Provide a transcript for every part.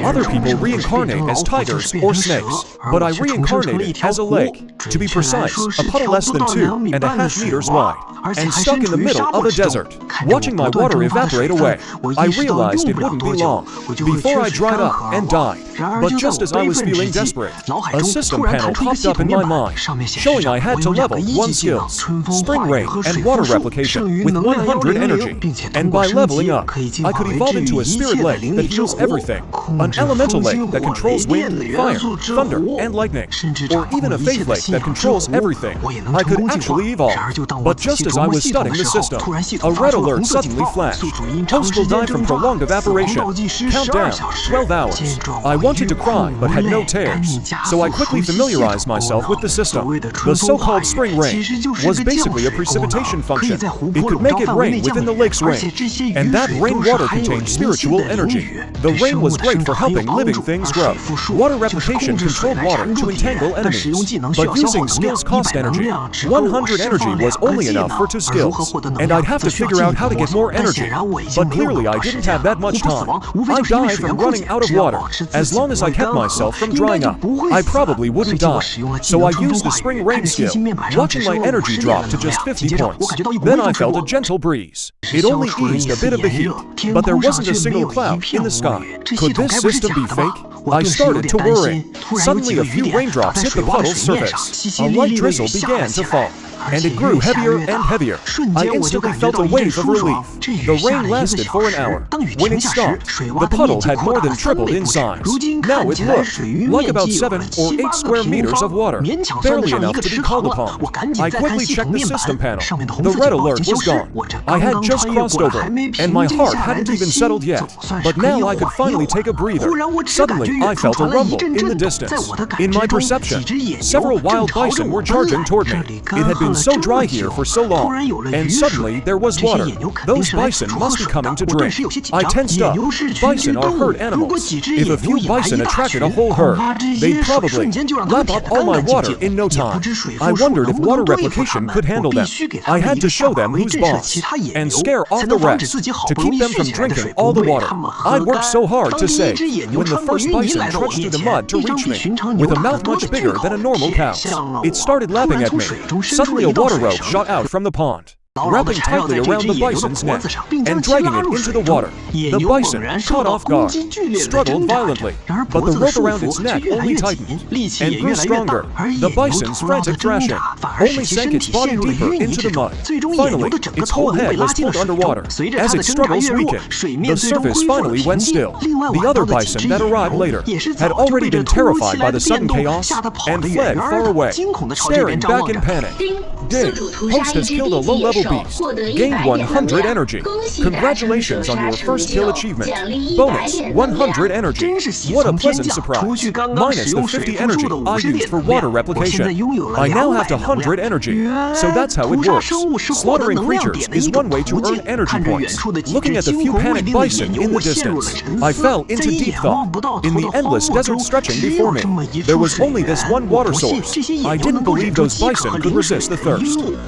Other people reincarnate as tigers or snakes, but I reincarnated as a lake. To be precise, a puddle less than 2.5 meters wide, and stuck in the middle of a desert. Watching my water evaporate away, I realized it wouldn't be long before I dried up and died. But just as I was feeling desperate, a system panel popped up in my mind, showing I had to level 1 skills, spring rain and water replication with 100 energy. And by leveling up, I could evolve into a spirit lake that heals everything, an elemental lake that controls wind, fire, thunder, and lightning, or even a faith lake that controls everything. I could actually evolve. But just as I was studying the system, a red alert suddenly flashed. Host will die from prolonged evaporation. Countdown, 12 hours. I wanted to cry, but had no tears, so I quickly familiarized myself with the system. The so-called spring rain was basically a precipitation function. It could make it rain within the lake's range, and that rainwater contained spiritual energy. The rain was great for helping living things grow. Water replication controlled water to entangle enemies, but using skills cost energy. 100 energy was only enough for 2 skills, and I'd have to figure out how to get more energy. But clearly I didn't have that much time. I died from running out of water. As long as I kept myself from drying up, I probably wouldn't die. So I used the spring rain skill, watching my energy drop to just 50 points. Then I felt a gentle breeze. It only eased a bit of the heat, but there wasn't a single cloud in the sky. Could this system be fake? I started to worry. Suddenly a few raindrops hit the puddle's surface. A light drizzle began to fall, and it grew heavier and heavier. I instantly felt a wave of relief. The rain lasted for an hour. When it stopped, the puddle had more than tripled in size. Now it looked like about 7 or 8 square meters of water, barely enough to be called upon. I quickly checked the system panel. The red alert was gone. I had just crossed over, and my heart hadn't even settled yet. But now I could finally take a breather. Suddenly, I felt a rumble in the distance. In my perception, several wild bison were charging toward me. It had been so dry here for so long, and suddenly there was water. Those bison must be coming to drink. I tensed up. Bison are herd animals. If a few bison attracted a whole herd, they'd probably lap up all my water in no time. I wondered if water replication could handle them. I had to show them who's boss, and scare off the rest, to keep them from drinking all the water. I'd worked so hard to save, when the first bison trudged through the mud to reach me, with a mouth much bigger than a normal cow's. It started lapping at me. Suddenly a water rope shot out from the pond, wrapping tightly around the bison's neck and dragging it into the water. The bison, caught off guard, struggled violently, but the rope around its neck only tightened and grew stronger. The bison's frantic thrashing only sank its body deeper into the mud. Finally, its whole head was pulled underwater. As its struggles weakened, the surface finally went still. The other bison that arrived later had already been terrified by the sudden chaos and fled far away, staring back in panic. Ding! Host has killed a low-level beast. Gained 100 energy. Congratulations on your first kill achievement. Bonus, 100 energy. What a pleasant surprise. Minus the 50 energy I used for water replication. I now have 100 energy. So that's how it works. Slaughtering creatures is one way to earn energy points. Looking at the few panicked bison in the distance, I fell into deep thought. In the endless desert stretching before me, there was only this one water source. I didn't believe those bison could resist the thirst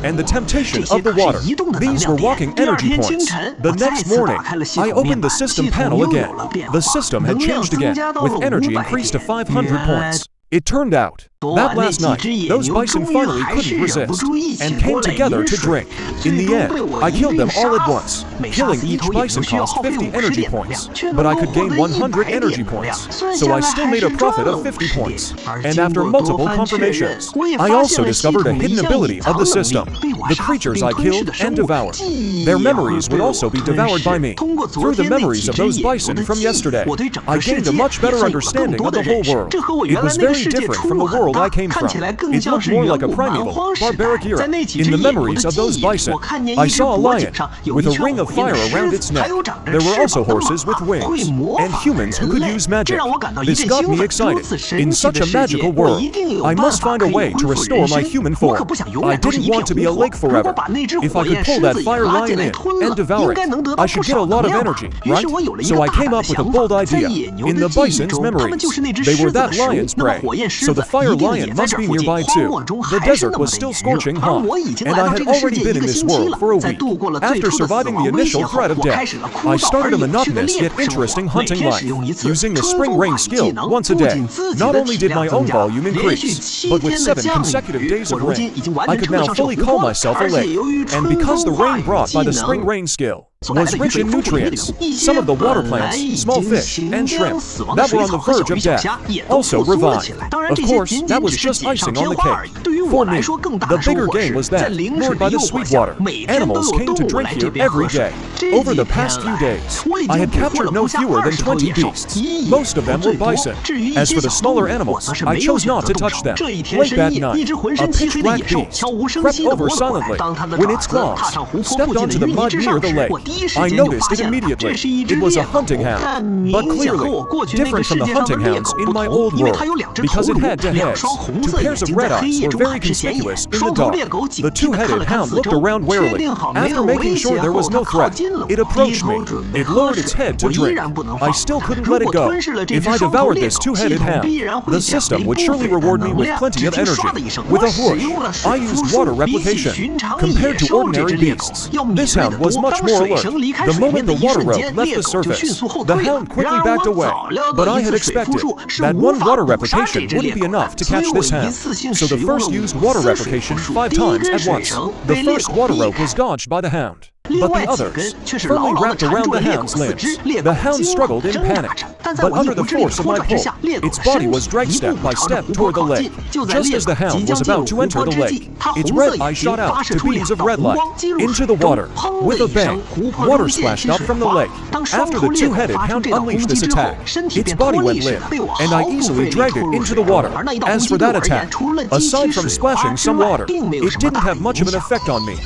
and the temptation of the water. These were walking energy points. The next morning, I opened the system panel again. The system had changed again, with energy increased to 500 points. It turned out that last night, those bison finally couldn't resist, and came together to drink. In the end, I killed them all at once. Killing each bison cost 50 energy points, but I could gain 100 energy points, so I still made a profit of 50 points. And after multiple confirmations, I also discovered a hidden ability of the system. The creatures I killed and devoured, their memories would also be devoured by me. Through the memories of those bison from yesterday, I gained a much better understanding of the whole world. It was very different from the world I came from. It looked more like a primeval, barbaric era. In the memories of those bison, I saw a lion with a ring of fire around its neck. There were also horses with wings, and humans who could use magic. This got me excited. In such a magical world, I must find a way to restore my human form. I didn't want to be a lake forever. If I could pull that fire lion in and devour it, I should get a lot of energy, right? So I came up with a bold idea. In the bison's memories, they were that lion's prey. So the fire lion must be nearby too. The desert was still scorching hot, and I had already been in this world for a week. After surviving the initial threat of death, I started a monotonous yet interesting hunting life, using the spring rain skill once a day. Not only did my own volume increase, but with 7 consecutive days of rain, I could now fully call myself a lake. And because the rain brought by the spring rain skill was rich in nutrients, some of the water plants, small fish, and shrimp that were on the verge of death also revived. Of course, that was just icing on the cake. For me, the bigger game was that, lured by the sweet water, animals came to drink here every day. Over the past few days, I had captured no fewer than 20 beasts. Most of them were bison. As for the smaller animals, I chose not to touch them. Late that night, a pitch-black beast crept over silently when its claws stepped onto the mud near the lake. I noticed it immediately. It was a hunting hound, but clearly different from the hunting hounds in my old world, because it had 2 heads. 2 pairs of red eyes were very conspicuous in the dark. The 2-headed hound looked around warily. After making sure there was no threat, it approached me. It lowered its head to drink. I still couldn't let it go. If I devoured this 2-headed hound, the system would surely reward me with plenty of energy. With a whoosh, I used water replication. Compared to ordinary beasts, this hound was much more alert. The moment the water rope left the surface, the hound quickly backed away. But I had expected that 1 water replication wouldn't be enough to catch this hound. So the first used water replication 5 times at once. The first water rope was dodged by the hound, but the others firmly wrapped around the hound's limbs. The hound struggled in panic, but under the force of my pull, its body was dragged step by step toward the lake. Just as the hound was about to enter the lake, its red eye shot out to beams of red light into the water. With a bang, water splashed up from the lake. After the 2-headed hound unleashed this attack, its body went limp, and I easily dragged it into the water. As for that attack, aside from splashing some water, it didn't have much of an effect on me.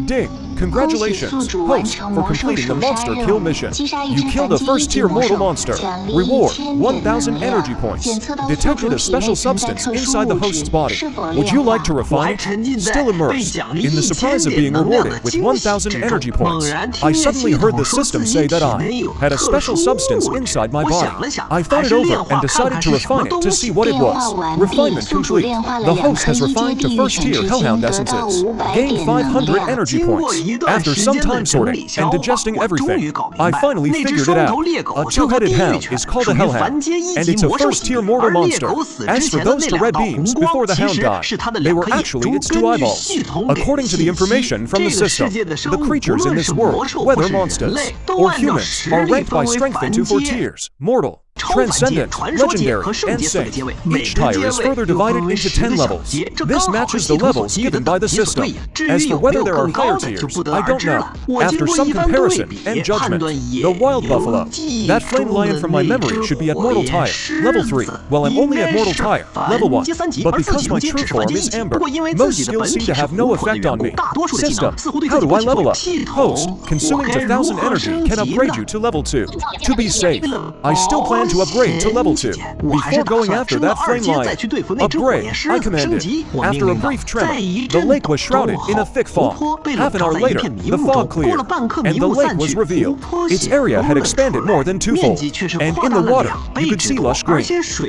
Ding! Congratulations, host, for completing the monster kill mission. You killed a first-tier mortal monster. Reward, 1,000 energy points. Detected a special substance inside the host's body. Would you like to refine it? Still immersed in the surprise of being rewarded with 1,000 energy points, I suddenly heard the system say that I had a special substance inside my body. I thought it over and decided to refine it to see what it was. Refinement complete. The host has refined to first-tier hellhound essences. Gained 500 energy points. After some time sorting and digesting everything, I finally figured it out. A 2-headed hound is called a hellhound, and it's a first-tier mortal monster. As for those 2 red beams before the hound died, they were actually its 2 eyeballs. According to the information from the system, the creatures in this world, whether monsters or humans, are ranked by strength into 4 tiers: mortal, transcendent, legendary, and saint. Each tier is further divided into 10 levels. This matches the levels given by the system. As for whether there are higher tiers, I don't know. After some comparison and judgment, the wild buffalo, that flame lion from my memory, should be at mortal tier, level 3, while I'm only at mortal tier, level 1. But because my true form is amber, most skills seem to have no effect on me. System, how do I level up? Host, consuming 1,000 energy can upgrade you to level 2. To be safe, I still plan to upgrade to level 2 before going after that flame lion. Upgrade, I commanded. After a brief tremor, the lake was shrouded in a thick fog. Half an hour later, the fog cleared, and the lake was revealed. Its area had expanded more than 2-fold, and in the water, you could see lush green,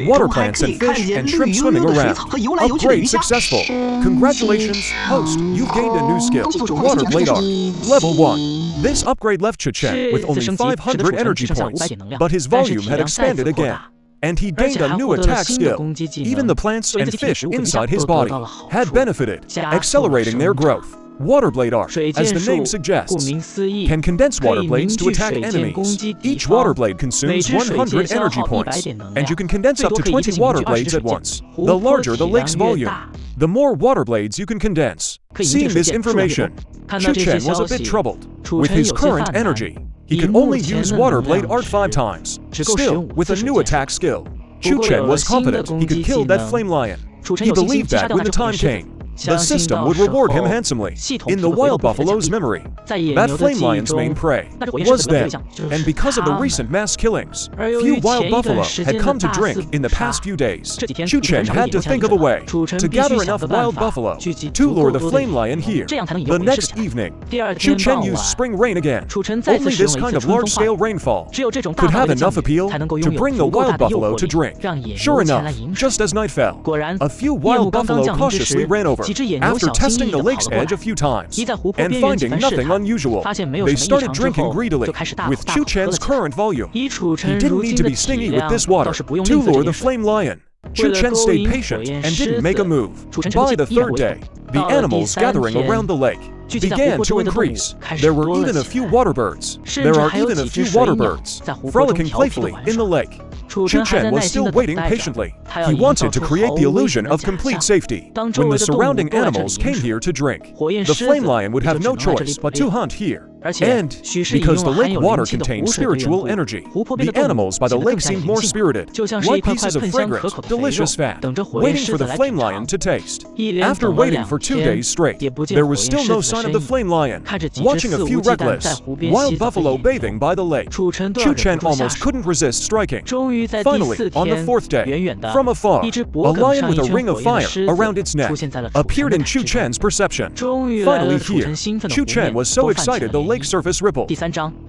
water plants and fish and shrimp swimming around. Upgrade successful. Congratulations, host, you've gained a new skill, Water Blade Art, level 1. This upgrade left Chu Chen with only 500 energy points, but his volume had expanded again, and he gained a new attack skill. Even the plants and fish inside his body had benefited, accelerating their growth. Water Blade Art, as the name suggests, can condense water blades to attack enemies. Each water blade consumes 100 energy points, and you can condense up to 20 water blades at once. The larger the lake's volume, the more water blades you can condense. Seeing this information, Chu Chen was a bit troubled. With his current energy, he could only use Water Blade Art 5 times. Still, with a new attack skill, Chu Chen was confident he could kill that flame lion. He believed that when the time came, the system would reward him handsomely. In the wild buffalo's memory, that flame lion's main prey was them, and because of the recent mass killings, few wild buffalo had come to drink in the past few days. Chu Chen had to think of a way to gather enough wild buffalo to lure the flame lion here. The next evening, Chu Chen used spring rain again. Only this kind of large-scale rainfall could have enough appeal to bring the wild buffalo to drink. Sure enough, just as night fell, a few wild buffalo cautiously ran over. After testing the lake's edge a few times and finding nothing unusual, they started drinking greedily with Chu Chen's current volume. He didn't need to be stingy with this water to lure the flame lion. Chu Chen stayed patient and didn't make a move. By the third day, the animals gathering around the lake began to increase. There were even a few water birds. There are even a few water birds frolicking playfully in the lake. Chu Chen was still waiting patiently. He wanted to create the illusion of complete safety. When the surrounding animals came here to drink, the flame lion would have no choice but to hunt here. And because the lake water contained spiritual energy, the animals by the lake seemed more spirited, like pieces of fragrant, delicious fat, waiting for the flame lion to taste. After waiting for 2 days straight, there was still no sign of the flame lion. Watching a few reckless wild buffalo bathing by the lake, Chu Chen almost couldn't resist striking. Finally, on the fourth day, from afar, a lion with a ring of fire around its neck appeared in Chu Chen's perception. Finally here, Chu Chen was so excited the lake surface rippled.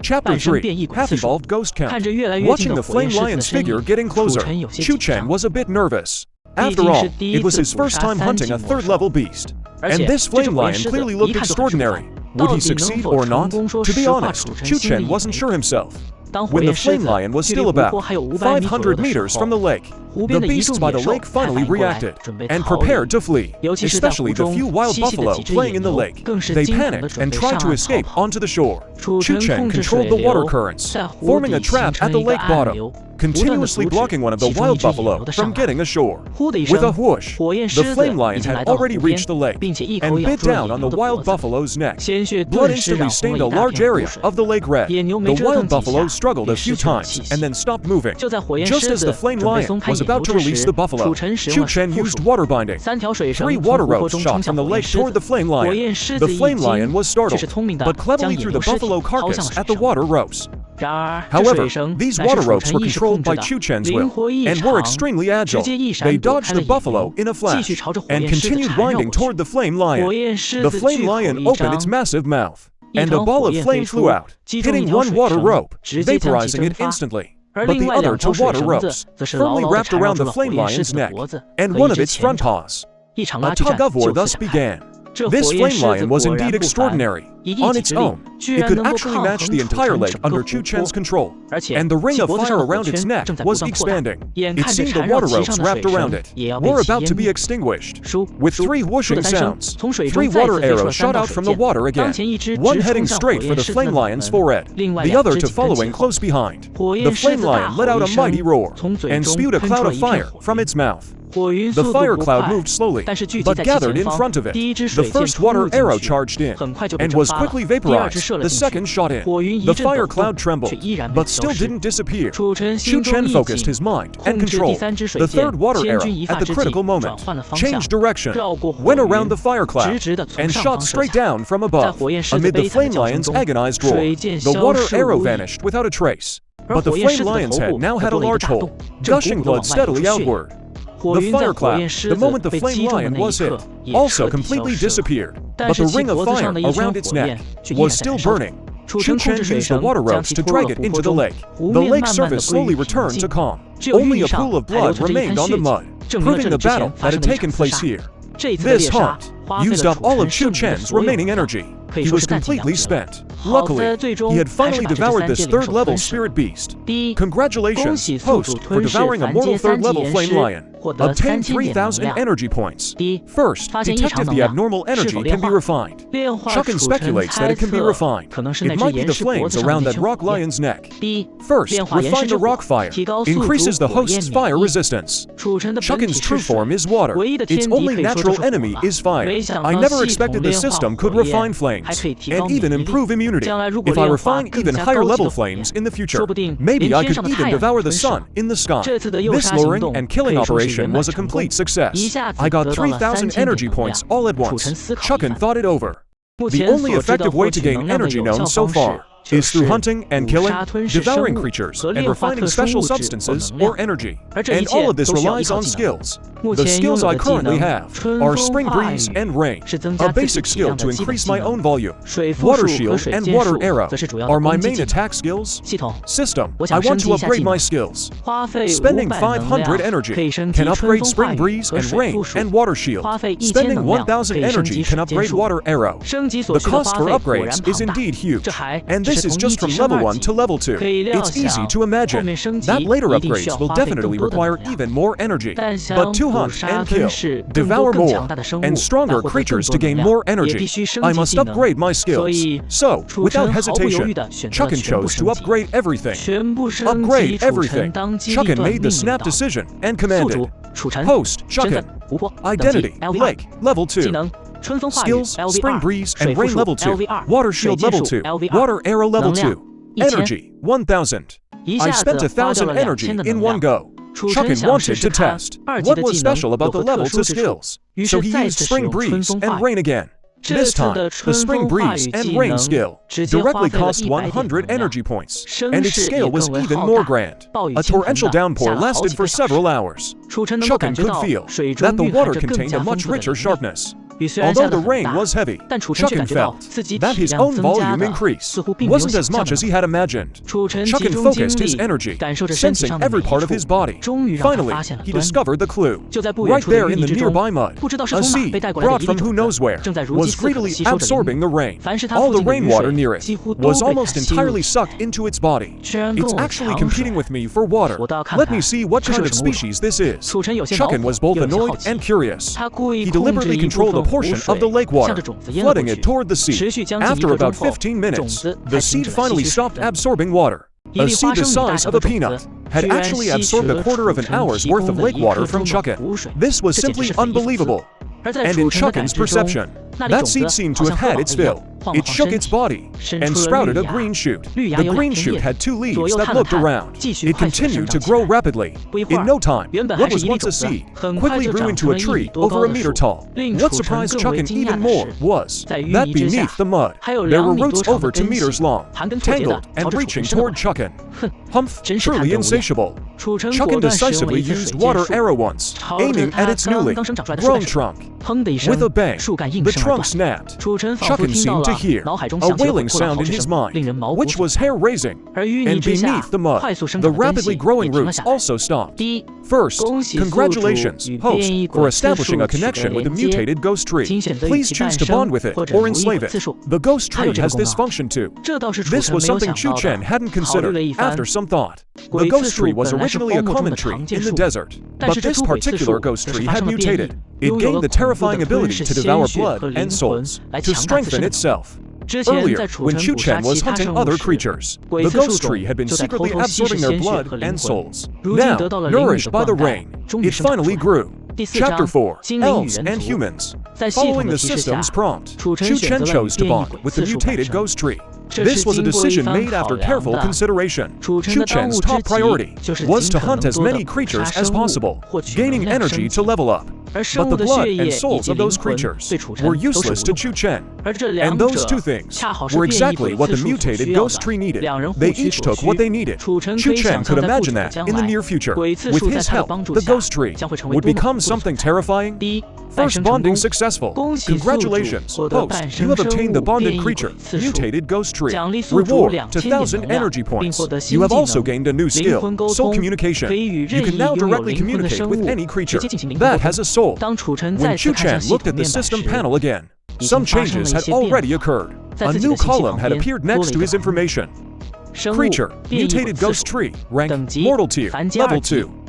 Chapter 3, Half-Evolved Ghost Count. Watching the flame lion's figure getting closer, Chu Chen was a bit nervous. After all, it was his first time hunting a third-level beast. And this flame lion clearly looked extraordinary. Would he succeed or not? To be honest, Chu Chen wasn't sure himself. When the flame lion was still about 500 meters from the lake, the beasts by the lake finally reacted and prepared to flee, especially the few wild buffalo playing in the lake. They panicked and tried to escape onto the shore. Chu Chen controlled the water currents, forming a trap at the lake bottom, continuously blocking one of the wild buffalo from getting ashore. With a whoosh, the flame lion had already reached the lake and bit down on the wild buffalo's neck. Blood instantly stained a large area of the lake red. The wild buffalo struggled a few times and then stopped moving. Just as the flame lion was about to release the buffalo, Chu Chen used water binding. 3 water ropes shot from the lake toward the flame lion. The flame lion was startled, but cleverly threw the buffalo carcass at the water ropes. However, these water ropes were controlled by Chu Chen's will and were extremely agile. They dodged the buffalo in a flash and continued winding toward the flame lion. The flame lion opened its massive mouth, and a ball of flame flew out, hitting one water rope, vaporizing it instantly. But the other 2 water ropes firmly wrapped around the flame lion's neck and one of its front paws. A tug-of-war thus began. This flame lion was indeed extraordinary. On its own, it could actually match the entire lake under Chu Chen's control, and the ring of fire around its neck was expanding. It seemed the water ropes wrapped around it were about to be extinguished. With 3 whooshing sounds, 3 water arrows shot out from the water again, one heading straight for the flame lion's forehead, the other to following close behind. The flame lion let out a mighty roar and spewed a cloud of fire from its mouth. The fire cloud moved slowly, but gathered in front of it. The first water arrow charged in, and was quickly vaporized. The second shot in. The fire cloud trembled, but still didn't disappear. Chu Chen focused his mind and control. The third water arrow, at the critical moment, changed direction, went around the fire cloud, and shot straight down from above. Amid the flame lion's agonized roar, the water arrow vanished without a trace. But the flame lion's head now had a large hole, gushing blood steadily outward. The fire cloud, the moment the flame lion was hit, also completely disappeared, but the ring of fire around its neck was still burning. Chu Chen used the water ropes to drag it into the lake. The lake's surface slowly returned to calm. Only a pool of blood remained on the mud, proving the battle that had taken place here. This hunt used up all of Chu Chen's remaining energy. He was completely spent. Luckily, he had finally devoured this third-level spirit beast. Congratulations, host, for devouring a mortal third-level flame lion. Obtain 3,000 energy points. First, detect if the abnormal energy can be refined. Chu Chen speculates that it can be refined. It might be the flames around that rock lion's neck. First, refine the rock fire. Increases the host's fire resistance. Chu Chen's true form is water. Its only natural enemy is fire. I never expected the system could refine flames. things, and even improve immunity. If I refine even higher level flames in the future, maybe I could even devour the sun in the sky. This luring and killing operation was a complete success. I got 3,000 energy points all at once. Chu Chen thought it over. The only effective way to gain energy known so far is through hunting and killing, devouring creatures, and refining special substances or energy. And all of this relies on skills. The skills I currently have are Spring Breeze and Rain, a basic skill to increase my own volume. Water Shield and Water Arrow are my main attack skills. System, I want to upgrade my skills. Spending 500 energy can upgrade Spring Breeze and Rain and Water Shield. Spending 1,000 energy can upgrade Water Arrow. The cost for upgrades is indeed huge, and this is just from level 1 to level 2. It's easy to imagine that later upgrades will definitely require even more energy. But to hunt and kill, devour more, and stronger creatures to gain more energy, I must upgrade my skills. So, without hesitation, Chu Chen chose to upgrade everything. Upgrade everything. Chu Chen made the snap decision and commanded. Host, Chu Chen. Identity, Lake, level 2. Skills, Spring Breeze and Rain level 2, Water Shield level 2, Water Arrow level 2, Energy 1,000. I spent 1,000 energy in one go. Chu Chen wanted to test what was special about the level 2 skills, so he used Spring Breeze and Rain again. This time, the Spring Breeze and Rain skill directly cost 100 energy points, and its scale was even more grand. A torrential downpour lasted for several hours. Chu Chen could feel that the water contained a much richer sharpness. Although the rain was heavy, Chu Chen felt that his own volume increase wasn't as much as he had imagined. Chu Chen focused his energy, sensing every part of his body. Finally, he discovered the clue. Right there in the nearby mud, a seed, brought from who knows where, was greedily absorbing the rain. All the rainwater near it was almost entirely sucked into its body. It's actually competing with me for water. Let me see what kind of species this is. Chu Chen was both annoyed and curious. He deliberately controlled a portion of the lake water, flooding it toward the seed. After about 15 minutes, the seed finally stopped absorbing water. A seed the size of a peanut had actually absorbed a quarter of an hour's worth of lake water from Chu Chen. This was simply unbelievable. And in Chu Chen's perception, that seed seemed to have had its fill. It shook its body and sprouted a green shoot. The green shoot had 2 leaves that looked around. It continued to grow rapidly. In no time, what was once a seed quickly grew into a tree over a meter tall. What surprised Chu Chen even more was that beneath the mud, there were roots over 2 meters long, tangled and reaching toward Chu Chen. Humph, truly insatiable. Chu Chen decisively used Water Arrow once, aiming at its newly grown trunk. With a bang, the trunk snapped. Chu Chen seemed to hear a wailing sound in his mind, which was hair-raising. And beneath the mud, the rapidly growing roots also stopped. First, congratulations, host, for establishing a connection with the mutated ghost tree. Please choose to bond with it or enslave it. The ghost tree has this function too. This was something Chu Chen hadn't considered after some thought. The ghost tree was originally a common tree in the desert, but this particular ghost tree had mutated. It gained the terrifying ability to devour blood and souls, to strengthen itself. Earlier, when Chu Chen was hunting other creatures, the ghost tree had been secretly absorbing their blood and souls. Now, nourished by the rain, it finally grew. Chapter 4, Elves and Humans. Following the system's prompt, Chu Chen chose to bond with the mutated ghost tree. This was a decision made after careful consideration. Chu Chen's top priority was to hunt as many creatures as possible, gaining energy to level up. But the blood and souls of those creatures were useless to Chu Chen. And those 2 things were exactly what the mutated ghost tree needed. They each took what they needed. Chu Chen could imagine that in the near future, with his help, the ghost tree would become something terrifying. First bonding successful. Congratulations, host. You have obtained the bonded creature, mutated ghost tree. Reward, 2,000 energy points. You have also gained a new skill, soul communication. You can now directly communicate with any creature that has a soul. When Chu Chen looked at the system panel again, some changes had already occurred. A new column had appeared next to his information. Creature, mutated ghost tree, rank, mortal tier, level 2.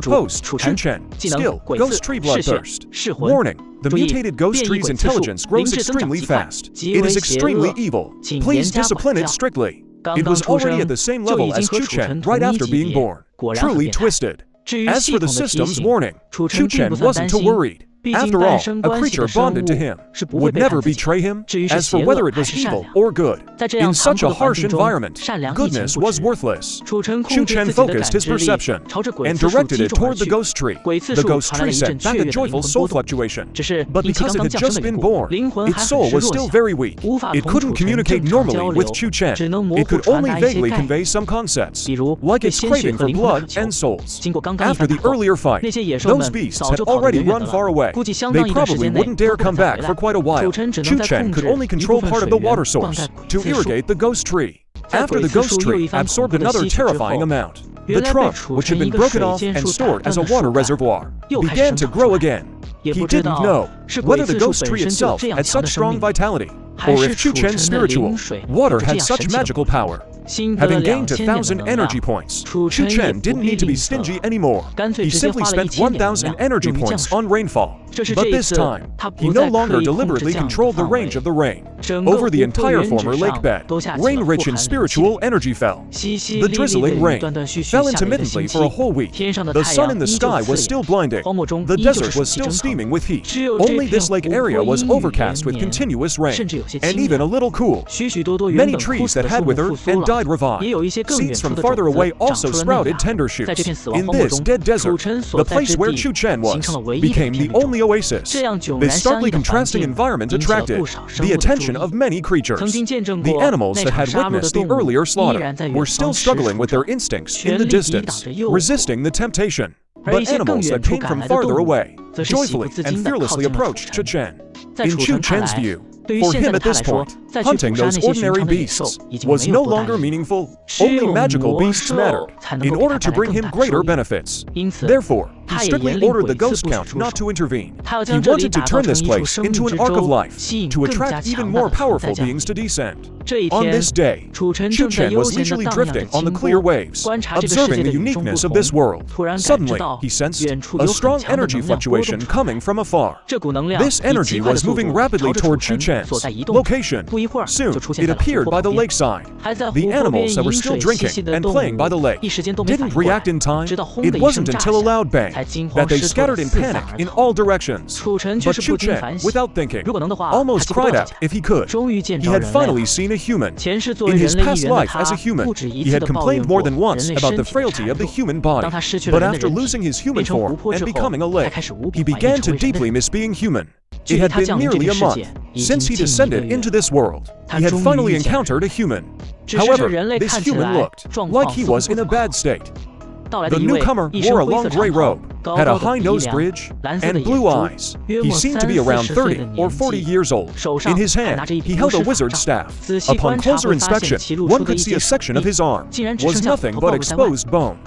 Host, Chu Chen, skill, ghost tree bloodthirst. Warning, the mutated ghost tree's intelligence grows extremely fast. It is extremely evil. Please discipline it strictly. It was already at the same level as Chu Chen right after being born. Truly twisted. As for the system's warning, Chu Chen wasn't too worried. After all, a creature bonded to him would never betray him. As for whether it was evil or good, in such a harsh environment, goodness was worthless. Chu Chen focused his perception and directed it toward the ghost tree. The ghost tree sent back a joyful soul fluctuation, but because it had just been born, its soul was still very weak. It couldn't communicate normally with Chu Chen. It could only vaguely convey some concepts, like its craving for blood and souls. After the earlier fight, those beasts had already run far away. They probably wouldn't dare come back for quite a while. Chu Chen could only control part of the water source to irrigate the ghost tree. After the ghost tree absorbed another terrifying amount, the trunk, which had been broken off and stored as a water reservoir, began to grow again. He didn't know whether the ghost tree itself had such strong vitality, or if Chu Chen's spiritual water had such magical power. Having gained 1,000 energy points, Chu Chen didn't need to be stingy anymore. He simply spent 1,000 energy points on rainfall. But this time, he no longer deliberately controlled the range of the rain. Over the entire former lake bed, rain rich in spiritual energy fell. The drizzling rain fell intermittently for a whole week. The sun in the sky was still blinding. The desert was still steaming with heat. Only this lake area was overcast with continuous rain, and even a little cool. Many trees that had withered and died revived. Seeds from farther away also sprouted tender shoots. In this dead desert, the place where Chu Chen was became the only oasis. This starkly contrasting environment attracted the attention of many creatures. The animals that had witnessed the earlier slaughter were still struggling with their instincts in the distance, resisting the temptation. But animals that came from farther away joyfully and fearlessly approached Chu Chen. In Chu Chen's view, for him at this point, hunting those ordinary beasts was no longer meaningful. Only magical beasts mattered, in order to bring him greater benefits. Therefore, he strictly ordered the ghost count not to intervene. He wanted to turn this place into an ark of life, to attract even more powerful beings to descend. On this day, Chu Chen was leisurely drifting on the clear waves, observing the uniqueness of this world. Suddenly, he sensed a strong energy fluctuation coming from afar. This energy was moving rapidly toward Chu Chen's location. Soon, it appeared by the lakeside. The animals that were still drinking and playing by the lake didn't react in time. It wasn't until a loud bang that they scattered in panic in all directions. But Chu Chen, without thinking, almost cried out if he could. He had finally seen a human. In his past life as a human, he had complained more than once about the frailty of the human body. But after losing his human form and becoming a lake, he began to deeply miss being human. It had been nearly a month since he descended into this world. He had finally encountered a human. However, this human looked like he was in a bad state. The newcomer wore a long gray robe, had a high nose bridge, and blue eyes. He seemed to be around 30 or 40 years old. In his hand, he held a wizard's staff. Upon closer inspection, one could see a section of his arm was nothing but exposed bone.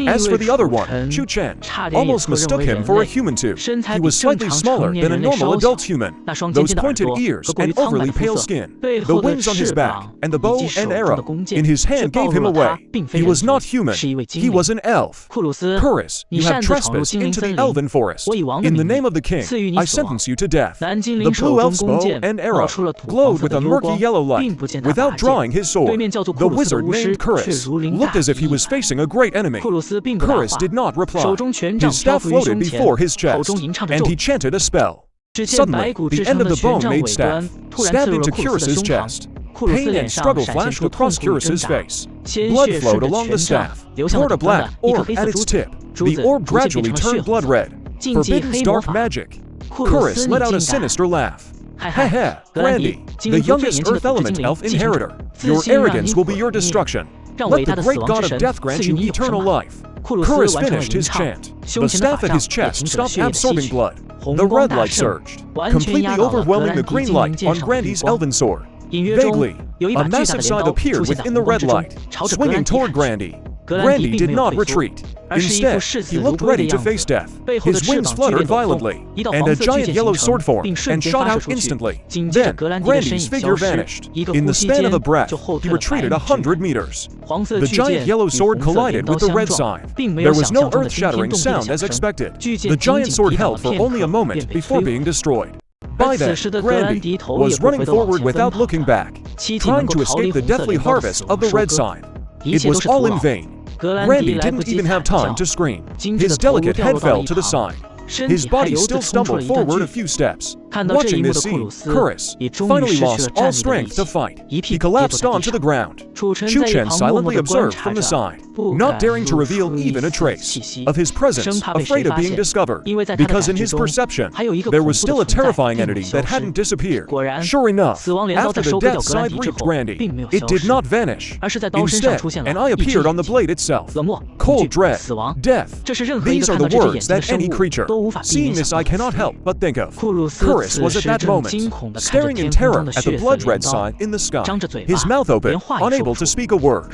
As for the other one, Chu Chen almost mistook him for a human too. He was slightly smaller than a normal adult human. Those pointed ears and overly pale skin, the wings on his back, and the bow and arrow in his hand gave him away. He was not human. He was an elf. Chorus, you have trespassed into the elven forest. In the name of the king, I sentence you to death. The blue elf's bow and arrow glowed with a murky yellow light. Without drawing his sword, the wizard named Chorus looked as if he was facing a great enemy. Chorus did not reply. His staff floated before his chest, and he chanted a spell. Suddenly, the end of the bone-made staff stabbed into Chorus's chest. Pain and struggle flashed across Chorus's face. Blood flowed along the staff, toward a black orb at its tip. The orb gradually turned blood red. Forbidden's dark magic. Chorus let out a sinister laugh. Heh, Grandy, the youngest Earth Element elf inheritor. Your arrogance will be your destruction. Let the great god of death grant you eternal life. Chorus finished his chant. The staff at his chest stopped absorbing blood. The red light surged, completely overwhelming the green light on Grandy's elven sword. Vaguely, a massive side appeared within the red light, swinging toward Grandy. Grandy did not retreat. Instead, he looked ready to face death. His wings fluttered violently, and a giant yellow sword formed and shot out instantly. Then, Grandy's figure vanished. In the span of a breath, he retreated 100 meters. The giant yellow sword collided with the red scythe. There was no earth-shattering sound as expected. The giant sword held for only a moment before being destroyed. By then, Grandy was running forward without looking back, trying to escape the deathly harvest of the red scythe. It was all in vain. Grandy didn't even have time to scream. His delicate head fell to the side. His body still stumbled forward a few steps. Watching this scene, Chorus finally lost all strength to fight. He collapsed onto the ground. Chu Chen silently observed from the side, not daring to reveal even a trace of his presence, afraid of being discovered, because in his perception, there was still a terrifying entity that hadn't disappeared. Sure enough, after the death side reached Randy, it did not vanish. Instead, an eye appeared on the blade itself. Cold dread, death. These are the words that any creature. Seeing this, I cannot help but think of Chorus was at that moment, staring in terror at the blood-red sign in the sky, his mouth open, unable to speak a word.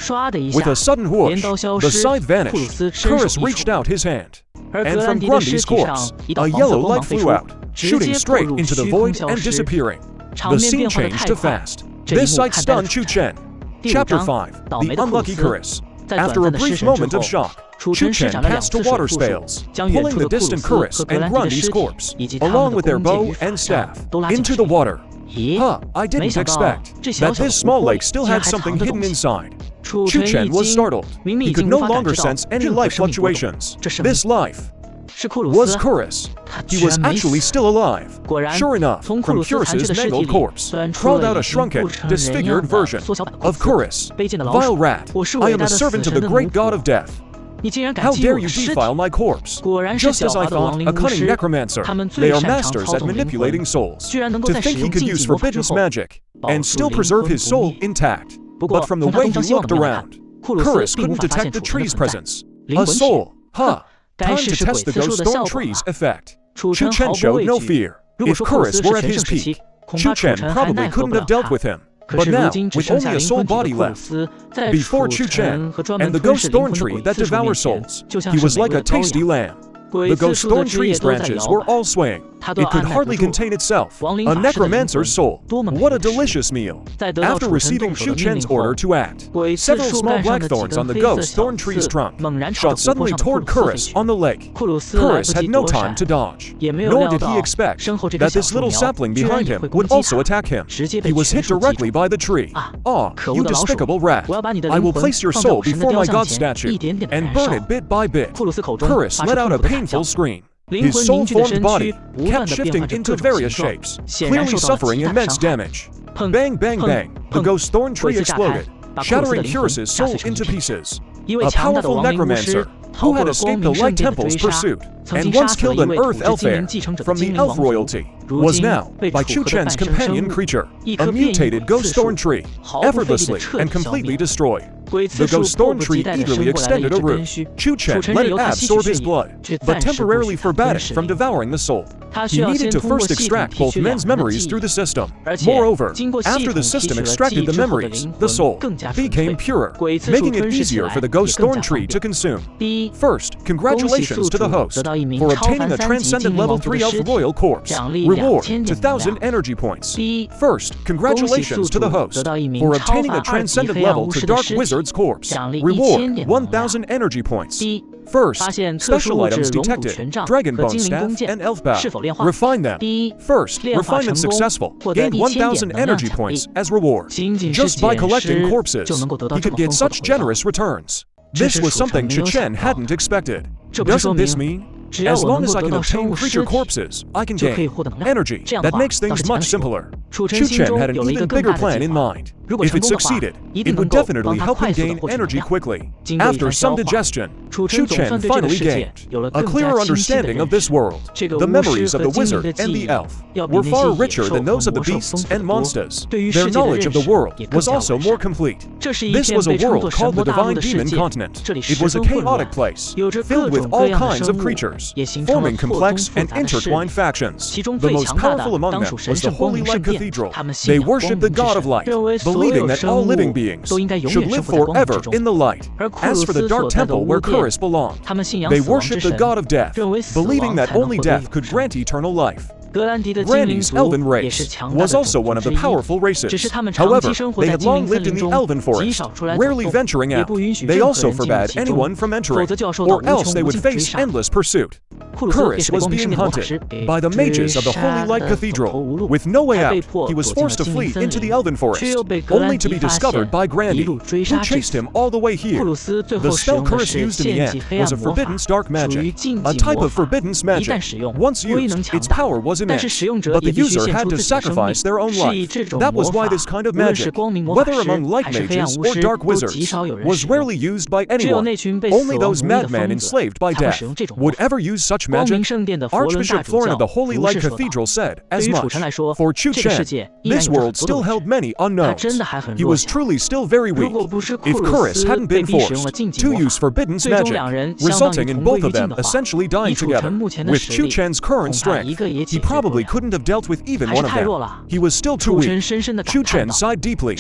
With a sudden whoosh, the scythe vanished. Chorus reached out his hand, and from Grundy's corpse, a yellow light flew out, shooting straight into the void and disappearing. The scene changed to fast. This sight stunned Chu Chen. Chapter 5, The Unlucky Chorus. After a brief moment of shock, Chu Chen cast two water spells, pulling the distant Chorus and Grundy's corpse, along with their bow and staff, into the water. I didn't expect that this small lake still had something hidden inside. Chu Chen was startled. He could no longer sense any life fluctuations. This life was Chorus. He was actually still alive. Sure enough, from Chorus's mangled corpse crawled out a shrunken, disfigured version of Chorus. Vile rat, I am a servant of the great god of death. How dare you defile my corpse? Just as I thought, a cunning necromancer. They are masters at manipulating souls. To think he could use forbidden magic and still preserve his soul intact. But from the way he looked around, Chorus couldn't detect the tree's presence. A soul. Time to test the ghost thorn tree's effect. Chu Chen showed no fear. If Chorus were at his peak, Chu Chen probably couldn't have dealt with him. But now, with only a soul body left, before Chu Chen and the ghost thorn tree that devours souls, he was like a tasty lamb. The ghost thorn tree's branches were all swaying. It could hardly contain itself. A necromancer's soul. What a delicious meal. After receiving Chu Chen's order to act, several small black thorns on the ghost thorn tree's trunk shot suddenly toward Chorus on the lake. Chorus had no time to dodge, nor did he expect that this little sapling behind him would also attack him. He was hit directly by the tree. You despicable rat. I will place your soul before my god statue and burn it bit by bit. Chorus let out a painful scream. His soul-formed body kept shifting into various shapes, clearly suffering immense damage. Bang, bang, bang, the ghost thorn tree exploded, shattering Chorus's soul into pieces. A powerful necromancer who had escaped the Light Temple's pursuit and once killed an Earth elf heir from the elf royalty, was now, by Chu Chen's companion creature, a mutated ghost thorn tree, effortlessly and completely destroyed. The ghost thorn tree eagerly extended a root. Chu Chen let it absorb his blood, but temporarily forbade it from devouring the soul. He needed to first extract both men's memories through the system. Moreover, after the system extracted the memories, the soul became purer, making it easier for the ghost thorn tree to consume. First, congratulations to the host for obtaining a transcendent level 3 elf royal corpse. Reward 2,000 energy points. First, congratulations to the host for obtaining a transcendent level to dark wizard's corpse. Reward 1,000 energy points. First, special items detected, Dragon Bone Staff and Elf Bow. Refine them. First, refinement successful, gained 1,000 energy points as reward. Just by collecting corpses, he could get such generous returns. This was something Chu Chen hadn't expected. Doesn't this mean, as long as I can obtain creature corpses, I can gain energy that makes things much simpler? Chu Chen had an even bigger plan in mind. If it succeeded, it would definitely help him gain energy quickly. After some digestion, Chu Chen finally gained a clearer understanding of this world. The memories of the wizard and the elf were far richer than those of the beasts and monsters. Their knowledge of the world was also more complete. This was a world called the Divine Demon Continent. It was a chaotic place, filled with all kinds of creatures, forming complex and intertwined factions. The most powerful among them was the Holy Light Cathedral. They worshipped the god of light, believing that all living beings should live forever in the light. As for the Dark Temple where Chorus belonged, they worshipped the god of death, believing that only death could grant eternal life. Granny's elven race was also one of the powerful races. However, they had long lived in the elven forest, rarely venturing out. They also forbade anyone from entering, or else they would face endless pursuit. Chorus was being hunted by the mages of the Holy Light Cathedral. With no way out, he was forced to flee into the Elven Forest, only to be discovered by Grandy, who chased him all the way here. The spell Chorus used in the end was a forbidden dark magic, a type of forbidden magic. Once used, its power was immense, but the user had to sacrifice their own life. That was why this kind of magic, whether among light mages or dark wizards, was rarely used by anyone. Only those madmen enslaved by death would ever use such magic. Archbishop Florin of the Holy Light Cathedral said as much. For Chu Chen, this world still held many unknowns. He was truly still very weak. If Chorus hadn't been forced to use forbidden magic, resulting in both of them essentially dying together, with Chu Chen's current strength, he probably couldn't have dealt with even one of them. He was still too weak. Chu Chen sighed deeply.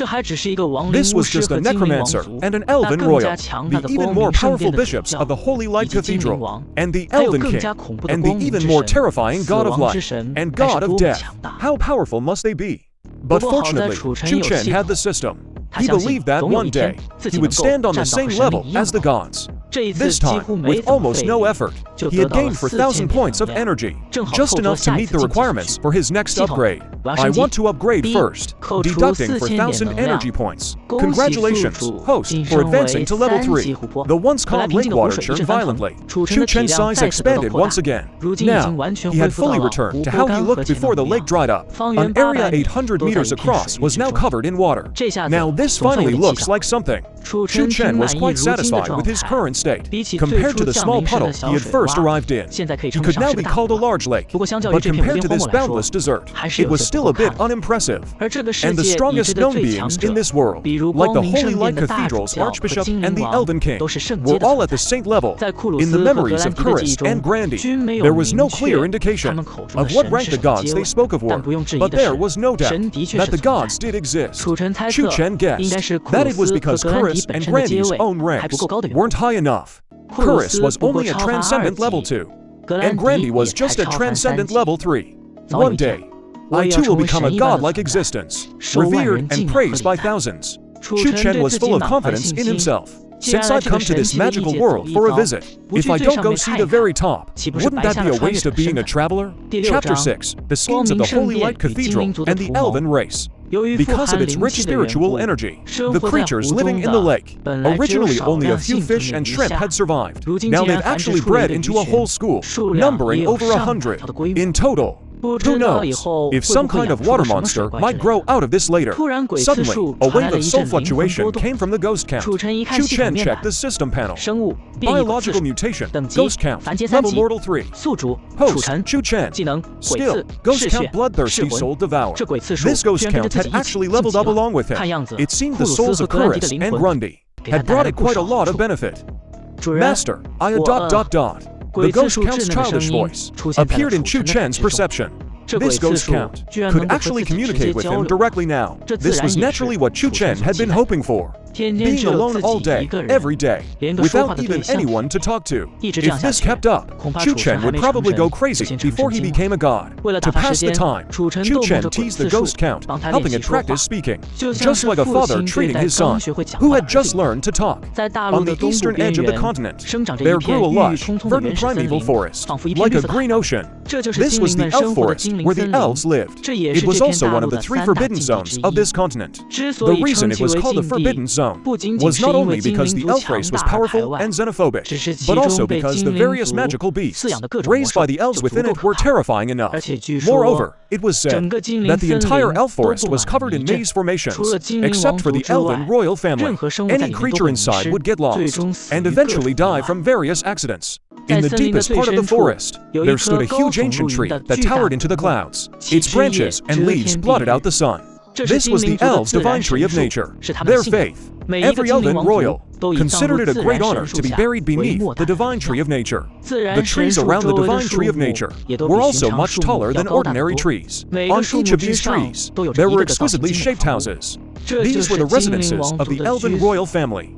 This was just a necromancer and an elven royal, the even more powerful bishops of the Holy Light Cathedral, and the Elven King, and the even more terrifying God of Light and God of Death. How powerful must they be? But fortunately, Chu Chen had the system. He believed that one day, he would stand on the same level as the gods. This time, with almost no effort, he had gained 4,000 points of energy, just enough to meet the requirements for his next upgrade. I want to upgrade first, deducting 4,000 energy points. Congratulations, host, for advancing to level 3. The once calm lake water churned violently. Chu Chen's size expanded once again. Now, he had fully returned to how he looked before the lake dried up. An area 800 meters across was now covered in water. Now this finally looks like something. Chu Chen was quite satisfied with his current state. Compared to the small puddle he had first arrived in, he could now be called a large lake. But compared to this boundless desert, it was still a bit unimpressive. And the strongest known beings in this world, like the Holy Light Cathedral's Archbishop and the Elven King, were all at the saint level. In the memories of Chorus and Grandy, there was no clear indication of what rank the gods they spoke of were, but there was no doubt that the gods did exist. Chu Chen guessed that it was because Chorus and Grandy's own ranks weren't high enough. Chorus was only at Transcendent Level 2, and Grandy was just at Transcendent Level 3. One day, I too will become a godlike existence, revered and praised by thousands. Chu Chen was full of confidence in himself. Since I've come to this magical world for a visit, if I don't go see the very top, wouldn't that be a waste of being a traveler? Chapter 6, The Schemes of the Holy Light Cathedral and the Elven Race. Because of its rich spiritual energy, the creatures living in the lake, originally only a few fish and shrimp had survived. Now they've actually bred into a whole school, numbering over 100 in total. Who knows if some kind of water monster might grow out of this later. Suddenly, a wave of soul fluctuation came from the ghost count. Chu Chen checked the system panel. Biological mutation, ghost count, level mortal 3. Host, Chu Chen. Skill, ghost count bloodthirsty soul devour. This ghost count had actually leveled up along with him. It seemed the souls of Chorus and Grundy had brought it quite a lot of benefit. Master, The ghost count's childish voice appeared in Chu Chen's perception. This ghost count could actually communicate with him directly now. This was naturally what Chu Chen had been hoping for. Being alone all day, every day, without even anyone to talk to. If this kept up, Chu Chen would probably go crazy before he became a god. To pass the time, Chu Chen teased the ghost count, helping it practice speaking, just like a father treating his son, who had just learned to talk. On the eastern edge of the continent, there grew a lush, verdant primeval forest, like a green ocean. This was the elf forest, where the elves lived. It was also one of the 3 forbidden zones of this continent. The reason it was called the Forbidden Zone was not only because the elf race was powerful and xenophobic, but also because the various magical beasts raised by the elves within it were terrifying enough. Moreover, it was said that the entire elf forest was covered in maze formations, except for the elven royal family. Any creature inside would get lost and eventually die from various accidents. In the deepest part of the forest, there stood a huge ancient tree that towered into the clouds. Its branches and leaves blotted out the sun. This was the elves' divine tree of nature, their faith. Every elven royal considered it a great honor to be buried beneath the divine tree of nature. The trees around the divine tree of nature were also much taller than ordinary trees. On each of these trees, there were exquisitely shaped houses. These were the residences of the elven royal family.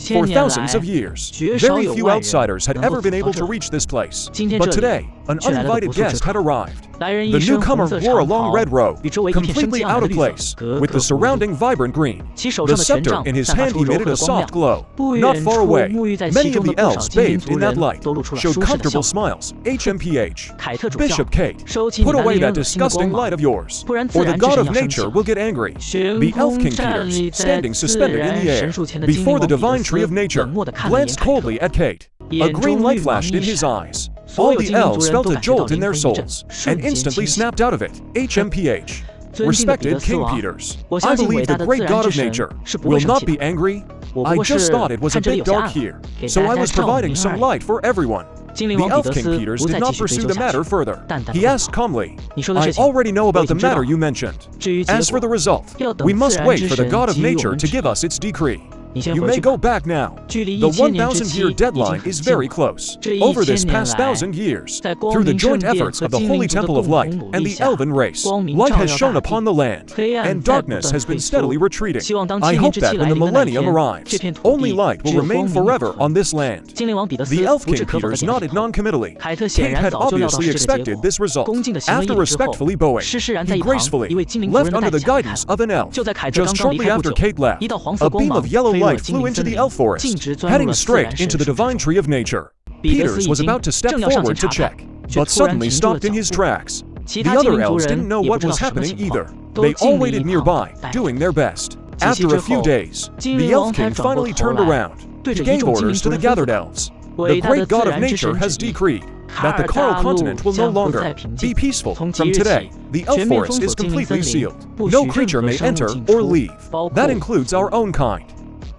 For thousands of years, very few outsiders had ever been able to reach this place. But today, an uninvited guest had arrived. The newcomer wore a long red robe, completely out of place, with the surrounding vibrant green. The scepter in his hand emitted a soft glow. Not far away, many of the elves bathed in that light, showed comfortable smiles. HMPH. Bishop Kate, put away that disgusting light of yours, or the god of nature will get angry. The elf King Peters, standing suspended in the air, before the divine tree of nature, glanced coldly at Kate. A green light flashed in his eyes. All the elves felt a jolt in their souls, and instantly snapped out of it. HMPH. Respected King Peters, I believe the great god of nature will not be angry. I just thought it was a bit dark here, so I was providing some light for everyone. The elf King Peters did not pursue the matter further. He asked calmly, I already know about the matter you mentioned. As for the result, we must wait for the god of nature to give us its decree. You may go back now. The 1,000-year deadline is very close. Over this past 1,000 years, through the joint efforts of the Holy Temple of Light and the elven race, light has shone upon the land, and darkness has been steadily retreating. I hope that when the millennium arrives, only light will remain forever on this land. The elf King Peters nodded non-committally. Kate had obviously expected this result. After respectfully bowing, he gracefully left under the guidance of an elf. Just shortly after Kate left, a beam of yellow light flew into the elf forest, heading straight into the divine tree of nature. Peters was about to step forward to check, but suddenly stopped in his tracks. The other elves didn't know what was happening either. They all waited nearby, doing their best. After a few days, the Elf King finally turned around. He gave orders to the gathered elves. The great god of nature has decreed that the Coral continent will no longer be peaceful. From today, the elf forest is completely sealed. No creature may enter or leave. That includes our own kind.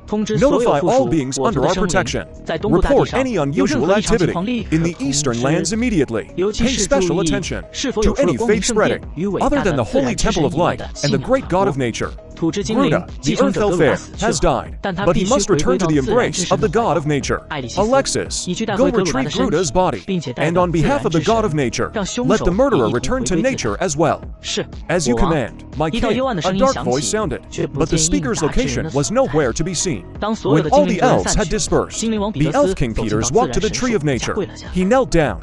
Notify all beings under our protection. Report any unusual activity in the eastern lands immediately. Pay special attention to any fate spreading other than the Holy Temple of Light and the great god of nature. Gruda, the Earth Elf heir, has died, but he must return to the embrace of the god of nature. Alexis, go retrieve Gruda's body, and on behalf of the god of nature, let the murderer return to nature as well. As you command, my king, a dark voice sounded, but the speaker's location was nowhere to be seen. When all the elves had dispersed, the Elf King Peters walked to the tree of nature. He knelt down.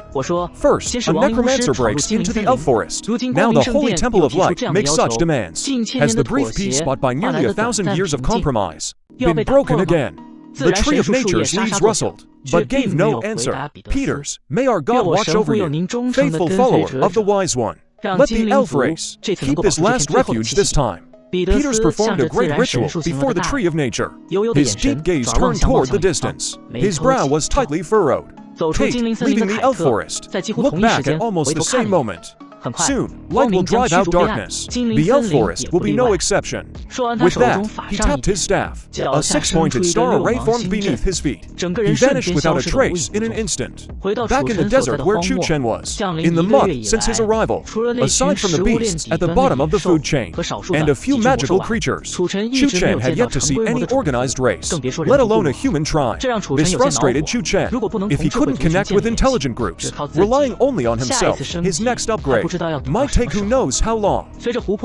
First, a necromancer breaks into the elf forest. Now the Holy Temple of Light makes such demands. Has the brief peace fought by nearly 1,000 years of compromise been broken again? The tree of nature's leaves rustled, but gave no answer. Peters, may our God watch over you, faithful follower of the Wise One. Let the elf race keep this last refuge this time. Peters performed a great ritual before the tree of nature. His deep gaze turned toward the distance. His brow was tightly furrowed. Kate, leaving the elf forest, looked back at almost the same moment. Soon, light will drive out darkness. The elf forest will be no exception. With that, he tapped his staff. A six-pointed star array formed beneath his feet. He vanished without a trace in an instant. Back in the desert where Chu Chen was, in the mud since his arrival, aside from the beasts at the bottom of the food chain, and a few magical creatures, Chu Chen had yet to see any organized race, let alone a human tribe. This frustrated Chu Chen. If he couldn't connect with intelligent groups, relying only on himself, his next upgrade might take who knows how long.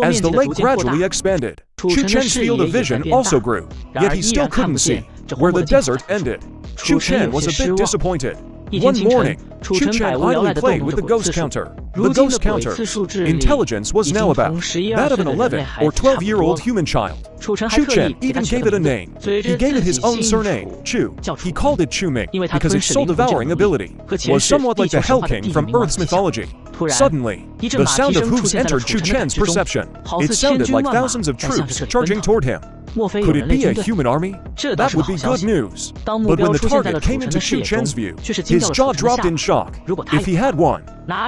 As the lake gradually expanded, Chu Chen's field of vision also grew, yet he still couldn't see where the desert ended. Chu Chen was a bit disappointed. One morning, Chu Chen idly played with the ghost counter. The ghost counter's intelligence was now about that of an 11 or 12-year-old human child. Chu Chen even gave it a name. He gave it his own surname, Chu. He called it Chu Ming because its soul-devouring ability was somewhat like the Hell King from Earth's mythology. Suddenly, the sound of hooves entered Chu Chen's perception. It sounded like thousands of troops charging toward him. Could it be a human army? That would be good news. But when the target came into Chu Chen's view, his jaw dropped in shock. If he had one,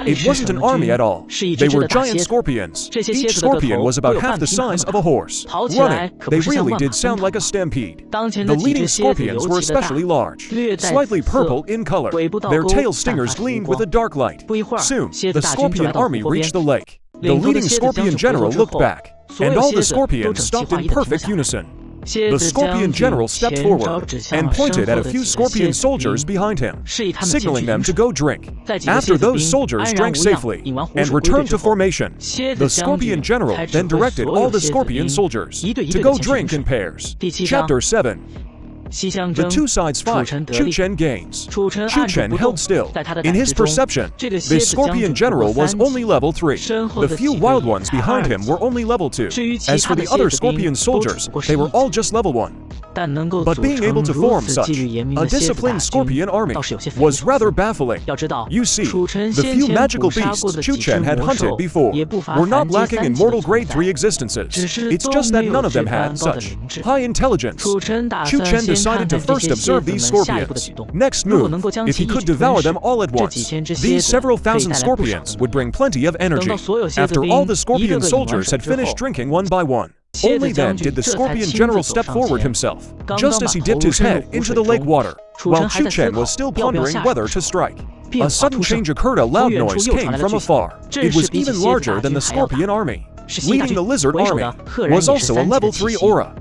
it wasn't an army at all. They were giant scorpions. Each scorpion was about half the size of a horse. Running, they really did sound like a stampede. The leading scorpions were especially large, slightly purple in color. Their tail stingers gleamed with a dark light. Soon, the scorpion army reached the lake. The leading scorpion general looked back, and all the scorpions stopped in perfect unison. The scorpion general stepped forward and pointed at a few scorpion soldiers behind him, signaling them to go drink. After those soldiers drank safely and returned to formation, the scorpion general then directed all the scorpion soldiers to go drink in pairs. Chapter 7. The two sides fight. Chu Chen gains. Chu Chen held still. In his perception, this scorpion general was only level 3. The few wild ones behind him were only level 2. As for the other scorpion soldiers, they were all just level 1. But being able to form such a disciplined scorpion army was rather baffling. You see, the few magical beasts Chu Chen had hunted before were not lacking in mortal grade 3 existences. It's just that none of them had such high intelligence. Chu Chen decided to first observe these scorpions. Next move, if he could devour them all at once, these several thousand scorpions would bring plenty of energy. After all the scorpion soldiers had finished drinking one by one, only then did the scorpion general step forward himself, just as he dipped his head into the lake water, while Chu Chen was still pondering whether to strike. A sudden change occurred. A loud noise came from afar. It was even larger than the scorpion army. Leading the lizard army was also a level 3 aura.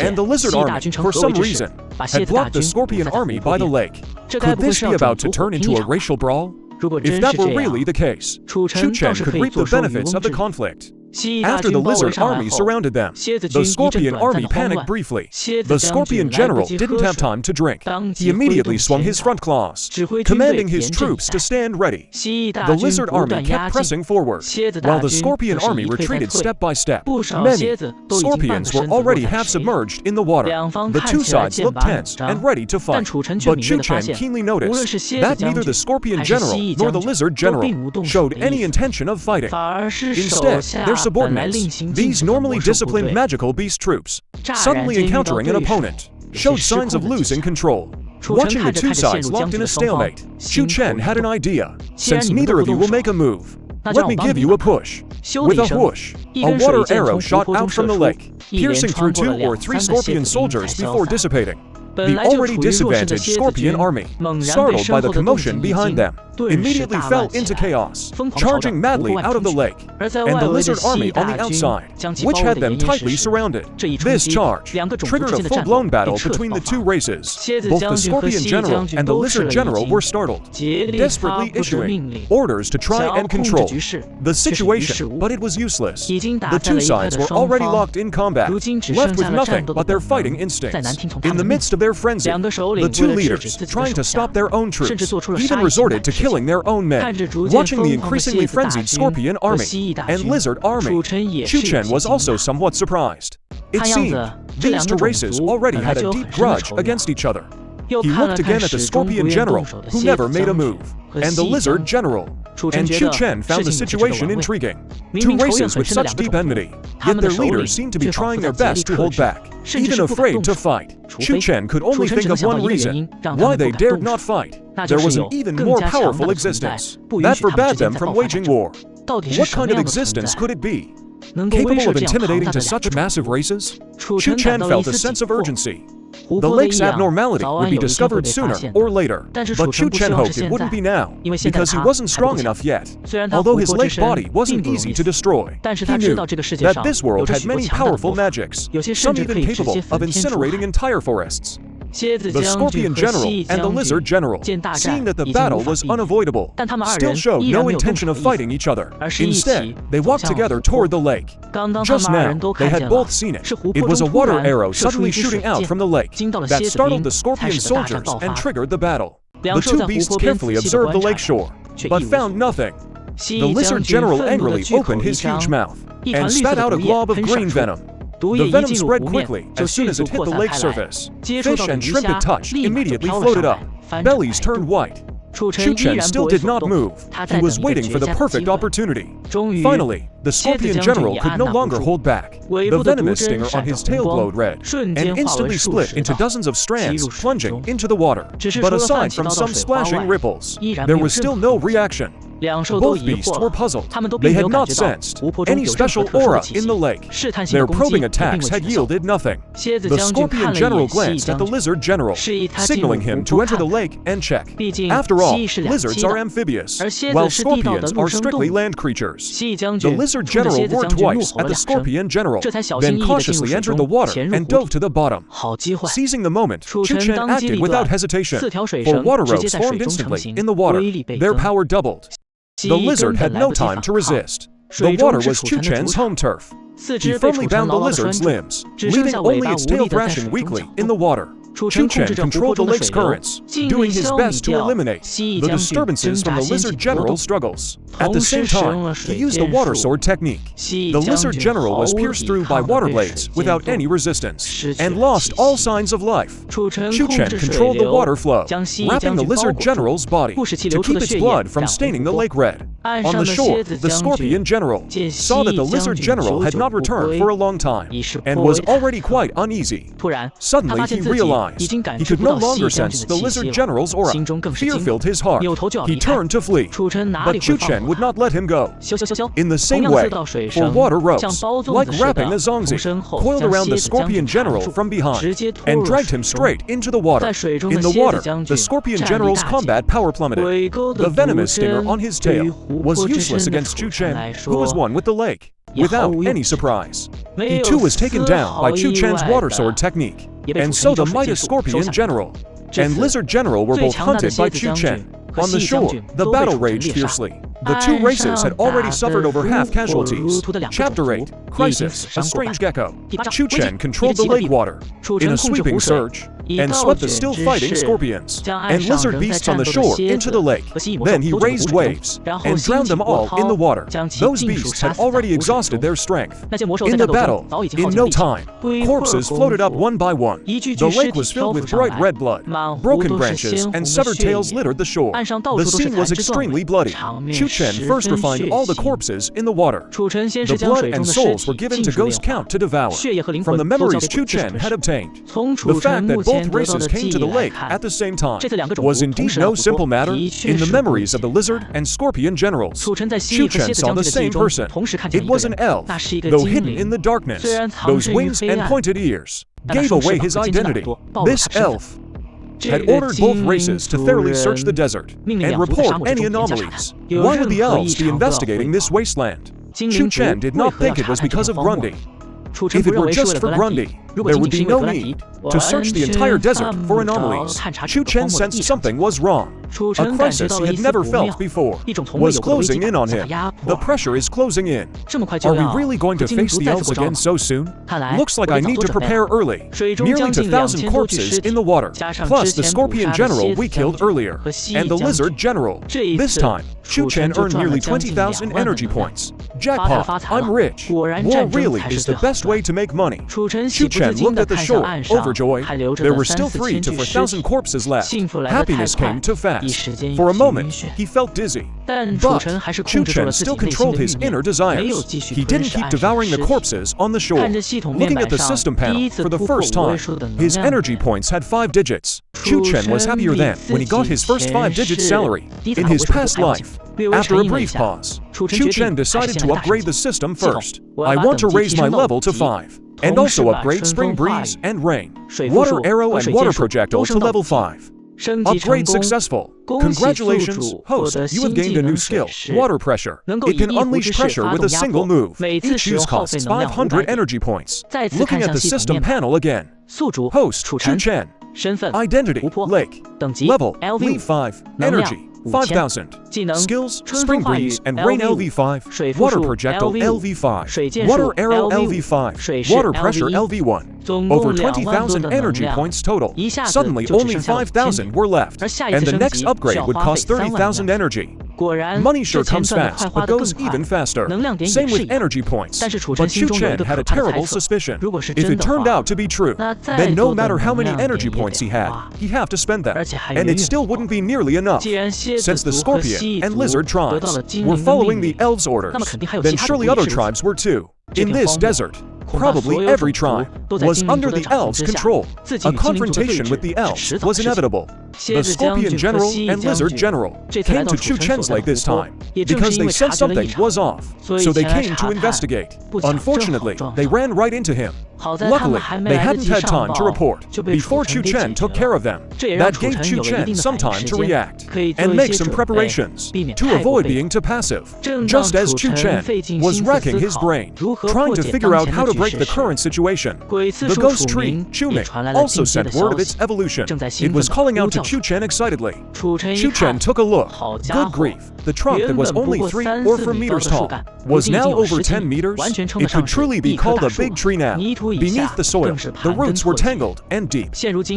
And the lizard army, for some reason, had blocked the scorpion army by the lake. Could this be about to turn into a racial brawl? If that were really the case, Chu Chen could reap the benefits of the conflict. After the lizard army surrounded them, the scorpion army panicked briefly. The scorpion general didn't have time to drink. He immediately swung his front claws, commanding his troops to stand ready. The lizard army kept pressing forward, while the scorpion army retreated step by step. Many scorpions were already half submerged in the water. The two sides looked tense and ready to fight. But Chu Chen keenly noticed that neither the scorpion general nor the lizard general showed any intention of fighting. Instead, their subordinates, these normally disciplined magical beast troops, suddenly encountering an opponent, showed signs of losing control. Watching the two sides locked in a stalemate, Chu Chen had an idea. Since neither of you will make a move, let me give you a push. With a whoosh, a water arrow shot out from the lake, piercing through 2 or 3 scorpion soldiers before dissipating. The already disadvantaged scorpion army, startled by the commotion behind them, immediately fell into chaos, charging madly out of the lake, and the lizard army on the outside, which had them tightly surrounded. This charge triggered a full-blown battle between the two races. Both the scorpion general and the lizard general were startled, desperately issuing orders to try and control the situation, but it was useless. The two sides were already locked in combat, left with nothing but their fighting instincts. In the midst of their frenzy, the two leaders, trying to stop their own troops, even resorted to killing their own men. Watching the increasingly frenzied scorpion army and lizard army, Chu Chen was also somewhat surprised. It seemed these two races already had a deep grudge against each other. He looked again at the scorpion general, who never made a move, and the lizard general. And Chu Chen found the situation intriguing. Two races with such deep enmity, yet their leaders seemed to be trying their best to hold back, even afraid to fight. Chu Chen could only think of one reason why they dared not fight. There was an even more powerful existence that forbade them from waging war. What kind of existence could it be? Capable of intimidating to such massive races? Chu Chen felt a sense of urgency. The lake's abnormality would be discovered sooner or later, but Chu Chen hoped it wouldn't be now, because he wasn't strong enough yet. Although his lake body wasn't easy to destroy, he knew that this world had many powerful magics, some even capable of incinerating entire forests. The scorpion general and the lizard general, seeing that the battle was unavoidable, still showed no intention of fighting each other. Instead, they walked together toward the lake. Just now, they had both seen it. It was a water arrow suddenly shooting out from the lake that startled the scorpion soldiers and triggered the battle. The two beasts carefully observed the lake shore, but found nothing. The lizard general angrily opened his huge mouth and spat out a glob of green venom. The venom spread quickly as soon as it hit the lake surface. Fish and shrimp it touched immediately floated up. Bellies turned white. Chu Chen still did not move. He was waiting for the perfect opportunity. Finally, the scorpion general could no longer hold back. The venomous stinger on his tail glowed red, and instantly split into dozens of strands, plunging into the water. But aside from some splashing ripples, there was still no reaction. Both beasts were puzzled. They had not sensed any special aura in the lake. Their probing attacks had yielded nothing. The scorpion general glanced at the lizard general, signaling him to enter the lake and check. After all, lizards are amphibious, while scorpions are strictly land creatures. The lizard general roared twice at the scorpion general, then cautiously entered the water and dove to the bottom. Seizing the moment, Chu Chen acted without hesitation, for water ropes formed instantly in the water. Their power doubled. The lizard had no time to resist. The water was Chu Chen's home turf. He firmly bound the lizard's limbs, leaving only its tail thrashing weakly in the water. Chu Chen controlled the lake's currents, doing his best to eliminate the disturbances from the Lizard General's struggles. At the same time, he used the water sword technique. The Lizard General was pierced through by water blades without any resistance, and lost all signs of life. Chu Chen controlled the water flow, wrapping the Lizard General's body to keep its blood from staining the lake red. On the shore, the Scorpion General saw that the Lizard General had not returned for a long time, and was already quite uneasy. Suddenly he realized he could no longer sense the Lizard General's aura. Fear filled his heart. He turned to flee, but Chu Chen would not let him go. In the same way, for water ropes, like wrapping a zongzi, coiled around the Scorpion General from behind, and dragged him straight into the water. In the water, the Scorpion General's combat power plummeted. The venomous stinger on his tail was useless against Chu Chen, who was one with the lake. Without any surprise, he too was taken down by Chu Chen's water sword technique, and so the Midas Scorpion General and Lizard General were both hunted by Chu Chen. On the shore, the battle raged fiercely. The two races had already suffered over half casualties. Chapter 8, Crisis, a Strange Gecko. Chu Chen controlled the lake water in a sweeping surge, and swept the still fighting scorpions and lizard beasts on the shore into the lake. Then he raised waves and drowned them all in the water. Those beasts had already exhausted their strength. In the battle, in no time, corpses floated up one by one. The lake was filled with bright red blood. Broken branches and severed tails littered the shore. The scene was extremely bloody. Chu Chen first refined all the corpses in the water. The blood and souls were given to Ghost Count to devour. From the memories Chu Chen had obtained, the fact that both races came to the lake at the same time was indeed no simple matter. In the memories of the Lizard and Scorpion Generals, Chu Chen saw the same person. It was an elf, though hidden in the darkness. Those wings and pointed ears gave away his identity. This elf had ordered both races to thoroughly search the desert and report any anomalies. Why would the elves be investigating this wasteland? Chu Chen did not think it was because of Grundy. If it were just for Grundy, there would be no need to search the entire desert for anomalies. Chu Chen sensed something was wrong. A crisis he had never felt before was closing in on him. The pressure is closing in. Are we really going to face the elves again so soon? Looks like I need to prepare early. Nearly 2,000 corpses in the water, plus the Scorpion General we killed earlier, and the Lizard General. This time, Chu Chen earned nearly 20,000 energy points. Jackpot, I'm rich. War really is the best way to make money. Chu Chen looked at the shore, overjoyed. There were still 3,000 to 4,000 corpses left. Happiness came too fast. For a moment, he felt dizzy. But Chu Chen still controlled his inner desires. He didn't keep devouring the corpses on the shore. Looking at the system panel for the first time, his energy points had 5 digits. Chu Chen was happier than when he got his first 5-digit salary in his past life. After a brief pause, Chu Chen decided to upgrade the system first. I want to raise my level to 5, and also upgrade Spring Breeze and Rain, Water Arrow and Water Projectile to level 5. Upgrade successful. Congratulations, host, you have gained a new skill, Water Pressure. It can unleash pressure with a single move. Each use costs 500 energy points. Looking at the system panel again. Host, Chu Chen. Identity, Lake. Level, LV5. Energy, 5,000. Skills, Spring Breeze and Rain LV5. Water Projectile LV5. Water Arrow LV5. Water Pressure LV1. Over 20,000 energy points total. Suddenly only 5,000 were left, and the next upgrade would cost 30,000 energy. Money sure comes fast, but goes even faster. Same with energy points. But Chu Chen had a terrible suspicion. If it turned out to be true, then no matter how many energy points he'd have to spend them, and it still wouldn't be nearly enough. Since the Scorpion and Lizard tribes were following the elves' orders, then surely other tribes were too. In this desert, probably every tribe was under the elves' control. A confrontation with the elves was inevitable. The Scorpion General and Lizard General came to Chu Chen's lake this time because they sensed something was off, so they came to investigate. Unfortunately, they ran right into him. Luckily, they hadn't had time to report before Chu Chen took care of them. That gave Chu Chen some time to react and make some preparations to avoid being too passive. Just as Chu Chen was racking his brain, trying to figure out how to break the current situation, the ghost tree, Chu Ming, also sent word of its evolution. It was calling out to Chu Chen excitedly. Chu Chen took a look. Good grief, the trunk that was only 3 or 4 meters tall was now over 10 meters. It could truly be called a big tree now. Beneath the soil, the roots were tangled and deep.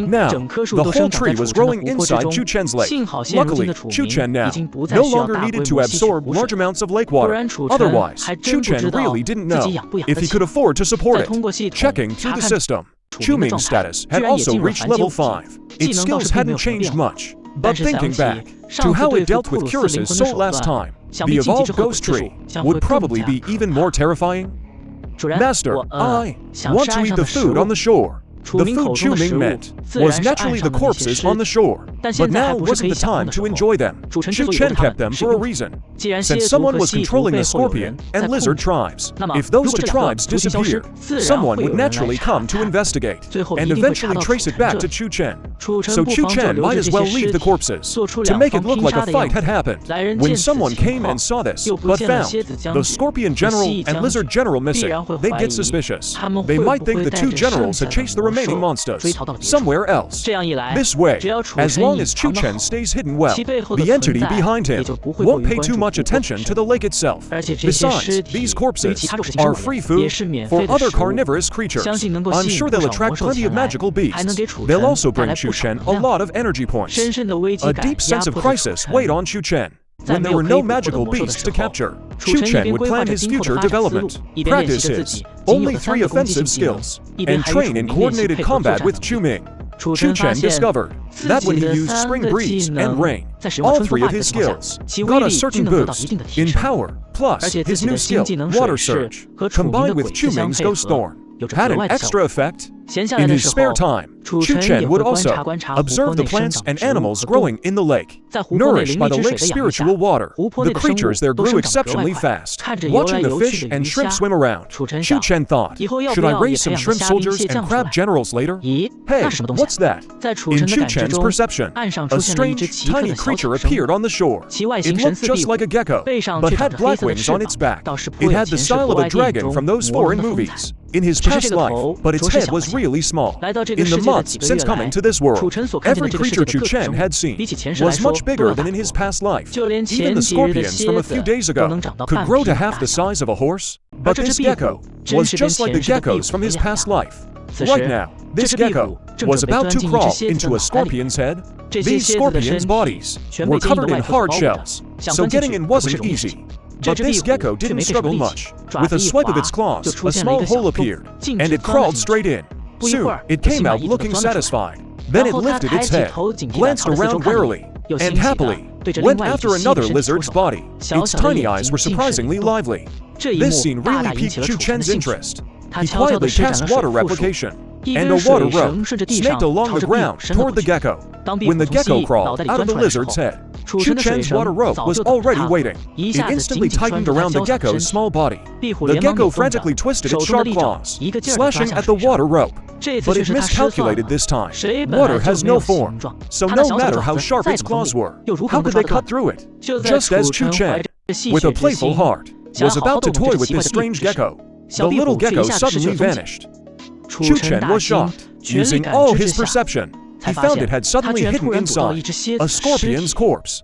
Now, the whole tree was growing inside Chu Chen's lake. Luckily, Chu Chen now no longer needed to absorb large amounts of lake water. Otherwise, Chu Chen really didn't know if he could afford to support it. Checking through the system, Chu Ming's status had also reached level 5. Its skills hadn't changed much. But thinking back to how it dealt with Curious' soul last time, the evolved ghost tree would probably be even more terrifying. Master, I want to eat the food on the shore. The food Chu Ming meant was naturally the corpses on the shore, but now wasn't the time to enjoy them. Chu Chen kept them for a reason. Since someone was controlling the scorpion and lizard tribes, if those two tribes disappeared, someone would naturally come to investigate and eventually trace it back to Chu Chen. So Chu Chen might as well leave the corpses to make it look like a fight had happened. When someone came and saw this, but found the scorpion general and lizard general missing, they'd get suspicious. They might think the two generals had chased the remaining monsters somewhere else. This way, as long as Chu Chen stays hidden well, the entity behind him won't pay too much attention to the lake itself. Besides, these corpses are free food for other carnivorous creatures. I'm sure they'll attract plenty of magical beasts. They'll also bring Chu Chen a lot of energy points. A deep sense of crisis weighed on Chu Chen. When there were no magical beasts to capture, Chu Chen would plan his future development, practice his only 3 offensive skills, and train in coordinated combat with Chu Ming. Chu Chen discovered that when he used Spring Breeze and Rain, all 3 of his skills got a certain boost in power, plus his new skill, Water Surge, combined with Chu Ming's Ghost Thorn, had an extra effect. In his spare time, Chu Chen would also observe the plants and animals growing in the lake. Nourished by the lake's spiritual water, the creatures there grew exceptionally fast. Watching the fish and shrimp swim around, Chu Chen thought, should I raise some shrimp soldiers and crab generals later? Hey, what's that? In Chu Chen's perception, a strange, tiny creature appeared on the shore. It looked just like a gecko, but had black wings on its back. It had the style of a dragon from those foreign movies in his past life, but its head was really small. In the months since coming to this world, every creature Chu Chen had seen was much bigger than in his past life. Even the scorpions from a few days ago could grow to half the size of a horse. But this gecko was just like the geckos from his past life. Right now, this gecko was about to crawl into a scorpion's head. These scorpions' bodies were covered in hard shells, so getting in wasn't easy. But this gecko didn't struggle much. With a swipe of its claws, a small hole appeared, and it crawled straight in. Soon, it came out looking satisfied. Then it lifted its head, glanced around warily, and happily went after another lizard's body. Its tiny eyes were surprisingly lively. This scene really piqued Chu Chen's interest. He quietly cast water replication, and a water rope snaked along the ground toward the gecko. When the gecko crawled out of the lizard's head, Chu Chen's water rope was already waiting. It instantly tightened around the gecko's small body. The gecko frantically twisted its sharp claws, slashing at the water rope. But it miscalculated this time. Water has no form, so no matter how sharp its claws were, how could they cut through it? Just as Chu Chen, with a playful heart, was about to toy with this strange gecko, the little gecko suddenly vanished. Chu Chen was shocked. Using all his perception, he found it had suddenly hidden inside a scorpion's corpse.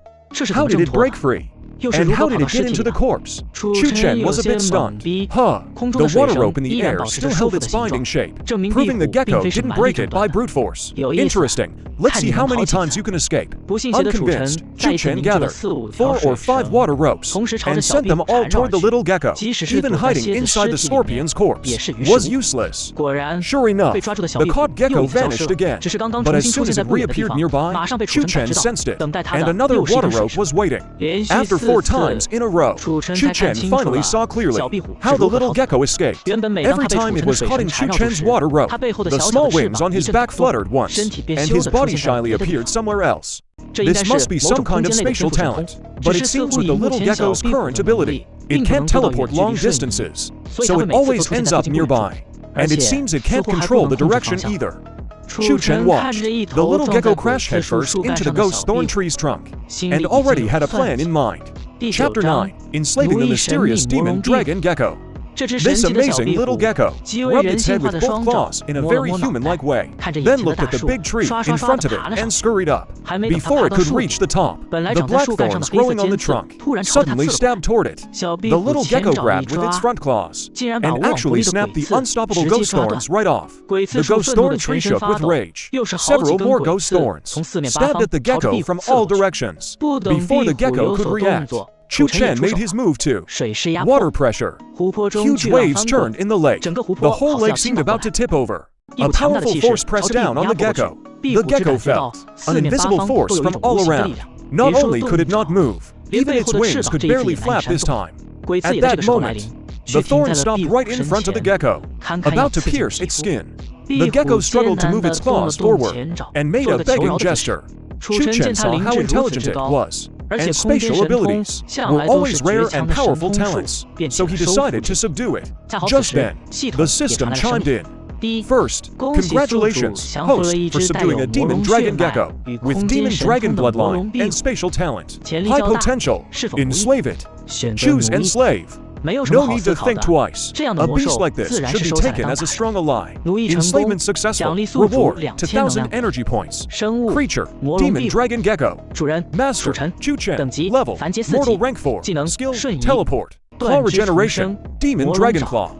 How did it break free? And how did it get into the corpse? Chu Chen was a bit stunned. The water rope in the air still held its binding shape, proving the gecko didn't break it by brute force. Interesting. Let's see how many times you can escape. Unconvinced, Chu Chen gathered 4 or 5 water ropes and sent them all toward the little gecko. Even hiding inside the scorpion's corpse was useless. Sure enough, the caught gecko vanished again. But as soon as it reappeared nearby, Chu Chen sensed it, and another water rope was waiting. After 4 times in a row, Chu Chen finally saw clearly how the little gecko escaped. Every time it was caught in Chu Chen's water rope, the small wings on his back fluttered once, and his body shyly appeared somewhere else. This must be some kind of spatial talent, but it seems with the little gecko's current ability, it can't teleport long distances, so it always ends up nearby. And it seems it can't control the direction either. Chu Chen watched the little gecko crash headfirst into the ghost thorn tree's trunk, and already had a plan in mind. Chapter 9, Enslaving the Mysterious Demon Dragon Gecko. This amazing little gecko rubbed its head with both claws in a very human-like way, then looked at the big tree in front of it and scurried up. Before it could reach the top, the black thorns growing on the trunk suddenly stabbed toward it. The little gecko grabbed with its front claws and actually snapped the unstoppable ghost thorns right off. The ghost thorn tree shook with rage. Several more ghost thorns stabbed at the gecko from all directions. Before the gecko could react, Chu Chen made his move too. Water pressure. Huge waves churned in the lake. The whole lake seemed about to tip over. A powerful force pressed down on the gecko. The gecko fell. An invisible force from all around. Not only could it not move, even its wings could barely flap this time. At that moment, the thorn stopped right in front of the gecko, about to pierce its skin. The gecko struggled to move its claws forward and made a begging gesture. Chu Chen saw how intelligent it was, and spatial abilities were always rare and powerful talents, so he decided to subdue it. Just then, the system chimed in. First, congratulations, host, for subduing a demon dragon gecko with demon dragon bloodline and spatial talent. High potential. Enslave it. Choose enslave. No need to think twice. A beast like this should be taken as a strong ally. Enslavement successful. Reward 2,000 energy points. Creature, demon dragon gecko. Master, Chu Chen. Level, mortal rank 4. Skill, teleport. Claw regeneration, demon dragon claw.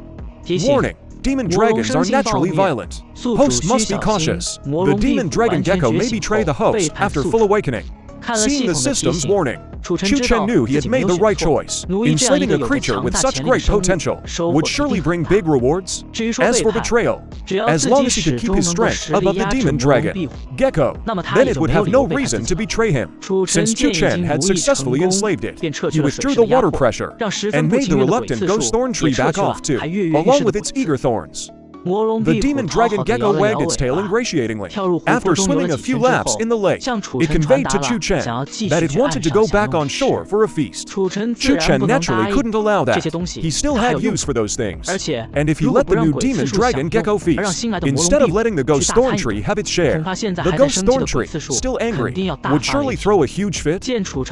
Warning. Demon dragons are naturally violent. Host must be cautious. The demon dragon gecko may betray the host after full awakening. Seeing the system's warning, Chu Chen knew he had made the right choice. Enslaving a creature with such great potential would surely bring big rewards. As for betrayal, as long as he could keep his strength above the demon dragon gecko, then it would have no reason to betray him. Since Chu Chen had successfully enslaved it, he withdrew the water pressure and made the reluctant ghost thorn tree back off too, along with its eager thorns. The demon dragon gecko wagged its tail ingratiatingly. After swimming a few laps in the lake, it conveyed to Chu Chen that it wanted to go back on shore for a feast. Chu Chen naturally couldn't allow that. He still had use for those things. And if he let the new demon dragon gecko feast, instead of letting the ghost thorn tree have its share, the ghost thorn tree, still angry, would surely throw a huge fit.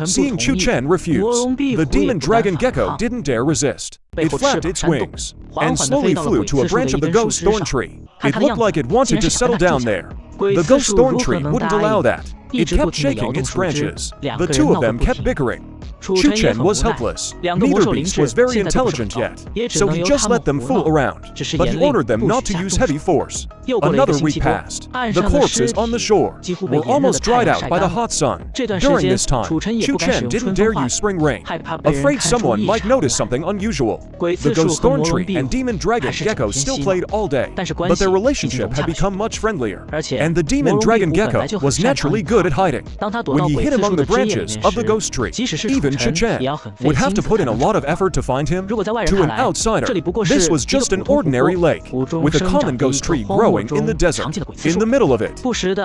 Seeing Chu Chen refuse, the demon dragon gecko didn't dare resist. It flapped its wings and slowly flew to a branch of the ghost thorn tree. It looked like it wanted to settle down there. The ghost thorn tree wouldn't allow that. It kept shaking its branches. The two of them kept bickering. Chu Chen was helpless. Neither beast was very intelligent yet, so he just let them fool around. But he ordered them not to use heavy force. Another week passed. The corpses on the shore were almost dried out by the hot sun. During this time, Chu Chen didn't dare use spring rain, afraid someone might notice something unusual. The ghost thorn tree and demon dragon gecko still played all day, but their relationship had become much friendlier, and the demon dragon gecko was naturally good at hiding. When he hid among the branches of the ghost tree, even Chu Chen would have to put in a lot of effort to find him. To an outsider, this was just an ordinary lake, with a common ghost tree growing in the desert. In the middle of it,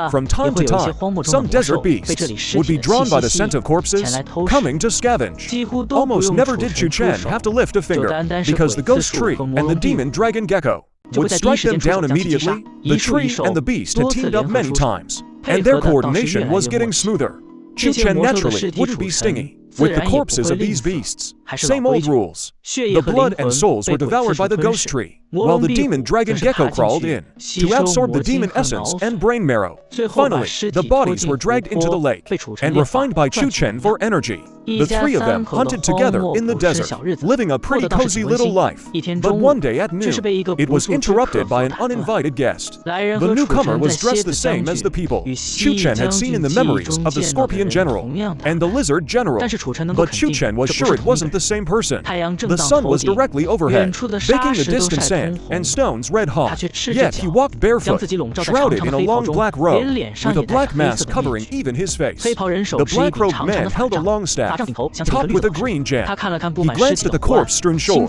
from time to time, some desert beasts would be drawn by the scent of corpses, coming to scavenge. Almost never did Chu Chen have to lift a finger, because the ghost tree and the demon dragon gecko would strike them down immediately. The tree and the beast had teamed up many times, and their coordination was getting smoother. Chu Chen naturally wouldn't be stingy with the corpses of these beasts. Same old rules. The blood and souls were devoured by the ghost tree, while the demon dragon gecko crawled in to absorb the demon essence and brain marrow. Finally, the bodies were dragged into the lake and refined by Chu Chen for energy. The three of them hunted together in the desert, living a pretty cozy little life. But one day at noon, it was interrupted by an uninvited guest. The newcomer was dressed the same as the people Chu Chen had seen in the memories of the Scorpion General and the Lizard General. But Chu Chen was sure it wasn't the same person. The sun was directly overhead, baking the distant sand and stones red hot. Yet he walked barefoot, shrouded in a long black robe, with a black mask covering even his face. The black-robed man held a long staff, topped with a green gem. He glanced at the corpse-strewn shore,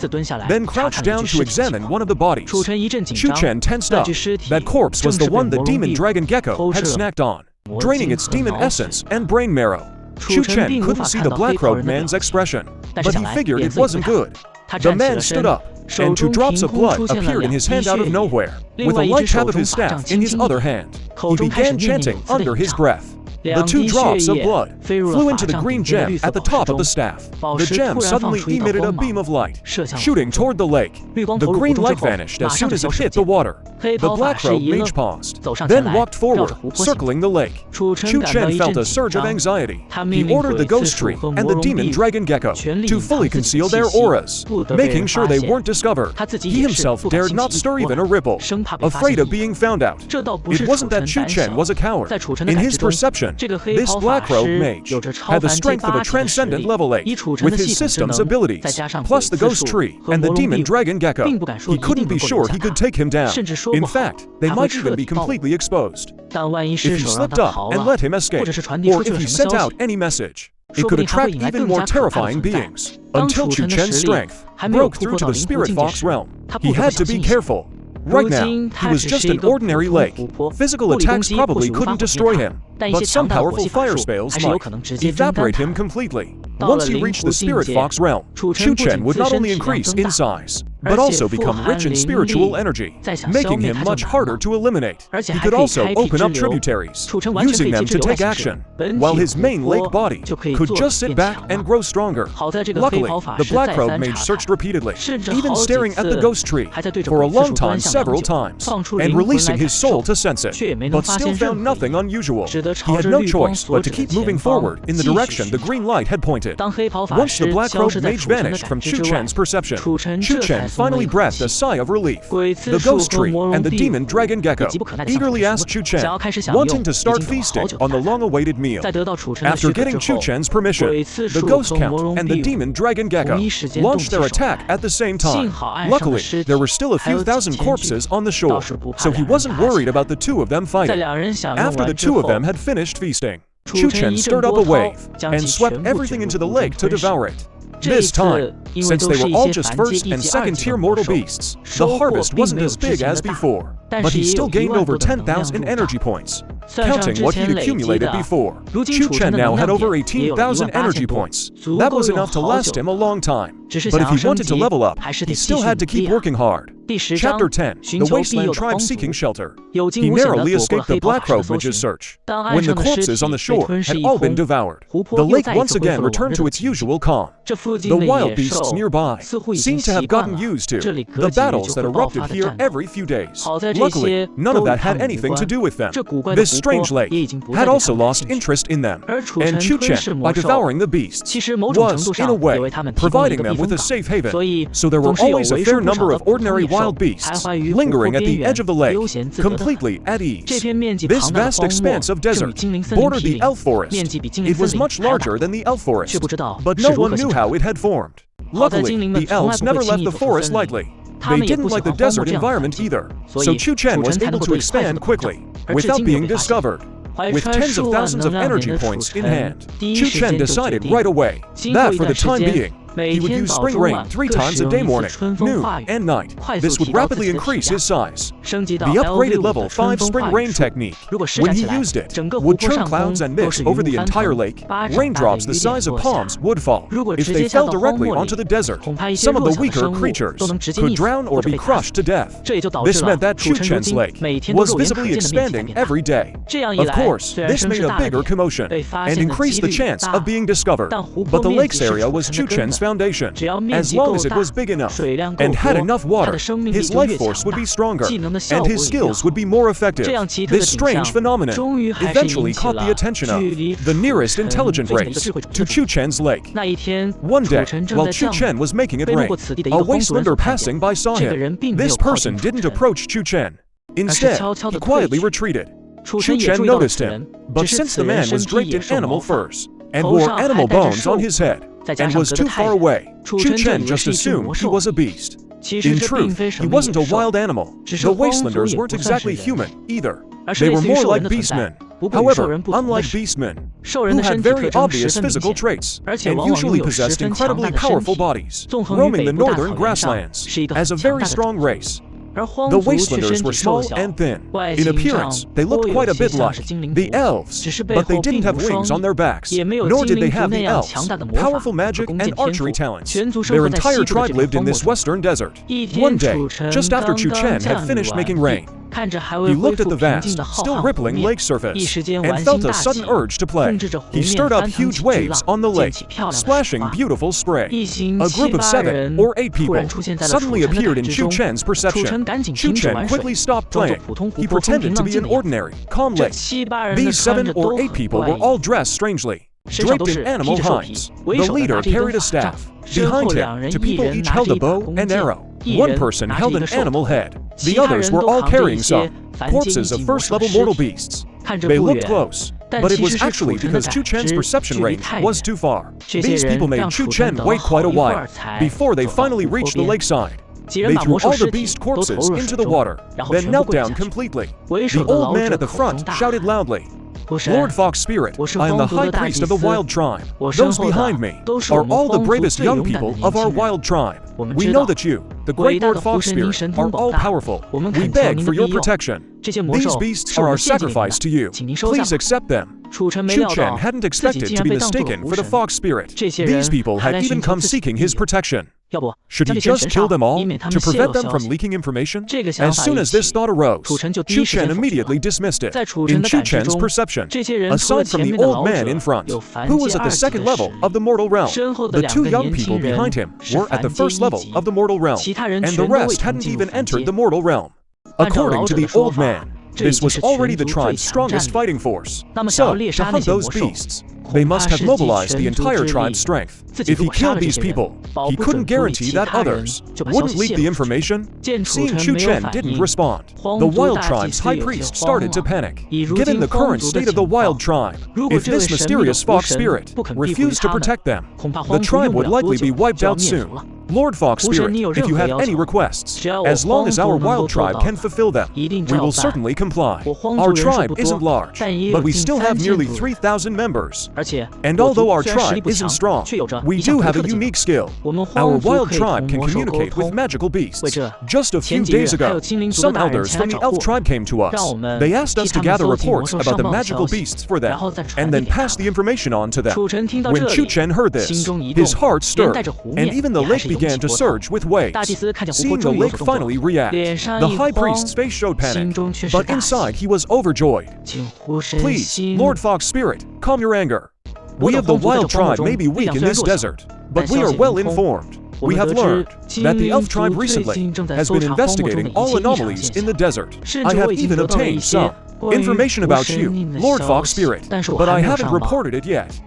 then crouched down to examine one of the bodies. Chu Chen tensed up. That corpse was the one the demon dragon gecko had snacked on, draining its demon essence and brain marrow. Chu Chen couldn't see the black-robed man's expression, but he figured it wasn't good. The man stood up, and 2 drops of blood appeared in his hand out of nowhere. With a light tap of his staff in his other hand, he began chanting under his breath. The 2 drops of blood flew into the green gem at the top of the staff. The gem suddenly emitted a beam of light, shooting toward the lake. The green light vanished as soon as it hit the water. The black-robed mage paused, then walked forward, circling the lake. Chu Chen felt a surge of anxiety. He ordered the ghost tree and the demon dragon gecko to fully conceal their auras, making sure they weren't discovered. He himself dared not stir even a ripple, afraid of being found out. It wasn't that Chu Chen was a coward. In his perception, this black-robed mage had the strength of a transcendent level 8, with his system's abilities, plus the ghost tree and the demon dragon gecko. He couldn't be sure he could take him down. In fact, they might even be completely exposed. If he slipped up and let him escape, or if he sent out any message, it could attract even more terrifying beings. Until Chu Chen's strength broke through to the spirit fox realm, he had to be careful. Right now, he was just an ordinary lake. Physical attacks probably couldn't destroy him, but some powerful fire spells might evaporate him completely. Once he reached the spirit fox realm, Chu Chen would not only increase in size, but also become rich in spiritual energy, making him much harder to eliminate. He could also open up tributaries, using them to take action, while his main lake body could just sit back and grow stronger. Luckily, the black-robed mage searched repeatedly, even staring at the ghost tree for a long time several times, and releasing his soul to sense it, but still found nothing unusual. He had no choice but to keep moving forward in the direction the green light had pointed. Once the black-robed mage vanished from Chu Chen's perception, Chu Chen finally breathed a sigh of relief. The ghost tree and the demon dragon gecko eagerly asked Chu Chen, wanting to start feasting on the long-awaited meal. After getting Chu Chen's permission, the ghost count and the demon dragon gecko launched their attack at the same time. Luckily, there were still a few thousand corpses on the shore, so he wasn't worried about the 2 of them fighting. After the 2 of them had finished feasting, Chu Chen stirred up a wave and swept everything into the lake to devour it. This time, since they were all just first and second-tier mortal beasts, the harvest wasn't as big as before, but he still gained over 10,000 energy points, counting what he'd accumulated before. Chu Chen now had over 18,000 energy points. That was enough to last him a long time, but if he wanted to level up, he still had to keep working hard. Chapter 10, The Wasteland Tribe Seeking Shelter. He narrowly escaped the black-robed mage's search. When the corpses on the shore had all been devoured, the lake once again returned to its usual calm. The wild beasts nearby seemed to have gotten used to the battles that erupted here every few days. Luckily, none of that had anything to do with them. This strange lake had also lost interest in them, and Chu Chen, by devouring the beasts, was, in a way, providing them with a safe haven. So there were always a fair number of ordinary wild beasts lingering at the edge of the lake, completely at ease. This vast expanse of desert bordered the elf forest. It was much larger than the elf forest, but no one knew how it had formed. Luckily, the elves never left the forest lightly. They didn't like the desert environment either, so Chu Chen was able to expand quickly, without being discovered. With tens of thousands of energy points in hand, Chu Chen decided right away that for the time being, he would use spring rain 3 times a day, morning, noon, and night. This would rapidly increase his size. The upgraded level 5 spring rain technique, when he used it, would churn clouds and mist over the entire lake. Raindrops the size of palms would fall. If they fell directly onto the desert, some of the weaker creatures could drown or be crushed to death. This meant that Chu Chen's lake was visibly expanding every day. Of course, this made a bigger commotion and increased the chance of being discovered. But the lake's area was Chu Chen's foundation. As long as it was big enough and had enough water, his life force would be stronger and his skills would be more effective. This strange phenomenon eventually caught the attention of the nearest intelligent race to Chu Chen's lake. One day, while Chu Chen was making it rain, a wastelander passing by saw him. This person didn't approach Chu Chen. Instead, he quietly retreated. Chu Chen noticed him, but since the man was draped in animal furs and wore animal bones on his head and was too far away, Chu Chen just assumed he was a beast. In truth, he wasn't a wild animal. The wastelanders weren't exactly human, either. They were more like beastmen. However, unlike beastmen, who had very obvious physical traits, and usually possessed incredibly powerful bodies, roaming the northern grasslands, as a very strong race, the wastelanders were small and thin. In appearance, they looked quite a bit like the elves, but they didn't have wings on their backs, nor did they have the elves' powerful magic and archery talents. Their entire tribe lived in this western desert. One day, just after Chu Chen had finished making rain, He looked at the vast, still rippling lake surface, and felt a sudden urge to play. He stirred up huge waves on the lake, splashing beautiful spray. A group of 7 or 8 people suddenly appeared in Chu Chen's perception. Chu Chen quickly stopped playing. He pretended to be an ordinary, calm lake. These 7 or 8 people were all dressed strangely, draped in animal hides. The leader carried a staff. Behind him, 2 people each held a bow and arrow. One person held an animal head. The others were all carrying some corpses of first-level mortal beasts. They looked close, but it was actually because Chu Chen's perception range was too far. These people made Chu Chen wait quite a while before they finally reached the lakeside. They threw all the beast corpses into the water, then knelt down completely. The old man at the front shouted loudly, "Lord Fox Spirit, I am the high priest of the wild tribe. Those behind me are all the bravest young people of our wild tribe. We know that you, the great Lord Fox Spirit, are all-powerful. We beg for your protection. These beasts are our sacrifice to you. Please accept them." Chu Chen hadn't expected to be mistaken for the Fox Spirit. These people had even come seeking his protection. Should he just kill them all, to prevent them from leaking information? As soon as this thought arose, Chu Chen immediately dismissed it. In Chu Chen's perception, aside from the old man in front, who was at the second level of the mortal realm, the 2 young people behind him were at the first level of the mortal realm, and the rest hadn't even entered the mortal realm. According to the old man, this was already the tribe's strongest fighting force. So, to hunt those beasts, they must have mobilized the entire tribe's strength. If he killed these people, he couldn't guarantee that others wouldn't leak the information. Seeing Chu Chen didn't respond, the wild tribe's high priest started to panic. Given the current state of the wild tribe, if this mysterious fox spirit refused to protect them, the tribe would likely be wiped out soon. Lord Fox Spirit, if you have any requests, as long as our wild tribe can fulfill them, we will certainly comply. Our tribe isn't large, but we still have nearly 3,000 members. And although our tribe isn't strong, we do have a unique skill. Our wild tribe can communicate with magical beasts. Just a few days ago, some elders from the elf tribe came to us. They asked us to gather reports about the magical beasts for them, and then pass the information on to them. When Chu Chen heard this, his heart stirred, and even the lake began to surge with waves. Seeing the lake finally react, the high priest's face showed panic, but inside he was overjoyed. "Please, Lord Fox Spirit, calm your anger. We of the wild tribe may be weak in this desert, but we are well informed. We have learned that the elf tribe recently has been investigating all anomalies in the desert. I have even obtained some information about you, Lord Fox Spirit, but I haven't reported it yet."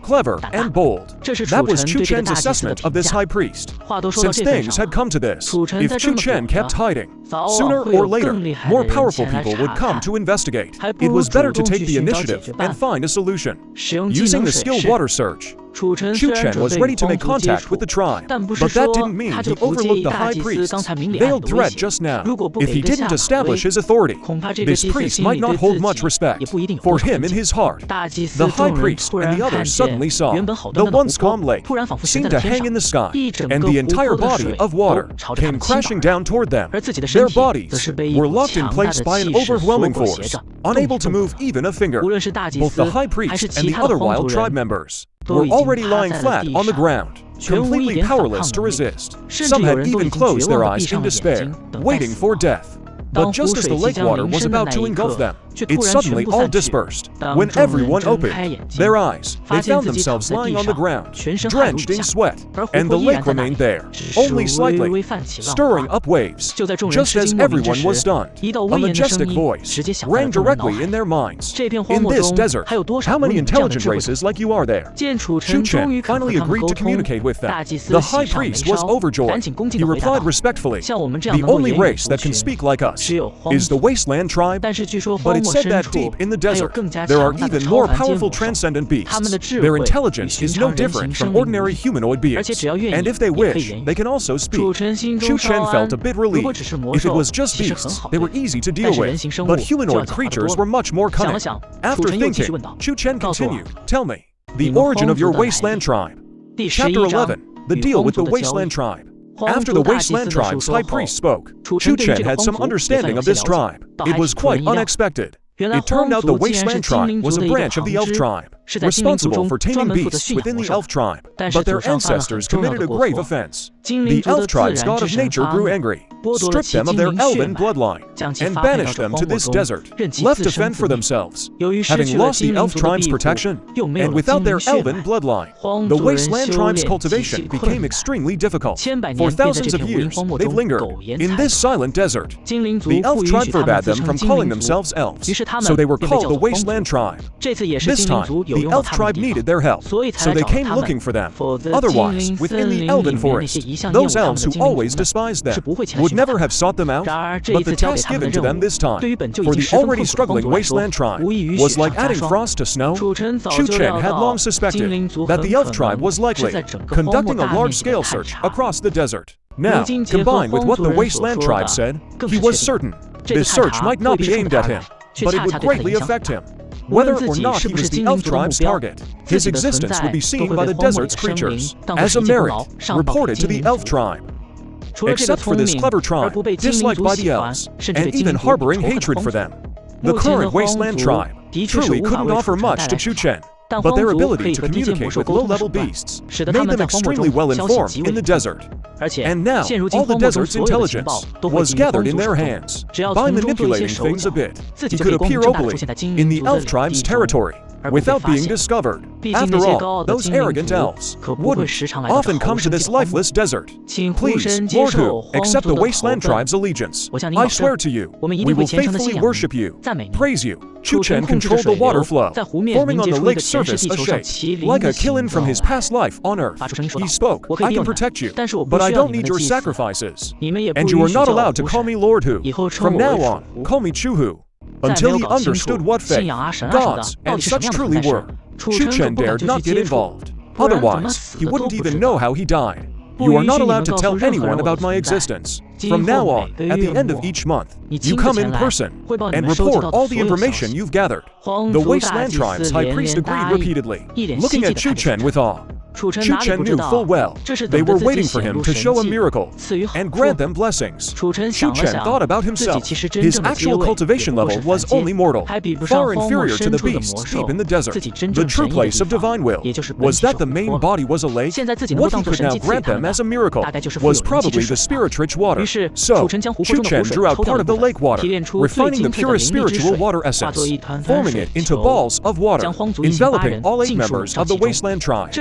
Clever and bold. That was Chu Chen's assessment of this high priest. Since things had come to this, if Chu Chen kept hiding, sooner or later, more powerful people would come to investigate. It was better to take the initiative and find a solution. Using the skill water search, Chu Chen was ready to make contact with the tribe, but that didn't mean he overlooked the high priest's veiled threat just now. If he didn't establish his authority, this priest might not hold much respect for him in his heart. The high priest and the others suddenly saw the once calm lake seemed to hang in the sky, and the entire body of water came crashing down toward them. Their bodies were locked in place by an overwhelming force, unable to move even a finger. Both the high priest and the other wild tribe members were already lying flat on the ground, completely powerless to resist. Some had even closed their eyes in despair, waiting for death. But just as the lake water was about to engulf them, it suddenly all dispersed. When everyone opened their eyes, they found themselves lying on the ground, drenched in sweat, and the lake remained there, only slightly, stirring up waves. Just as everyone was stunned, a majestic voice rang directly in their minds. "In this desert, how many intelligent races like you are there?" Chu Chen finally agreed to communicate with them. The high priest was overjoyed. He replied respectfully, "The only race that can speak like us is the Wasteland tribe, but it's said that deep in the desert, there are even more powerful transcendent beasts. Their intelligence is no different from ordinary humanoid beings, and if they wish, they can also speak." Chu Chen felt a bit relieved. If it was just beasts, they were easy to deal with, but humanoid creatures were much more cunning. After thinking, Chu Chen continued, "Tell me, the origin of your Wasteland tribe." Chapter 11, the deal with the Wasteland tribe. After the Wasteland tribe's high priest spoke, Chu Chen had some understanding of this tribe. It was quite unexpected. It turned out the Wasteland tribe was a branch of the elf tribe. responsible for taming beasts within the elf tribe, but their ancestors committed a grave offense. The elf tribe's god of nature grew angry, stripped them of their elven bloodline, and banished them to this desert, left to fend for themselves. Having lost the elf tribe's protection, and without their elven bloodline, the wasteland tribe's cultivation became extremely difficult. For thousands of years, they've lingered in this silent desert. The elf tribe forbade them from calling themselves elves, so they were called the wasteland tribe. This time, the elf tribe needed their help, so they came looking for them. Otherwise, within the elven forest, those elves who always despised them would never have sought them out, but the task given to them this time, for the already struggling wasteland tribe, was like adding frost to snow. Chu Chen had long suspected that the elf tribe was likely conducting a large-scale search across the desert. Now, combined with what the wasteland tribe said, he was certain this search might not be aimed at him, but it would greatly affect him. Whether or not he was the elf tribe's target, his existence would be seen by the desert's creatures as a merit reported to the elf tribe. Except for this clever tribe, disliked by the elves, and even harboring hatred for them, the current wasteland tribe truly couldn't offer much to Chu Chen. But their ability to communicate with low-level beasts made them extremely well-informed in the desert. And now, all the desert's intelligence was gathered in their hands. By manipulating things a bit, he could appear openly in the elf tribe's territory without being discovered. After all, those arrogant elves wouldn't often come to this lifeless desert. Please, Lord Hu, accept the wasteland tribe's allegiance. I swear to you, we will faithfully worship you, praise you. Chu Chen controlled the water flow, forming on the lake's surface a shape, like a Kilin from his past life on Earth. He spoke, I can protect you, but I don't need your sacrifices. And you are not allowed to call me Lord Hu. From now on, call me Chu Hu. Until he understood what faith, gods, and such truly were, Chu Chen dared not get involved. Otherwise, he wouldn't even know how he died. You are not allowed to tell anyone about my existence. From now on, at the end of each month, you come in person and report all the information you've gathered. The wasteland tribe's high priest agreed repeatedly, looking at Chu Chen with awe. Chu Chen knew full well they were waiting for him to show a miracle and grant them blessings. Chu Chen thought about himself. His actual cultivation level was only mortal, far inferior to the beasts deep in the desert. The true place of divine will was that the main body was a lake. What he could now grant them as a miracle was probably the spirit-rich water. So, Chu Chen drew out part of the lake water, refining the purest spiritual water essence, forming it into balls of water, enveloping all 8 members of the wasteland tribe.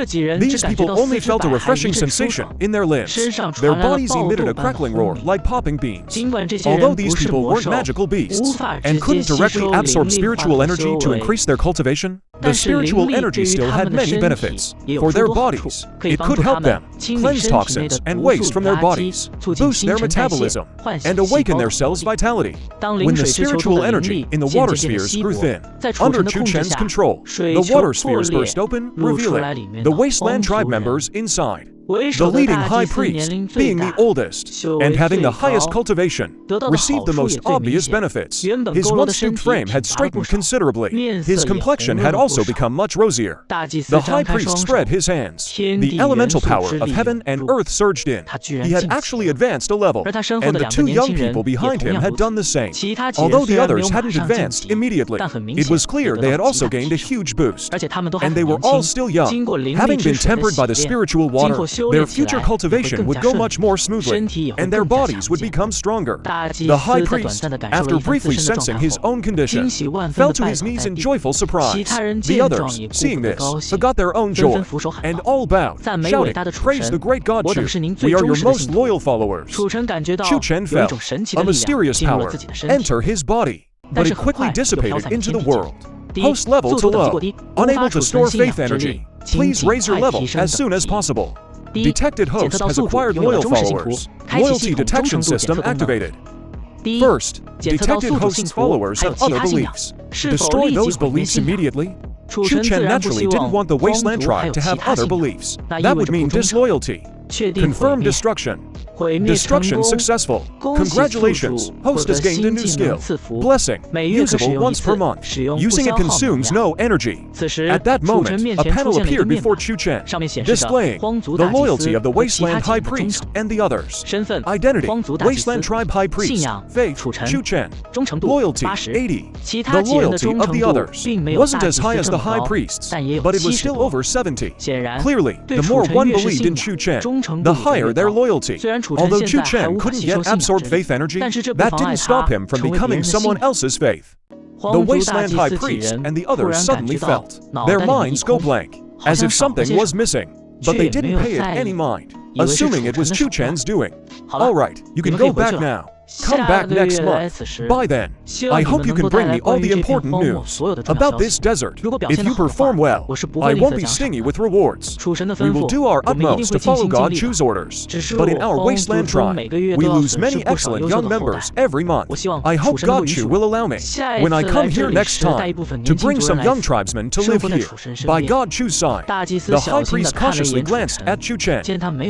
These people only felt a refreshing sensation in their limbs. Their bodies emitted a crackling roar like popping beans. Although these people weren't magical beasts and couldn't directly absorb spiritual energy to increase their cultivation, the spiritual energy still had many benefits. For their bodies, it could help them cleanse toxins and waste from their bodies, boost their metabolism, and awaken their cells' vitality. When the spiritual energy in the water spheres grew thin, under Chu Chen's control, the water spheres burst open, revealing the wasteland tribe members inside. The leading high priest, being the oldest and having the highest cultivation, received the most obvious benefits. His once-stooped frame had straightened considerably. His complexion had also become much rosier. The high priest spread his hands. The elemental power of heaven and earth surged in. He had actually advanced a level, and the 2 young people behind him had done the same. Although the others hadn't advanced immediately, it was clear they had also gained a huge boost. And they were all still young, having been tempered by the spiritual water. Their future cultivation would go much more smoothly, and their bodies would become stronger. The high priest, after briefly sensing his own condition, fell to his knees in joyful surprise. The others, seeing this, forgot their own joy, and all bowed, shouting, "Praise the great god Chu! We are your most loyal followers." Chu Chen felt a mysterious power enter his body, but it quickly dissipated into the world. Host level to low. Unable to store faith energy. Please raise your level as soon as possible. Detected host has acquired loyal followers. Loyalty detection system activated. First, detected host's followers have other beliefs. Destroy those beliefs immediately. Chu Chen naturally didn't want the wasteland tribe to have other beliefs. That would mean disloyalty. Confirm destruction. Destruction successful. Congratulations, host has gained a new skill. Blessing, usable once per month. Using it consumes no energy. At that moment, a panel appeared before Chu Chen, displaying the loyalty of the Wasteland High Priest and the others. Identity, Wasteland Tribe High Priest. Faith, Chu Chen. Loyalty, 80. The loyalty of the others wasn't as high as the High Priests, but it was still over 70. Clearly, the more one believed in Chu Chen, the higher their loyalty. Although Chu Chen couldn't yet absorb faith energy, that didn't stop him from becoming someone else's faith. The Wasteland High Priest and the others suddenly felt their minds go blank, as if something was missing, but they didn't pay it any mind, assuming it was Chu Chen's doing. Alright, you can go back now. Come back next month. By then, I hope you can bring me all the important news about this desert. If you perform well, I won't be stingy with rewards. We will do our utmost to follow God Chu's orders. But in our Wasteland Tribe, we lose many excellent young members every month. I hope God Chu will allow me, when I come here next time, to bring some young tribesmen to live here. By God Chu's side, the High Priest cautiously glanced at Chu Chen.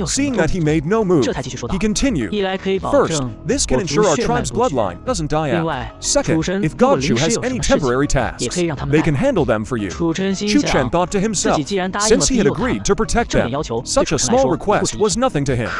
Seeing that he made no move, he continued. First, this can ensure our tribe's bloodline doesn't die out. Second, if God Chu has any temporary tasks, they can handle them for you. Chu Chen thought to himself, since he had agreed to protect them, such a small request was nothing to him.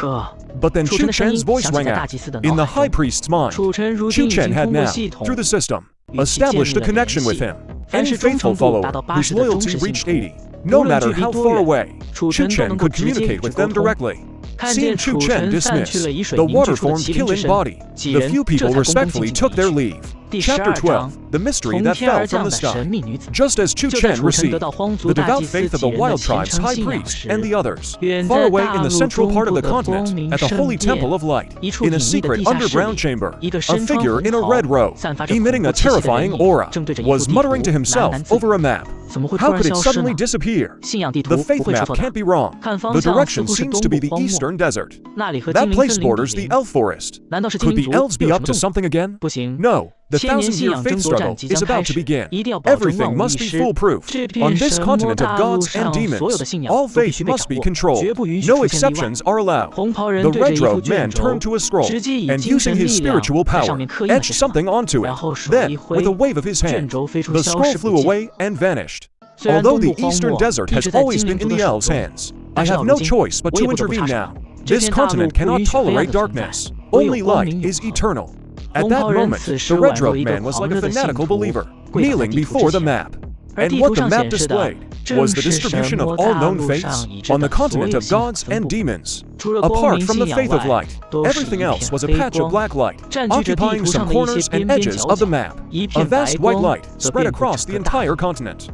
But then Chu Chen's voice rang out. In the High Priest's mind, Chu Chen had now, through the system, established a connection with him. Any faithful follower whose loyalty reached 80, no matter how far away, Chu Chen could communicate with them directly. Seeing Chu Chen dismiss the water-formed killing body, the few people respectfully took their leave. Chapter 12, The Mystery That Fell from the Sky. Just as Chu Chen received the devout faith of the Wild Tribe's High Priest and the others, far away in the central part of the continent, at the Holy Temple of Light, in a secret underground chamber, a figure in a red robe, emitting a terrifying aura, was muttering to himself over a map. How could it suddenly disappear? The faith map can't be wrong. The direction seems to be the eastern desert. That place borders the elf forest. Could the elves be up to something again? No. The 1,000-year faith struggle is about to begin. Everything must be foolproof. On this continent of gods and demons, all faith must be controlled. No exceptions are allowed. The red-robed man turned to a scroll, and using his spiritual power, etched something onto it. Then, with a wave of his hand, the scroll flew away and vanished. Although the eastern desert has always been in the elves' hands, I have no choice but to intervene now. This continent cannot tolerate darkness. Only light is eternal. At that moment, the red-robed man was like a fanatical believer, kneeling before the map. And what the map displayed was the distribution of all known faiths on the continent of gods and demons. Apart from the faith of light, everything else was a patch of black light, occupying some corners and edges of the map. A vast white light spread across the entire continent.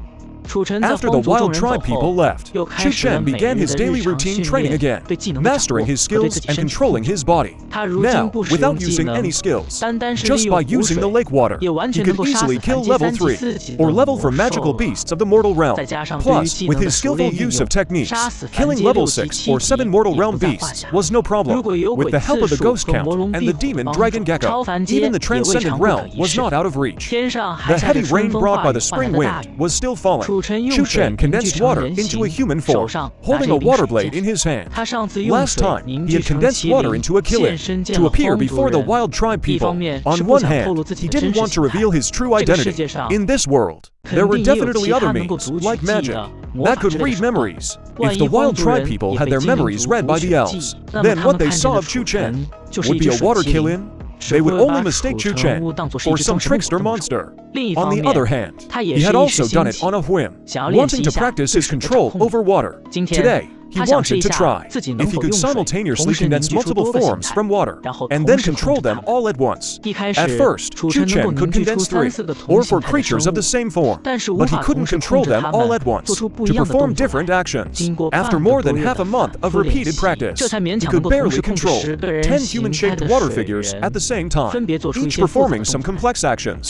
After the wild tribe people left, Chu Chen began his daily routine training again, mastering his skills and controlling his body. Now, without using any skills, just by using the lake water, he could easily kill level 3, or level for magical beasts of the mortal realm. Plus, with his skillful use of techniques, killing level 6 or 7 mortal realm beasts was no problem. With the help of the Ghost Count and the Demon Dragon Gecko, even the Transcendent Realm was not out of reach. The heavy rain brought by the spring wind was still falling. Chu Chen condensed water into a human form, holding a water blade in his hand. Last time, he had condensed water into a kilin to appear before the wild tribe people. On one hand, he didn't want to reveal his true identity. In this world, there were definitely other means, like magic, that could read memories. If the wild tribe people had their memories read by the elves, then what they saw of Chu Chen would be a water kilin. They would only mistake Chu Chen for some trickster monster. On the other hand, he had also done it on a whim, wanting to practice his control over water. Today, he wanted to try if he could simultaneously condense multiple forms from water, and then control them all at once. At first, Chu Chen could condense 3, or 4 creatures of the same form, but he couldn't control them all at once, to perform different actions. After more than half a month of repeated practice, he could barely control 10 human-shaped water figures at the same time, each performing some complex actions.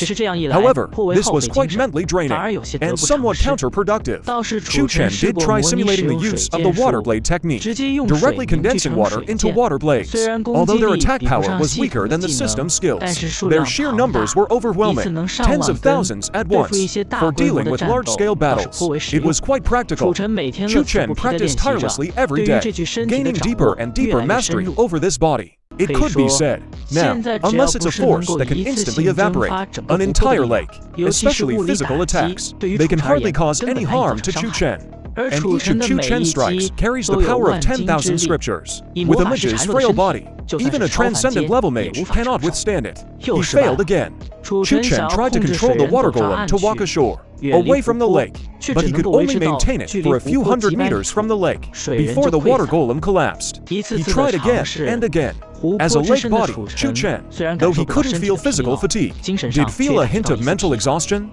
However, this was quite mentally draining, and somewhat counterproductive. Chu Chen did try simulating the use of the water water blade technique, directly condensing water into water blades. Although their attack power was weaker than the system's skills, their sheer numbers were overwhelming, tens of thousands at once. For dealing with large-scale battles, it was quite practical. Chu Chen practiced tirelessly every day, gaining deeper and deeper mastery over this body. It could be said, now, unless it's a force that can instantly evaporate an entire lake, especially physical attacks, they can hardly cause any harm to Chu Chen. And each of Chu Chen's strikes carries the power of 10,000 scriptures. With a mage's frail body, even a transcendent level mage cannot withstand it. He failed again. Chu Chen tried to control the water golem to walk ashore, away from the lake, but he could only maintain it for a few hundred meters from the lake before the water golem collapsed. He tried again and again. As a lake body, Chu Chen, though he couldn't feel physical fatigue, did feel a hint of mental exhaustion.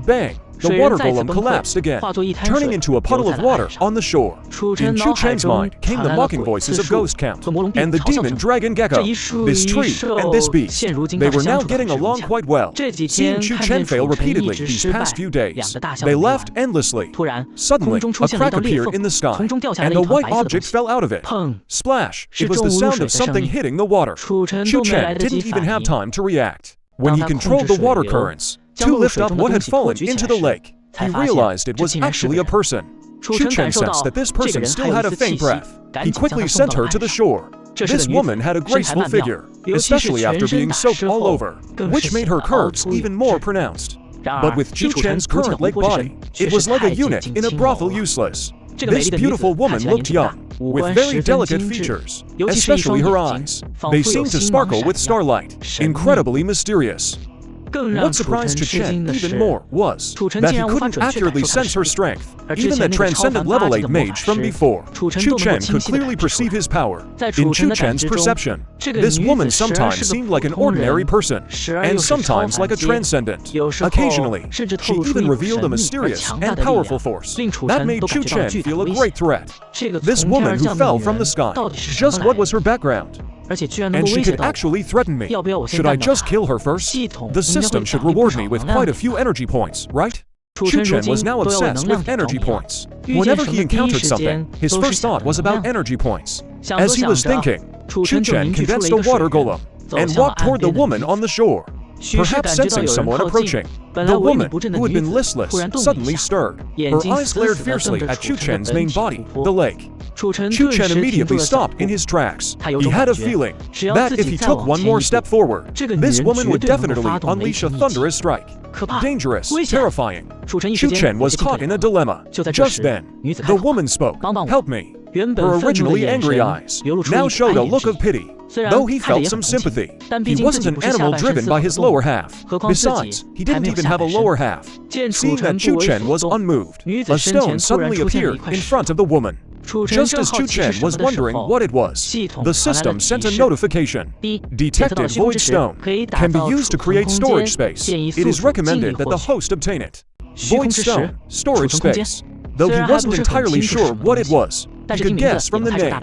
Bang! The water golem collapsed again, turning into a puddle of water on the shore. In Chu Chen's mind came the mocking voices of Ghost Count and the demon dragon gecko, this tree and this beast. They were now getting along quite well. Seeing Chu Chen fail repeatedly these past few days, they laughed endlessly. Suddenly, a crack appeared in the sky, and a white object fell out of it. Splash! It was the sound of something hitting the water. Chu Chen didn't even have time to react. When he controlled the water currents to lift up what had fallen into the lake, he realized it was actually a person. Chu Chen sensed that this person still had a faint breath. He quickly sent her to the shore. This woman had a graceful figure, especially after being soaked all over, which made her curves even more pronounced. But with Chu Chen's current lake body, it was like a eunuch in a brothel useless. This beautiful woman looked young, with very delicate features, especially her eyes. They seemed to sparkle with starlight, incredibly mysterious. What surprised Chu Chen even more was that he couldn't accurately sense her strength, even the transcendent level 8 mage from before. Chu Chen could clearly perceive his power. In Chu Chen's perception, this woman sometimes seemed like an ordinary person, and sometimes like a transcendent. Occasionally, she even revealed a mysterious and powerful force that made Chu Chen feel a great threat. This woman who fell from the sky, just what was her background? And she could actually threaten me. Should I just kill her first? The system should reward me with quite a few energy points, right? Chu Chen was now obsessed with energy points. Whenever he encountered something, his first thought was about energy points. As he was thinking, Chu Chen condensed a water golem and walked toward the woman on the shore. Perhaps sensing someone approaching, the woman, who had been listless, suddenly stirred. Her eyes glared fiercely at Chu Chen's main body, the lake. Chu Chen immediately stopped in his tracks. He had a feeling that if he took one more step forward, this woman would definitely unleash a thunderous strike. Dangerous, terrifying. Chu Chen was caught in a dilemma. Just then, the woman spoke. "Help me." Her originally angry eyes now showed a look of pity. Though he felt some sympathy, he wasn't an animal driven by his lower half. Besides, he didn't even have a lower half. Seeing that Chu Chen was unmoved, a stone suddenly appeared in front of the woman. Just as Chu Chen was wondering what it was, the system sent a notification. Detected void stone can be used to create storage space. It is recommended that the host obtain it. Void stone, storage space. Though he wasn't entirely sure what it was, he could guess from the name.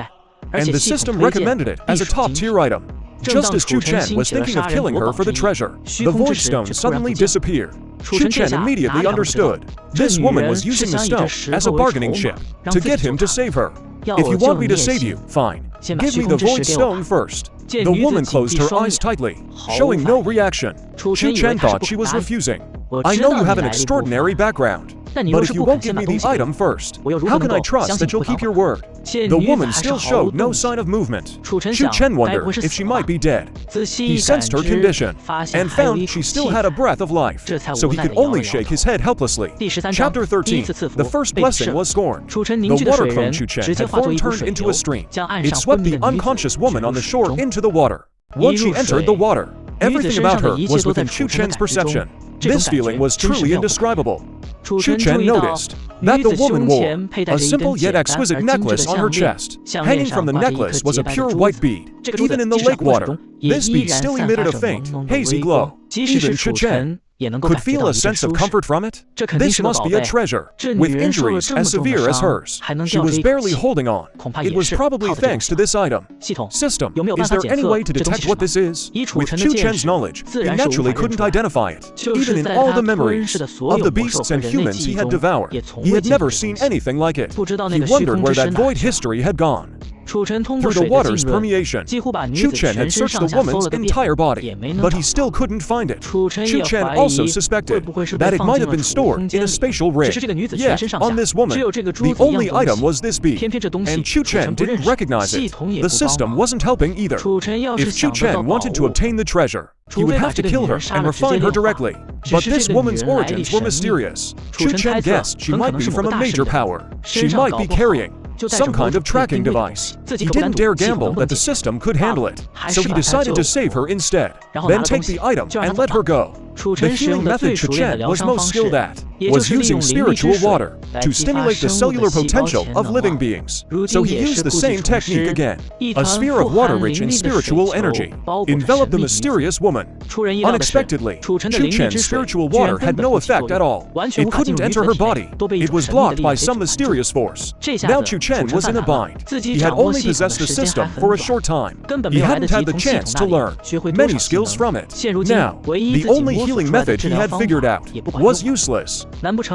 And the system recommended it as a top-tier item. Just as Chu Chen was thinking of killing her for the treasure, the void stone suddenly disappeared. Chu Chen immediately understood. This woman was using the stone as a bargaining chip to get him to save her. If you want me to save you, fine. Give me the void stone first. The woman closed her eyes tightly, showing no reaction. Chu Chen thought she was refusing. I know you have an extraordinary background, but if you won't give me the item first, how can I trust that you'll keep your word? The woman still showed no sign of movement. Chu Chen wondered if she might be dead. He sensed her condition, and found she still had a breath of life, so he could only shake his head helplessly. Chapter 13. The first blessing was scorned. The water clone Chu Chen had formed turned into a stream. It swept the unconscious woman on the shore into the water. Once she entered the water, everything about her was within Chu Chen's perception. This feeling was truly indescribable. Chu Chen noticed that the woman wore a simple yet exquisite necklace on her chest. Hanging from the necklace was a pure white bead. Even in the lake water, this bead still emitted a faint, hazy glow. Even Chu Chen, could feel a sense of comfort from it? This must be a treasure. With injuries as severe as hers, she was barely holding on. It was probably thanks to this item. System, is there any way to detect what this is? With Chu Chen's knowledge, he naturally couldn't identify it. Even in all the memories of the beasts and humans he had devoured, he had never seen anything like it. He wondered where that void history had gone. Through the water's permeation, Chu Chen had searched the woman's entire body, but he still couldn't find it. Chu Chen also suspected that it might have been stored in a spatial rig. Yet, on this woman, the only item was this bead, and Chu Chen didn't recognize it. The system wasn't helping either. If Chu Chen wanted to obtain the treasure, he would have to kill her and refine her directly. But this woman's origins were mysterious. Chu Chen guessed she might be from a major power. She might be carrying some kind of tracking device. He didn't dare gamble that the system could handle it, so he decided to save her instead, then take the item and let her go. The healing method Chu Chen was most skilled at was using spiritual water to stimulate the cellular potential of living beings. So he used the same technique again. A sphere of water rich in spiritual energy enveloped the mysterious woman. Unexpectedly, Chu Chen's spiritual water had no effect at all. It couldn't enter her body. It was blocked by some mysterious force. Now Chu Chen was in a bind. He had only possessed the system for a short time. He hadn't had the chance to learn many skills from it. Now, the only healing method he had figured out was useless.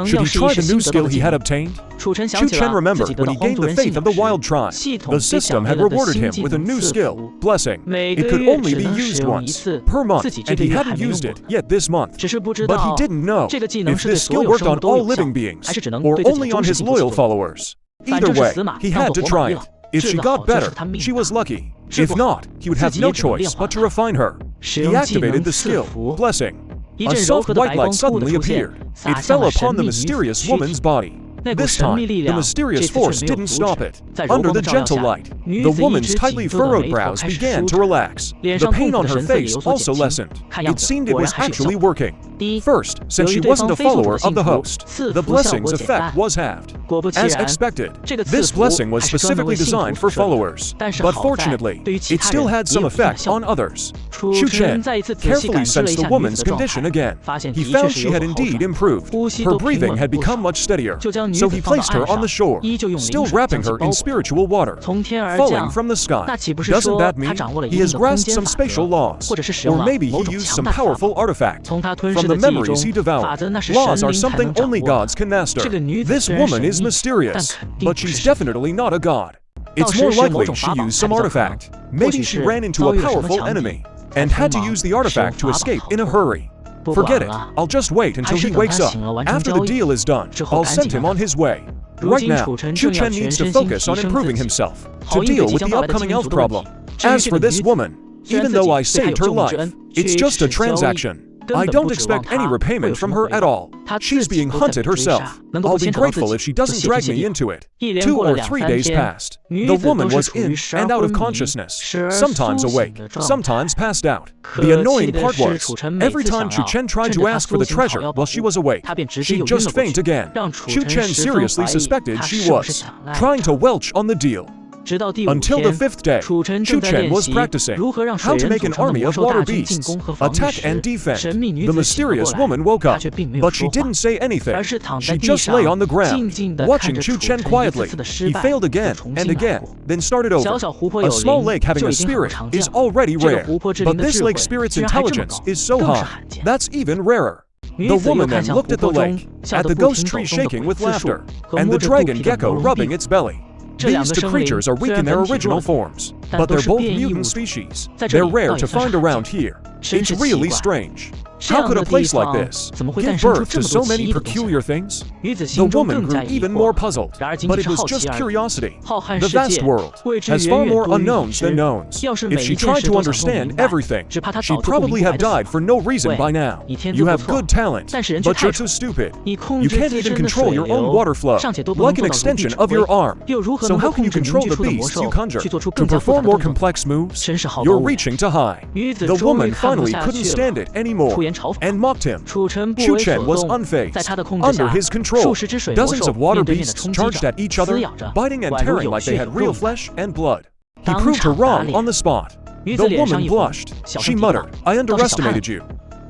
Should he try the new skill he had obtained? Chu Chen remembered when he gained the faith of the wild tribe. The system had rewarded him with a new skill, blessing. It could only be used once per month, and he hadn't used it yet this month. But he didn't know if this skill worked on all living beings, or only on his loyal followers. Either way, he had to try it. If she got better, she was lucky. If not, he would have no choice but to refine her. He activated the skill, blessing. A soft white light suddenly appeared. It fell upon the mysterious woman's body. This time, the mysterious force didn't stop it. Under the gentle light, the woman's tightly furrowed brows began to relax. The pain on her face also lessened. It seemed it was actually working. First, since she wasn't a follower of the host, the blessing's effect was halved. As expected, this blessing was specifically designed for followers, but fortunately, it still had some effect on others. Chu Chen carefully sensed the woman's condition again. He found she had indeed improved. Her breathing had become much steadier. So he placed her on the shore, still wrapping her in spiritual water, falling from the sky. Doesn't that mean he has grasped some spatial laws? Or maybe he used some powerful artifact from the memories he devoured. Laws are something only gods can master. This woman is mysterious, but she's definitely not a god. It's more likely she used some artifact. Maybe she ran into a powerful enemy and had to use the artifact to escape in a hurry. Forget it, I'll just wait until he wakes up. After the deal is done, I'll send him on his way. Right now, Chu Chen needs to focus on improving himself to deal with the upcoming health problem. As for this woman, even though I saved her life, it's just a transaction. I don't expect any repayment from her at all. She's being hunted herself. I'll be grateful if she doesn't drag me into it. 2 or 3 days passed. The woman was in and out of consciousness, sometimes awake, sometimes passed out. The annoying part was, every time Chu Chen tried to ask for the treasure while she was awake, she'd just faint again. Chu Chen seriously suspected she was trying to welch on the deal. Until the 5th day, Chu Chen was practicing how to make an army of water beasts, attack and defend. The mysterious woman woke up, but she didn't say anything. She just lay on the ground, watching Chu Chen quietly. He failed again and again, then started over. A small lake having a spirit is already rare, but this lake spirit's intelligence is so high, that's even rarer. The woman then looked at the lake, at the ghost tree shaking with laughter, and the dragon gecko rubbing its belly. These 2 creatures are weak in their original forms, but they're both mutant species. They're rare to find around here. It's really strange. How could a place like this give birth to so many peculiar things? The woman grew even more puzzled, but it was just curiosity. The vast world has far more unknowns than knowns. If she tried to understand everything, she'd probably have died for no reason by now. You have good talent, but you're too stupid. You can't even control your own water flow, like an extension of your arm. So how can you control the beasts you conjure? To perform more complex moves, you're reaching too high. The woman finally couldn't stand it anymore and mocked him. Chu Chen was unfazed. Under his control, dozens of water beasts charged at each other, biting and tearing like they had real flesh and blood. He proved her wrong on the spot. The woman blushed. She muttered, "I underestimated you."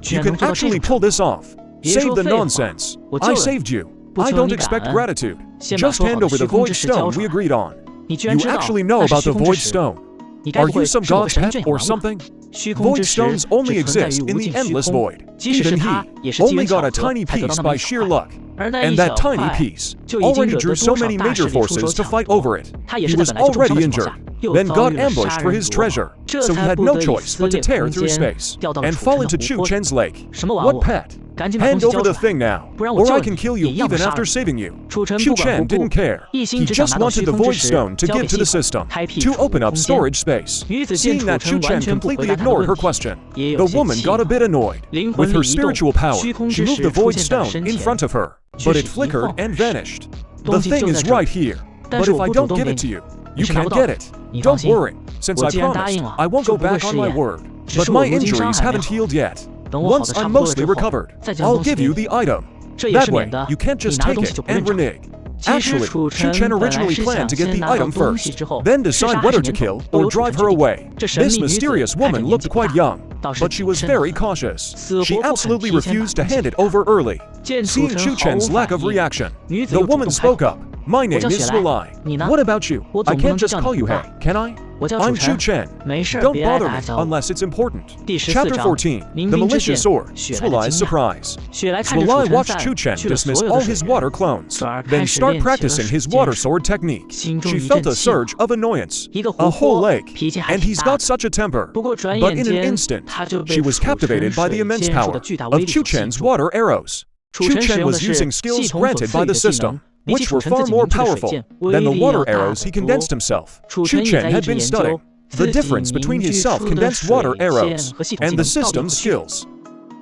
You can actually pull this off. Save the nonsense. I saved you. I don't expect gratitude. Just hand over the Void Stone we agreed on. You actually know about the Void Stone. Are you some god's pet or something? Void stones only exist in the endless void. Even he only got a tiny piece by sheer luck. And that tiny piece already drew so many major forces to fight over it. He was already injured, then got ambushed for his treasure, so he had no choice but to tear through space and fall into Chu Chen's lake. What pet? Hand over the thing now, or I can kill you even after saving you. Chu Chen didn't care. He just wanted the Void Stone to give to the system, to open up storage space. Seeing that Chu Chen completely ignored her question, the woman got a bit annoyed. With her spiritual power, she moved the Void Stone in front of her, but it flickered and vanished. The thing is right here, but if I don't give it to you, you can't get it. Don't worry, since I promised, I won't go back on my word. But my injuries haven't healed yet. Once I'm mostly recovered, I'll give you the item. That way, you can't just take it and renege. Actually, Chu Chen originally planned to get the item first, then decide whether to kill or drive her away. This mysterious woman looked quite young, but she was very cautious. She absolutely refused to hand it over early. Seeing Chu Chen's lack of reaction, the woman spoke up. My name is Swalai. What about you? I can't just call you Hey, can I? I'm Chu Chen. Don't bother me unless it's important. Chapter 14, The Malicious Sword, Swalai's Surprise. Swalai watched Chu Chen dismiss all his water clones, then start practicing his water sword technique. She felt a surge of annoyance, a whole lake, and he's got such a temper. But in an instant, she was captivated by the immense power of Chu Chen's water arrows. Chu Chen was using skills granted by the system, which were far more powerful than the water arrows he condensed himself. Chu Chen had been studying the difference between his self-condensed water arrows and the system's skills.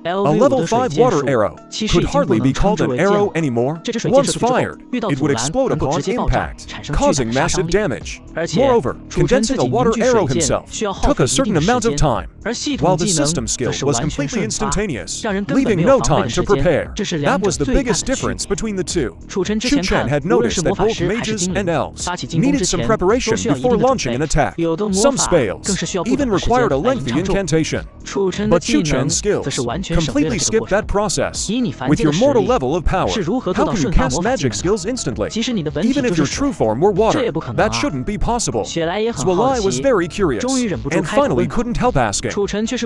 A level 5 water arrow could hardly be called an arrow anymore. Once fired, it would explode upon impact, causing massive damage. Moreover, condensing a water arrow himself took a certain amount of time, while the system skill was completely instantaneous, leaving no time to prepare. That was the biggest difference between the two. Chu Chen had noticed that both mages and elves needed some preparation before launching an attack. Some spells even required a lengthy incantation. But Chu Chen's skills completely skipped that process. With your mortal level of power, how can you cast magic skills instantly? Even if your true form were water, that shouldn't be possible. Swalai was very curious, and finally couldn't help asking.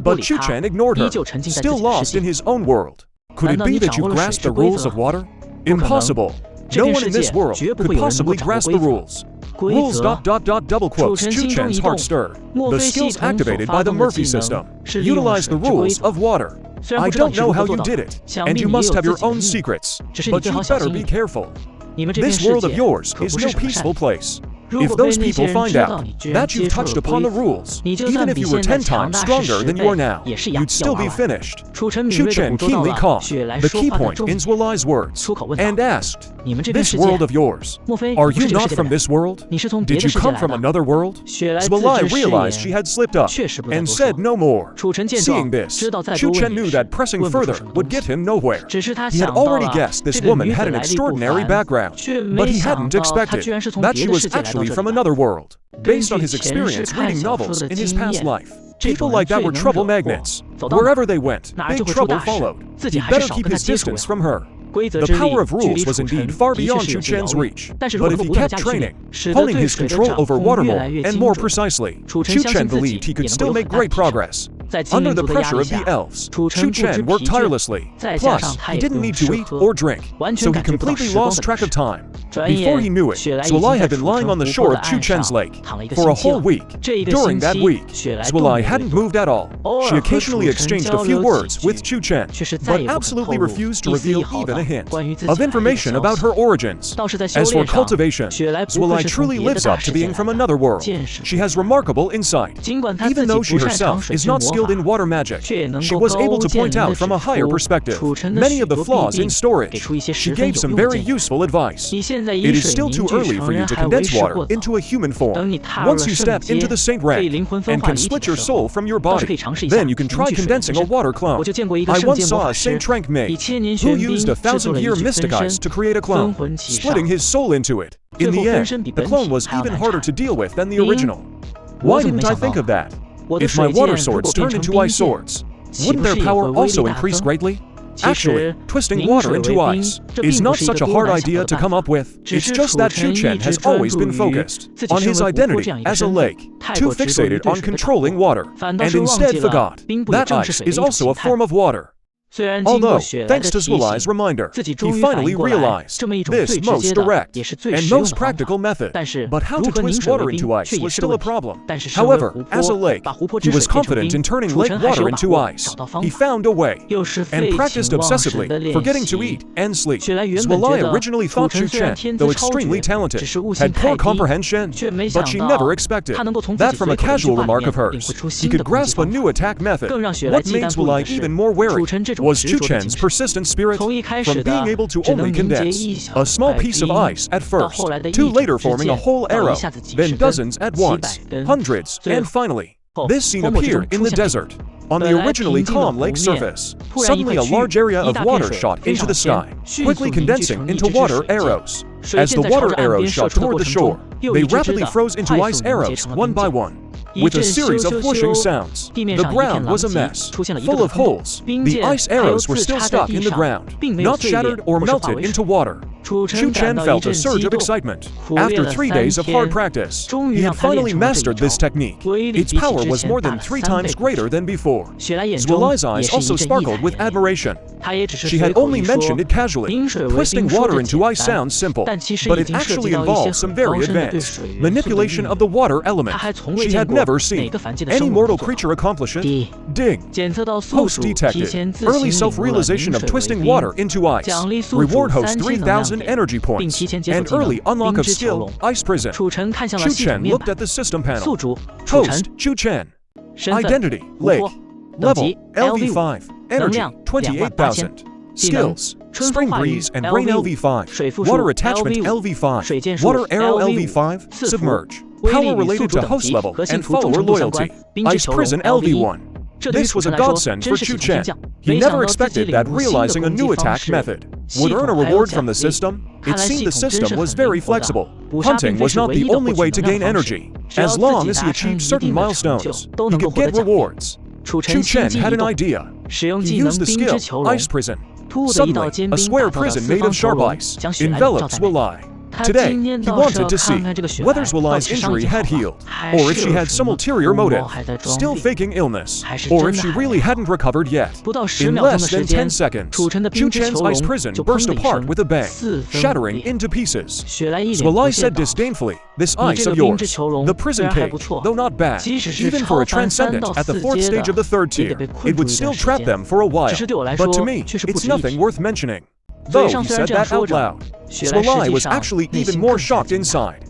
But Chu Chen ignored her, still lost in his own world. Could it be that you grasped the rules of water? Impossible. No one in this world could possibly grasp the rules. Rules ... double quotes. Chu Chen's heart stirred. The skills activated by the Murphy system utilize the rules of water. I don't know how you did it, and you must have your own secrets, but you better be careful. This world of yours is no peaceful place. If those people find out that you've touched upon the rules, even if you were 10 times stronger than you are now, you'd still be finished. Chu Chen keenly caught the key point in Swalai's words, and asked, "This world of yours, are you not from this world? Did you come from another world?" Swalai realized she had slipped up, and said no more. Seeing this, Chu Chen knew that pressing further would get him nowhere. He had already guessed this woman had an extraordinary background, but he hadn't expected that she was actually from another world. Based on his experience reading novels in his past life, people like that were trouble magnets. Wherever they went, big trouble followed. He'd better keep his distance from her. The power of rules was indeed far beyond Chu Chen's reach, but if he kept training, honing his control over water more and more precisely, Chu Chen believed he could still make great progress. Under the pressure of the elves, Chu Chen worked tirelessly. Plus, he didn't need to eat or drink, so he completely lost track of time. Before he knew it, Swalai had been lying on the shore of Chu Chen's lake for a whole week. During that week, Swalai hadn't moved at all. She occasionally exchanged a few words with Chu Chen, but absolutely refused to reveal even a hint of information about her origins. As for cultivation, Swalai truly lives up to being from another world. She has remarkable insight. Even though she herself is not skilled in water magic, she was able to point out from a higher perspective many of the flaws in storage. She gave some very useful advice. It is still too early for you to condense water into a human form. Once you step into the saint rank and can split your soul from your body, then you can try condensing a water clone. I once saw a saint rank mage who used 1,000-year mystic ice to create a clone, splitting his soul into it. In the end, the clone was even harder to deal with than the original. Why didn't I think of that? If my water swords turned into ice swords, Wouldn't their power also increase greatly? Actually, twisting water into ice is not such a hard idea to come up with. It's just that Chu Chen has always been focused on his identity as a lake, too fixated on controlling water, and instead forgot that ice is also a form of water. Although, thanks to Zwei's reminder, he finally realized this most direct and most practical method. But how to twist water into ice was still a problem. However, as a lake, he was confident in turning lake water into ice. He found a way, and practiced obsessively, forgetting to eat and sleep. Zwei originally thought Chu Chen, though extremely talented, had poor comprehension, but she never expected that from a casual remark of hers, he could grasp a new attack method. What made Zwei even more wary was Chu Chen's persistent spirit, from being able to only condense a small piece of ice at first, to later forming a whole arrow, then dozens at once, hundreds, and finally, this scene appeared in the desert. On the originally calm lake surface, suddenly a large area of water shot into the sky, quickly condensing into water arrows. As the water arrows shot toward the shore, they rapidly froze into ice arrows one by one. With a series of whooshing sounds, the ground was a mess, full of holes. The ice arrows were still stuck in the ground, not shattered or melted into water. Chu Chen felt a surge of excitement. After 3 days of hard practice, he had finally mastered this technique. Its power was more than 3 times greater than before. Zwei's eyes also sparkled with admiration. She had only mentioned it casually. Twisting water into ice sounds simple, but it actually involves some very advanced manipulation of the water element. She had never seen any mortal creature accomplish it. Ding. Host detected. Early self-realization of twisting water into ice. Reward host 3,000 energy points. And early unlock of skill, Ice Prison. Chu Chen looked at the system panel. Host, Chu Chen. Identity, Lake. Level, LV5. Energy, 28,000. Skills, Spring Breeze and Rain LV5. Water Attachment LV5. Water Arrow LV5. Submerge. Power related to host level and follower loyalty. Ice Prison LV1. This was a godsend for Chu Chen. He never expected that realizing a new attack method would earn a reward from the system. It seemed the system was very flexible. Hunting was not the only way to gain energy. As long as he achieved certain milestones, he could get rewards. Chu Chen had an idea. He used the skill, Ice Prison. Suddenly, a square prison made of sharp ice enveloped Zwei. Today, he wanted to see whether Zwei's injury had healed, or if she had some ulterior motive, still faking illness, or if she really hadn't recovered yet. In less than 10 seconds, Chu Chen's ice prison burst apart with a bang, shattering into pieces. Zwei said disdainfully, "This ice of yours, the prison cage, though not bad, even for a transcendent at the 4th stage of the 3rd tier, it would still trap them for a while. But to me, it's nothing worth mentioning." Though he said that out loud, Zwei was actually even more shocked inside.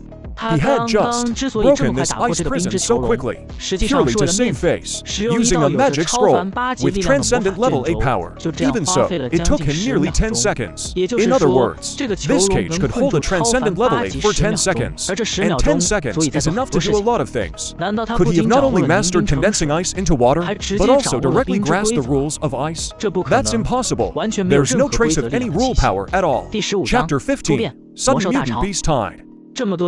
He had just broken this ice prison so quickly, purely to save face, using a magic scroll with transcendent level 8 power. Even so, it took him nearly 10 seconds. In other words, this cage could hold a transcendent level 8 for 10 seconds, and 10 seconds is enough to do a lot of things. Could he have not only mastered condensing ice into water, but also directly grasped the rules of ice? That's impossible. There's no trace of any rule power at all. Chapter 15, Sudden Mutant Beast Tide.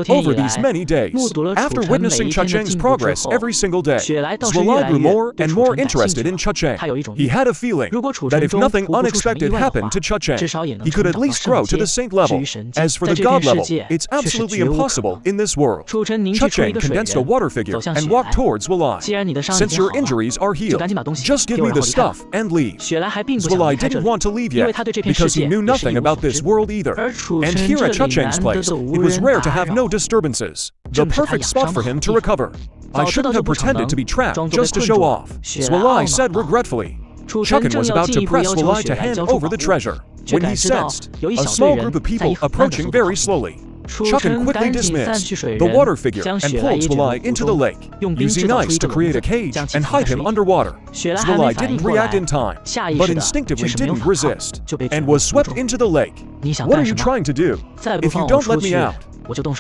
Over these many days, after witnessing Chu Chen's progress every single day, Zwei grew more and more interested in Chu Chen. He had a feeling that if nothing unexpected happened to Chu Chen, he could at least grow to the saint level. As for the god level, it's absolutely impossible in this world. Chu Chen condensed a water figure and walked towards Zwei. "Since your injuries are healed, just give me the stuff and leave." Zwei didn't want to leave yet, because he knew nothing about this world either. And here at Chu Chen's place, it was rare to have no disturbances. The perfect spot for him to recover. "I shouldn't have pretended to be trapped just to show off," Zwei said regretfully. Chu Chen was about to press Zwei to hand over the treasure, when he sensed a small group of people approaching very slowly. Chu Chen quickly dismissed the water figure and pulled Zwei into the lake, using ice to create a cage and hide him underwater. Zwei didn't react in time, but instinctively didn't resist, and was swept into the lake. "What are you trying to do? If you don't let me out,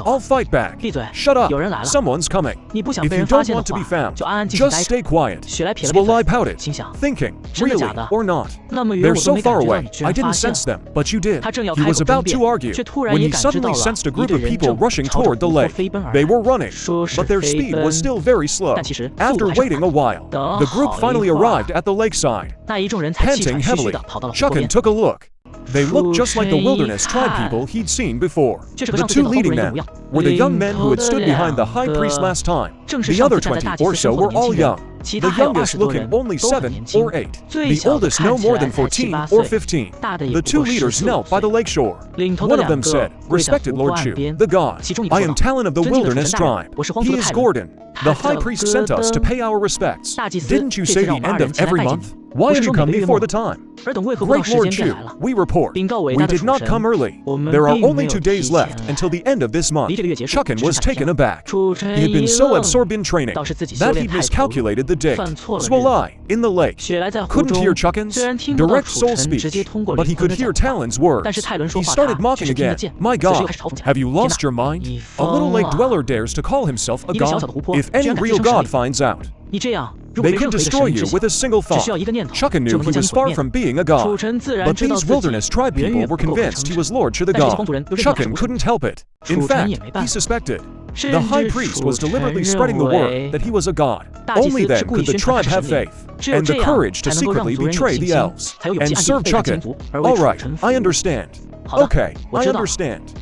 I'll fight back. Shut up. Someone's coming. If you don't want to be found, just stay quiet. Swalai pouted, thinking, really or not? They're so far away, I didn't sense them, but you did. He was about to argue when he suddenly sensed a group of people rushing toward the lake. They were running, but their speed was still very slow. After waiting a while, the group finally arrived at the lakeside. Panting heavily, Chu Chen took a look. They looked just like the wilderness tribe people he'd seen before. The two leading men were the young men who had stood behind the high priest last time. The other 20 or so were all young, the youngest looking only 7 or 8, the oldest no more than 14 or 15. The two leaders knelt by the lakeshore. One of them said, "Respected Lord Chu, the god, I am Talon of the wilderness tribe. He is Gordon. The high priest sent us to pay our respects. Didn't you say the end of every month? Why have you come before the time?" "Great Lord Chu, we report. We did not come early. There are only 2 days left until the end of this month." Chu Chen was taken aback. He had been so absorbed in training that he'd miscalculated the date. Swalai, in the lake, couldn't hear Chu Chen's direct soul speech, but he could hear Talon's words. He started mocking again. "My god, have you lost your mind? A little lake dweller dares to call himself a god? If any real god finds out, they can destroy you with a single thought." Chu Chen knew he was far from being a god, but these wilderness tribe people were convinced he was Lord Chu the god. Chu Chen couldn't help it. In fact, he suspected the high priest was deliberately spreading the word that he was a god. Only then could the tribe have faith and the courage to secretly betray the elves and serve Chu Chen. "All right, I understand. Okay, I understand.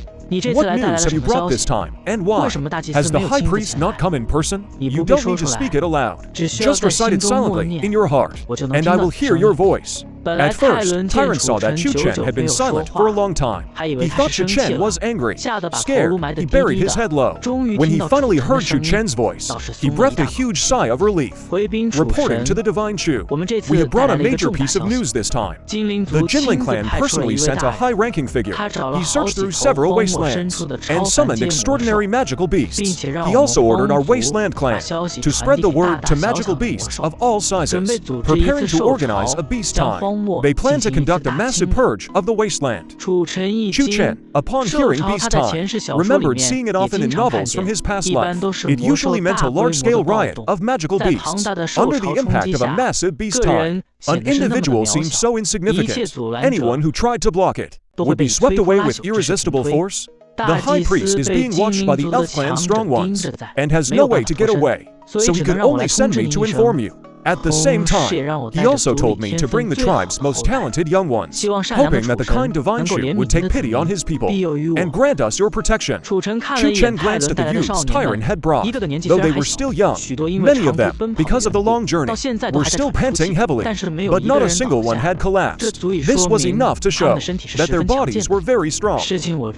What news have you brought this time, and why? Has the high priest not come in person? You don't need to speak it aloud. Just recite it silently in your heart, and I will hear your voice." At first, Tyrant saw that Chu Chen had been silent for a long time. He thought Chu Chen was angry. Scared, he buried his head low. When he finally heard Chu Chen's voice, he breathed a huge sigh of relief. Reporting to the Divine Chu, "We have brought a major piece of news this time. The Jinling clan personally sent a high-ranking figure. He searched through several wastelands and summoned extraordinary magical beasts. He also ordered our wasteland clan to spread the word to magical beasts of all sizes, preparing to organize a beast time. They plan to conduct a massive purge of the wasteland." Chu Chen, upon hearing beast time, remembered seeing it often in novels from his past life. It usually meant a large-scale riot of magical beasts under the impact of a massive beast time. An individual seemed so insignificant, anyone who tried to block it would be swept away with irresistible force. The high priest is being watched by the elf clan's strong ones and has no way to get away, so he could only send me to inform you. At the same time, he also told me to bring the tribe's most talented young ones, hoping that the kind Divine Chu would take pity on his people and grant us your protection. Chu Chen glanced at the youths Tyrant had brought. Though they were still young, many of them, because of the long journey, were still panting heavily, but not a single one had collapsed. This was enough to show that their bodies were very strong.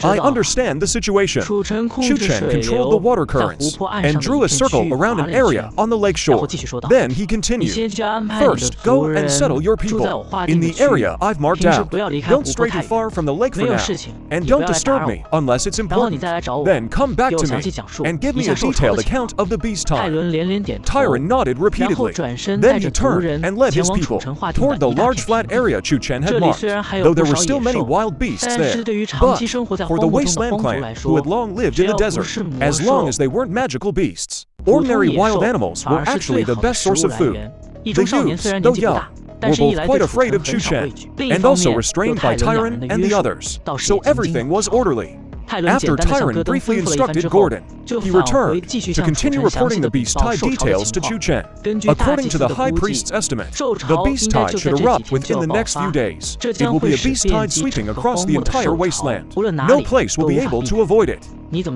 "I understand the situation." Chu Chen controlled the water currents and drew a circle around an area on the lake shore. Then he continued, "First, go and settle your people in the area I've marked out. Don't stray too far from the lake for now, and don't disturb me unless it's important. Then come back to me and give me a detailed account of the beast time." Tyrant nodded repeatedly. Then he turned and led his people toward the large flat area Chu Chen had marked, though there were still many wild beasts there. But for the wasteland clan, who had long lived in the desert, as long as they weren't magical beasts, ordinary wild animals were actually the best source of food. The youths, though young, were both quite afraid of Chu Chen, and also restrained by Tyrant and the others, so everything was orderly. After Tyrant briefly instructed Gordon, he returned to continue reporting the beast tide details to Chu Chen. According to the high priest's estimate, the beast tide should erupt within the next few days. It will be a beast tide sweeping across the entire wasteland. No place will be able to avoid it.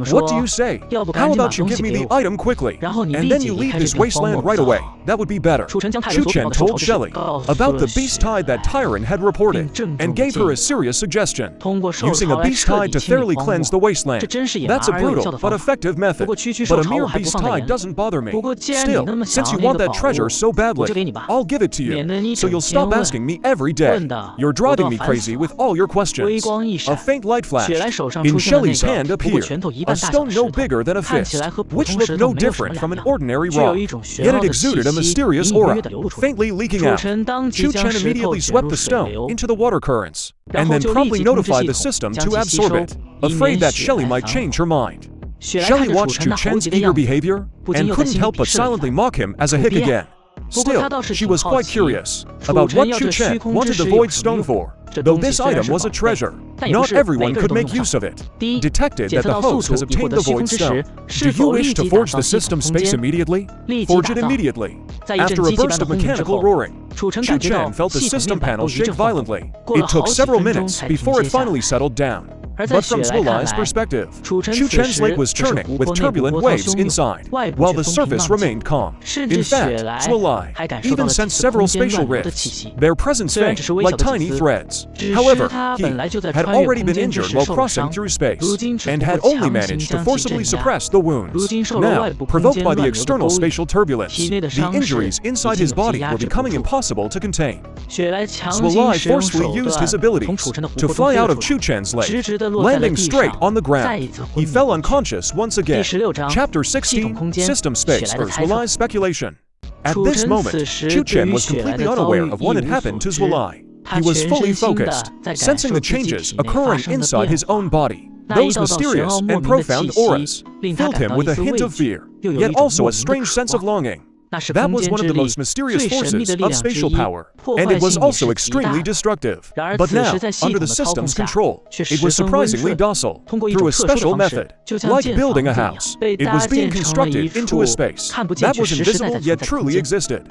What do you say? How about you give me the item quickly, and then you leave this wasteland right away? That would be better. Chu Chen told Shelly about the beast tide that Tyrant had reported, and gave her a serious suggestion: using a beast tide to thoroughly cleanse the wasteland. That's a brutal but effective method, but a mere beast tide doesn't bother me. Still, since you want that treasure so badly, I'll give it to you, so you'll stop asking me every day. You're driving me crazy with all your questions. A faint light flashed. In Shelly's hand appeared a stone no bigger than a fist, which looked no different from an ordinary rock, yet it exuded a mysterious aura, faintly leaking out. Chu Chen immediately swept the stone into the water currents. and then promptly notified the system to absorb it, afraid that Shelley might change her mind. Shelley watched Chu Chen's eager behavior and couldn't help but silently mock him as a hick again. Still, she was quite curious about what Chu Chen wanted the Void Stone for. Though this item was a treasure, not everyone could make use of it. Detected that the host has obtained the Void Stone. Do you wish to forge the system space immediately? Forge it immediately. After a burst of mechanical roaring, Chu Chen felt the system panel shake violently. It took several minutes before it finally settled down. But from Zwilai's perspective, Chu Chen's lake was churning with turbulent waves inside, while the surface remained calm. In fact, Zwilai even sensed several spatial rifts, their presence faint like tiny threads. However, he had already been injured while crossing through space, and had only managed to forcibly suppress the wounds. Now, provoked by the external spatial turbulence, the injuries inside his body were becoming impossible to contain. Zwilai forcefully used his abilities to fly out of Chu Chen's lake, landing straight on the ground. He fell unconscious once again. Chapter 16, System Space for Zwilai's Speculation. At this moment, Chu Chen was completely unaware of what had happened to Zwilai. He was fully focused, sensing the changes occurring inside his own body. Those mysterious and profound auras filled him with a hint of fear, yet also a strange sense of longing. That was one of the most mysterious forces of spatial power, and it was also extremely destructive. But now, under the system's control, it was surprisingly docile. Through a special method, like building a house, it was being constructed into a space that was invisible yet truly existed.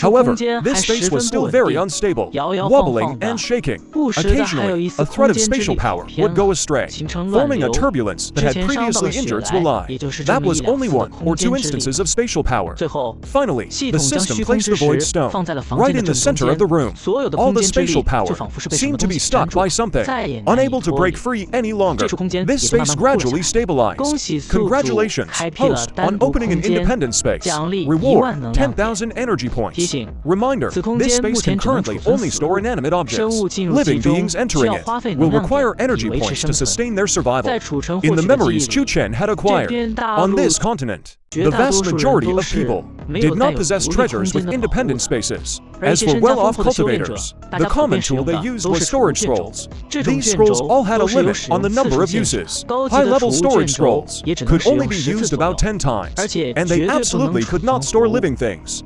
However, this space was still very unstable, wobbling and shaking. Occasionally, a thread of spatial power would go astray, forming a turbulence that had previously injured Zwilai. That was only one or two instances of spatial power. Finally, the system placed the Void Stone right in the center of the room. All the spatial power seemed to be stuck by something, unable to break free any longer. This space gradually stabilized. Congratulations, host, on opening an independent space. Reward, 10,000 energy points. Reminder, this space can currently only store inanimate objects. Living beings entering it will require energy points to sustain their survival. In the memories Chu Chen had acquired on this continent, the vast majority of people did not possess treasures with independent spaces. As for well-off cultivators, the common tool they used was storage scrolls. These scrolls all had a limit on the number of uses. High-level storage scrolls could only be used about 10 times, and they absolutely could not store living things.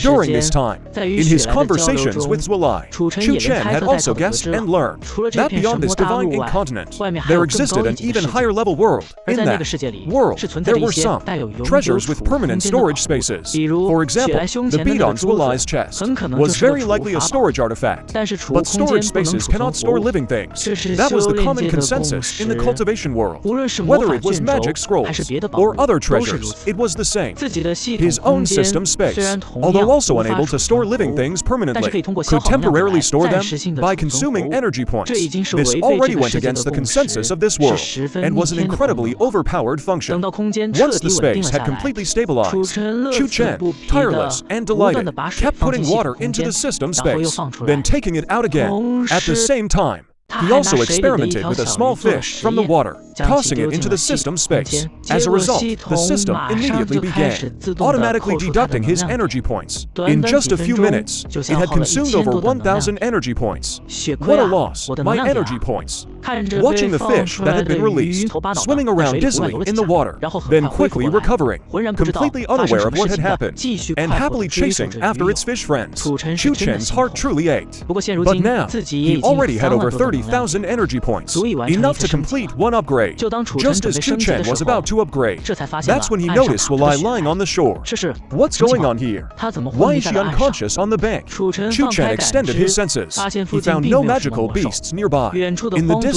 During this time, in his conversations with Zwilai, Chu Chen had also guessed and learned that beyond this divine incontinent, there existed an even higher-level world. In that world, there were some treasures with permanent storage spaces. For example, the bead on Zwilai's chest was very likely a storage artifact, but storage spaces cannot store living things. That was the common consensus in the cultivation world. Whether it was magic scrolls or other treasures, it was the same. His own system space, although also unable to store living things permanently, could temporarily store them by consuming energy points. This already went against the consensus of this world, and was an incredibly overpowered function. Once the space had completely stabilized, Chu Chen, tireless and delighted, kept putting water into the system space, then taking it out again. At the same time, he also experimented with a small fish from the water, tossing it into the system space. As a result, the system immediately began automatically deducting his energy points. In just a few minutes, it had consumed over 1,000 energy points. What a loss, my energy points. Watching the fish that had been released, swimming around dizzily in the water, then quickly recovering, completely unaware of what had happened, and happily chasing after its fish friends, Chu Chen's heart truly ached. But now, he already had over 30,000 energy points, enough to complete one upgrade. Just as Chu Chen was about to upgrade, that's when he noticed Zwilai lying on the shore. What's going on here? Why is she unconscious on the bank? Chu Chen extended his senses. He found no magical beasts nearby. In the distance,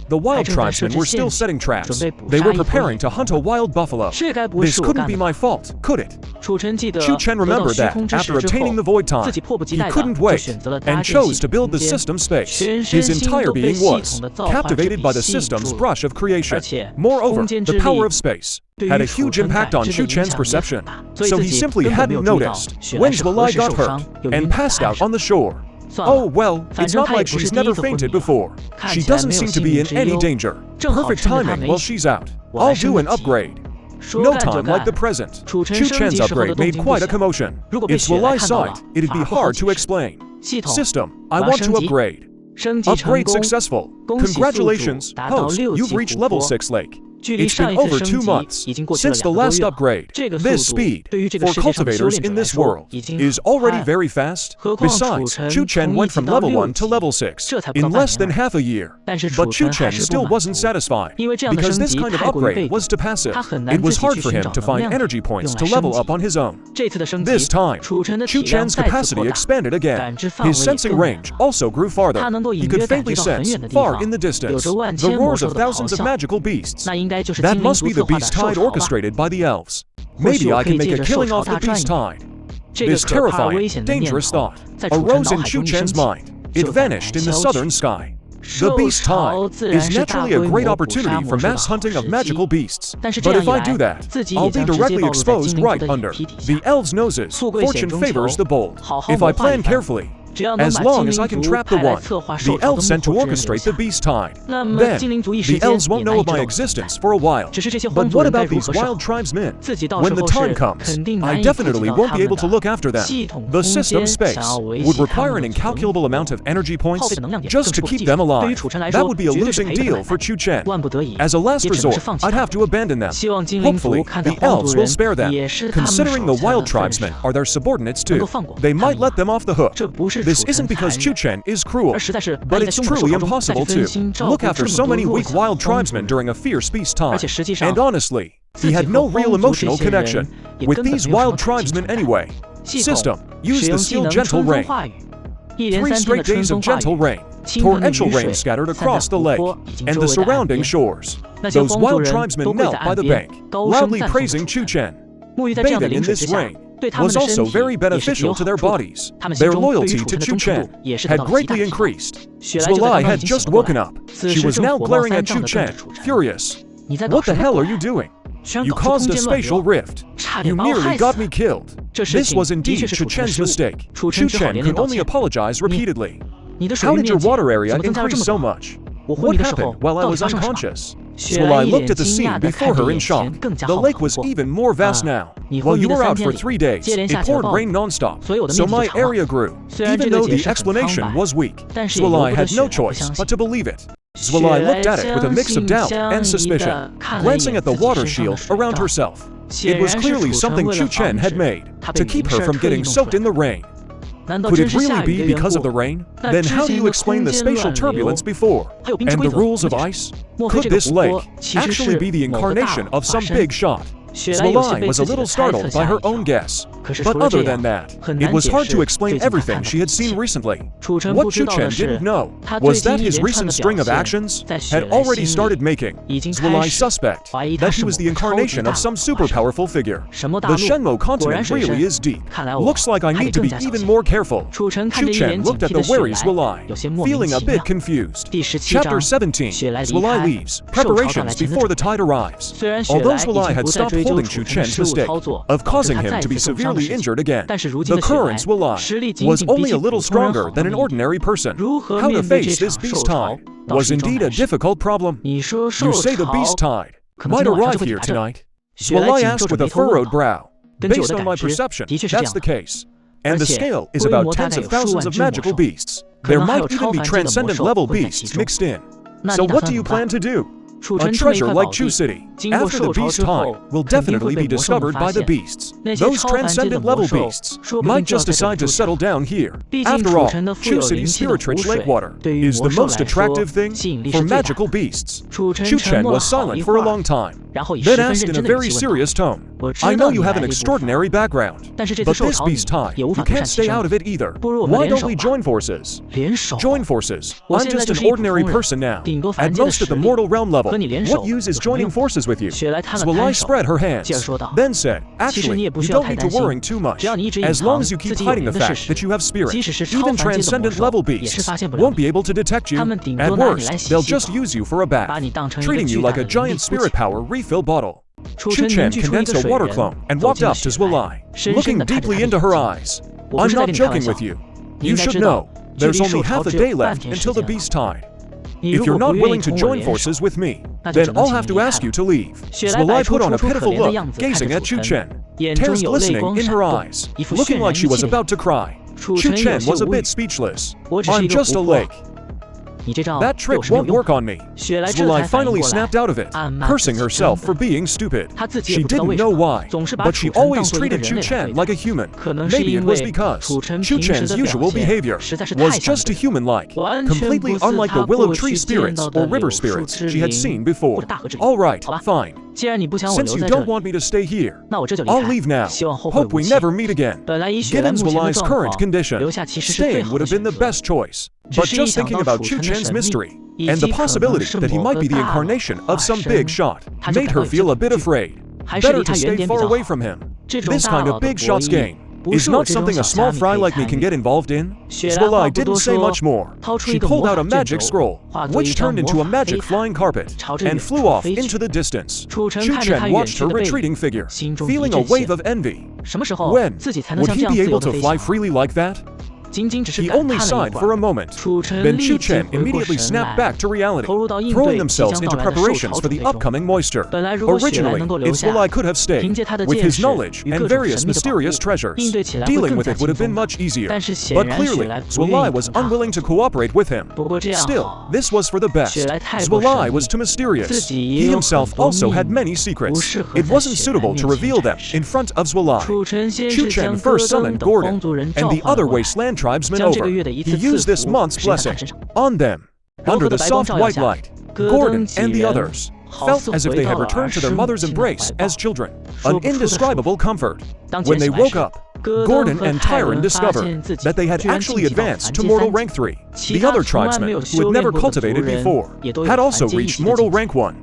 the wild tribesmen were still setting traps. They were preparing to hunt a wild buffalo. This couldn't be my fault, could it? Chu Chen remembered that, after obtaining the void time, he couldn't wait, and chose to build the system space. His entire being was captivated by the system's brush of creation. Moreover, the power of space had a huge impact on Chu Chen's perception, so he simply hadn't noticed when Zwilai got hurt and passed out on the shore. Oh well, it's not like she's never fainted before. She doesn't seem to be in any danger. Perfect timing while she's out. I'll do an upgrade. No time like the present. Chu Chen's upgrade made quite a commotion. If Zwilai saw it, it'd be hard to explain. System, I want to upgrade. Upgrade successful. Congratulations, host, you've reached level 6 lake. It's been over 2 months since the last upgrade. This speed, for cultivators in this world, is already very fast. Besides, Chu Chen went from level 1 to level 6 in less than half a year. But Chu Chen still wasn't satisfied, because this kind of upgrade was too passive. It was hard for him to find energy points to level up on his own. This time, Chu Chen's capacity expanded again. His sensing range also grew farther. He could faintly sense, far in the distance, the roars of thousands of magical beasts. That must be the beast tide orchestrated by the elves. Maybe I can make a killing off the beast tide. This terrifying, dangerous thought arose in Chu Chen's mind. It vanished in the southern sky. The beast tide is naturally a great opportunity for mass hunting of magical beasts. But if I do that, I'll be directly exposed right under the elves' noses. Fortune favors the bold. If I plan carefully, as long as I can trap the one the elves sent to orchestrate the beast tide, then the elves won't know of my existence for a while. But what about these wild tribesmen? When the time comes, I definitely won't be able to look after them. The system space would require an incalculable amount of energy points just to keep them alive. That would be a losing deal for Chu Chen. As a last resort, I'd have to abandon them. Hopefully, the elves will spare them. Considering the wild tribesmen are their subordinates too, they might let them off the hook. This isn't because Chu Chen is cruel, but it's truly impossible to look after so many weak wild tribesmen during a fierce beast time. And honestly, he had no real emotional connection with these wild tribesmen anyway. System, use the skill Gentle Rain. 3 straight days of gentle rain, torrential rain scattered across the lake and the surrounding shores. Those wild tribesmen knelt by the bank, loudly praising Chu Chen. Bathing in this rain was also very beneficial to their bodies. Their loyalty to Chu Chen had greatly increased. Zulai had just woken up. She was now glaring at Chu Chen, furious. What the hell are you doing? You caused a spatial rift. You nearly got me killed. This was indeed Chu Chen's mistake. Chu Chen could only apologize repeatedly. How did your water area increase so much? What happened while I was unconscious? Zulai looked at the scene before her in shock. The lake was even more vast now. While you were out for 3 days, it poured rain non-stop, so my area grew, even though the explanation was weak. Zulai had no choice but to believe it. Zulai looked at it with a mix of doubt and suspicion, glancing at the water shield around herself. It was clearly something Chu Chen had made to keep her from getting soaked in the rain. Could it really be because of the rain? Then how do you explain the spatial turbulence before? And the rules of ice? Could this lake actually be the incarnation of some big shot? Zulai was a little startled by her own guess. But other than that, it was hard to explain everything she had seen recently. What Chu Chen didn't know was that his recent string of actions had already started making Zulai suspect that he was the incarnation of some super powerful figure. The Shenmo continent really is deep. Looks like I need to be even more careful. Chu Chen looked at the wary Zulai, feeling a bit confused. Chapter 17, Zulai leaves, preparations before the tide arrives. Although Zulai had stopped holding Chu Chen's mistake of causing him to be severely injured again, the current Zulai was only a little stronger than an ordinary person. How to face this beast tide was indeed a difficult problem. You say the beast tide might arrive here tonight? Zulai asked with a furrowed brow. Based on my perception, that's the case. And the scale is about tens of thousands of magical beasts. There might even be transcendent level beasts mixed in. So what do you plan to do? A treasure like Chu City, after the beast tide, will definitely be discovered by the beasts. Those transcendent level beasts might just decide to settle down here. After all, Chu City's spirit-rich lake water is the most attractive thing for magical beasts. Chu Chen was silent for a long time, then asked in a very serious tone, I know you have an extraordinary background, but this beast tide, you can't stay out of it either. Why don't we join forces? Join forces? I'm just an ordinary person now, at most at the mortal realm level. What use is joining forces with you? Zulai spread her hands, then said, actually, you don't need to worry too much. As long as you keep hiding the fact that you have spirit, even transcendent level beasts won't be able to detect you. At worst, they'll just use you for a bath, treating you like a giant spirit power refill bottle. Chu Chen condensed a water clone and walked up to Zulai, looking deeply into her eyes. I'm not joking with you. You should know, there's only half a day left until the beast tide. If you're not willing to join forces with me, then I'll have to ask you to leave. Zulai put on a pitiful look, gazing at Chu Chen, tears glistening in her eyes, looking like she was about to cry. Chu Chen was a bit speechless. I'm just a lake. That trick won't work on me. Zulai finally snapped out of it, cursing herself for being stupid. She didn't know why, but she always treated Chu Chen like a human. Maybe it was because Chu Chen's usual behavior was just too human-like, completely unlike the willow tree spirits or river spirits she had seen before. Alright, fine. Since you don't want me to stay here, I'll leave now. Hope we never meet again. Given Zulai's current condition, staying would have been the best choice. But just thinking about Chu Chen's mystery, and the possibility that he might be the incarnation of some big shot, made her feel a bit afraid. Better to stay far away from him. This kind of big shots game is not something a small fry like me can get involved in. Zulai didn't say much more. She pulled out a magic scroll, which turned into a magic flying carpet, and flew off into the distance. Chu Chen watched her retreating figure, feeling a wave of envy. When would he be able to fly freely like that? He only sighed for a moment. Then Chu Chen immediately snapped back to reality, throwing themselves into preparations for the upcoming moisture. Originally, Zulai could have stayed. With his knowledge and various mysterious treasures, dealing with it would have been much easier. But clearly, Zulai was unwilling to cooperate with him. Still, this was for the best. Zulai was too mysterious. He himself also had many secrets. It wasn't suitable to reveal them in front of Zulai. Chu Chen first summoned Gordon and the other wasteland tribesmen over. He used this month's blessing on them. Under the soft white light, Gordon and the others felt as if they had returned to their mother's embrace as children, an indescribable comfort. When they woke up, Gordon and Tyron discovered that they had actually advanced to mortal rank 3. The other tribesmen, who had never cultivated before, had also reached mortal rank 1.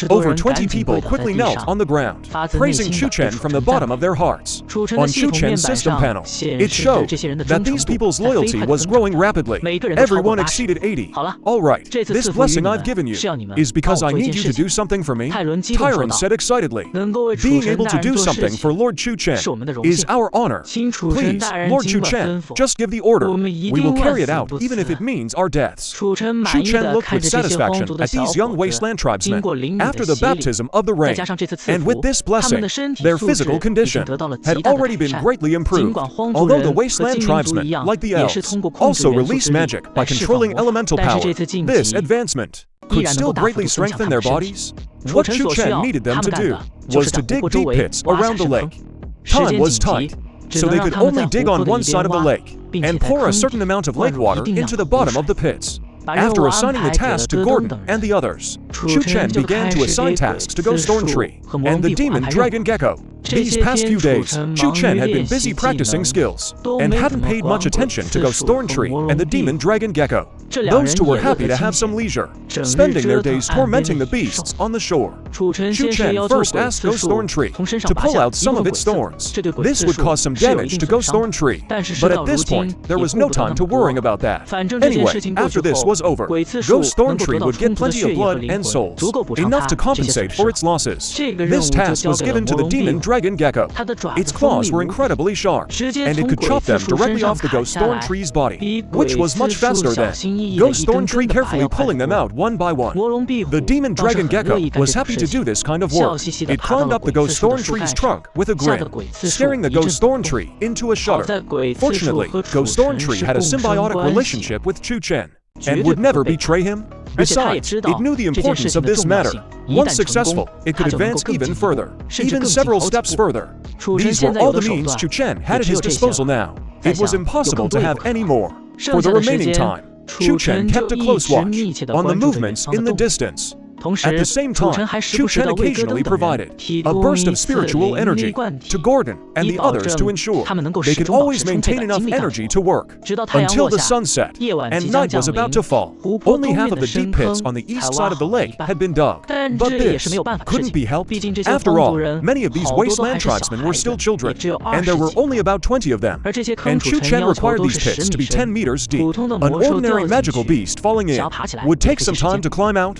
Over 20 people quickly knelt on the ground, praising Chu Chen from the bottom of their hearts. On Chu Chen's system panel, it showed that these people's loyalty was growing rapidly. Everyone exceeded 80. Alright, this blessing I've given you is because I need you to do something for me? Tyron said excitedly. Being able to do something for Lord Chu Chen is our honor. Please, Lord Chu Chen, just give the order. We will carry it out even if it means our deaths. Chu Chen looked with satisfaction at these young wasteland tribesmen after the baptism of the rain, and with this blessing, their physical condition had already been greatly improved. Although the wasteland tribesmen, like the elves, also release magic by controlling elemental power, this advancement could still greatly strengthen their bodies. What Chu Chen needed them to do was to dig deep pits around the lake. Time was tight, so they could only dig on one side of the lake, and pour a certain amount of lake water into the bottom of the pits. After assigning the task to Gordon and the others, Chu Chen began to assign tasks to Ghost Thorn Tree and the Demon Dragon Gecko. These past few days, Chu Chen had been busy practicing skills, and hadn't paid much attention to Ghost Thorn Tree and the Demon Dragon Gecko. Those two were happy to have some leisure, spending their days tormenting the beasts on the shore. Chu Chen first asked Ghost Thorn Tree to pull out some of its thorns. This would cause some damage to Ghost Thorn Tree, but at this point, there was no time to worrying about that. Anyway, after this was over, Ghost Thorn Tree would get plenty of blood and souls, enough to compensate for its losses. This task was given to the Demon Dragon Gecko. Its claws were incredibly sharp, and it could chop them directly off the Ghost Thorn Tree's body, which was much faster than Ghost Thorn Tree carefully pulling them out one by one. The Demon Dragon Gecko was happy to do this kind of work. It climbed up the Ghost Thorn Tree's trunk with a grin, staring the Ghost Thorn Tree into a shudder. Fortunately, Ghost Thorn Tree had a symbiotic relationship with Chu Chen, and would never betray him. Besides, it knew the importance of this matter. Once successful, it could advance even further, even several steps further. These were all the means Chu Chen had at his disposal now. It was impossible to have any more. For the remaining time, Chu Chen kept a close watch on the movements in the distance. At the same time, Chu Chen occasionally provided a burst of spiritual energy to Gordon and the others to ensure they could always maintain enough energy to work until the sun set and night was about to fall. Only half of the deep pits on the east side of the lake had been dug, but this couldn't be helped. After all, many of these wasteland tribesmen were still children, and there were only about 20 of them, and Chu Chen required these pits to be 10 meters deep. An ordinary magical beast falling in would take some time to climb out.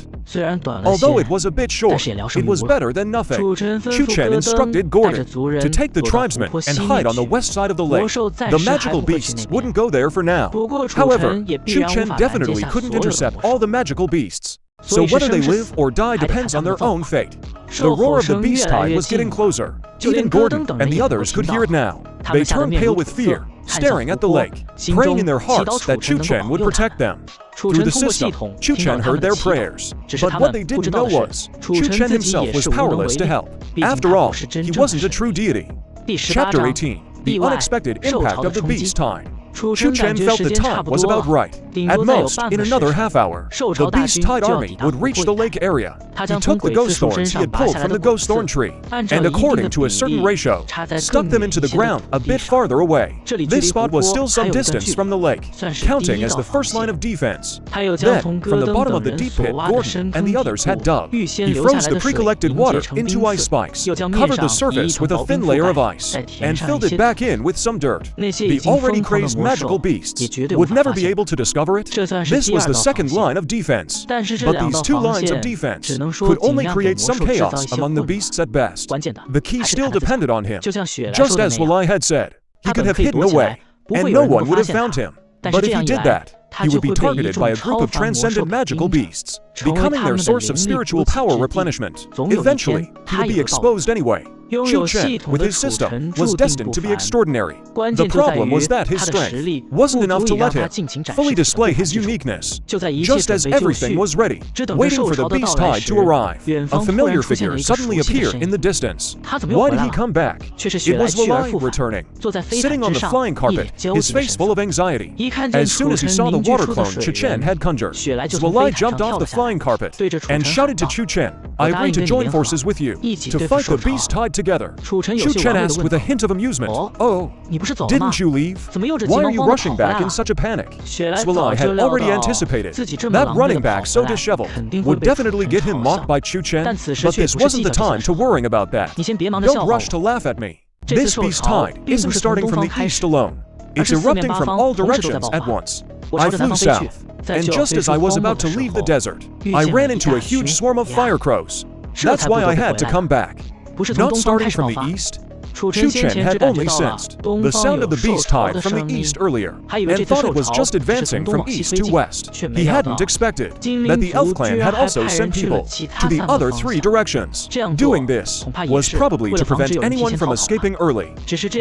Although it was a bit short, it was better than nothing. Chu Chen instructed Gordon to take the tribesmen and hide on the west side of the lake. The magical beasts wouldn't go there for now. However, Chu Chen definitely couldn't intercept all the magical beasts. So whether they live or die depends on their own fate. The roar of the beast tide was getting closer. Even Gordon and the others could hear it now. They turned pale with fear staring at the lake, praying in their hearts that Chu Chen would protect them. Through the system, Chu Chen heard their prayers. But what they didn't know was, Chu Chen himself was powerless to help. After all, he wasn't a true deity. Chapter 18. The unexpected impact of the beast tide. Chu Chen felt the time was about right. At most, in another half hour, the beast tide army would reach the lake area. He took the ghost thorns he had pulled from the ghost thorn tree, and according to a certain ratio, stuck them into the ground a bit farther away. This spot was still some distance from the lake, counting as the first line of defense. Then, from the bottom of the deep pit Gordon and the others had dug, he froze the pre-collected water into ice spikes, covered the surface with a thin layer of ice, and filled it back in with some dirt. The already crazed magical beasts would never be able to discover it. This was the second line of defense. But these two lines of defense could only create some chaos among the beasts at best. The key still depended on him. Just as Walai had said, he could have hidden away, and no one would have found him. But if he did that, he would be targeted by a group of transcendent magical beasts, becoming their source of spiritual power replenishment. Eventually, he would be exposed anyway. Chu Chen, with his system, was destined to be extraordinary. The problem was that his strength wasn't enough to let him fully display his uniqueness. Just as everything was ready, waiting for the beast tide to arrive, a familiar figure suddenly appeared in the distance. Why did he come back? It was Walai returning, sitting on the flying carpet, his face full of anxiety. As soon as he saw the water clone Chu Chen had conjured, Walai jumped off the flying carpet and shouted to Chu Chen, "I agree to join forces with you, to fight the beast tide together." Chu Chen asked with a hint of amusement, "Oh, didn't you leave? Why are you rushing back in such a panic?" Walai had already anticipated that running back so disheveled would definitely get him mocked by Chu Chen, but this wasn't the time to worrying about that. Don't rush to laugh at me. This beast tide isn't starting from the east alone. It's erupting from all directions at once. I flew south, and just as I was about to leave the desert, I ran into a huge swarm of fire crows. That's why I had to come back. Not starting from the east? Chu Chen had only sensed the sound of the beast tide from the east earlier, and thought it was just advancing from east to west. He hadn't expected that the elf clan had also sent people to the other three directions. Doing this was probably to prevent anyone from escaping early.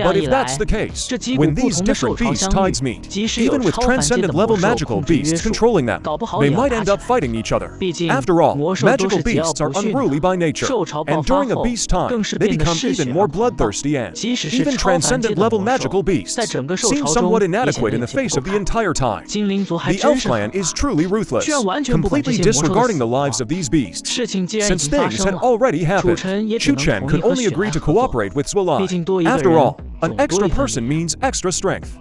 But if that's the case, when these different beast tides meet, even with transcendent level magical beasts controlling them, they might end up fighting each other. After all, magical beasts are unruly by nature, and during a beast tide, they become even more bloodthirsty. Even transcendent level magical beasts seem somewhat inadequate in the face of the entire tide. The elf clan is truly ruthless, completely disregarding the lives of these beasts. Since things had already happened, Chu Chen could only agree to cooperate with Walai. After all, an extra person means extra strength.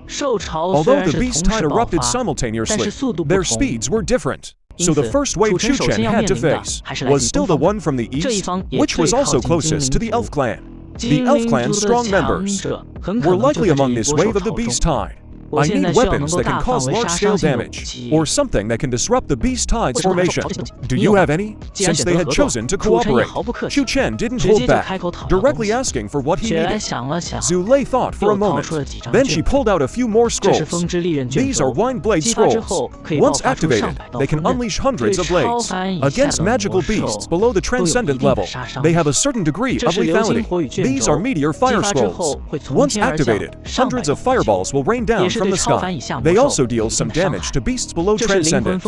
Although the beast tide erupted simultaneously, their speeds were different. So the first wave Chu Chen had to face was still the one from the east, which was also closest to the elf clan. The elf clan's strong members were likely among this wave of the beast tide. I need weapons that can cause large-scale damage, or something that can disrupt the beast tide's formation. Do you have any? Since they had chosen to cooperate, Chu Chen didn't hold back, directly asking for what he needed. Zhu Lei thought for a moment. Then she pulled out a few more scrolls. These are Wine Blade scrolls. Once activated, they can unleash hundreds of blades. Against magical beasts below the transcendent level, they have a certain degree of lethality. These are Meteor Fire scrolls. Once activated, hundreds of fireballs will rain down from the sky. They also deal some damage to beasts below transcendent.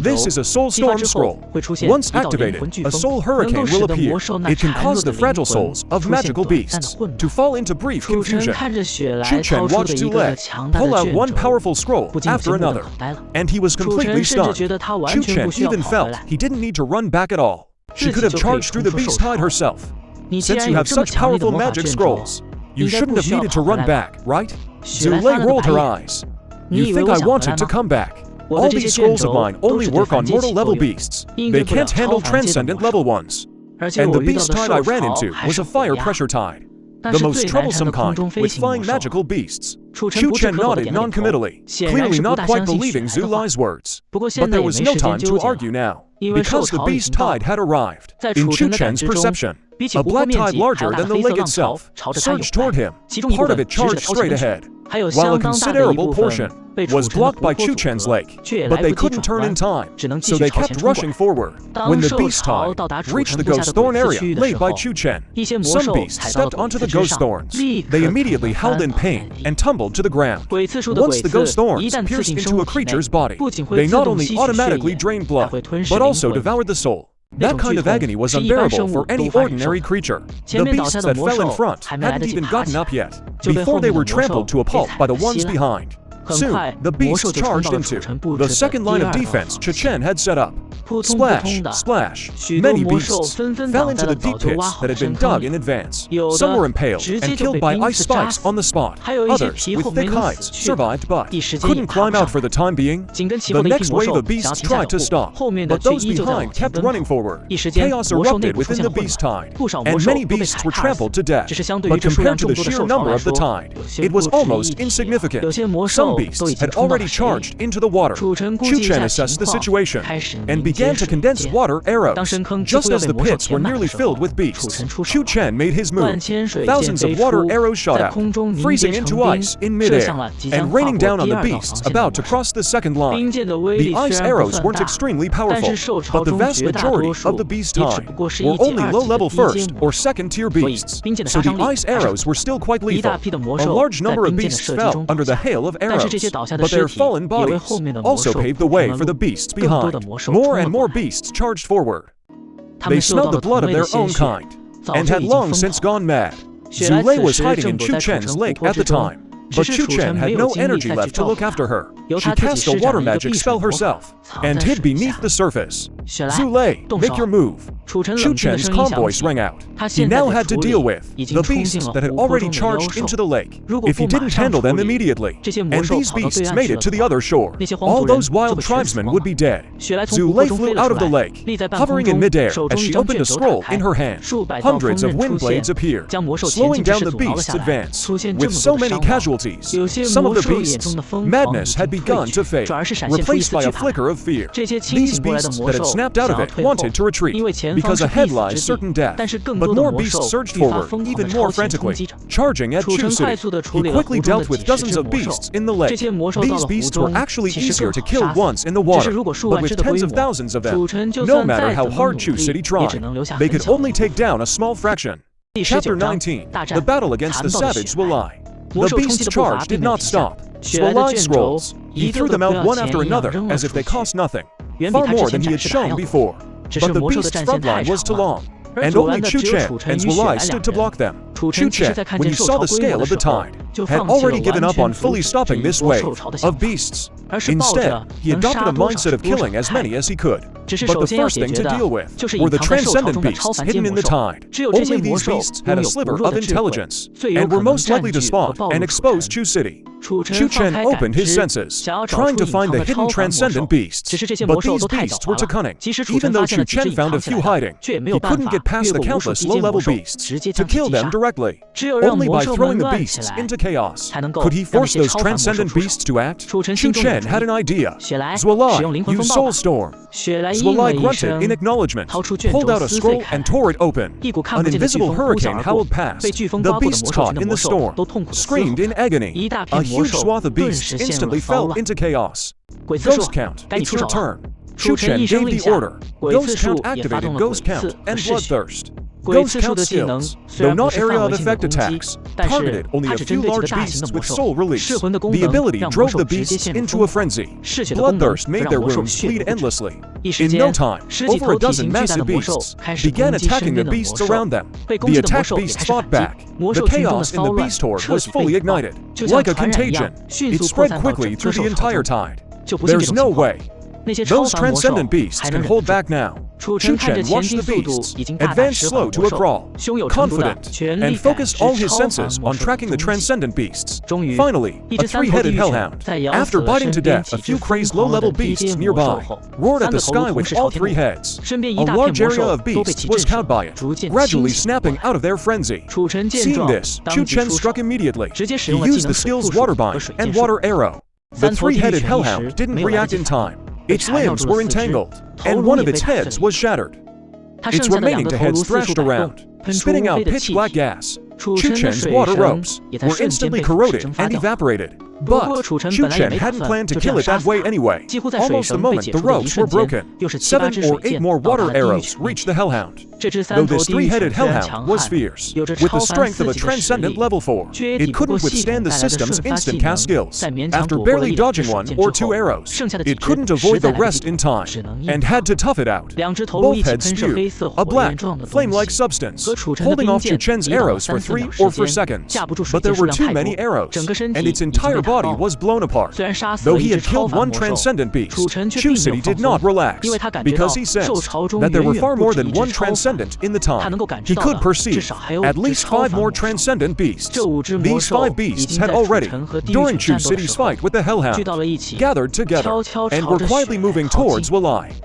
This is a Soul Storm scroll. Once activated, a Soul Hurricane will appear. It can cause the fragile souls of magical beasts to fall into brief confusion. Chu Chen watched Zhu Lei pull out one powerful scroll after another, and he was completely stunned. Chu Chen even felt he didn't need to run back at all. She could have charged through the beast tide herself. Since you have such powerful magic scrolls, you shouldn't have needed to run back, right? Zhu Lei rolled her eyes. You think I wanted to come back? All these scrolls of mine only work on mortal level beasts. They can't handle transcendent level ones. And the beast tide I ran into was a fire pressure tide. The most troublesome kind, with flying magical beasts. Chu Chen nodded non-committally, clearly not quite believing Zhu Lei's words. But there was no time to argue now, because the beast tide had arrived. In Chu Chen's perception, a black tide larger than the lake itself surged toward him. Part of it charged straight ahead. while a considerable portion was blocked by Chu Chen's lake, but they couldn't turn in time, so they kept rushing forward. When the beast tide reached the ghost thorn area laid by Chu Chen, some beasts stepped onto the ghost thorns. They immediately howled in pain and tumbled to the ground. Once the ghost thorns pierced into a creature's body, they not only automatically drained blood, but also devoured the soul. That kind of agony was unbearable for any ordinary creature. The beasts that fell in front hadn't even gotten up yet, before they were trampled to a pulp by the ones behind. Soon, the beasts charged into the second line of defense Chu Chen had set up. Splash, splash, many beasts fell into the deep pits that had been dug in advance. Some were impaled and killed by ice spikes on the spot. Others, with thick hides, survived but couldn't climb out for the time being. The next wave of beasts tried to stop, but those behind kept running forward. Chaos erupted within the beast tide, and many beasts were trampled to death. But compared to the sheer number of the tide, it was almost insignificant. Some beasts had already charged into the water. Chu Chen assessed the situation and began to condense water arrows. Just as the pits were nearly filled with beasts, Chu Chen made his move. Thousands of water arrows shot out, freezing into ice in midair and raining down on the beasts about to cross the second line. The ice arrows weren't extremely powerful, but the vast majority of the beast tide were only low-level first or second-tier beasts, so the ice arrows were still quite lethal. A large number of beasts fell under the hail of arrows, but their fallen bodies also paved the way for the beasts behind. More and more beasts charged forward. They smelled the blood of their own kind, and had long since gone mad. Zhu Lei was hiding in Chu Chen's lake at the time, but Chu Chen had no energy left to look after her. She cast a water magic spell herself, and hid beneath the surface. Zhu Lei, make your move. Chu Chen's calm voice rang out. He now had to deal with the beasts that had already charged into the lake. If he didn't handle them immediately, and these beasts made it to the other shore, all those wild tribesmen would be dead. Zhu Lei flew out of the lake, hovering in midair as she opened a scroll in her hand. Hundreds of wind blades appeared, slowing down the beasts' advance. With so many casualties, some of the beasts' madness had begun to fade, replaced by a flicker of fear. These beasts that had snapped out of it wanted to retreat, because ahead lies certain death. But more beasts surged forward, even more frantically, charging at Chu City. He quickly dealt with dozens of beasts in the lake. These beasts were actually easier to kill once in the water, but with tens of thousands of them, no matter how hard Chu City tried, they could only take down a small fraction. Chapter 19, The Battle Against the Savage Zwalai. The beast's charge did not stop. Zwalai scrolls. He threw them out one after another as if they cost nothing, far more than he had shown before. But the beast's front line was too long, and only Chu Chen and Zwalai stood to block them. Chu Chen, when he saw the scale of the tide, had already given up on fully stopping this wave of beasts. Instead, he adopted a mindset of killing as many as he could. But the first thing to deal with were the transcendent beasts hidden in the tide. Only these beasts had a sliver of intelligence, and were most likely to spawn and expose Chu City. Chu Chen opened his senses, trying to find the hidden transcendent beasts, but these beasts were too cunning. Even though Chu Chen found a few hiding, he couldn't get past the countless low-level beasts to kill them directly. Only by throwing the beasts into chaos could he force those transcendent beasts to act. Chu Chen had an idea. Zwalai, use Soul Storm. Zwalai grunted in acknowledgement, pulled out a scroll and tore it open. An invisible hurricane howled past. The beasts caught in the storm screamed in agony. A huge swath of beasts instantly fell into chaos. Ghost Count, it's your turn. Chu Chen gave the order. Ghost Count activated Ghost Count and Bloodthirst. Ghost Count skills, though not area of effect attacks, targeted only a few large beasts with soul release. The ability drove the beasts into a frenzy. Bloodthirst made their wounds bleed endlessly. In no time, over a dozen massive beasts began attacking the beasts around them. The attacked beasts fought back. The chaos in the beast horde was fully ignited. Like a contagion, it spread quickly through the entire tide. There's no way those transcendent beasts can hold back now. Chu Chen watched the beasts advance slow to a crawl, confident, and focused all his senses on tracking the transcendent beasts. Finally, a three-headed hellhound, after biting to death a few crazed low-level beasts nearby, roared at the sky with all three heads. A large area of beasts was cowed by it, gradually snapping out of their frenzy. Seeing this, Chu Chen struck immediately. He used the skills Water Bind and Water Arrow. The three-headed hellhound didn't react in time. Its limbs were entangled, and one of its heads was shattered. Its remaining two heads thrashed around, spitting out pitch-black gas. Chu Chen's water ropes were instantly corroded and evaporated. But Chu Chen hadn't planned to kill it that way anyway. Almost the moment the ropes were broken, 7 or 8 more water arrows reached the hellhound. Though this 3-headed hellhound was fierce, with the strength of a transcendent level 4, it couldn't withstand the system's instant cast skills. After barely dodging 1 or 2 arrows, it couldn't avoid the rest in time, and had to tough it out. Both heads spewed a black, flame-like substance, holding off Chu Chen's arrows for 3 or 4 seconds. But there were too many arrows, and its entire body was blown apart. Though he had killed 1 transcendent beast, Chu City did not relax, because he sensed that there were far more than 1 transcendent in the time. He could perceive at least 5 more transcendent beasts. These 5 beasts had already, during Chu City's fight with the Hellhound, gathered together and were quietly moving towards Walai.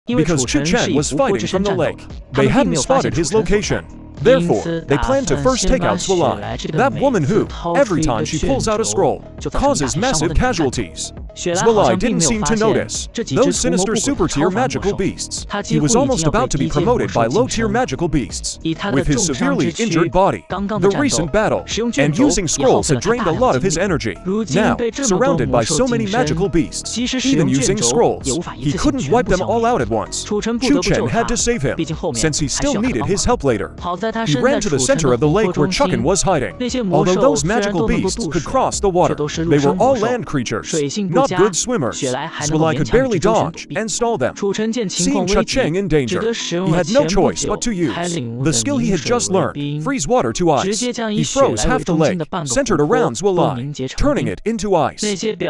Because Chu Chen was fighting from the lake, they hadn't spotted his location. Therefore, they plan to first take out Walai, that woman who, every time she pulls out a scroll, causes massive casualties. Walai didn't seem to notice those sinister super-tier magical beasts. He was almost about to be promoted by low-tier magical beasts. With his severely injured body, the recent battle, and using scrolls had drained a lot of his energy. Now, surrounded by so many magical beasts, even using scrolls, he couldn't wipe them all out at once. Chu Chen had to save him, since he still needed his help later. He ran to the center of the lake where Chu Chen was hiding. Although those magical beasts could cross the water, they were all land creatures, not good swimmers. Walai could barely dodge and stall them. Seeing Chu Chen in danger, he had no choice but to use the skill he had just learned, freeze water to ice. He froze half the lake, centered around Walai, turning it into ice.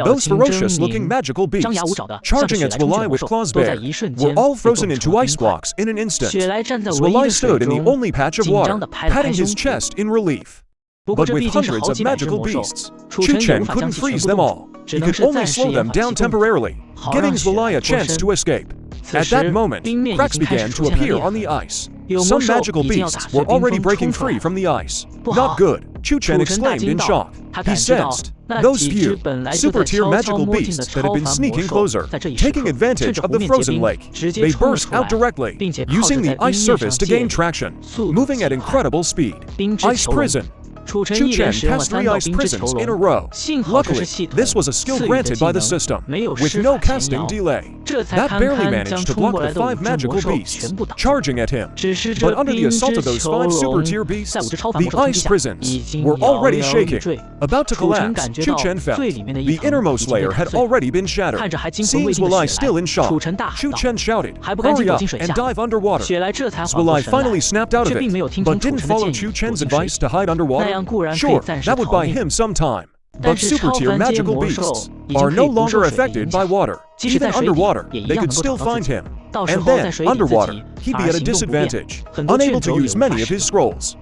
Those ferocious-looking magical beasts, charging at Walai with claws bare, were all frozen into ice blocks in an instant. Walai stood in the only patch of water, patting his chest in relief. But with hundreds of magical beasts, Chu Chen couldn't freeze them all. He could only slow them down temporarily, giving Walai a chance to escape. At that moment, cracks began to appear on the ice. Some magical beasts were already breaking free from the ice. Not good, Chu Chen exclaimed in shock. He sensed those few, super-tier magical beasts that had been sneaking closer, taking advantage of the frozen lake. They burst out directly, using the ice surface to gain traction, moving at incredible speed. Ice prison. Chu Chen passed 3 ice prisons in a row. Luckily, this was a skill granted by the system, with no casting delay. That barely managed to block the 5 magical beasts charging at him. But under the assault of those 5 super-tier beasts, the ice prisons were already shaking. About to collapse, Chu Chen felt the innermost layer had already been shattered. Seeing Walai still in shock, Chu Chen shouted, "Hurry up and dive underwater." Walai finally snapped out of it, but didn't follow Chu Chen's advice to hide underwater. Sure, that would buy him some time. But super-tier magical beasts are no longer affected by water. Even underwater, they could still find him. And then, underwater, he'd be at a disadvantage, unable to use many of his scrolls.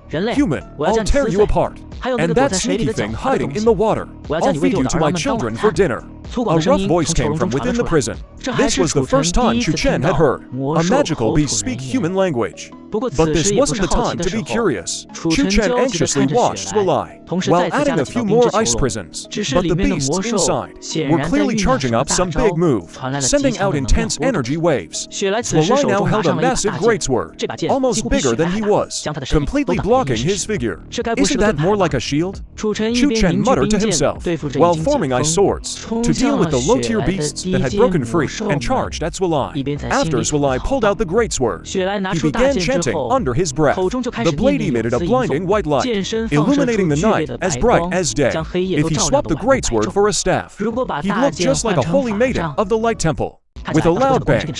Human, I'll tear you apart. And that sneaky thing hiding in the water, I'll feed you to my children for dinner. A rough voice came from within the prison. This was the first time Chu Chen had heard a magical beast speak human language. But this wasn't the time to be curious. Chu Chen anxiously watched Walai, while adding a few more ice prisons. But the beasts inside were clearly charging up some big move, sending out intense energy waves. Walai now held a massive greatsword, almost bigger than he was, completely blocking his figure. Isn't that more like a shield? Chu Chen muttered to himself, while forming ice swords, to deal with the low-tier beasts that had broken free and charged at Walai. After Walai pulled out the greatsword, he began chanting under his breath. The blade emitted a blinding white light, illuminating the night as bright as day. If he swapped the greatsword for a staff, he looked just like a holy maiden of the Light Temple. With a loud bang,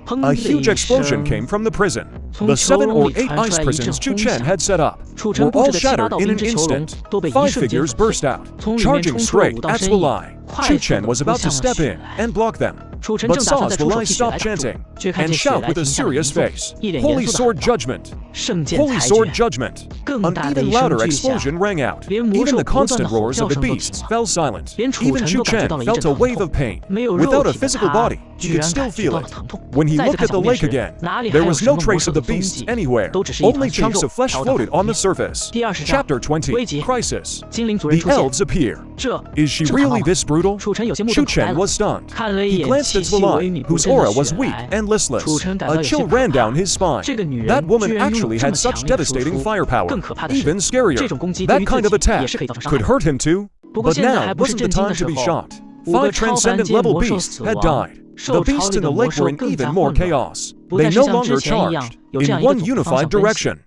a huge explosion came from the prison. The 7 or 8 ice prisons Chu Chen had set up were all shattered in an instant. 5 figures burst out, charging straight at Walai. Chu Chen was about to step in and block them, but saw Walai stop chanting and shout with a serious face, "Holy Sword Judgment! Holy Sword Judgment!" An even louder explosion rang out. Even the constant roars of the beasts fell silent. Even Chu Chen felt a wave of pain. Without a physical body, he could still feel it. When he looked at the lake again, there was no trace of the beasts anywhere. Only chunks of flesh floated on the surface. Chapter 20, Crisis. The elves appear. Is she really this brutal? Chu Chen was stunned. He glanced at Walai, whose aura was weak and listless. A chill ran down his spine. That woman actually actually had such devastating firepower. Even scarier. That kind of attack could hurt him too. But now wasn't the time to be shocked. 5 transcendent-level beasts had died. The beasts in the lake were in even more chaos. They no longer charged in one unified direction.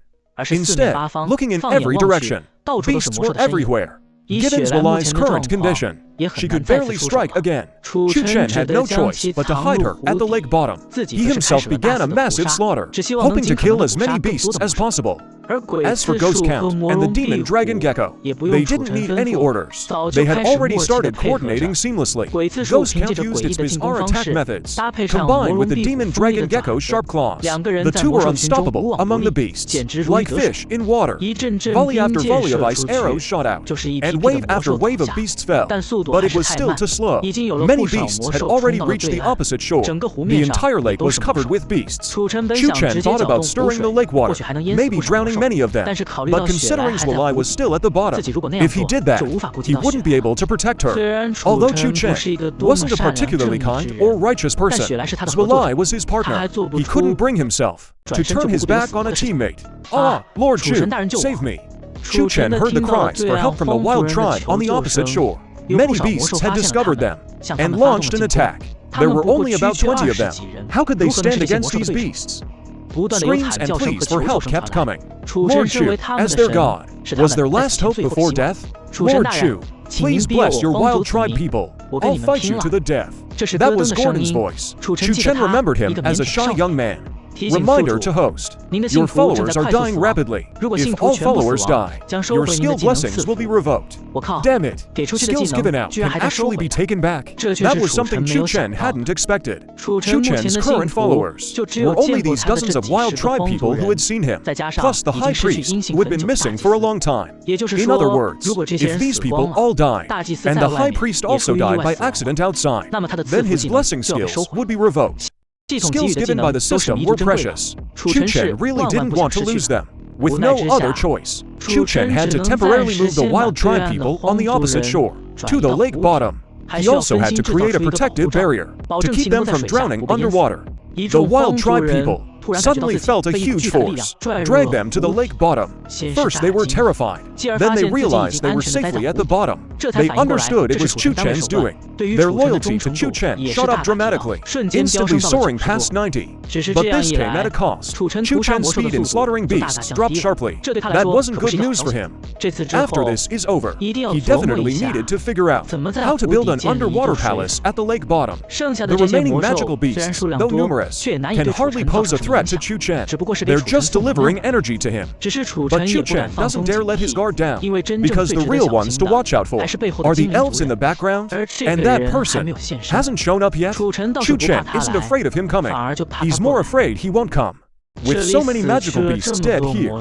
Instead, looking in every direction, beasts were everywhere. Given Walai's current condition, she could barely strike again. Chu Chen had no choice but to hide her at the lake bottom. He himself began a massive slaughter, hoping to kill as many beasts as possible. As for Ghost Count and the demon dragon gecko, they didn't need any orders. They had already started coordinating seamlessly. Ghost Count used its bizarre attack methods, combined with the demon dragon gecko's sharp claws. The two were unstoppable among the beasts, like fish in water. Volley after volley of ice arrows shot out, and wave after wave of beasts fell. But it was still too slow. Many beasts had already reached the opposite shore. The entire lake was covered with beasts. Chu Chen thought about stirring the lake water, maybe drowning many of them. But considering Walai was still at the bottom, if he did that, he wouldn't be able to protect her. Although Chu Chen wasn't a particularly kind or righteous person, Walai was his partner. He couldn't bring himself to turn his back on a teammate. Ah, Lord Chu, save me. Chu Chen heard the cries for help from the wild tribe on the opposite shore. Many beasts had discovered them and launched an attack. There were only about 20 of them. How could they stand against these beasts? Screams and pleas for help kept coming. Lord Chu, as their god, was their last hope before death? Lord Chu, please bless your wild tribe people. I'll fight you to the death. That was Gordon's voice. Chu Chen remembered him as a shy young man. Reminder to host. Your followers are dying rapidly. If all followers die, your skill blessings will be revoked. Damn it, skills given out can actually be taken back. That was something Chu Chen hadn't expected. Chu Chen's current followers were only these dozens of wild tribe people who had seen him, plus the high priest who had been missing for a long time. In other words, if these people all died, and the high priest also died by accident outside, then his blessing skills would be revoked. Skills given by the system were precious. Chu Chen really didn't want to lose them. With no other choice, Chu Chen had to temporarily move the wild tribe people on the opposite shore to the lake bottom. He also had to create a protective barrier to keep them from drowning underwater. The wild tribe people suddenly felt a huge force drag them to the lake bottom. First they were terrified, then they realized they were safely at the bottom. They understood it was Chu Chen's doing. Their loyalty to Chu Chen shot up dramatically, instantly soaring past 90. But this came at a cost. Chu Chen's speed in slaughtering beasts dropped sharply. That wasn't good news for him. After this is over, he definitely needed to figure out how to build an underwater palace at the lake bottom. The remaining magical beasts, though numerous, can hardly pose a threat to Chu Chen. They're just delivering energy to him. But Chu Chen doesn't dare let his guard down, because the real ones to watch out for are the elves in the background, and that person hasn't shown up yet. Chu Chen isn't afraid of him coming. He's more afraid he won't come. With so many magical beasts dead here,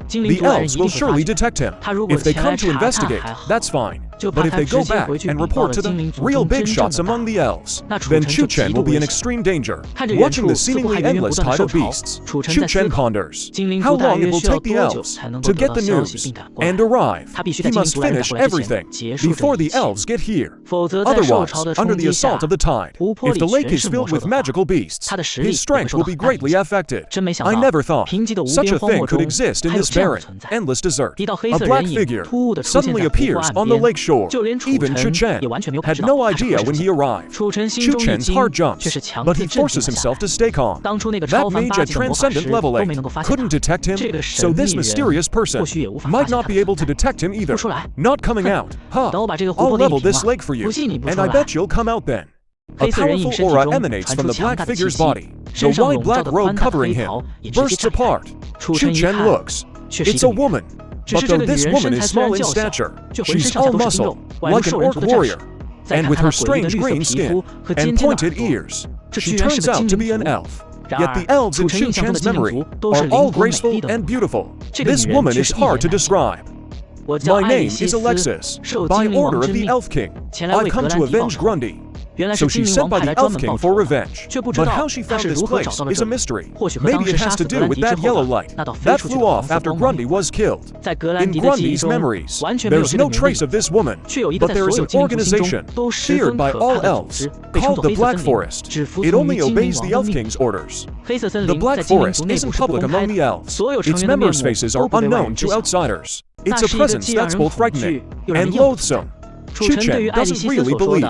the elves will surely detect him. If they come to investigate, that's fine. But if they go back and report to the real big shots among the elves, then Chu Chen will be in extreme danger. Watching the seemingly endless tide of beasts, Chu Chen ponders how long it will take the elves to get the news and arrive. He must finish everything before the elves get here. Otherwise, under the assault of the tide, if the lake is filled with magical beasts, his strength will be greatly affected. I never thought such a thing could exist in this barren, endless desert. A black figure suddenly appears on the lake shore. Even Chu Chen had no idea when he arrived. Chu Chen's heart jumps, but he forces himself to stay calm. That mage at Transcendent Level 8 couldn't detect him, so this mysterious person might not be able to detect him either. Not coming out. I'll level this lake for you, and I bet you'll come out then. A powerful aura emanates from the black figure's body. The wide black robe covering him bursts apart. Chu Chen looks. It's a woman. But though this woman is small in stature, she's all muscle, like an orc warrior. And with her strange green skin and pointed ears, she turns out to be an elf. Yet the elves in Chu Chen's memory are all graceful and beautiful. This woman is hard to describe. My name is Alexis. By order of the Elf King, I've come to avenge Grundy. so she's sent by the Elf King for revenge. But how she found this place is a mystery. Maybe it has to do with that yellow light that flew off after Grundy was killed. In Grundy's memories, there's no trace of this woman, but there is an organization, feared by all elves, called the Black Forest. It only obeys the Elf King's orders. The Black Forest isn't public among the elves. Its members' faces are unknown to outsiders. It's a presence that's both frightening and loathsome. Chu Chen doesn't really believe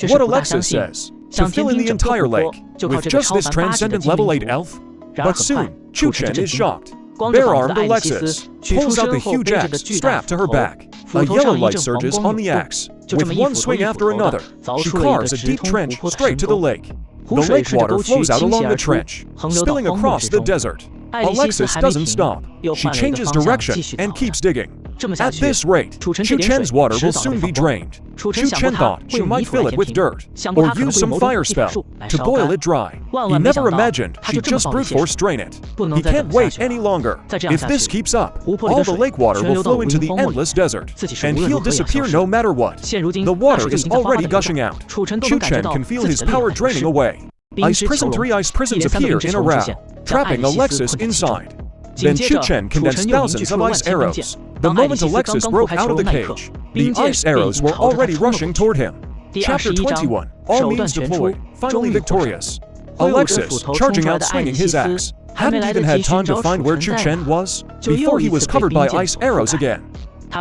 what Alexis says, to fill in the entire lake with just this transcendent level 8 elf. But soon, Chu Chen is shocked. Bare-armed Alexis pulls out the huge axe strapped to her back. A yellow light surges on the axe. With one swing after another, she carves a deep trench straight to the lake. The lake water flows out along the trench, spilling across the desert. Alexis doesn't stop. She changes direction and keeps digging. At this rate, Chu Chen's water will soon be drained. Chu Chen thought she might fill it with dirt, or use some fire spell to boil it dry. He never imagined she'd just brute force drain it. He can't wait any longer. If this keeps up, all the lake water will flow into the endless desert, and he'll disappear no matter what. The water is already gushing out. Chu Chen can feel his power draining away. Ice Prison 3 ice prisons appear in a row, trapping Alexis inside. Then Chu Chen condensed thousands of ice arrows. The moment Alexis broke out of the cage, the ice arrows were already rushing toward him. Chapter 21, all means deployed, finally victorious. Alexis, charging out swinging his axe, hadn't even had time to find where Chu Chen was, before he was covered by ice arrows again.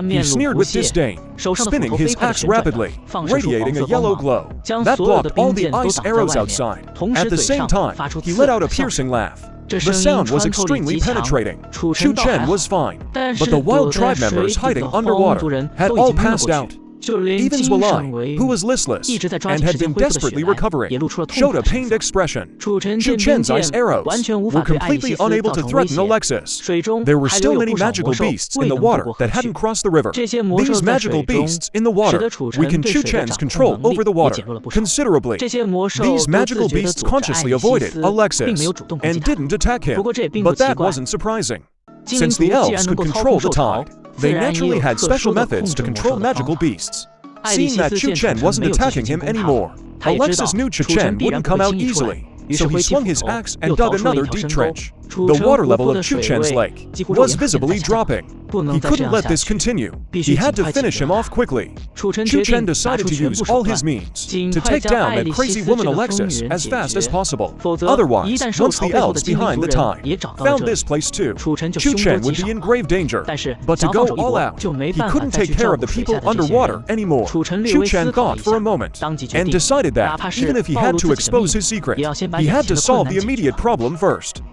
He sneered with disdain, spinning his axe rapidly, radiating a yellow glow that blocked all the ice arrows outside. At the same time, he let out a piercing laugh. The sound was extremely penetrating. Chu Chen was fine, but the wild tribe members hiding underwater had all passed out. Even Zwalai, who was listless and had been desperately recovering, showed a pained expression. Chu Chen's ice arrows were completely unable to threaten Alexis. There were still many magical beasts in the water that hadn't crossed the river. These magical beasts in the water weakened Chu Chen's control over the water considerably. These magical beasts consciously avoided Alexis and didn't attack him, but that wasn't surprising. Since the elves could control the tide, they naturally had special methods to control magical beasts. Seeing that Chu Chen wasn't attacking him anymore, Alexis knew Chu Chen wouldn't come out easily, so he swung his axe and dug another deep trench. The water level of Chu Chen's lake was visibly dropping. He couldn't let this continue. He had to finish him off quickly. Chu Chen decided to use all his means to take down that crazy woman Alexis as fast as possible. Otherwise, once the elves behind the tide found this place too, Chu Chen would be in grave danger. But to go all out, he couldn't take care of the people underwater anymore. Chu Chen thought for a moment and decided that even if he had to expose his secret, he had to solve the immediate problem first.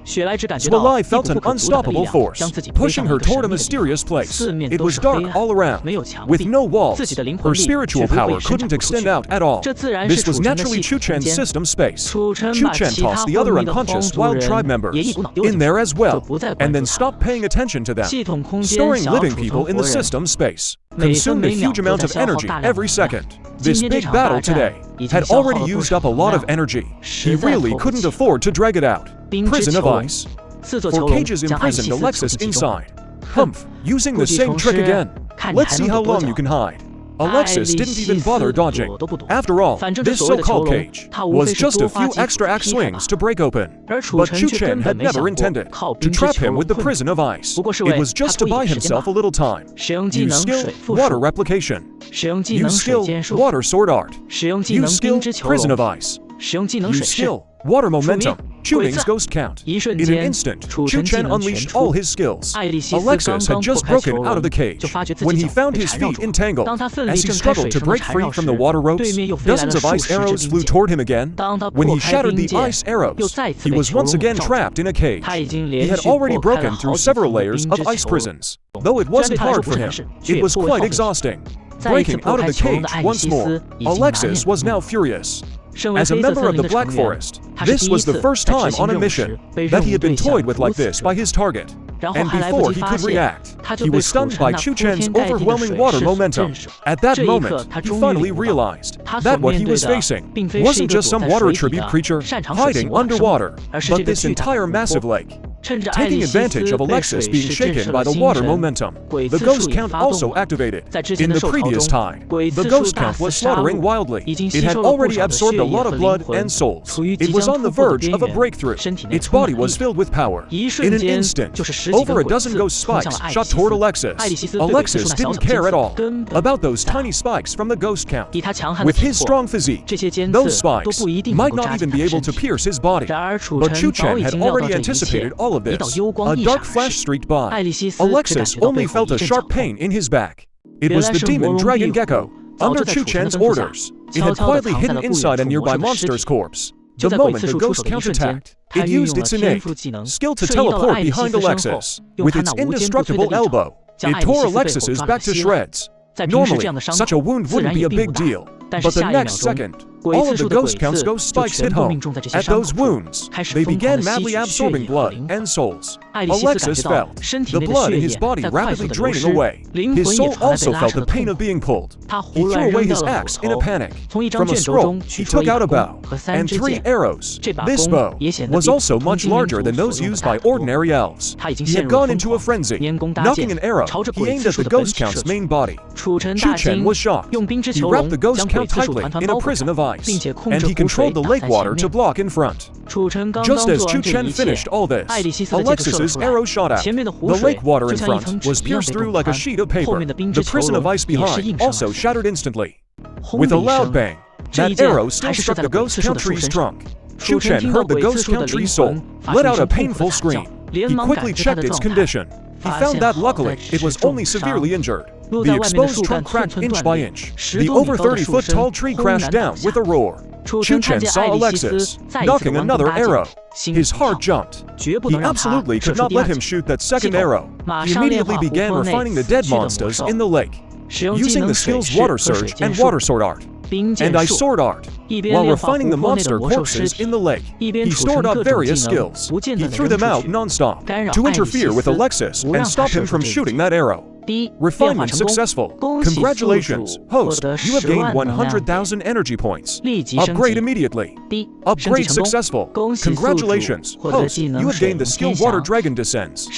Zwalai felt an unstoppable force, pushing her toward a mysterious place. It was dark all around, with no walls. Her spiritual power couldn't extend out at all. This was naturally Chu Chen's system space. Chu Chen tossed the other unconscious wild tribe members in there as well, and then stopped paying attention to them. Storing living people in the system space consumed a huge amount of energy every second. This big battle today had already used up a lot of energy. He really couldn't afford to drag it out. Prison of ice. 4 cages imprisoned Alexis inside. Humph, using the same trick again. Let's see how long you can hide. Alexis didn't even bother dodging. After all, this so-called cage was just a few extra axe swings to break open. But Chu Chen had never intended to trap him with the prison of ice. It was just to buy himself a little time. Use skill, water replication. Use skill, water sword art. Use skill, prison of ice. Use skill, water momentum. Chewing's ghost count. In an instant, Chu Chen unleashed all his skills. Alexis had just broken out of the cage when he found his feet entangled. As he struggled to break free from the water ropes, dozens of ice arrows flew toward him again. When he shattered the ice arrows, he was once again trapped in a cage. He had already broken through several layers of ice prisons. Though it wasn't hard for him, it was quite exhausting. Breaking out of the cage once more, Alexis was now furious. As a member of the Black Forest, this was the first time on a mission that he had been toyed with like this by his target. And before he could react, he was stunned by Chu Chen's overwhelming water momentum. At that moment, he finally realized that what he was facing wasn't just some water tribute creature hiding underwater, but this entire massive lake. Taking advantage of Alexis being shaken by the water momentum, the ghost count also activated. In the previous tide, the ghost count was slaughtering wildly. It had already absorbed a lot of blood and souls. It was on the verge of a breakthrough. Its body was filled with power. In an instant, over a dozen ghost spikes shot toward Alexis. Alexis didn't care at all about those tiny spikes from the ghost count. With his strong physique, those spikes might not even be able to pierce his body. But Chu Chen had already anticipated all of this. A dark flash streaked by. Alexis only felt a sharp pain in his back. It was the demon dragon gecko. Under Chu Chen's orders, it had quietly hidden inside a nearby monster's corpse. The moment the ghost count attacked, it used its innate skill to teleport behind Alexis. With its indestructible elbow, it tore Alexis's back to shreds. Normally, such a wound wouldn't be a big deal, but the next second, all of the ghost count's ghost spikes hit home. At those wounds, they began madly absorbing blood and souls. Alexis felt the blood in his body rapidly draining away. His soul also felt the pain of being pulled. He threw away his axe in a panic. From a scroll, he took out a bow and 3 arrows. This bow was also much larger than those used by ordinary elves. He had gone into a frenzy. Knocking an arrow, he aimed at the ghost count's main body. Chu Chen was shocked. He wrapped the ghost count tightly in a prison of ice, and he controlled the lake water to block in front. Just as Chu Chen finished all this, Alexis's arrow shot out. The lake water in front was pierced through like a sheet of paper. The prison of ice behind also shattered instantly. With a loud bang, that arrow still struck the ghost count tree's trunk. Chu Chen heard the ghost count tree's soul let out a painful scream. He quickly checked its condition. He found that luckily it was only severely injured. The exposed trunk cracked inch by inch. The over 30-foot tall tree crashed down with a roar. Chu Chen saw Alexis knocking another arrow. His heart jumped. He absolutely could not let him shoot that second arrow. He immediately began refining the dead monsters in the lake, using the skills Water Surge and Water Sword Art and Ice Sword Art. While refining the monster corpses in the lake, he stored up various skills. He threw them out non-stop to interfere with Alexis and stop him from shooting that arrow. Refinement successful. Congratulations, host. You have gained 100,000 energy points. Upgrade immediately. Upgrade successful. Congratulations, host. You have gained the skill Water Dragon Descends.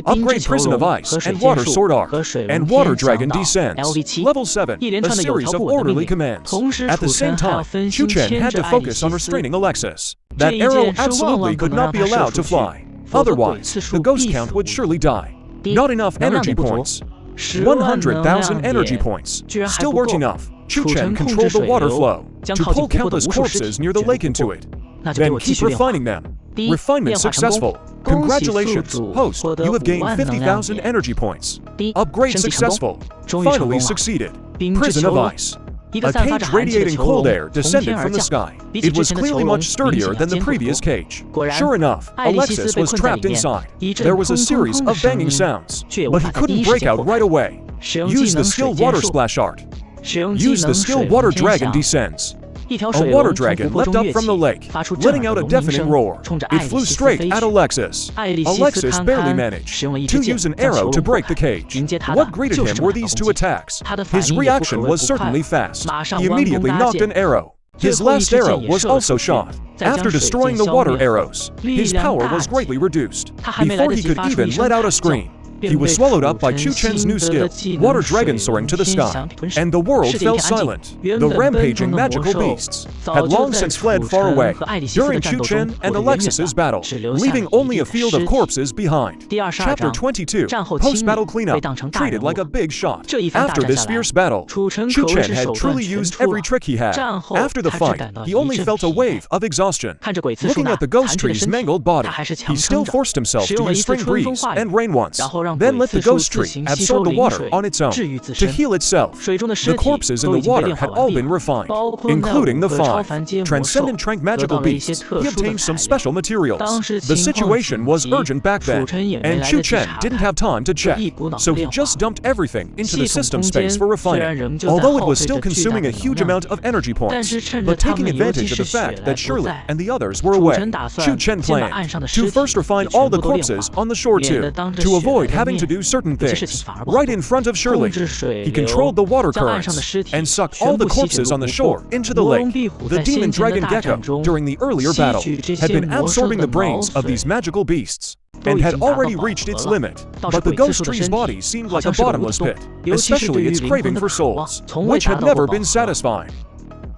Upgrade Prison of Ice and Water Sword Art. And Water Dragon Descends. Level 7. A series of orderly commands. At the same time, Chu Chen had to focus on restraining Alexis. That arrow absolutely could not be allowed to fly. Otherwise, the ghost count would surely die. Not enough energy points. 100,000 energy points. Still weren't enough. Chu Chen controlled the water flow to pull countless corpses near the lake into it. Then keep refining them. Refinement successful. Congratulations, host. You have gained 50,000 energy points. Upgrade successful. Finally succeeded. Prison of Ice. A cage radiating cold air descended from the sky. It was clearly much sturdier than the previous cage. Sure enough, Alexis was trapped inside. There was a series of banging sounds, but he couldn't break out right away. Use the skill Water Splash Art. Use the skill Water Dragon Descends. A water dragon leapt up from the lake, letting out a deafening roar. It flew straight at Alexis. Alexis barely managed to use an arrow to break the cage. What greeted him were these 2 attacks. His reaction was certainly fast. He immediately knocked an arrow. His last arrow was also shot. After destroying the water arrows, his power was greatly reduced. Before he could even let out a scream, he was swallowed up by Chu Chen's new skill, Water Dragon soaring to the sky, and the world fell silent. The rampaging magical beasts had long since fled far away during Chu Chen and Alexis's battle, leaving only a field of corpses behind. Chapter 22, Post-Battle Cleanup, treated like a big shot. After this fierce battle, Chu Chen had truly used every trick he had. After the fight, he only felt a wave of exhaustion. Looking at the ghost tree's mangled body, he still forced himself to use Spring Breeze and Rain once. Then let the ghost tree absorb the water on its own to heal itself. The corpses in the water had all been refined, including the 5 transcendent trank magical beasts. He obtained some special materials. The situation was urgent back then, and Chu Chen didn't have time to check, so he just dumped everything into the system space for refining. Although it was still consuming a huge amount of energy points, but taking advantage of the fact that Shirley and the others were away, Chu Chen planned to first refine all the corpses on the shore too, to avoid having to do certain things. Right in front of Shirley, he controlled the water currents and sucked all the corpses on the shore into the lake. The demon dragon gecko, during the earlier battle, had been absorbing the brains of these magical beasts. and had already reached its limit. But the ghost tree's body seemed like a bottomless pit, especially its craving for souls, which had never been satisfied.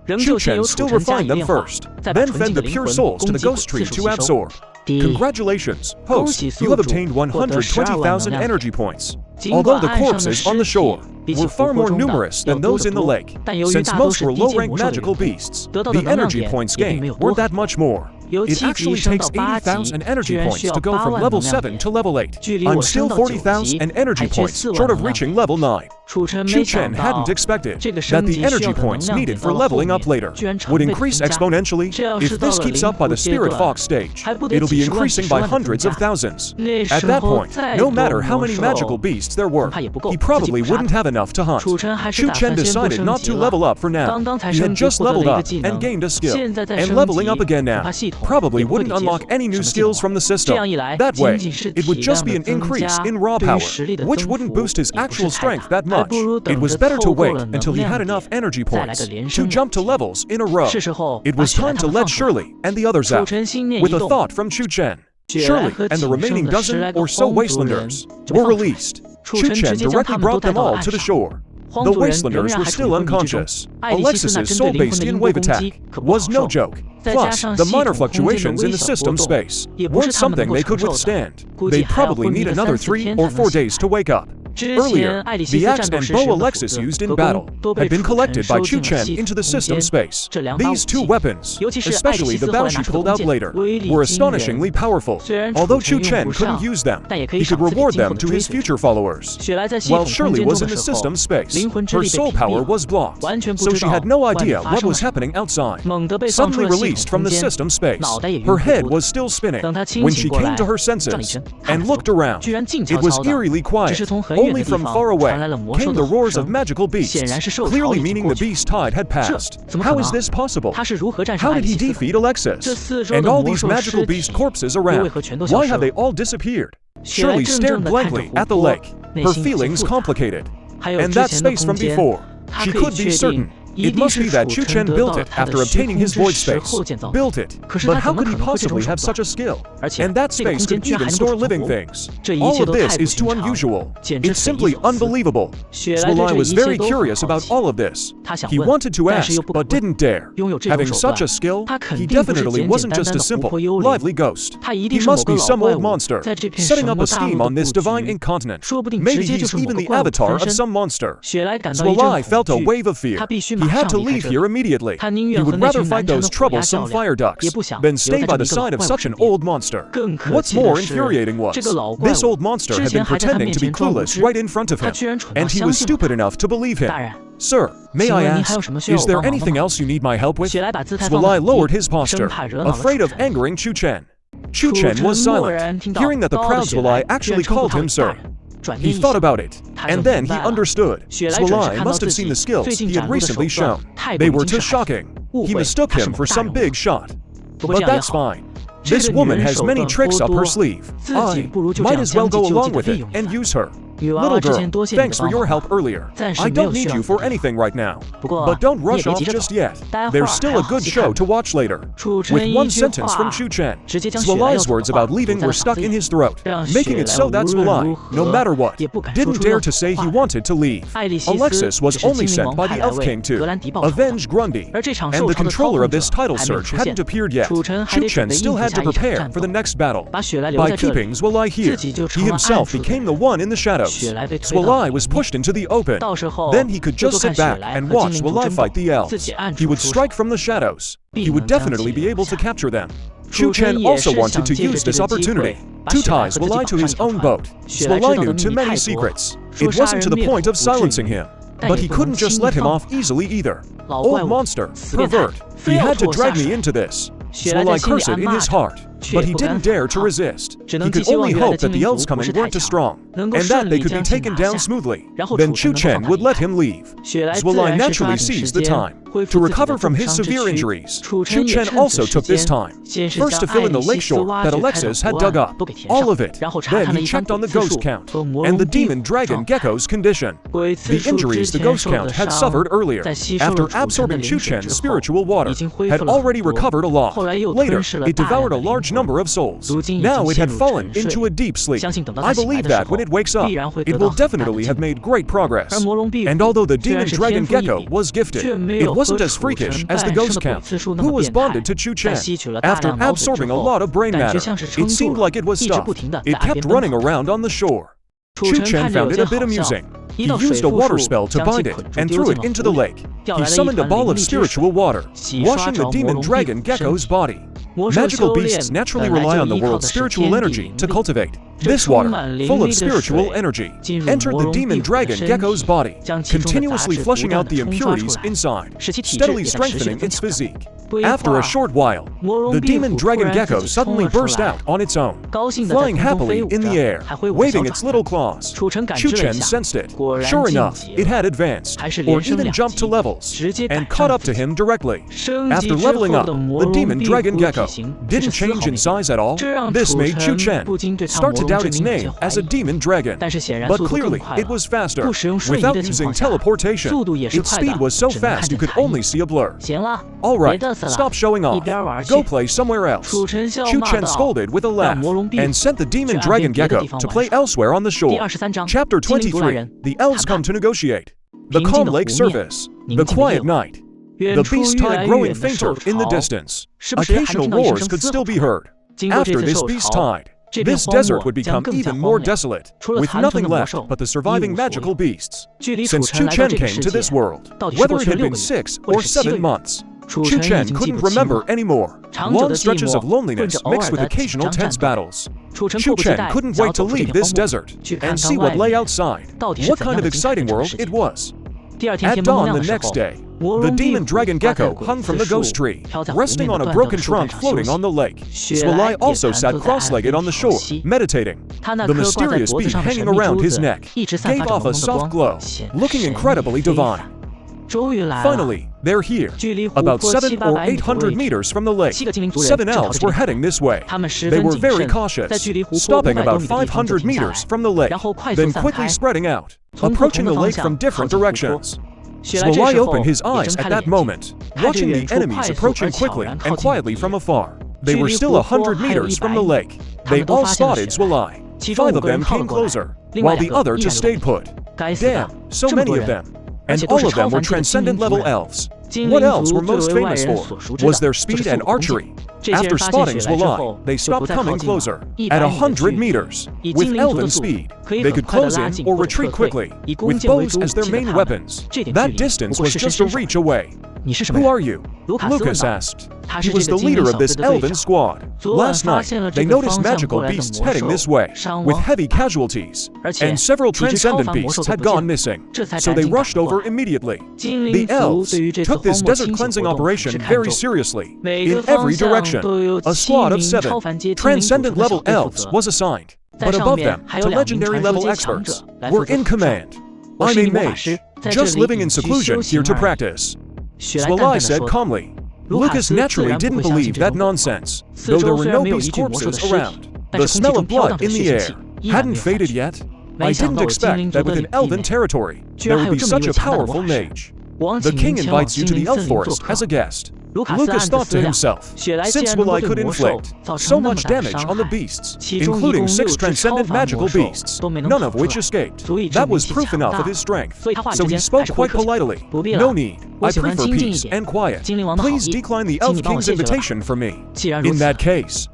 Chu Chen still refined them first, then fed the pure souls to the ghost tree to absorb. Congratulations, host, you have obtained 120,000 energy points. Although the corpses on the shore were far more numerous than those in the lake, since most were low-ranked magical beasts, the energy points gained weren't that much more. It actually takes 80,000 energy points to go from level 7 to level 8. I'm still 40,000 energy points short of reaching level 9. Chu Chen hadn't expected that the energy points needed for leveling up later would increase exponentially. If this keeps up by the Spirit Fox stage, it'll be increasing by hundreds of thousands. At that point, no matter how many magical beasts there were, he probably wouldn't have enough to hunt. Chu Chen decided not to level up for now. He had just leveled up and gained a skill, and leveling up again now probably wouldn't unlock any new skills from the system. That way, it would just be an increase in raw power, which wouldn't boost his actual strength that much. It was better to wait until he had enough energy points to jump to levels in a row. It was time to let Shirley and the others out, with a thought from Chu Chen. Shirley and the remaining dozen or so Wastelanders were released. Chu Chen directly brought them all to the shore. The Wastelanders were still unconscious. Alexis's soul-based in-wave attack was no joke. Plus, the minor fluctuations in the system space weren't something they could withstand. They'd probably need another 3 or 4 days to wake up. Earlier, the axe and bow Alexis used in battle had been collected by Chu Chen into the system space. These two weapons, especially the bow she pulled out later, were astonishingly powerful. Although Chu Chen couldn't use them, he could reward them to his future followers. While Shirley was in the system space, her soul power was blocked, so she had no idea what was happening outside. Suddenly released from the system space, her head was still spinning. When she came to her senses and looked around, it was eerily quiet. Only from far away came the roars of magical beasts, clearly meaning the beast tide had passed. How is this possible? How did he defeat Alexis? And all these magical beast corpses around, why have they all disappeared? Shirley stared blankly at the lake, her feelings complicated. And that space from before, she could be certain. It must be that Chu Chen built it after obtaining his void space. Built it, but how could he possibly have such a skill? And that space could even store living things. All of this is too unusual. It's simply unbelievable. Xuelai was very curious about all of this. He wanted to ask, but didn't dare. Having such a skill, he definitely wasn't just a simple, lively ghost. He must be some old monster, setting up a scheme on this divine incontinent. Maybe he's even the avatar of some monster. Xuelai felt a wave of fear. He had to leave here immediately. He would rather fight those troublesome fire ducks than stay by the side of such an old monster. What's more infuriating was, this old monster had been pretending to be clueless right in front of him, and he was stupid enough to believe him. Sir, may I ask, is there anything else you need my help with? Xuelai lowered his posture, afraid of angering Chu Chen. Chu Chen was silent, hearing that the proud Xuelai actually called him sir. He thought about it, and then he understood. Xuelai must have seen the skills he had recently shown. They were too shocking. He mistook him for some big shot. But that's fine. This woman has many tricks up her sleeve. I might as well go along with it and use her. Little girl, thanks for your help earlier. I don't need you for anything right now. But don't rush off just yet. There's still a good show to watch later. With one sentence from Chu Chen, Xuelai's words about leaving were stuck in his throat, making it so that Xuelai, no matter what, didn't dare to say he wanted to leave. Alexis was only sent by the Elf King to avenge Grundy, and the controller of this title search hadn't appeared yet. Chu Chen still had to prepare for the next battle. By keeping Xuelai here, he himself became the one in the shadows. Xuelai was pushed into the open. Then he could just sit back and watch Xuelai fight the elves. He would strike from the shadows. He would definitely be able to capture them. Chu Chen also wanted to use this opportunity to tie Xuelai to his own boat. Xuelai knew too many secrets. It wasn't to the point of silencing him. But he couldn't just let him off easily either. Old monster, pervert, he had to drag me into this. Xuelai cursed in his heart, but he didn't dare to resist. He could only hope that the elves coming weren't too strong. and that they could be taken down smoothly. Then Chu Chen would let him leave. Zwilai naturally seized the time. To recover from his severe injuries, Chu Chen also took this time. First to fill in the lakeshore that Alexis had dug up. All of it. Then he checked on the ghost count and the demon dragon gecko's condition. The injuries the ghost count had suffered earlier, after absorbing Chu Chen's spiritual water, had already recovered a lot. Later, it devoured a large number of souls. Now it had fallen into a deep sleep. I believe that when it wakes up, it will definitely have made great progress. And although the demon dragon gecko was gifted, it wasn't as freakish as the ghost count, who was bonded to Chu Chen. After absorbing a lot of brain matter, it seemed like it was stuffed. It kept running around on the shore. Chu Chen found it a bit amusing. He used a water spell to bind it and threw it into the lake. He summoned a ball of spiritual water, washing the demon dragon gecko's body. Magical beasts naturally rely on the world's spiritual energy to cultivate. This water, full of spiritual energy, entered the demon dragon gecko's body, continuously flushing out the impurities inside, steadily strengthening its physique. After a short while, the demon dragon gecko suddenly burst out on its own, flying happily in the air, waving its little claws. Chu Chen sensed it. Sure enough, it had advanced, or even jumped to levels, and caught up to him directly. After leveling up, the demon dragon gecko didn't change in size at all. This made Chu Chen start to doubt its name as a demon dragon. But clearly, it was faster. Without using teleportation, its speed was so fast you could only see a blur. Alright, stop showing off. Go play somewhere else. Chu Chen scolded with a laugh, and sent the demon dragon gecko to play elsewhere on the shore. Chapter 23. The elves come to negotiate. The calm lake surface. The quiet night. The beast tide growing fainter in the distance. Occasional roars could still be heard. After this beast tide, this desert would become even more desolate, with nothing left but the surviving magical beasts. Since Chu Chen came to this world, whether it had been 6 or 7 months, Chu Chen couldn't remember anymore. Long stretches of loneliness mixed with occasional tense battles. Chu Chen couldn't wait to leave this desert and see what lay outside, what kind of exciting world it was. At dawn the next day, the demon dragon gecko hung from the ghost tree, resting on a broken trunk floating on the lake. Zwilai also sat cross-legged on the shore, meditating. The mysterious bead hanging around his neck gave off a soft glow, looking incredibly divine. Finally, they're here, about 700 or 800 meters from the lake. 7 elves were heading this way. They were very cautious, stopping about 500 meters from the lake, then quickly spreading out, approaching the lake from different directions. Zwilai opened his eyes at that moment, watching the enemies approaching quickly and quietly from afar. They were still 100 meters from the lake. They all spotted Zwilai. 5 of them came closer, while the other just stayed put. Damn, so many of them. And all of them were transcendent level elves. What elves were most famous for was their speed and archery. After spotting Zwilai, they stopped coming closer. At 100 meters, with elven speed, they could close in or retreat quickly, with bows as their main weapons. That distance was just a reach away. Who are you? Lucas asked. He was the leader of this elven squad. Last night, they noticed magical beasts heading this way, with heavy casualties, and several transcendent beasts had gone missing, so they rushed over immediately. The elves took this desert cleansing operation very seriously, in every direction. A squad of 7 transcendent level elves was assigned, but above them, to legendary level experts, were in command. I'm a mage, just living in seclusion here to practice. Zwilai said calmly. Lucas naturally didn't believe that nonsense, though there were no beast corpses around. The smell of blood in the air hadn't faded yet. I didn't expect that within elven territory, there would be such a powerful mage. The king invites you to the elf forest as a guest. Lucas thought to himself, since Zwilai could inflict so much damage on the beasts, including 6 transcendent magical beasts, none of which escaped, that was proof enough of his strength. So he spoke quite politely. No need. I prefer peace and quiet. Please decline the elf king's invitation for me. In that case,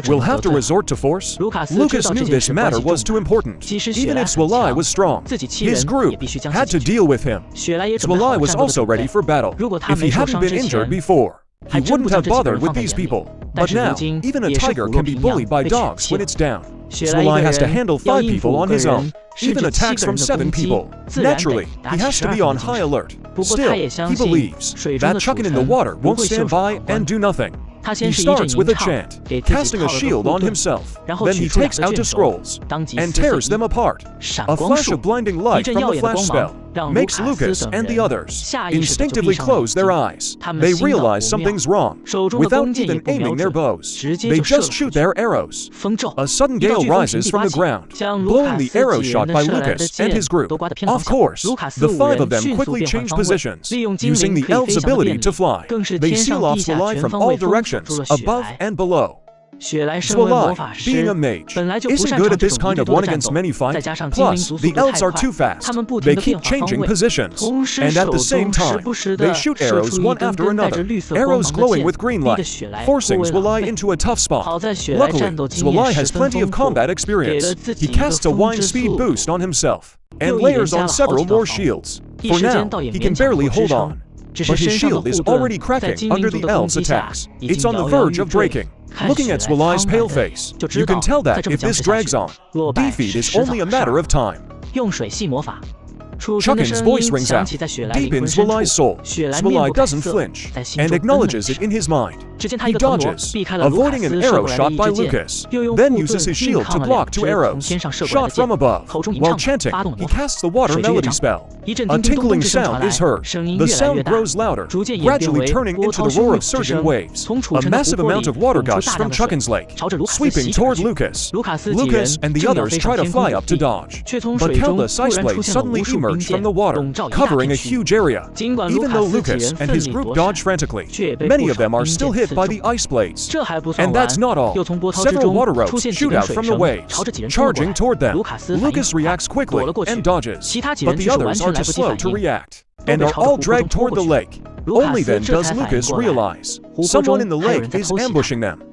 we'll have to resort to force? Lucas knew this matter was too important. Even if Zwilai was strong, his group had to deal with him. Zwilai was also ready for battle. If he hadn't been injured before, he wouldn't have bothered with these people. But now, even a tiger can be bullied by dogs when it's down. Zwilai has to handle 5 people on his own, even attacks from 7 people. Naturally, he has to be on high alert. Still, he believes that chucking in the water won't stand by and do nothing. He starts with a chant, casting a shield on himself. Then he takes out two scrolls and tears them apart. A flash of blinding light from the flash spell makes Lucas and the others instinctively close their eyes. They realize something's wrong. Without even aiming their bows, they just shoot their arrows. A sudden gale rises from the ground, blowing the arrow shot by Lucas and his group. Of course, the five of them quickly change positions. Using the elf's ability to fly, they seal off Zulai from all directions, above and below. Zulai, being a mage, isn't good at this kind of one-against-many fight. Plus, the elves are too fast. They keep changing positions. And at the same time, they shoot arrows one after another, arrows glowing with green light, forcing Zulai into a tough spot. Luckily, Zulai has plenty of combat experience. He casts a wind speed boost on himself, and layers on several more shields. For now, he can barely hold on. But his shield is already cracking under the elves' attacks. It's on the verge of breaking. Looking at Zulai's pale face, you can tell that if this drags on, defeat is only a matter of time. Chu Chen's voice rings out, deep in Zulai's soul. Zulai doesn't flinch, and acknowledges it in his mind. He dodges, avoiding an arrow shot by Lucas, then uses his shield to block two arrows, shot from above. While chanting, he casts the water melody spell. A tinkling sound is heard. The sound grows louder, gradually turning into the roar of surging waves. A massive amount of water gushes from Chu Chen's lake, sweeping toward Lucas. Lucas and the others try to fly up to dodge, but countless ice blades suddenly emerge from the water, covering a huge area. Even though Lucas and his group dodge frantically, many of them are still hit by the ice blades. And that's not all. Several water ropes shoot out from the waves, charging toward them. Lucas reacts quickly and dodges, but the others are too slow to react, and are all dragged toward the lake. Only then does Lucas realize someone in the lake is ambushing them.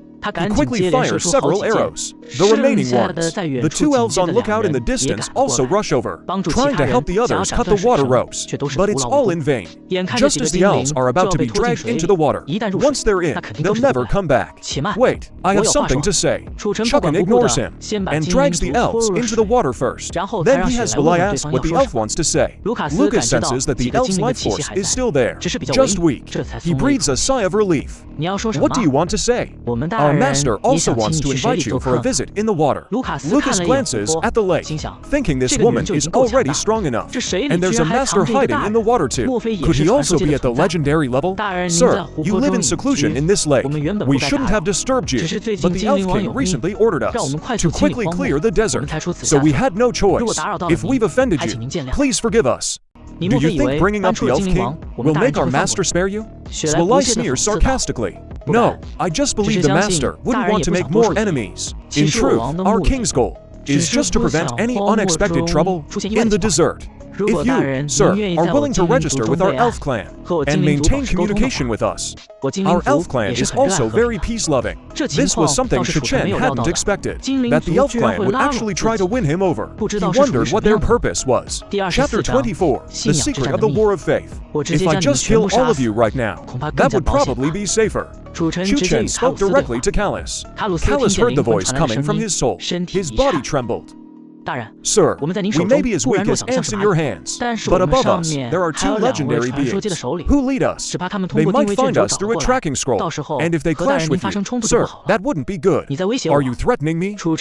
He quickly fires several arrows. The remaining ones, the two elves on lookout in the distance, also rush over, trying to help the others cut the water ropes, but it's all in vain. Just as the elves are about to be dragged into the water, once they're in, they'll never come back. Wait, I have something to say. Chu Chen ignores him, and drags the elves into the water first. Then he has Zulai ask what the elf wants to say. Lucas senses that the elf's life force is still there, just weak. He breathes a sigh of relief. What do you want to say? Our master also wants to invite you for a visit in the water. Lucas glances at the lake, thinking this woman is already strong enough, and there's a master hiding in the water too. Could he also be at the legendary level? Sir, you live in seclusion in this lake. We shouldn't have disturbed you, but the Elf King recently ordered us to quickly clear the desert, so we had no choice. If we've offended you, please forgive us. Do you think bringing up the Elf King will make our master spare you? Zulai sneers sarcastically. No, I just believe the master wouldn't want to make more enemies. In truth, our king's goal is just to prevent any unexpected trouble in the desert. If you, sir, are willing to register with our elf clan and maintain communication with us, our elf clan is also very peace-loving. This was something Chu Chen hadn't expected, that the elf clan would actually try to win him over. He wondered what their purpose was. Chapter 24, The Secret of the War of Faith. If I just kill all of you right now, that would probably be safer. Chu Chen spoke directly to Callus. Callus heard the voice coming from his soul. His body trembled. Sir, we may be as weak as ants in your hands, but above us, there are two legendary beings who lead us. They might find us through a tracking scroll, and if they clash with you, sir, that wouldn't be good. Are you threatening me? Chu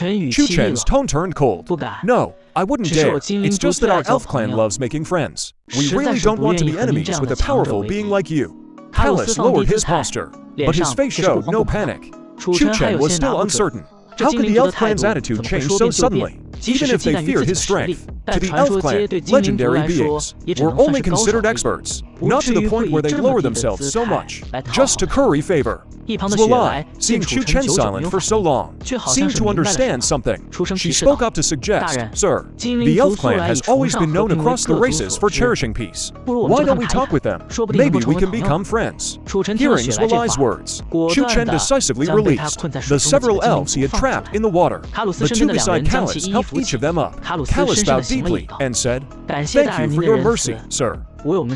Chen's tone turned cold. No, I wouldn't dare. It's just that our elf clan loves making friends. We really don't want to be enemies with a powerful being like you. Callus lowered his posture, but his face showed no panic. Chu Chen was still uncertain. How could the elf clan's attitude change so suddenly? Even if they feared his strength, to the elf clan, legendary beings were only considered experts, not to the point where they lower themselves so much, just to curry favor. Zulai, seeing Chu Chen silent for so long, seemed to understand something. She spoke up to suggest, Sir, the elf clan has always been known across the races for cherishing peace. Why don't we talk with them? Maybe we can become friends. Hearing Zulai's words, Chu Chen decisively released the several elves he had trapped in the water. The two beside Callus helped each of them up. Callus bowed deeply and said, Thank you for your mercy, sir.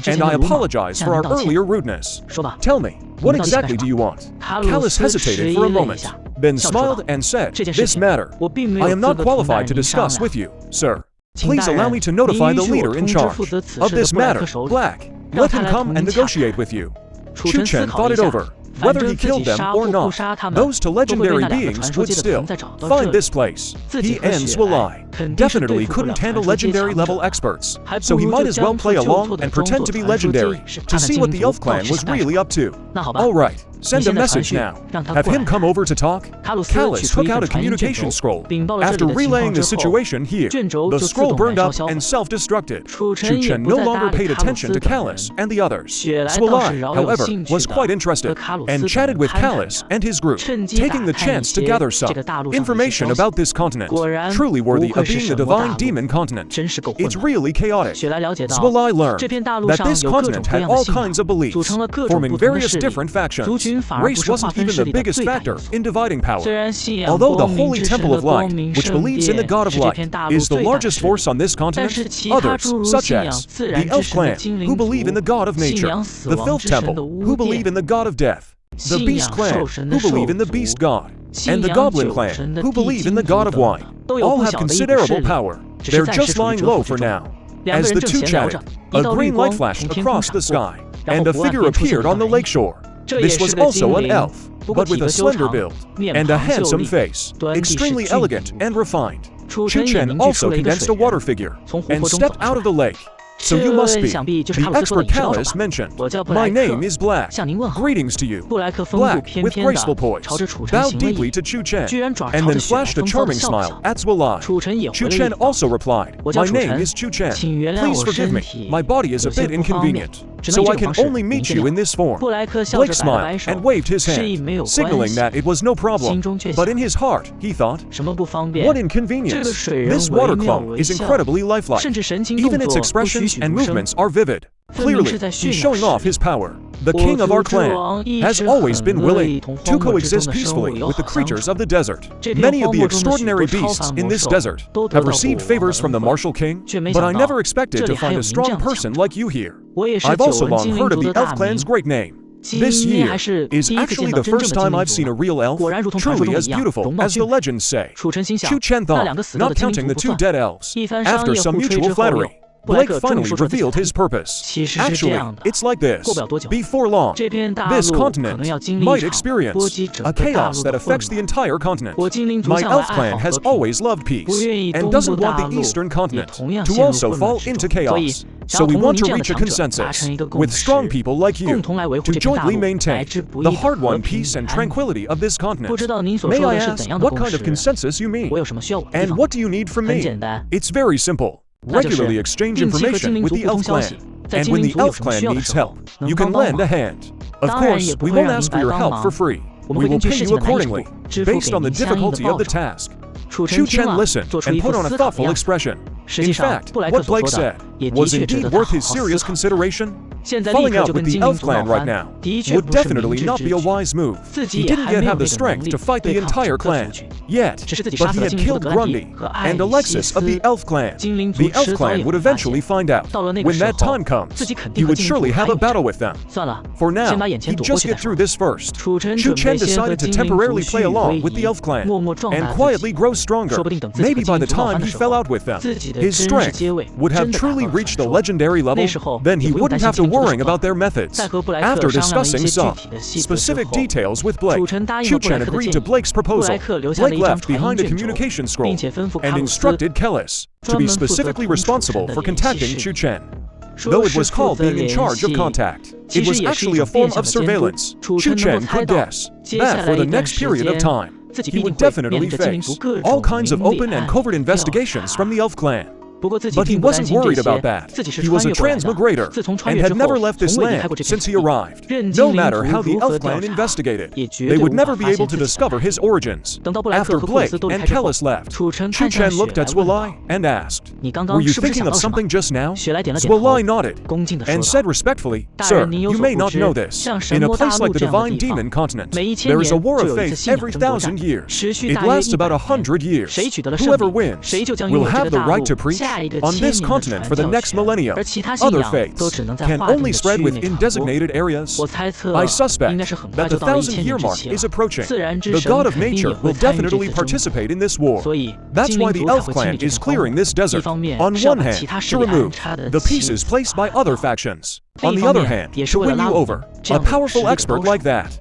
And I apologize for our earlier rudeness. Tell me, what exactly do you want? Callus hesitated for a moment, then smiled and said, This matter, I am not qualified to discuss with you, sir. Please allow me to notify the leader in charge of this matter, Black. Let him come and negotiate with you. Chu Chen thought it over, Whether he killed them or not, those two legendary beings would still find this place. He and Swalai definitely couldn't handle legendary level experts, so he might as well play along and pretend to be legendary to see what the elf clan was really up to. Alright, send a message now. Have him come over to talk. Callus took out a communication scroll. After relaying the situation here, the scroll burned up and self-destructed. Chu Chen no longer paid attention to Callus and the others. Swalai, however, was quite interested and chatted with Callus and his group, taking the chance to gather some information about this continent, truly worthy of being the divine demon continent. It's really chaotic. Swalai learned that this continent had all kinds of beliefs, forming various different factions. Race wasn't even the biggest factor in dividing power. Although the Holy Temple of Light, which believes in the God of Light, is the largest force on this continent, others, such as the Elf Clan, who believe in the God of Nature, the Filth Temple, who believe in the God of Death, the Beast Clan, who believe in the Beast God, and the Goblin Clan, who believe in the God of Wine, all have considerable power. They're just lying low for now. As the two chatted, a green light flashed across the sky, and a figure appeared on the lakeshore. This was also an elf, but with a slender build and a handsome face, extremely elegant and refined. Chu Chen also condensed a water figure and stepped out of the lake. So you must be the expert Callus mentioned. My name is Black. Greetings to you. Black, with graceful poise, bowed deeply to Chu Chen, and then flashed a charming smile at Swalai. Chu Chen also replied, My name is Chu Chen. Please forgive me, my body is a bit inconvenient, so I can only meet you in this form. Blake smiled and waved his hand, signaling that it was no problem, but in his heart, he thought, what inconvenience! This water clump is incredibly lifelike. Even its expressions and movements are vivid. Clearly, he's showing off his power. The king of our clan has always been willing to coexist peacefully with the creatures of the desert. Many of the extraordinary beasts in this desert have received favors from the martial king, but I never expected to find a strong person like you here. I've also long heard of the elf clan's great name. This year is actually the first time I've seen a real elf, truly as beautiful as the legends say. Chu Chen thought, not counting the two dead elves. After some mutual flattery, Blake finally revealed his purpose. Actually, it's like this. Before long, this continent might experience a chaos that affects the entire continent. My elf clan has always loved peace, and doesn't want the eastern continent to also fall into chaos. So we want to reach a consensus with strong people like you to jointly maintain the hard-won peace and tranquility of this continent. May I ask what kind of consensus you mean? And what do you need from me? It's very simple. Regularly exchange information with the elf clan, and when the elf clan needs help, you can lend a hand. Of course, we won't ask for your help for free. We will pay you accordingly, based on the difficulty of the task. Chu Chen listened and put on a thoughtful expression. In fact, what Blake said was indeed worth his serious consideration. Falling out with the elf clan right now would definitely not be a wise move. He didn't yet have the strength to fight the entire clan yet, but he had killed Grundy and Alexis of the elf clan. The elf clan would eventually find out. When that time comes, he would surely have a battle with them. For now, he'd just get through this first. Chu Chen decided to temporarily play along with the elf clan and quietly grow stronger. Maybe by the time he fell out with them, his strength would have truly reached the legendary level. Then he wouldn't have to worrying about their methods. After discussing some specific details with Blake, Chu Chen agreed to Blake's proposal. Blake left behind a communication scroll and instructed Callus to be specifically responsible for contacting Chu Chen. Though it was called being in charge of contact, it was actually a form of surveillance. Chu Chen could guess that for the next period of time, he would definitely face all kinds of open and covert investigations from the elf clan. But he wasn't worried about that. He was a transmigrator and had never left this land since he arrived. No matter how the elf clan investigated, they would never be able to discover his origins. After Blake and Callus left, Chu Chen looked at Swalai and asked, Were you thinking of something just now? Swalai nodded and said respectfully, Sir, you may not know this. In a place like the Divine Demon Continent, there is a war of faith every 1,000 years. It lasts about 100 years. Whoever wins will have the right to preach on this continent for the next millennium. Other faiths can only spread within designated areas. I suspect that the 1,000-year mark is approaching. The God of Nature will definitely participate in this war. That's why the elf clan is clearing this desert, on one hand, to remove the pieces placed by other factions, on the other hand, to win you over. A powerful expert like that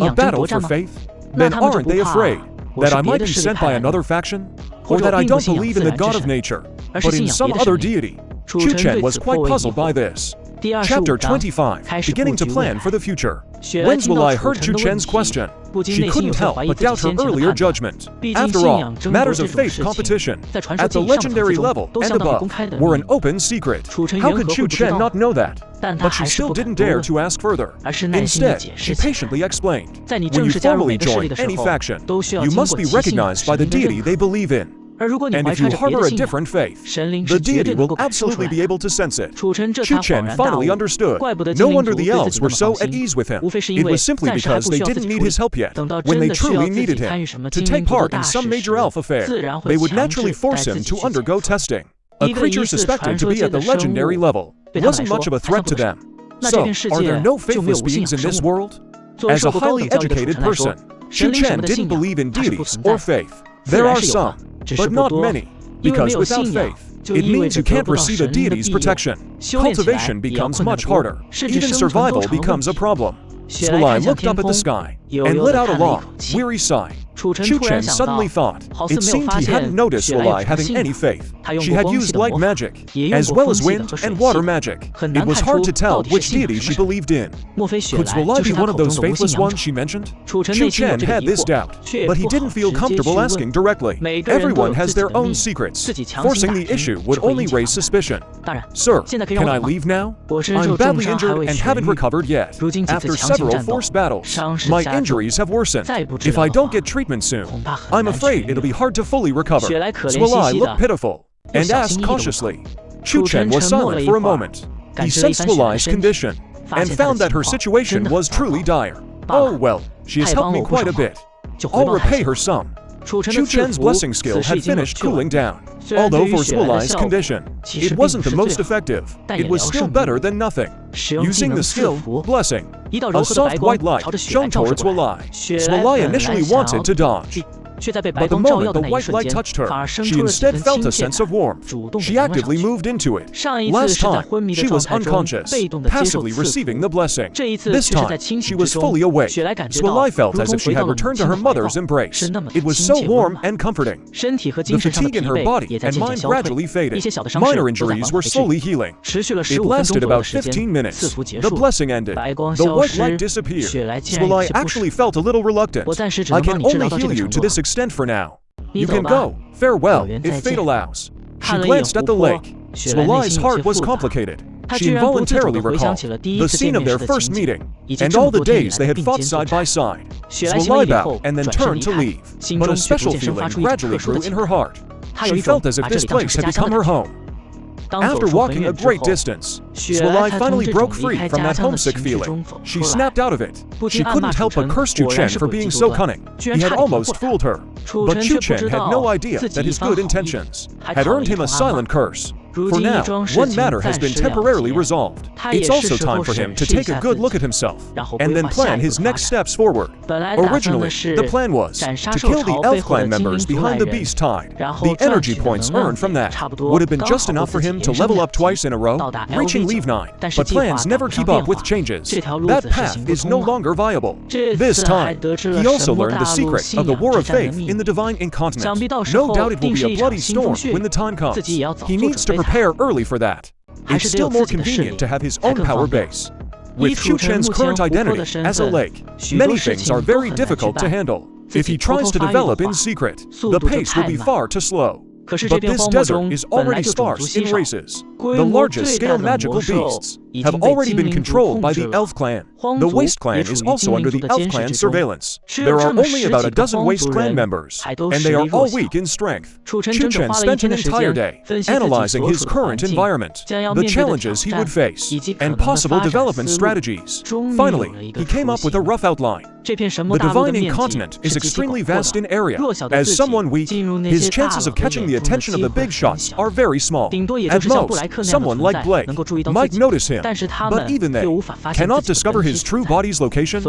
A battle for faith? Then aren't they afraid that I might be sent by another faction? Or that I don't believe in the god of nature, but in some other deity? Chu Chen was quite puzzled by this. Chapter 25, beginning to plan for the future. Whence will I heard Chu Chen's question? She couldn't help but doubt her earlier judgment. After all, matters of faith competition, at the legendary level and above, were an open secret. How could Chu Chen not know that? But she still didn't dare to ask further. Instead, she patiently explained, when you formally join any faction, you must be recognized by the deity they believe in. And if you harbor a different faith, the deity will absolutely be able to sense it. Chu Chen finally understood. No wonder the elves were so at ease with him. It was simply because they didn't need his help yet. When they truly needed him to take part in some major elf affair, they would naturally force him to undergo testing. A creature suspected to be at the legendary level wasn't much of a threat to them. So, are there no faithless beings in this world? As a highly educated person, Chu Chen didn't believe in deities or faith. There are some, but not many, because without faith, it means you can't receive a deity's protection. Cultivation becomes much harder. Even survival becomes a problem. Swalai looked up at the sky and let out a long, weary sigh. Chu Chen suddenly thought, it seemed he hadn't noticed Swalai having any faith. She had used light magic, as well as wind and water magic. It was hard to tell which deity she believed in. Could Swalai be one of those faithless ones she mentioned? Chu Chen had this doubt, but he didn't feel comfortable asking directly. Everyone has their own secrets. Forcing the issue would only raise suspicion. Sir, can I leave now? I'm badly injured and haven't recovered yet. After several forced battles, my injuries have worsened. If I don't get treatment soon, I'm afraid it'll be hard to fully recover. Swalai looked pitiful and asked cautiously. Chu Chen was silent for a moment. He sensed Swalai's condition and found that her situation was truly dire. Oh well, she has helped me quite a bit. I'll repay her some. Chu Chen's blessing skill had finished cooling down. Although for Swalai's condition, it wasn't the most effective, it was still better than nothing. Using the skill, blessing, a soft white light shone towards Swalai. Swalai initially wanted to dodge, but the moment the white light touched her, she instead felt a sense of warmth. She actively moved into it. Last time, she was unconscious, passively receiving the blessing. This time, she was fully awake. Swalai felt as if she had returned to her mother's embrace. It was so warm and comforting. The fatigue in her body and mind gradually faded. Minor injuries were slowly healing. It lasted about 15 minutes. The blessing ended. The white light disappeared. Swalai actually felt a little reluctant. I can only heal you to this extent for now. You can go. Farewell, if fate allows. She glanced at the lake. Swalai's heart was complicated. She involuntarily recalled the scene of their first meeting, and all the days they had fought side by side. Swalai bowed and then turned to leave, but a special feeling gradually grew in her heart. She felt as if this place had become her home. After walking a great distance, Swalai finally broke free from that homesick feeling. She snapped out of it. She couldn't help but curse Chu Chen for being so cunning. He had almost fooled her. But Chu Chen had no idea that his good intentions had earned him a silent curse. For now, one matter has been temporarily resolved. It's also time for him to take a good look at himself, and then plan his next steps forward. Originally, the plan was to kill the elf clan members behind the beast tide. The energy points earned from that would have been just enough for him to level up twice in a row, reaching Leave 9. But plans never keep up with changes. That path is no longer viable. This time, he also learned the secret of the War of Faith in the Divine Incontinent. No doubt it will be a bloody storm when the time comes. He needs to prepare early for that. It's still more convenient to have his own power base. With Chu Chen's current identity as a lake, many things are very difficult to handle. If he tries to develop in secret, the pace will be far too slow. But this desert is already sparse in races. The largest scale magical beasts have already been controlled by the Elf Clan. The Waste Clan is also under the Elf Clan's surveillance. There are only about a dozen Waste Clan members, and they are all weak in strength. Chu Chen spent an entire day analyzing his current environment, the challenges he would face, and possible development strategies. Finally, he came up with a rough outline. The Divine Incontinent is extremely vast in area. As someone weak, his chances of catching the attention of the big shots are very small. At most, someone like Blake might notice him, but even they cannot discover his true body's location.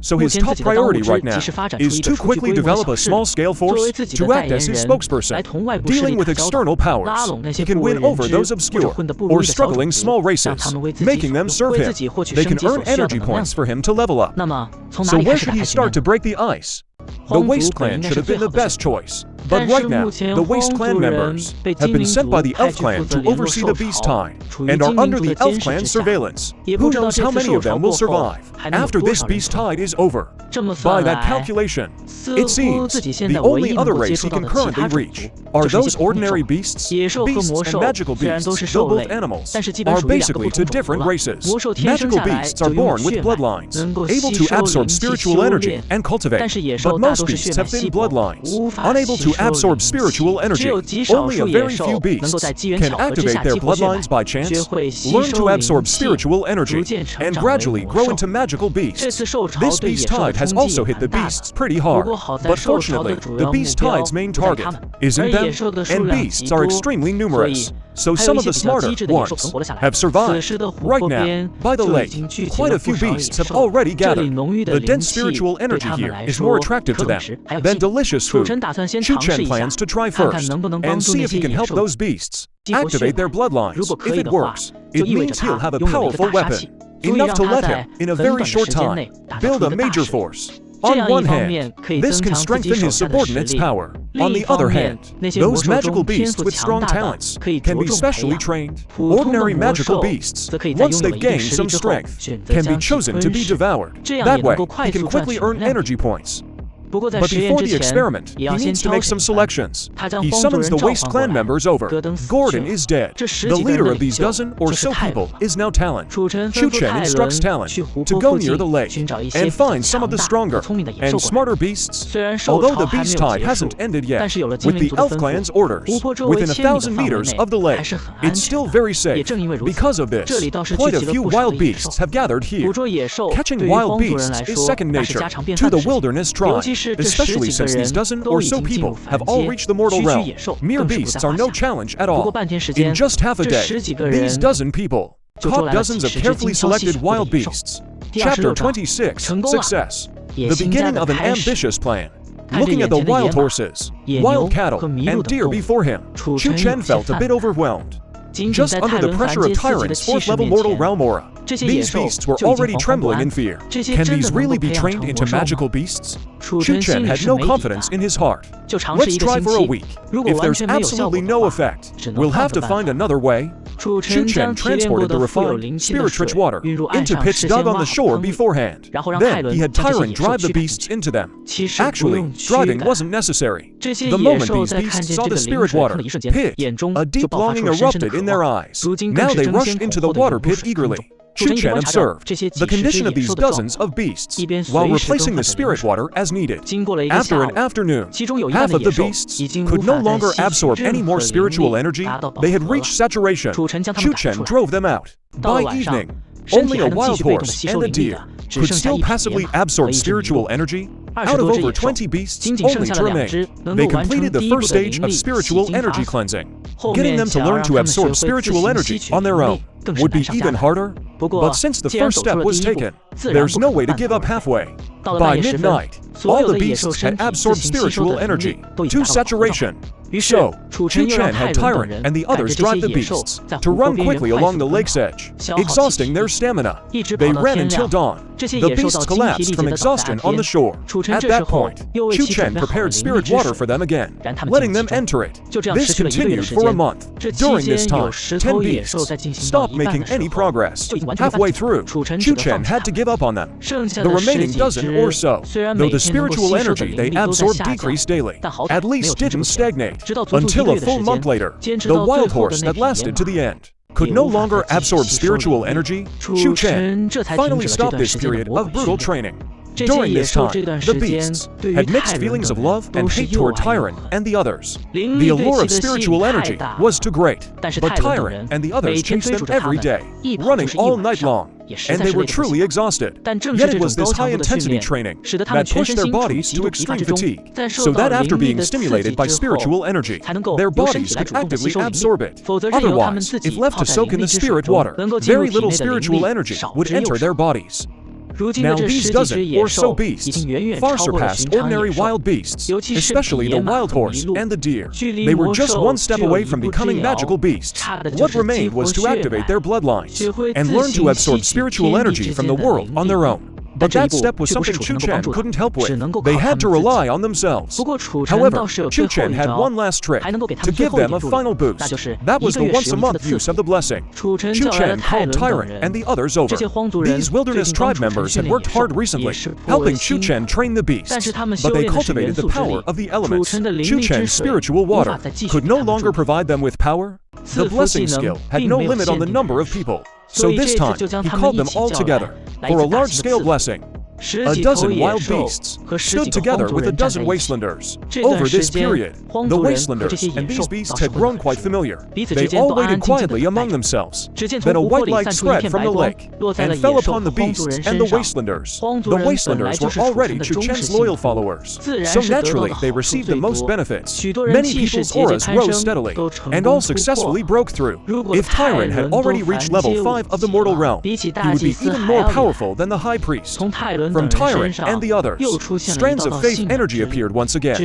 So his top priority right now is to quickly develop a small-scale force to act as his spokesperson. Dealing with external powers, he can win over those obscure or struggling small races, making them serve him. They can earn energy points for him to level up. So where should he start to break the ice? The Waste Clan should have been the best choice. But right now, the Waste Clan members have been sent by the Elf Clan to oversee the Beast Tide, and are under the Elf Clan's surveillance. Who knows how many of them will survive after this Beast Tide is over? By that calculation, it seems the only other race he can currently reach are those ordinary beasts. Beasts and magical beasts, though both animals, are basically two different races. Magical beasts are born with bloodlines, able to absorb spiritual energy and cultivate, but most beasts have thin bloodlines, unable to absorb spiritual energy. Only a very few beasts can activate their bloodlines by chance, learn to absorb spiritual energy, and gradually grow into magical beasts. This Beast Tide has also hit the beasts pretty hard, but fortunately, the Beast Tide's main target isn't them, and beasts are extremely numerous. So some of the smarter ones have survived. Right now, by the lake, quite a few beasts have already gathered. The dense spiritual energy here is more attractive to them than delicious food. Chu Chen plans to try first, and see if he can help those beasts activate their bloodlines. If it works, it means he'll have a powerful weapon, enough to let him, in a very short time, build a major force. On one hand, this can strengthen his subordinates' power. On the other hand, those magical beasts with strong talents can be specially trained. Ordinary magical beasts, once they've gained some strength, can be chosen to be devoured. That way, he can quickly earn energy points. But before the experiment, he needs to make some selections. He summons the Waste Clan members over. Gordon is dead. The leader of these dozen or so people is now Talon. Chu Chen instructs Talon to go near the lake and find some of the stronger and smarter beasts. Although the Beast Tide hasn't ended yet, with the Elf Clan's orders, within 1,000 meters of the lake, it's still very safe. Because of this, quite a few wild beasts have gathered here. Catching wild beasts is second nature to the wilderness tribe, especially since these dozen or so people have all reached the mortal realm. Mere beasts are no challenge at all. In just half a day, these dozen people caught dozens of carefully selected wild beasts. Chapter 26, Success. The beginning of an ambitious plan. Looking at the wild horses, wild cattle, and deer before him, Chu Chen felt a bit overwhelmed. Just under the pressure of Tyrant's 4th-level mortal realm aura, these beasts were already trembling in fear. Can these really be trained into magical beasts? Chu Chen had no confidence in his heart. Let's try for a week. If there's absolutely no effect, we'll have to find another way. Chu Chen transported the refined, spirit-rich water into pits dug on the shore beforehand. Then he had Tyrant drive the beasts into them. Actually, driving wasn't necessary. The moment these beasts saw the spirit water pit, a deep longing erupted in their eyes. Now they rushed into the water pit eagerly. Chu Chen observed the condition of these dozens of beasts while replacing the spirit water as needed. After an afternoon, half of the beasts could no longer absorb any more spiritual energy. They had reached saturation. Chu Chen drove them out. By evening, only a wild horse and a deer could still passively absorb spiritual energy. Out of over 20 beasts only to remain, they completed the first stage of spiritual energy cleansing. Getting them to learn to absorb spiritual energy on their own would be even harder, but since the first step was taken, there's no way to give up halfway. By midnight, all the beasts had absorbed spiritual energy to saturation. So, Chu Chen had Tyrant and the others drive the beasts to run quickly along the lake's edge, exhausting their stamina. They ran until dawn. The beasts collapsed from exhaustion on the shore. At that point, Chu Chen prepared spirit water for them again, letting them enter it. This continued for a month. During this time, 10 beasts stopped making any progress. Halfway through, Chu Chen had to give up on them. The remaining dozen or so, though the spiritual energy they absorbed decreased daily, at least didn't stagnate. Until a full month later, the wild horse that lasted to the end could no longer absorb spiritual energy. Chu Chen finally stopped this period of brutal training. During this time, the beasts had mixed feelings of love and hate toward Tyrant and the others. The allure of spiritual energy was too great, but Tyrant and the others chased them every day, running all night long. and they were truly exhausted. Yet it was this high-intensity training that pushed their bodies to extreme fatigue, so that after being stimulated by spiritual energy, their bodies could actively absorb it. Otherwise, if left to soak in the spirit water, very little spiritual energy would enter their bodies. Now these dozen or so beasts far surpassed ordinary wild beasts, especially the wild horse and the deer. They were just one step away from becoming magical beasts. What remained was to activate their bloodlines and learn to absorb spiritual energy from the world on their own. But that step was something Chu Chen couldn't help with. They had to rely on themselves. However, Chu Chen had one last trick to give them a final boost. That was the once-a-month use of the blessing. Chu Chen called Tyrant and the others over. These wilderness tribe members had worked hard recently, helping Chu Chen train the beasts, but they cultivated the power of the elements. Chu Chen's spiritual water could no longer provide them with power. The blessing skill had no limit on the number of people. So this time, he called them all together for a large-scale blessing. A dozen wild beasts stood together with a dozen wastelanders. Over this period, the wastelanders and these beasts had grown quite familiar. They all waited quietly among themselves. Then a white light spread from the lake and fell upon the beasts and the wastelanders. The wastelanders were already Chu Chen's loyal followers, so naturally they received the most benefits. Many people's auras rose steadily, and all successfully broke through. If Tyrant had already reached level 5 of the mortal realm, he would be even more powerful than the High Priest. From Tyrant and the others, strands of faith energy appeared once again.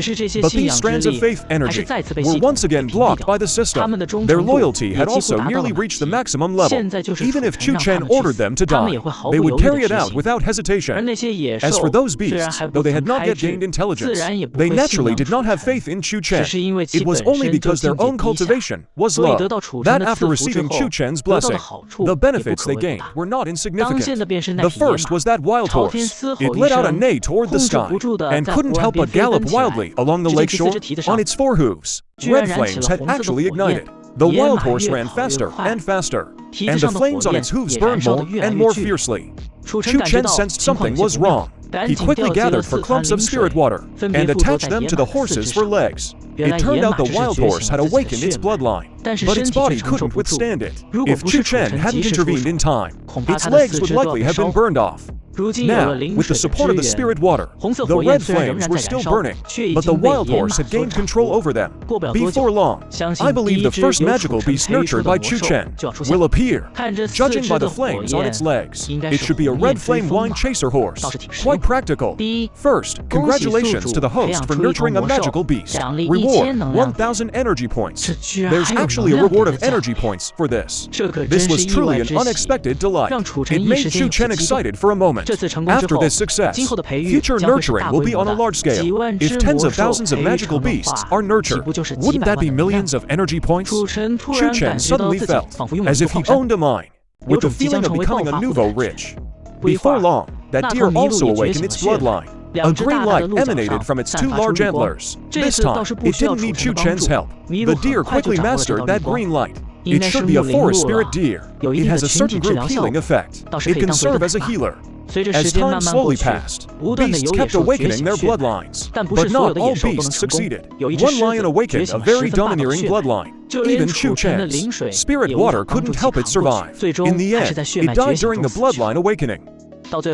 But these strands of faith energy were once again blocked by the system. Their loyalty had also nearly reached the maximum level. Even if Chu Chen ordered them to die, they would carry it out without hesitation. As for those beasts, though they had not yet gained intelligence, they naturally did not have faith in Chu Chen. It was only because their own cultivation was low that after receiving Chu Chen's blessing, the benefits they gained were not insignificant. The first was that wild horse. It let out a neigh toward the sky, and couldn't help but gallop wildly along the lakeshore on its four hooves. Red flames had actually ignited. The wild horse ran faster and faster, and the flames on its hooves burned more and more fiercely. Chu Chen sensed something was wrong. He quickly gathered for clumps of spirit water and attached them to the horses for legs. It turned out the wild horse had awakened its bloodline, but its body couldn't withstand it. If Chu Chen hadn't intervened in time, its legs would likely have been burned off. Now, with the support of the spirit water, the red flames were still burning, but the wild horse had gained control over them. Before long, I believe the first magical beast nurtured by Chu Chen will appear. Judging by the flames on its legs, it should be a red flame wine chaser horse. Quite practical. First, congratulations to the host for nurturing a magical beast. Reward, 1,000 energy points. There's actually a reward of energy points for this. This was truly an unexpected delight. It made Chu Chen excited for a moment. After this success, future nurturing will be on a large scale. If tens of thousands of magical beasts are nurtured, wouldn't that be millions of energy points? Chu Chen suddenly felt as if he owned a mine, with the feeling of becoming a nouveau rich. Before long, that deer also awakened its bloodline. A green light emanated from its two large antlers. This time, it didn't need Chu Chen's help. The deer quickly mastered that green light. It should be a forest spirit deer. It has a certain group healing effect. It can serve as a healer. As time slowly passed, beasts kept awakening their bloodlines, but not all beasts succeeded. One lion awakened a very domineering bloodline. Even Chu Chen's spirit water couldn't help it survive. In the end, it died during the bloodline awakening.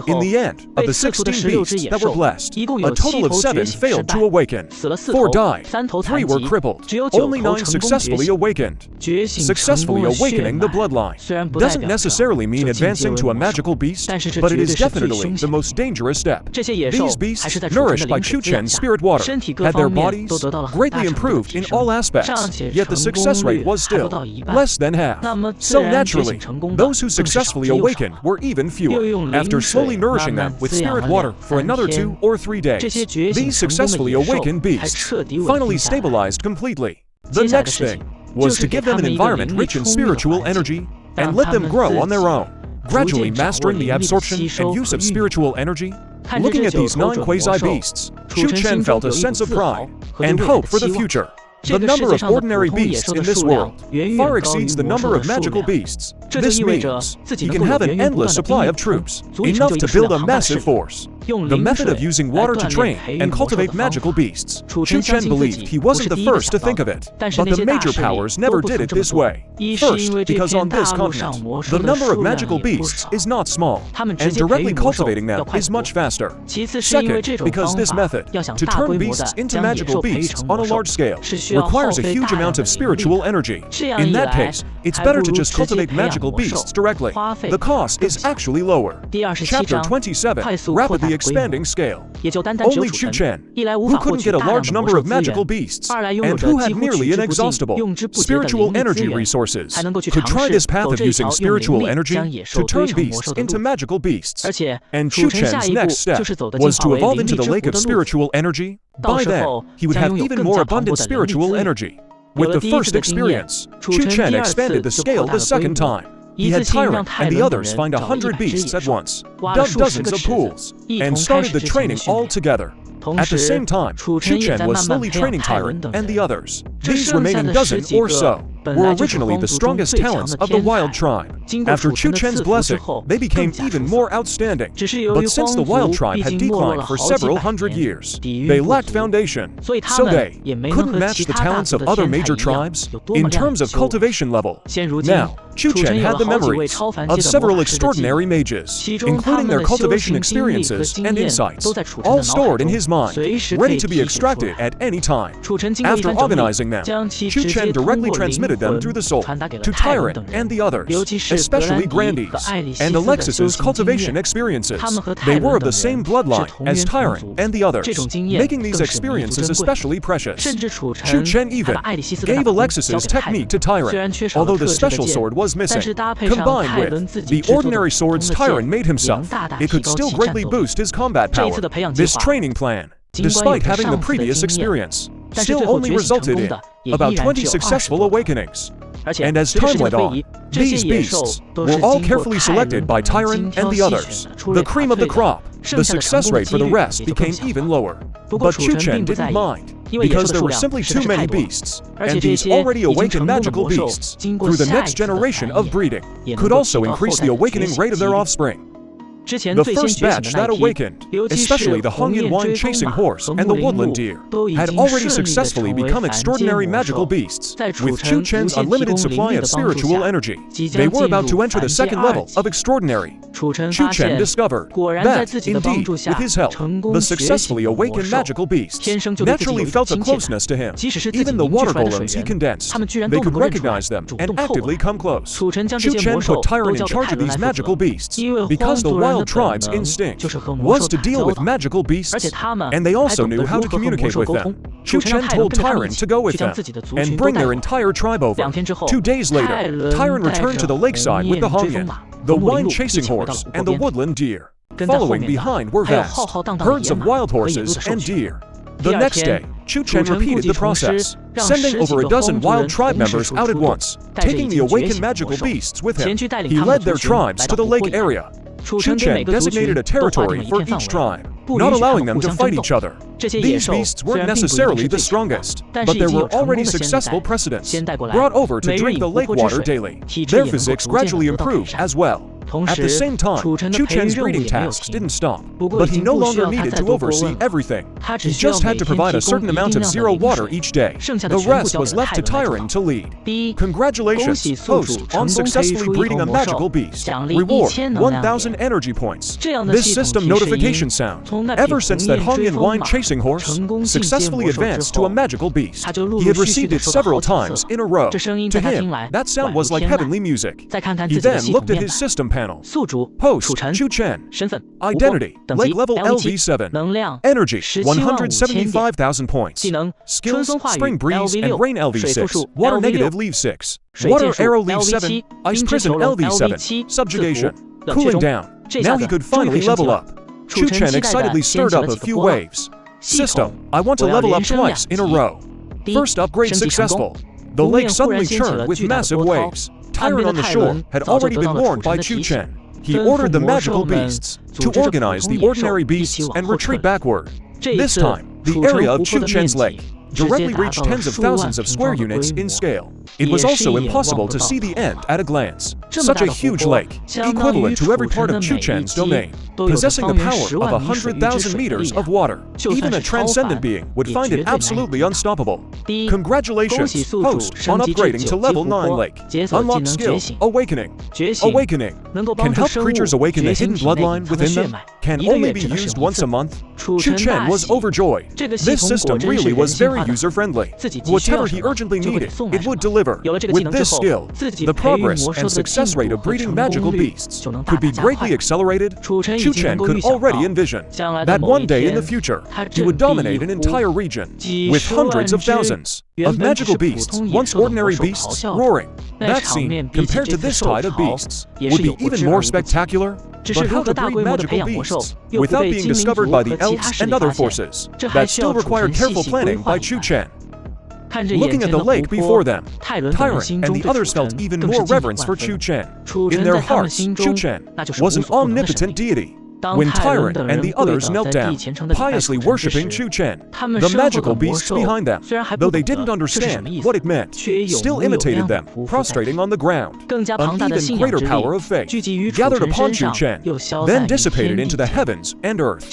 In the end, of the 16 beasts that were blessed, a total of 7 failed to awaken. 4 died, 3 were crippled, only 9 successfully awakened. Successfully awakening the bloodline doesn't necessarily mean advancing to a magical beast, but it is definitely the most dangerous step. These beasts, nourished by Chu Chen's spirit water, had their bodies greatly improved in all aspects, yet the success rate was still less than half. So naturally, those who successfully awakened were even fewer. After slowly nourishing them with spirit water for another 2 or 3 days, these successfully awakened beasts finally stabilized completely. The next thing was to give them an environment rich in spiritual energy and let them grow on their own, gradually mastering the absorption and use of spiritual energy. Looking at these 9 quasi-beasts, Chu Chen felt a sense of pride and hope for the future. The number of ordinary beasts in this world far exceeds the number of magical beasts. This means he can have an endless supply of troops, enough to build a massive force. The method of using water to train and cultivate magical beasts. Chu Chen believed he wasn't the first to think of it, but the major powers never did it this way. First, because on this continent, the number of magical beasts is not small, and directly cultivating them is much faster. Second, because this method, to turn beasts into magical beasts on a large scale, requires a huge amount of spiritual energy. In that case, it's better to just cultivate magical beasts directly. The cost is actually lower. Chapter 27, Rapidly Expanding Scale. Only Chu Chen, who couldn't get a large number of magical beasts, and who had nearly inexhaustible spiritual energy resources, could try this path of using spiritual energy to turn beasts into magical beasts. And Chu Chen's next step was to evolve into the lake of spiritual energy. By then, he would have even more abundant spiritual energy. With the first experience, Chu Chen expanded the scale the second time. He had Tyrant and the others find 100 beasts at once, dug dozens of pools, and started the training all together. At the same time, Chu Chen was slowly training Tyrant and the others. These remaining dozen or so were originally the strongest talents of the wild tribe. After Chu Chen's blessing, they became even more outstanding. But since the wild tribe had declined for several hundred years, they lacked foundation, so they couldn't match the talents of other major tribes in terms of cultivation level. Now, Chu Chen had the memories of several extraordinary mages, including their cultivation experiences and insights, all stored in his mind, ready to be extracted at any time. After organizing them, Chu Chen directly transmitted them through the soul to Tyrant and the others, especially Grandee's and Alexis's cultivation experiences. They were of the same bloodline as Tyrant and the others, making these experiences especially precious. Chu Chen even gave Alexis's technique to Tyrant, although the special sword was missing. Combined with the ordinary swords Tyrant made himself, it could still greatly boost his combat power. This training plan, despite having the previous experience, still only resulted in about 20 successful awakenings. And as time went on, these beasts were all carefully selected by Tyrant and the others, the cream of the crop. The success rate for the rest became even lower. But Chu Chen didn't mind, because there were simply too many beasts, and these already awakened magical beasts, through the next generation of breeding, could also increase the awakening rate of their offspring. The first batch that awakened, especially the Hongyan wine chasing horse and the woodland deer, had already successfely become extraordinary magical beasts. With Chu Chen's unlimited supply of spiritual energy, they were about to enter the second level of extraordinary. Chu Chen discovered that, indeed, with his help, the successfully awakened magical beasts naturally felt a closeness to him. Even the water golems he condensed, they could recognize them and actively come close. Chu Chen put Tyrant in charge of these magical beasts, because the wild tribe's instinct was to deal with magical beasts, and they also knew how to communicate with them. Chu Chen told Tyrant to go with them and bring their entire tribe over. 2 days later, Tyrant returned to the lakeside with the Hongyan, the wine-chasing horse, and the woodland deer. Following behind were vast herds of wild horses and deer. The next day, Chu Chen repeated the process, sending over a dozen wild tribe members out at once, taking the awakened magical beasts with him. He led their tribes to the lake area. Chu Chen designated a territory for each tribe, not allowing them to fight each other. These beasts weren't necessarily the strongest, but there were already successful precedents brought over to drink the lake water daily. Their physics gradually improved as well. At the same time, Chu Chen's breeding tasks didn't stop, but he no longer needed to oversee everything. He just had to provide a certain amount of zero water each day. The rest was left to Tyrant to lead. Congratulations, host, on successfully breeding a magical beast. Reward 1,000 energy points. This system notification sound, ever since that Hongyan wine chasing horse successfully advanced to a magical beast, he had received it several times in a row. To him, that sound was like heavenly music. He then looked at his system panel. Host, Chu Chen. Identity, lake level LV7. Energy, 175,000 points. Skills, spring breeze and rain LV6. Water negative leave 6. Water arrow leave 7. Ice prison LV7. Subjugation. Cooling down. Now he could finally level up. Chu Chen excitedly stirred up a few waves. System, I want to level up twice in a row. First upgrade successful. The lake suddenly churned with massive waves. Tyrant on the shore had already been warned by Chu Chen. He ordered the magical beasts to organize the ordinary beasts and retreat backward. This time, the area of Chu Chen's lake directly reached tens of thousands of square units in scale. It was also impossible to see the end at a glance. Such a huge lake, equivalent to every part of Chu Chen's domain, possessing the power of 100,000 meters of water. Even a transcendent being would find it absolutely unstoppable. Congratulations, host, on upgrading to level 9 lake. Unlocked skill, Awakening. Awakening can help creatures awaken the hidden bloodline within them. Can only be used once a month. Chu Chen was overjoyed. This system really was very user-friendly. Whatever he urgently needed, it would deliver. With this skill, the progress and success rate of breeding magical beasts could be greatly accelerated. Chu Chen could already envision that one day in the future, he would dominate an entire region with hundreds of thousands of magical beasts, once ordinary beasts, roaring. That scene, compared to this tide of beasts, would be even more spectacular. But how to breed magical beasts without being discovered by the elves and other forces? That still required careful planning by Chu Chen. Looking at the lake before them, Tyrant and the others felt even more reverence for Chu Chen. In their hearts, Chu Chen was an omnipotent deity. When Tyrant and the others knelt down, piously worshipping Chu Chen, the magical beasts behind them, though they didn't understand what it meant, still imitated them, prostrating on the ground. An even greater power of faith gathered upon Chu Chen, then dissipated into the heavens and earth.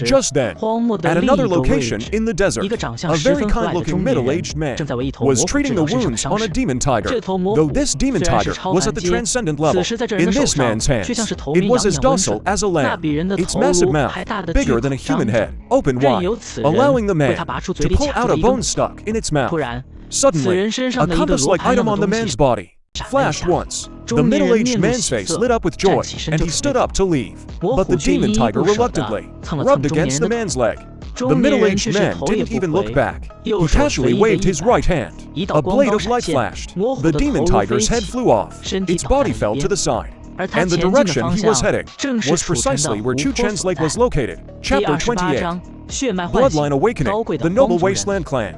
Just then, at another location in the desert, a very kind-looking middle-aged man was treating the wounds on a demon tiger. Though this demon tiger was at the transcendent level, in this man's hands, it was as docile as a lamb. Its massive mouth, bigger than a human head, opened wide, allowing the man to pull out a bone stuck in its mouth. Suddenly, a compass-like item on the man's body flashed once. The middle-aged man's face lit up with joy, and he stood up to leave. But the demon tiger reluctantly rubbed against the man's leg. The middle-aged man didn't even look back. He casually waved his right hand. A blade of light flashed. The demon tiger's head flew off. Its body fell to the side. And the direction he was heading was precisely where Chu Chen's lake was located. Chapter 28. Bloodline Awakening, the Noble Wasteland Clan.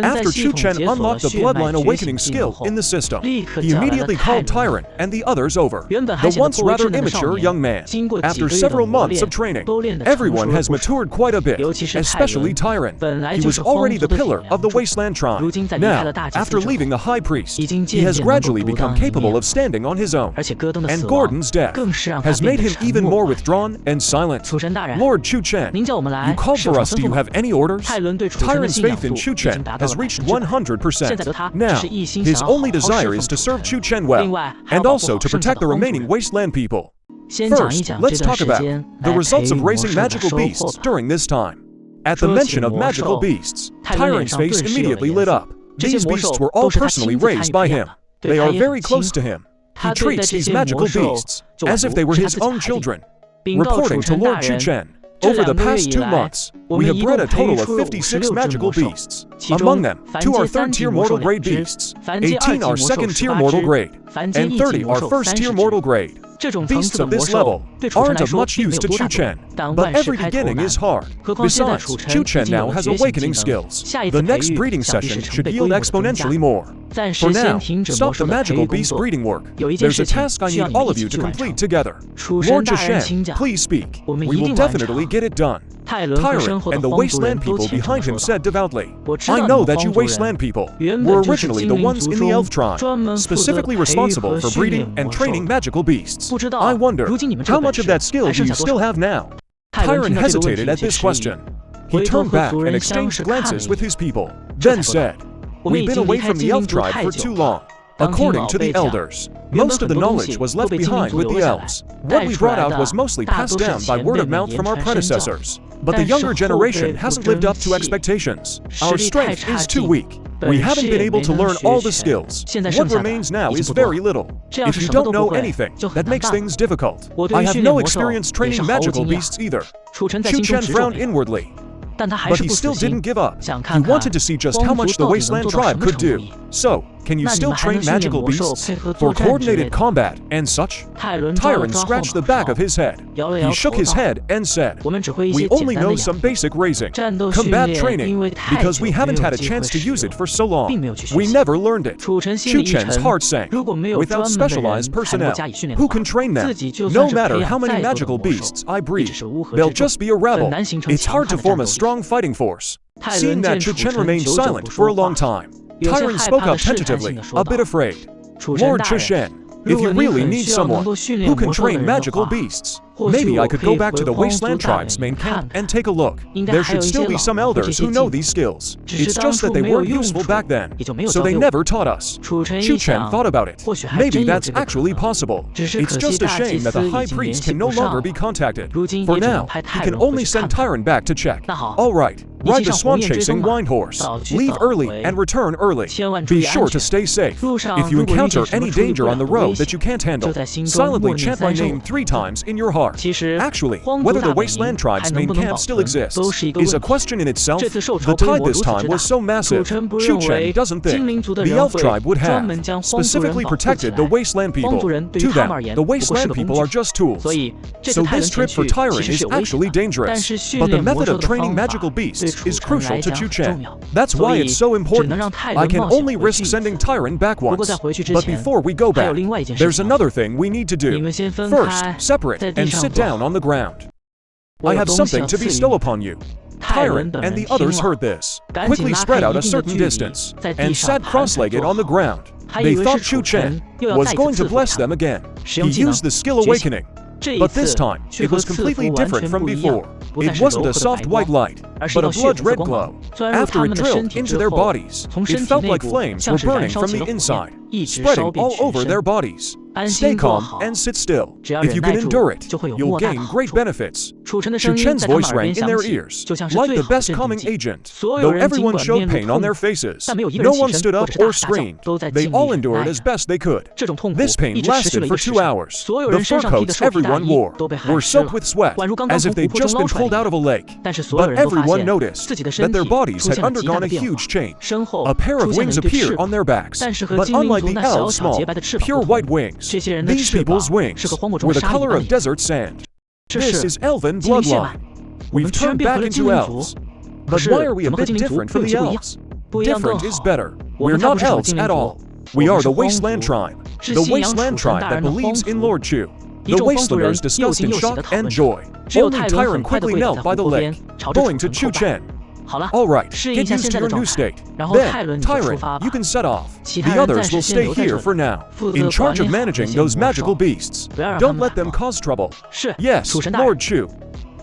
After Chu Chen unlocked the Bloodline Awakening skill in the system, he immediately called Tyrant and the others over. The once rather immature young man, after several months of training, everyone has matured quite a bit, especially Tyrant. He was already the pillar of the Wasteland tribe. Now, after leaving the High Priest, he has gradually become capable of standing on his own. And Gordon's death has made him even more withdrawn and silent. Lord Chu Chen, you called for us. Do you have any orders? Tyrant's faith in Chu Chen has reached 100%. Now, his only desire is to serve Chu Chen well, and also to protect the remaining Wasteland people. First, let's talk about the results of raising magical beasts during this time. At the mention of magical beasts, Tyrant's face immediately lit up. These beasts were all personally raised by him. They are very close to him. He treats these magical beasts as if they were his own children. Reporting to Lord Chu Chen, over the past 2 months, we have bred a total of 56 magical beasts. Among them, 2 are 3rd-tier mortal grade beasts, 18 are 2nd-tier mortal grade, and 30 are 1st-tier mortal grade. Beasts of this level aren't of much use to Chu Chen, but every beginning is hard. Besides, Chu Chen now has awakening skills. The next breeding session should yield exponentially more. For now, stop the magical beast breeding work. There's a task I need all of you to complete together. Lord Chu Chen, please speak. We will definitely get it done. Tyrant and the Wasteland people behind him said devoutly, I know that you Wasteland people were originally the ones in the Elf tribe, specifically responsible for breeding and training magical beasts. I wonder, how much of that skill do you still have now? Tyrant hesitated at this question. He turned back and exchanged glances with his people, then said, We've been away from the Elf tribe for too long. According to the elders, most of the knowledge was left behind with the elves. What we brought out was mostly passed down by word of mouth from our predecessors. But the younger generation hasn't lived up to expectations. Our strength is too weak. We haven't been able to learn all the skills. What remains now is very little. If you don't know anything, that makes things difficult. I have no experience training magical beasts either. Chu Chen frowned inwardly. But he still didn't give up. He wanted to see just how much the Wasteland tribe could do. So, can you still train magical beasts for coordinated combat and such? Tyrant scratched the back of his head. He shook his head and said, We only know some basic raising, combat training, because we haven't had a chance to use it for so long. We never learned it. Chu Chen's heart sank. Without specialized personnel, who can train them? No matter how many magical beasts I breed, they'll just be a rabble. It's hard to form a strong fighting force. Seeing that Chu Chen remained silent for a long time, Tyrant spoke up tentatively, a bit afraid. Lord Chu Chen, if you really need someone who can train magical beasts, maybe I could go back to the Wasteland Tribe's main camp and take a look. There should still be some elders who know these skills. It's just that they weren't useful back then, so they never taught us. Chu Chen thought about it. Maybe that's actually possible. It's just a shame that the High Priest can no longer be contacted. For now, he can only send Tyrant back to check. Alright, ride the swamp-chasing wind horse. Leave early and return early. Be sure to stay safe. If you encounter any danger on the road that you can't handle, silently chant my name 3 times in your heart. Actually, whether the Wasteland Tribe's main camp still exists is a question in itself. The tide this time was so massive, Chu Chen doesn't think the Elf Tribe would have specifically protected the Wasteland people. To them, the Wasteland people are just tools. So this trip for Tyrant is actually dangerous, but the method of training magical beasts is crucial to Chu Chen. That's why it's so important. I can only risk sending Tyrant back once, but before we go back, there's another thing we need to do. First, separate and sit down on the ground. I have something to bestow upon you. Tyrant and the others heard this, quickly spread out a certain distance, and sat cross-legged on the ground. They thought Chu Chen was going to bless them again. He used the skill awakening, but this time, it was completely different from before. It wasn't a soft white light, but a blood-red glow. After it drilled into their bodies, it felt like flames were burning from the inside, spreading all over their bodies. Stay calm and sit still. If you can endure it, you'll gain great benefits. Chu Chen's voice rang in their ears, like the best calming agent. Though everyone showed pain on their faces, no one stood up or screamed. They all endured as best they could. This pain lasted for 2 hours. The fur coats everyone wore were soaked with sweat, as if they'd just been pulled out of a lake. But everyone noticed that their bodies had undergone a huge change. A pair of wings appeared on their backs, but unlike the elves' small, pure white wings, these people's wings were the color of desert sand. This is elven bloodline. We've turned back into elves. But why are we a bit different from the elves? Different is better. We're not elves at all. We are the Wasteland Tribe. The Wasteland Tribe that believes in Lord Chu. The Wastelanders discussed in shock and joy. Only Tyrant quickly knelt by the lake, going to Chu Chen. Alright, get used to your new state. Then, Tyrant, you can set off. The others will stay here for now, in charge of managing those magical beasts. Don't let them cause trouble. Yes, Lord Chu.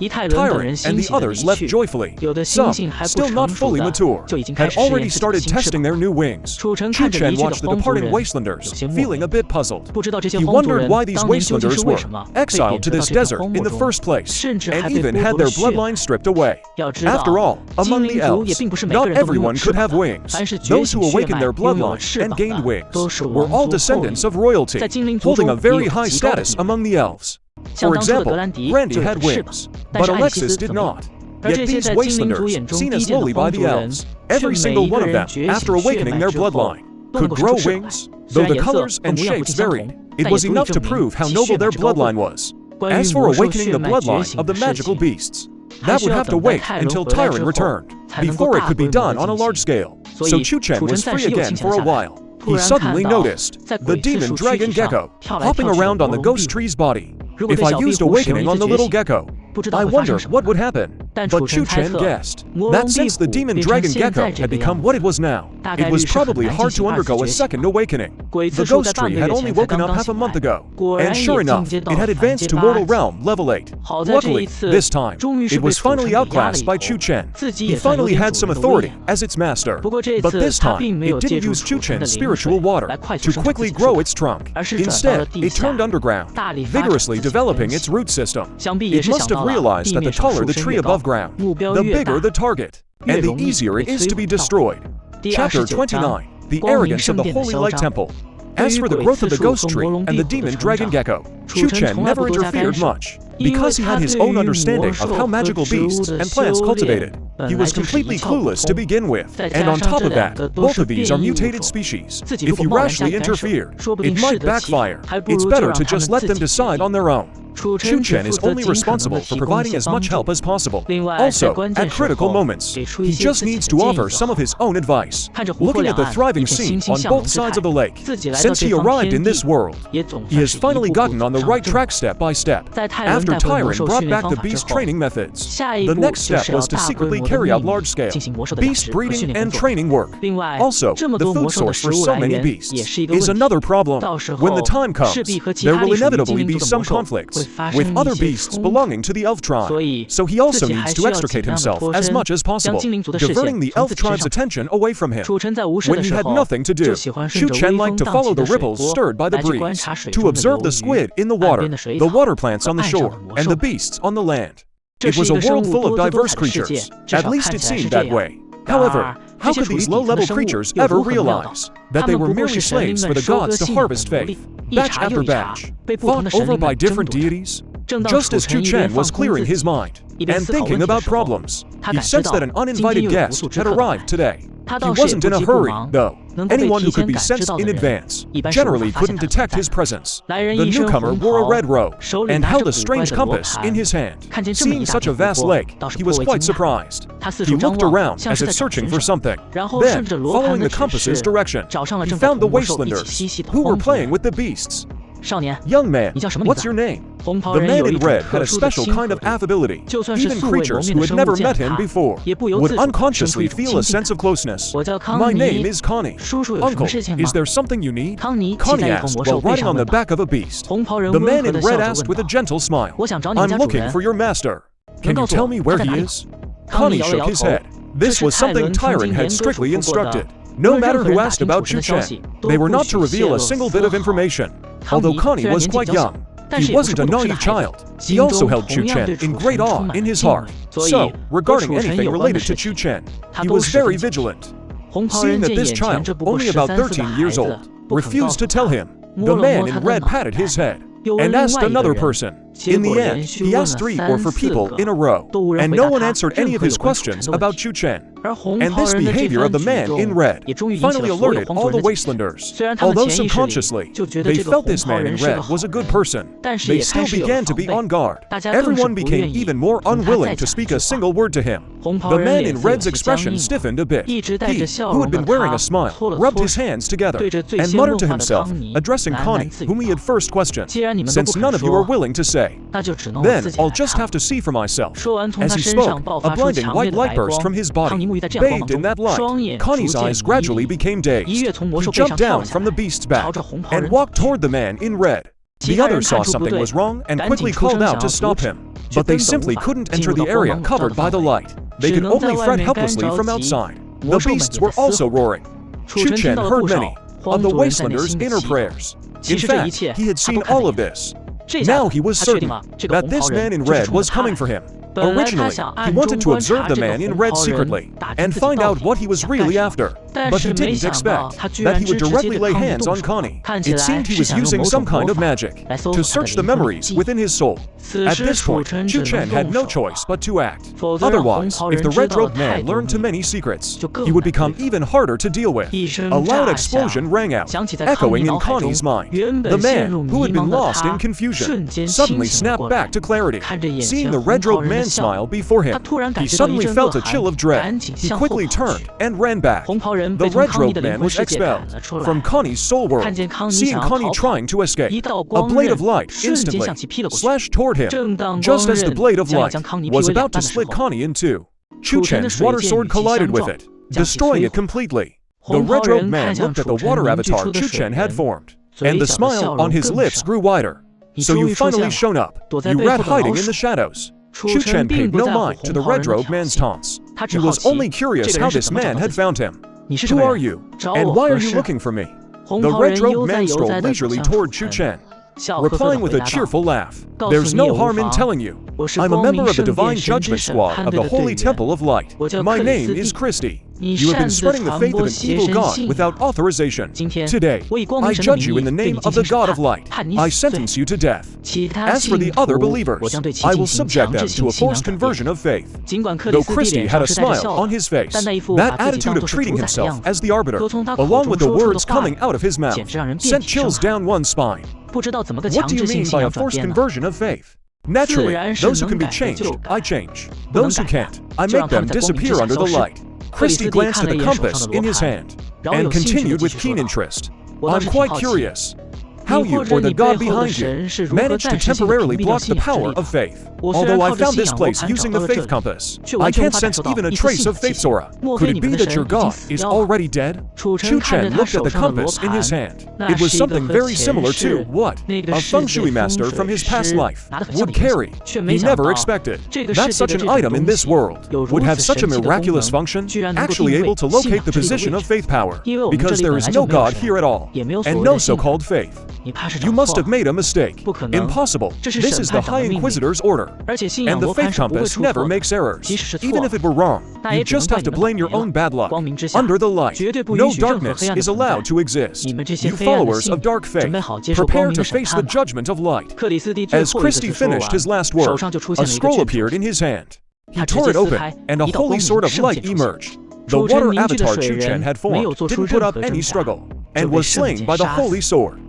Tyrant and the others left joyfully. Some, still not fully mature, had already started testing their new wings. Chu Chen watched the departing Wastelanders, feeling a bit puzzled. He wondered why these Wastelanders were exiled to this desert in the first place, and even had their bloodline stripped away. After all, among the elves, not everyone could have wings. Those who awakened their bloodline and gained wings were all descendants of royalty, holding a very high status among the elves. For example, Randy had wings, but Alexis did not. Yet these Wastelanders, seen as lowly by the elves, every single one of them, after awakening their bloodline, could grow wings. Though the colors and shapes varied, it was enough to prove how noble their bloodline was. As for awakening the bloodline of the magical beasts, that would have to wait until Tyrant returned, before it could be done on a large scale. So Chu Chen was free again for a while. He suddenly noticed the demon dragon gecko hopping around on the ghost tree's body. If I used awakening on the little gecko, I wonder what would happen. But Chu Chen guessed that since the demon dragon gecko had become what it was now, it was probably hard to undergo a second awakening. The ghost tree had only woken up half a month ago, and sure enough, it had advanced to mortal realm level 8. Luckily, this time, it was finally outclassed by Chu Chen. He finally had some authority as its master. But this time, it didn't use Chu Chen's spiritual water to quickly grow its trunk. Instead, it turned underground, vigorously developing its root system. It must have realized that the taller the tree above ground, the bigger the target, and the easier it is to be destroyed. Chapter 29, The Arrogance of the Holy Light Temple. As for the growth of the ghost tree and the demon dragon gecko, Chu Chen never interfered much, because he had his own understanding of how magical beasts and plants cultivated. He was completely clueless to begin with, and on top of that, both of these are mutated species. If he rashly interfered, it might backfire. It's better to just let them decide on their own. Chu Chen is only responsible for providing as much help as possible. Also, at critical moments, he just needs to offer some of his own advice. Looking at the thriving scene on both sides of the lake, since he arrived in this world, he has finally gotten on on the right track step by step. After Tyron brought back the beast training methods, the next step was to secretly carry out large-scale beast breeding and training work. Also, the food source for so many beasts is another problem. When the time comes, there will inevitably be some conflicts with other beasts belonging to the elf tribe, so he also needs to extricate himself as much as possible, diverting the elf tribe's attention away from him. When he had nothing to do, Chu Chen liked to follow the ripples stirred by the breeze, to observe the squid in the water plants on the shore, and the beasts on the land. It was a world full of diverse creatures, at least it seemed that way. However, how could these low-level creatures ever realize that they were merely slaves for the gods to harvest faith, batch after batch, fought over by different deities? Just as Chu Chen was clearing his mind and thinking about problems, he sensed that an uninvited guest had arrived today. He wasn't in a hurry, though. Anyone who could be sensed in advance generally couldn't detect his presence. The newcomer wore a red robe and held a strange compass in his hand. Seeing such a vast lake, he was quite surprised. He looked around as if searching for something. Then, following the compass's direction, he found the wastelanders, who were playing with the beasts. Young man, what's your name? The man in red had a special kind of affability. Even creatures who had never met him before would unconsciously feel a sense of closeness. My name is Connie. Uncle, is there something you need? Connie asked while riding on the back of a beast. The man in red asked with a gentle smile, I'm looking for your master. Can you tell me where he is? Connie shook his head. This was something Tyron had strictly instructed. No matter who asked about Chu Chen, they were not to reveal a single bit of information. Although Connie was quite young, he wasn't a naive child. He also held Chu Chen in great awe in his heart. So, regarding anything related to Chu Chen, he was very vigilant. Seeing that this child, only about 13 years old, refused to tell him, the man in red patted his head and asked another person. In the end, he asked 3 or 4 people in a row, and no one answered any of his questions about Chu Chen. And this behavior of the man in red finally alerted all the wastelanders. Although subconsciously, they felt this man in red was a good person, they still began to be on guard. Everyone became even more unwilling to speak a single word to him. The man in red's expression stiffened a bit. He, who had been wearing a smile, rubbed his hands together and muttered to himself, addressing Connie, whom he had first questioned, since none of you are willing to say, then I'll just have to see for myself. As he spoke, a blinding white light burst from his body. Bathed in that light, Connie's eyes gradually became dazed. He jumped down from the beast's back and walked toward the man in red. The others saw something was wrong and quickly called out to stop him, but they simply couldn't enter the area covered by the light. They could only fret helplessly from outside. The beasts were also roaring. Chu Chen heard many of the wastelanders' inner prayers. In fact, he had seen all of this. Now he was certain that this man in red was coming for him. Originally, he wanted to observe the man in red secretly and find out what he was really after, but he didn't expect that he would directly lay hands on Connie. It seemed he was using some kind of magic to search the memories within his soul. At this point, Chu Chen had no choice but to act. Otherwise, if the red-robed man learned too many secrets, he would become even harder to deal with. A loud explosion rang out, echoing in Connie's mind. The man, who had been lost in confusion, suddenly snapped back to clarity. Seeing the red-robed man smile before him, he suddenly felt a chill of dread. He quickly turned and ran back. The red-robed man was expelled from Connie's soul world. Seeing Connie trying to escape, a blade of light instantly slashed toward him. Just as the blade of light was about to split Connie in two, Chu Chen's water sword collided with it, destroying it completely. The red-robed man looked at the water avatar Chu Chen had formed, and the smile on his lips grew wider. So you've finally shown up, you rat hiding in the shadows. Chu Chen paid no mind to the red-robed man's taunts. He was only curious how this man had found him. Who are you? And why are you looking for me? The red-robed man strolled leisurely toward Chu Chen, replying with a cheerful laugh. There's no harm in telling you. I'm a member of the Divine Judgment Squad of the Holy Temple of Light. My name is Christy. You have been spreading the faith of an evil god without authorization. Today, I judge you in the name of the God of Light. I sentence you to death. As for the other believers, I will subject them to a forced conversion of faith. Though Christy had a smile on his face, that attitude of treating himself as the arbiter, along with the words coming out of his mouth, sent chills down one's spine. What do you mean by a forced conversion of faith? Naturally, those who can be changed, I change. Those who can't, I make them disappear under the light. Christy glanced at the compass in his hand and continued with keen interest. I'm quite curious. how you or the god behind you managed to temporarily block the power of faith. Although I found this place using the faith compass, I can't sense even a trace of faith's aura. Could it be that your god is already dead? Chu Chen looked at the compass in his hand. It was something very similar to what a feng shui master from his past life would carry. He never expected that such an item in this world would have such a miraculous function, actually able to locate the position of faith power, because there is no god here at all, and no so-called faith. You must have made a mistake. Impossible. This is the High Inquisitor's order. And the faith compass never makes errors. Even if it were wrong, you just have to blame your own bad luck. Under the light, no darkness is allowed to exist. You followers of dark faith, prepare to face the judgment of light. As Christie finished his last word, a scroll appeared in his hand. He tore it open, and a holy sword of light emerged. The water avatar Chu Chen had formed didn't put up any struggle, and was slain by the holy sword.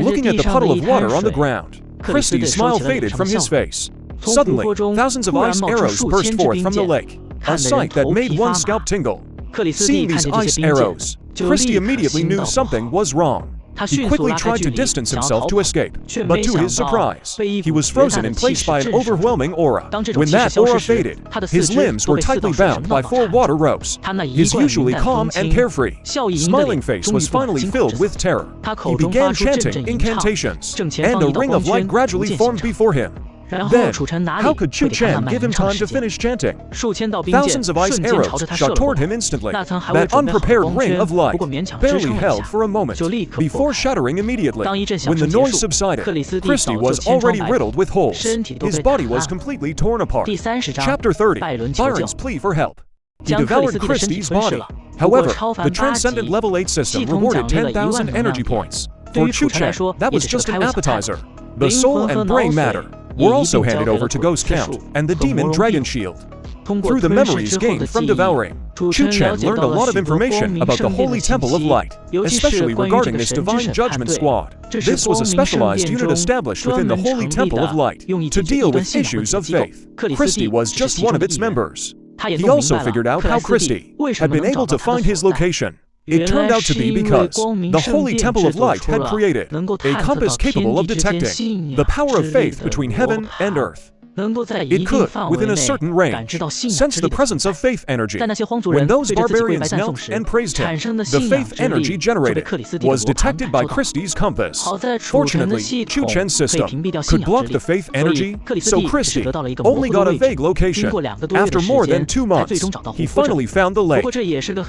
Looking at the puddle of water on the ground, Christie's smile faded from his face. Suddenly, thousands of ice arrows burst forth from the lake, a sight that made one's scalp tingle. Seeing these ice arrows, Christie immediately knew something was wrong. He quickly tried to distance himself to escape, but to his surprise, he was frozen in place by an overwhelming aura. When that aura faded, his limbs were tightly bound by 4 water ropes. His usually calm and carefree, smiling face was finally filled with terror. He began chanting incantations, and a ring of light gradually formed before him. Then, how could Chu Chen give him time to finish chanting? Thousands of ice arrows shot toward him instantly. That unprepared ring of light barely held for a moment, before shattering immediately. When the noise subsided, Christie was already riddled with holes. His body was completely torn apart. Chapter 30, Byron's plea for help. He devoured Christie's body. However, the Transcendent Level 8 system rewarded 10,000 energy points. For Chu Chen, that was just an appetizer. The soul and brain matter were also handed over to Ghost Count and the Demon Dragon Shield. Through the memories gained from devouring, Chu Chen learned a lot of information about the Holy Temple of Light, especially regarding this Divine Judgment Squad. This was a specialized unit established within the Holy Temple of Light to deal with issues of faith. Christie was just one of its members. He also figured out how Christie had been able to find his location. It turned out to be because the Holy Temple of Light had created a compass capable of detecting the power of faith between heaven and earth. It could, within a certain range, sense the presence of faith energy. When those barbarians knelt and praised him, the faith energy generated was detected by Christie's compass. Fortunately, Chu Chen's system could block the faith energy, so Christie only got a vague location. After more than 2 months, he finally found the lake.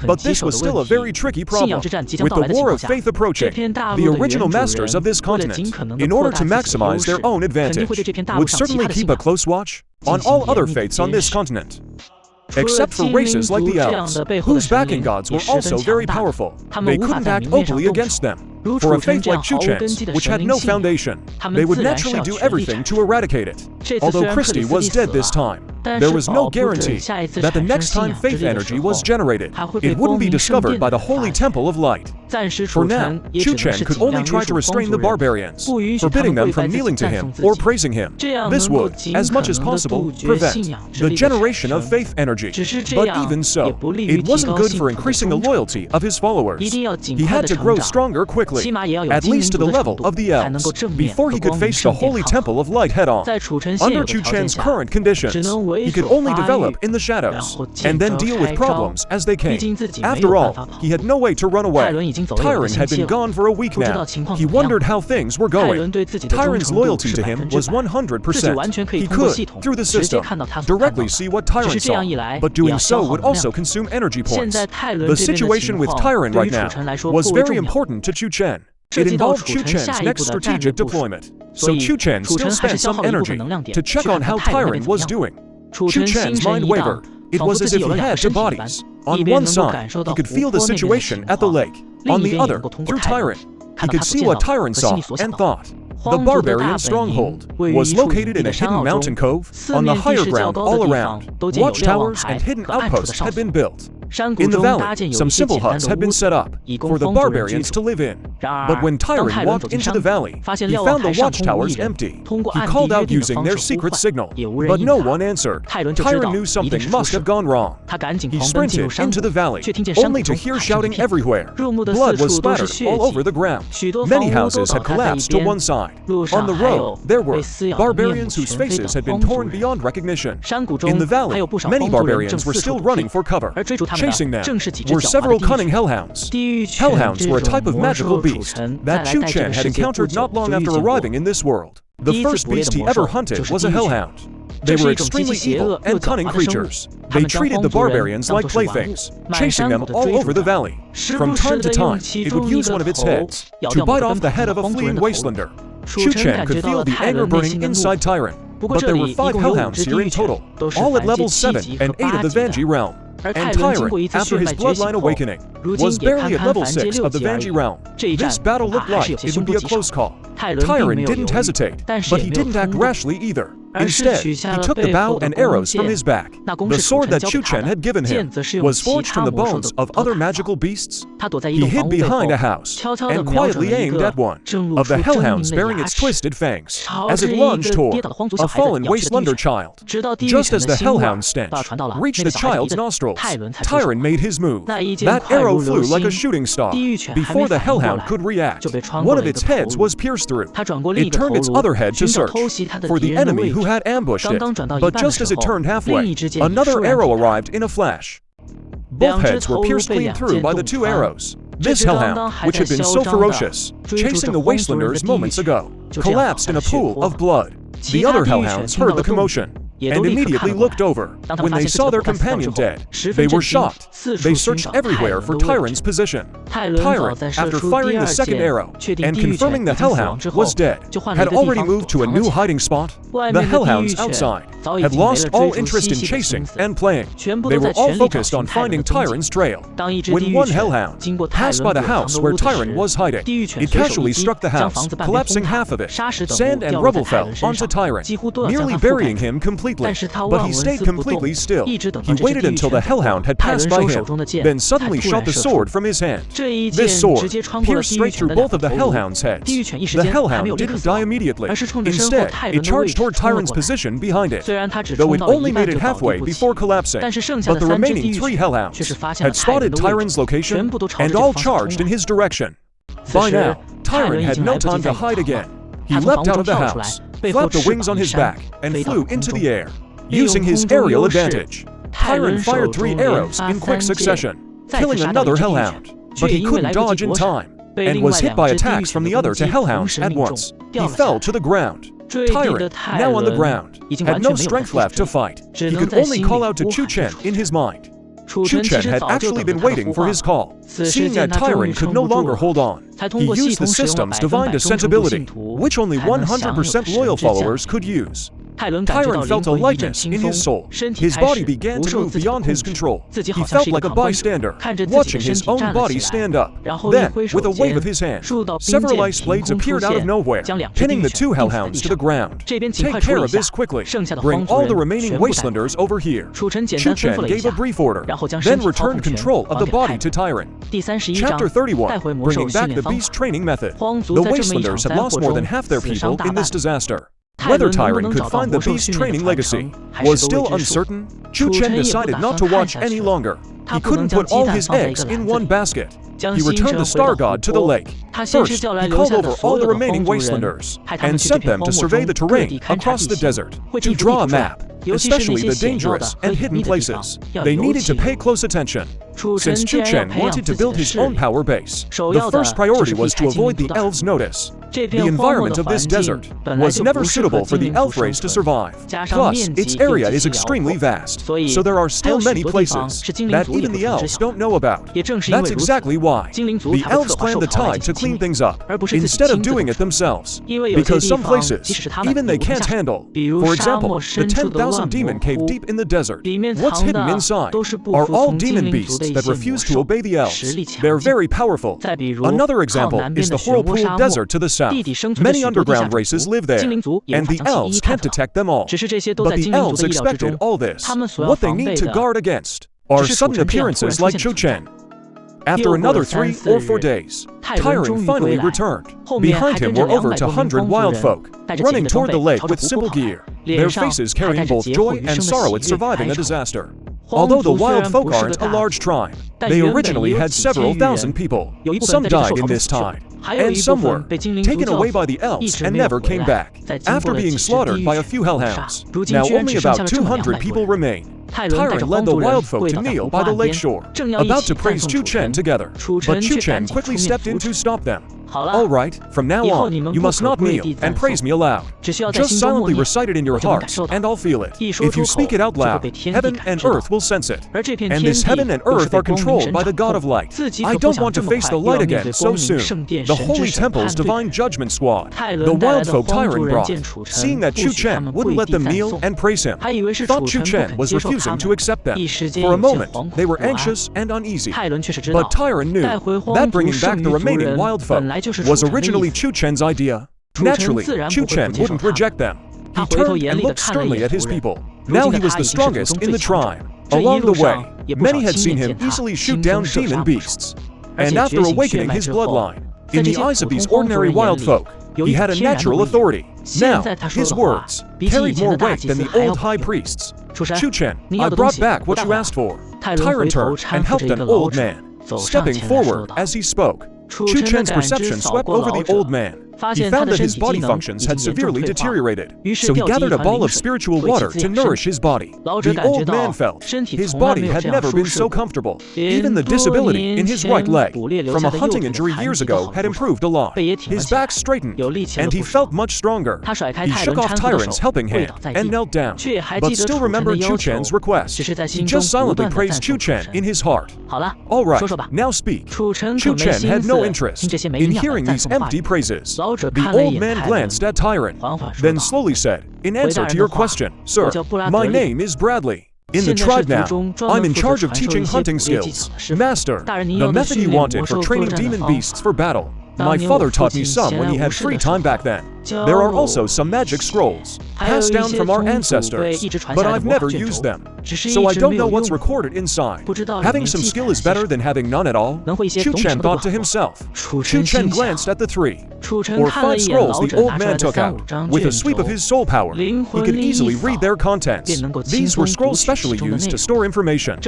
But this was still a very tricky problem. With the war of faith approaching, the original masters of this continent, in order to maximize their own advantage, would certainly keep a close watch on all other faiths on this continent. Except for races like the elves, whose backing gods were also very powerful, they couldn't act openly against them. For a faith like Chu Chen's, which had no foundation, they would naturally do everything to eradicate it. Although Christie was dead this time, there was no guarantee that the next time faith energy was generated, it wouldn't be discovered by the Holy Temple of Light. For now, Chu Chen could only try to restrain the barbarians, forbidding them from kneeling to him or praising him. This would, as much as possible, prevent the generation of faith energy. But even so, it wasn't good for increasing the loyalty of his followers. He had to grow stronger quickly, at least to the level of the elves, before he could face the Holy Temple of Light head-on. Under Chu Chen's current conditions, he could only develop in the shadows, and then deal with problems as they came. After all, he had no way to run away. Tyron had been gone for a week now. He wondered how things were going. Tyron's loyalty to him was 100%. He could, through the system, directly see what Tyron saw, but doing so would also consume energy points. The situation with Tyron right now was very important to Chu Chen. It involved Chu Chen's next strategic deployment, so Chu Chen still spent some energy to check on how Tyron was doing. Chu Chen's mind wavered. It was as if he had 2 bodies. On one side, he could feel the situation at the lake. On the other, through Tyron, he could see what Tyron saw and thought. The barbarian stronghold was located in a hidden mountain cove on the higher ground all around. Watchtowers and hidden outposts had been built. In the valley, some simple huts had been set up for the barbarians to live in. But when Tyron walked into the valley, he found the watchtowers empty. He called out using their secret signal, but no one answered. Tyron knew something must have gone wrong. He sprinted into the valley, only to hear shouting everywhere. Blood was splattered all over the ground. Many houses had collapsed to one side. On the road, there were barbarians whose faces had been torn beyond recognition. In the valley, many barbarians were still running for cover. Chasing them were several cunning hellhounds. Hellhounds were a type of magical beast that Chu Chen had encountered not long after arriving in this world. The first beast he ever hunted was a hellhound. They were extremely evil and cunning creatures. They treated the barbarians like playthings, chasing them all over the valley. From time to time, it would use one of its heads to bite off the head of a fleeing wastelander. Chu Chen could feel the anger burning inside Tyron. But there were 5 hellhounds here in total, all at level 7 and 8 of the Vanji realm. And Tyron, after his bloodline awakening, was barely at level 6 of the Vanji realm. This battle looked like it would be a close call. Tyron didn't hesitate, but he didn't act rashly either. Instead, he took the bow and arrows from his back. The sword that Chu Chen had given him was forged from the bones of other magical beasts. He hid behind a house and quietly aimed at one of the hellhounds bearing its twisted fangs as it lunged toward a fallen wastelander child. Just as the hellhound stench reached the child's nostrils, Tyron made his move. That arrow flew like a shooting star. Before the hellhound could react, one of its heads was pierced through. It turned its other head to search for the enemy who had ambushed it, but just as it turned halfway, another arrow arrived in a flash. Both heads were pierced clean through by the 2 arrows. This hellhound, which had been so ferocious, chasing the wastelanders moments ago, collapsed in a pool of blood. The other hellhounds heard the commotion and immediately looked over. When they saw their companion dead, they were shocked. They searched everywhere for Tyron's position. Tyron, after firing the second arrow and confirming the hellhound was dead, had already moved to a new hiding spot. The hellhounds outside had lost all interest in chasing and playing. They were all focused on finding Tyron's trail. When one hellhound passed by the house where Tyron was hiding, it casually struck the house, collapsing half of it. Sand and rubble fell onto Tyron, nearly burying him completely. But he stayed completely still. He waited until the hellhound had passed by him, then suddenly shot the sword from his hand. This sword pierced straight through both of the hellhounds' heads. The hellhound didn't die immediately. Instead, it charged toward Tyron's position behind it, though it only made it halfway before collapsing. But the remaining 3 hellhounds had spotted Tyron's location and all charged in his direction. By now, Tyron had no time to hide again. He leapt out of the house, flapped the wings on his back, and flew into the air. Using his aerial advantage, Tyron fired 3 arrows in quick succession, killing another hellhound. But he couldn't dodge in time, and was hit by attacks from the other 2 hellhounds at once. He fell to the ground. Tyron, now on the ground, had no strength left to fight. He could only call out to Chu Chen in his mind. Chu Chen had actually been waiting for his call. Seeing that Tyron could no longer hold on, he used the system's divine descentibility, which only 100% loyal followers could use. Tyron felt a lightness in his soul. His body began to move beyond his control. He felt like a bystander, watching his own body stand up. Then, with a wave of his hand, several ice blades appeared out of nowhere, pinning the 2 hellhounds to the ground. Take care of this quickly. Bring all the remaining wastelanders over here. Chu Chen gave a brief order, then returned control of the body to Tyron. Chapter 31, bringing back the beast training method. The wastelanders had lost more than half their people in this disaster. Whether Tyron could find the beast training legacy was still uncertain. Chu Chen decided not to watch any longer. He couldn't put all his eggs in one basket. He returned the Star God to the lake. First, he called over all the remaining wastelanders and sent them to survey the terrain across the desert, to draw a map, especially the dangerous and hidden places. They needed to pay close attention. Since Chu Chen wanted to build his own power base, the first priority was to avoid the elves' notice. The environment of this desert was never suitable for the elf race to survive. Plus, its area is extremely vast, so there are still many places that even the elves don't know about. That's exactly why the elves planned the tide to clean things up, instead of doing it themselves. Because some places, even they can't handle. For example, the 10,000 demon cave deep in the desert. What's hidden inside are all demon beasts that refuse to obey the elves. They're very powerful. Another example is the Whirlpool Desert to the south. Many underground races live there, and the elves can't detect them all. But the elves expected all this, what they need to guard against. are sudden appearances like Chu Chen. After another 3 or 4 days, Tyrant finally returned. Behind him were over 200 wild folk, running toward the lake with simple gear, their faces carrying both joy and sorrow at surviving a disaster. Although the wild folk aren't a large tribe, they originally had several thousand people. Some died in this tide, and some were taken away by the elves and never came back, after being slaughtered by a few hellhounds. Now only about 200 people remain. Tyrant led the wild folk to kneel by the lake shore, about to praise Chu Chen together, but Chu Chen quickly stepped in to stop them. All right, from now on, you must not kneel and praise me aloud. Just silently recite it in your hearts, and I'll feel it. If you speak it out loud, heaven and earth will sense it. And this heaven and earth are controlled by the God of light. I don't want to face the light again so soon. The Holy Temple's Divine Judgment Squad, the wild folk Tyrant brought, seeing that Chu Chen wouldn't let them kneel and praise him, thought Chu Chen was refusing to accept them. For a moment, they were anxious and uneasy. But Tyrant knew that bringing back the remaining wild folk was originally Chu Chen's idea. Naturally, Chu Chen wouldn't reject them. He turned and looked sternly at his people. Now he was the strongest in the tribe. Along the way, many had seen him easily shoot down demon beasts. And after awakening his bloodline, in the eyes of these ordinary wild folk, he had a natural authority. Now, his words carried more weight than the old high priests. Chu Chen, I brought back what you asked for. Tyrant turned and helped an old man, stepping forward as he spoke. Chu Chen's perception swept over the old man. He found that his body functions had severely deteriorated, so he gathered a ball of spiritual water to nourish his body. The old man felt his body had never been so comfortable. Even the disability in his right leg from a hunting injury years ago had improved a lot. His back straightened, and he felt much stronger. He shook off Tyrant's helping hand and knelt down, but still remembered Chu Chen's request. He just silently praised Chu Chen in his heart. All right, now speak. Chu Chen had no interest in hearing these empty praises. The old man glanced at Tyrant, then slowly said, in answer to your question, sir, my name is Bradley. In the tribe now, I'm in charge of teaching hunting skills. Master, the method you wanted for training demon beasts for battle, my father taught me some when he had free time back then. There are also some magic scrolls, passed down from our ancestors, but I've never used them, so I don't know what's recorded inside. Having some skill is better than having none at all, Chu Chen thought to himself. Chu Chen glanced at the 3 or 5 scrolls the old man took out. With a sweep of his soul power, he could easily read their contents. These were scrolls specially used to store information.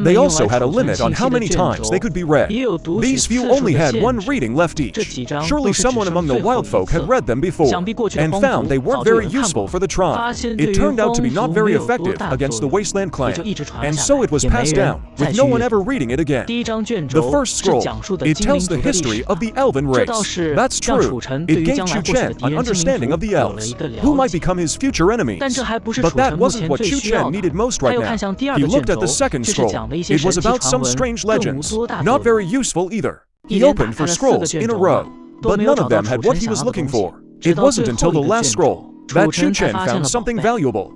They also had a limit on how many times they could be read. These few only had 1 reading left each. Surely someone among the wild folk had read them before, and found they weren't very useful for the tribe. It turned out to be not very effective against the Wasteland clan, and so it was passed down, with no one ever reading it again. The first scroll, it tells the history of the elven race. That's true. It gave Chu Chen an understanding of the elves, who might become his future enemies. But that wasn't what Chu Chen needed most right now. He looked at the second scroll. It was about some strange legends, not very useful either. He opened for scrolls in a row, but none of them had what he was looking for. It wasn't until the last scroll that Chu Chen found something valuable.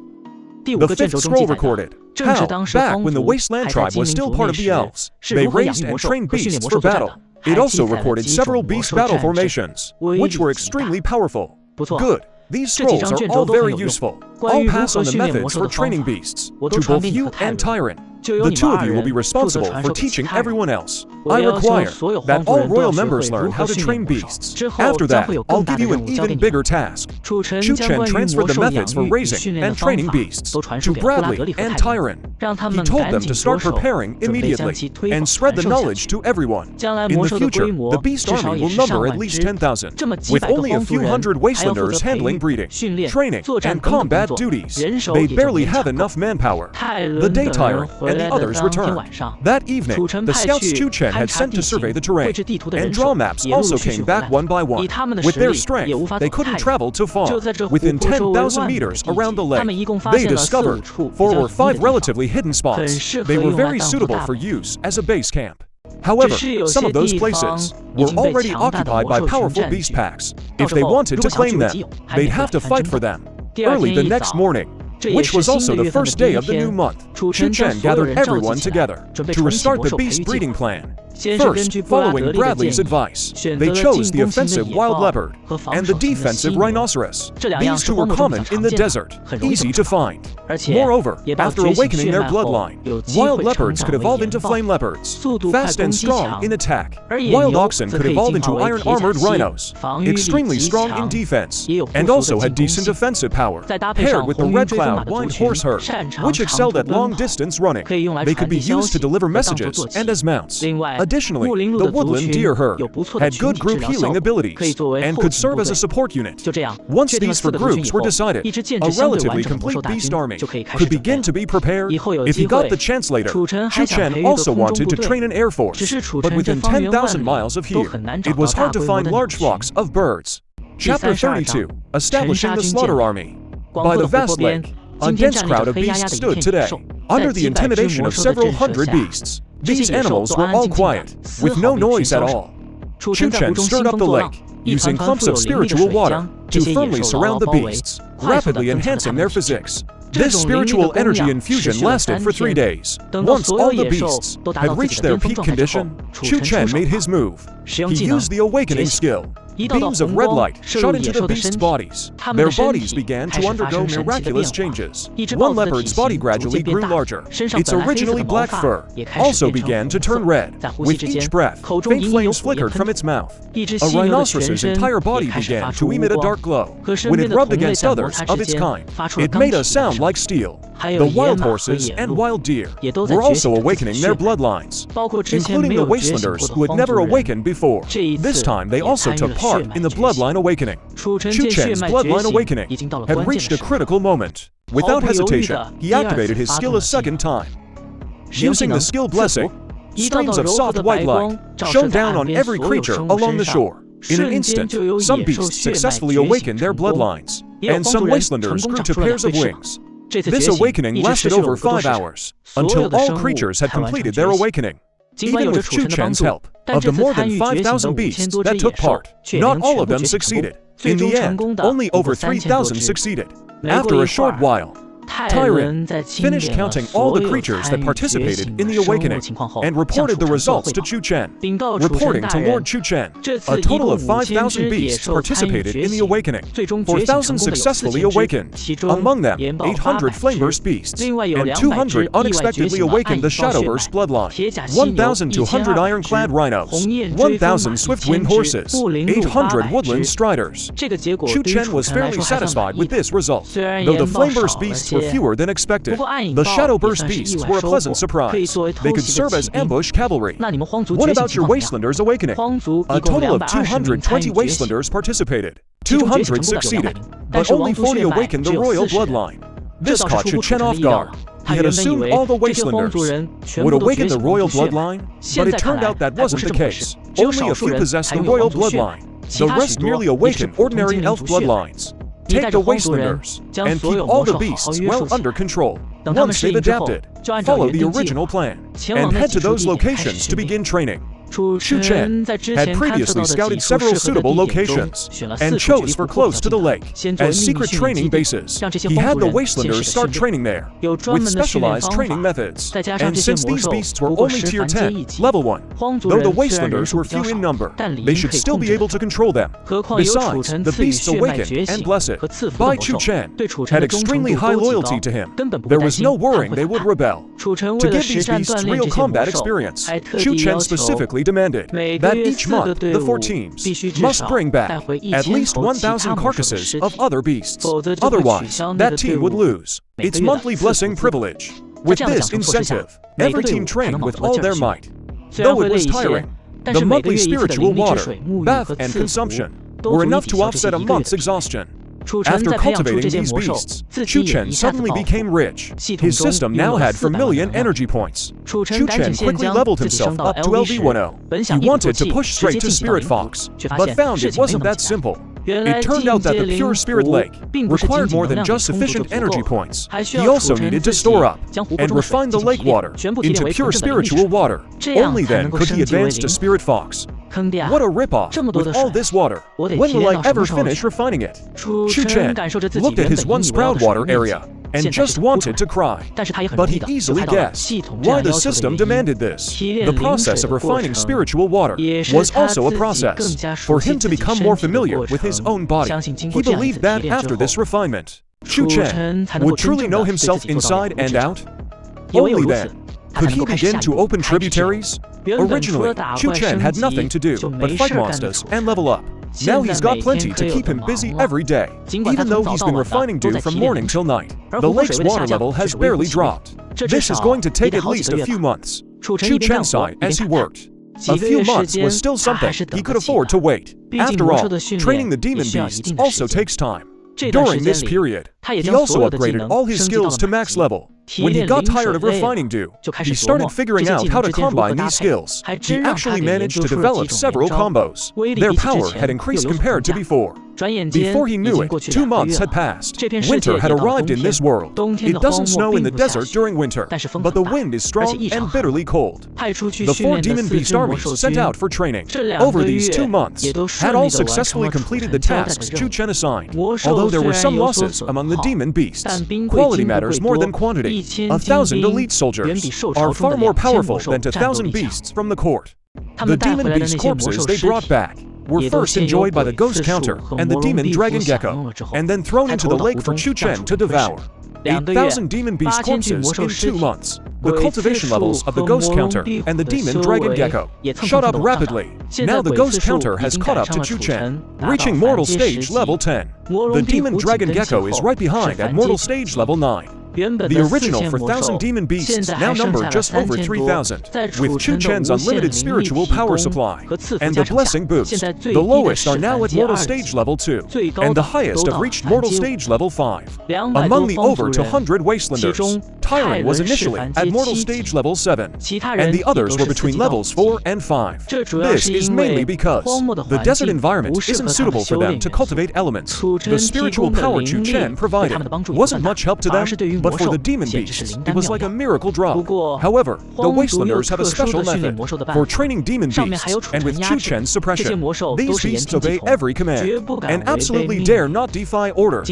The 5th scroll recorded how, back when the Wasteland tribe was still part of the elves, they raised and trained beasts for battle. It also recorded several beast battle formations, which were extremely powerful. Good. These scrolls are all very useful. I'll pass on the methods for training beasts to both you and Tyrant. The 2 of you will be responsible for teaching everyone else. I require that all royal members learn how to train beasts. After that, I'll give you an even bigger task. Chu Chen transferred the methods for raising and training beasts to Bradley and Tyrant. He told them to start preparing immediately and spread the knowledge to everyone. In the future, the beast army will number at least 10,000, with only a few hundred wastelanders handling breeding, training, and combat duties. They barely have enough manpower. The day Tyrant and the others returned. That evening, the scouts Chu Chen had sent to survey the terrain, and draw maps also came back one by one. With their strength, they couldn't travel too far. Within 10,000 meters around the lake, they discovered 4 or 5 relatively hidden spots. They were very suitable for use as a base camp. However, some of those places were already occupied by powerful beast packs. If they wanted to claim them, they'd have to fight for them. Early the next morning, which was also the first day of the new month, Chu Chen gathered everyone together to restart the beast breeding plan. First, following Bradley's advice, they chose the offensive wild leopard and the defensive rhinoceros. These two were common in the desert, easy to find. Moreover, after awakening their bloodline, wild leopards could evolve into flame leopards, fast and strong in attack. Wild oxen could evolve into iron-armored rhinos, extremely strong in defense, and also had decent offensive power. Paired with the red cloud wind horse herd, which excelled at long-distance running, they could be used to deliver messages and as mounts. Additionally, the woodland deer herd had good group healing abilities and could serve as a support unit. Once these four groups were decided, a relatively complete beast army could begin to be prepared. If he got the chance later, Chu Chen also wanted to train an air force, but within 10,000 miles of here, it was hard to find large flocks of birds. Chapter 32, Establishing the Slaughter Army. By the vast lake, a dense crowd of beasts stood today, under the intimidation of several hundred beasts. These animals were all quiet, with no noise at all. Chu Chen stirred up the lake, using clumps of spiritual water to firmly surround the beasts, rapidly enhancing their physics. This spiritual energy infusion lasted for 3 days. Once all the beasts had reached their peak condition, Chu Chen made his move. He used the awakening skill. Beams of red light shot into the beasts' bodies. Their bodies began to undergo miraculous changes. One leopard's body gradually grew larger. Its originally black fur also began to turn red. With each breath, faint flames flickered from its mouth. A rhinoceros's entire body began to emit a dark glow. When it rubbed against others of its kind, it made a sound like steel. The wild horses and wild deer were also awakening their bloodlines, including the wastelanders who had never awakened before. This time they also took part in the bloodline awakening. Chu Chen's bloodline awakening had reached a critical moment. Without hesitation, he activated his skill a second time. Using the skill blessing, streams of soft white light shone down on every creature along the shore. In an instant, some beasts successfully awakened their bloodlines, and some wastelanders grew to pairs of wings. This awakening lasted over 5 hours, until all creatures had completed their awakening. Even with Chu Chen's help, of the more than 5,000 beasts that took part, not all of them succeeded. In the end, only over 3,000 succeeded. After a short while, Tyron finished counting all the creatures that participated in the awakening and reported the results to Chu Chen. Reporting to Lord Chu Chen, a total of 5,000 beasts participated in the awakening. 4,000 successfully awakened. Among them, 800 flame-burst beasts, and 200 unexpectedly awakened the Shadowburst bloodline. 1,200 ironclad rhinos, 1,000 swift-winged horses, 800 woodland striders. Chu Chen was fairly satisfied with this result, though the flame-burst beasts were fewer than expected. The Shadowburst beasts were a pleasant surprise. They could serve as ambush cavalry. What about your Wastelanders awakening? A total of 220 Wastelanders participated. 200 succeeded, but only 40 awakened the royal bloodline. This caught Chu Chen off guard. He had assumed all the Wastelanders would awaken the royal bloodline, but it turned out that wasn't the case. Only a few possessed the royal bloodline. The rest merely awakened ordinary elf bloodlines. Take the Wastelanders and keep all the beasts well under control. Once they've adapted, follow the original plan and head to those locations to begin training. Chu Chen had previously scouted several suitable locations and chose for close to the lake as secret training bases. He had the Wastelanders start training there with specialized training methods. And since these beasts were only tier 10, level 1, though the Wastelanders were few in number, they should still be able to control them. Besides, the beasts awakened and blessed by Chu Chen had extremely high loyalty to him. There was no worrying they would rebel. To give these beasts real combat experience, Chu Chen specifically demanded that each month the 4 teams must bring back at least 1,000 carcasses of other beasts. Otherwise, that team would lose its monthly blessing privilege. With this incentive, every team trained with all their might. Though it was tiring, the monthly spiritual water, bath, and consumption were enough to offset a month's exhaustion. After cultivating these beasts, Chu Chen suddenly became rich. His system now had 4 million energy points. Chu Chen quickly leveled himself up to LV10. He wanted to push straight to Spirit Fox, but found it wasn't that simple. It turned out that the pure Spirit Lake required more than just sufficient energy points. He also needed to store up and refine the lake water into pure spiritual water. Only then could he advance to Spirit Fox. What a ripoff! With all this water, when will I ever finish refining it? Chu Chen looked at his once proud water area and just wanted to cry. But he easily guessed why the system demanded this. The process of refining spiritual water was also a process for him to become more familiar with his own body. He believed that after this refinement, Chu Chen would truly know himself inside and out. Only then could he begin to open tributaries. Originally, Chu Chen had nothing to do but fight monsters and level up. Now he's got plenty to keep him busy every day. Even though he's been refining dew from morning till night, the lake's water level has barely dropped. This is going to take at least a few months. Chu Chen sighed as he worked. A few months was still something he could afford to wait. After all, training the demon beasts also takes time. During this period, he also upgraded all his skills to max level. When he got tired of refining dew, he started figuring out how to combine these skills. He actually managed to develop several combos. Their power had increased compared to before. Before he knew it, 2 months had passed. Winter had arrived in this world. It doesn't snow in the desert during winter, but the wind is strong and bitterly cold. The 4 demon beast armies sent out for training over these 2 months had all successfully completed the tasks Chu Chen assigned. Although there were some losses among the demon beasts, quality matters more than quantity. 1,000 elite soldiers are far more powerful than 2,000 beasts from the court. The demon beast corpses they brought back were first enjoyed by the ghost counter and the demon dragon gecko, and then thrown into the lake for Chu Chen to devour. 8,000 demon beast corpses in 2 months. The cultivation levels of the ghost counter and the demon dragon gecko shot up rapidly. Now the ghost counter has caught up to Chu Chen, reaching mortal stage level 10. The demon dragon gecko is right behind at mortal stage level 9. The original 4,000 demon beasts now number just over 3,000, with Chu Chen's unlimited spiritual power supply and the blessing boost. The lowest are now at mortal stage level 2, and the highest have reached mortal stage level 5. Among the over 200 Wastelanders, Tyrant was initially at mortal stage level 7, and the others were between levels 4 and 5. This is mainly because the desert environment isn't suitable for them to cultivate elements. The spiritual power Chu Chen provided wasn't much help to them, but for the demon beasts, it was like a miracle drug. However, the Wastelanders have a special method for training demon beasts, and with Chu Chen's suppression, these beasts obey every command, and absolutely dare not defy orders.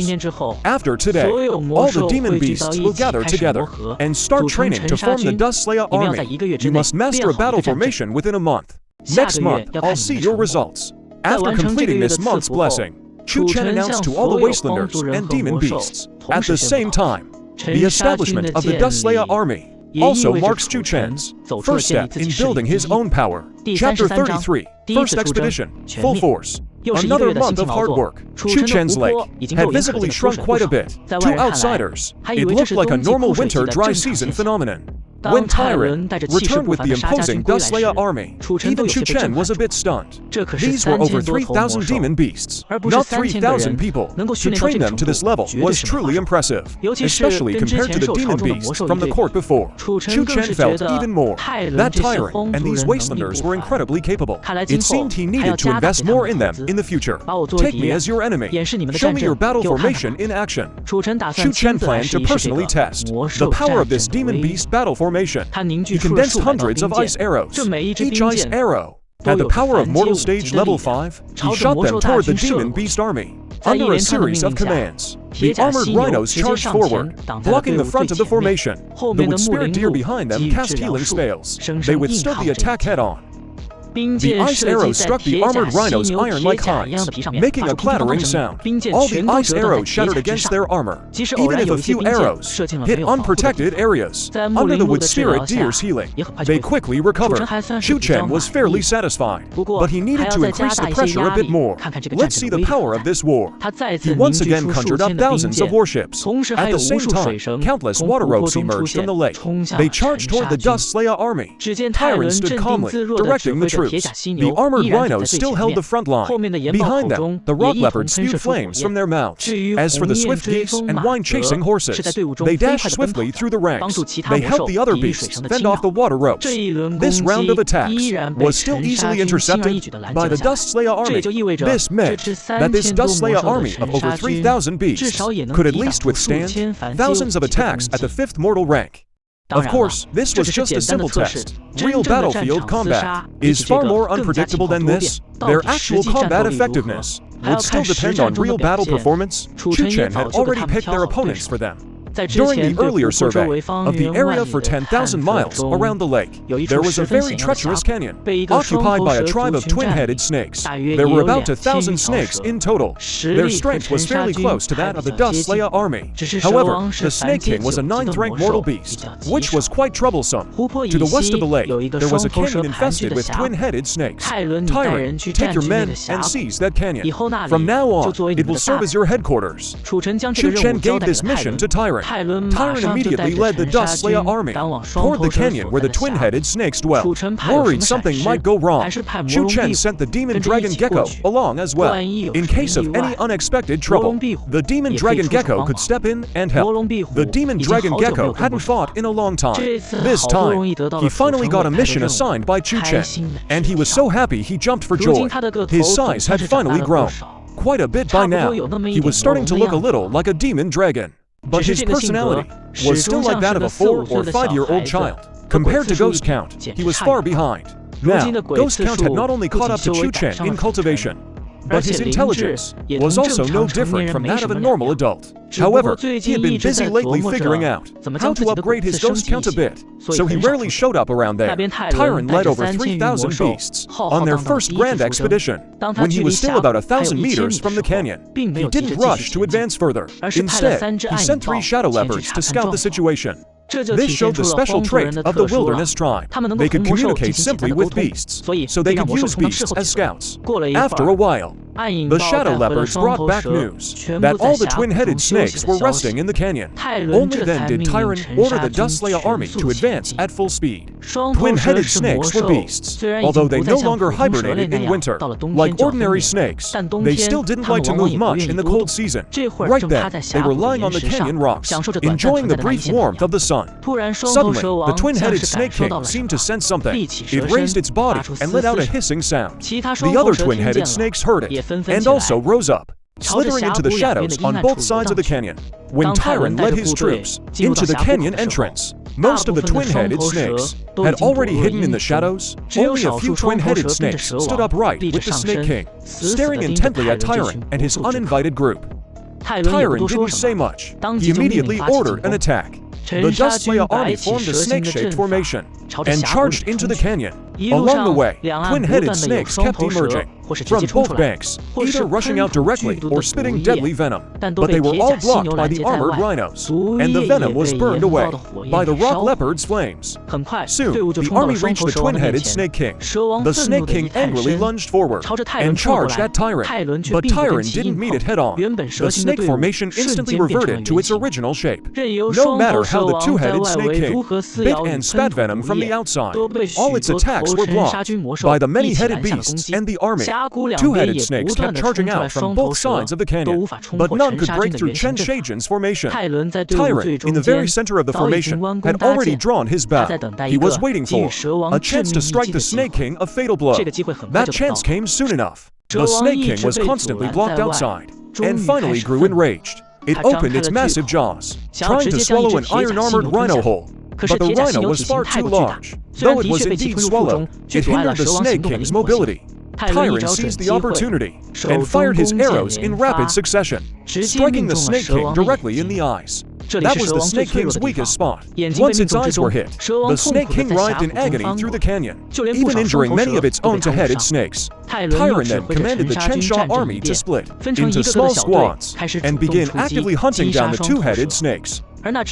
After today, all the demon beasts will gather together and start training to form the Dust Slayer army. You must master a battle formation within a month. Next month, I'll see your results. After completing this month's blessing, Chu Chen announced to all the Wastelanders and demon beasts, at the same time, the establishment of the Dust Slayer army also marks Chu Chen's first step in building his own power. Chapter 33, First Expedition, Full Force. Another month of hard work. Chu Chen's lake had visibly shrunk quite a bit. To outsiders, it looked like a normal winter dry season phenomenon. When Tyrant returned with the imposing Dust Slayer army, even Chu Chen was a bit stunned. These were over 3,000 demon beasts, not 3,000 people. To train them to this level was truly impressive, especially compared to the demon beasts from the court before. Chu Chen felt even more that Tyrant and these Wastelanders were incredibly capable. It seemed he needed to invest more in them in the future. Take me as your enemy. Show me your battle formation in action. Chu Chen planned to personally test the power of this demon beast battle formation. He condensed hundreds of ice arrows. Each ice arrow had the power of mortal stage level 5. He shot them toward the demon beast army. Under a series of commands, the armored rhinos charged forward, blocking the front of the formation. The wood spirit deer behind them cast healing spells. They withstood the attack head-on. The ice arrows struck the armored rhinos iron-like hides, making a clattering sound. All the ice arrows shattered against their armor, even if a few arrows hit unprotected areas. Under the wood spirit deer's healing, they quickly recovered. Chu Chen was fairly satisfied, but he needed to increase the pressure a bit more. Let's see the power of this war. He once again conjured up thousands of warships. At the same time, countless water ropes emerged from the lake. They charged toward the Dust Slayer army. Tyrant stood calmly, directing the troops. The armored rhinos still held the front line. Behind them, the rock leopards spewed flames from their mouths. As for the swift geese and wine-chasing horses, they dashed swiftly through the ranks. They helped the other beasts fend off the water ropes. This round of attacks was still easily intercepted by the Dust Slayer army. This meant that this Dust Slayer army of over 3,000 beasts could at least withstand thousands of attacks at the 5th mortal rank. Of course, this was just a simple test. Real battlefield combat is far more unpredictable than this. Their actual combat effectiveness would still depend on real battle performance. Chu Chen had already picked their opponents for them. During the earlier survey of the area for 10,000 miles around the lake, there was a very treacherous canyon, occupied by a tribe of twin-headed snakes. There were about 1,000 snakes in total. Their strength was fairly close to that of the Dust Slayer army. However, the Snake King was a 9th-ranked mortal beast, which was quite troublesome. To the west of the lake, there was a canyon infested with twin-headed snakes. Tyrant, take your men and seize that canyon. From now on, it will serve as your headquarters. Chu Chen gave this mission to Tyrant. Tyrant immediately led the Dust Slayer army toward the canyon where the twin-headed snakes dwelt. Worried something might go wrong, Chu Chen sent the demon dragon gecko along as well. In case of any unexpected trouble, the demon dragon gecko could step in and help. The demon dragon gecko hadn't fought in a long time. This time, he finally got a mission assigned by Chu Chen, and he was so happy he jumped for joy. His size had finally grown quite a bit by now. He was starting to look a little like a demon dragon. But his personality was still like that of a 4 or 5-year-old child. Compared to Ghost Count, he was far behind. Now, Ghost Count had not only caught up to Chu Chen in cultivation, but his intelligence was also no different from that of a normal adult. However, he had been busy lately figuring out how to upgrade his Ghost Count a bit, so he rarely showed up around there. Tyrant led over 3,000 beasts on their first grand expedition, when he was still about 1,000 meters from the canyon. He didn't rush to advance further. Instead, he sent 3 shadow leopards to scout the situation. This showed the special trait of the wilderness tribe. They could communicate simply with beasts, so they could use beasts as scouts. After a while, the shadow leopards brought back news that all the twin-headed snakes were resting in the canyon. Only then did Tyrant order the Dust Slayer army to advance at full speed. Twin-headed snakes were beasts, although they no longer hibernated in winter. Like ordinary snakes, they still didn't like to move much in the cold season. Right then, they were lying on the canyon rocks, enjoying the brief warmth of the sun. Suddenly, the twin-headed Snake King seemed to sense something. It raised its body and let out a hissing sound. The other twin-headed snakes heard it, and also rose up, slithering into the shadows on both sides of the canyon. When Tyrant led his troops into the canyon entrance, most of the twin-headed snakes had already hidden in the shadows. Only a few twin-headed snakes stood upright with the Snake King, staring intently at Tyrant and his uninvited group. Tyrant didn't say much. He immediately ordered an attack. The Dust Slayer army formed a snake-shaped formation and charged into the canyon. Along the way, twin-headed snakes kept emerging from both banks, either rushing out directly or spitting deadly venom. But they were all blocked by the armored rhinos, and the venom was burned away by the rock leopard's flames. Soon, the army reached the twin-headed Snake King. The Snake King angrily lunged forward and charged at Tyrant, but Tyrant didn't meet it head-on. The snake formation instantly reverted to its original shape. No matter how the two-headed Snake King bit and spat venom from the outside, all its attacks were blocked by the many-headed beasts and the army. Two-headed snakes kept charging out from both sides of the canyon, but none could break through Chen Shaijin's formation. Tyrant, in the very center of the formation, had already drawn his bow. He was waiting for a chance to strike the Snake King a fatal blow. That chance came soon enough. The Snake King was constantly blocked outside, and finally grew enraged. It opened its massive jaws, trying to swallow an iron-armored rhino whole. But the rhino was far too large. Though it was indeed swallowed, it hindered the Snake King's mobility. Tyrant seized the opportunity and fired his arrows in rapid succession, striking the Snake King directly in the eyes. That was the Snake King's weakest spot. Once its eyes were hit, the Snake King writhed in agony through the canyon, even injuring many of its own two-headed snakes. Tyrant then commanded the Chensha army to split into small squads and begin actively hunting down the two-headed snakes.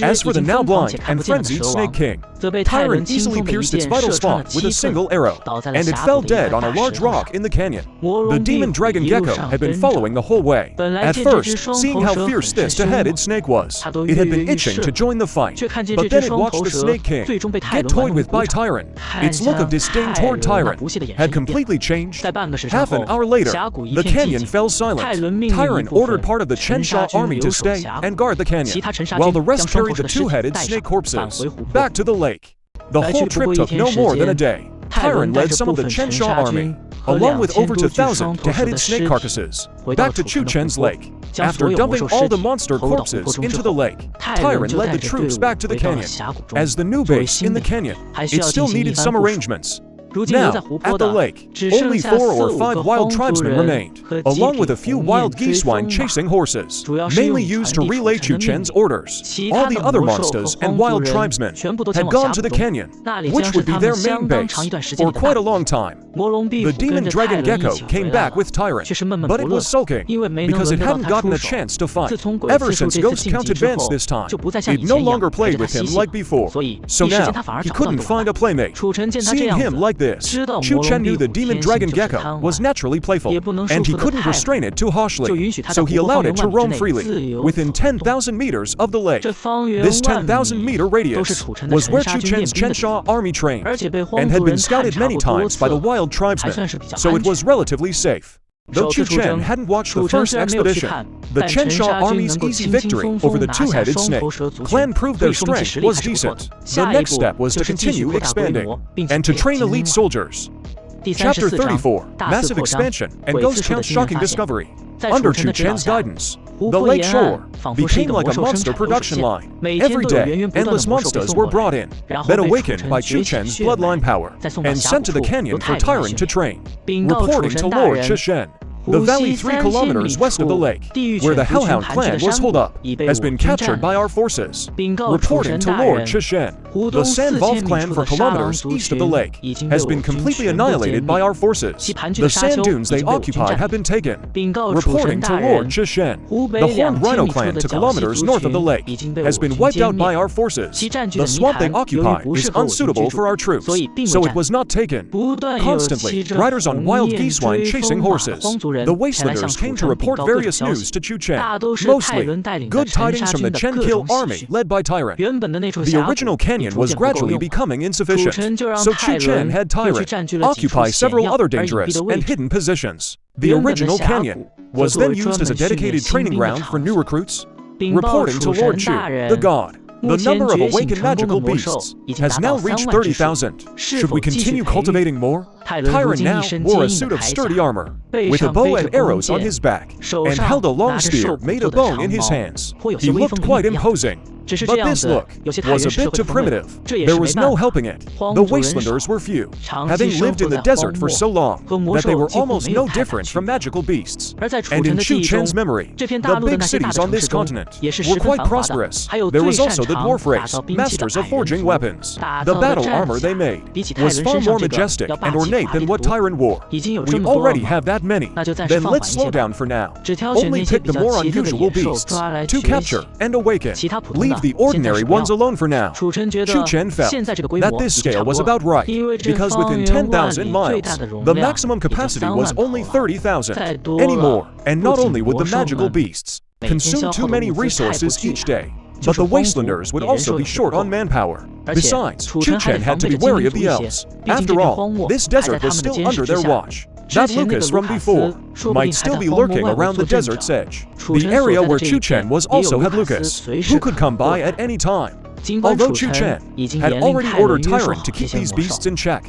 As for the now blind and frenzied Snake King, Tyrant easily pierced its vital spot with a single arrow, and it fell dead on a large rock in the canyon. The demon dragon gecko had been following the whole way. At first, seeing how fierce this two-headed snake was, it had been itching to join the fight. But then it watched the Snake King get toyed with by Tyrant. Its look of disdain toward Tyrant had completely changed. Half an hour later, the canyon fell silent. Tyrant ordered part of the Chensha army to stay and guard the canyon, while the rest carried the two-headed snake corpses back to the lake. The whole trip took no more than a day. Tyrant led some of the Chensha army, along with over 2,000 two-headed snake carcasses, back to Chu Chen's lake. After dumping all the monster corpses into the lake, Tyrant led the troops back to the canyon. As the new base in the canyon, it still needed some arrangements. Now, at the lake, only 4 or 5 wild tribesmen remained, along with a few wild geese swine chasing horses, mainly used to relay Chu Chen's orders. All the other monsters and wild tribesmen had gone to the canyon, which would be their main base, for quite a long time. The demon dragon gecko came back with Tyrant, but it was sulking, because it hadn't gotten a chance to fight. Ever since Ghost Count advanced this time, it no longer played with him like before, so now he couldn't find a playmate. Seeing him like this, Chu Chen knew the demon dragon gecko was naturally playful, and he couldn't restrain it too harshly, so he allowed it to roam freely, within 10,000 meters of the lake. This 10,000-meter radius was where Chu Chen's Chensha army trained, and had been scouted many times by the wild tribesmen, so it was relatively safe. Though Chu Chen hadn't watched the first expedition, the Chensha army's easy victory over the two-headed snake clan proved their strength was decent. The next step was to continue expanding, and to train elite soldiers. Chapter 34, Massive Expansion and Ghost Count's Shocking Discovery. Under Chu Chen's guidance, the lake shore became like a monster production line. Every day, endless monsters were brought in, then awakened by Chu Chen's bloodline power, and sent to the canyon for Tyrant to train. Reporting to Lord Chu Chen, the valley 3 kilometers west of the lake, where the Hellhound clan was holed up, has been captured by our forces. Reporting to Lord Chu Chen, the Sandvolf clan 4 kilometers east of the lake has been completely annihilated by our forces. The sand dunes they occupy have been taken. Reporting to Lord Chu Chen, the Horned Rhino clan 2 kilometers north of the lake has been wiped out by our forces. The swamp they occupy is unsuitable for our troops, so it was not taken. Constantly, riders on wild geese swine chasing horses. The Wastelanders came to report various news to Chu Chen, mostly good tidings from the Chen Kill army led by Tyrant. The original canyon was gradually becoming insufficient, so Chu Chen had Tyrant occupy several other dangerous and hidden positions. The original canyon was then used as a dedicated training ground for new recruits. Reporting to Lord Chu, the god, the number of awakened magical beasts has now reached 30,000. Should we continue cultivating more? Tyrant now wore a suit of sturdy armor, with a bow and arrows on his back, and held a long spear made of bone in his hands. He looked quite imposing. But this look was a bit too primitive. There was no helping it. The Wastelanders were few, having lived in the desert for so long that they were almost no different from magical beasts. And in Chu Chen's memory, the big cities on this continent were quite prosperous. There was also the dwarf race, masters of forging weapons. The battle armor they made was far more majestic and ornate than what Tyrant wore. We already have that many. Then let's slow down for now. Only pick the more unusual beasts to capture and awaken. Leave the ordinary ones alone for now. Chu Chen felt that this scale was about right, because within 10,000 miles, the maximum capacity was only 30,000. Any more, and not only would the magical beasts consume too many resources each day, but the Wastelanders would also be short on manpower. Besides, Chu Chen had to be wary of the elves. After all, this desert was still under their watch. That Lucas from before might still be lurking around the desert's edge. The area where Chu Chen was also had Lucas, who could come by at any time. Although Chu Chen had already ordered Tyrant to keep these beasts in check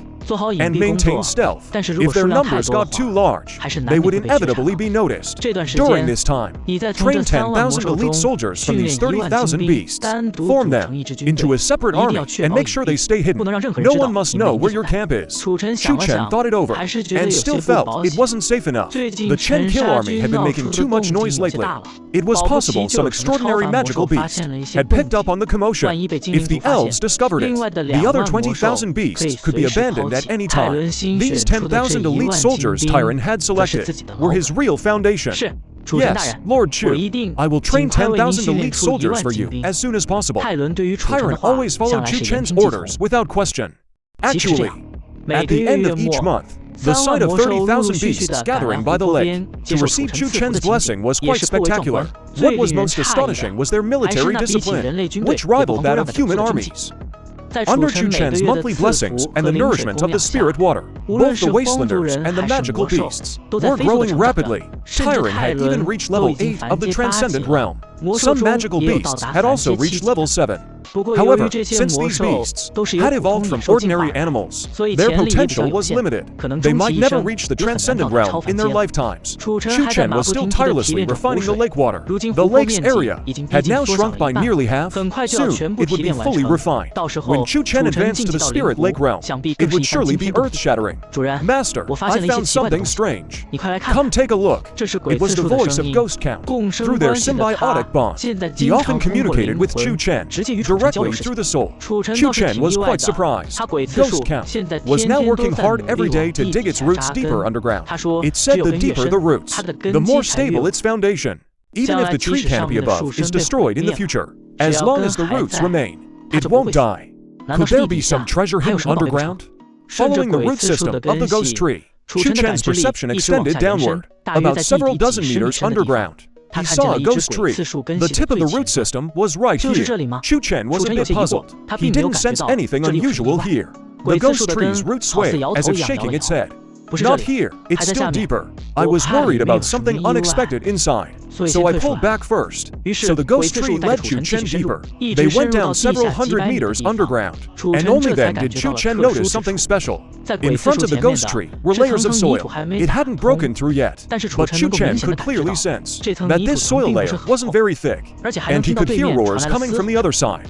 and maintain stealth, if their numbers got too large, they would inevitably be noticed. During this time, train 10,000 elite soldiers from these 30,000 beasts, form them into a separate army, and make sure they stay hidden. No one must know where your camp is. Chu Chen thought it over, and still felt it wasn't safe enough. The Chen Kill army had been making too much noise lately. It was possible some extraordinary magical beast had picked up on the commotion. If the elves discovered it, the other 20,000 beasts could be abandoned at any time. These 10,000 elite soldiers Tyrant had selected were his real foundation. Yes, Lord Chu, I will train 10,000 elite soldiers for you as soon as possible. Tyrant always followed Chu Chen's orders without question. Actually, at the end of each month, the sight of 30,000 beasts gathering by the lake to receive Chu Chen's blessing was quite spectacular. What was most astonishing was their military discipline, which rivaled that of human armies. Under Chu Chen's monthly blessings and the nourishment of the spirit water, both the Wastelanders and the magical beasts were growing rapidly. Tyrant had even reached level 8 of the Transcendent Realm. Some magical beasts had also reached level 7. However, since these beasts had evolved from ordinary animals, their potential was limited. They might never reach the transcendent realm in their lifetimes. Chu Chen was still tirelessly refining the lake water. The lake's area had now shrunk by nearly half. Soon, it would be fully refined. When Chu Chen advanced to the spirit lake realm, it would surely be earth-shattering. Master, I found something strange. Come take a look. It was the voice of Ghost Count. Through their symbiotic bond, he often communicated with Chu Chen directly through the soul. Chu Chen was quite surprised. Ghost Count was now working hard every day to dig its roots deeper underground. It said the deeper the roots, the more stable its foundation. Even if the tree canopy above is destroyed in the future, as long as the roots remain, it won't die. Could there be some treasure hidden underground? Following the root system of the ghost tree, Chu Chen's perception extended downward, about several dozen meters underground. He saw a ghost tree. The tip of the root system was right here. Chu Chen was a bit puzzled. He didn't sense anything unusual here. The ghost tree's roots swayed as if shaking its head. Not here, it's still deeper. I was worried about something unexpected inside, so I pulled back first. So the ghost tree led Chu Chen deeper. They went down several hundred meters underground, and only then did Chu Chen notice something special. In front of the ghost tree were layers of soil. It hadn't broken through yet, but Chu Chen could clearly sense that this soil layer wasn't very thick, and he could hear roars coming from the other side.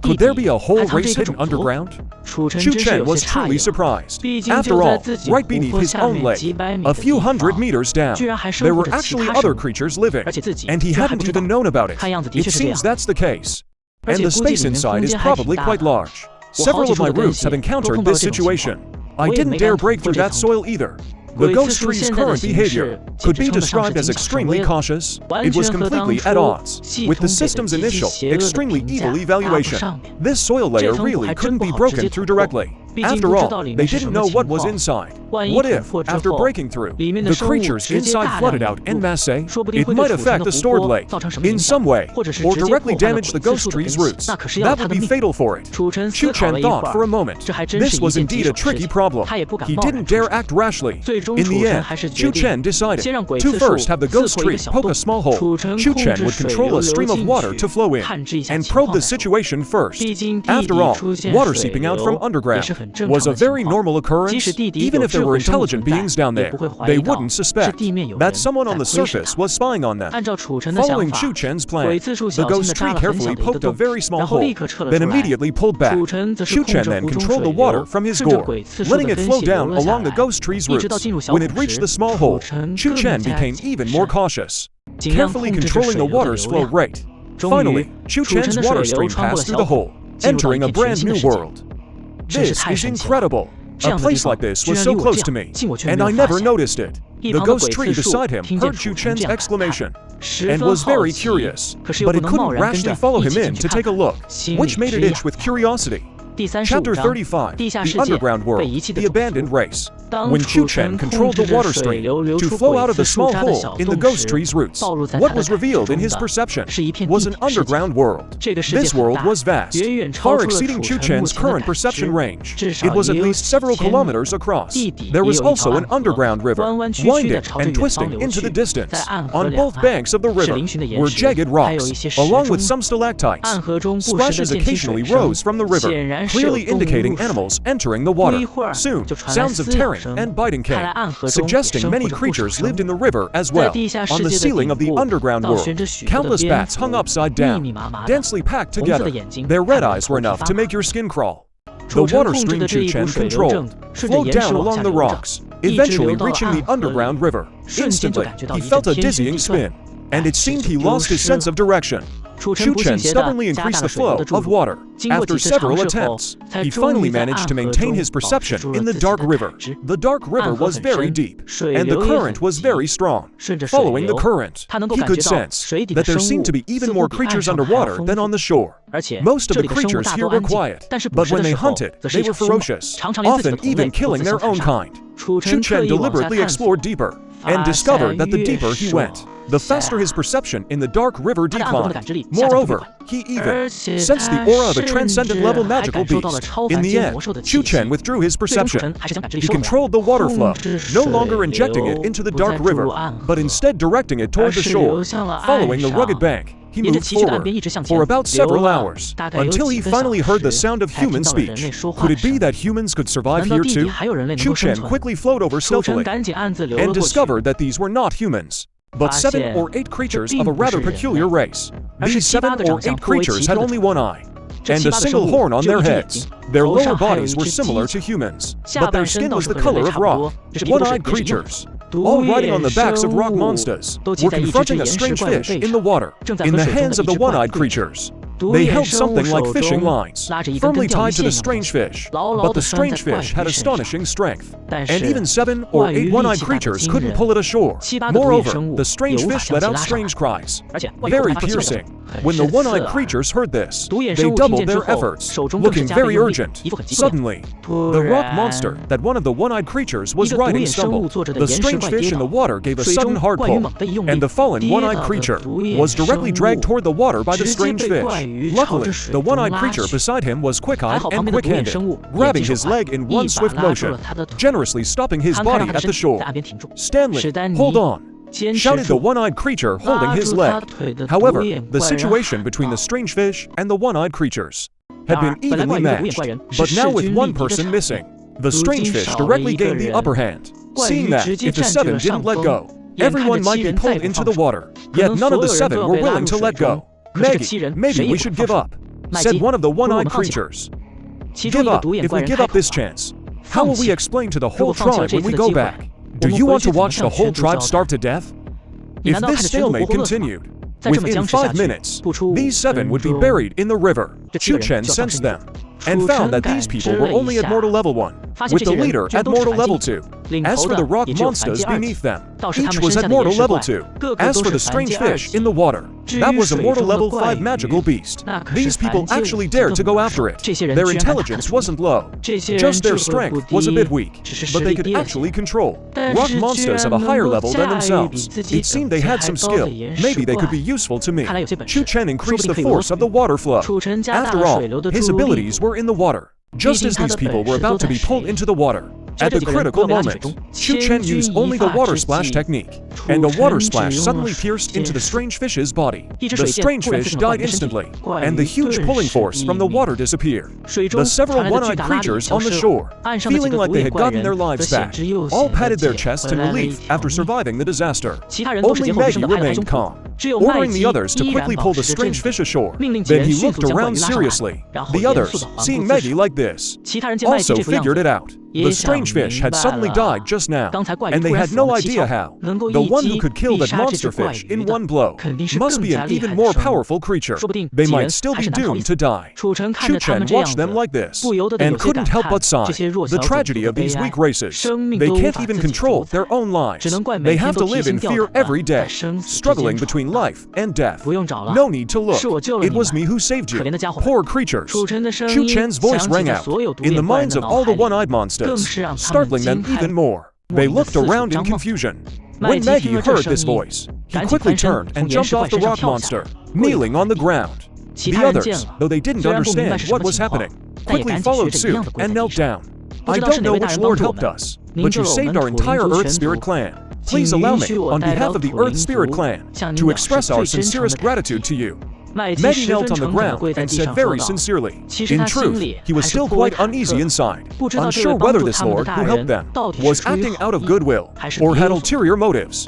Could there be a whole race hidden underground? Chu Chen was truly surprised. After all, right beneath his own lake, a few hundred meters down, there were actually other creatures living, and he hadn't even known about it. It seems that's the case. And the space inside is probably quite large. Several of my roots have encountered this situation. I didn't dare break through that soil either. The ghost tree's current behavior could be described as extremely cautious. It was completely at odds with the system's initial, extremely evil evaluation. This soil layer really couldn't be broken through directly. After all, they didn't know what was inside. What if, after breaking through, the creatures inside flooded out en masse? It might affect the stored lake in some way, or directly damage the ghost tree's roots. That would be fatal for it. Chu Chen thought for a moment. This was indeed a tricky problem. He didn't dare act rashly. In the end, Chu Chen decided to first have the ghost tree poke a small hole. Chu Chen would control a stream of water to flow in, and probe the situation first. After all, water seeping out from underground was a very normal occurrence. Even if there were intelligent beings down there, they wouldn't suspect that someone on the surface was spying on them. Following Chu Chen's plan, the ghost tree carefully poked a very small hole, then immediately pulled back. Chu Chen then controlled the water from his gore, letting it flow down along the ghost tree's roots. When it reached the small hole, Chu Chen became even more cautious, carefully controlling the water's flow rate. Finally, Chu Chen's water stream passed through the hole, entering a brand new world. This is incredible. A place like this was so close to me, and I never noticed it. The ghost tree beside him heard Chu Chen's exclamation, and was very curious, but it couldn't rashly follow him in to take a look, which made it itch with curiosity. Chapter 35, The Underground World, The Abandoned Race. When Chu Chen controlled the water stream to flow out of the small hole in the ghost tree's roots, what was revealed in his perception was an underground world. This world was vast, far exceeding Chu Chen's current perception range. It was at least several kilometers across. There was also an underground river, winding and twisting into the distance. On both banks of the river were jagged rocks, along with some stalactites. Splashes occasionally rose from the river, clearly indicating animals entering the water. Soon, sounds of tearing and biting came, suggesting many creatures lived in the river as well. On the ceiling of the underground world, countless bats hung upside down, densely packed together. Their red eyes were enough to make your skin crawl. The water stream Chu Chen controlled flowed down along the rocks, eventually reaching the underground river. Instantly, he felt a dizzying spin, and it seemed he lost his sense of direction. Chu Chen stubbornly increased the flow of water. After several attempts, he finally managed to maintain his perception in the dark river. The dark river was very deep, and the current was very strong. Following the current, he could sense that there seemed to be even more creatures underwater than on the shore. Most of the creatures here were quiet, but when they hunted, they were ferocious, often even killing their own kind. Chu Chen deliberately explored deeper, and discovered that the deeper he went, the faster his perception in the dark river declined. Moreover, he even sensed the aura of a transcendent level magical beast. In the end, Chu Chen withdrew his perception. He controlled the water flow, no longer injecting it into the dark river, but instead directing it toward the shore. Following the rugged bank, He moved forward for about several hours, until he finally heard the sound of human speech. Could it be that humans could survive here too? Chu Chen quickly flowed over stealthily and discovered that these were not humans, but 7 or 8 creatures of a rather peculiar race. These 7 or 8 creatures had only one eye and a single horn on their heads. Their lower bodies were similar to humans, but their skin was the color of rock. One-eyed creatures, all riding on the backs of rock monsters, were confronting a strange fish in the water. In the hands of the one-eyed creatures, they held something like fishing lines, firmly tied to the strange fish, but the strange fish had astonishing strength, and even 7 or 8 one-eyed creatures couldn't pull it ashore. Moreover, the strange fish let out strange cries, very piercing. When the one-eyed creatures heard this, they doubled their efforts, looking very urgent. Suddenly, the rock monster that one of the one-eyed creatures was riding stumbled. The strange fish in the water gave a sudden hard pull, and the fallen one-eyed creature was directly dragged toward the water by the strange fish. Luckily, the one-eyed creature beside him was quick-eyed and quick-handed, grabbing his leg in one swift motion, generously stopping his body at the shore. "Stanley, hold on!" shouted the one-eyed creature holding his leg. However, the situation between the strange fish and the one-eyed creatures had been evenly matched, but now with one person missing, the strange fish directly gained the upper hand. Seeing that, if the 7 didn't let go, everyone might be pulled into the water, yet none of the 7 were willing to let go. "Maggie, maybe we should give up," said one of the one-eyed creatures. "Give up? If we give up this chance, how will we explain to the whole tribe when we go back? Do you want to watch the whole tribe starve to death?" If this stalemate continued, within 5 minutes, these 7 would be buried in the river. Chu Chen sensed them, and found that these people were only at mortal level 1, with the leader at mortal level 2. As for the rock monsters beneath them, each was at mortal level 2. As for the strange fish in the water, that was a mortal level 5 magical beast. These people actually dared to go after it. Their intelligence wasn't low, just their strength was a bit weak, but they could actually control rock monsters of a higher level than themselves. It seemed they had some skill. Maybe they could be useful to me. Chu Chen increased the force of the water flow. After all, his abilities were in the water. Just as these people were about to be pulled into the water, at the critical moment, Chu Chen used only the water splash technique, and a water splash suddenly pierced into the strange fish's body. The strange fish died instantly, and the huge pulling force from the water disappeared. The several one-eyed creatures on the shore, feeling like they had gotten their lives back, all patted their chests in relief after surviving the disaster. Only Maggie remained calm, ordering the others to quickly pull the strange fish ashore. Then he looked around seriously. The others, seeing Maggie like this, also figured it out. The strange fish had suddenly died just now, and they had no idea how. The one who could kill that monster fish in one blow must be an even more powerful creature. They might still be doomed to die. Chu Chen watched them like this, and couldn't help but sigh. The tragedy of these weak races. They can't even control their own lives. They have to live in fear every day, struggling between life and death. No need to look. It was me who saved you. Poor creatures. Chu Chen's voice rang out in the minds of all the one-eyed monsters, startling them even more. They looked around in confusion. When Maggie heard this voice, he quickly turned and jumped off the rock monster, kneeling on the ground. The others, though they didn't understand what was happening, quickly followed suit and knelt down. "I don't know which lord helped us, but you saved our entire Earth Spirit clan. Please allow me, on behalf of the Earth Spirit clan, to express our sincerest gratitude to you." Maggie knelt on the ground and said very sincerely. In truth, he was still quite uneasy inside, unsure whether this lord who helped them was acting out of goodwill or had ulterior motives.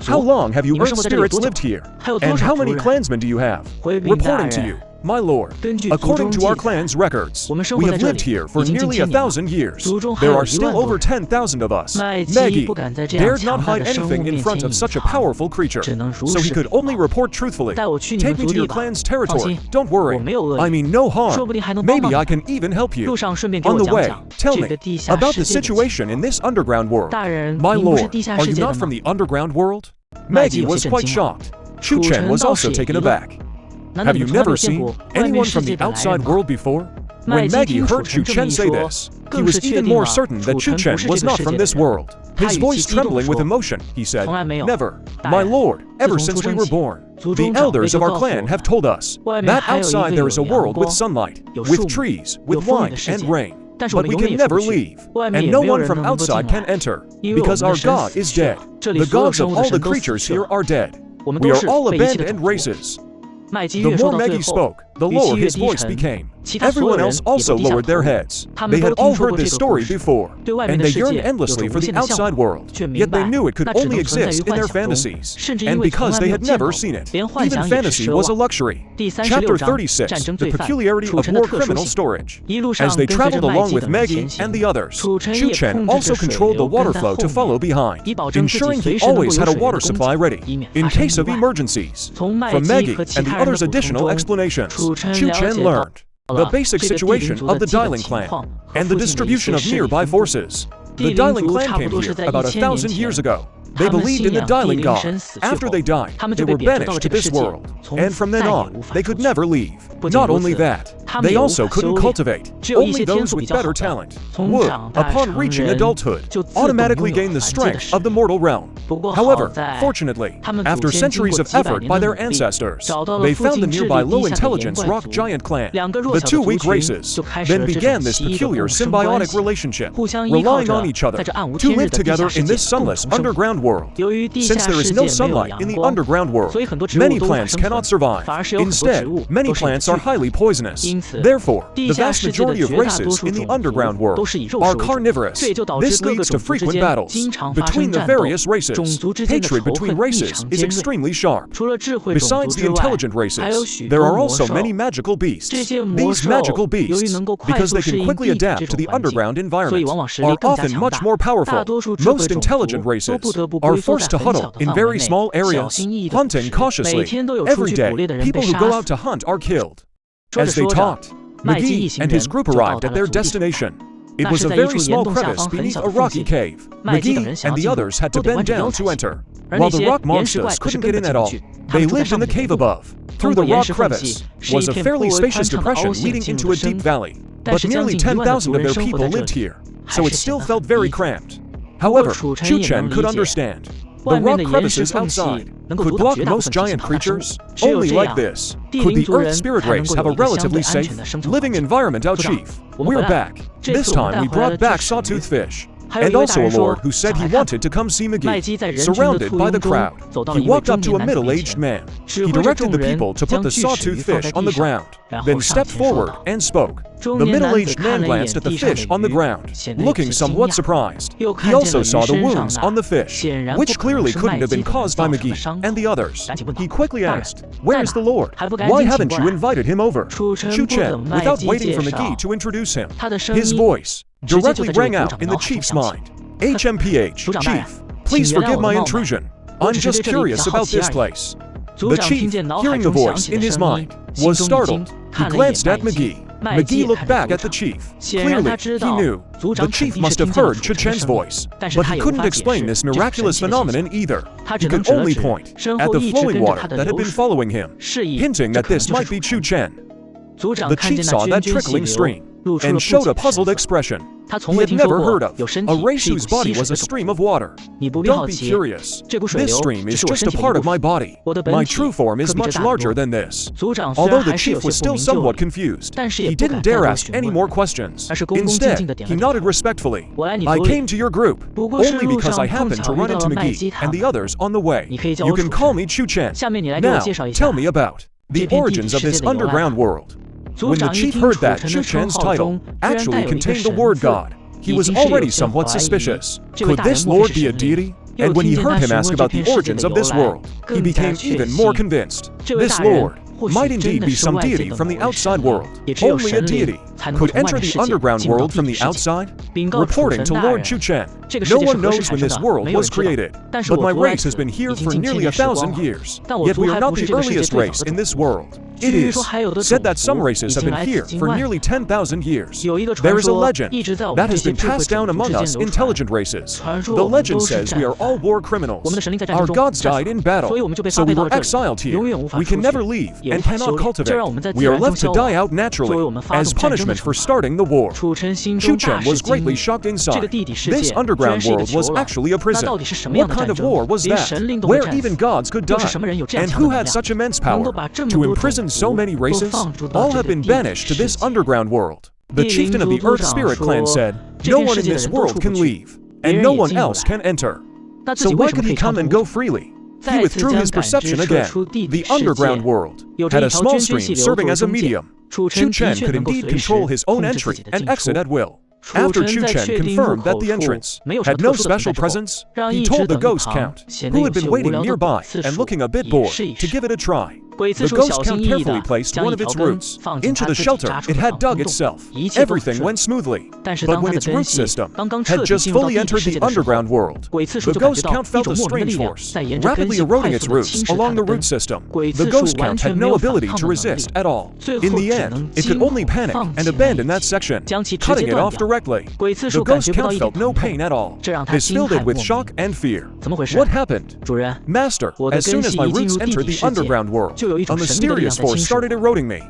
"How long have you Earth Spirits lived here? And how many clansmen do you have?" "Reporting to you, my lord, according to our clan's records, we have lived here for nearly 1,000 years. There are still over 10,000 of us." Maggie dared not hide anything in front of such a powerful creature, so he could only report truthfully. "Take me to your clan's territory. Don't worry. I mean no harm. Maybe I can even help you. On the way, tell me about the situation in this underground world." "My lord, are you not from the underground world?" Maggie was quite shocked. Chu Chen was also taken aback. "Have you never seen anyone from the outside world before?" When Maggie heard Chu Chen say this, he was even more certain that Chu Chen was not from this world. His voice trembling with emotion, he said, "Never, my lord, ever since we were born. The elders of our clan have told us that outside there is a world with sunlight, with trees, with wine and rain. But we can never leave, and no one from outside can enter, because our God is dead. The gods of all the creatures here are dead. We are all abandoned races." The more Maggie spoke, the lower his voice became. Everyone else also lowered their heads. They had all heard this story before, and they yearned endlessly for the outside world, yet they knew it could only exist in their fantasies. And because they had never seen it, even fantasy was a luxury. Chapter 36, The Peculiarity of War Criminal Storage. As they traveled along with Maggie and the others, Chu Chen also controlled the water flow to follow behind, ensuring he always had a water supply ready, in case of emergencies. From Maggie and the others' additional explanations, Chu Chen learned the basic situation of the Dialing clan, and the distribution of nearby forces. The Dialing clan came here about 1,000 years ago. They believed in the Dialing god. After they died, they were banished to this world, and from then on, they could never leave. Not only that, they also couldn't cultivate. Only those with better talent would, upon reaching adulthood, automatically gain the strength of the mortal realm. However, fortunately, after centuries of effort by their ancestors, they found the nearby low-intelligence rock giant clan. The two weak races then began this peculiar symbiotic relationship, relying on each other to live together in this sunless underground world. Since there is no sunlight in the underground world, many plants cannot survive. Instead, many plants are highly poisonous. Therefore, the vast majority of races in the underground world are carnivorous. This leads to frequent battles between the various races. Hatred between races is extremely sharp. Besides the intelligent races, there are also many magical beasts. These magical beasts, because they can quickly adapt to the underground environment, are often much more powerful. Most intelligent races are forced to huddle in very small areas, hunting cautiously. Every day, people who go out to hunt are killed. As they talked, McGee and his group arrived at their destination. It was a very small crevice beneath a rocky cave. McGee and the others had to bend down to enter. While the rock monsters couldn't get in at all, they lived in the cave above. Through the rock crevice was a fairly spacious depression leading into a deep valley. But nearly 10,000 of their people lived here, so it still felt very cramped. However, Chu Chen could understand. The rock crevices outside could block most giant creatures. Only like this could the Earth Spirit race have a relatively safe, living environment. Our chief, we're back. This time we brought back sawtooth fish. And also a lord who said he wanted to come see McGee. Surrounded by the crowd, he walked up to a middle-aged man. He directed the people to put the sawtooth fish on the ground, then stepped forward and spoke. The middle-aged man glanced at the fish on the ground, looking somewhat surprised. He also saw the wounds on the fish, which clearly couldn't have been caused by McGee and the others. He quickly asked, "Where is the Lord? Why haven't you invited him over?" Chu Chen, without waiting for McGee to introduce him, his voice directly rang out in the chief's mind. "HMPH, Chief, please forgive my intrusion. I'm just curious about this place." The chief, hearing the voice in his mind, was startled. He glanced at McGee. McGee looked back at the chief. Clearly, he knew. The chief must have heard Chu Chen's voice, but he couldn't explain this miraculous phenomenon either. He could only point at the flowing water that had been following him, hinting that this might be Chu Chen. The chief saw that trickling stream and showed a puzzled expression. He had never heard of a race whose body was a stream of water. Don't be curious. This stream is just a part of my body. My true form is much larger than this. Although the chief was still somewhat confused, he didn't dare ask any more questions. Instead, he nodded respectfully. "I came to your group only because I happened to run into McGee and the others on the way. You can call me Chu Chen. Now, tell me about the origins of this underground world." When the chief heard that Chu Chen's title actually contained the word God, he was already somewhat suspicious. Could this lord be a deity? And when he heard him ask about the origins of this world, he became even more convinced. This lord might indeed be some deity from the outside world. Only a deity could enter the underground world from the outside? Reporting to Lord Chu Chen, "No one knows when this world was created, but my race has been here for nearly 1,000 years. Yet we are not the earliest race in this world. It is said that some races have been here for nearly 10,000 years. There is a legend that has been passed down among us intelligent races. The legend says we are all war criminals. Our gods died in battle, so we were exiled here. We can never leave and cannot cultivate. We are left to die out naturally as punishment for starting the war." Chu Chen was greatly shocked inside. This underground world was actually a prison. What kind of war was that, where even gods could die? And who had such immense power to imprison so many races? All have been banished to this underground world. The chieftain of the Earth Spirit clan said, "No one in this world can leave, and no one else can enter." So why could he come and go freely? He withdrew his perception again. The underground world had a small stream serving as a medium. Chu Chen could indeed control his own entry and exit at will. After Chu Chen confirmed that the entrance had no special presence, he told the ghost count, who had been waiting nearby and looking a bit bored, to give it a try. The ghost count carefully placed one of its roots into the shelter it had dug itself. Everything went smoothly. But when its root system had just fully entered the underground world, the ghost count felt a strange force rapidly eroding its roots along the root system. The ghost count had no ability to resist at all. In the end, it could only panic and abandon that section, cutting it off directly. The ghost count felt no pain at all. This filled it with shock and fear. What happened? Master, as soon as my roots entered the underground world, a mysterious force started eroding me.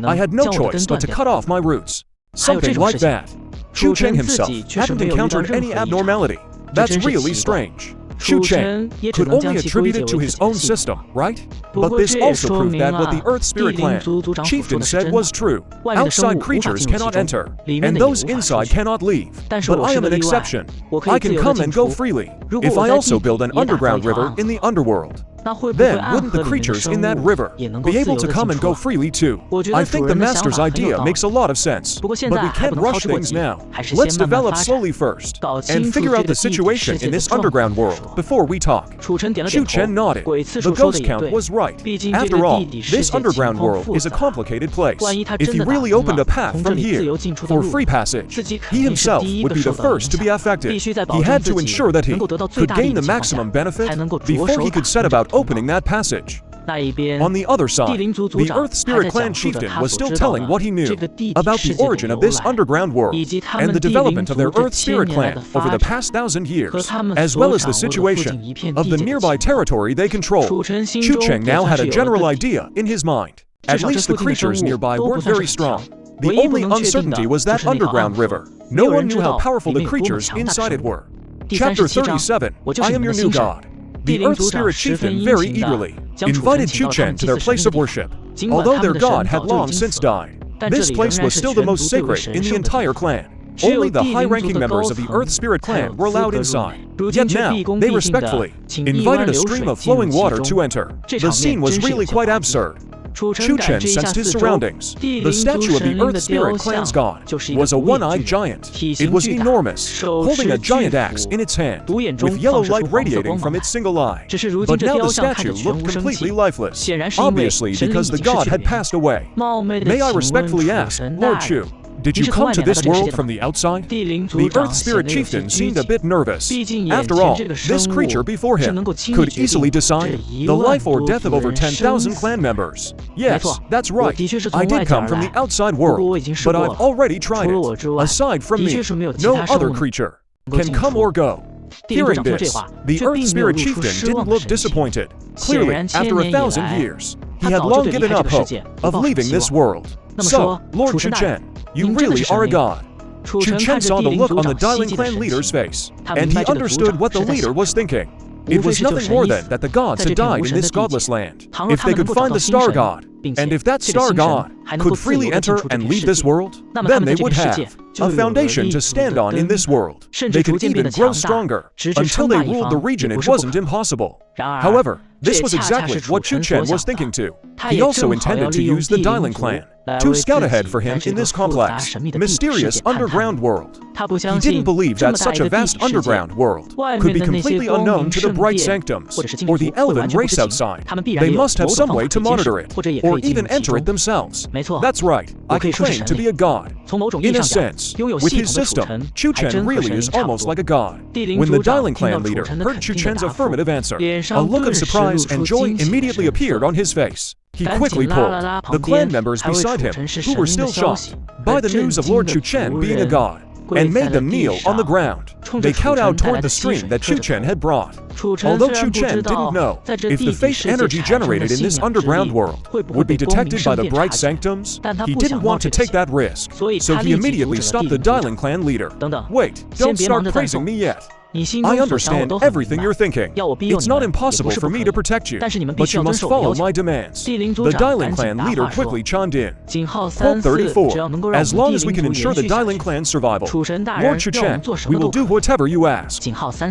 I had no choice but to cut off my roots. Something like that. Chu Chen himself hadn't encountered any abnormality. That's really strange. Chu Chen could only attribute it to his own system, right? But this also proved that what the Earth Spirit Clan chieftain said was true. Outside creatures cannot enter, and those inside cannot leave. But I am an exception. I can come and go freely. If I also build an underground river in the underworld, then wouldn't the creatures in that river be able to come and go freely too? I think the master's idea makes a lot of sense, but we can't rush things now. Let's develop slowly first, and figure out the situation in this underground world before we talk. Chu Chen nodded. The ghost count was right. After all, this underground world is a complicated place. If he really opened a path from here for free passage, he himself would be the first to be affected. He had to ensure that he could gain the maximum benefit before he could set about opening that passage. On the other side, the Earth Spirit Clan chieftain was still telling what he knew about the origin of this underground world and the development of their Earth Spirit Clan over the past 1,000 years, as well as the situation of the nearby territory they control. Chu Chen now had a general idea in his mind. At least the creatures nearby weren't very strong. The only uncertainty was that underground river. No one knew how powerful the creatures inside it were. Chapter 37, I am your new god. The Earth Spirit Chieftain very eagerly invited Chu Chen to their place of worship. Although their god had long since died, this place was still the most sacred in the entire clan. Only the high-ranking members of the Earth Spirit Clan were allowed inside. Yet now, they respectfully invited a stream of flowing water to enter. The scene was really quite absurd. Chu Chen sensed his surroundings. The statue of the Earth Spirit Clan's god was a one-eyed giant. It was enormous, holding a giant axe in its hand, with yellow light radiating from its single eye. But now the statue looked completely lifeless, obviously because the god had passed away. May I respectfully ask, Lord Chu, did you come to this world from the outside? The Earth Spirit Chieftain seemed a bit nervous. After all, this creature before him could easily decide the life or death of over 10,000 clan members. Yes, that's right. I did come from the outside world, but I've already tried it. Aside from me, no other creature can come or go. Hearing this, the Earth Spirit Chieftain didn't look disappointed. Clearly, after 1,000 years, he had long given up hope of leaving this world. So, Lord Chu Chen, you really are a god. Chu Chen saw the look on the Dailing clan leader's face, and he understood what the leader was thinking. It was nothing more than that the gods had died in this godless land. If they could find the star god, and if that star god could freely enter and leave this world, then they would have a foundation to stand on in this world. They could even grow stronger. Until they ruled the region, it wasn't impossible. However, this was exactly what Chu Chen was thinking too. He also intended to use the Dailing clan to scout ahead for him in this complex, mysterious underground world. He didn't believe that such a vast underground world could be completely unknown to the bright sanctums or the elven race outside. They must have some way to monitor it, or even enter it themselves. That's right, I can claim to be a god. In a sense, with his system, Chu Chen really is almost like a god. When the Dailing clan leader heard Chu Chen's affirmative answer, a look of surprise and joy immediately appeared on his face. He quickly pulled the clan members beside him, who were still shocked by the news of Lord Chu Chen being a god, and made them kneel on the ground. They kowtowed toward the stream that Chu Chen had brought. Although Chu Chen didn't know if the fate energy generated in this underground world would be detected by the bright sanctums, he didn't want to take that risk, so he immediately stopped the Dailing clan leader. Wait, don't start praising me yet. I understand everything you're thinking. It's not impossible for me to protect you, but you must follow my demands. The Dailing clan leader quickly chimed in. Quote 34. As long as we can ensure the Dailing clan's survival, Lord Chu Chen, we will do whatever you ask.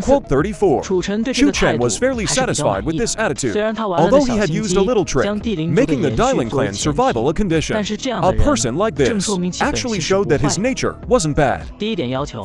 Quote 34. Chu Chen was fairly satisfied with this attitude, although he had used a little trick, making the Dailing clan's survival a condition. A person like this actually showed that his nature wasn't bad.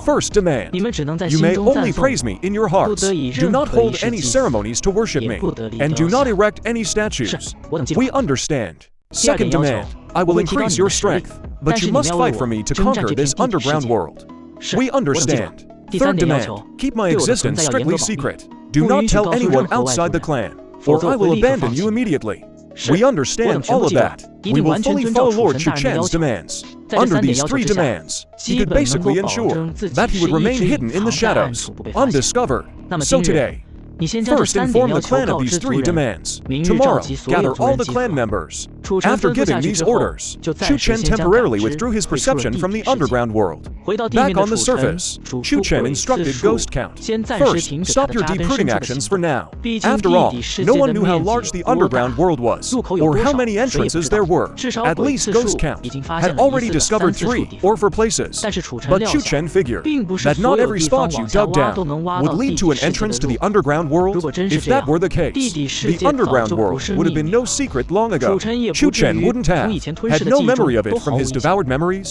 First demand. You may only praise me in your hearts. Do not hold any ceremonies to worship me, and do not erect any statues. We understand. Second demand. I will increase your strength, but you must fight for me to conquer this underground world. We understand. Third demand. Keep my existence strictly secret. Do not tell anyone outside the clan, or I will abandon you immediately. We understand all of that. We will fully follow Lord Chu Chen's demands. Under these three demands, he could basically ensure that he would remain hidden in the shadows, undiscovered. So today, first inform the clan of these three demands. Tomorrow, gather all the clan members. After giving these orders, Chu Chen temporarily withdrew his perception from the underground world. Back on the surface, Chu Chen instructed Ghost Count. First, stop your deep-rooting actions for now. After all, no one knew how large the underground world was, or how many entrances there were. At least Ghost Count had already discovered 3 or 4 places. But Chu Chen figured that not every spot you dug down would lead to an entrance to the underground world. If that were the case, the underground world would have been no secret long ago. Chu Chen wouldn't have had no memory of it from his devoured memories.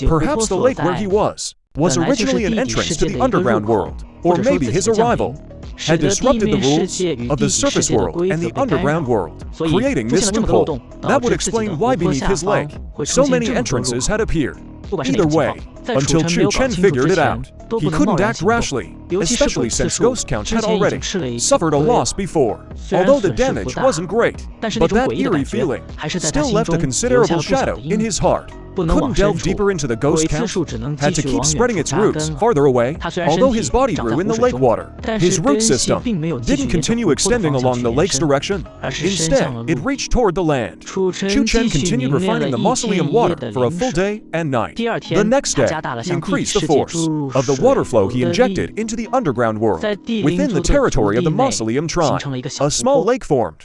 Perhaps the lake where he was originally an entrance to the underground world, or maybe his arrival had disrupted the rules of the surface world and the underground world, creating this loophole. That would explain why beneath his leg so many entrances had appeared. Either way, until Chu Chen figured it out, he couldn't act rashly, especially since Ghost Count had already suffered a loss before. Although the damage wasn't great, but that eerie feeling still left a considerable shadow in his heart. Couldn't delve deeper into the Ghost Count, had to keep spreading its roots farther away. Although his body grew in the lake water, his root system didn't continue extending along the lake's direction. Instead, it reached toward the land. Chu Chen continued refining the mausoleum water for a full day and night. The next day, he increased the force of the water flow he injected into the underground world. Within the territory of the mausoleum tribe, a small lake formed.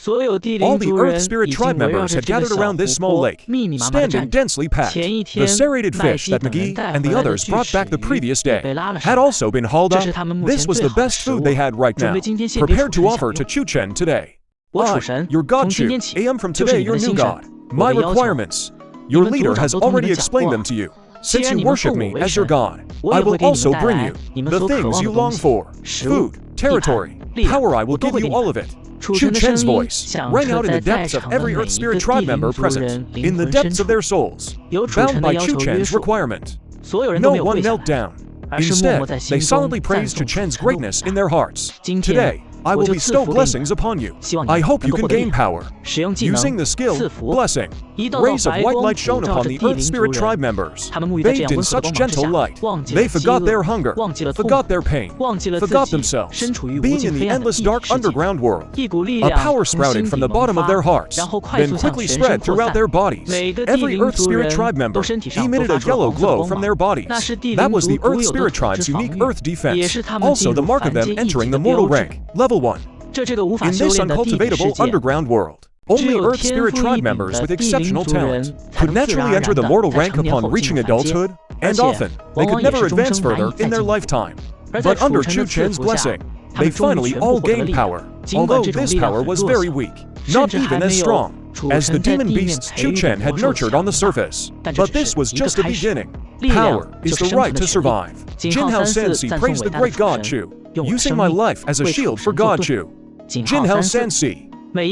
All the Earth Spirit tribe members had gathered around this small lake, standing densely packed. The serrated fish that McGee and the others brought back the previous day had also been hauled up. This was the best food they had right now, prepared to offer to Chu Chen today. I, your god Chu, am from today your new god. My requirements. Your leader has already explained them to you. Since you worship me as your god, I will also bring you the things you long for. Food, territory, power. I will give you all of it. Chu Chen's voice rang out in the depths of every Earth Spirit tribe member present, in the depths of their souls, bound by Chu Chen's requirement. No one knelt down. Instead, they solidly praised Chu Chen's greatness in their hearts. Today, I will bestow blessings upon you. I hope you can gain power. Using the skill, blessing, rays of white light shone upon the Earth Spirit tribe members. Bathed in such gentle light, they forgot their hunger, forgot their pain, forgot themselves. Being in the endless dark underground world, a power sprouted from the bottom of their hearts, then quickly spread throughout their bodies. Every Earth Spirit tribe member emitted a yellow glow from their bodies. That was the Earth Spirit tribe's unique Earth defense, also the mark of them entering the mortal rank. Level 1. In this uncultivatable underground world, only Earth Spirit tribe members with exceptional talent could naturally enter the mortal rank upon reaching adulthood, and often, they could never advance further in their lifetime. But under Chu Chen's blessing, they finally all gained power, although this power was very weak, not even as strong as the demon beasts Chu Chen had nurtured on the surface. But this was just the beginning. Power is the right to survive. Jinhao Sansi praised the great god Chu, using my life as a shield for god Chu. Jinhao Sansi.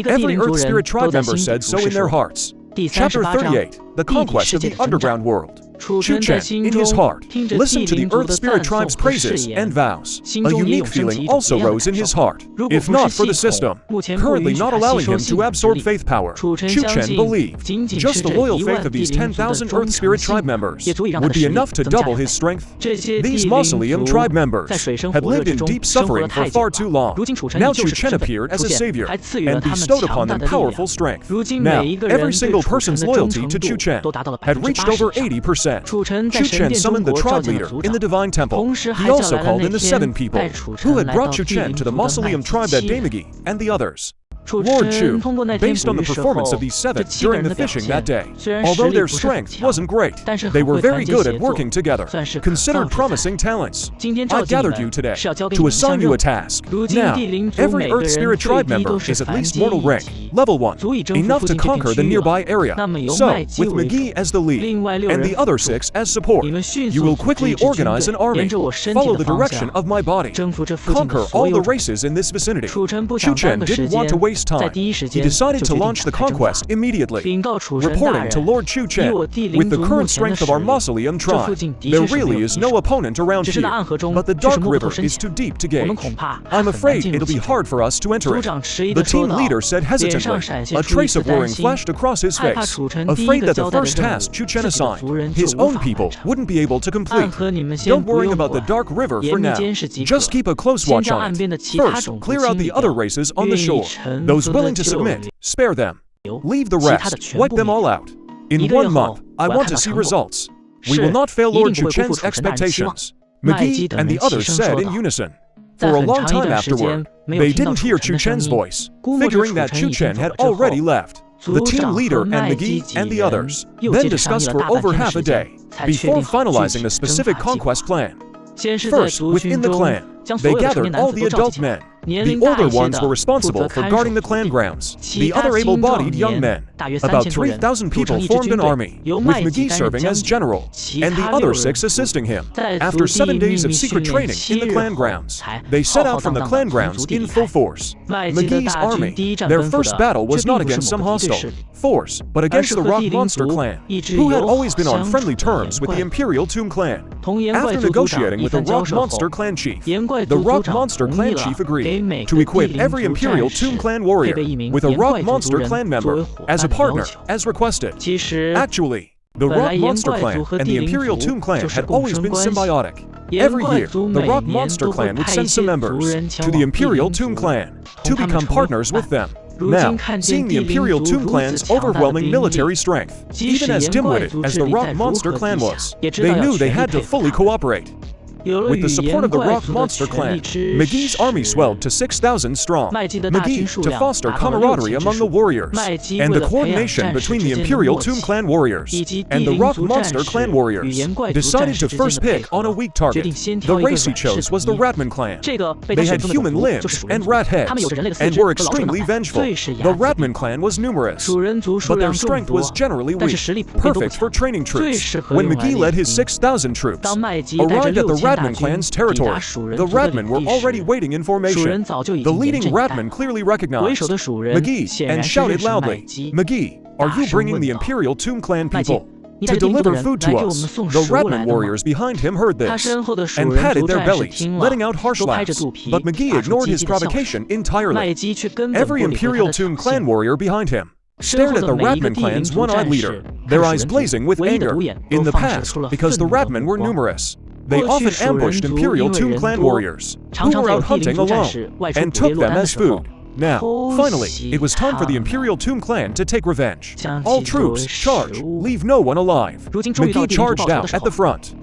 Every Earth Spirit tribe member said so in their hearts. Chapter 38, The Conquest of the Underground World. Chu Chen, in his heart, listened to the Earth Spirit tribe's praises and vows. A unique feeling also rose in his heart. If not for the system, currently not allowing him to absorb faith power, Chu Chen believed just the loyal faith of these 10,000 Earth Spirit tribe members would be enough to double his strength. These Mausoleum tribe members had lived in deep suffering for far too long. Now Chu Chen appeared as a savior and bestowed upon them powerful strength. Now, every single person's loyalty to Chu Chen had reached over 80%. 100%. Chu Chen summoned the tribe leader in the divine temple. He also called in the 7 people who had brought Chu Chen to the mausoleum tribe at Daimagi and the others. Lord Chu, based on the performance of these 7 during the fishing that day, although their strength wasn't great, they were very good at working together, considered promising talents. I gathered you today to assign you a task. Now, every Earth Spirit tribe member is at least mortal rank, level 1, enough to conquer the nearby area. So, with McGee as the lead, and the other 6 as support, you will quickly organize an army, follow the direction of my body, conquer all the races in this vicinity. Chu Chen didn't want to waste time. He decided to launch the conquest immediately, reporting to Lord Chu Chen, with the current strength of our mausoleum tribe, there really is no opponent around here, but the Dark River is too deep to gauge. I'm afraid it'll be hard for us to enter it. The team leader said hesitantly, a trace of worrying flashed across his face, afraid that the first task Chu Chen assigned, his own people wouldn't be able to complete. Don't worry about the Dark River for now, just keep a close watch on it. First, clear out the other races on the shore. Those willing to submit, spare them. Leave the rest, wipe them all out. In 1 month, I want to see results. We will not fail Lord Chu Chen's expectations. McGee and the others said in unison. For a long time afterward, they didn't hear Chu Chen's voice, figuring that Chu Chen had already left. The team leader and McGee and the others then discussed for over half a day, before finalizing the specific conquest plan. First, within the clan, they gathered all the adult men. The older ones were responsible for guarding the clan grounds. The other able-bodied young men, about 3,000 people, formed an army, with McGee serving as general, and the other 6 assisting him. After 7 days of secret training in the clan grounds, they set out from the clan grounds in full force. McGee's army, their first battle was not against some hostile force, but against the Rock Monster clan, who had always been on friendly terms with the Imperial Tomb clan. After negotiating with the Rock Monster clan chief, the Rock Monster clan chief agreed to equip every Imperial Tomb clan warrior with a Rock Monster clan member as a partner, as requested. Actually, the Rock Monster clan and the Imperial Tomb clan had always been symbiotic. Every year, the Rock Monster clan would send some members to the Imperial Tomb clan to become partners with them. Now, seeing the Imperial Tomb clan's overwhelming military strength, even as dim-witted as the Rock Monster clan was, they knew they had to fully cooperate. With the support of the Rock Monster clan, McGee's army swelled to 6,000 strong. McGee to foster camaraderie among the warriors, and the coordination between the Imperial Tomb clan warriors and the Rock Monster clan warriors, decided to first pick on a weak target. The race he chose was the Ratman clan. They had human limbs and rat heads, and were extremely vengeful. The Ratman clan was numerous, but their strength was generally weak, perfect for training troops. When McGee led his 6,000 troops, arrived at the Ratman clan's territory, the Ratman were already waiting in formation. The leading Ratman clearly recognized McGee and shouted loudly, "McGee, are you bringing the Imperial Tomb clan people to deliver food to us?" The Ratman warriors behind him heard this and patted their bellies, letting out harsh laughs, but McGee ignored his provocation entirely. Every Imperial Tomb clan warrior behind him stared at the Ratman clan's one-eyed leader, their eyes blazing with anger. In the past, because the Ratman were numerous, they often ambushed Imperial Tomb clan warriors, who were out hunting alone, and took them as food. Now, finally, it was time for the Imperial Tomb clan to take revenge. All troops, charge, leave no one alive. McGee charged out at the front.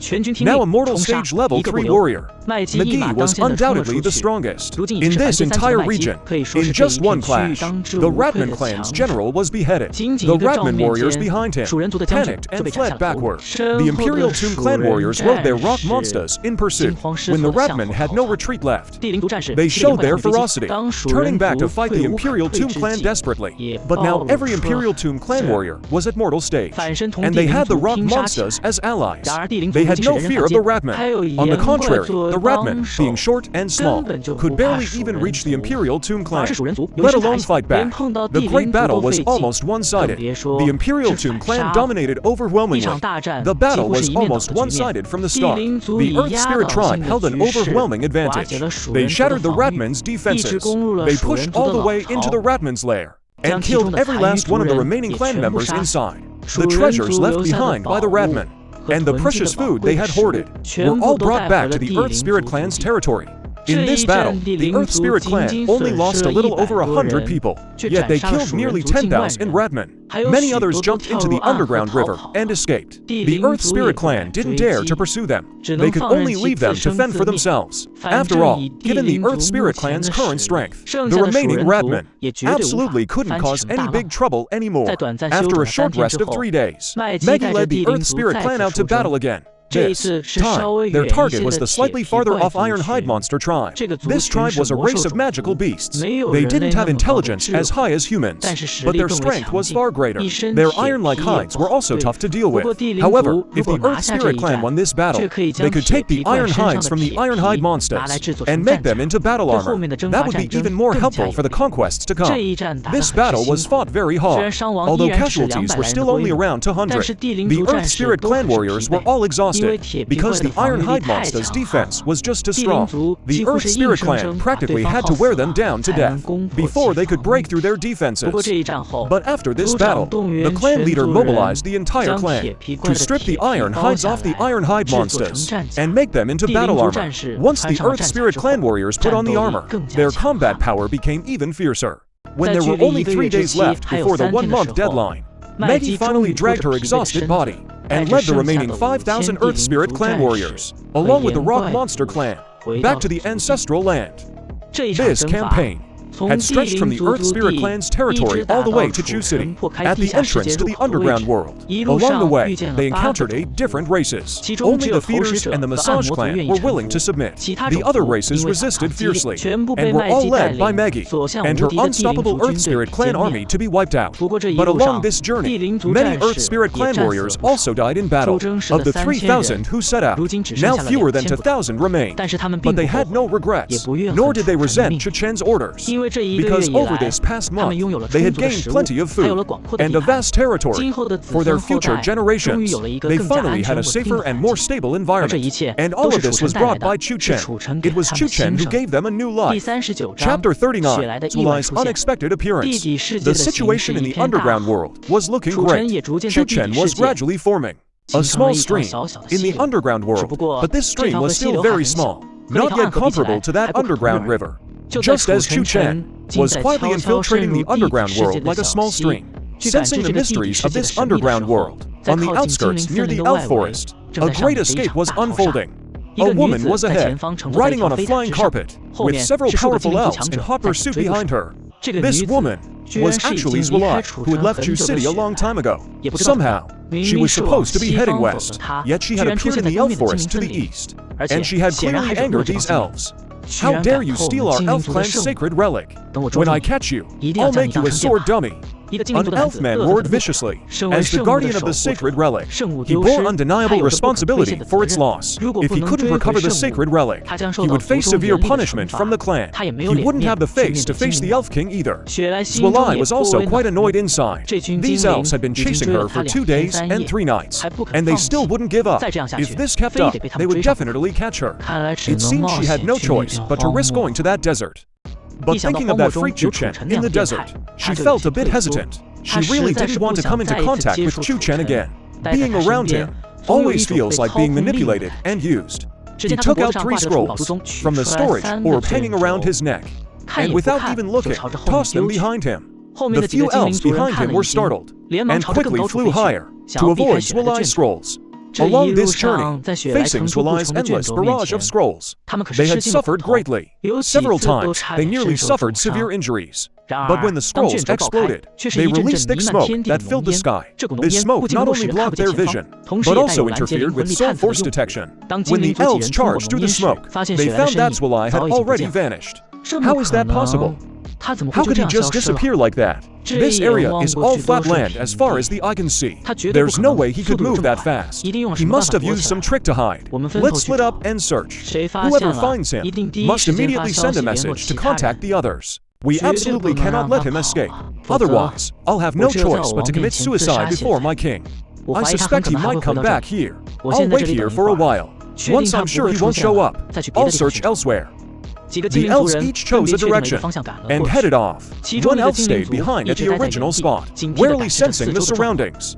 Now a mortal stage level 3 warrior, McGee was undoubtedly the strongest in this entire region. In just one clash, the Ratman clan's general was beheaded. The Ratman warriors behind him panicked and fled backward. The Imperial Tomb clan warriors rode their rock monsters in pursuit. When the Ratman had no retreat left, they showed their ferocity, turning back to fight the Imperial Tomb clan desperately. But now every Imperial Tomb clan warrior was at mortal stage, and they had the rock monsters as allies. They had no fear of the Ratman. On the contrary, the Ratman, being short and small, could barely even reach the Imperial Tomb clan, let alone fight back. The great battle was almost one-sided. The Imperial Tomb clan dominated overwhelmingly. The battle was almost one-sided from the start. The Earth Spirit tribe held an overwhelming advantage. They shattered the Ratman's defenses. They pushed all the way into the Ratman's lair, and killed every last one of the remaining clan members inside. The treasures left behind by the Ratman, and the precious food they had hoarded, were all brought back to the Earth Spirit clan's territory. In this battle, the Earth Spirit clan only lost a little over 100 people, yet they killed nearly 10,000 Ratman. Many others jumped into the underground river and escaped. The Earth Spirit Clan didn't dare to pursue them. They could only leave them to fend for themselves. After all, given the Earth Spirit Clan's current strength, the remaining Ratmen absolutely couldn't cause any big trouble anymore. After a short rest of 3 days, Maggie led the Earth Spirit Clan out to battle again. This time, their target was the slightly farther off Ironhide monster tribe. This tribe was a race of magical beasts. They didn't have intelligence as high as humans, but their strength was far greater. Their iron-like hides were also tough to deal with. However, if the Earth Spirit Clan won this battle, they could take the iron hides from the Ironhide monsters and make them into battle armor. That would be even more helpful for the conquests to come. This battle was fought very hard. Although casualties were still only around 200, the Earth Spirit Clan warriors were all exhausted because the Ironhide monster's defense was just too strong. The Earth Spirit Clan practically had to wear them down to death before they could break through their defenses. But after this battle, the clan leader mobilized the entire clan to strip the iron hides off the Ironhide monsters and make them into battle armor. Once the Earth Spirit Clan warriors put on the armor, their combat power became even fiercer. When there were only 3 days left before the 1-month deadline, Maggie finally dragged her exhausted body and led the remaining 5,000 Earth Spirit Clan warriors, along with the Rock Monster Clan, back to the ancestral land. This campaign had stretched from the Earth Spirit Clan's territory all the way to Chu City, at the entrance to the underground world. Along the way, they encountered 8 different races. Only the Feeders and the Massage Clan were willing to submit. The other races resisted fiercely, and were all led by Maggie and her unstoppable Earth Spirit Clan army to be wiped out. But along this journey, many Earth Spirit Clan warriors also died in battle. Of the 3,000 who set out, now fewer than 2,000 remained. But they had no regrets, nor did they resent Chu Chen's orders. Because over this past month, they had gained plenty of food and a vast territory. For their future generations, they finally had a safer and more stable environment. And all of this was brought by Chu Chen. It was Chu Chen who gave them a new life. Chapter 39, Zuelai's unexpected appearance. The situation in the underground world was looking great. Chu Chen was gradually forming a small stream in the underground world, but this stream was still very small, not yet comparable to that underground river. Just as Chu Chen was quietly infiltrating the underground world like a small stream, sensing the mysteries of this underground world, on the outskirts near the elf forest, a great escape was unfolding. A woman was ahead, riding on a flying carpet, with several powerful elves in hot pursuit behind her. This woman was actually Zuelai, who had left Chu City a long time ago. Somehow, she was supposed to be heading west, yet she had appeared in the elf forest to the east, and she had clearly angered these elves. How dare you steal our elf clan's sacred relic? When I catch you, I'll make you a sword dummy. An elf man roared viciously. As the guardian of the sacred relic, he bore undeniable responsibility for its loss. If he couldn't recover the sacred relic, he would face severe punishment from the clan. He wouldn't have the face to face the Elf King either. Zuelai was also quite annoyed inside. These elves had been chasing her for 2 days and 3 nights, and they still wouldn't give up. If this kept up, they would definitely catch her. It seemed she had no choice but to risk going to that desert. But thinking of that freak Chu Chen in the desert, she felt a bit hesitant. She really didn't want to come into contact with Chu Chen again. Being around him always feels like being manipulated and used. He took out 3 scrolls from the storage orb hanging around his neck, and without even looking, tossed them behind him. The few elves behind him were startled, and quickly flew higher, to avoid Zuelai's scrolls. Along this journey, facing Zuelai's endless barrage of scrolls, they had suffered greatly. Several times, they nearly suffered severe injuries. But when the scrolls exploded, they released thick smoke that filled the sky. This smoke not only blocked their vision, but also interfered with soul force detection. When the elves charged through the smoke, they found that Zuelai had already vanished. How is that possible? How could he just disappear like that? This area is all flat land as far as the eye can see. There's no way he could move that fast. He must have used some trick to hide. Let's split up and search. Whoever finds him must immediately send a message to contact the others. We absolutely cannot let him escape. Otherwise, I'll have no choice but to commit suicide before my king. I suspect he might come back here. I'll wait here for a while. Once I'm sure he won't show up, I'll search elsewhere. The elves each chose a direction and headed off. One elf stayed behind at the original spot, warily sensing the surroundings.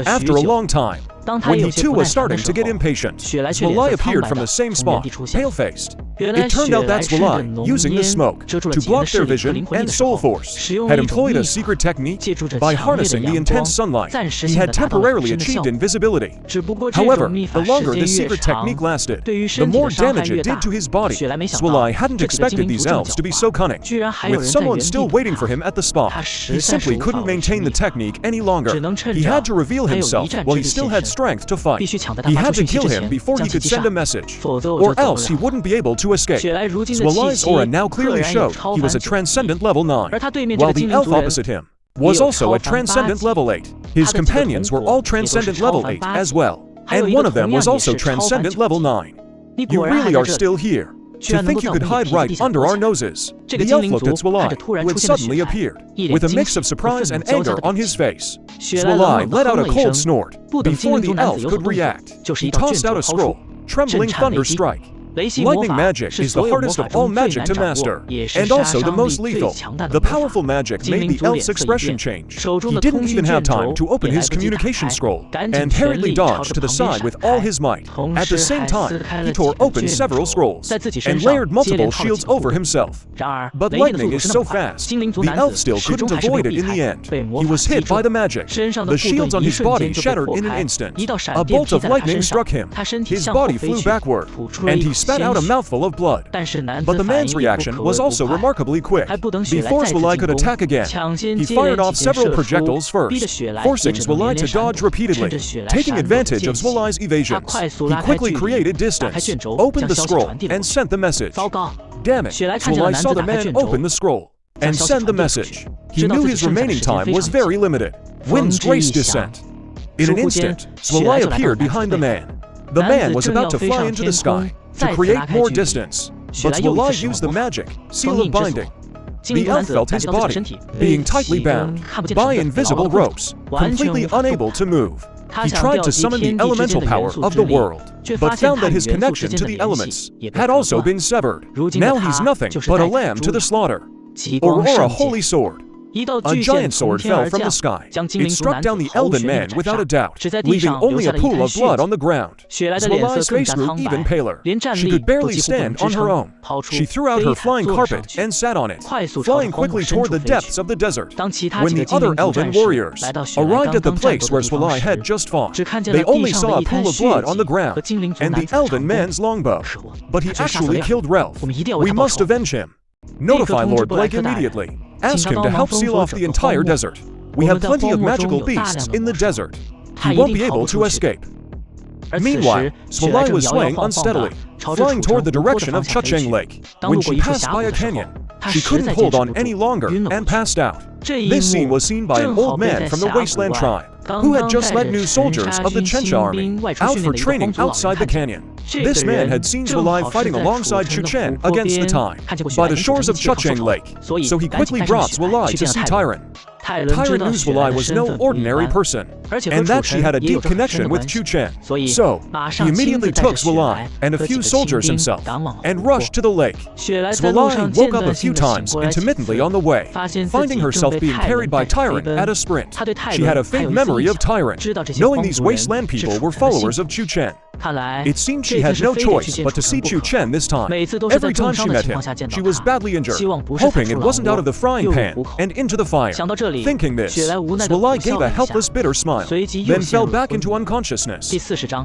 After a long time, When he too was starting to get impatient, Swalai appeared from the same spot, pale-faced. It turned out that Swalai, using the smoke to block their vision and soul force, had employed a secret technique. By harnessing the intense sunlight, he had temporarily achieved invisibility. However, the longer this secret technique lasted, the more damage it did to his body. Swalai hadn't expected these elves to be so cunning. With someone still waiting for him at the spot, he simply couldn't maintain the technique any longer. He had to reveal himself while he still had strength to fight. He had to kill him before he could send a message, or else he wouldn't be able to escape. Swalai's aura now clearly showed he was a transcendent level 9, while the elf opposite him was also a transcendent level 8. His companions were all transcendent level 8 as well, and one of them was also transcendent level 9. You really are still here? To think you could hide right under our noses. The elf looked at Swalai, who had suddenly appeared, with a mix of surprise and anger on his face. Swalai let out a cold snort. Before the elf could react, he tossed out a scroll. Trembling thunder strike. Lightning magic is the hardest of all magic to master, and also the most lethal. The powerful magic made the elf's expression change. He didn't even have time to open his communication scroll, and hurriedly dodged to the side with all his might. At the same time, he tore open several scrolls, and layered multiple shields over himself. But lightning is so fast, the elf still couldn't avoid it in the end. He was hit by the magic. The shields on his body shattered in an instant. A bolt of lightning struck him. His body flew backward, and he spat out a mouthful of blood. But the man's reaction was also remarkably quick. Before Swalai could attack again, he fired off several projectiles first, forcing Swalai to dodge repeatedly. Taking advantage of Swalai's evasions, he quickly created distance, opened the scroll, and sent the message. Damn it, Swalai saw the man open the scroll and send the message. He knew his remaining time was very limited. Wind's grace descent. In an instant, Swalai appeared behind the man. The man was about to fly into the sky to create more distance, but Swalai used the magic, seal of binding. The elf felt his body being tightly bound by invisible ropes, completely unable to move. He tried to summon the elemental power of the world, but found that his connection to the elements had also been severed. Now he's nothing but a lamb to the slaughter, or a holy sword. A giant sword fell from the sky. It struck down the elven man without a doubt, leaving only a pool of blood on the ground. Swalai's face grew even paler. She could barely stand on her own. She threw out her flying carpet and sat on it, flying quickly toward the depths of the desert. When the other elven warriors arrived at the place where Swalai had just fought, they only saw a pool of blood on the ground and the elven man's longbow. But he actually killed Relf. We must avenge him. Notify Lord Blake immediately. Ask him to help seal off the entire desert. We have plenty of magical beasts in the desert. He won't be able to escape. Meanwhile, Swalai was swaying unsteadily, flying toward the direction of Chu Chen Lake. When she passed by a canyon, she couldn't hold on any longer and passed out. This scene was seen by an old man from the Wasteland tribe, who had just led new soldiers of the Chencha army out for training outside the canyon. This man had seen Swalai fighting alongside Chu Chen against the tide by the shores of Chu Chen Lake, so he quickly brought Swalai to see Tyron. Tyron knew Swalai was no ordinary person, and that she had a deep connection with Chu Chen. So, he immediately took Swalai and a few soldiers himself, and rushed to the lake. Swalai woke up a few times intermittently on the way, finding herself being carried by Tyron at a sprint. She had a faint memory of Tyron, knowing these wasteland people were followers of Chu Chen. It seemed she had no choice but to see Chu Chen this time. Every time she met him, she was badly injured, hoping it wasn't out of the frying pan and into the fire. Thinking this, Swalai gave a helpless, bitter smile, then fell back into unconsciousness.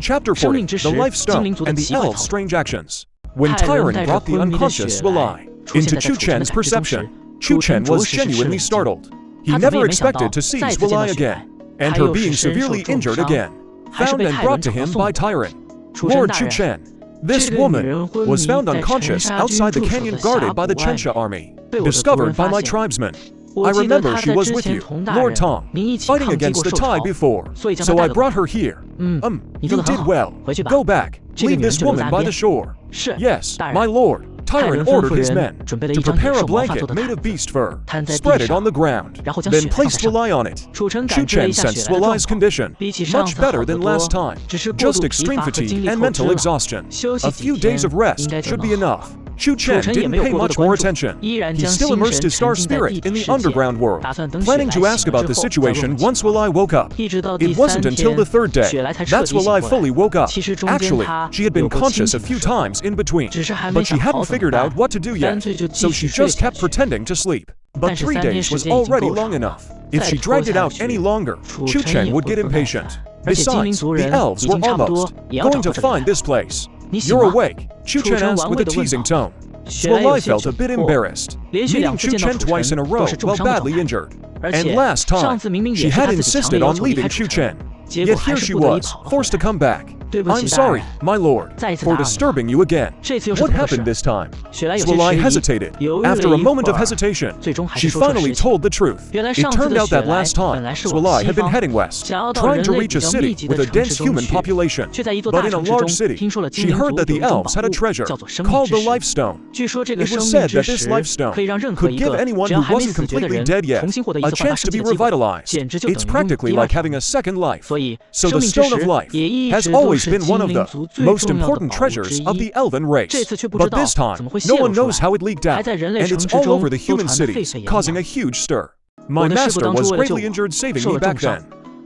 Chapter 40, The Life Stone and the Elves' Strange Actions. When Tyron brought the unconscious Swalai into Chu Chen's perception, Chu Chen was genuinely startled. He never expected to see Swalai again, and her being severely injured again, found and brought to him by Tyron. Lord Chu Chen, this woman was found unconscious outside the canyon guarded by the Chencha army, discovered by my tribesmen. I remember she was with you, Lord Tong, fighting against the tide before, so I brought her here. You did well. Go back. Leave this woman by the shore. Yes, my lord. Tyron ordered his men to prepare a blanket made of beast fur, spread it on the ground, then placed Swalai on it. Chu Chen sensed Swalai's condition, much better than last time, just extreme fatigue and mental exhaustion. A few days of rest should be enough. Chu Chen didn't pay much more attention. He still immersed his star spirit in the underground world, planning to ask about the situation once Wulai woke up. It wasn't until the third day that's Wulai fully woke up. Actually, she had been conscious a few times in between, but she hadn't figured out what to do yet, so she just kept pretending to sleep. But 3 days was already long enough. If she dragged it out any longer, Chu Chen would get impatient. Besides, the elves were almost going to find this place. "You're awake?" Chu Chen asked with a teasing tone. Wulai felt a bit embarrassed, meeting Chu Chen twice in a row while badly injured. And last time, she had insisted on leaving Chu Chen. Yet here she was, forced to come back. "I'm sorry, my lord, for disturbing you again. What happened this time?" Wulai hesitated. After a moment of hesitation, she finally told the truth. It turned out that last time, Wulai had been heading west, trying to reach a city with a dense human population. But in a large city, she heard that the elves had a treasure called the Life Stone. It was said that this Life Stone could give anyone who wasn't completely dead yet a chance to be revitalized. It's practically like having a second life. So the Stone of Life has always been one of the most important treasures of the elven race. But this time, no one knows how it leaked out, and it's all over the human cities, causing a huge stir. My master was gravely injured saving me back then.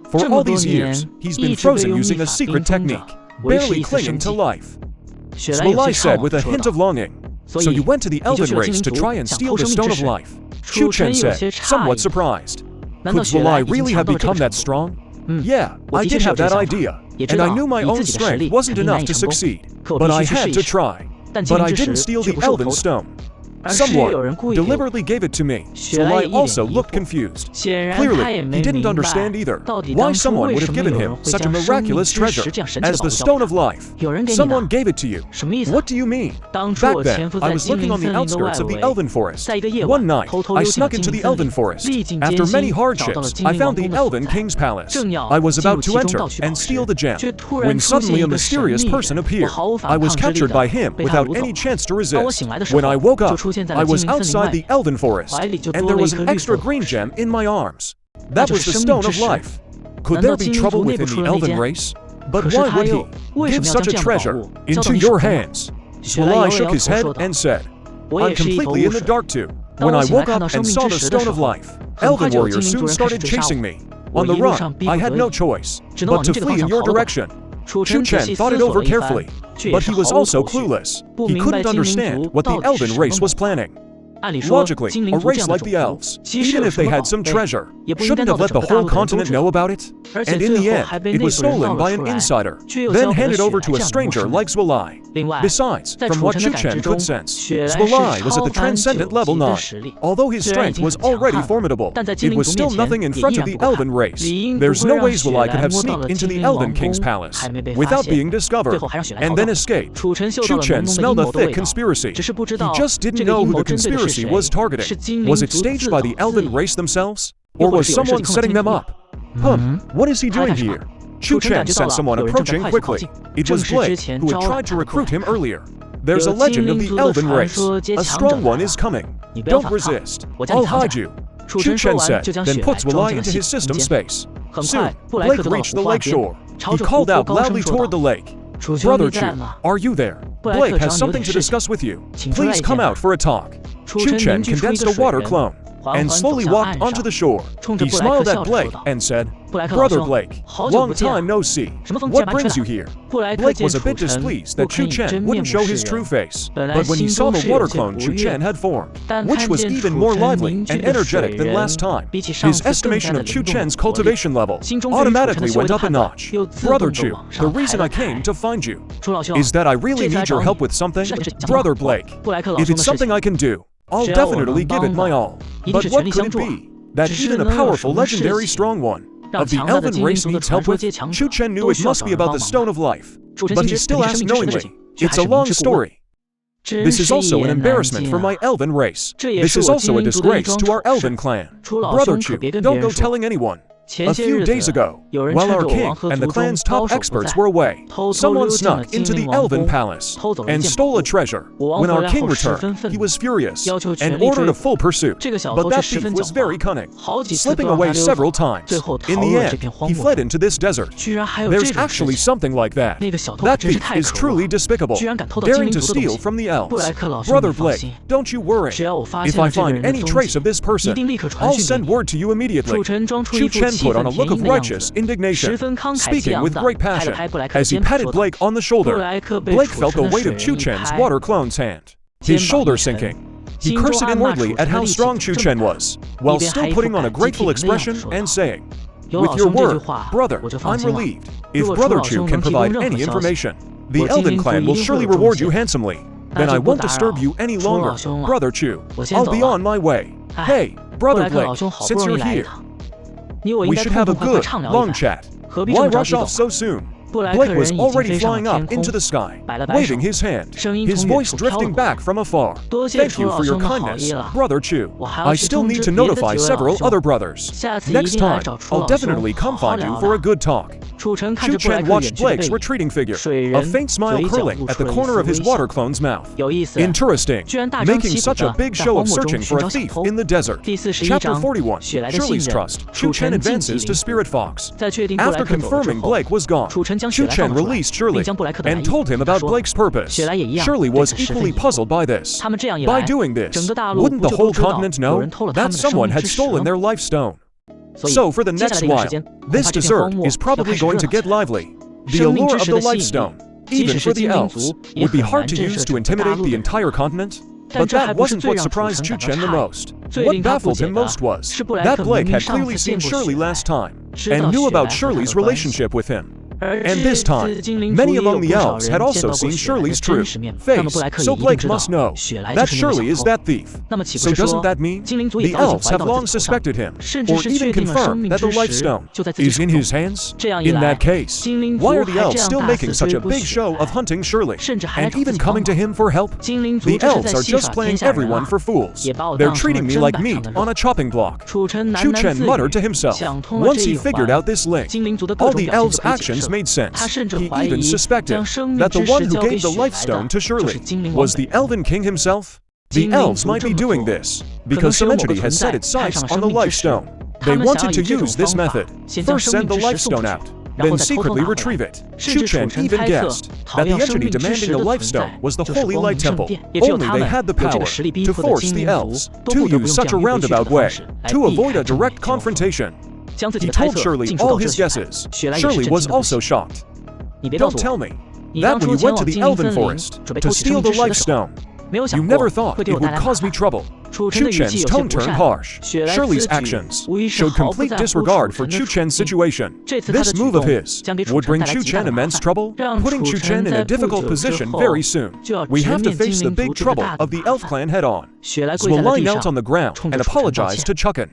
For all these years, he's been frozen using a secret technique, barely clinging to life. Wulai said with a hint of longing. "So you went to the elven race to try and steal the Stone of Life?" Chu Chen said, somewhat surprised. "Could Wulai really have become that strong?" "Yeah, I did have that idea, and I knew my own strength wasn't enough to succeed, but I had to try. But I didn't steal the Elven Stone. Someone deliberately gave it to me." Wulai also looked confused. Clearly, he didn't understand either why someone would have given him such a miraculous treasure as the Stone of Life. "Someone gave it to you. What do you mean?" "Back then, I was looking on the outskirts of the Elven Forest. One night, I snuck into the Elven Forest. After many hardships, I found the Elven King's Palace. I was about to enter and steal the gem, when suddenly a mysterious person appeared. I was captured by him without any chance to resist. When I woke up, I was outside the Elven Forest, and there was an extra green gem in my arms. That was the Stone of Life. Could there be trouble within the Elven race? But why would he give such a treasure into your hands?" Wulai shook his head and said, "I'm completely in the dark too. When I woke up and saw the Stone of Life, Elven warriors soon started chasing me. On the run, I had no choice but to flee in your direction." Chu Chen thought it over carefully, but he was also clueless. He couldn't understand what the elven race was planning. Logically, a race like the elves, even if they had some treasure, shouldn't have let the whole continent know about it. And in the end, it was stolen by an insider, then handed over to a stranger like Wulai. Besides, from what Chu Chen could sense, Wulai was at the transcendent level 9. Although his strength was already formidable, it was still nothing in front of the elven race. There's no way Wulai could have sneaked into the Elven King's palace without being discovered, and then escaped. Chu Chen smelled a thick conspiracy. He just didn't know who the conspiracy was targeting. Was it staged by the elven race themselves? Or was someone setting them up? What is he doing here? Chu Chen sensed someone approaching quickly. It was Blake, who had tried to recruit him earlier. "There's a legend of the elven race. A strong one is coming. Don't resist. I'll hide you," Chu Chen said, then puts Wulai into his system space. Soon, Blake reached the lake shore. He called out loudly toward the lake. "Brother Chu, are you there? Blake has something to discuss with you. Please come out for a talk." Chu Chen condensed a water clone and slowly walked onto the shore. He smiled at Blake and said, "Brother Blake, long time no see. What brings you here?" Blake was a bit displeased that Chu Chen wouldn't show his true face, but when he saw the water clone Chu Chen had formed, which was even more lively and energetic than last time, his estimation of Chu Chen's cultivation level automatically went up a notch. "Brother Chu, the reason I came to find you is that I really need your help with something. Brother Blake, if it's something I can do, I'll definitely give it my all. But what could it be that even a powerful legendary strong one of the elven race needs help with?" Chu Chen knew it must be about the Stone of Life, but he still asked knowingly. "It's a long story. This is also an embarrassment for my elven race. This is also a disgrace to our elven clan. Brother Chu, don't go telling anyone. A few days ago, while our king and the clan's top experts were away, someone snuck into the elven palace and stole a treasure. When our king returned, he was furious and ordered a full pursuit. But that thief was very cunning, slipping away several times. In the end, he fled into this desert. There's actually something like that. That thief is truly despicable, daring to steal from the elves. Brother Blake, don't you worry. If I find any trace of this person, I'll send word to you immediately. Chu Chen put on a look of righteous indignation, speaking with great passion. As he patted Blake on the shoulder, Blake felt the weight of Chu Chen's water clone's hand, his shoulder sinking. He cursed inwardly at how strong Chu Chen was, while still putting on a grateful expression and saying, "With your word, brother, I'm relieved. If Brother Chu can provide any information, the Elven clan will surely reward you handsomely. Then I won't disturb you any longer, Brother Chu. I'll be on my way. Hey, Brother Blake, since you're here, we should have a good, long chat. Why rush off so soon?" Blake was already flying up into the sky, waving his hand, his voice drifting back from afar. "Thank you for your kindness, Brother Chu. I still need to notify several other brothers. Next time, I'll definitely come find you for a good talk." Chu Chen watched Blake's retreating figure, a faint smile curling at the corner of his water clone's mouth. Interesting, making such a big show of searching for a thief in the desert. Chapter 41, Shirley's Trust. Chu Chen advances to Spirit Fox. After confirming Blake was gone, Chu Chen released Shirley and told him about Blake's purpose. Shirley was equally puzzled by this. By doing this, wouldn't the whole continent know that someone had stolen their life stone? So for the next while, this dessert is probably going to get lively. The allure of the life stone, even for the elves, would be hard to use to intimidate the entire continent. But that wasn't what surprised Chu Chen the most. What baffled him most was that Blake had clearly seen Shirley last time, and knew about Shirley's relationship with him. And this time, many among the elves had also seen Shirley's true face, so Blake must know that Shirley is that thief. So doesn't that mean the elves have long suspected him, or even confirmed that the life stone is in his hands? In that case, why are the elves still making such a big show of hunting Shirley, and even coming to him for help? The elves are just playing everyone for fools. They're treating me like meat on a chopping block. Chu Chen muttered to himself. Once he figured out this link, all the elves' actions made sense. He even suspected that the one who gave the life stone to Shirley was the Elven King himself. The elves might be doing this because some entity has set its sights on the life stone. They wanted to use this method. First send the life stone out, then secretly retrieve it. Chu Chen even guessed that the entity demanding the life stone was the Holy Light Temple. Only they had the power to force the elves to use such a roundabout way to avoid a direct confrontation. He told Shirley all his guesses. Shirley was also shocked. "Don't tell me that when you went to the Elven Forest to steal the life stone, you never thought it would cause me trouble." Chu Chen's tone turned harsh. Shirley's actions showed complete disregard for Chu Chen's situation. This move of his would bring Chu Chen immense trouble, putting Chu Chen in a difficult position very soon. We have to face the big trouble of the elf clan head on. Zuolai knelt on the ground and apologized to Chu Chen.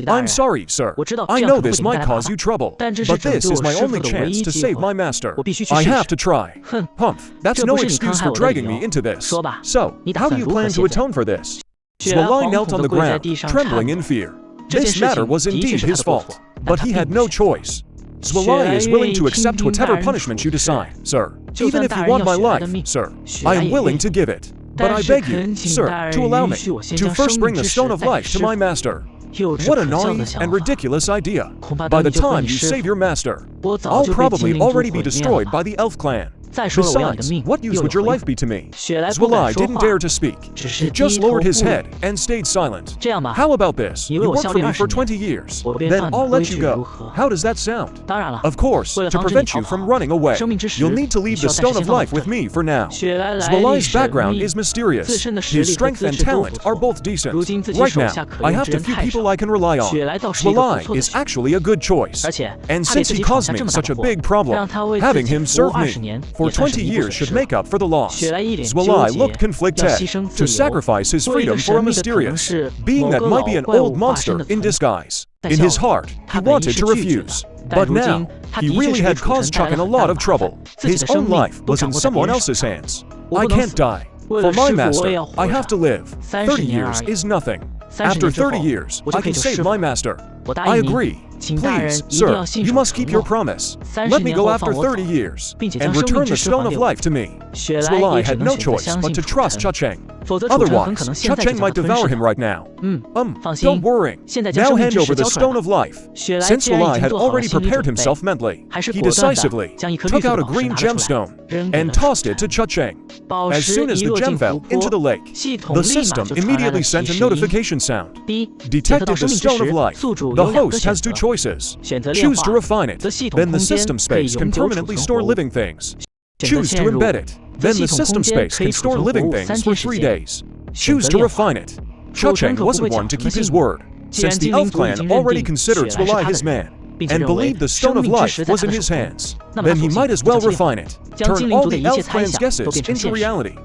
"I'm sorry, sir. I know this might cause you trouble, but this is my only chance to save my master. I have to try." Humph, that's no excuse for dragging me into this. So, how do you plan to atone for this? Zuolai knelt on the ground, trembling in fear. This matter was indeed his fault, but he had no choice. "Zuolai is willing to accept whatever punishment you decide, sir. Even if you want my life, sir, I am willing to give it. But I beg you, sir, to allow me to first bring the Stone of Life to my master." What a naive and ridiculous idea. By the time you save your master, I'll probably already be destroyed by the elf clan. Besides, what use would your life be to me? Zuolai didn't dare to speak. He just lowered his head and stayed silent. "How about this? You work for me for 20 years. Then I'll let you go. How does that sound? Of course, to prevent you from running away, you'll need to leave the Stone of Life with me for now." Zuolai's background is mysterious. His strength and talent are both decent. Right now, I have a few people I can rely on. Zuolai is actually a good choice. And since he caused me such a big problem, having him serve me for 20 years should make up for the loss. Zuolai looked conflicted. To sacrifice his freedom for a mysterious being that might be an old monster in disguise. In his heart, he wanted to refuse. But now, he really had caused Chu Chen a lot of trouble. His own life was in someone else's hands. "I can't die. For my master, I have to live. 30 years is nothing. After 30 years, I can save my master. I agree. Please, sir, you must keep your promise. Let me go after 30 years and return the Stone of Life to me. Zulai had no choice but to trust Chu Chen. Otherwise, Chu Chen might devour him right now. Don't worry. Now hand over the Stone of Life. Since Zulai had already prepared himself mentally, he decisively took out a green gemstone and tossed it to Chu Chen. As soon as the gem fell into the lake, the system immediately sent a notification sound. Detected the Stone of Life. The host has two choices. Choose to refine it, then the system space can permanently store living things. Choose to embed it, then the system space can store living things for 3 days. Choose to refine it. Chu Chen wasn't one to keep his word, since the elf clan already considered Zulai his man, and believed the Stone of Life was in his hands. Then he might as well refine it, turn all the elf clan's guesses into reality.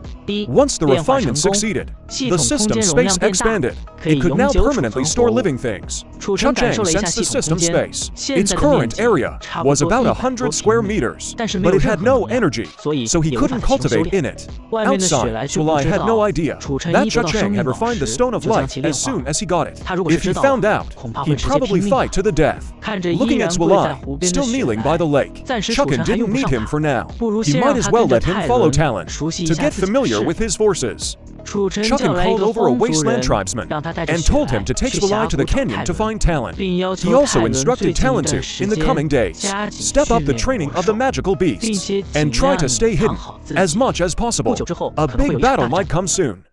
Once the refinement succeeded, the system space expanded. It could now permanently store living things. Chu Chen sensed the system space. Its current area was about 100 square meters, but it had no energy, so he couldn't cultivate in it. Outside, Zulai had no idea that Chu Chen had refined the Stone of Life as soon as he got it. If he found out, he'd probably fight to the death. Looking at Zulai, still kneeling by the lake, Chu Chen didn't need him for now. He might as well let him follow Talon to get familiar with his forces. Chu Chen called over a wasteland tribesman and told him to take Zulai to the canyon to find Talon. He also instructed Talon to, in the coming days, step up the training of the magical beasts and try to stay hidden as much as possible. A big battle might come soon.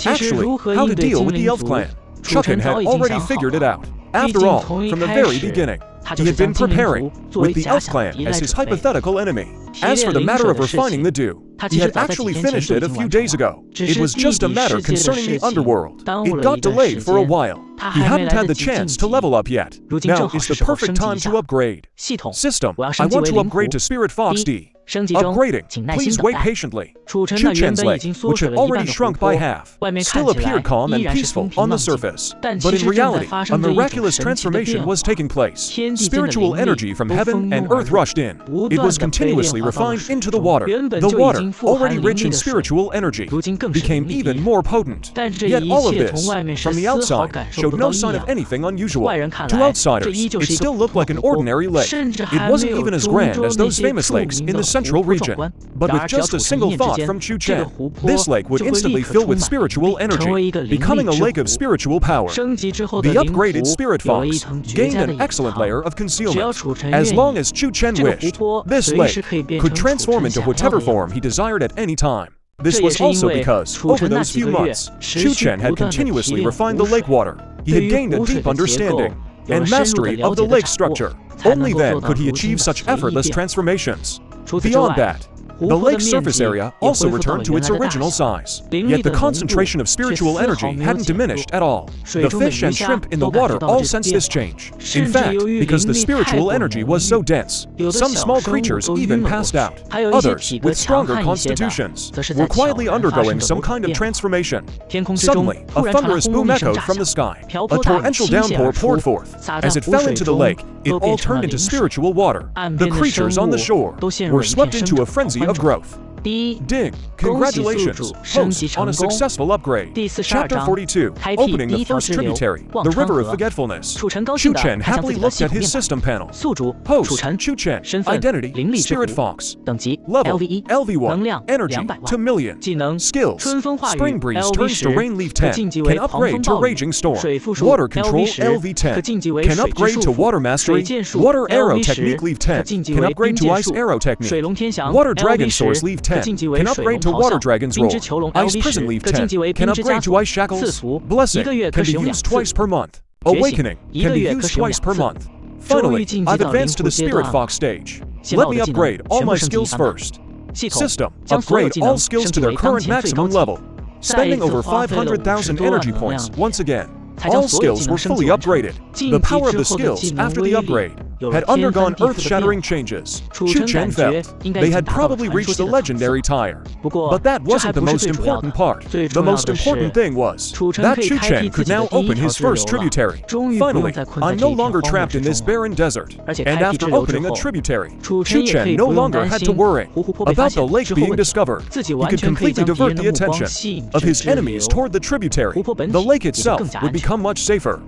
Actually, how to deal with the elf clan, Chu Chen had already figured it out. After all, from the very beginning, he had been preparing with the elf clan as his hypothetical enemy. As for the matter of refining the dew, he had actually finished it a few days ago. It was just a matter concerning the underworld. It got delayed for a while. He hadn't had the chance to level up yet. Now is the perfect time to upgrade. System, I want to upgrade to Spirit Fox D. Upgrading, please wait patiently. Chu Chen's lake, which had already shrunk by half, still appeared calm and peaceful on the surface. But in reality, a miraculous transformation was taking place. Spiritual energy from heaven and earth rushed in. It was continuously refined into the water. The water, already rich in spiritual energy, became even more potent. Yet all of this, from the outside, showed no sign of anything unusual. To outsiders, it still looked like an ordinary lake. It wasn't even as grand as those famous lakes in the central region. But with just a single thought from Chu Chen, this lake would instantly fill with spiritual energy, becoming a lake of spiritual power. The upgraded Spirit Fox gained an excellent layer of concealment. As long as Chu Chen wished, this lake could transform into whatever form he desired at any time. This was also because, over those few months, Chu Chen had continuously refined the lake water. He had gained a deep understanding and mastery of the lake structure. Only then could he achieve such effortless transformations. Beyond that, the lake's surface area also returned to its original size. Yet the concentration of spiritual energy hadn't diminished at all. The fish and shrimp in the water all sensed this change. In fact, because the spiritual energy was so dense, some small creatures even passed out. Others, with stronger constitutions, were quietly undergoing some kind of transformation. Suddenly, a thunderous boom echoed from the sky. A torrential downpour poured forth. As it fell into the lake, it all turned into spiritual water. The creatures on the shore were swept into a frenzy of growth. Ding! Congratulations, host, on a successful upgrade. Chapter 42, opening the first tributary, the River of Forgetfulness. Chu Chen happily looked at his system panel. Host, Chu Chen, identity, Spirit Fox. Level, LV1, energy, to million. Skills, Spring Breeze turns to Rain Leaf 10, can upgrade to Raging Storm. Water Control, LV10, can upgrade to Water Mastery. Water Arrow Technique, Leaf 10, can upgrade to Ice Arrow Technique. Water Dragon Source, Leaf 10, can upgrade to Water Dragon's Roar. Ice Prison Leaf 10 can upgrade to Ice Shackles. Blessing can be used twice per month. Awakening can be used twice per month. Finally, I've advanced to the Spirit Fox stage. Let me upgrade all my skills first. System, upgrade all skills to their current maximum level. Spending over 500,000 energy points once again. All skills were fully upgraded. The power of the skills after the upgrade had undergone earth-shattering changes. Chu Chen felt they had probably reached the legendary tier. But that wasn't the most important part. The most important thing was that Chu Chen could now open his first tributary. Finally, I'm no longer trapped in this barren desert. And after opening a tributary, Chu Chen no longer had to worry about the lake being discovered. He could completely divert the attention of his enemies toward the tributary. The lake itself would become much safer.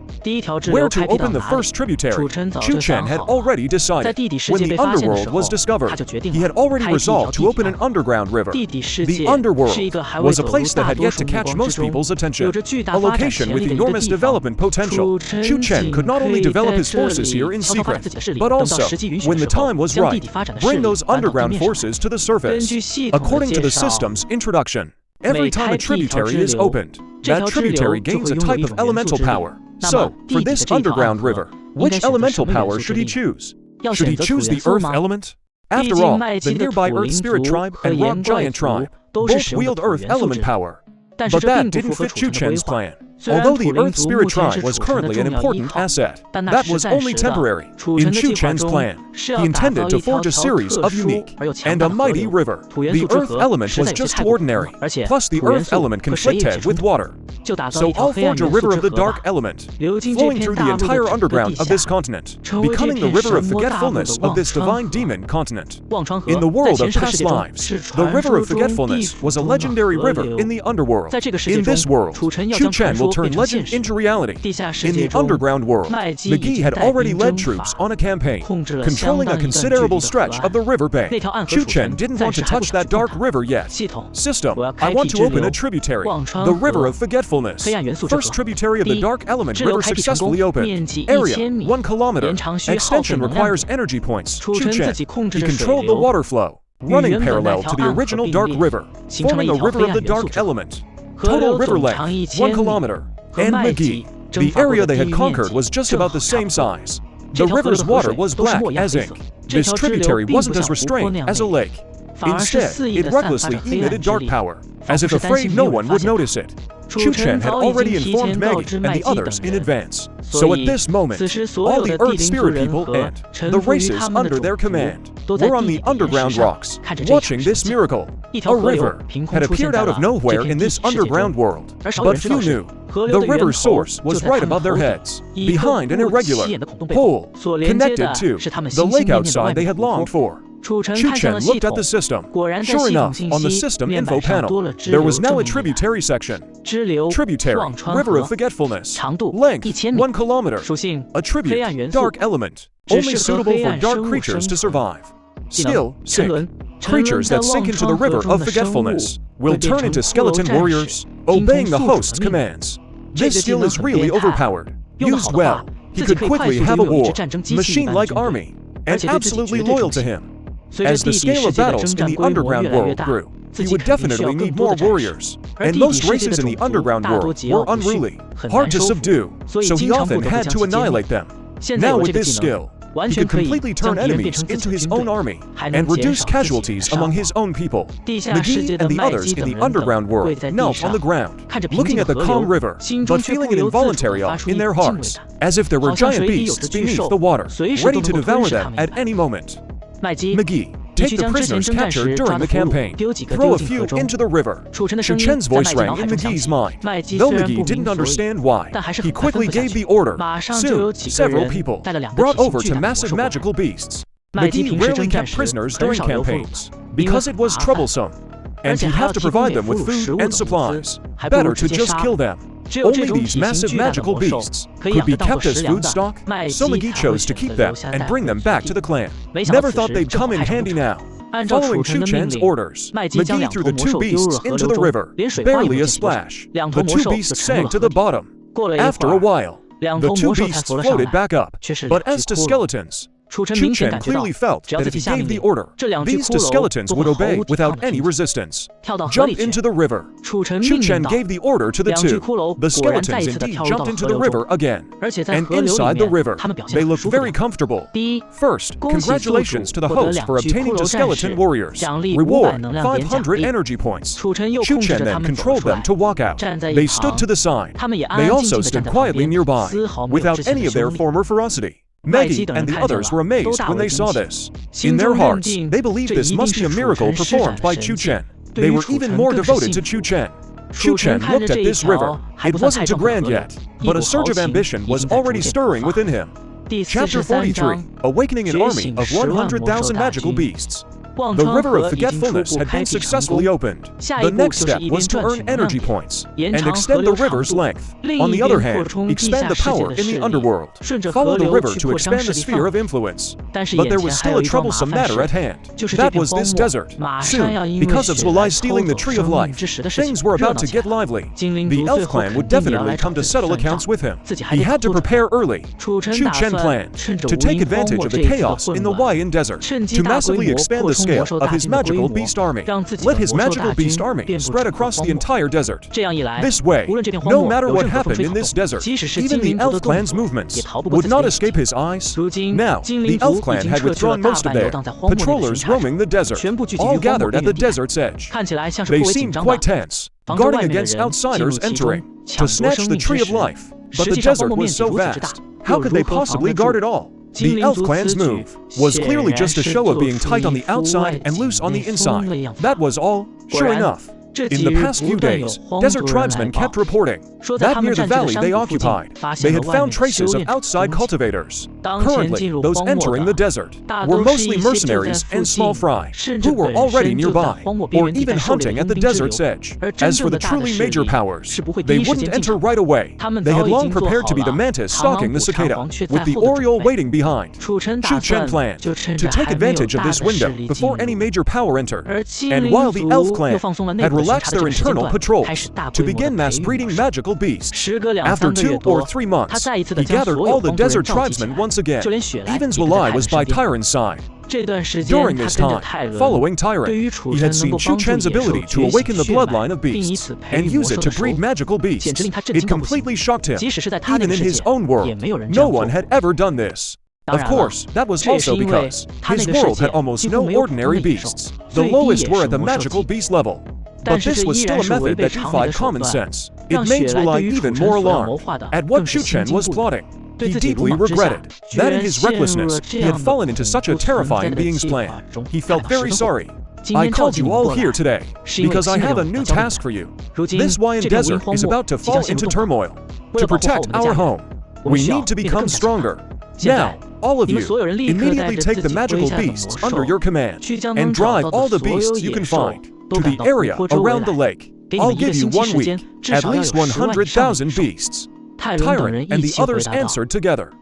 Where to open the first tributary, Chu Chen had already decided. When the underworld was discovered, he had already resolved to open an underground river. The underworld was a place that had yet to catch most people's attention. A location with enormous development potential. Chu Chen could not only develop his forces here in secret, but also, when the time was right, bring those underground forces to the surface. According to the system's introduction, every time a tributary is opened, that tributary gains a type of elemental power. So, for this underground river, which elemental power should he choose? Should he choose the earth element? After all, the nearby Earth Spirit tribe and Rock Giant tribe both wield earth element power. But that didn't fit Chu Chen's plan. Although the Earth Spirit tribe was currently an important asset, that was only temporary. In Chu Chen's plan, he intended to forge a series of unique and a mighty river. The Earth element was just too ordinary, plus the Earth element conflicted with water. So I'll forge a river of the dark element, flowing through the entire underground of this continent, becoming the river of forgetfulness of this divine demon continent. In the world of past lives, the river of forgetfulness was a legendary river in the underworld. In this world, Chu Chen will turn legend into reality. In the underground world, McGee had already led troops on a campaign, controlling a considerable stretch of the river bay. Chu Chen didn't want to touch that dark river yet. System, I want to open a tributary, the river of forgetfulness. First tributary of the dark element river successfully opened. Area, 1 kilometer. Extension requires energy points. Chu Chen, he controlled the water flow, running parallel to the original dark river, forming a river of the dark element. Total river length, 1 kilometer. And McGee, the area they had conquered was just about the same size. The river's water was black as ink. This tributary wasn't as restrained as a lake. Instead, it recklessly emitted dark power, as if afraid no one would notice it. Chu Chen had already informed Maggie and the others in advance. So at this moment, all the Earth Spirit people and the races under their command were on the underground rocks, watching this miracle. A river had appeared out of nowhere in this underground world, but few knew. The river's source was right above their heads, behind an irregular hole connected to the lake outside they had longed for. Chu Chen looked at the system. Sure enough, on the system info panel, there was now a tributary section. Tributary, River of Forgetfulness. Length, 1 kilometer. Attribute, Dark Element. Only suitable for dark creatures to survive. Skill, Sink. Creatures that sink into the River of Forgetfulness will turn into skeleton warriors, obeying the host's commands. This skill is really overpowered. Used well, he could quickly have a war, machine-like army, and absolutely loyal to him. As the scale of battles in the underground world grew, he would definitely need more warriors, and most races in the underground world were unruly, hard to subdue, so he often had to annihilate them. Now with this skill, he could completely turn enemies into his own army, and reduce casualties among his own people. McGee and the others in the underground world knelt on the ground, looking at the calm river, but feeling an involuntary awe in their hearts, as if there were giant beasts beneath the water, ready to devour them at any moment. McGee, take the prisoners captured during the campaign, throw a few into the river. Chu Chen's voice rang in McGee's mind. Though McGee didn't understand why, he quickly gave the order. Soon, several people brought over to massive magical beasts. McGee rarely kept prisoners during campaigns, because it was troublesome, and he'd have to provide them with food and supplies. Better to just kill them. Only these massive magical beasts could be kept as food stock, so McGee chose to keep them and bring them back to the clan. Never thought they'd come in handy now. Following Chu Chen's orders, McGee threw the 2 beasts into the river, barely a splash. The 2 beasts sank to the bottom. After a while, the 2 beasts floated back up, but as to skeletons, Chu Chen clearly felt that if he gave the order, these 2 skeletons would obey without any resistance. Jump into the river. Chu Chen gave the order to the 2. The skeletons indeed jumped into the river again. And inside the river, they looked very comfortable. First, congratulations to the host for obtaining 2 skeleton warriors. Reward, 500 energy points. Chu Chen then controlled them to walk out. They stood to the side. They also stood quietly nearby, without any of their former ferocity. Maggie and the others were amazed when they saw this. In their hearts, they believed this must be a miracle performed by Chu Chen. They were even more devoted to Chu Chen. Chu Chen looked at this river. It wasn't too grand yet, but a surge of ambition was already stirring within him. Chapter 43, Awakening an Army of 100,000 Magical Beasts. The River of Forgetfulness had been successfully opened. The next step was to earn energy points and extend the river's length. On the other hand, expand the power in the underworld. Follow the river to expand the sphere of influence. But there was still a troublesome matter at hand. That was this desert. Soon, because of Zwalai stealing the Tree of Life, things were about to get lively. The elf clan would definitely come to settle accounts with him. He had to prepare early. Chu Chen planned to take advantage of the chaos in the Wayan Desert, to massively expand the scale of his magical beast army. Let his magical beast army spread across the entire desert. This way, no matter what happened in this desert, even the elf clan's movements would not escape his eyes. Now, the elf clan had withdrawn most of their patrollers roaming the desert, all gathered at the desert's edge. They seemed quite tense, guarding against outsiders entering to snatch the Tree of Life. But the desert was so vast, how could they possibly guard it all? The elf clan's move was clearly just a show of being tight on the outside and loose on the inside. That was all. Sure enough, in the past few days, desert tribesmen kept reporting that near the valley they occupied, they had found traces of outside cultivators. Currently, those entering the desert were mostly mercenaries and small fry, who were already nearby, or even hunting at the desert's edge. As for the truly major powers, they wouldn't enter right away. They had long prepared to be the mantis stalking the cicada, with the oriole waiting behind. Chu Chen planned to take advantage of this window before any major power entered. And while the elf clan had relaxed their internal patrols to begin mass breeding magical beasts, after 2 or 3 months, he gathered all the desert tribesmen once again. Even Zwalai was by Tyron's side. During this time, following Tyron, he had seen Chu Chen's ability to awaken the bloodline of beasts and use it to breed magical beasts. It completely shocked him. Even in his own world, no one had ever done this. Of course, that was also because his world had almost no ordinary beasts. The lowest were at the magical beast level. But this was still a method that defied common sense. It made Zwalai even more alarmed at what Chu Chen was plotting. He deeply regretted that in his recklessness, he had fallen into such a terrifying being's plan. He felt very sorry. I called you all here today because I have a new task for you. This Wayan Desert is about to fall into turmoil. To protect our home, we need to become stronger. Now, all of you, immediately take the magical beasts under your command and drive all the beasts you can find to the area around the lake. I'll give you 1 week, at least 100,000 beasts. Tyron and the others answered together.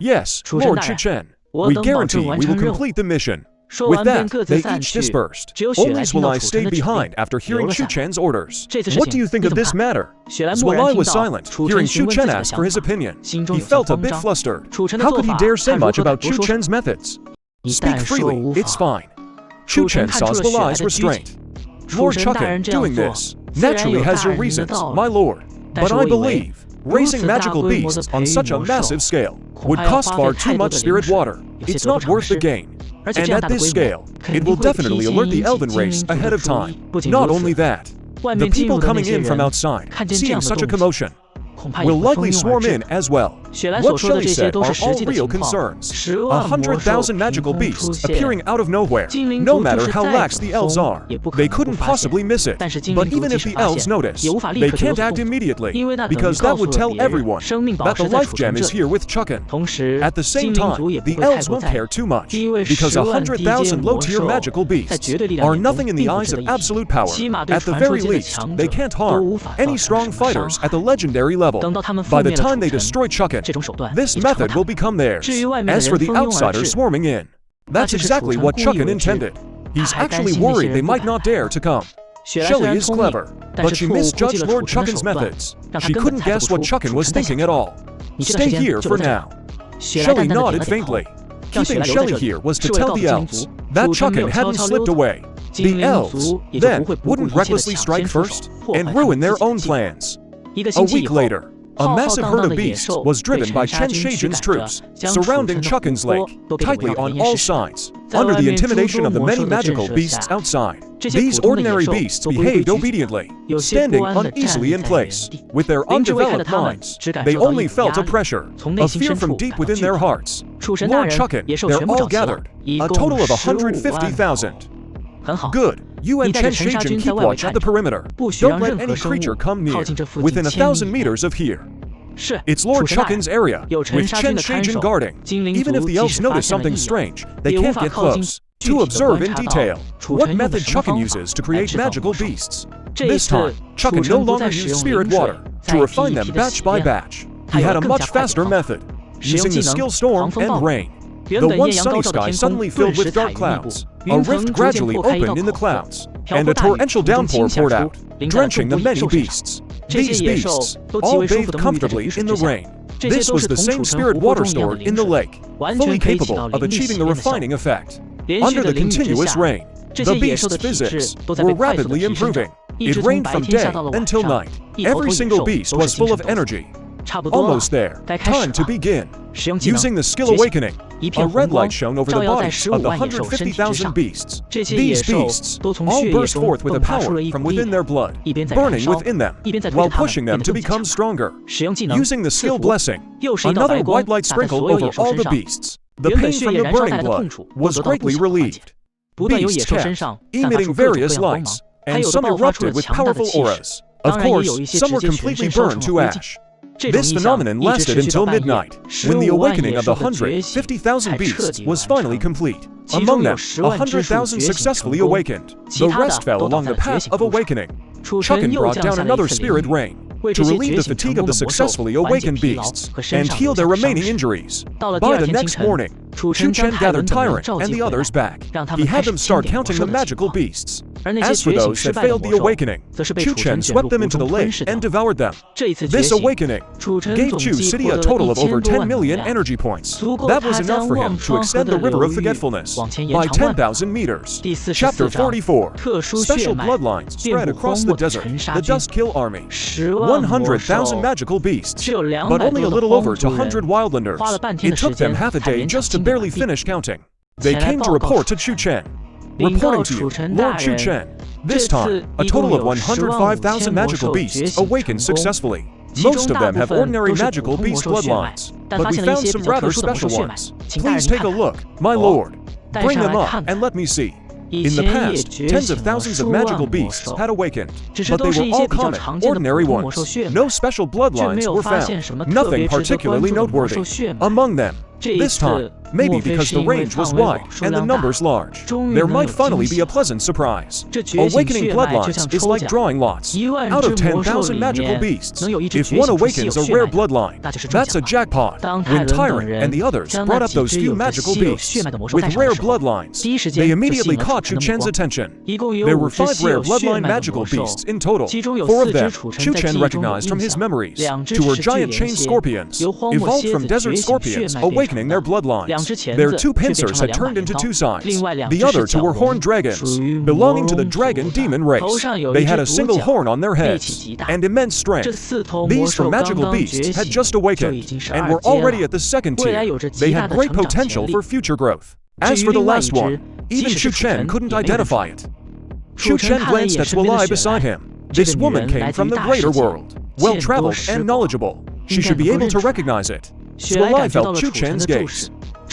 Yes, Lord Chu Chen. We guarantee we will complete the mission. With that, they each dispersed. Only Zwalai stayed behind after hearing Chu Chen's orders. What do you think of this matter? Zwalai was silent, hearing Chu Chen ask for his opinion. He felt a bit flustered. How could he dare say much about Chu Chen's methods? Speak freely, it's fine. Chu Chen saw Zwalai's restraint. Lord Chu Chen, doing this naturally has your reasons, my lord. But I believe raising magical beasts on such a massive scale would cost far too much spirit water. It's not worth the gain. And at this scale, it will definitely alert the elven race ahead of time. Not only that, the people coming in from outside, seeing such a commotion, will likely swarm in as well. What Shelley said are all real concerns. 100,000 magical beasts appearing out of nowhere. No matter how lax the elves are, they couldn't possibly miss it. But even if the elves notice, they can't act immediately, because that would tell everyone that the life gem is here with Chu Chen. At the same time, the elves won't care too much, because 100,000 low-tier magical beasts are nothing in the eyes of absolute power. At the very least, they can't harm any strong fighters at the legendary level. By the time they destroy Chu Chen, this method will become theirs. As for the outsiders swarming in, that's exactly what Chu Chen intended. He's actually worried they might not dare to come. Shelley is clever, but she misjudged Lord Chu Chen's methods. She couldn't guess what Chu Chen was thinking at all. Stay here for now. Shelley nodded faintly. Keeping Shelley here was to tell the elves that Chu Chen hadn't slipped away. The elves, then, wouldn't recklessly strike first and ruin their own plans. A week later, a massive herd of beasts was driven by Chen Shaijin's troops, surrounding Chu Chen's lake, tightly on all sides, under the intimidation of the many magical beasts outside. These ordinary beasts behaved obediently, standing uneasily in place. With their undeveloped minds, they only felt a pressure, a fear from deep within their hearts. Lord Chu Chen, they're all gathered. A total of 150,000. Good. You and Chen Shaijin keep watch at the perimeter. Don't let any creature come near. Within 1,000 meters of here. It's Lord Chu Chen's area, with Chen Shaijin guarding. Even if the elves notice something strange, they can't get close. To observe in detail what method Chu Chen uses to create magical beasts. This time, Chu Chen no longer used spirit water to refine them batch by batch. He had a much faster method, using the skill storm and rain. The once sunny sky suddenly filled with dark clouds. A rift gradually opened in the clouds, and a torrential downpour poured out, drenching the many beasts. These beasts all bathed comfortably in the rain. This was the same spirit water stored in the lake, fully capable of achieving the refining effect. Under the continuous rain, the beasts' physics were rapidly improving. It rained from day until night. Every single beast was full of energy. Almost there. Time to begin. Using the skill awakening, a red light shone over the bodies of the 150,000 beasts. These beasts all burst forth with a power from within their blood, burning within them, while pushing them to become stronger. Using the skill blessing, another white light sprinkled over all the beasts. The pain from the burning blood was greatly relieved. Beasts kept emitting various lights, and some erupted with powerful auras. Of course, some were completely burned to ash. This phenomenon lasted until midnight, when the awakening of the 150,000 beasts was finally complete. Among them, 100,000 successfully awakened. The rest fell along the path of awakening. Chu Chen brought down another spirit rain to relieve the fatigue of the successfully awakened beasts and heal their remaining injuries. By the next morning, Chu Chen gathered Tyrant and the others back. He had them start counting the magical beasts. As for those that failed the awakening, Chu Chen swept them into the lake and devoured them. This awakening gave Chu City a total of over 10 million energy points. That was enough for him to extend the River of Forgetfulness by 10,000 meters. Chapter 44. Special bloodlines spread across the desert. The Dustkill Army. 100,000 magical beasts, but only a little over 200 wildlanders. It took them half a day just to barely finish counting. They came to report to Chu Chen. Reporting to you, Lord Chu Chen. This time, a total of 105,000 magical beasts awakened successfully. Most of them have ordinary magical beast bloodlines, but we found some rather special ones. Please take a look, my lord. Bring them up and let me see. In the past, tens of thousands of magical beasts had awakened, but they were all common, ordinary ones. No special bloodlines were found, nothing particularly noteworthy. Among them, this time, maybe because the range was wide and the numbers large, there might finally be a pleasant surprise. Awakening bloodlines is like drawing lots. Out of 10,000 magical beasts, if one awakens a rare bloodline, that's a jackpot. When Tyrant and the others brought up those few magical beasts with rare bloodlines, they immediately caught Chu Chen's attention. There were 5 rare bloodline magical beasts in total. 4 of them, Chu Chen recognized from his memories. 2 were giant chain scorpions, evolved from desert scorpions, awakening their bloodlines. Their 2 pincers had turned into 2 sides. The other 2 were horned dragons, belonging to the dragon demon race. They had a single horn on their heads, and immense strength. These from magical beasts had just awakened, and were already at the 2nd tier. They had great potential for future growth. As for the last one, even Chu Chen couldn't identify it. Chu Chen glanced at Swalai beside him. This woman came from the greater world, well-traveled and knowledgeable. She should be able to recognize it. Swalai felt Chu Chen's gaze,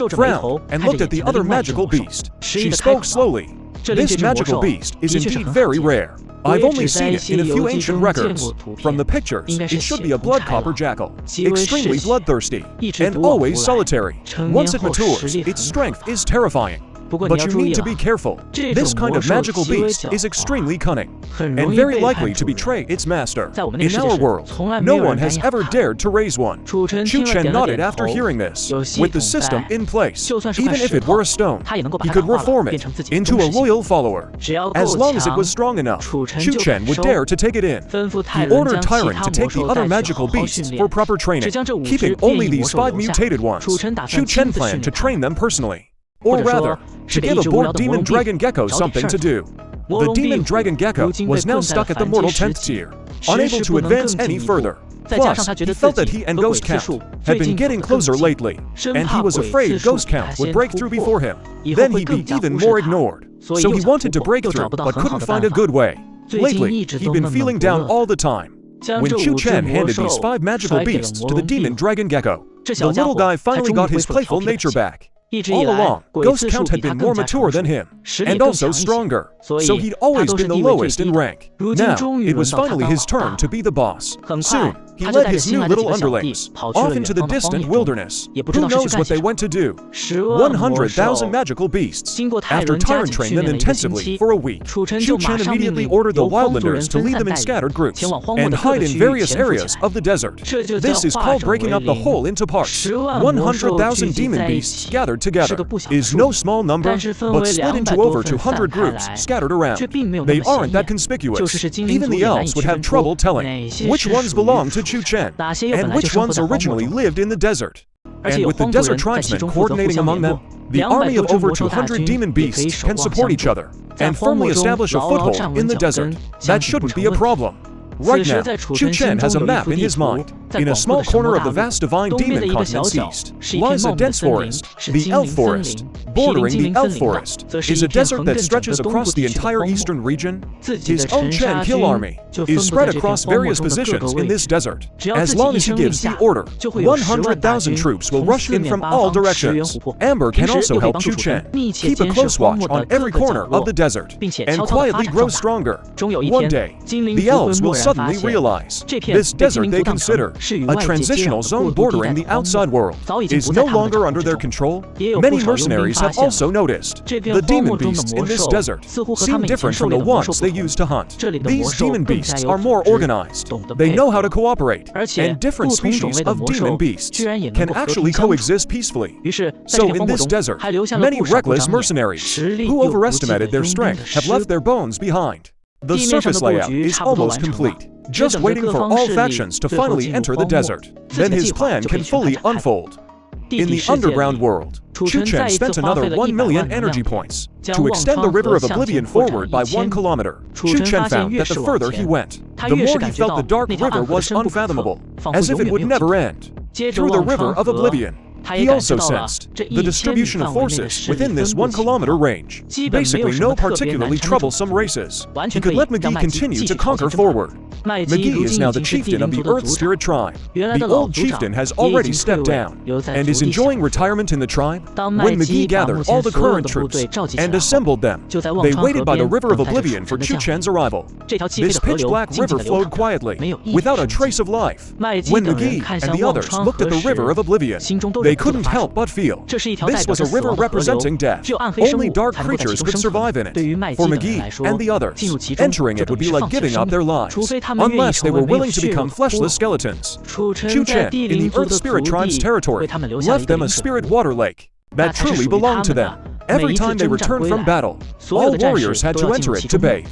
frowned, and looked at the other magical beast. She spoke slowly. This magical beast is indeed very rare. I've only seen it in a few ancient records. From the pictures, it should be a blood-copper jackal, extremely bloodthirsty, and always solitary. Once it matures, its strength is terrifying. But you need to be careful. This kind of magical beast is extremely cunning, and very likely to betray its master. In our world, no one has ever dared to raise one. Chu Chen nodded after hearing this. With the system in place, even if it were a stone, he could reform it into a loyal follower. As long as it was strong enough, Chu Chen would dare to take it in. He ordered Tyrant to take the other magical beasts for proper training, keeping only these 5 mutated ones. Chu Chen planned to train them personally. Or rather, to give a bored demon dragon gecko something to do. The demon dragon gecko was now stuck at the mortal 10th tier, unable to advance any further. Plus, he felt that he and Ghost Count had been getting closer lately, and he was afraid Ghost Count would break through before him. Then he'd be even more ignored. So he wanted to break through, but couldn't find a good way. Lately, he'd been feeling down all the time. When Chu Chen handed these 5 magical beasts to the demon dragon gecko, The little guy finally got his playful nature back. All along, Ghost Count had been more mature than him, and also stronger, so he'd always been the lowest in rank. Now, it was finally his turn to be the boss. Soon, he led his new little underlings off into the distant wilderness. Who knows what they went to do? 100,000 magical beasts. After Tyrant trained them intensively for a week, Chu Chen immediately ordered the wildlanders to lead them in scattered groups and hide in various areas of the desert. This is called breaking up the whole into parts. 100,000 demon beasts gathered together is no small number, but split into over 200 groups scattered around. They aren't that conspicuous. Even the elves would have trouble telling which ones belong to Chu Chen and which ones originally lived in the desert. And with the desert tribesmen coordinating among them, the army of over 200 demon beasts can support each other and firmly establish a foothold in the desert. That shouldn't be a problem. Right now, Chu Chen has a map in his mind. In a small corner of the vast divine demon continent's east lies a dense forest, the Elf Forest. Bordering the Elf Forest is a desert that stretches across the entire eastern region. His own Chen kill army is spread across various positions in this desert. As long as he gives the order, 100,000 troops will rush in from all directions. Amber can also help Chu Chen keep a close watch on every corner of the desert and quietly grow stronger. One day, the elves will suddenly realize this desert they consider a transitional zone bordering the outside world is no longer under their control. Many mercenaries have also noticed the demon beasts in this desert seem different from the ones they used to hunt. These demon beasts are more organized. They know how to cooperate, and different species of demon beasts can actually coexist peacefully. So in this desert, many reckless mercenaries who overestimated their strength have left their bones behind. The surface layout is almost complete, just waiting for all factions to finally enter the desert. Then his plan can fully unfold. In the underground world, Chu Chen spent another 1 million energy points to extend the River of Oblivion forward by 1 kilometer. Chu Chen found that the further he went, the more he felt the dark river was unfathomable, as if it would never end. Through the River of Oblivion, he also sensed the distribution of forces within this 1 kilometer range. Basically no particularly troublesome races. He could let McGee continue to conquer forward. McGee is now the chieftain of the Earth Spirit tribe. The old chieftain has already stepped down and is enjoying retirement in the tribe. When McGee gathered all the current troops and assembled them, they waited by the River of Oblivion for Chu Chen's arrival. This pitch-black river flowed quietly, without a trace of life. When McGee and the others looked at the River of Oblivion, they couldn't help but feel this was a river representing death. Only dark creatures could survive in it. For McGee and the others, entering it would be like giving up their lives, unless they were willing to become fleshless skeletons. Chu Chen, in the Earth Spirit Tribe's territory, left them a spirit water lake that truly belonged to them. Every time they returned from battle, all warriors had to enter it to bathe.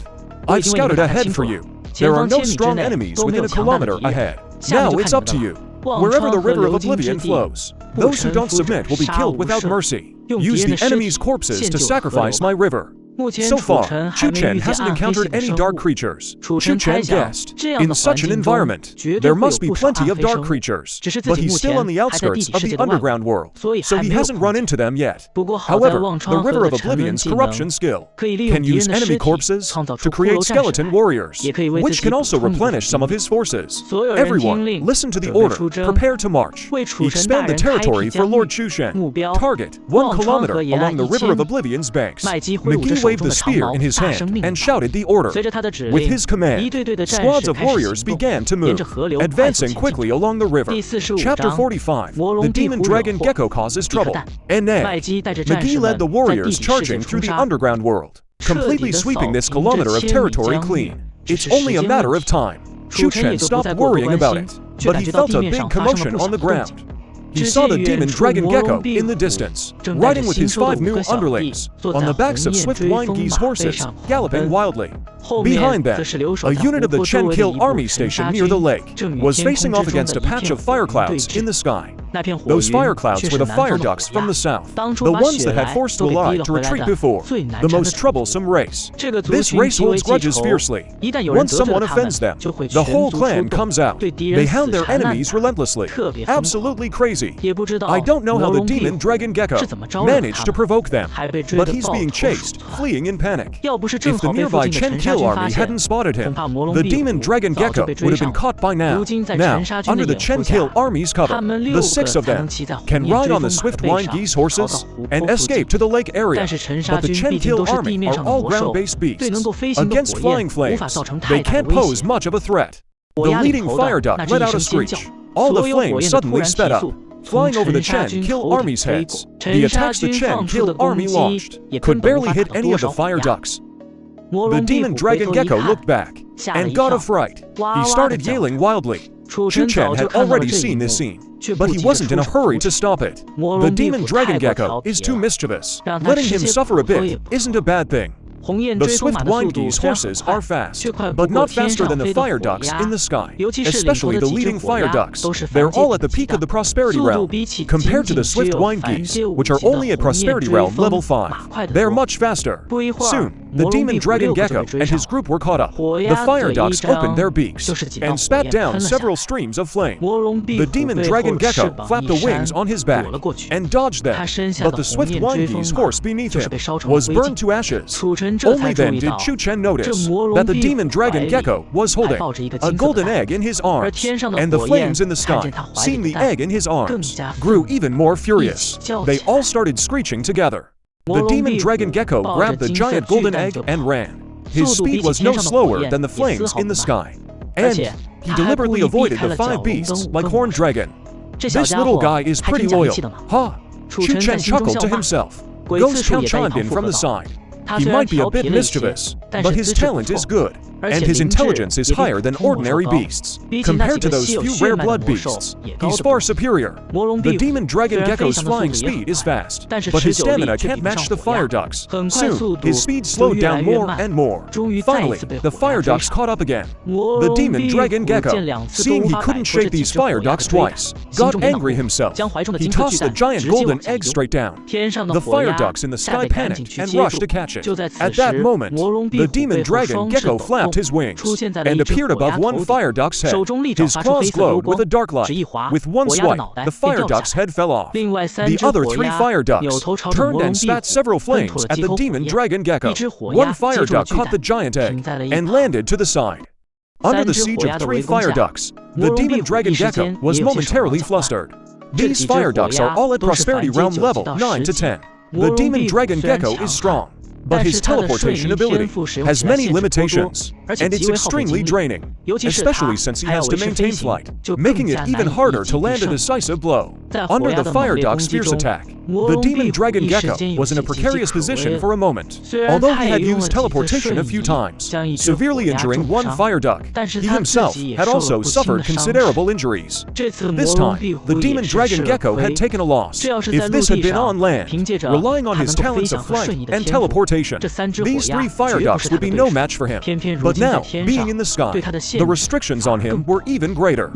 I've scouted ahead for you. There are no strong enemies within a kilometer ahead. Now it's up to you. Wherever the River of Oblivion flows, those who don't submit will be killed without mercy. Use the enemy's corpses to sacrifice my river. So far, Chu Chen hasn't encountered any dark creatures. Chu Chen guessed, in such an environment, there must be plenty of dark creatures, but he's still on the outskirts of the underground world, so he hasn't run into them yet. However, the River of Oblivion's corruption skill can use enemy corpses to create skeleton warriors, which can also replenish some of his forces. Everyone, listen to the order, prepare to march. Expand the territory for Lord Chu Chen. Target 1 kilometer along the River of Oblivion's banks. McGee waved the spear in his hand and shouted the order. With his command, squads of warriors began to move, advancing quickly along the river. Chapter 45, the demon dragon Gecko causes trouble. And McGee led the warriors charging through the underground world, completely sweeping this kilometer of territory clean. It's only a matter of time. Chu Chen stopped worrying about it, but he felt a big commotion on the ground. He saw the demon dragon Gecko in the distance, riding with his 5 new underlings, on the backs of swift wine geese horses, galloping wildly. Behind them, a unit of the Chen Kill army stationed near the lake was facing off against a patch of fire clouds in the sky. Those fire clouds were the fire ducks from the south, the ones that had forced Wulai to retreat before, the most troublesome race. This race holds grudges fiercely. Once someone offends them, the whole clan comes out. They hound their enemies relentlessly, absolutely crazy. I don't know how the demon dragon Gecko managed to provoke them, but he's being chased, fleeing in panic. If the nearby Chen Kill army hadn't spotted him, the demon dragon Gecko would have been caught by now. Now, under the Chen Kill army's cover, the 6 of them can ride on the swift blind geese horses and escape to the lake area, but the Chen Kill army are all ground-based beasts. Against flying flames, they can't pose much of a threat. The leading fire duck let out a screech. All the flames suddenly sped up, flying over the Chen Kill army's heads. The attacks the Chen Kill army launched could barely hit any of the fire ducks. The demon dragon gecko looked back and got a fright. He started yelling wildly. Chu Chen had already seen this scene, but he wasn't in a hurry to stop it. The demon dragon gecko is too mischievous. Letting him suffer a bit isn't a bad thing. The swift blind geese horses are fast, but not faster than the fire ducks in the sky, especially the leading fire ducks. They're all at the peak of the prosperity realm. Compared to the swift blind geese, which are only at prosperity realm level 5, they're much faster. Soon, the demon dragon gecko and his group were caught up. The fire ducks opened their beaks and spat down several streams of flame. The demon dragon gecko flapped the wings on his back and dodged them, but the swift blind geese horse beneath him was burned to ashes. Only then did Chu Chen notice that the demon dragon gecko was holding a golden egg in his arms, and the flames in the sky, seeing the egg in his arms, grew even more furious. They all started screeching together. The demon dragon gecko grabbed the giant golden egg and ran. His speed was no slower than the flames in the sky, and he deliberately avoided the 5 beasts like Horned Dragon. This little guy is pretty loyal. Ha! Chu Chen chuckled to himself. Ghost Count chimed in from the side. He might be a bit mischievous, but his talent is good, and his intelligence is higher than ordinary beasts. Compared to those few rare blood beasts, he's far superior. The demon dragon gecko's flying speed is fast, but his stamina can't match the fire ducks. Soon, his speed slowed down more and more. Finally, the fire ducks caught up again. The demon dragon gecko, seeing he couldn't shake these fire ducks twice, got angry himself. He tossed the giant golden egg straight down. The fire ducks in the sky panicked and rushed to catch it. At that moment, the demon dragon gecko flapped his wings and appeared above one fire duck's head. His claws glowed with a dark light. With one swipe, the fire duck's head fell off. The other 3 fire ducks turned and spat several flames at the demon dragon gecko. One fire duck caught the giant egg and landed to the side. Under the siege of 3 fire ducks, the demon dragon gecko was momentarily flustered. These fire ducks are all at prosperity realm level 9 to 10. The demon dragon gecko is strong, but his teleportation ability has many limitations, and it's extremely draining, especially since he has to maintain flight, making it even harder to land a decisive blow. Under the fire duck's fierce attack, the demon dragon gecko was in a precarious position for a moment. Although he had used teleportation a few times, severely injuring one fire duck, he himself had also suffered considerable injuries. This time, the demon dragon gecko had taken a loss. If this had been on land, relying on his talents of flight and teleportation, these 3 fire ducks would be no match for him. But now, being in the sky, the restrictions on him were even greater.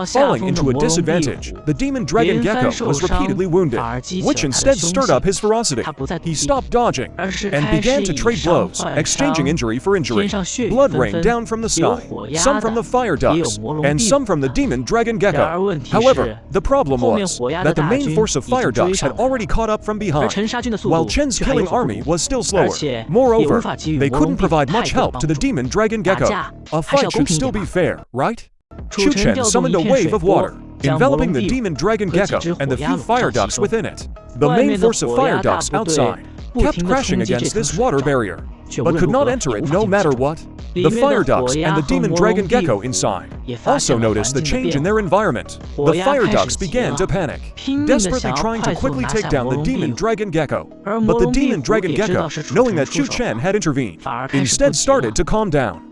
Falling into a disadvantage, the demon dragon gecko was repeatedly wounded, which instead stirred up his ferocity. He stopped dodging and began to trade blows, exchanging injury for injury. Blood rained down from the sky, some from the fire ducks, and some from the demon dragon gecko. However, the problem was that the main force of fire ducks had already caught up from behind, while Chen's killing army was still slower. Moreover, they couldn't provide much help to the demon dragon gecko. A fight should still be fair, right? Chu Chen summoned a wave of water, enveloping the demon dragon gecko and the few fire ducks within it. The main force of fire ducks outside kept crashing against this water barrier, but could not enter it no matter what. The fire ducks and the demon dragon gecko inside also noticed the change in their environment. The fire ducks began to panic, desperately trying to quickly take down the demon dragon gecko. But the demon dragon gecko, knowing that Chu Chen had intervened, instead started to calm down.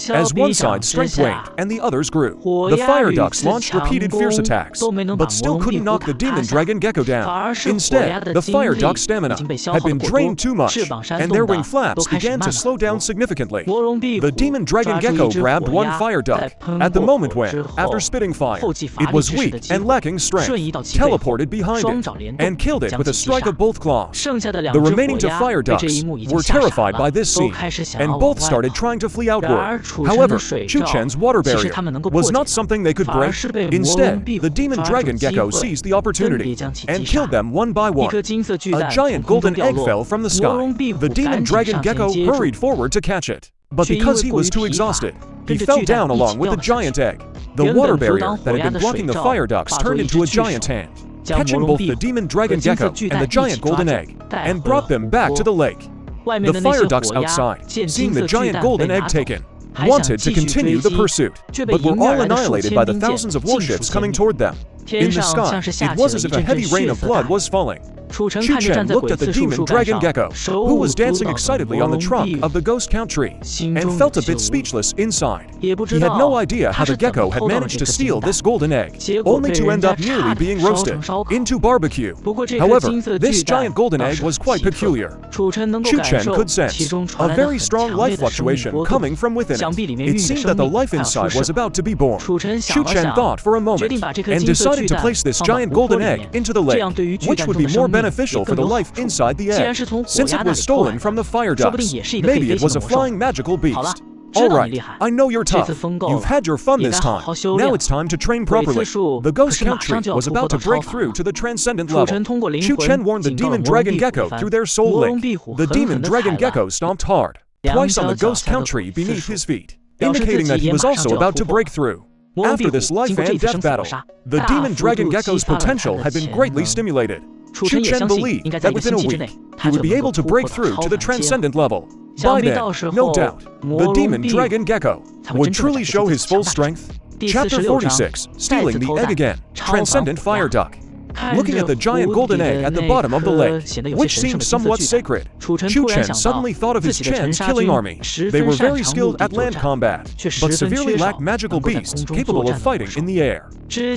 As one side's strength waned and the others grew, the fire ducks launched repeated fierce attacks, but still couldn't knock the demon dragon gecko down. Instead, the fire duck's stamina had been drained too much, and their wing flaps began to slow down significantly. The demon dragon gecko grabbed one fire duck at the moment when, after spitting fire, it was weak and lacking strength, teleported behind it, and killed it with a strike of both claws. The remaining 2 fire ducks were terrified by this scene, and both started trying to flee outward. However, Chu Chen's water barrier was not something they could break. Instead, the demon dragon gecko seized the opportunity and killed them one by one. A giant golden egg fell from the sky. The demon dragon gecko hurried forward to catch it. But because he was too exhausted, he fell down along with the giant egg. The water barrier that had been blocking the fire ducts turned into a giant hand, catching both the demon dragon gecko and the giant golden egg, and brought them back to the lake. The fire ducks outside, seeing the giant golden egg taken, wanted to continue the pursuit, but were all annihilated by the thousands of warships coming toward them. In the sky, it was as if a heavy rain of blood was falling. Chu Chen looked at the demon dragon gecko, who was dancing excitedly on the trunk of the ghost count tree, and felt a bit speechless inside. He had no idea how the gecko had managed to steal this golden egg, only to end up nearly being roasted into barbecue. However, this giant golden egg was quite peculiar. Chu Chen could sense a very strong life fluctuation coming from within it. It seemed that the life inside was about to be born. Chu Chen thought for a moment, and decided to place this giant golden egg into the lake, which would be more beneficial for the life inside the egg, since it was stolen from the fire ducts. Maybe it was a flying magical beast. Alright, I know you're tough. You've had your fun this time. Now it's time to train properly. The ghost count tree was about to break through to the transcendent level. Chu Chen warned the demon dragon gecko through their soul link. The demon dragon gecko stomped hard, twice on the ghost count tree beneath his feet, indicating that he was also about to break through. After this life and death battle, the demon dragon gecko's potential had been greatly stimulated. Chu Chen believed that within a week, he would be able to break through to the transcendent level. By then, no doubt, the demon dragon gecko would truly show his full strength. Chapter 46, Stealing the Egg Again, Transcendent Fire Duck. Looking at the giant golden egg at the bottom of the lake, which seemed somewhat sacred, Chu Chen suddenly thought of his Chen's killing army. They were very skilled at land combat, but severely lacked magical beasts capable of fighting in the air.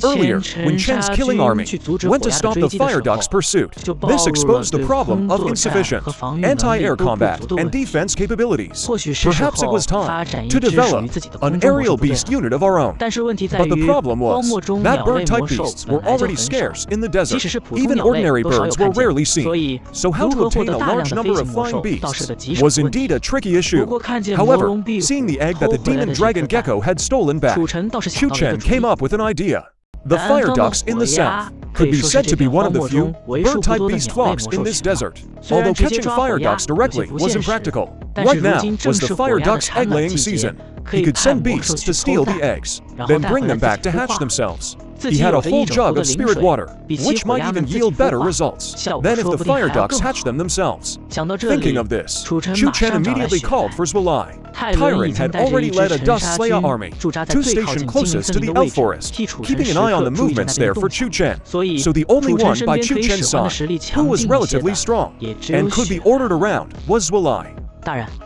Earlier, when Chen's killing army went to stop the fire duck's pursuit, this exposed the problem of insufficient anti-air combat and defense capabilities. Perhaps it was time to develop an aerial beast unit of our own. But the problem was that bird-type beasts were already scarce in the desert. Even ordinary birds were rarely seen. So how to obtain a large number of flying beasts was indeed a tricky issue. However, seeing the egg that the demon dragon gecko had stolen back, Chu Chen came up with an idea. The fire ducks in the south could be said to be one of the few bird-type beast flocks in this desert, although catching fire ducks directly was impractical. Right now was the fire duck's egg-laying season. He could send beasts to steal the eggs, then bring them back to hatch themselves. He had a whole jug of spirit water, which might even yield better results than if the fire ducks hatched them themselves. Thinking of this, Chu Chen immediately called for Zwilai. Tyron had already led a Dust Slayer army to station closest to the elf forest, keeping an eye on the movements there for Chu Chen. So the only one by Chu Chen's side who was relatively strong and could be ordered around was Zwilai.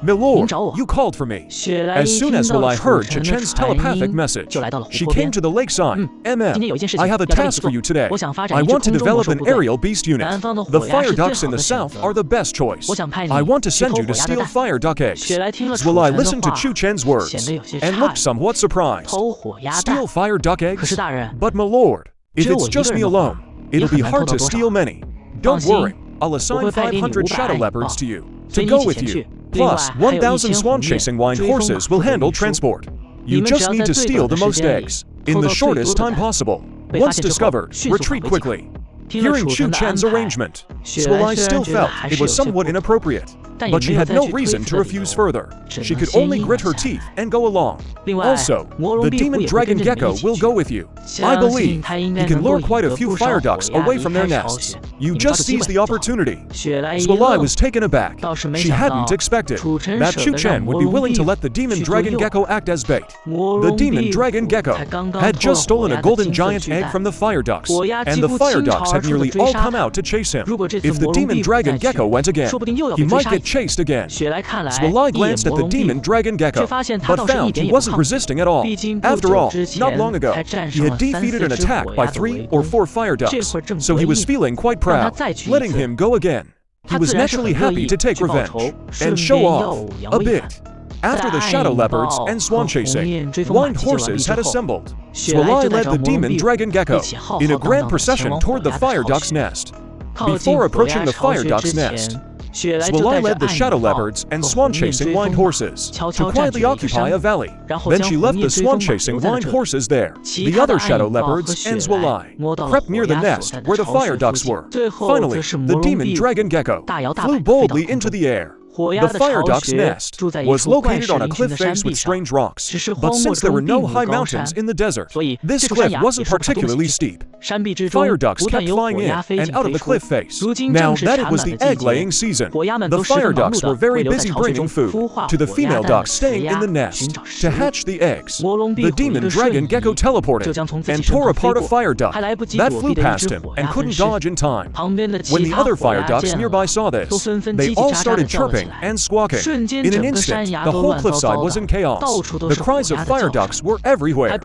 Milord, you called for me. As soon as Zwilai heard Chu Chen's telepathic message, she came to the lakeside. I have a task for you today. I want to develop an aerial beast unit. The fire ducks in the south are the best choice. I want to send you to steal fire duck eggs. Zwilai listened to Chu Chen's words and looked somewhat surprised. Steal fire duck eggs? But milord, if it's just me alone, it'll be hard to steal many. Don't worry, I'll assign 500 shadow leopards to you to go with you. Plus, 1,000 swan-chasing wild horses will handle transport. You just need to steal the most eggs in the shortest time possible. Once discovered, retreat quickly. Hearing Chu Chen's arrangement, Zwilai still felt it was somewhat inappropriate, but she had no reason to refuse further. She could only grit her teeth and go along. Also, the demon dragon gecko will go with you. I believe he can lure quite a few fire ducks away from their nests. You just seize the opportunity. Zwilai was taken aback. She hadn't expected that Chu Chen would be willing to let the demon dragon gecko act as bait. The demon dragon gecko had just stolen a golden giant egg from the fire ducks, and the fire ducks had nearly all come out to chase him. If the demon dragon gecko went again, he might get chased again. Zwilai glanced at the demon dragon gecko, but found he wasn't resisting at all. After all, not long ago, he had defeated an attack by 3 or 4 fire ducks, so he was feeling quite proud, letting him go again. He was naturally happy to take revenge and show off a bit. After the shadow leopards and swan chasing, wild horses had assembled. Zwilai led the demon dragon gecko in a grand procession toward the fire duck's nest. Before approaching the fire duck's nest, Zwilai led the shadow leopards and swan-chasing wild horses to quietly occupy a valley. Then she left the swan-chasing wild horses there. The other shadow leopards and Zwilai crept near the nest where the fire ducks were. Finally, the demon dragon gecko flew boldly into the air, The fire duck's nest was located on a cliff face with strange rocks, but since there were no high mountains in the desert, this cliff wasn't particularly steep. Fire ducks kept flying in and out of the cliff face. Now that it was the egg-laying season, the fire ducks were very busy bringing food to the female ducks staying in the nest to hatch the eggs. The demon dragon gecko teleported and tore apart a fire duck that flew past him and couldn't dodge in time. When the other fire ducks nearby saw this, they all started chirping and squawking. In an instant, the whole cliffside was in chaos. The cries of fire ducks were everywhere.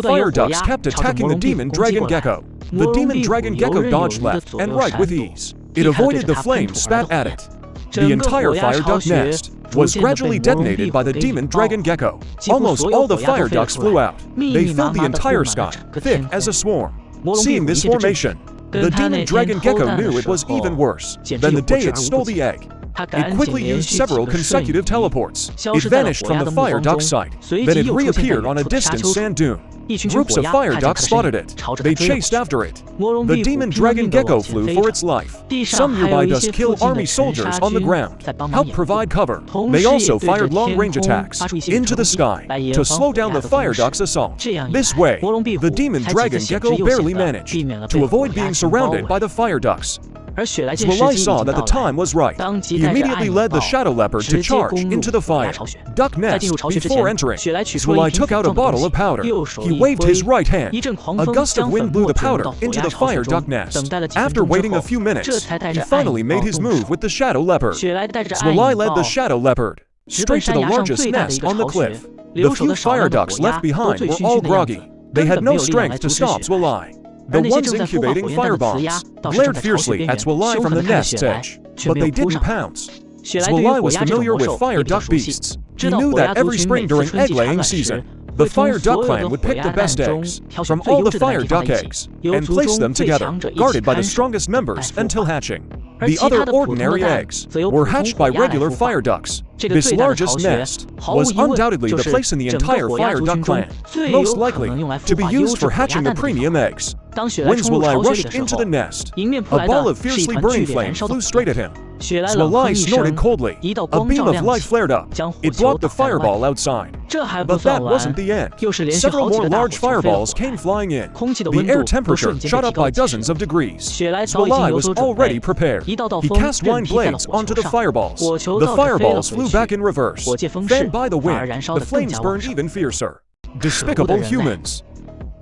Fire ducks kept attacking the demon dragon gecko. The demon dragon gecko dodged left and right with ease. It avoided the flames spat at it. The entire fire duck nest was gradually detonated by the demon dragon gecko. Almost all the fire ducks flew out. They filled the entire sky, thick as a swarm. Seeing this formation, the demon dragon gecko knew it was even worse than the day it stole the egg. It quickly used several consecutive teleports. It vanished from the fire duck's sight. Then it reappeared on a distant sand dune. Groups of fire ducks spotted it. They chased after it. The demon dragon gecko flew for its life. Some nearby ducks killed army soldiers on the ground, helped provide cover. They also fired long-range attacks into the sky to slow down the fire duck's assault. This way, the demon dragon gecko barely managed to avoid being surrounded by the fire ducks. Swalai saw that the time was right. He immediately led the shadow leopard to charge into the fire duck nest. Before entering, Swalai took out a bottle of powder. He waved his right hand. A gust of wind blew the powder into the fire duck nest. After waiting a few minutes, he finally made his move with the shadow leopard. Swalai led the shadow leopard straight to the largest nest on the cliff. The few fire ducks left behind were all groggy. They had no strength to stop Swalai. The ones incubating firebombs glared fiercely at Swalai from the nest's edge, but they didn't pounce. Swalai was familiar with fire duck beasts. He knew that every spring during egg-laying season, the fire duck clan would pick the best eggs from all the fire duck eggs and place them together, guarded by the strongest members until hatching. The other ordinary eggs were hatched by regular fire ducks. This largest nest was undoubtedly the place in the entire fire duck clan, most likely to be used for hatching the premium eggs. When Swalai rushed into the nest, a ball of fiercely burning flame flew straight at him. Swalai snorted coldly. A beam of light flared up. It blocked the fireball outside. But that wasn't the end. Several more large fireballs came flying in. The air temperature shot up by dozens of degrees. Swalai was already prepared. He cast wine blades onto the fireballs. The fireballs flew back in reverse. Fanned by the wind, the flames burned even fiercer. Despicable humans!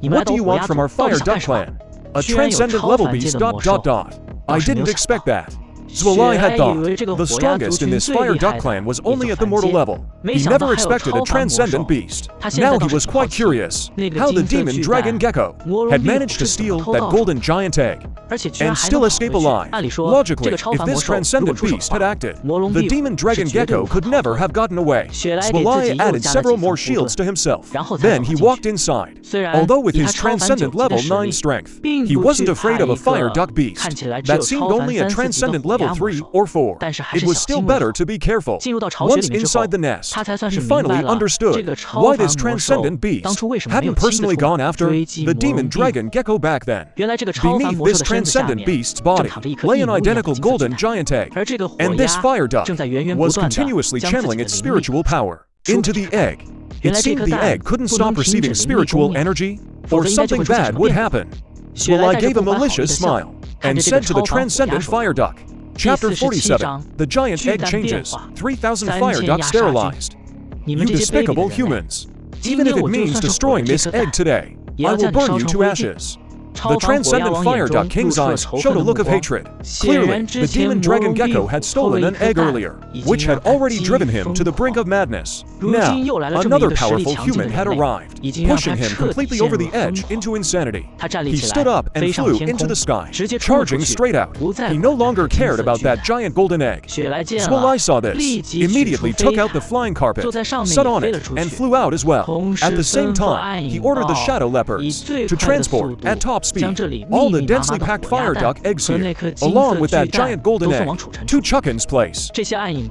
What do you want from our fire duck clan? A transcendent level beast ... I didn't expect that. Swalai had thought the strongest in this fire duck clan was only at the mortal level. He never expected a transcendent beast. Now he was quite curious how the demon dragon gecko had managed to steal that golden giant egg and still escape alive. Logically, if this transcendent beast had acted, the demon dragon gecko could never have gotten away. Swalai added several more shields to himself. Then he walked inside. Although with his transcendent level 9 strength, he wasn't afraid of a fire duck beast that seemed only a transcendent level 3 or 4. It was still better to be careful. Once inside the nest, he finally understood why this transcendent beast hadn't personally gone after the demon dragon gecko back then. Beneath this transcendent beast's body lay an identical golden giant egg, and this fire duck was continuously channeling its spiritual power into the egg. It seemed the egg couldn't stop receiving spiritual energy, or something bad would happen. Swalai gave a malicious smile and said to the transcendent fire duck, Chapter 47, The Giant Egg Changes, 3,000 fire ducks sterilized. You despicable humans! Even if it means destroying this egg today, I will burn you to ashes. The transcendent fire duck king's eyes showed a look of hatred. Clearly, the demon dragon gecko had stolen an egg earlier, which had already driven him to the brink of madness. Now, another powerful human had arrived, pushing him completely over the edge into insanity. He stood up and flew into the sky, charging straight out. He no longer cared about that giant golden egg. Swalai saw this, immediately took out the flying carpet, sat on it, and flew out as well. At the same time, he ordered the shadow leopards to transport at top speed all the densely packed fire duck eggs here, along with that giant golden egg, to Chu Chen's place.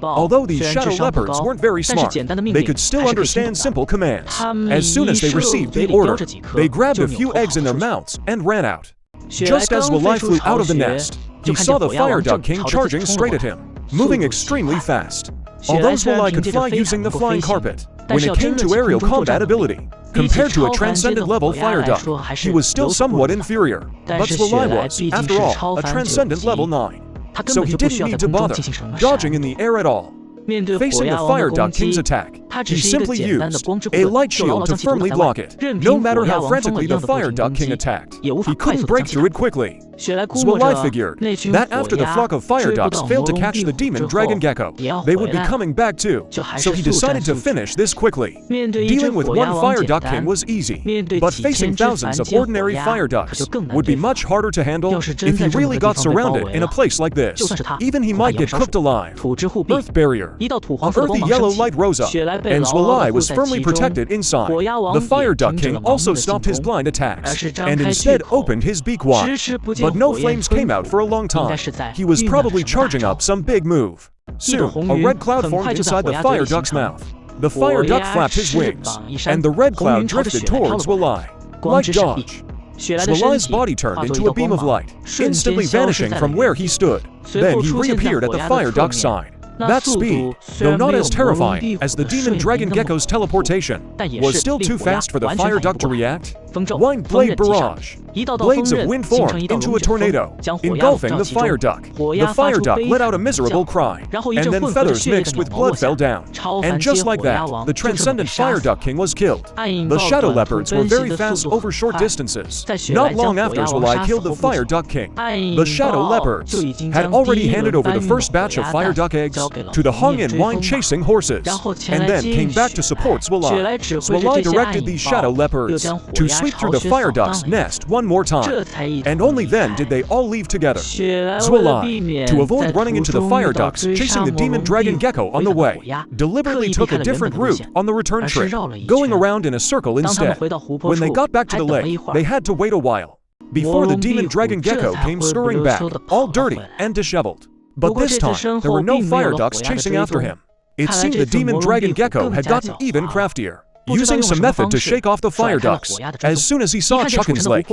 Although these shadow leopards weren't very smart, they could still understand simple commands. As soon as they received the order, they grabbed a few eggs in their mouths and ran out. Just as Swalai flew out of the nest, he saw the fire duck king charging straight at him. moving extremely fast. Although Zwolai could fly using the flying carpet, when it came to aerial combat ability, compared to a transcendent-level fire duck, he was still somewhat inferior. But Zwolai was, after all, a transcendent level 9. So he didn't need to bother dodging in the air at all. Facing the Fire Duck King's attack, he simply used a light shield to firmly block it. No matter how frantically the Fire Duck King attacked, he couldn't break through it quickly. Zwolai figured that after the flock of fire ducks failed to catch the demon dragon gecko, they would be coming back too, so he decided to finish this quickly. Dealing with one Fire Duck King was easy, but facing thousands of ordinary fire ducks would be much harder to handle if he really got surrounded in a place like this. Even he might get cooked alive. Earth Barrier. A earthy yellow light rose up, and Zwolai was firmly protected inside. The Fire Duck King also stopped his blind attacks, and instead opened his beak wide. But no flames came out for a long time. He was probably charging up some big move. Soon, a red cloud formed inside the Fire Duck's mouth. The Fire Duck flapped his wings, and the red cloud drifted towards Zwolai. Like dodge. Zwolai's body turned into a beam of light, instantly vanishing from where he stood. Then he reappeared at the Fire Duck's side. That speed, though not as terrifying as the demon dragon gecko's teleportation, was still too fast for the Fire Duck to react. Wind Blade Barrage. Blades of wind formed into a tornado, engulfing the Fire Duck. The Fire Duck let out a miserable cry, and then feathers mixed with blood fell down. And just like that, the transcendent Fire Duck King was killed. The Shadow Leopards were very fast over short distances. Not long after Zwolai killed the Fire Duck King, the Shadow Leopards had already handed over the first batch of Fire Duck eggs to the hung-in wine-chasing horses, and then came back to support Zwolai. Zwolai directed these Shadow Leopards to sweep through the Fire Duck's nest one more time, and only then did they all leave together. Zwolai, to avoid running into the Fire Ducks chasing the demon dragon gecko on the way, deliberately took a different route on the return trip, going around in a circle instead. When they got back to the lake, they had to wait a while before the demon dragon gecko came scurrying back, all dirty and disheveled. But this time, there were no fire ducks chasing after him. It seemed the demon dragon gecko had gotten even craftier, using some method to shake off the fire ducks. As soon as he saw Chuchen's lake,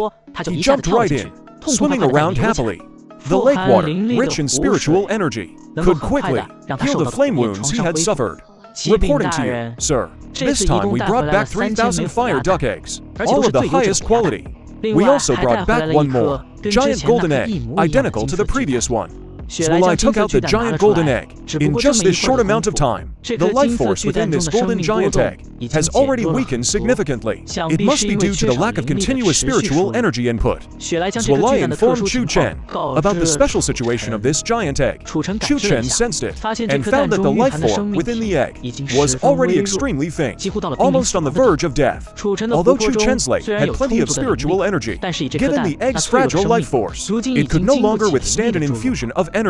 he jumped right in, swimming around happily. The lake water, rich in spiritual energy, could quickly heal the flame wounds he had suffered. Reporting to you, sir, this time we brought back 3,000 fire duck eggs, all of the highest quality. We also brought back one more, giant golden egg, identical to the previous one. Zwolai took out the giant golden egg. In just this short amount of time, the life force within this golden giant egg has already weakened significantly. It must be due to the lack of continuous spiritual energy input. Zwolai informed Chu Chen about the special situation of this giant egg. Chu Chen sensed it and found that the life form within the egg was already extremely faint, almost on the verge of death. Although Chu Chen's lake had plenty of spiritual energy, given the egg's fragile life force, it could no longer withstand an infusion of energy.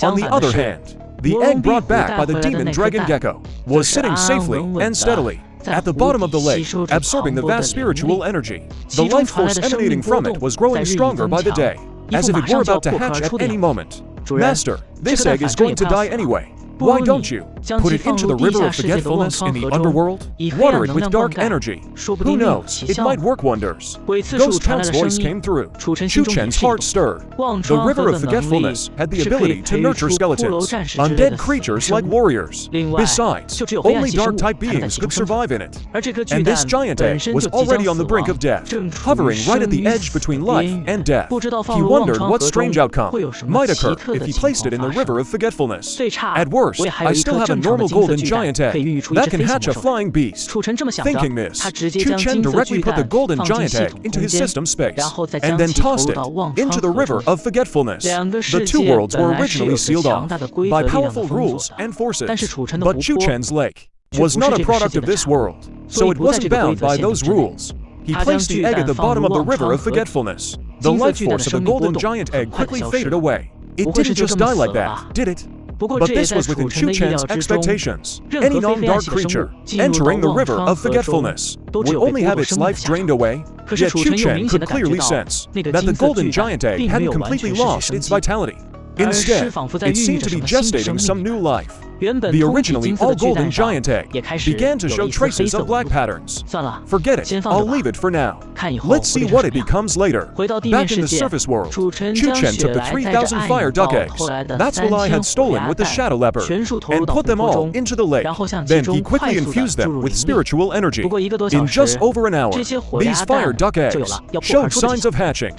On the other hand, the egg brought back by the demon dragon gecko was sitting safely and steadily at the bottom of the lake, absorbing the vast spiritual energy. The life force emanating from it was growing stronger by the day, as if it were about to hatch at any moment. Master, this egg is going to die anyway. Why don't you put it into the river of forgetfulness in the underworld? Water it with dark energy. Who knows, it might work wonders. Ghost Count's voice came through. Chu Chen's heart stirred. The river of forgetfulness had the ability to nurture skeletons, undead creatures like warriors. Besides, only dark-type beings could survive in it. And this giant egg was already on the brink of death, hovering right at the edge between life and death. He wondered what strange outcome might occur if he placed it in the river of forgetfulness. At worst, I still have a normal golden giant egg that can hatch a flying beast. Thinking this, Chu Chen directly put the golden giant egg into his system space, and then tossed it into the river of forgetfulness. The two worlds were originally sealed off by powerful rules and forces, but Chu Chen's lake was not a product of this world, so it wasn't bound by those rules. He placed the egg at the bottom of the river of forgetfulness. The life force of the golden giant egg quickly faded away. It didn't just die like that, did it? But this was within Chu Chen's expectations. Any non-dark creature entering the river of forgetfulness would only have its life drained away. Yet Chu Chen could clearly sense that the golden giant egg hadn't completely lost its vitality. Instead, it seemed to be gestating some new life. The originally all golden giant egg began to show traces of black patterns. Forget it, I'll leave it for now. Let's see what it becomes later. Back in the surface world, Chu Chen took the 3,000 fire duck eggs. That's what I had stolen with the shadow leopard, and put them all into the lake. Then he quickly infused them with spiritual energy. In just over an hour, these fire duck eggs showed signs of hatching.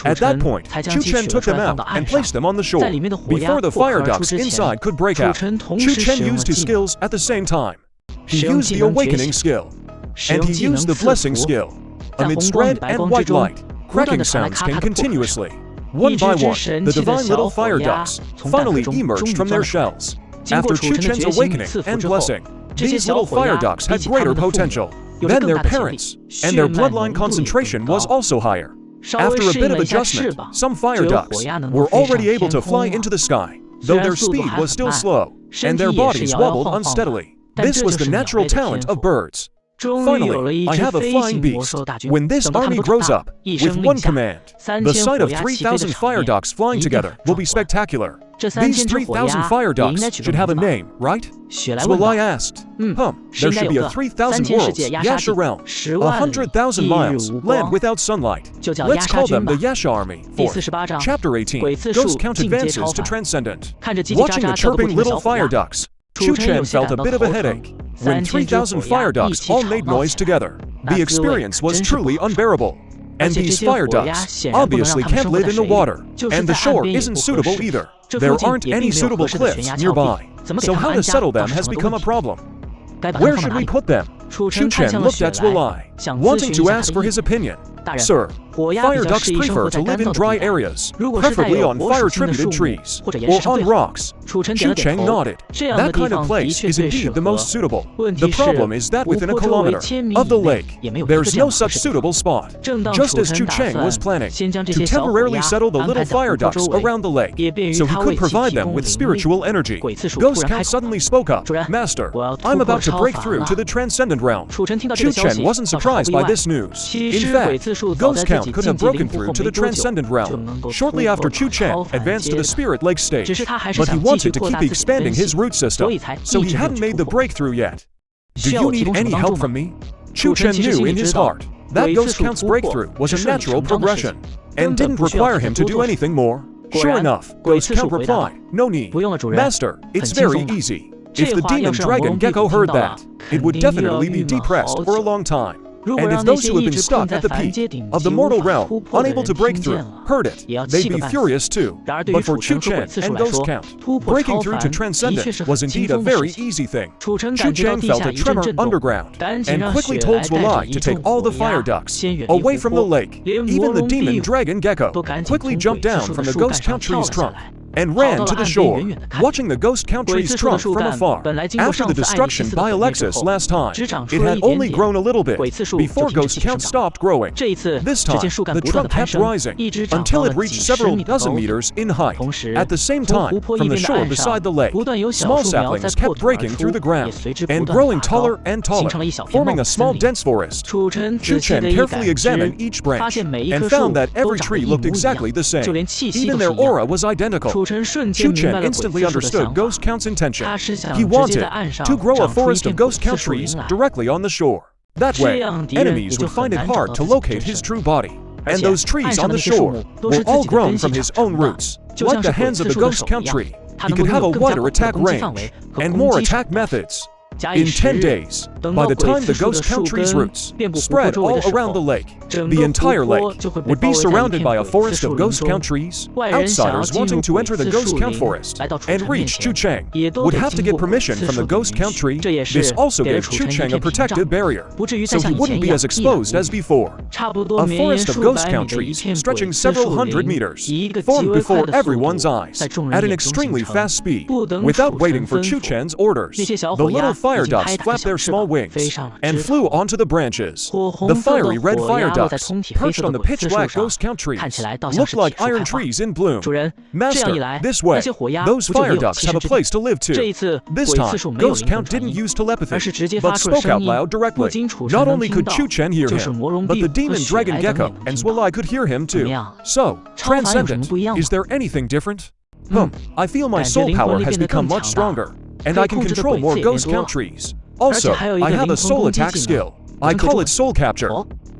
At that point, Chu Chen took them out and placed them on the shore. Before the fire ducks inside could break out, Chu Chen used his skills at the same time. He used the awakening skill, and he used the blessing skill. Amidst red and white light, cracking sounds came continuously. One by one, the divine little fire ducks finally emerged from their shells. After Chu Chen's awakening and blessing, these little fire ducks had greater potential than their parents, and their bloodline concentration was also higher. After a bit of adjustment, some fire ducks were already able to fly into the sky, though their speed was still slow, and their bodies wobbled unsteadily. This was the natural talent of birds. Finally, I have a flying beast. When this army grows up, with one command, the sight of 3,000 fire ducks flying together will be spectacular. These 3,000 fire ducks should have a name, right? Swalai asked. There should be a 3,000 worlds, Yasha realm, 100,000 miles, land without sunlight. Let's call them the Yasha army. 4. Chapter 18, Ghost Count advances to Transcendent. Watching the chirping little fire ducks, Chu Chen felt a bit of a headache. When 3,000 fire ducks all made noise together, the experience was truly unbearable. And these fire ducks obviously can't live in the water, and the shore isn't suitable either. There aren't any suitable cliffs nearby, so how to settle them has become a problem. Where should we put them? Chu Chen looked at Swalai, wanting to ask for his opinion. Sir, fire ducks prefer to live in dry areas, preferably on fire-tributed trees, or on rocks. Chu Chen nodded. That kind of place is indeed the most suitable. The problem is that within a kilometer of the lake, there's no such suitable spot. Just as Chu Chen was planning to temporarily settle the little fire ducks around the lake, so he could provide them with spiritual energy, Ghost Count suddenly spoke up. Master, I'm about to break through to the Transcendent realm. Chu Chen wasn't surprised by this news. In fact, Ghost Count could have broken through to the Transcendent realm shortly after ChuChen advanced to the Spirit Lake stage, but he wanted to keep expanding his root system, so he hadn't made the breakthrough yet. Do you need any help from me? Chu Chen knew in his heart that Ghost Count's breakthrough was a natural progression, and didn't require him to do anything more. Sure enough, Ghost Count replied, no need. Master, it's very easy. If the demon dragon gecko heard that, it would definitely be depressed for a long time. And if those who have been stuck at the peak of the mortal realm, unable to break through, heard it, they'd be furious too. But for Chu Chen and Ghost Count, breaking through to Transcendent was indeed a very easy thing. Chu Chen felt a tremor underground, and quickly told Swalai to take all the fire ducks away from the lake. Even the demon dragon gecko quickly jumped down from the Ghost Count tree's trunk and ran to the shore, watching the Ghost Count tree's trunk from afar. After the destruction by Alexis last time, it had only grown a little bit before Ghost Count stopped growing. This time, the trunk kept rising until it reached several dozen meters in height. At the same time, from the shore beside the lake, small saplings kept breaking through the ground and growing taller and taller, forming a small dense forest. Chu Chen carefully examined each branch and found that every tree looked exactly the same. Even their aura was identical. Chu Chen instantly understood Ghost Count's intention. He wanted to grow a forest of Ghost Count trees directly on the shore. That way, enemies would find it hard to locate his true body. And those trees on the shore were all grown from his own roots. Like the hands of the Ghost Count tree, he could have a wider attack range and more attack methods. In 10 days, by the time the Ghost Count tree's roots spread all around the lake, the entire lake would be surrounded by a forest of Ghost Count trees. Outsiders wanting to enter the Ghost Count forest and reach Chu Chen would have to get permission from the Ghost Count tree. This also gave Chu Chen a protective barrier, so he wouldn't be as exposed as before. A forest of Ghost Count trees stretching several hundred meters formed before everyone's eyes at an extremely fast speed, without waiting for Chu Chen's orders. The little fire ducks flapped their small wings and flew onto the branches. The fiery red fire ducks, perched on the pitch-black Ghost Count trees, looked like iron trees in bloom. Master, this way. Those fire ducks have a place to live too. This time, Ghost Count didn't use telepathy, but spoke out loud directly. Not only could Chu Chen hear him, but the demon dragon gecko and Swalai could hear him too. So, Transcendent, is there anything different? I feel my soul power has become much stronger. and I can control more ghost count trees. Also, I have a soul attack skill. I call it Soul Capture.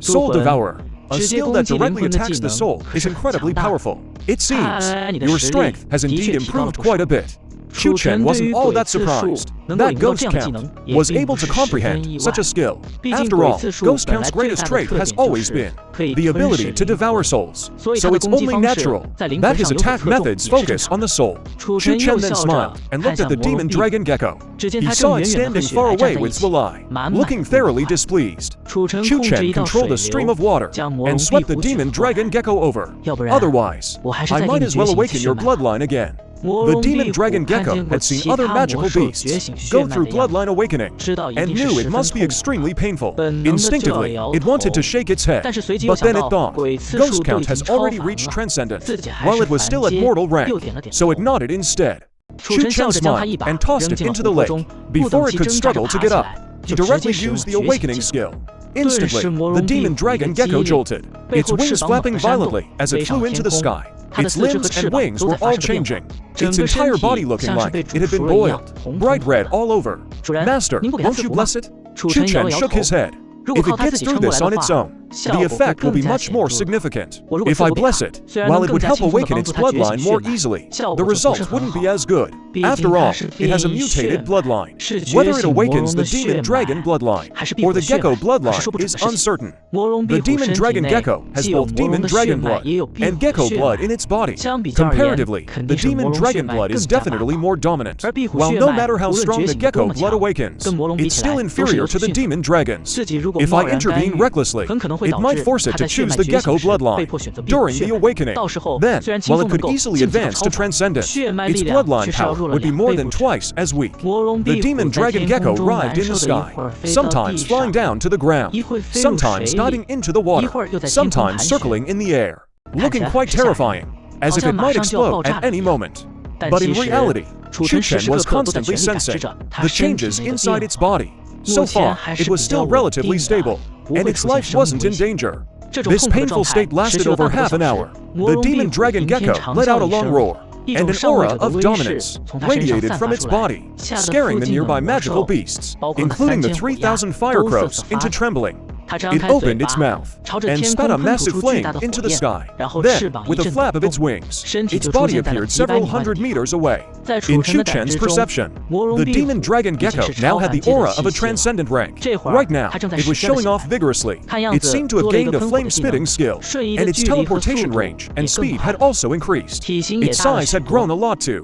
Soul Devourer. A skill that directly attacks the soul is incredibly powerful. It seems your strength has indeed improved quite a bit. Chu Chen wasn't all that surprised that Ghost Count was able to comprehend such a skill. After all, Ghost Count's greatest trait has always been the ability to devour souls, so it's only natural that his attack methods focus on the soul. Chu Chen then smiled and looked at the demon dragon gecko. He saw it standing far away with its eye, looking thoroughly displeased. Chu Chen controlled a stream of water and swept the demon dragon gecko over. Otherwise, I might as well awaken your bloodline again. The demon dragon gecko had seen other magical beasts go through bloodline awakening and knew it must be extremely painful. Instinctively, it wanted to shake its head, but then it thought, Ghost Count has already reached Transcendent, while it was still at mortal rank, so it nodded instead. Chu Chen smiled and tossed it into the lake. Before it could struggle to get up, he directly used the awakening skill. Instantly, the demon dragon gecko jolted, its wings flapping violently as it flew into the sky. Its limbs and wings were all changing, its entire body looking like it had been boiled, bright red all over. Master, won't you bless it? Chu Chen shook his head. If it gets through this on its own, the effect will be much more significant. If I bless it, while it would help awaken its bloodline more easily, the result wouldn't be as good. After all, it has a mutated bloodline. Whether it awakens the demon dragon bloodline or the gecko bloodline is uncertain. The demon dragon gecko has both demon dragon blood and gecko blood in its body. Comparatively, the demon dragon blood is definitely more dominant. While no matter how strong the gecko blood awakens, it's still inferior to the demon dragons. If I intervene recklessly, it might force it to choose the gecko bloodline during the awakening. Then, while it could easily advance to Transcendent, its bloodline power would be more than twice as weak. The demon dragon gecko writhed in the sky, sometimes flying down to the ground, sometimes diving into the water, sometimes circling in the air, looking quite terrifying, as if it might explode at any moment. But in reality, Chu Chen was constantly sensing the changes inside its body. So far, it was still relatively stable, and its life wasn't in danger. This painful state lasted over half an hour. The demon dragon gecko let out a long roar, and an aura of dominance radiated from its body, scaring the nearby magical beasts, including the 3,000 fire crows, into trembling. It opened its mouth and spat a massive flame into the sky. Then, with a flap of its wings, its body appeared several hundred meters away. In Chu Chen's perception, the demon dragon gecko now had the aura of a transcendent rank. Right now, it was showing off vigorously. It seemed to have gained a flame-spitting skill, and its teleportation range and speed had also increased. Its size had grown a lot too,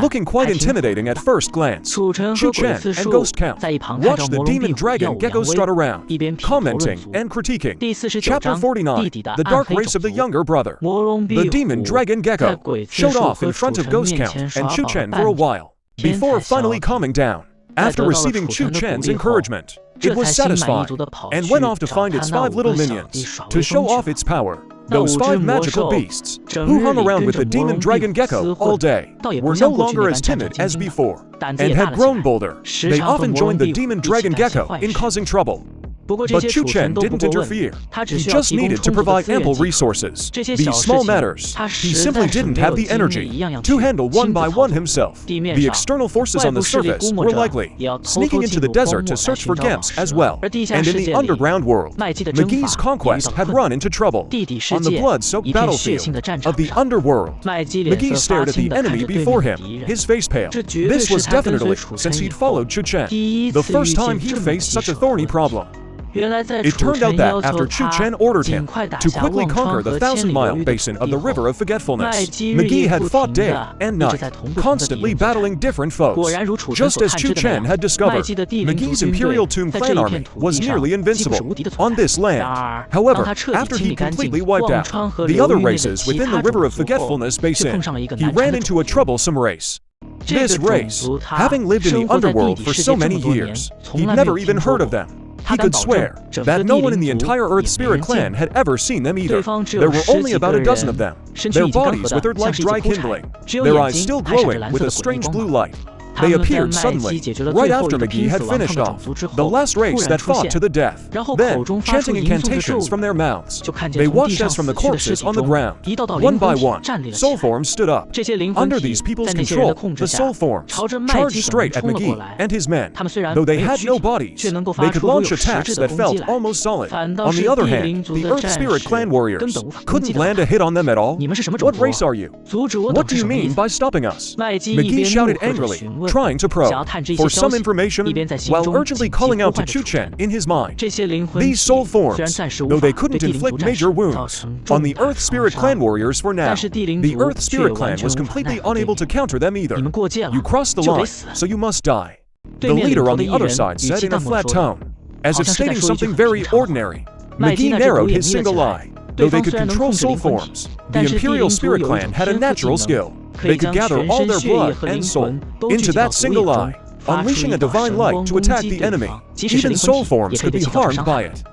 looking quite intimidating at first glance. Chu Chen and Ghost Count watched the demon dragon gecko strut around, commenting and critiquing. Chapter 49, The Dark Race of the Younger Brother. The demon dragon gecko showed off in front of Ghost Count and Chu Chen for a while, before finally calming down. After receiving Chu Chen's encouragement, it was satisfied, and went off to find its 5 little minions, to show off its power. Those 5 magical beasts, who hung around with the demon dragon gecko all day, were no longer as timid as before, and had grown bolder. They often joined the demon dragon gecko in causing trouble. But Chu Chen didn't interfere. He just needed to provide ample resources. These small matters, he simply didn't have the energy to handle one by one himself. The external forces on the surface were likely sneaking into the desert to search for gemps as well. And in the underground world, McGee's conquest had run into trouble. On the blood-soaked battlefield of the underworld, McGee stared at the enemy before him, his face pale. This was definitely since he'd followed Chu Chen, the first time he'd faced such a thorny problem. It turned out that after Chu Chen ordered him to quickly conquer the 1,000-mile basin of the River of Forgetfulness, McGee had fought day and night, constantly battling different foes. Just as Chu Chen had discovered, McGee's Imperial Tomb clan army was nearly invincible on this land. However, after he completely wiped out the other races within the River of Forgetfulness basin, he ran into a troublesome race. This race, having lived in the underworld for so many years, he'd never even heard of them. He could swear that no one in the entire Earth Spirit clan had ever seen them either. There were only about a dozen of them, their bodies withered like dry kindling, their eyes still glowing with a strange blue light. They appeared suddenly, right after McGee had finished off the last race that fought to the death. Then, chanting incantations from their mouths, they watched as from the corpses on the ground, one by one, soul forms stood up. Under these people's control, the soul forms charged straight at McGee and his men. Though they had no bodies, they could launch attacks that felt almost solid. On the other hand, the Earth Spirit clan warriors couldn't land a hit on them at all. What race are you? What do you mean by stopping us? McGee shouted angrily, trying to probe for some information, while urgently calling out to Chu Chen in his mind. These soul forms, though they couldn't inflict major wounds on the Earth Spirit clan warriors for now, the Earth Spirit clan was completely unable to counter them either. You crossed the line, so you must die. The leader on the other side said in a flat tone, as if stating something very ordinary. McGee narrowed his single eye. Though they could control soul forms, the Imperial Spirit Clan had a natural skill. They could gather all their blood and soul into that single eye, unleashing a divine light to attack the enemy. Even soul forms could be harmed by it.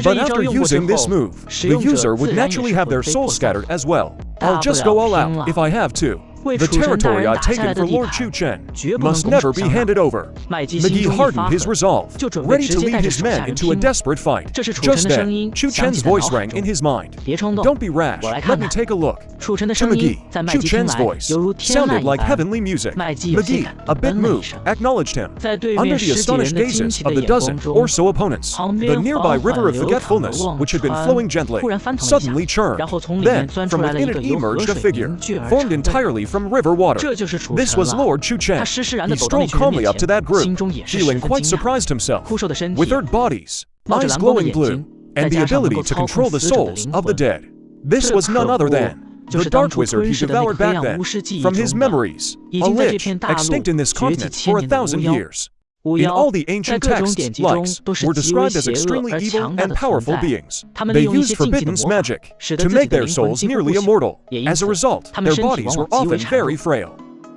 But after using this move, the user would naturally have their soul scattered as well. I'll just go all out if I have to. The territory I've taken for Lord Chu Chen must never be handed over. McGee hardened his resolve, ready to lead his men into a desperate fight. Just then, Chu Chen's voice rang in his mind. Don't be rash, let me take a look. To McGee, Chu Chen's voice sounded like heavenly music. McGee, a bit moved, acknowledged him. Under the astonished gazes of the dozen or so opponents, the nearby river of forgetfulness, which had been flowing gently, suddenly churned. Then, from within it emerged a figure, formed entirely from river water. This was Lord Chu Chen. He strolled calmly up to that group, feeling quite surprised himself. Withered bodies, eyes glowing blue, and the ability to control the souls of the dead. This was none other than the dark wizard he devoured back then. From his memories, a lich, extinct in this continent for 1,000 years. In all the ancient texts, lichs were described as extremely evil and powerful beings. They used forbidden magic to make their souls nearly immortal. As a result, their bodies were often very frail.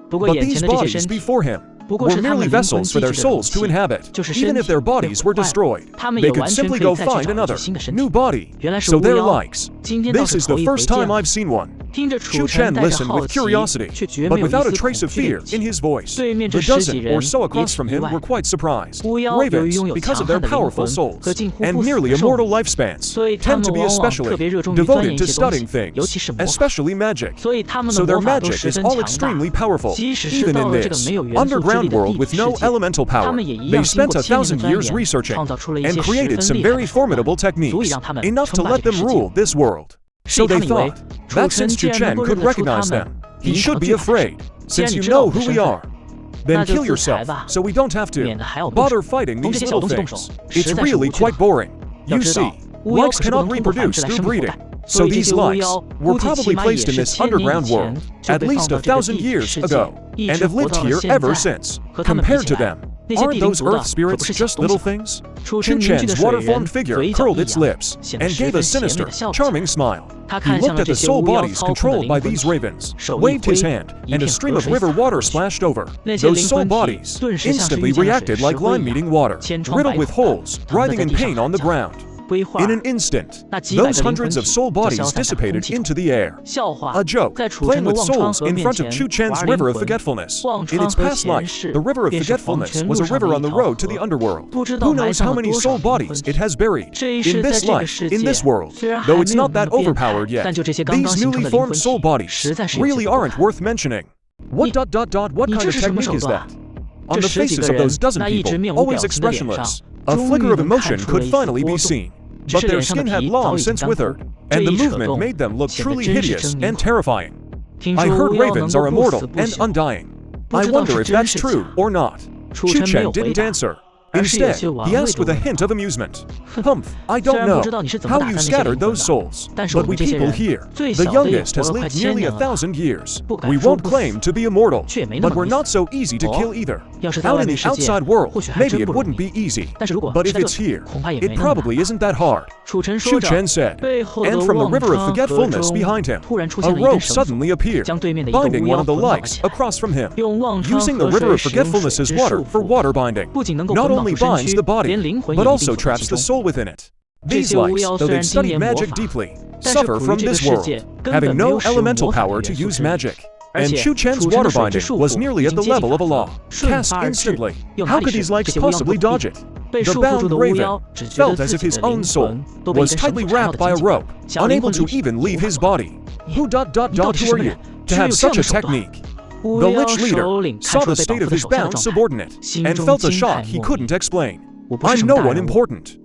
But these bodies before him were merely vessels for their souls to inhabit. Even if their bodies were destroyed, they could simply go find another, new body. So they're likes. This is the first time I've seen one. Chu Chen listened with curiosity, but without a trace of fear in his voice. The dozen or so across from him were quite surprised. Ravens, because of their powerful souls and nearly immortal lifespans, tend to be especially devoted to studying things, especially magic. So their magic is all extremely powerful. Even in this underground world with no elemental power, they spent 1,000 years researching and created some very formidable techniques, enough to let them rule this world. So they thought that since Chu Chen could recognize them, he should be afraid, since you know who we are. Then kill yourself, so we don't have to bother fighting these little things. It's really quite boring. You see, likes cannot reproduce through breeding. So these likes were probably placed in this underground world at least 1,000 years ago, and have lived here ever since. Compared to them, aren't those earth spirits just little things? Chu Chen's water-formed figure curled its lips and gave a sinister, charming smile. He looked at the soul bodies controlled by these ravens, waved his hand, and a stream of river water splashed over. Those soul bodies instantly reacted like lime meeting water, riddled with holes, writhing in pain on the ground. In an instant, those hundreds of soul bodies dissipated into the air. A joke, playing with souls in front of Chu Chen's river of forgetfulness. In its past life, the river of forgetfulness was a river on the road to the underworld. Who knows how many soul bodies it has buried? In this life, in this world, though it's not that overpowered yet, these newly formed soul bodies really aren't worth mentioning. What kind of technique is that? On the faces of those dozen people, always expressionless, a flicker of emotion could finally be seen. But their skin had long since withered, and the movement made them look truly hideous and terrifying. I heard ravens are immortal and undying. I wonder if that's true or not. Chu Chen didn't answer. Instead, he asked with a hint of amusement. Humph, I don't know how you scattered those souls, but we people here, the youngest has lived nearly 1,000 years. We won't claim to be immortal, but we're not so easy to kill either. Out in the outside world, maybe it wouldn't be easy, but if it's here, it probably isn't that hard. Chu Chen said, and from the river of forgetfulness behind him, a rope suddenly appeared, binding one of the likes across from him. Using the river of forgetfulness's water for water binding, not only binds the body, but also traps the soul within it. These likes, though they've studied magic deeply, suffer from this world, having no elemental power to use magic. And Chu Chen's water binding was nearly at the level of a law. Cast instantly. How could these likes possibly dodge it? The bound raven felt as if his own soul was tightly wrapped by a rope, unable to even leave his body. Who are you to have such a technique? The Lich leader saw the state of his bound subordinate and felt a shock he couldn't explain. I'm no one important,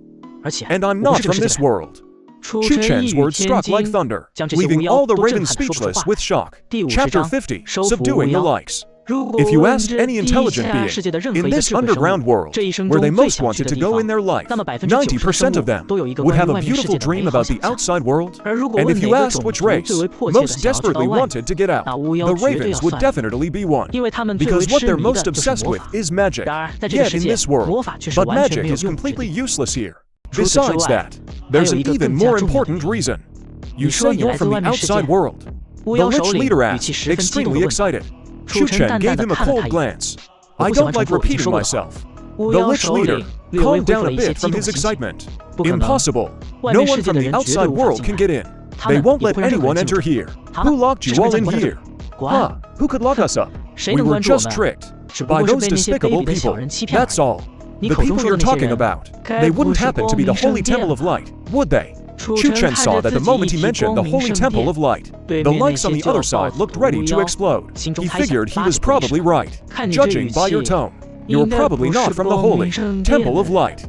and I'm not from this world. Chu Chen's words struck like thunder, leaving all the ravens speechless with shock. Chapter 50, Subduing the Likes. If you asked any intelligent being in this underground world where they most wanted to go in their life, 90% of them would have a beautiful dream about the outside world. And if you asked which race most desperately wanted to get out, the ravens would definitely be one. Because what they're most obsessed with is magic. Yet in this world, but magic is completely useless here. Besides that, there's an even more important reason. You say you're from the outside world. The Lich leader asked, extremely excited. Chu Chen gave him a cold glance. I don't like repeating myself. The Lich leader calmed down a bit from his excitement. Impossible. No one from the outside world can get in. They won't let anyone enter here. Who locked you all in here? Huh? Who could lock us up? We were just tricked by those despicable people. That's all. The people you're talking about, they wouldn't happen to be the Holy Temple of Light, would they? Chu Chen saw that the moment he mentioned the Holy Temple of Light, the likes on the other side looked ready to explode. He figured he was probably right. Judging by your tone, you're probably not from the Holy Temple of Light.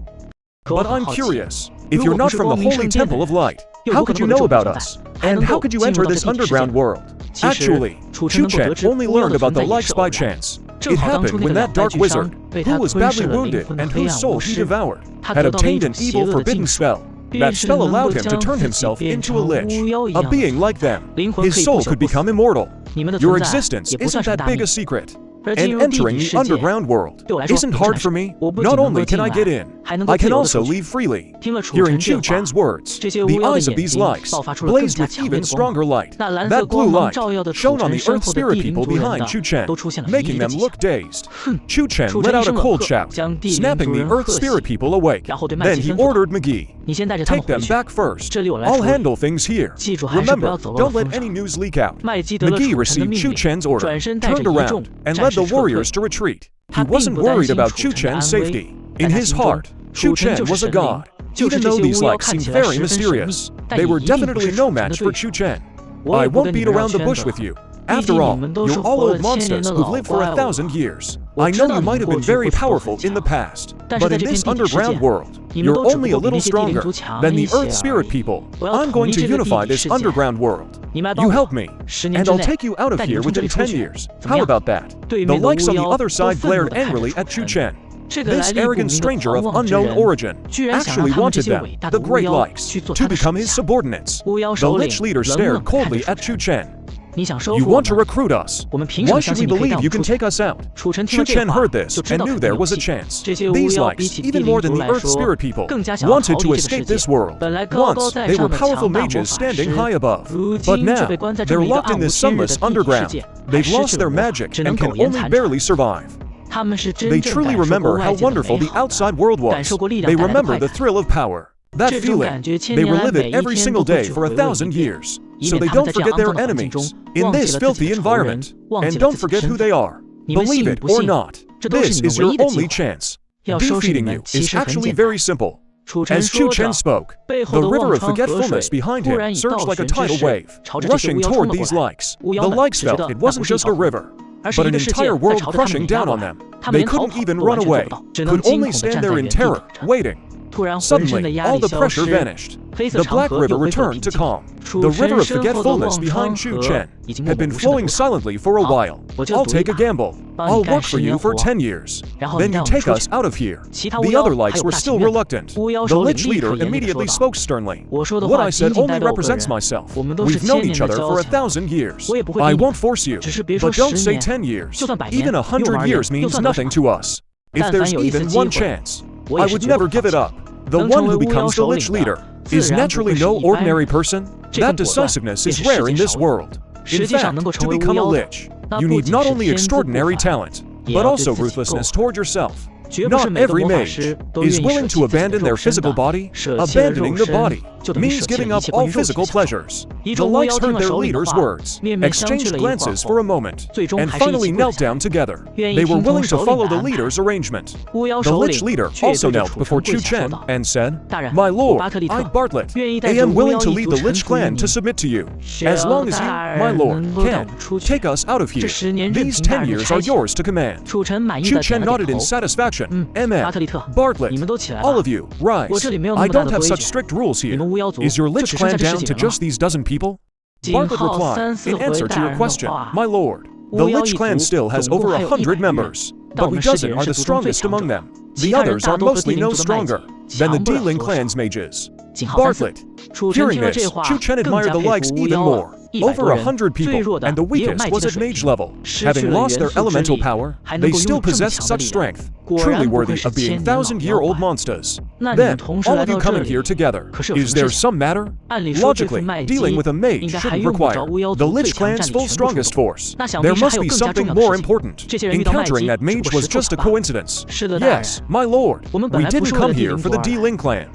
But I'm curious, if you're not from the Holy Temple of Light, how could you know about us? And how could you enter this underground world? Actually, Chu Chen only learned about the likes by chance. It happened when that dark wizard, who was badly wounded and whose soul he devoured, had obtained an evil forbidden spell. That spell allowed him to turn himself into a lich, a being like them. His soul could become immortal. Your existence isn't that big a secret. And entering the underground world isn't hard for me. Not only can I get in, I can also leave freely. Hearing Chu Chen's words, the eyes of these likes blazed with even stronger light. That blue light shone on the earth spirit people behind Chu Chen, making them look dazed. Chu Chen let out a cold shout, snapping the earth spirit people awake. Then he ordered McGee, take them back first. I'll handle things here. Remember, don't let any news leak out. McGee received Chu Chen's order, turned around, and led the warriors to retreat. He wasn't worried about Chu Chen's safety. In his heart, Chu Chen was a god. Even though these likes seemed very mysterious, they were definitely no match for Chu Chen. I won't beat around the bush with you. After all, you're all old monsters who've lived for 1,000 years. I know you might have been very powerful in the past, but in this underground world, you're only a little stronger than the Earth Spirit people. I'm going to unify this underground world. You help me, and I'll take you out of here within 10 years. How about that? The likes on the other side glared angrily at Chu Chen. This arrogant stranger of unknown origin actually wanted them, the great likes, to become his subordinates. The Lich leader stared coldly at Chu Chen. You want to recruit us? Why should we believe you can take us out? Chu Chen heard this and knew there was a chance. These likes, even more than the Earth Spirit people, wanted to escape this world. Once, they were powerful mages standing high above. But now, they're locked in this sunless underground. They've lost their magic and can only barely survive. They truly remember how wonderful the outside world was. They remember the thrill of power. That feeling, they relive it every single day for 1,000 years, so they don't forget their enemies in this filthy environment, and don't forget who they are. Believe it or not, this is your only chance. Defeating you is actually very simple. As Chu Chen spoke, the river of forgetfulness behind him surged like a tidal wave, rushing toward these likes. The likes felt it wasn't just a river, but an entire world crushing down on them. They couldn't even run away, could only stand there in terror, waiting. Suddenly, all the pressure vanished. The Black River returned to calm. The river of forgetfulness behind Chu Chen had been flowing silently for a while. I'll take a gamble. I'll work for you for 10 years. Then you take us out of here. The other likes were still reluctant. The Lich leader immediately spoke sternly. What I said only represents myself. We've known each other for 1,000 years. I won't force you, but don't say 10 years. Even 100 years means nothing to us. If there's even one chance, I would never give it up. The one who becomes the Lich leader is naturally no ordinary person. That decisiveness is rare in this world. In fact, to become a Lich, you need not only extraordinary talent, but also ruthlessness toward yourself. Not every mage is willing to abandon their physical body, abandoning the body means giving up all physical pleasures. The likes heard their leader's words, exchanged glances for a moment, and finally knelt down together. They were willing to follow the leader's arrangement. The Lich leader also knelt before Chu Chen and said, "My lord, I, Bartlett, I am willing to lead the Lich clan to submit to you. As long as you, my lord, can take us out of here, these 10 years are yours to command." Chu Chen nodded in satisfaction. Bartlett, all of you, rise. I don't have such strict rules here. Is your Lich clan down to just these dozen people? Bartlett replied, in answer to your question, "My lord, the Lich clan still has over 100 members, but we dozen are the strongest among them. The others are mostly no stronger than the Dealing clan's mages." Bartlett. Hearing this, Chu Chen admired the likes even more. Over 100 people, and the weakest was at mage level. Having lost their elemental power, they still possessed such strength, truly worthy of being 1,000-year-old monsters. Then, all of you coming here together, is there some matter? Logically, dealing with a mage shouldn't require the Lich clan's full strongest force. There must be something more important. Encountering that mage was just a coincidence. Yes, my lord, we didn't come here for the Dealing clan.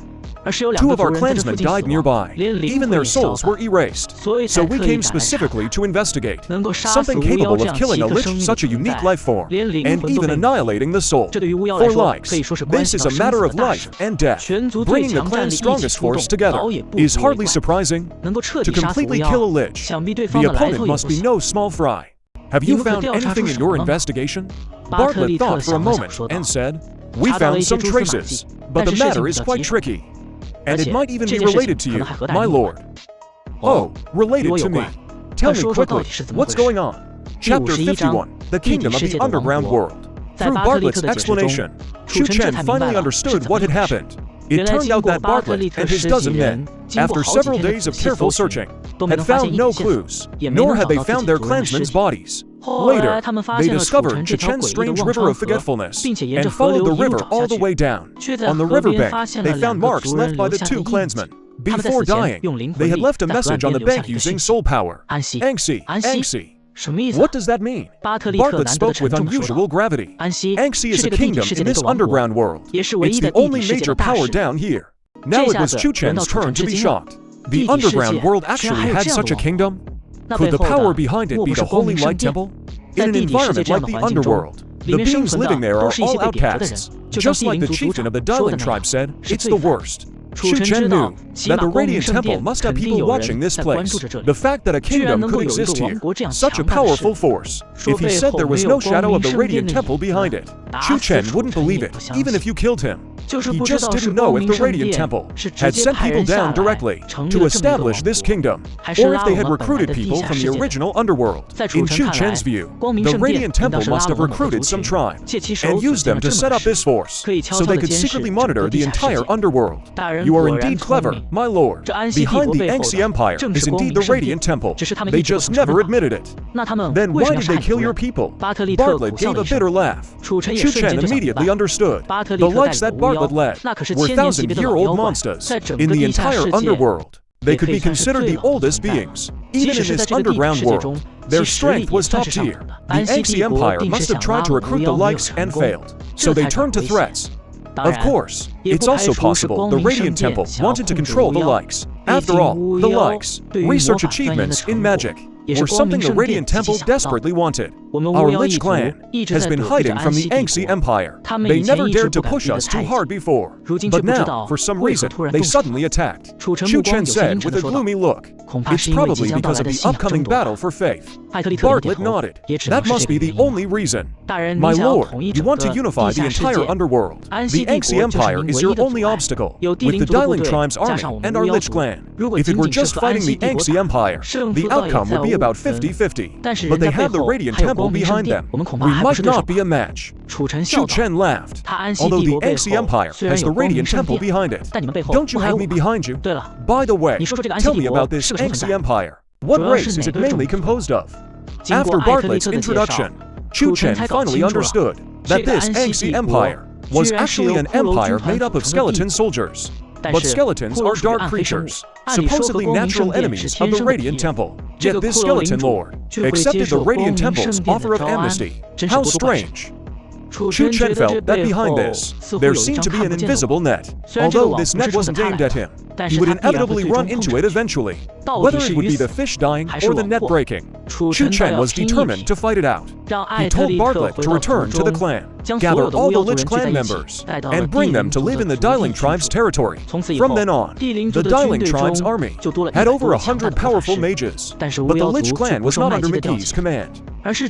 2 of our clansmen died nearby. Even their souls were erased. So we came specifically to investigate. Something capable of killing a Lich, such a unique life form, and even annihilating the soul. For likes, this is a matter of life and death. Bringing the clan's strongest force together is hardly surprising. To completely kill a Lich, the opponent must be no small fry. Have you found anything in your investigation? Bartlett thought for a moment and said, "We found some traces, but the matter is quite tricky. And it might even be related to you, my lord." "Oh, related to me. Tell me quickly, what's going on?" Chapter 51, The Kingdom of the Underground World. Through Bartlett's explanation, Chu Chen finally understood what had happened. It turned out that Bartlett and his dozen men, after several days of careful searching, had found no clues, nor had they found their clansmen's bodies. Later, they discovered Chu Chen's strange river of forgetfulness, and followed the river all the way down. On the riverbank, they found marks left by the 2 clansmen. Before dying, they had left a message on the bank using soul power. Anxi, Anxi. What does that mean? Bartlett spoke with unusual gravity. Anxi is a kingdom in this underground world. It's the only major power down here. Now it was Chu Chen's turn to be shocked. The underground world actually had such a kingdom? Could the power behind it be the Holy Light Temple? In an environment like the underworld, the beings living there are all outcasts. Just like the chieftain of the Dialing tribe said, it's the worst. Chu Chen knew that the Radiant Temple must have people watching this place. The fact that a kingdom could exist here, such a powerful force. If he said there was no shadow of the Radiant Temple behind it, Chu Chen wouldn't believe it, even if you killed him. He just didn't know if the Radiant Temple had sent people down directly to establish this kingdom, or if they had recruited people from the original underworld. In Chu Chen's view, the Radiant Temple must have recruited some tribe and used them to set up this force, so they could secretly monitor the entire underworld. You are indeed clever, my lord. Behind the Anxi Empire is indeed the Radiant Temple. They just never admitted it. Then why did they kill your people? Bartlett gave a bitter laugh. Chu Chen immediately understood. The likes that Bartlett led were 1,000-year-old monsters in the entire underworld. They could be considered the oldest beings. Even in this underground world, their strength was top tier. The Anxi Empire must have tried to recruit the likes and failed, so they turned to threats. Of course, it's also possible the Radiant Temple wanted to control the likes. After all, the likes, research achievements in magic, were something the Radiant Temple desperately wanted. Our Lich clan has been hiding from the Anxi Empire. They never dared to push us too hard before. But now, for some reason, they suddenly attacked. Chu Chen said with a gloomy look, "It's probably because of the upcoming battle for faith." Bartlett nodded. "That must be the only reason. My lord, you want to unify the entire underworld. The Anxi Empire is your only obstacle, with the Dialing tribe's army and our Lich clan. If it were just fighting the Anxi Empire, the outcome would be about 50-50. But they have the Radiant Temple behind them. We might not be a match." Chu Chen laughed. "Although the Anxi Empire has the Radiant Temple behind it, don't you have me behind you? By the way, tell me about this Anxi Empire. What race is it mainly composed of?" After Bartlett's introduction, Chu Chen finally understood that this Anxi Empire was actually an empire made up of skeleton soldiers. But skeletons are dark creatures, supposedly natural enemies of the Radiant Temple. Yet this skeleton lord accepted the Radiant Temple's offer of amnesty. How strange. Chu Chen felt that behind this, there seemed to be an invisible net. Although this net wasn't aimed at him, he would inevitably run into it eventually, whether it would be the fish dying or the net breaking. Chu Chen was determined to fight it out. He told Bartlett to return to the clan, gather all the Lich clan members, and bring them to live in the Dialing tribe's territory. From then on, the Dialing tribe's army had over 100 powerful mages, but the Lich clan was not under McGee's command.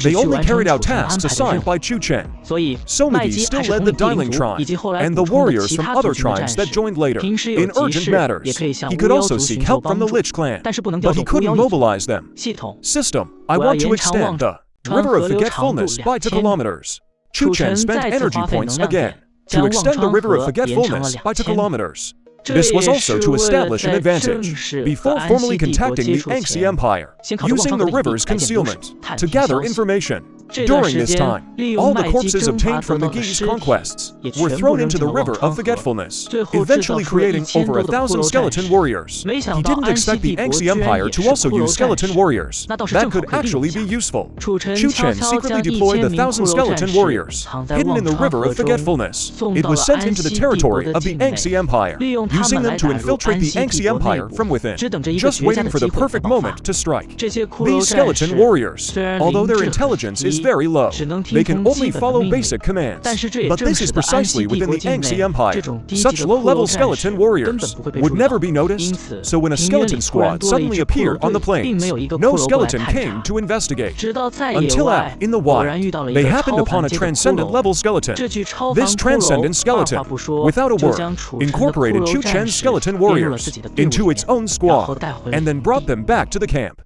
They only carried out tasks assigned by Chu Chen. So McGee still led the Dialing tribe, and the warriors from other tribes that joined later. In urgent matters, he could also seek help from the Lich clan, but he couldn't mobilize them. System, I want to extend the River of Forgetfulness by 2 kilometers. Chu Chen spent energy points again to extend the River of Forgetfulness by 2 kilometers. This was also to establish an advantage before formally contacting the Anxi Empire, using the river's concealment to gather information. During this time, all the corpses obtained from McGee's conquests were thrown into the River of Forgetfulness, eventually creating over 1,000 skeleton warriors. He didn't expect the Anxi Empire to also use skeleton warriors. That could actually be useful. Chu Chen secretly deployed the 1,000 skeleton warriors, hidden in the River of Forgetfulness. It was sent into the territory of the Anxi Empire, using them to infiltrate the Anxi Empire from within, just waiting for the perfect moment to strike. These skeleton warriors, although their intelligence is very low, they can only follow basic commands. But this is precisely within the Anxi Empire. Such low-level skeleton warriors would never be noticed, so when a skeleton squad suddenly appeared on the plains, no skeleton came to investigate. Until out in the wild, they happened upon a transcendent-level skeleton. This transcendent skeleton, without a word, incorporated Chu Chen's skeleton warriors into its own squad, and then brought them back to the camp.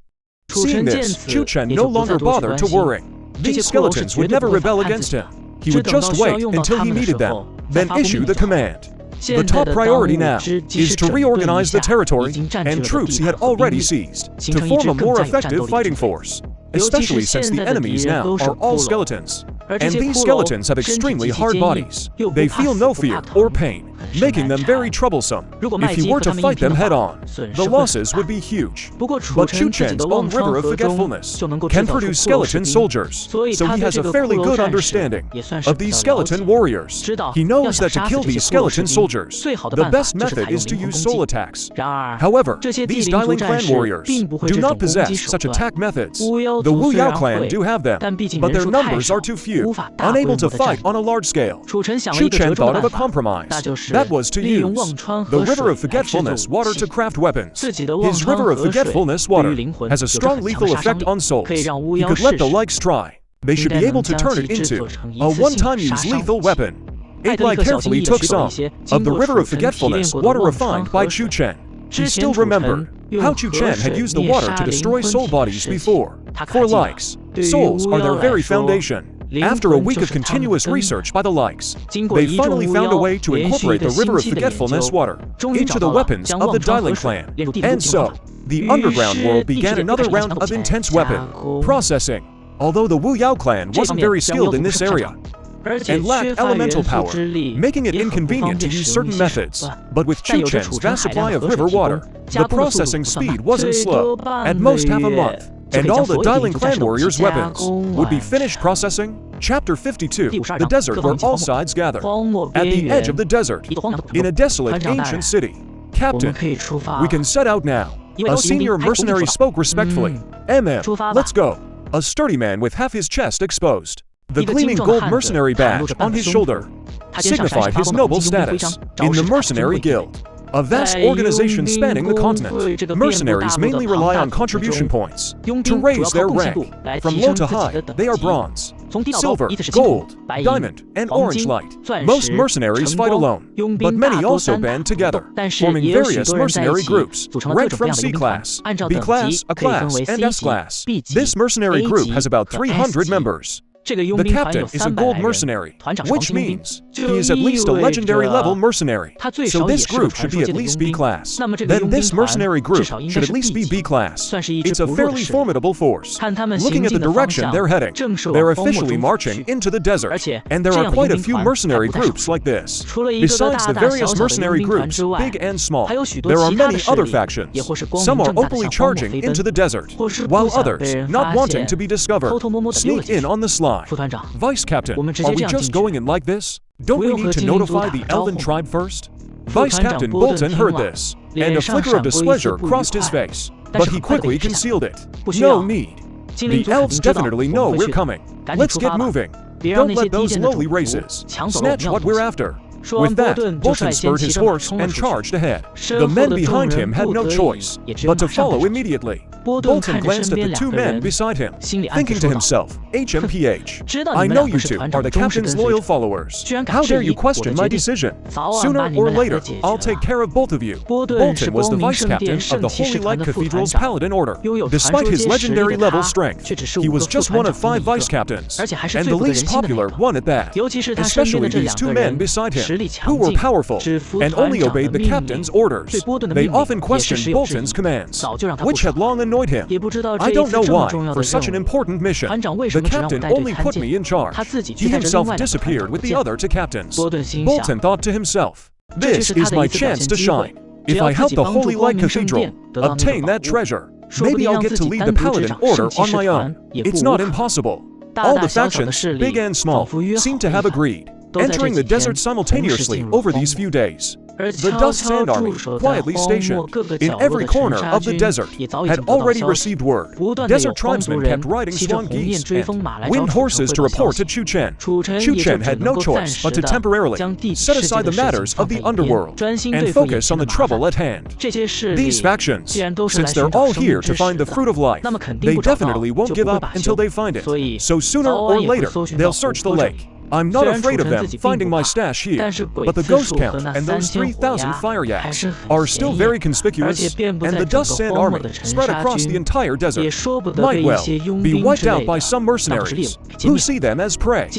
Seeing this, Chu Chen no longer bothered to worry. These skeletons would never rebel against him. He would just wait until he needed them, then issue the command. The top priority now is to reorganize the territory and troops he had already seized to form a more effective fighting force, especially since the enemies now are all skeletons. And these skeletons have extremely hard bodies. They feel no fear or pain, making them very troublesome. If he were to fight them head-on, the losses would be huge. But Chu Chen's own River of Forgetfulness can produce skeleton soldiers, so he has a fairly good understanding of these skeleton warriors. He knows that to kill these skeleton soldiers, the best method is to use soul attacks. However, these Dialing clan warriors do not possess such attack methods. The Wu Yao clan do have them, but their numbers are too few, unable to fight on a large scale. Chu Chen thought of a compromise. That was to use the River of Forgetfulness water to craft weapons. His River of Forgetfulness water has a strong lethal effect on souls. He could let the likes try. They should be able to turn it into a one-time use lethal weapon. Eight carefully took some of the River of Forgetfulness water refined by Chu Chen. He still remembered how Chu Chen had used the water to destroy soul bodies before. For likes, souls are their very foundation. After a week of continuous research by the likes, they finally found a way to incorporate the River of Forgetfulness water into the weapons of the Dialing clan. And so, the underground world began another round of intense weapon processing. Although the Wu Yao clan wasn't very skilled in this area, and lacked elemental power, making it inconvenient to use certain methods. But with Chu Chen's vast supply of river water, the processing speed wasn't slow, at most half a month, and all the Dialing clan warriors' weapons would be finished processing. Chapter 52, the desert where all sides gather. At the edge of the desert, in a desolate ancient city. Captain, we can set out now. A senior mercenary spoke respectfully. Let's go. A sturdy man with half his chest exposed. The gleaming gold mercenary badge on his shoulder signified his noble status in the mercenary guild, a vast organization spanning the continent. Mercenaries mainly rely on contribution points to raise their rank. From low to high, they are bronze, silver, gold, diamond, and orange light. Most mercenaries fight alone, but many also band together, forming various mercenary groups, ranked from C class, B class, A class, and S class. This mercenary group has about 300 members. The captain is a gold mercenary, which means he is at least a legendary level mercenary, so this group should be at least B class. Then this mercenary group should at least be B class. It's a fairly formidable force. Looking at the direction they're heading, they're officially marching into the desert, and there are quite a few mercenary groups like this. Besides the various mercenary groups, big and small, there are many other factions. Some are openly charging into the desert, while others, not wanting to be discovered, sneak in on the slide. Vice Captain, are we just going in like this? Don't we need to notify the Elven tribe first? Vice Captain Bolton heard this, and a flicker of displeasure crossed his face, but he quickly concealed it. No need. The elves definitely know we're coming. Let's get moving. Don't let those lowly races snatch what we're after. With that, Bolton spurred his horse and charged ahead. The men behind him had no choice but to follow immediately. Bolton glanced at the two men beside him, thinking to himself, HMPH, I know you two are the captain's loyal followers. How dare you question my decision? Sooner or later, I'll take care of both of you. Bolton was the vice captain of the Holy Light Cathedral's Paladin Order. Despite his legendary level strength, he was just one of 5 vice captains, and the least popular one at that. Especially these two men beside him, who were powerful and only obeyed the captain's orders. They often questioned Bolton's commands, which had long annoyed him. I don't know why, for such an important mission, the captain only put me in charge. He himself disappeared with the other 2 captains. Bolton thought to himself, this is my chance to shine. If I help the Holy Light Cathedral obtain that treasure, maybe I'll get to lead the Paladin Order on my own. It's not impossible. All the factions, big and small, seem to have agreed, entering the desert simultaneously over these few days. The Dust Sand Army, quietly stationed in every corner of the desert, had already received word. Desert tribesmen kept riding swan geese and wind horses to report to Chu Chen. Chu Chen had no choice but to temporarily set aside the matters of the underworld and focus on the trouble at hand. These factions, since they're all here to find the fruit of life, they definitely won't give up until they find it. So sooner or later, they'll search the lake. I'm not afraid of them finding my stash here, but the ghost count and those 3,000 fire yaks are still very conspicuous, and the Dust Sand Army, spread across the entire desert, might well be wiped out by some mercenaries who see them as prey.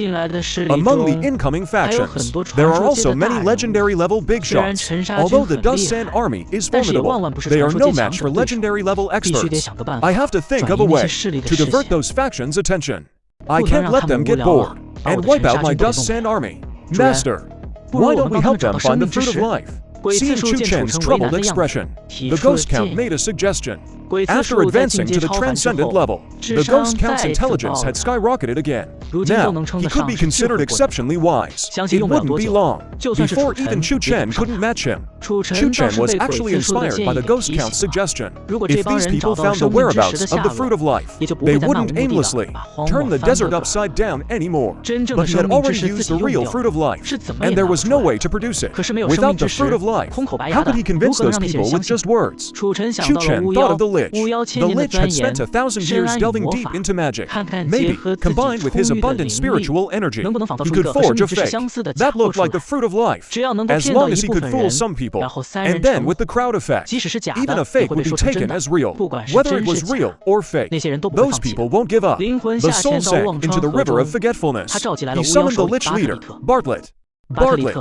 Among the incoming factions, there are also many legendary level big shots. Although the Dust Sand Army is formidable, they are no match for legendary level experts. I have to think of a way to divert those factions' attention. I can't let them get bored and wipe out my Dust Sand Army. Master, why don't we help them find the fruit of life? Seeing Chu Chen's troubled expression, the Ghost Count made a suggestion. After advancing to the transcendent level, the Ghost Count's intelligence had skyrocketed again. Now, he could be considered exceptionally wise. It wouldn't be long before even Chu Chen couldn't match him. Chu Chen was actually inspired by the Ghost Count's suggestion. If these people found the whereabouts of the fruit of life, they wouldn't aimlessly turn the desert upside down anymore. But he had already used the real fruit of life, and there was no way to produce it without the fruit of life. How could he convince those people with just words? Chu Chen thought of the Lich. The Lich had spent 1,000 years delving deep into magic. Maybe, combined with his abundant spiritual energy, he could forge a fake that looked like the fruit of life, as long as he could fool some people. And then with the crowd effect, even a fake would be taken as real, whether it was real or fake. Those people won't give up. The soul sank into the river of forgetfulness. He summoned the Lich leader, Bartlett. Bartlett,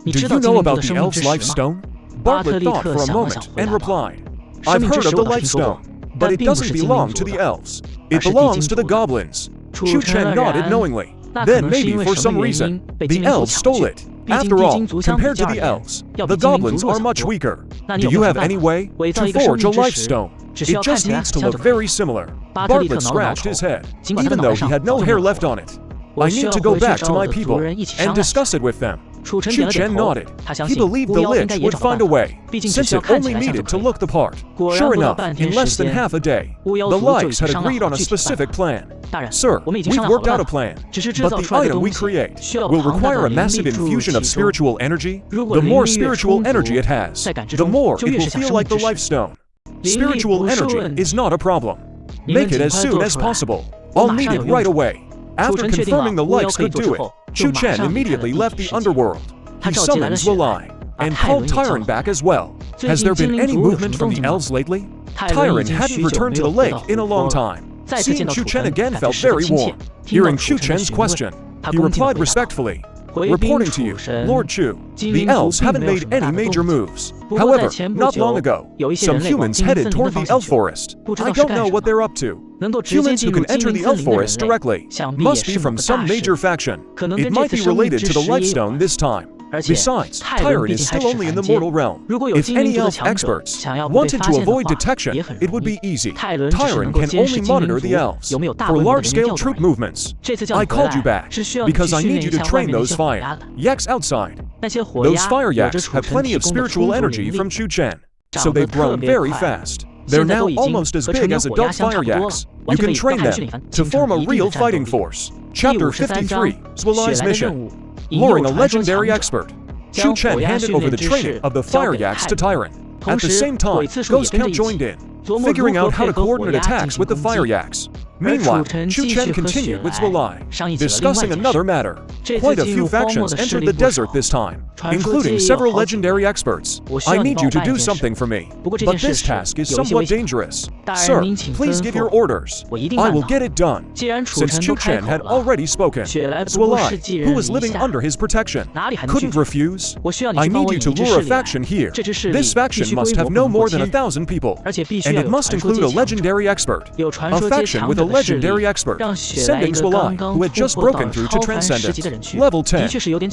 do you know about the Elf's Life Stone? Bartlett thought for a moment and replied, I've heard of the Life Stone, but it doesn't belong to the elves. It belongs to the goblins. Chu Chen nodded knowingly. Then maybe for some reason, the elves stole it. After all, compared to the elves, the goblins are much weaker. Do you have any way to forge a Life Stone? It just needs to look very similar. Bartlett scratched his head, even though he had no hair left on it. I need to go back to my people and discuss it with them. Chu Chen nodded. He believed the Lich would find a way, since it only needed to look the part. Sure enough, in less than half a day, the Lights had agreed on a specific plan. Sir, we've worked out a plan, but the item we create will require a massive infusion of spiritual energy. The more spiritual energy it has, the more it will feel like the Life Stone. Spiritual energy is not a problem. Make it as soon as possible. I'll need it right away. After confirming the Lights could do it, Chu Chen immediately left the underworld. He summoned Zhualai and called Tyron back as well. Has there been any movement from the elves lately? Tyron hadn't returned to the lake in a long time. Seeing Chu Chen again felt very warm. Hearing Chu Chen's question, he replied respectfully, Reporting to you, Lord Chu, the elves haven't made any major moves. However, not long ago, some humans headed toward the elf forest. I don't know what they're up to. Humans who can enter the elf forest directly must be from some major faction. It might be related to the Life Stone this time. Besides, Tyron is still only in the mortal realm. If any elf experts wanted to avoid detection, it would be easy. Tyron can only monitor the elves for large-scale troop movements. I called you back because I need you to train those fire yaks outside. Those fire yaks have plenty of spiritual energy from Chu Chen, so they've grown very fast. They're now almost as big as adult fire yaks. You can train them to form a real fighting force. Chapter 53, Zwalai's Mission. Luring a legendary expert. Chu Chen handed over the training of the fire yaks to Tyrant. At the same time, Ghost Count joined in, figuring out how to coordinate attacks with the fire yaks. Meanwhile, Chu Chen continued with Zwalai, discussing another matter. Quite a few factions entered the desert this time, including several legendary experts. I need you to do something for me, but this task is somewhat dangerous. Sir, please give your orders. I will get it done. Since Chu Chen had already spoken, Zwalai, who was living under his protection, couldn't refuse. I need you to lure a faction here. This faction must have no more than 1,000 people, and it must include a legendary expert. A faction with a legendary expert, sending Zwalai, who had just broken through to Transcendence, level 10,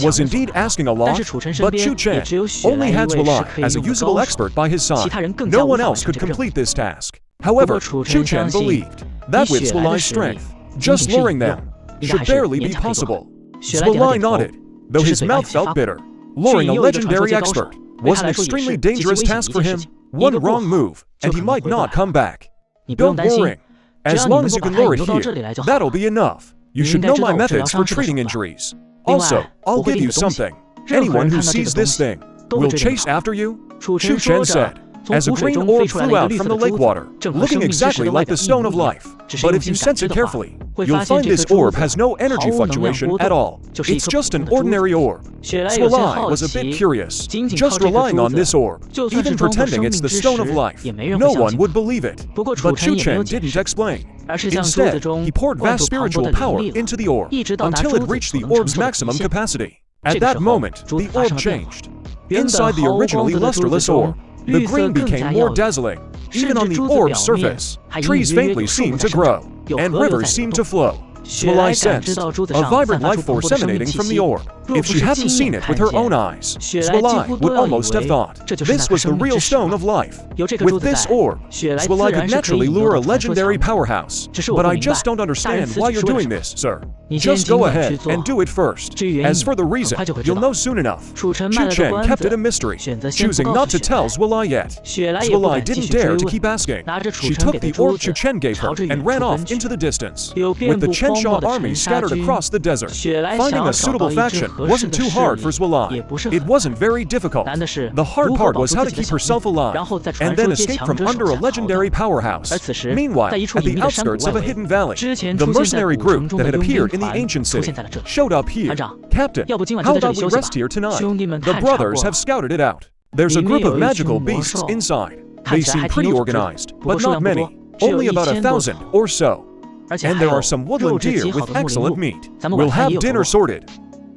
was indeed asking a lot, but Chu Chen only had Zwalai as a usable expert by his side. No one else could complete this task. However, Chu Chen believed that with Zwalai's strength, just luring them should barely be possible. Zwalai nodded, though his mouth felt bitter. Luring a legendary expert was an extremely dangerous task for him. One wrong move, and he might not come back. Don't worry. As long as you can lure it here, that'll be enough. You should know my methods for treating injuries. Also, I'll give you something. Anyone who sees this thing will chase after you, Chu Chen said, as a green orb flew out from the lake water, looking exactly like the Stone of Life. But if you sense it carefully, you'll find this orb has no energy fluctuation at all. It's just an ordinary orb. Zwalai was a bit curious, just relying on this orb, even pretending it's the Stone of Life. No one would believe it. But Chu Chen didn't explain. Instead, he poured vast spiritual power into the orb until it reached the orb's maximum capacity. At that moment, the orb changed. Inside the originally lusterless orb, the green became more dazzling. Even on the orb's surface, trees faintly seemed to grow, and rivers seemed to flow. Zwalai sensed a vibrant life force emanating from the orb. If she hadn't seen it with her own eyes, Zwalai would almost have thought this was the real Stone of Life. With this orb, Zwalai could naturally lure a legendary powerhouse. But I just don't understand why you're doing this, sir. Just go ahead and do it first. As for the reason, you'll know soon enough. Chu Chen kept it a mystery, choosing not to tell Zwalai yet. Zwalai didn't dare to keep asking. She took the orb Chu Chen gave her and ran off into the distance. With the Chensha army scattered across the desert, finding a suitable faction wasn't too hard for Zwalai. It wasn't very difficult. The hard part was how to keep herself alive, and then escape from under a legendary powerhouse. Meanwhile, at the outskirts of a hidden valley, the mercenary group that had appeared in the ancient city showed up here. Captain, how about we rest here tonight? The brothers have scouted it out. There's a group of magical beasts inside. They seem pretty organized, but not many. Only about 1,000 or so. And there are some woodland deer with excellent meat. We'll have dinner sorted.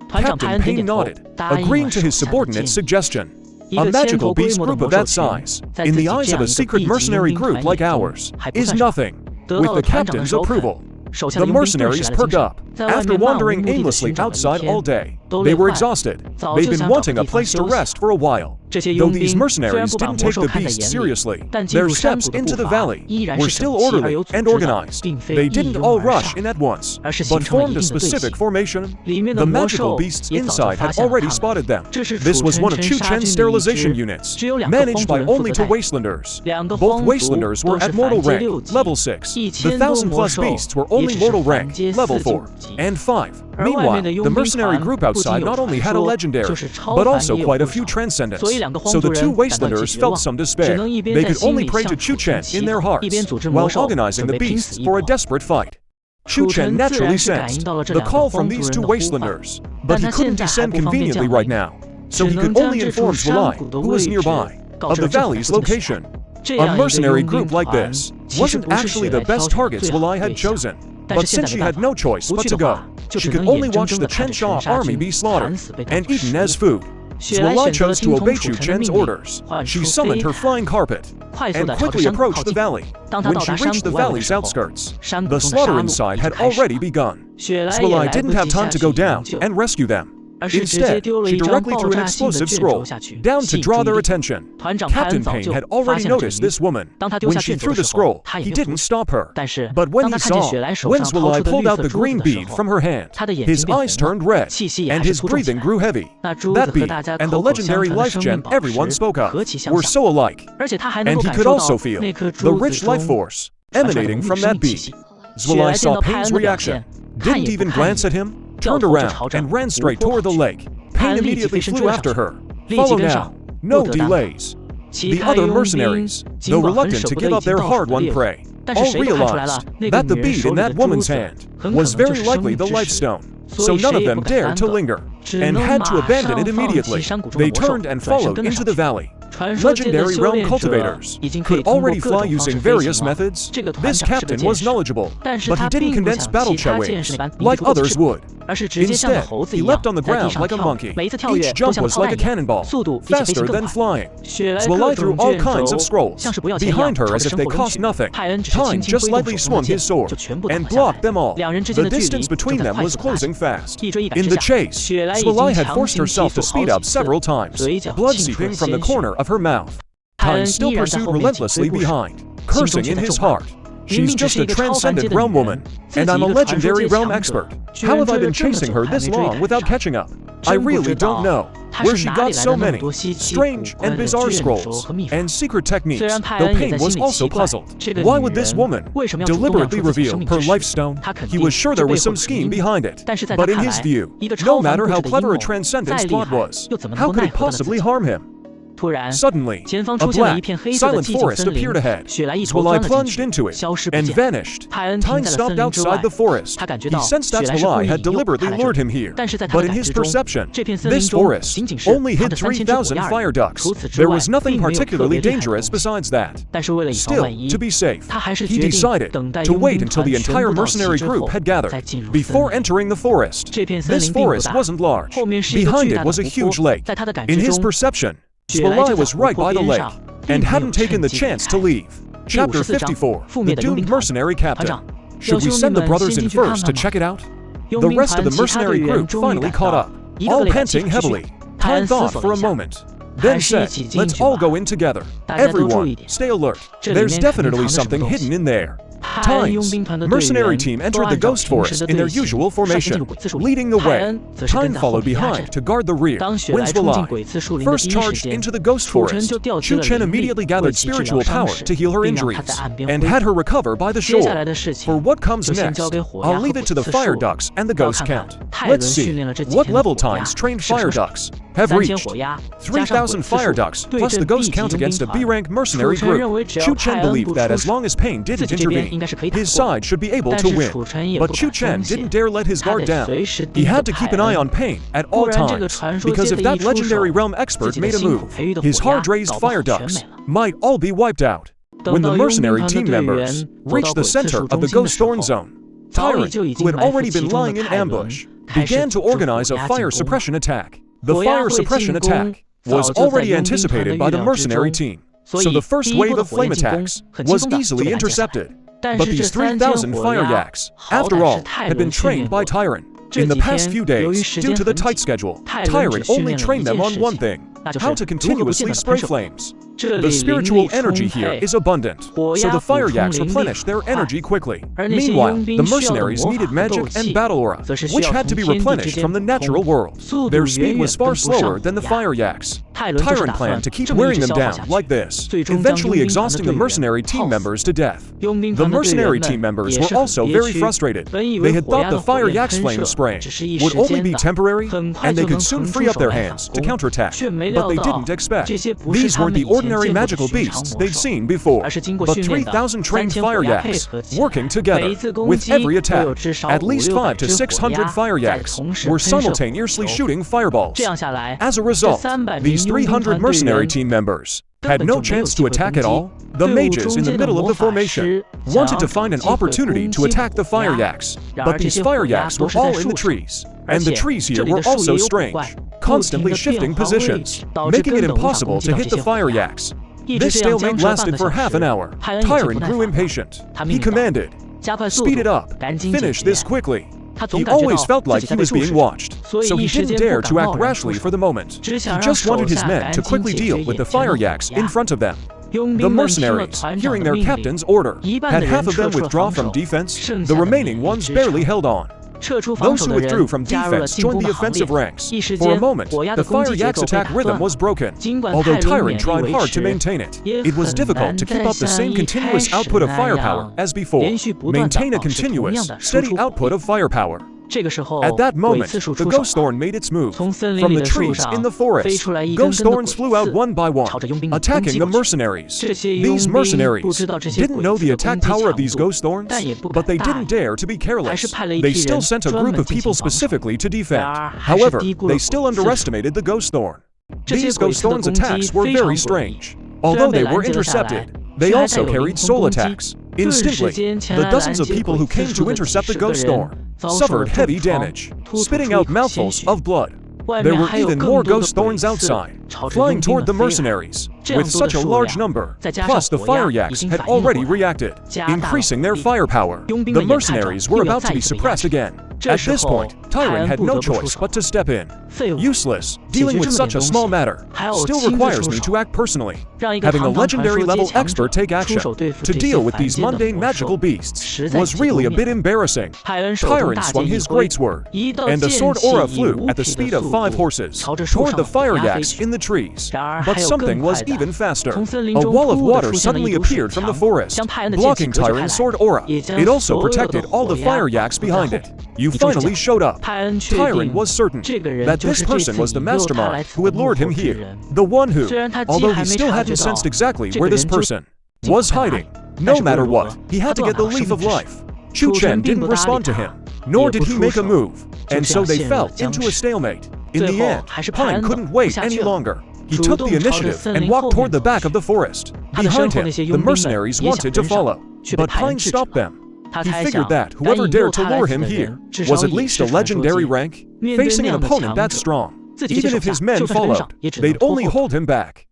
Captain Payne nodded, agreeing to his subordinate's suggestion. A magical beast group of that size, in the eyes of a secret mercenary group like ours, is nothing. With the captain's approval, the mercenaries perked up. After wandering aimlessly outside all day, they were exhausted. They've been wanting a place to rest for a while. Though these mercenaries didn't take the beasts seriously, their steps into the valley were still orderly and organized. They didn't all rush in at once, but formed a specific formation. The magical beasts inside had already spotted them. This was one of Chu Chen's sterilization units, managed by only 2 wastelanders. Both wastelanders were at mortal rank, level 6. The 1,000+ beasts were only mortal rank, level 4 and 5. Meanwhile, the mercenary group outside not only had a legendary, but also quite a few transcendents. So the 2 wastelanders felt some despair. They could only pray to Chu Chen in their hearts, while organizing the beasts for a desperate fight. Chu Chen naturally sensed the call from these 2 wastelanders, but he couldn't descend conveniently right now. So he could only inform Zwalai, who was nearby, of the valley's location. A mercenary group like this wasn't actually the best target Zwalai had chosen. But since she had no choice but to go, she could only watch the Chensha army be slaughtered and eaten as food. Zwalai chose to obey Chu Chen's orders. She summoned her flying carpet and quickly approached the valley. When she reached the valley's outskirts, the slaughter inside had already begun. Zwalai didn't have time to go down and rescue them. Instead, she directly threw an explosive scroll down to draw their attention. Captain Payne had already noticed this woman. When she threw the scroll, he didn't stop her. But when he saw Wen Zuolai pulled out the green bead from her hand, his eyes turned red, and his breathing grew heavy. That bead and the legendary life gem everyone spoke of were so alike. And he could also feel the rich life force emanating from that bead. Zuolai saw Payne's reaction, didn't even glance at him, turned around and ran straight toward the lake. Payne immediately flew after her. Follow now. No delays. The other mercenaries, though reluctant to give up their hard-won prey, all realized that the bead in that woman's hand was very likely the life stone. So none of them dared to linger, and had to abandon it immediately. They turned and followed into the valley. Legendary realm cultivators could already fly using various methods. This captain was knowledgeable, but he didn't condense battle Che wings like others would. Instead, he leapt on the ground like a monkey. Each jump was like a cannonball, faster than flying. Zuolai threw all kinds of scrolls behind her as if they cost nothing. Payne just lightly swung his sword and blocked them all. The distance between them was closing fast. In the chase, Zuolai had forced herself to speed up several times, blood seeping from the corner of her mouth. Payne still pursued relentlessly behind, cursing in his heart. She's just a transcendent realm woman, and I'm a legendary realm expert. How have I been chasing her this long without catching up? I really don't know where she got so many strange and bizarre scrolls and secret techniques, though Payne was also puzzled. Why would this woman deliberately reveal her life stone? He was sure there was some scheme behind it, but in his view, no matter how clever a transcendence plot was, how could it possibly harm him? Suddenly, a black, silent forest appeared ahead. Zuolai plunged into it and vanished. Payne stopped outside the forest. He sensed that Zuolai had deliberately lured him here, but in his perception, this forest only hid 3,000 fire ducts. There was nothing particularly dangerous besides that. Still, to be safe, he decided to wait until the entire mercenary group had gathered before entering the forest. This forest wasn't large. Behind it was a huge lake. In his perception, Zuolai was right by the lake, and hadn't taken the chance to leave. Chapter 54, The Doomed Mercenary Captain. Should we send the brothers in first to check it out? The rest of the mercenary group finally caught up, all panting heavily. Payne thought for a moment, then said, let's all go in together. Everyone, stay alert. There's definitely something hidden in there. Payne's mercenary team entered the ghost forest in their usual formation, leading the way. Payne followed behind to guard the rear. When Zuolai first charged into the ghost forest, Chu Chen immediately gathered spiritual power to heal her injuries, and had her recover by the shore. For what comes next, I'll leave it to the fire ducks and the ghost count. Let's see what level Payne's trained fire ducks have reached. 3,000 fire ducks plus the ghost count against a B-rank mercenary group. Chu Chen believed that as long as Payne didn't intervene, his side should be able to win. But Chu Chen didn't dare let his guard down. He had to keep an eye on Payne at all times, because if that legendary realm expert made a move, his hard-raised fire ducks might all be wiped out. When the mercenary team members reached the center of the ghost thorn zone, Tyrant, who had already been lying in ambush, began to organize a fire suppression attack. The fire suppression attack was already anticipated by the mercenary team, so the first wave of flame attacks was easily intercepted. But these 3,000 fire yaks, after all, had been trained by Tyrant. In the past few days, due to the tight schedule, Tyrant only trained them on one thing: how to continuously spray flames. The spiritual energy here is abundant, so the fire yaks replenished their energy quickly. Meanwhile, the mercenaries needed magic and battle aura, which had to be replenished from the natural world. Their speed was far slower than the fire yaks. Tyrant planned to keep wearing them down like this, eventually exhausting the mercenary team members to death. The mercenary team members were also very frustrated. They had thought the fire yak's flame spraying would only be temporary, and they could soon free up their hands to counterattack. But they didn't expect these weren't the ordinary magical beasts they'd seen before, but 3,000 trained fire yaks working together. With every attack, at least 500 to 600 fire yaks were simultaneously shooting fireballs. As a result, these 300 mercenary team members had no chance to attack at all. The mages in the middle of the formation wanted to find an opportunity to attack the fire yaks, but these fire yaks were all in the trees, and the trees here were also strange, constantly shifting positions, making it impossible to hit the fire yaks. This stalemate lasted for half an hour. Tyrant grew impatient. He commanded, "Speed it up. Finish this quickly." He always felt like he was being watched, so he didn't dare to act rashly for the moment. He just wanted his men to quickly deal with the fire yaks in front of them. The mercenaries, hearing their captain's order, had half of them withdraw from defense, the remaining ones barely held on. Those who withdrew from defense joined the offensive ranks. For a moment, the fire yak's attack rhythm was broken. Although Tyrant tried hard to maintain it, it was difficult to keep up the same continuous output of firepower as before. Maintain a continuous, steady output of firepower. At that moment, the ghost thorn made its move. From the trees in the forest, ghost thorns flew out one by one, attacking the mercenaries. These mercenaries didn't know the attack power of these ghost thorns, but they didn't dare to be careless. They still sent a group of people specifically to defend. However, they still underestimated the ghost thorn. These ghost thorn's attacks were very strange. Although they were intercepted, they also carried soul attacks. Instantly, the dozens of people who came to intercept the ghost thorn suffered heavy damage, spitting out mouthfuls of blood. There were even more ghost thorns outside, flying toward the mercenaries. With such a large number, plus the fire yaks had already reacted, increasing their firepower, the mercenaries were about to be suppressed again. At this point, Tyrant had no choice but to step in. Useless, dealing with such a small matter still requires me to act personally. Having a legendary level expert take action to deal with these mundane magical beasts was really a bit embarrassing. Tyrant swung his greatsword, and the sword aura flew at the speed of 5 horses toward the fire yaks in the trees. But something was even faster. A wall of water suddenly appeared from the forest, blocking Tyrant's sword aura. It also protected all the fire yaks behind it. You finally showed up. Tyrant was certain that this person was the mastermind who had lured him here. The one who, although he still hadn't sensed exactly where this person was hiding, no matter what, he had to get the leaf of life. Chu Chen didn't respond to him, nor did he make a move, and so they fell into a stalemate. In the end, Pine couldn't wait any longer. He took the initiative and walked toward the back of the forest. Behind him, the mercenaries wanted to follow, but Pine stopped them. He figured that whoever dared to lure him here was at least a legendary rank, facing an opponent that strong. Even if his men followed, they'd only hold him back.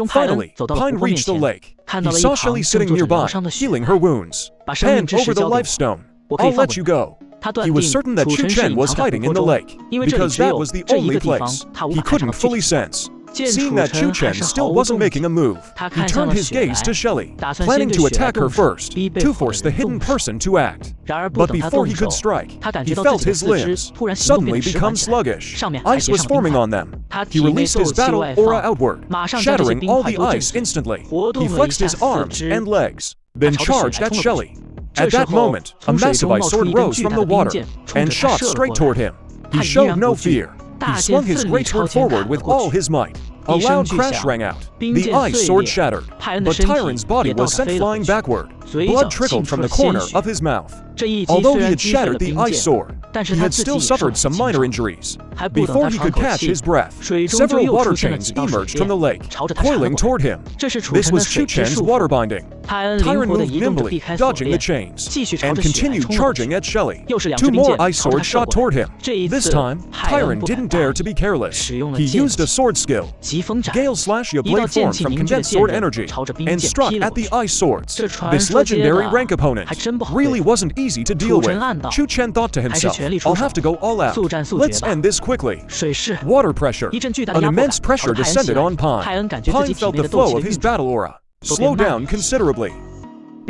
Finally, Pine reached the lake. He saw Shelly sitting nearby, healing her wounds. Hand over the life stone. I'll let you go. He was certain that Chu Chen was hiding in the lake, because that was the only place he couldn't fully sense. Seeing that Chu Chen still wasn't making a move, he turned his gaze to Shelly, planning to attack her first, to force the hidden person to act. But before he could strike, he felt his limbs suddenly become sluggish. Ice was forming on them. He released his battle aura outward, shattering all the ice instantly. He flexed his arms and legs, then charged at Shelly. At that moment, a massive ice sword rose from the water and shot straight toward him. He showed no fear. He swung his greatsword forward with all his might. A loud crash rang out. The ice sword shattered, but Tyrant's body was sent flying backward. Blood trickled from the corner of his mouth. Although he had shattered the ice sword, he had still suffered some minor injuries. Before he could catch his breath, several water chains emerged from the lake, coiling toward him. This was Chu Chen's water binding. Tyrant moved nimbly, dodging the chains, and continued charging at Shelly. 2 more ice swords shot toward him. This time, Tyrant didn't dare to be careless. He used a sword skill. Gale Slash a blade formed from condensed sword energy and struck at the ice swords. This legendary rank opponent really wasn't easy to deal with. Chu Chen thought to himself, I'll have to go all out. Let's end this quickly. Water pressure. An immense pressure descended on Pine. Pine felt the flow of his battle aura slow down considerably.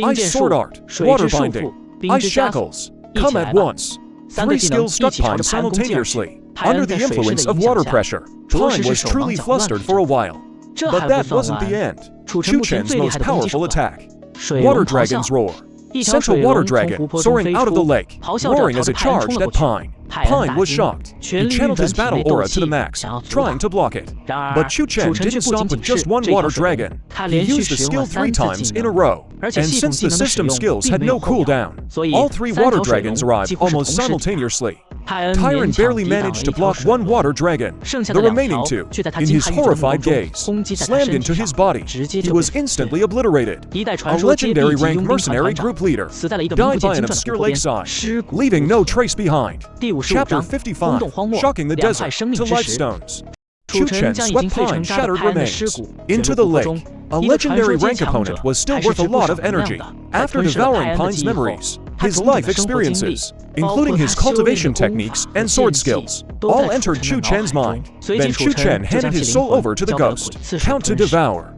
Ice sword art, water binding, ice shackles, come at once. 3 skills struck Pine simultaneously. Under the influence of water pressure, Pine was truly flustered for a while. But that wasn't the end. Chu Chen's most powerful attack. Water Dragon's Roar. Sent a water dragon soaring out of the lake, roaring as it charged at Pine. Pine was shocked. He channeled his battle aura to the max, trying to block it. But Chu Chen didn't stop with just one water dragon. He used the skill 3 times in a row. And since the system skills had no cooldown, all 3 water dragons arrived almost simultaneously. Tyrant barely managed to block 1 water dragon. The remaining 2, in his horrified gaze, slammed into his body. He was instantly obliterated. A legendary rank mercenary group leader died by an obscure lakeside, leaving no trace behind. Chapter 55, Shocking the Desert to Lifestones. Chu Chen swept Pine's shattered remains into the lake. A legendary rank opponent was still worth a lot of energy. After devouring Pine's memories, His life experiences, including his cultivation techniques and sword skills, all entered Chu Chen's mind. Then Chu Chen handed his soul over to the ghost, Count to devour.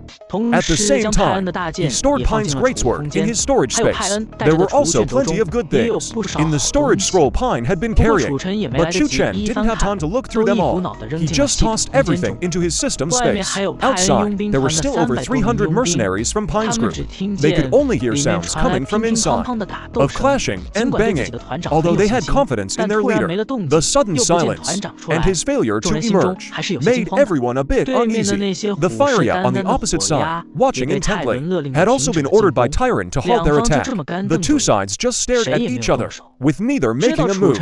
At the same time, he stored Pine's greatsword in his storage space. There were also plenty of good things in the storage scroll Pine had been carrying, but Chu Chen didn't have time to look through them all. He just tossed everything into his system space. Outside, there were still over 300 mercenaries from Pine's group. They could only hear sounds coming from inside, of clashing and banging. Although they had confidence in their leader, the sudden silence and his failure to emerge made everyone a bit uneasy. The Firya on the opposite side, watching intently, had also been ordered by Tyron to halt their attack. The two sides just stared at each other, with neither making a move,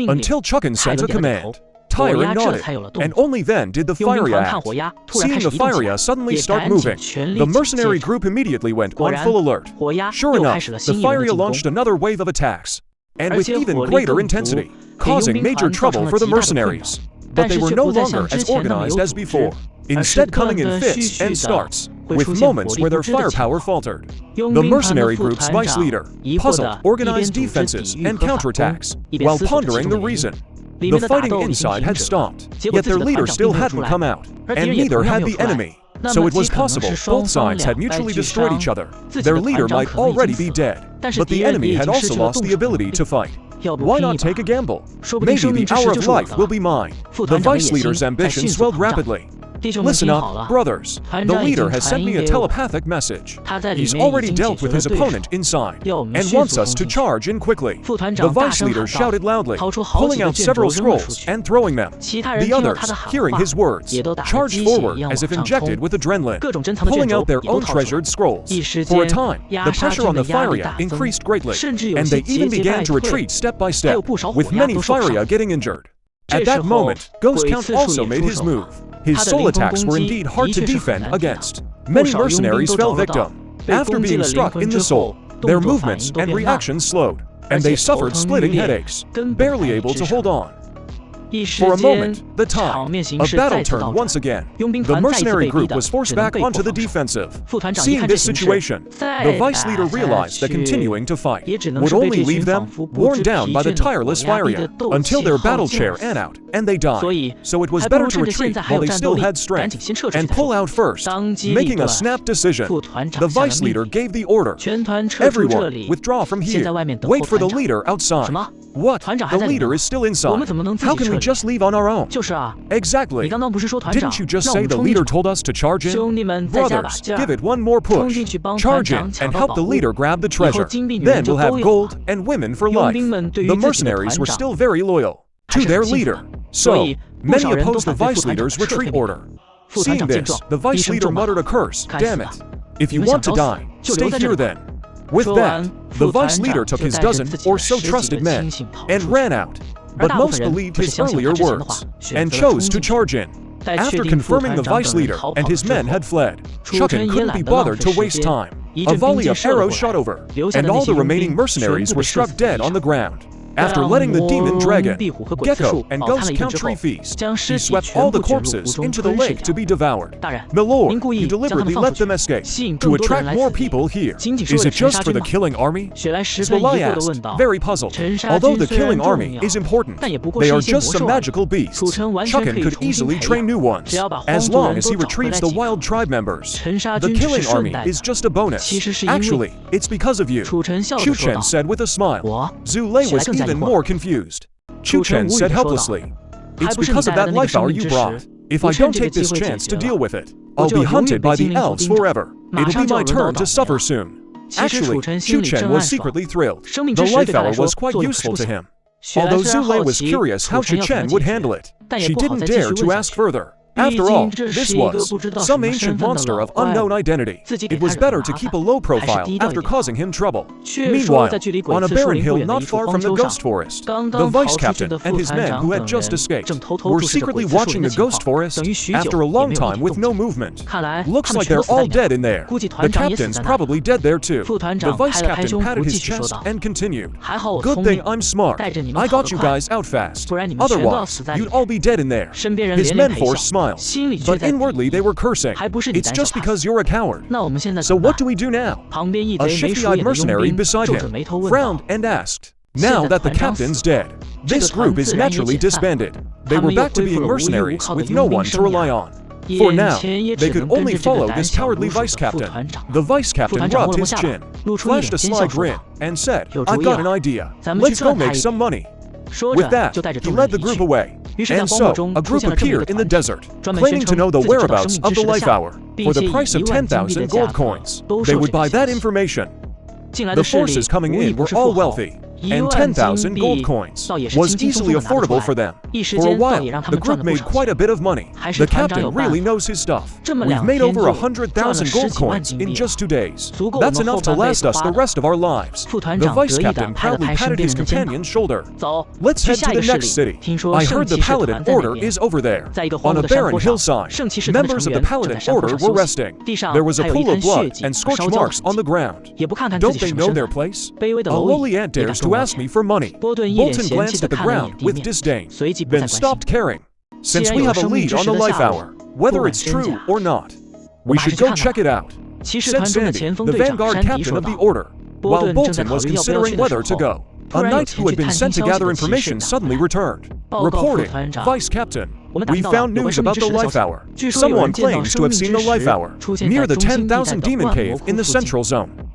until Chu Chen sent a command. Tyron nodded, and only then did the Firya act. Seeing the Firya suddenly start moving, the mercenary group immediately went on full alert. Sure enough, the Firya launched another wave of attacks, and with even greater intensity, causing major trouble for the mercenaries. But they were no longer as organized as before, instead coming in fits and starts, with moments where their firepower faltered. The mercenary group's vice leader, puzzled, organized defenses and counterattacks, while pondering the reason. The fighting inside had stopped, yet their leader still hadn't come out, and neither had the enemy. So it was possible both sides had mutually destroyed each other. Their leader might already be dead, but the enemy had also lost the ability to fight. Why not take a gamble? Maybe the hour of life will be mine. The vice leader's ambition swelled rapidly. Listen up, brothers. The leader has sent me a telepathic message. He's already dealt with his opponent inside, and wants us to charge in quickly. The vice leader shouted loudly, pulling out several scrolls and throwing them. The others, hearing his words, charged forward as if injected with adrenaline, pulling out their own treasured scrolls. For a time, the pressure on the Firya increased greatly, and they even began to retreat step by step, with many Firya getting injured. At that moment, Ghost Count also made his move. His soul attacks were indeed hard to defend against. Many mercenaries fell victim. After being struck in the soul, their movements and reactions slowed, and they suffered splitting headaches, barely able to hold on. For a moment, the tide of battle turned once again. The mercenary group was forced back onto the defensive. Seeing this situation, the vice leader realized that continuing to fight would only leave them worn down by the tireless Firya until their battle chair ran out and they died. So it was better to retreat while they still had strength and pull out first. Making a snap decision, the vice leader gave the order. Everyone, withdraw from here. Wait for the leader outside. What? The leader is still inside. How can we just leave on our own? Exactly. Didn't you just say the leader told us to charge in? Brothers, give it one more push. Charge in and help the leader grab the treasure. Then we'll have gold and women for life. The mercenaries were still very loyal to their leader. So, many opposed the vice leader's retreat order. Seeing this, the vice leader muttered a curse. Damn it. If you want to die, stay here then. With that, the vice leader took his dozen or so trusted men and ran out. But most believed his earlier words and chose to charge in. After confirming the vice leader and his men had fled, Chu Chen couldn't be bothered to waste time. A volley of arrows shot over, and all the remaining mercenaries were struck dead on the ground. After letting the demon dragon, gecko, and ghost count tree feast, he swept all the corpses into the lake to be devoured. Milord, you deliberately let them escape to attract more people here. Is it just for the killing army? Zolai asked, very puzzled. Although the killing army is important, they are just some magical beasts. Chu Chen could easily train new ones, as long as he retrieves the wild tribe members. The killing army is just a bonus. Actually, it's because of you, Chu Chen said with a smile. Zhu Lei was even more confused. Chu Chen said helplessly, it's because of that life hour you brought. If I don't take this chance to deal with it, I'll be hunted by the elves forever. It'll be my turn to suffer soon. Actually, Chu Chen was secretly thrilled. The life hour was quite useful to him. Although Zhu Lei was curious how Chu Chen would handle it, she didn't dare to ask further. After all, this was some ancient monster of unknown identity. It was better to keep a low profile after causing him trouble. Meanwhile, on a barren hill not far from the ghost forest, the vice captain and his men who had just escaped were secretly watching the ghost forest after a long time with no movement. Looks like they're all dead in there. The captain's probably dead there too. The vice captain patted his chest and continued. Good thing I'm smart. I got you guys out fast. Otherwise, you'd all be dead in there. His men force smiled. smiles, but inwardly they were cursing. It's just because you're a coward. So what do we do now? A shifty-eyed mercenary beside him frowned and asked, now that the captain's dead, this group is naturally disbanded. They were back to being mercenaries with no one to rely on. For now, they could only follow this cowardly vice-captain. The vice-captain rubbed his chin, flashed a sly grin, and said, I've got an idea. Let's go make some money. With that, he led the group away. And so, a group appeared in the desert, claiming to know the whereabouts of the life hour. For the price of 10,000 gold coins, they would buy that information. The forces coming in were all wealthy, and 10,000 gold coins was easily affordable for them. For a while, the group made quite a bit of money. The captain really knows his stuff. We've made over 100,000 gold coins in just 2 days. That's enough to last us the rest of our lives. The vice-captain proudly patted his companion's shoulder. Let's head to the next city. I heard the Paladin Order is over there. On a barren hillside, members of the Paladin Order were resting. There was a pool of blood and scorch marks on the ground. Don't they know their place? A lowly ant dares to ask me for money. Bolton glanced at the ground with disdain, then stopped caring. Since we have a lead on the life hour, whether it's true or not, we should go check it out, said Sandy, the vanguard captain of the order, while Bolton was considering whether to go. A knight who had been sent to gather information suddenly returned, reporting, Vice Captain, we found news about the life hour. Someone claims to have seen the life hour near the 10,000 demon cave in the central zone.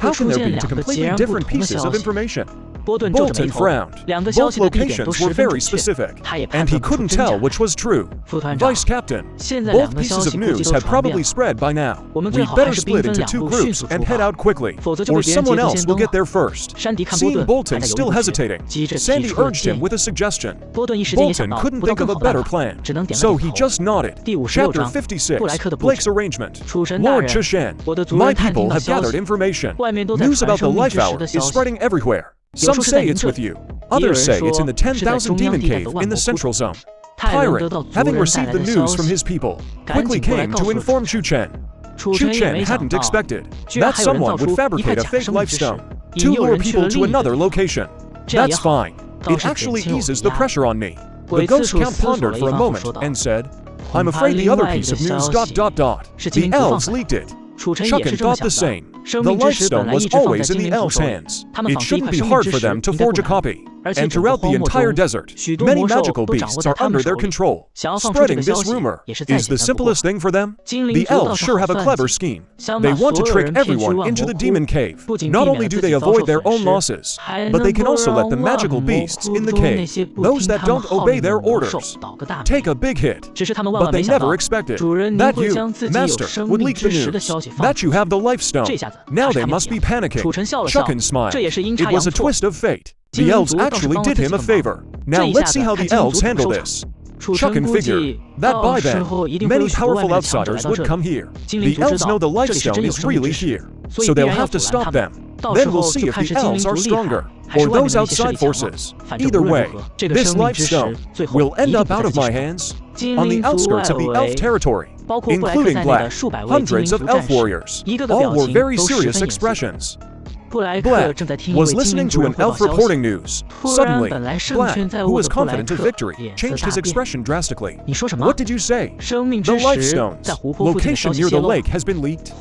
How can there be two completely different pieces of information? Bolton frowned. Both locations were very specific, and he couldn't tell which was true. Vice Captain, both pieces of news had probably spread by now. We'd better split into 2 groups and head out quickly, or someone else will get there first. Seeing Bolton still hesitating, Sandy urged him with a suggestion. Bolton couldn't think of a better plan, so he just nodded. Chapter 56, Blake's Arrangement. Lord Chu Chen, my people have gathered information. News about the life hour is spreading everywhere. Some say it's with you. Others say it's in the 10,000 demon cave in the central zone. Tyrant, having received the news from his people, quickly came to inform Chu Chen. Chu Chen hadn't expected that someone would fabricate a fake life stone to lure people to another location. That's fine. It actually eases the pressure on me. The ghost count pondered for a moment and said, I'm afraid the other piece of news ... The elves leaked it. Chucken thought the same. The life stone was always in the elves' hands. It shouldn't be hard for them to forge a copy. And throughout the entire desert, many magical beasts are under their control. Spreading this rumor is the simplest thing for them. The elves sure have a clever scheme. They want to trick everyone into the demon cave. Not only do they avoid their own losses, but they can also let the magical beasts in the cave, those that don't obey their orders, take a big hit. But they never expected that you, Master, would leak the news that you have the life stone. Now they must be panicking. Chucken smiled. It was a twist of fate. The elves actually did him a favor. Now let's see how the elves handle this. Chucken figured that by then, many powerful outsiders would come here. The elves know the life stone is really here, so they'll have to stop them. Then we'll see if the elves are stronger, or those outside forces. Either way, this life stone will end up out of my hands. On the outskirts of the elf territory, including Black, hundreds of elf warriors, all wore very serious expressions. Black was listening to an elf reporting news. Suddenly, Black, who was confident of victory, changed his expression drastically. What did you say? The life stones. Location near the lake has been leaked.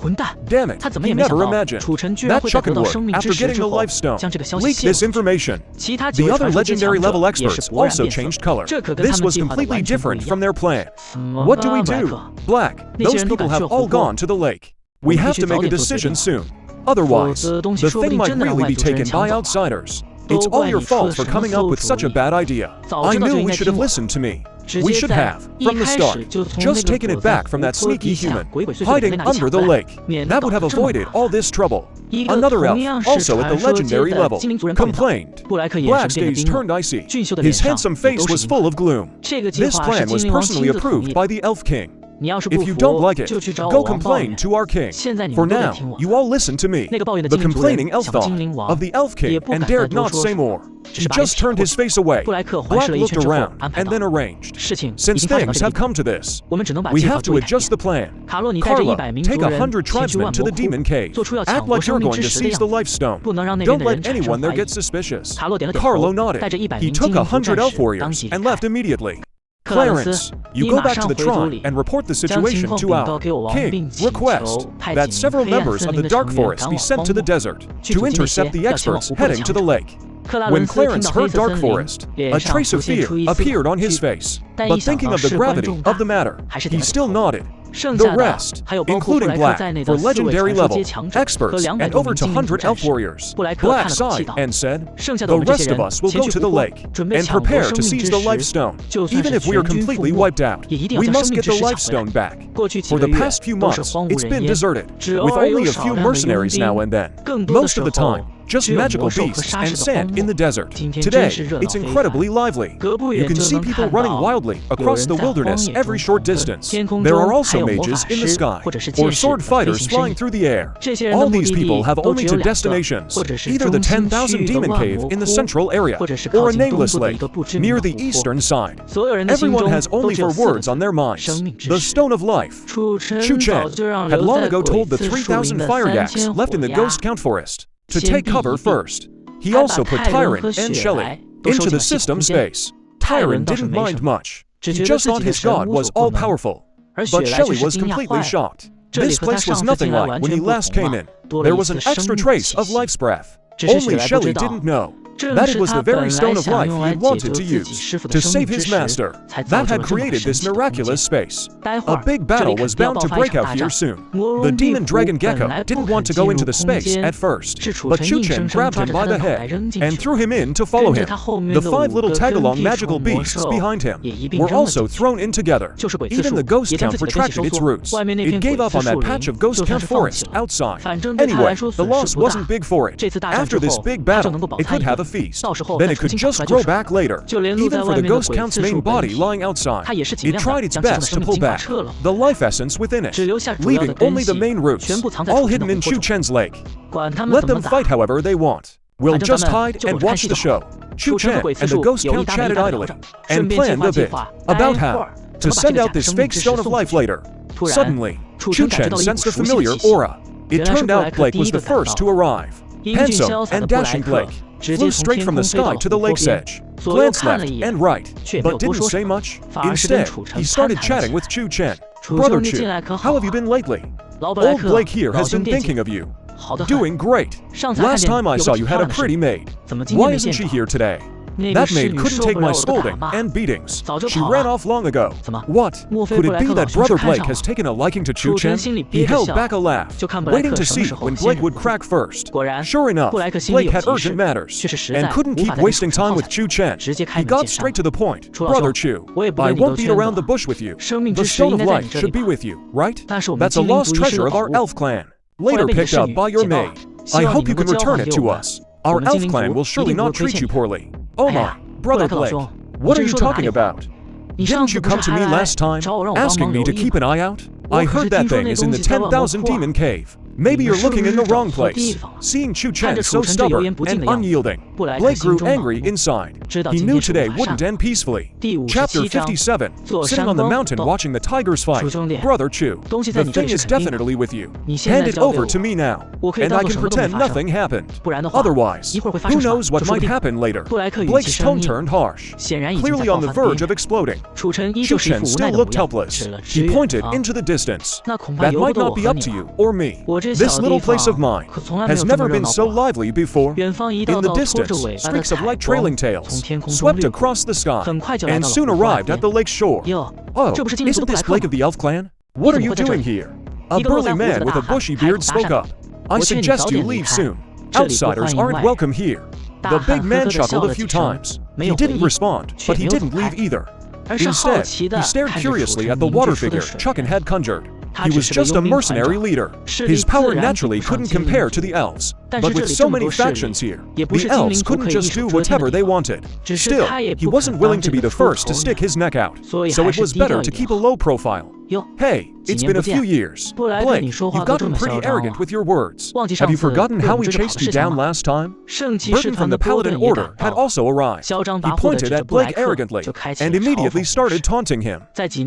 Damn it, he never imagined that Chucken would, after getting the life stone, leak this information. The other legendary level experts also changed color. This was completely different from their plan. What do we do? Black, those people have all gone to the lake. We have to make a decision soon. Otherwise, the thing might really be taken by outsiders. It's all your fault for coming up with such a bad idea. I knew we should have listened to me. We should have, from the start, just taken it back from that sneaky human, hiding under the lake. That would have avoided all this trouble. Another elf, also at the legendary level, complained. Black's gaze turned icy. His handsome face was full of gloom. This plan was personally approved by the Elf King. If you don't like it, go complain to our king. For now, you all listen to me. The complaining elf thought of the Elf King and dared not say more. He just turned his face away. Black looked around and then arranged. Since things have come to this, we have to adjust the plan. Carlo, take 100 tribesmen to the demon cave. Act like you're going to seize the life stone. Don't let anyone there get suspicious. Carlo nodded. He took 100 elf warriors and left immediately. Clarence, you go back to the shrine and report the situation to our king. Request that several members of the Dark Forest be sent to the desert to intercept the experts heading to the lake. When Clarence heard Dark Forest, a trace of fear appeared on his face, but thinking of the gravity of the matter, he still nodded. The rest, including Black, for legendary level, experts, and over 200 elf warriors, Black sighed and said, "The rest of us will go to the lake and prepare to seize the Life Stone. Even if we are completely wiped out, we must get the Life Stone back. For the past few months, it's been deserted, with only a few mercenaries now and then. Most of the time, just magical beasts and sand in the desert. Today, it's incredibly lively. You can see people running wildly across the wilderness every short distance. There are also mages in the sky, or sword fighters flying through the air. All these people have only two destinations, either the 10,000 Demon Cave in the central area, or a nameless lake near the eastern side. Everyone has only four words on their minds: the Stone of Life." Chu Chen had long ago told the 3,000 fire yaks left in the Ghost Count Forest to take cover first. He also put Tyron and Shelly into the system space. Tyron didn't mind much. He just thought his god was all-powerful. But Shelly was completely shocked. This place was nothing like when he last came in. There was an extra trace of life's breath. Only Shelly didn't know that it was the very Stone of Life he had wanted to use to save his master that had created this miraculous space. A big battle was bound to break out here soon. The demon dragon Gecko didn't want to go into the space at first, but Chu Chen grabbed him by the head and threw him in to follow him. The 5 little tag-along magical beasts behind him were also thrown in together. Even the Ghost Count retracted its roots. It gave up on that patch of Ghost Count forest outside. Anyway, the loss wasn't big for it. After this big battle, it could have a feast. Then it could just grow back later. Even for the Ghost Count's main body lying outside, it tried its best to pull back the life essence within it, leaving only the main roots, all hidden in Chu Chen's lake. Let them fight however they want. We'll just hide and watch the show. Chu Chen and the Ghost Count chatted idly and planned a bit about how to send out this fake Stone of Life later. Suddenly, Chu Chen sensed a familiar aura. It turned out Blake was the first to arrive. Handsome and dashing Blake flew straight from the sky to the lake's edge, glanced left and right, but didn't say much. Instead, he started chatting with Chu Chen. "Brother Chu, how have you been lately? Old Blake here has been thinking of you. Doing great. Last time I saw you had a pretty maid. Why isn't she here today? That maid couldn't take my scolding and beatings. She ran off long ago. What? Could it be that Brother Blake has taken a liking to Chu Chen?" He held back a laugh, waiting to see when Blake would crack first. Sure enough, Blake had urgent matters and couldn't keep wasting time with Chu Chen. He got straight to the point. "Brother Chu, I won't beat around the bush with you. The Stone of Life should be with you, right? That's a lost treasure of our elf clan, later picked up by your maid. I hope you can return it to us. Our elf clan will surely not treat you poorly." "Oh my, Brother Blake, what are you talking about? Didn't you come to me last time, asking me to keep an eye out? I heard that thing is in the 10,000 Demon Cave. Maybe you're looking in the wrong place." Seeing Chu Chen so stubborn and unyielding, Blake grew angry inside. He knew today wouldn't end peacefully. Chapter 57, sitting on the mountain watching the tigers fight. "Brother Chu, the thing is definitely with you. Hand it over to me now, and I can pretend nothing happened. Otherwise, who knows what might happen later." Blake's tone turned harsh, clearly on the verge of exploding. Chu Chen still looked helpless. He pointed into the distance. "That might not be up to you or me. This little place of mine has never been so lively before." In the distance, streaks of light trailing tails swept across the sky and soon arrived at the lake's shore. "Oh, isn't this Blake of the Elf Clan? What are you doing here?" A burly man with a bushy beard spoke up. "I suggest you leave soon. Outsiders aren't welcome here." The big man chuckled a few times. He didn't respond, but he didn't leave either. Instead, he stared curiously at the water figure Chu Chen had conjured. He was just a mercenary leader. His power naturally couldn't compare to the elves. But with so many factions here, the elves couldn't just do whatever they wanted. Still, he wasn't willing to be the first to stick his neck out, so it was better to keep a low profile. "Hey, It's been a few years. Blake, you've gotten pretty arrogant with your words. Have you forgotten how we chased you down last time? Burton from the Paladin Order had also arrived. He pointed at Blake arrogantly and immediately started taunting him.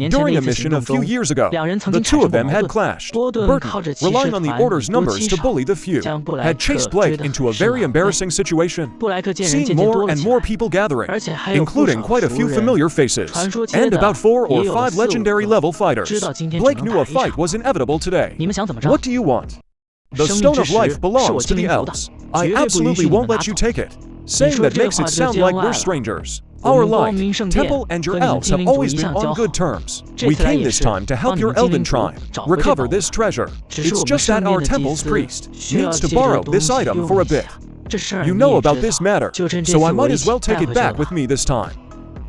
During a mission a few years ago, the two of them had clashed. Burton, relying on the Order's numbers to bully the few, had chased Blake into a very embarrassing situation. Seeing more and more people gathering, including quite a few familiar faces, and about 4 or 5 legendary level fighters, Blake knew a fight was inevitable today. What do you want? The Stone of Life belongs to the elves. I absolutely won't let you take it. Saying that makes it sound like we're strangers. Our light, temple, and your elves have always been on good terms. We came this time to help your elven tribe recover this treasure. It's just that our temple's priest needs to borrow this item for a bit. You know about this matter, so I might as well take it back with me this time.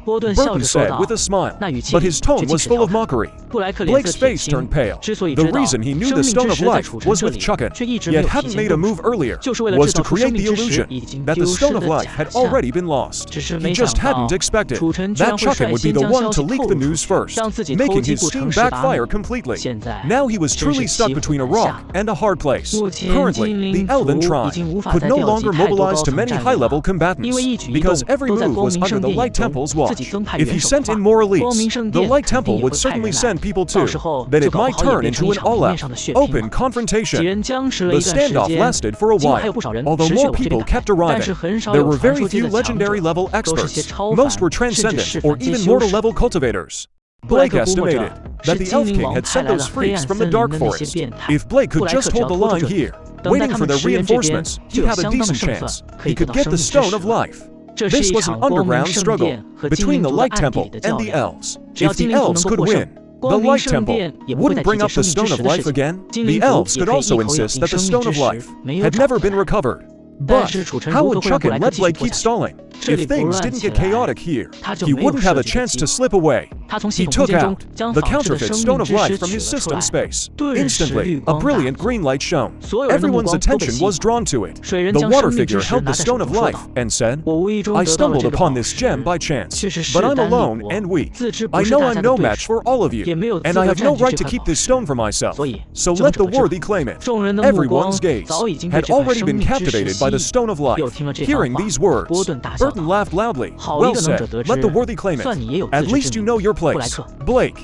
Burton said with a smile, but his tone was full of mockery. Blake's face turned pale. The reason he knew the Stone of Life was with Chu Chen, yet hadn't made a move earlier, was to create the illusion that the Stone of Life had already been lost. He just hadn't expected that Chu Chen would be the one to leak the news first, making his scheme backfire completely. Now he was truly stuck between a rock and a hard place. Currently, the Elven tribe could no longer mobilize too many high-level combatants, because every move was under the Light Temple's watch. If he sent in more elites, the Light Temple would certainly send people too. Then it might turn into an all-out, open confrontation. The standoff lasted for a while. Although more people kept arriving, there were very few legendary-level experts. Most were transcendent or even mortal-level cultivators. Blake estimated that the Elf King had sent those freaks from the Dark Forest. If Blake could just hold the line here, waiting for their reinforcements, he'd have a decent chance. He could get the Stone of Life. This was an underground struggle between the Light Temple and the elves. If the elves could win, the Light Temple wouldn't bring up the Stone of Life again. The elves could also insist that the Stone of Life had never been recovered. But how would Chu Chen let Blake keep stalling? If things didn't get chaotic here, he wouldn't have a chance to slip away. He took out the counterfeit Stone of Life from his system space. Instantly, a brilliant green light shone. Everyone's attention was drawn to it. The water figure held the Stone of Life and said, "I stumbled upon this gem by chance, but I'm alone and weak. I know I'm no match for all of you, and I have no right to keep this stone for myself. So let the worthy claim it." Everyone's gaze had already been captivated by the Stone of Life. Hearing these words, Burton laughed loudly. "Well said, let the worthy claim it. At least you know your place." Blake,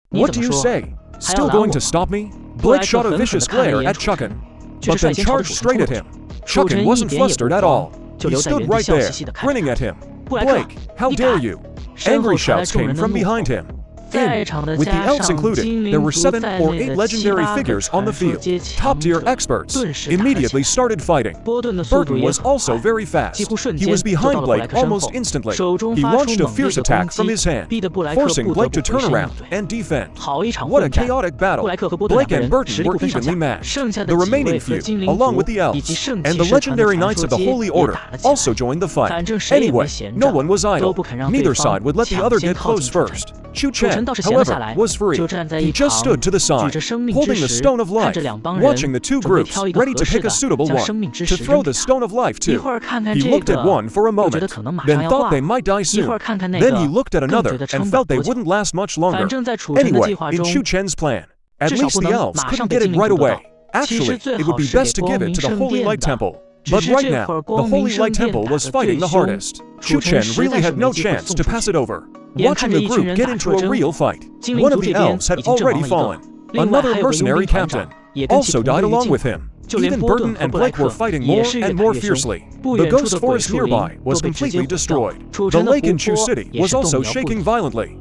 what do you say? Still going to stop me? Blake shot a vicious glare at Chu Chen, but then charged straight at him. Chu Chen wasn't flustered at all. He stood right there, grinning at him. "Blake, how dare you?" Angry shouts came from behind him. With the elves included, there were 7 or 8 legendary figures on the field. Top-tier experts immediately started fighting. Burton was also very fast. He was behind Blake almost instantly. He launched a fierce attack from his hand, forcing Blake to turn around and defend. What a chaotic battle! Blake and Burton were evenly matched. The remaining few, along with the elves, and the legendary Knights of the Holy Order, also joined the fight. Anyway, no one was idle. Neither side would let the other get close first. Chu Chen, however, was free. He just stood to the side, holding the Stone of Life, watching the two groups, ready to pick a suitable one to throw the Stone of Life to. He looked at one for a moment, then thought they might die soon. Then he looked at another and felt they wouldn't last much longer. Anyway, in Chu Chen's plan, at least the elves couldn't get it right away. Actually, it would be best to give it to the Holy Light Temple. But right now, the Holy Light Temple was fighting the hardest. Chu Chen really had no chance to pass it over. Watching the group get into a real fight, one of the elves had already fallen. Another mercenary captain also died along with him. Even Burton and Blake were fighting more and more fiercely. The ghost forest nearby was completely destroyed. The lake in Chu City was also shaking violently.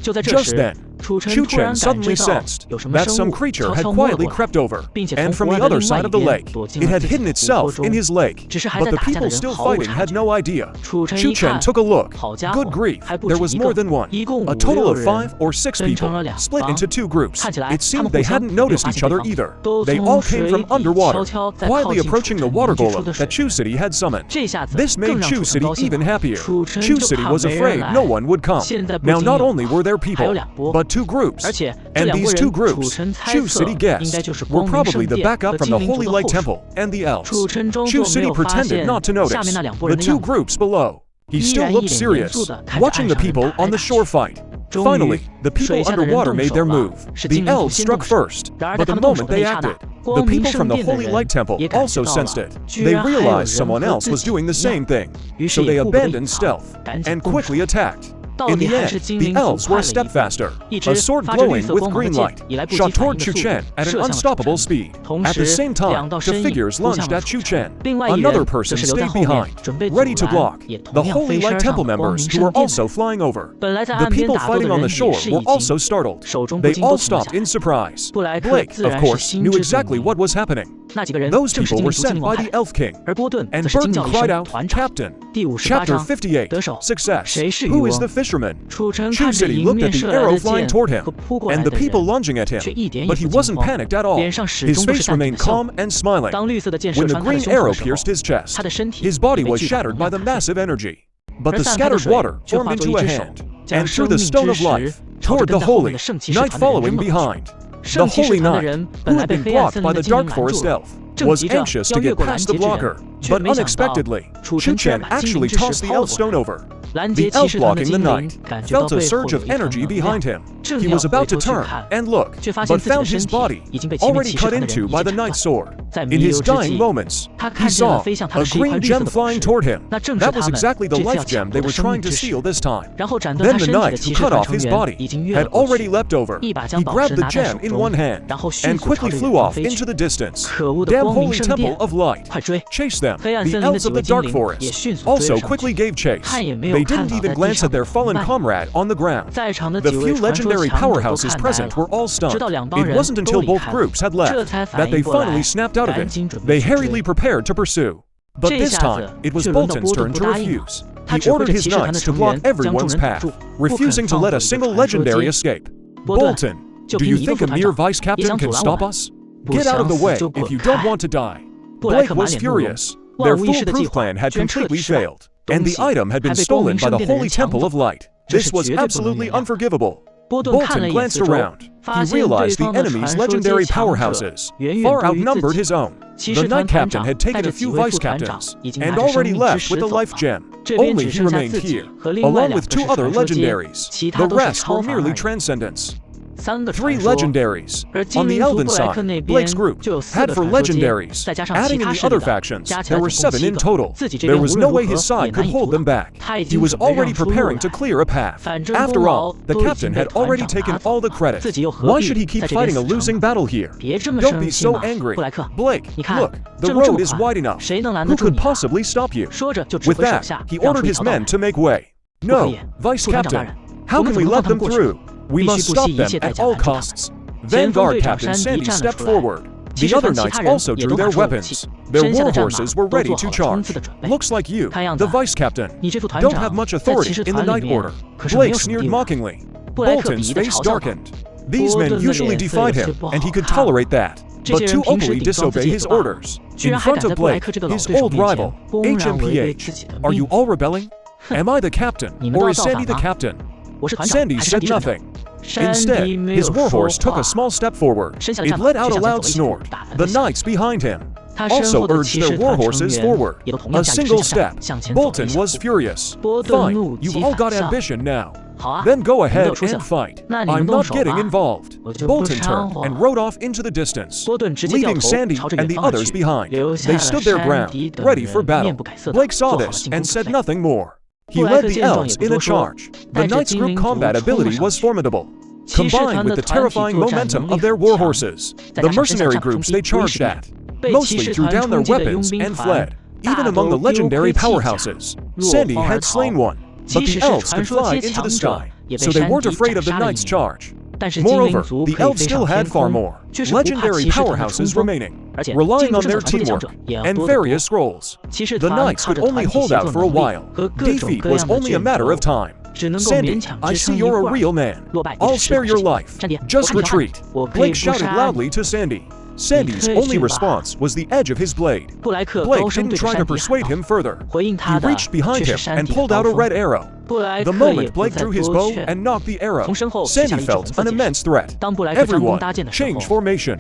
Just then, Chu Chen suddenly sensed that some creature had quietly crept over, and from the other side of the lake, it had hidden itself in his lake. But the people still fighting had no idea. Chu Chen took a look. Good grief, there was more than one. A total of 5 or 6 people, split into 2 groups. It seemed they hadn't noticed each other either. They all came from underwater, quietly approaching the water golem that Chu City had summoned. This made Chu City even happier. Chu City was afraid no one would come. Now not only were there people, but 2 groups, and these 2 groups, Chu City guessed, were probably the backup from the Holy Light Temple and the elves. Chu City pretended not to notice the 2 groups below. He still looked serious, watching the people on the shore fight. Finally, the people underwater made their move. The elves struck first, but the moment they acted, the people from the Holy Light Temple also sensed it. They realized someone else was doing the same thing, so they abandoned stealth and quickly attacked. In the end, the elves were a step faster. A sword glowing with green light shot toward Chu Chen at an unstoppable speed. At the same time, the figures lunged at Chu Chen. Another person stayed behind, ready to block. The Holy Light Temple members who were also flying over. The people fighting on the shore were also startled. They all stopped in surprise. Blake, of course, knew exactly what was happening. Those people were sent by the Elf King. And Burton cried out, "Captain!" Chapter 58, Success. Who is the fisherman? Chu City looked at the arrow flying toward him, and the people lunging at him, but he wasn't panicked at all. His face remained calm and smiling. When the green arrow pierced his chest, his body was shattered by the massive energy. But the scattered water formed into a hand, and threw the stone of life toward the holy knight following behind. The holy knight, who had been blocked by the dark forest elf, was anxious to get past the blocker, but unexpectedly, Chu Chen actually tossed the elf stone over. The elf blocking the knight felt a surge of energy behind him. He was about to turn and look, but found his body already cut into by the knight's sword. In his dying moments, he saw a green gem flying toward him. That was exactly the life gem they were trying to steal this time. Then the knight who cut off his body had already leapt over. He grabbed the gem in one hand and quickly flew off into the distance. Damn Holy Temple of Light! Chase them! The elves of the Dark Forest also quickly gave chase. They didn't even glance at their fallen comrade on the ground. The few legendary powerhouses present were all stunned. It wasn't until both groups had left that they finally snapped out of it. They hurriedly prepared to pursue. But this time, it was Bolton's turn to refuse. He ordered his knights to block everyone's path, refusing to let a single legendary escape. Bolton, do you think a mere vice captain can stop us? Get out of the way if you don't want to die. Blake was furious. Their foolproof plan had completely failed, and the item had been stolen by the Holy Temple of Light. This was absolutely unforgivable. Bolton glanced around. He realized the enemy's legendary powerhouses far outnumbered his own. The knight captain had taken a few vice captains and already left with the life gem. Only he remained here, along with two other legendaries. The rest were merely transcendents. 3 legendaries. On the Elven side, Blake's group had 4 legendaries. Adding in the other factions, there were 7 in total. There was no way his side could hold them back. He was already preparing to clear a path. After all, the captain had already taken all the credit. Why should he keep fighting a losing battle here? Don't be so angry. Blake, look, the road is wide enough. Who could possibly stop you? With that, he ordered his men to make way. No, Vice Captain, how can we let them through? We must stop them at all costs. Vanguard Captain Sandy stepped forward. The other knights also drew their weapons. Their war horses were ready to charge. Looks like you, the Vice Captain, don't have much authority in the Knight Order. Blake sneered mockingly. Bolton's face darkened. These men usually defied him, and he could tolerate that. But to openly disobey his orders, in front of Blake, his old rival, HMPH, are you all rebelling? Am I the captain, or is Sandy the captain? Sandy said nothing. Instead, his warhorse took a small step forward. It let out a loud snort. The knights behind him also urged their warhorses forward. A single step. Bolton was furious. Fine, you've all got ambition now. Then go ahead and fight. I'm not getting involved. Bolton turned and rode off into the distance, leaving Sandy and the others behind. They stood their ground, ready for battle. Blake saw this and said nothing more. He led the elves in a charge. The Knights' group combat ability was formidable. Combined with the terrifying momentum of their warhorses, the mercenary groups they charged at mostly threw down their weapons and fled. Even among the legendary powerhouses, Sandy had slain one, but the elves could fly into the sky, so they weren't afraid of the Knights' charge. Moreover, the elves still had far more legendary powerhouses remaining, relying on their teamwork and various scrolls. The Knights could only hold out for a while. Defeat was only a matter of time. Sandy, I see you're a real man. I'll spare your life. Just retreat. Blake shouted loudly to Sandy. Sandy's only response was the edge of his blade. Blake didn't try to persuade him further. He reached behind him and pulled out a red arrow. The moment Blake drew his bow and knocked the arrow, Sandy felt an immense threat. Everyone, change formation.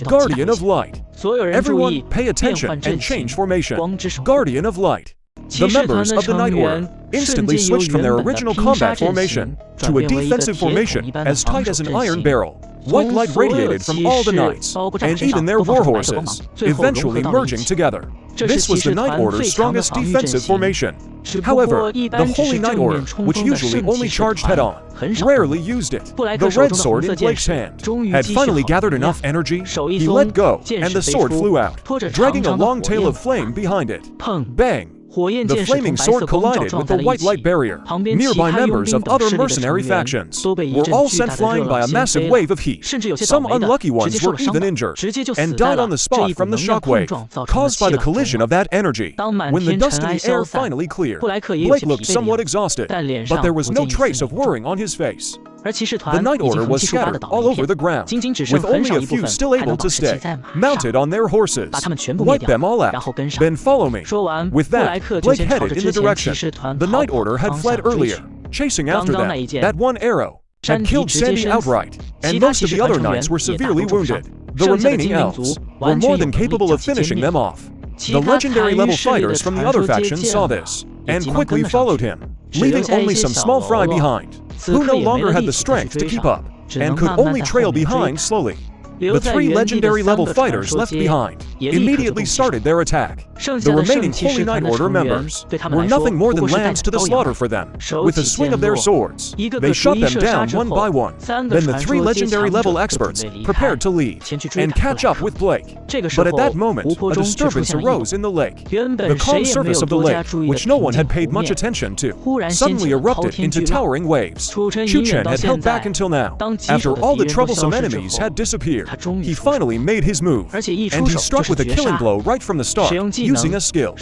Guardian of Light. Everyone, pay attention and change formation. Guardian of Light. The members of the Night Order instantly switched from their original combat formation to a defensive formation as tight as an iron barrel. White light radiated from all the knights, and even their war horses, eventually merging together. This was the Night Order's strongest defensive formation. However, the Holy Night Order, which usually only charged head-on, rarely used it. The red sword in Blake's hand had finally gathered enough energy. He let go, and the sword flew out, dragging a long tail of flame behind it. Bang! The flaming sword collided with the white light barrier. Nearby members of other mercenary factions were all sent flying by a massive wave of heat. Some unlucky ones were even injured and died on the spot from the shockwave caused by the collision of that energy. When the dusty air finally cleared, Blake looked somewhat exhausted, but there was no trace of worrying on his face. The Night Order was scattered all over the ground, with only a few still able to stay, mounted on their horses. Wipe them all out, then follow me. With that, Blake headed in the direction the Night Order had fled earlier, chasing after them. That one arrow had killed Sandy outright, and most of the other knights were severely wounded. The remaining elves were more than capable of finishing them off. The legendary level fighters from the other factions saw this, and quickly followed him, leaving only some small fry behind, who no longer had the strength to keep up, and could only trail behind slowly. The 3 legendary level fighters left behind immediately started their attack. The remaining Holy Night Order members were nothing more than lambs to the slaughter for them. With a swing of their swords, they shot them down one by one. Then the 3 legendary level experts prepared to leave and catch up with Blake. But at that moment, a disturbance arose in the lake. The calm surface of the lake, which no one had paid much attention to, suddenly erupted into towering waves. Chu Chen had held back until now. After all the troublesome enemies had disappeared, he finally made his move, and he struck with a killing blow right from the start, using a skill.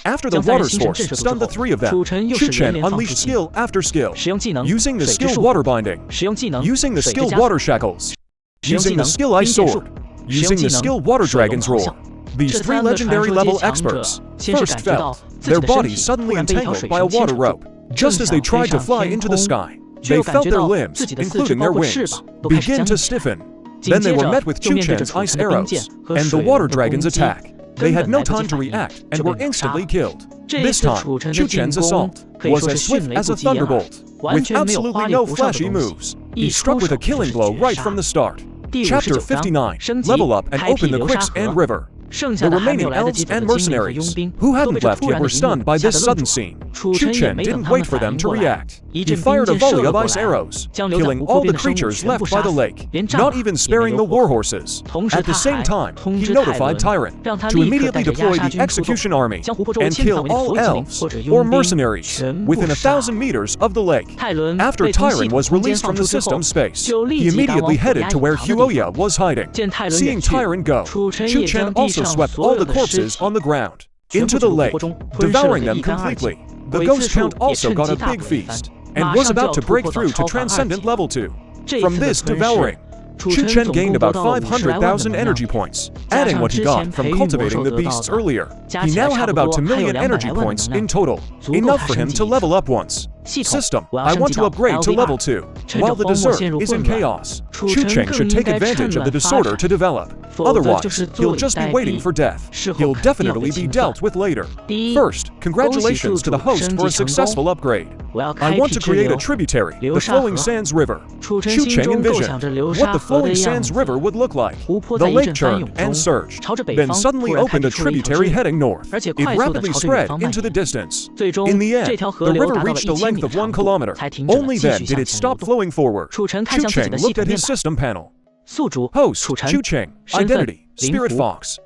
After the water source stunned the 3 of them, Chu Chen unleashed skill after skill, using the skill water binding, using the skill water shackles, using the skill ice sword, using the skill water dragon's roar. These 3 legendary level experts first felt their bodies suddenly entangled by a water rope. Just as they tried to fly into the sky, they felt their limbs, including their wings, begin to stiffen. Then they were met with Chu Chen's ice arrows and the water dragon's attack. They had no time to react and were instantly killed. This time, Chu Chen's assault was as swift as a thunderbolt. With absolutely no flashy moves, he struck with a killing blow right from the start. Chapter 59, Level Up and Open the Quicksand River. The remaining elves and mercenaries who hadn't left yet were stunned by this sudden scene. Chu Chen didn't wait for them to react. He fired a volley of ice arrows, killing all the creatures left by the lake, not even sparing the war horses. At the same time, he notified Tyrant to immediately deploy the execution army and kill all elves or mercenaries within 1,000 meters of the lake. After Tyrant was released from the system space, he immediately headed to where Huoya was hiding. Seeing Tyrant go, Chu Chen also swept all the corpses on the ground into the lake, devouring them completely. The Ghost Count also got a big feast, and was about to break through to Transcendent Level 2. From this devouring, Chu Chen gained about 500,000 energy points, adding what he got from cultivating the beasts earlier. He now had about 2 million energy points in total, enough for him to level up once. System, I want to upgrade to level 2. While the dessert is in chaos, Chu Chen should take advantage of the disorder to develop. Otherwise, he'll just be waiting for death. He'll definitely be dealt with later. First, congratulations to the host for a successful upgrade. I want to create a tributary, the Flowing Sands River. Chu Chen envisioned what the Flowing Sands River would look like. The lake churned and surged, then suddenly opened a tributary heading north. It rapidly spread into the distance. In the end, the river reached a length of 1 kilometer. Only then did it stop flowing forward. Chu Chen looked at his system panel. Host, Chu Chen. Identity, Spirit Fox.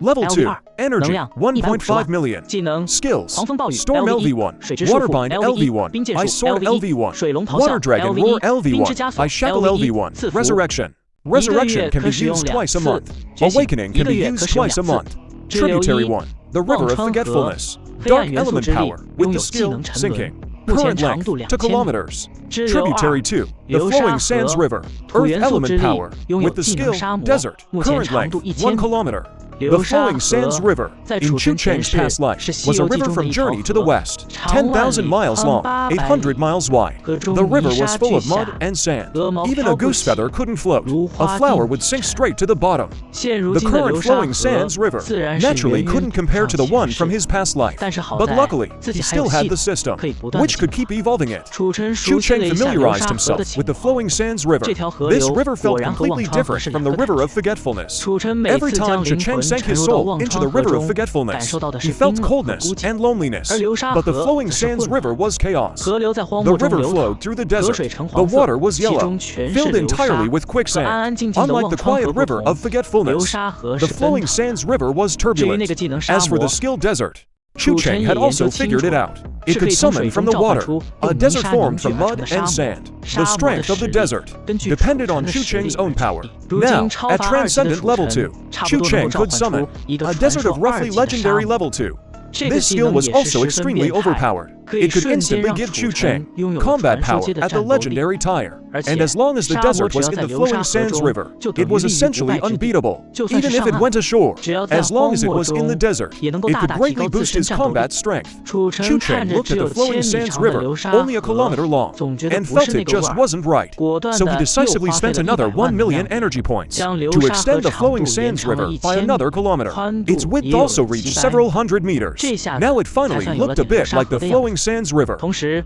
Level 2, Energy, 1.5 million. Skills, Storm LV1, Waterbind LV1, Ice Sword LV1, Water Dragon Roar LV1, Ice Shackle LV1, Resurrection. Resurrection can be used twice a month. Awakening can be used twice a month. Tributary 1, the River of Forgetfulness. Dark Element Power, with the skill, Sinking. Current length, 2 kilometers. Tributary 2, the Flowing Sands River. Earth Element Power, with the skill, Desert. Current length, 1 kilometer. The flowing sands river in Chu Chen's past life was a river from Journey to the West, 10,000 miles long, 800 miles wide. The river was full of mud and sand. Even a goose feather couldn't float. A flower would sink straight to the bottom. The current flowing sands river naturally couldn't compare to the one from his past life, but luckily, he still had the system, which could keep evolving it. Chu Chen familiarized himself with the flowing sands river. This river felt completely different from the river of forgetfulness. Every time Chu Chen sank his soul into the river of forgetfulness, he felt coldness and loneliness. But the flowing sands river was chaos. The river flowed through the desert. The water was yellow, filled entirely with quicksand. Unlike the quiet river of forgetfulness, the flowing sands river was turbulent. As for the skilled desert, Chu Chen had also figured it out. It could summon from the water a desert formed from mud and sand. The strength of the desert depended on Chu Chen's own power. Now, at Transcendent Level 2, Chu Chen could summon a desert of roughly legendary Level 2. This skill was also extremely overpowered. It could instantly give Chu Chen combat power at the legendary tier. And as long as the desert was in the flowing sands river, it was essentially unbeatable. Even if it went ashore, as long as it was in the desert, it could greatly boost his combat strength. Chu Chen looked at the flowing sands river, only a kilometer long, and felt it just wasn't right. So he decisively spent another 1 million energy points to extend the flowing sands river by another kilometer. Its width also reached several hundred meters. Now it finally looked a bit like the flowing sands river.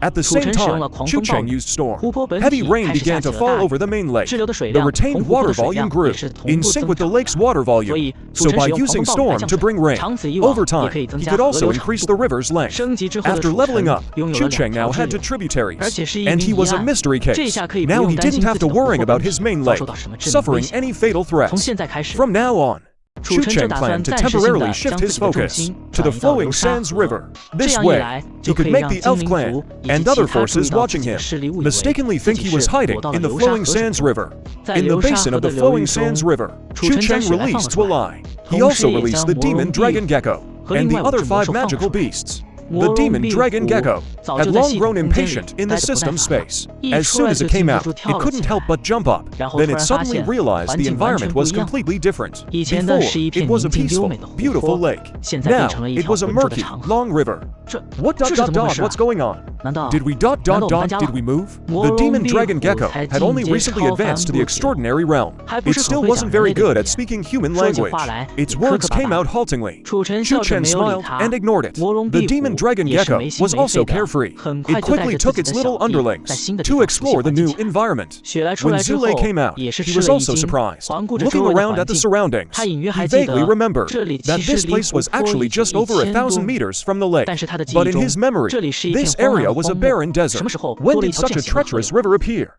At the same time, Chu Chen used storm. Heavy rain began to fall over the main lake. The retained water volume grew, in sync with the lake's water volume. So by using storm to bring rain, over time, he could also increase the river's length. After leveling up, Chu Chen now had 2 tributaries, and he was a mystery case. Now he didn't have to worry about his main lake suffering any fatal threats. From now on, Chu Chen planned to temporarily shift his focus to the flowing sands river. This way, he could make the elf clan and other forces watching him mistakenly think he was hiding in the flowing sands river. In the basin of the flowing sands river, Chu Chen released Twilai. He also released the demon dragon gecko and the other 5 magical beasts. The demon dragon gecko had long grown impatient in the system space. As soon as it came out, it couldn't help but jump up. Then it suddenly realized the environment was completely different. Before, it was a peaceful, beautiful lake. Now, it was a murky, long river. What's going on? Did we did we move? The demon dragon gecko had only recently advanced to the extraordinary realm. It still wasn't very good at speaking human language. Its words came out haltingly. Chu Chen smiled and ignored it. The demon dragon gecko was also carefree. It quickly took its little underlings to explore the new environment. When Zule came out, he was also surprised. Looking around at the surroundings, he vaguely remembered that this place was actually just over 1,000 meters from the lake. But in his memory, this area was a barren desert. When did such a treacherous river appear?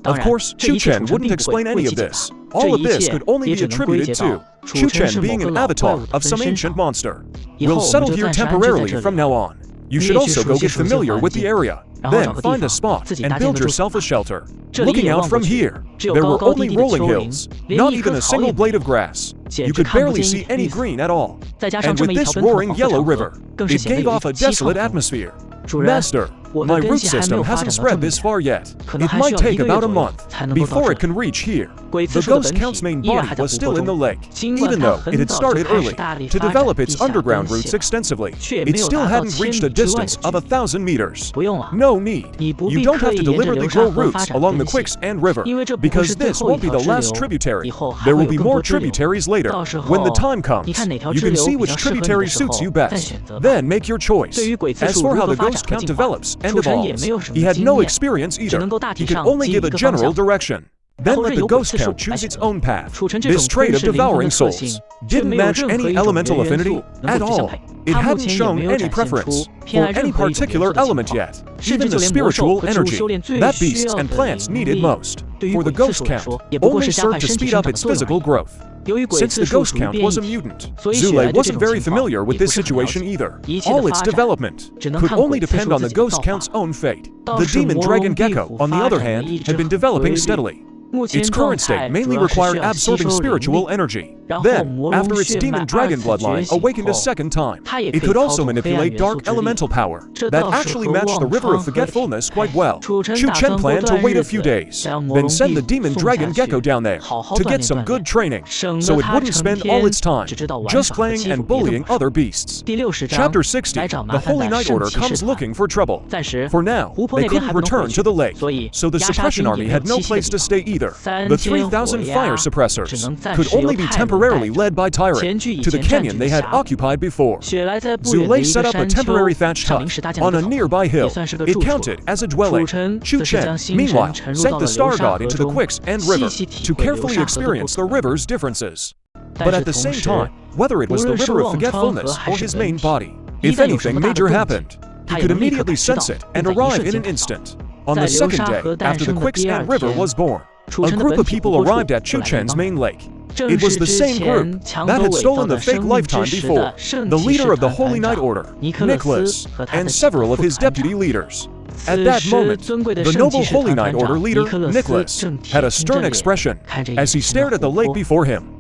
Of course, Chu Chen wouldn't explain any of this. All of this could only be attributed to Chu Chen being an avatar of some ancient monster. We'll settle here temporarily from now on. You should also go get familiar with the area. Then find a spot and build yourself a shelter. Looking out from here, there were only rolling hills, not even a single blade of grass. You could barely see any green at all. And with this roaring yellow river, it gave off a desolate atmosphere. Master, my root system hasn't spread this far yet. It might take about a month before it can reach here. The Ghost Count's main body was still in the lake. Even though it had started early to develop its underground roots extensively, it still hadn't reached a distance of 1,000 meters. No need. You don't have to deliberately grow roots along the quicksand river, because this won't be the last tributary. There will be more tributaries later. When the time comes, you can see which tributary suits you best. Then make your choice. As for how the Ghost Count develops and evolves, he had no experience either. He could only give a general direction. Then let the Ghost Count choose its own path. This trait of devouring souls didn't match any elemental affinity at all. It hadn't shown any preference for any particular element yet, even the spiritual energy that beasts and plants needed most. For the Ghost Count, only served to speed up its physical growth. Since the Ghost Count was a mutant, Zule wasn't very familiar with this situation either. All its development could only depend on the Ghost Count's own fate. The demon dragon gecko, on the other hand, had been developing steadily. Its current state mainly required absorbing spiritual energy. Then, after its demon dragon bloodline awakened a second time, it could also manipulate dark elemental power that actually matched the River of Forgetfulness quite well. Chu Chen planned to wait a few days, then send the demon dragon gecko down there to get some good training, so it wouldn't spend all its time just playing and bullying other beasts. Chapter 60, the Holy Knight Order comes looking for trouble. For now, they couldn't return to the lake, so the suppression army had no place to stay either. The 3,000 fire suppressors could only be temporarily led by Tyrant to the canyon they had occupied before. Zule set up a temporary thatched hut on a nearby hill. It counted as a dwelling. Chu Chen, meanwhile, sent the Star God into the Quicks and River to carefully experience the river's differences. But at the same time, whether it was the River of Forgetfulness or his main body, if anything major happened, he could immediately sense it and arrive in an instant. On the second day after the Quicks and River was born, a group of people arrived at Chu Chen's main lake. It was the same group that had stolen the fake lifetime before, the leader of the Holy Knight Order, Nicholas, and several of his deputy leaders. At that moment, the noble Holy Knight Order leader, Nicholas, had a stern expression as he stared at the lake before him.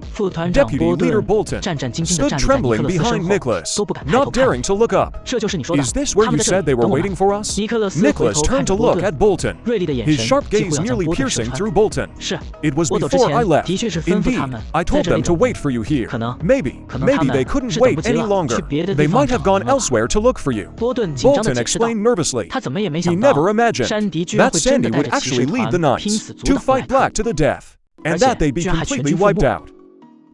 Deputy Leader Bolton stood trembling behind Nicholas, not daring to look up. "Is this where you said they were waiting for us?" Nicholas turned to look at Bolton, his sharp gaze nearly piercing through Bolton. "It was before I left. Indeed, I told them to wait for you here. Maybe they couldn't wait any longer. They might have gone elsewhere to look for you." Bolton explained nervously. He never imagined that Sandy would actually lead the Knights to fight Black to the death, and that they'd be completely wiped out.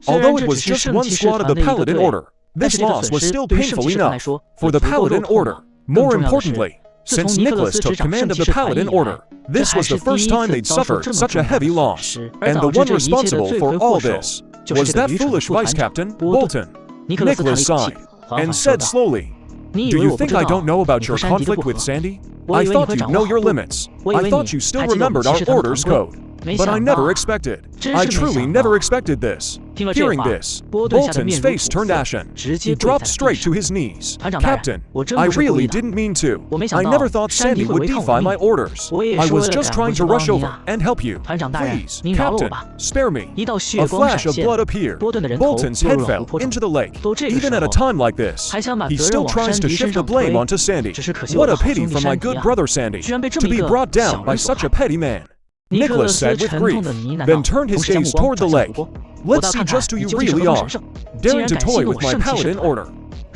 Although it was just one squad of the Paladin Order, this loss was still painful enough for the Paladin Order. More importantly, since Nicholas took command of the Paladin Order, this was the first time they'd suffered such a heavy loss, and the one responsible for all this was that foolish vice captain, Bolton. Nicholas sighed and said slowly, "Do you think I don't know about your conflict with Sandy? I thought you'd know your limits. I thought you still remembered our order's code. But I never expected. I truly never expected this." Hearing this, Bolton's face turned ashen. He dropped straight to his knees. "Captain, I really didn't mean to. I never thought Sandy would defy my orders. I was just trying to rush over and help you. Please, Captain, spare me." A flash of blood appeared. Bolton's head fell into the lake. Even at a time like this, he still tries to shift the blame onto Sandy. What a pity for my good brother Sandy to be brought down by such a petty man. Nicholas said with grief, then turned his gaze toward the lake. "Let's see just who you really are, daring to toy with my Paladin Order."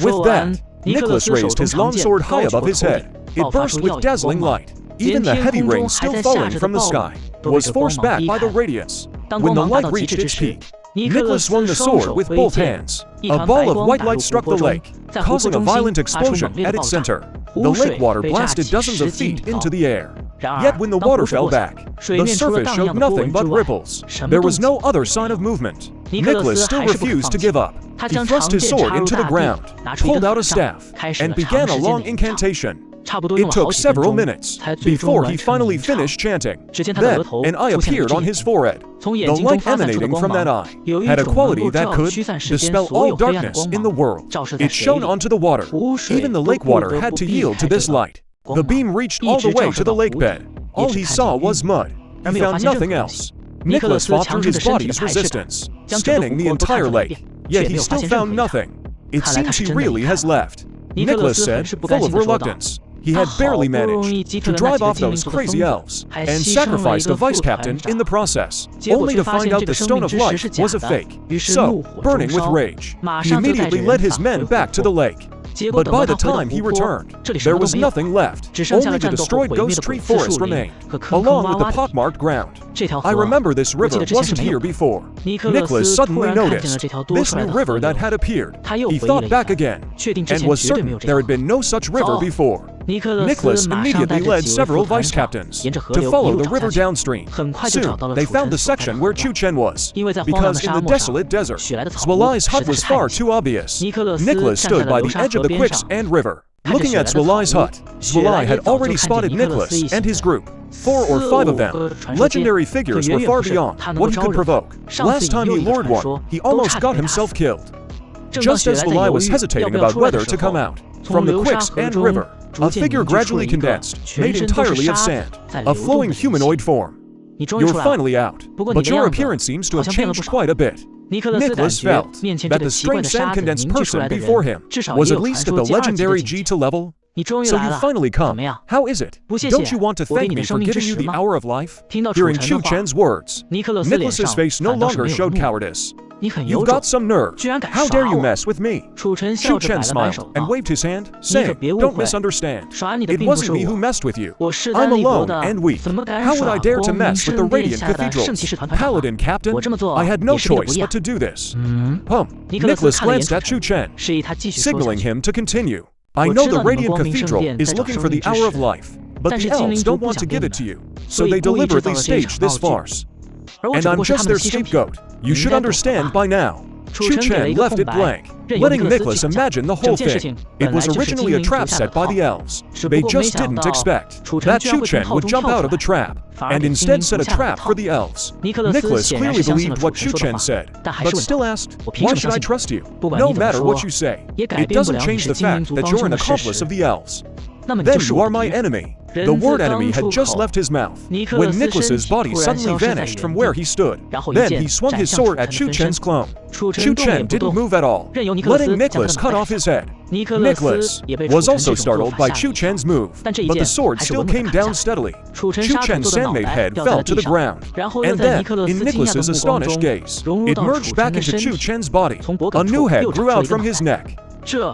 With that, Nicholas raised his long sword high above his head. It burst with dazzling light. Even the heavy rain still falling from the sky was forced back by the radiance. When the light reached its peak, Nicholas swung the sword with both hands. A ball of white light struck the lake, causing a violent explosion at its center. The lake water blasted dozens of feet into the air. Yet when the water fell back, the surface showed nothing but ripples. There was no other sign of movement. Nicholas still refused to give up. He thrust his sword into the ground, pulled out a staff, and began a long incantation. It took several minutes before he finally finished chanting. Then, an eye appeared on his forehead. The light emanating from that eye had a quality that could dispel all darkness in the world. It shone onto the water. Even the lake water had to yield to this light. The beam reached all the way to the lake bed. All he saw was mud. He found nothing else. Nicholas fought through his body's resistance, scanning the entire lake. Yet he still found nothing. "It seems he really has left," Nicholas said, full of reluctance. He had barely managed to drive off those crazy elves and sacrifice the vice captain in the process, only to find out the Stone of Life was a fake. So, burning with rage, he immediately led his men back to the lake. But by the time he returned, there was nothing left. Only the destroyed ghost tree forest remained, along with the pockmarked ground. "I remember this river wasn't here before." Nicholas suddenly noticed this new river that had appeared. He thought back again, and was certain there had been no such river before. Nicholas immediately led several vice captains to follow the river downstream. Soon, they found the section where Chu Chen was, because in the desolate desert, Zwalai's hut was far too obvious. Nicholas stood by the edge of the Quicks and river, looking at Zwalai's hut. Zwalai had already spotted Nicholas and his group. 4 or 5 of them. Legendary figures were far beyond what he could provoke. Last time he lured one, he almost got himself killed. Just as Zwalai was hesitating about whether to come out from the Quicks and river, a figure gradually condensed, made entirely of sand, a flowing humanoid form. "You're finally out, but your appearance seems to have changed quite a bit." Nicholas felt that the strange sand-condensed person before him was at least at the legendary G2 level. So you finally come. How is it? Don't you want to thank me for giving you the hour of life? Hearing Chu Chen's words, Nicholas's face no longer showed cowardice. You've got some nerve. How dare you mess with me? Chu Chen smiled and waved his hand, saying, don't misunderstand. It wasn't me who messed with you. I'm alone and weak. How would I dare to mess with the Radiant Cathedral's Paladin Captain? I had no choice but to do this. Nicholas glanced at Chu Chen, signaling him to continue. I know the Radiant Cathedral is looking for the hour of life, but the elves don't want to give it to you, so they deliberately staged this farce. And I'm just their scapegoat. You should understand by now. Chu Chen left it blank, letting Nicholas imagine the whole thing. It was originally a trap set by the elves. They just didn't expect that Chu Chen would jump out of the trap, and instead set a trap for the elves. Nicholas clearly believed what Chu Chen said, but still asked, why should I trust you? No matter what you say, it doesn't change the fact that you're an accomplice of the elves. Then you are my enemy. The word enemy had just left his mouth when Nicholas's body suddenly vanished from where he stood. Then he swung his sword at Chu Chen's clone. Chu Chen didn't move at all, letting Nicholas cut off his head. Nicholas was also startled by Chu Chen's move, but the sword still came down steadily. Chu Chen's sandmade head fell to the ground, and then, in Nicholas's astonished gaze, it merged back into Chu Chen's body. A new head grew out from his neck.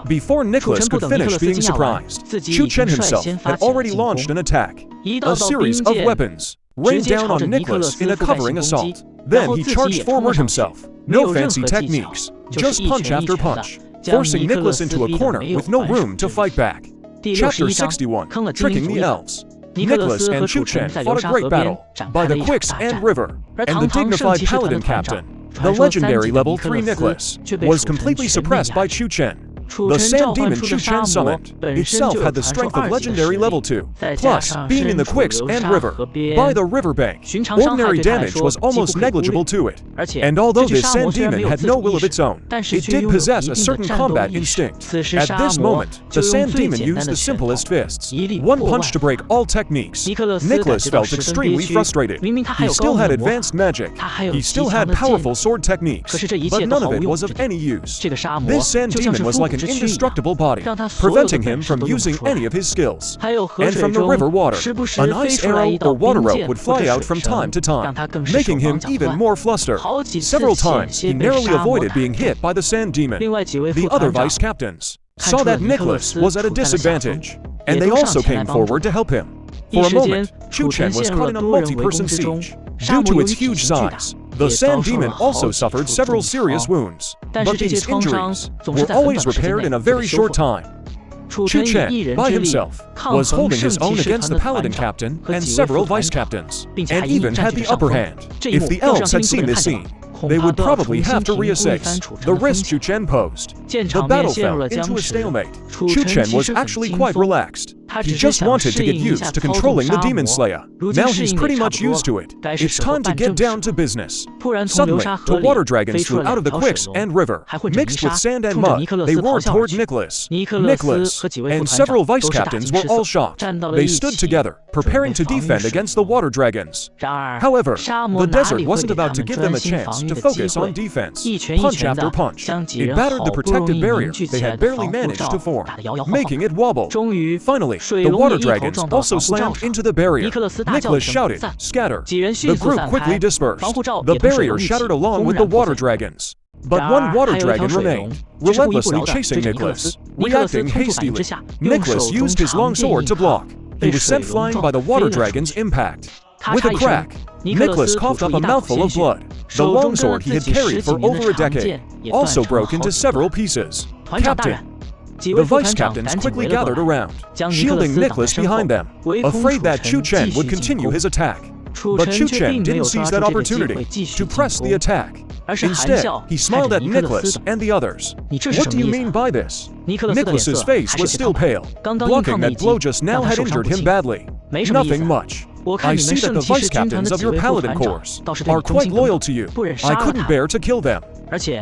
Before Nicholas could finish being surprised, Chu Chen himself had already launched an attack. A series of weapons rained down on Nicholas in a covering assault. Then he charged forward himself. No fancy techniques, just punch after punch, forcing Nicholas into a corner with no room to fight back. Chapter 61, Tricking the Elves. Nicholas and Chu Chen fought a great battle by the quicksand river, and the dignified paladin captain, the legendary level 3 Nicholas, was completely suppressed by Chu Chen. The sand demon Chu Chen summoned itself had the strength of legendary level 2, plus being in the quicksand river by the riverbank, ordinary damage was almost negligible to it. And although this sand demon had no will of its own, it did possess a certain combat instinct. At this moment, the sand demon used the simplest fists, one punch to break all techniques. Nicholas felt extremely frustrated. He still had advanced magic, he still had powerful sword techniques, but none of it was of any use. This sand demon was like an indestructible body, preventing him from using any of his skills. And from the river water, an ice arrow or water rope would fly out from time to time, making him even more flustered. Several times he narrowly avoided being hit by the sand demon. The other vice captains saw that Nicholas was at a disadvantage, and they also came forward to help him. For a moment, Chu Chen was caught in a multi-person siege. Due to its huge size, the sand demon also suffered several serious wounds, but these injuries were always repaired in a very short time. Chu Chen, by himself, was holding his own against the paladin captain and several vice captains, and even had the upper hand. If the elves had seen this scene, they would probably have to reassess the risk Chu Chen posed. The battle fell into a stalemate. Chu Chen was actually quite relaxed. He just wanted to get used to controlling the Demon Slayer. Now he's pretty much used to it. It's time to get down to business. Suddenly, the water dragons flew out of the quicksand river. Mixed with sand and mud, they roared toward Nicholas. Nicholas and several vice captains were all shocked. They stood together, preparing to defend against the water dragons. However, the desert wasn't about to give them a chance to focus on defense. Punch after punch, it battered the protected barrier they had barely managed to form, making it wobble. Finally, the water dragons also slammed into the barrier. Nicholas shouted, "Scatter!" The group quickly dispersed. The barrier shattered along with the water dragons. But one water dragon remained, relentlessly chasing Nicholas. Reacting hastily, Nicholas used his long sword to block. He was sent flying by the water dragon's impact. With a crack, Nicholas coughed up a mouthful of blood. The longsword he had carried for over a decade also broke into several pieces. Captain! The vice captains quickly gathered around, shielding Nicholas behind them, afraid that Chu Chen would continue his attack. But Chu Chen didn't seize that opportunity to press the attack. Instead, he smiled at Nicholas and the others. What do you mean by this? Nicholas's face was still pale. Blocking that blow just now had injured him badly. Nothing much. I see that the vice captains of your paladin corps are quite loyal to you. I couldn't bear to kill them.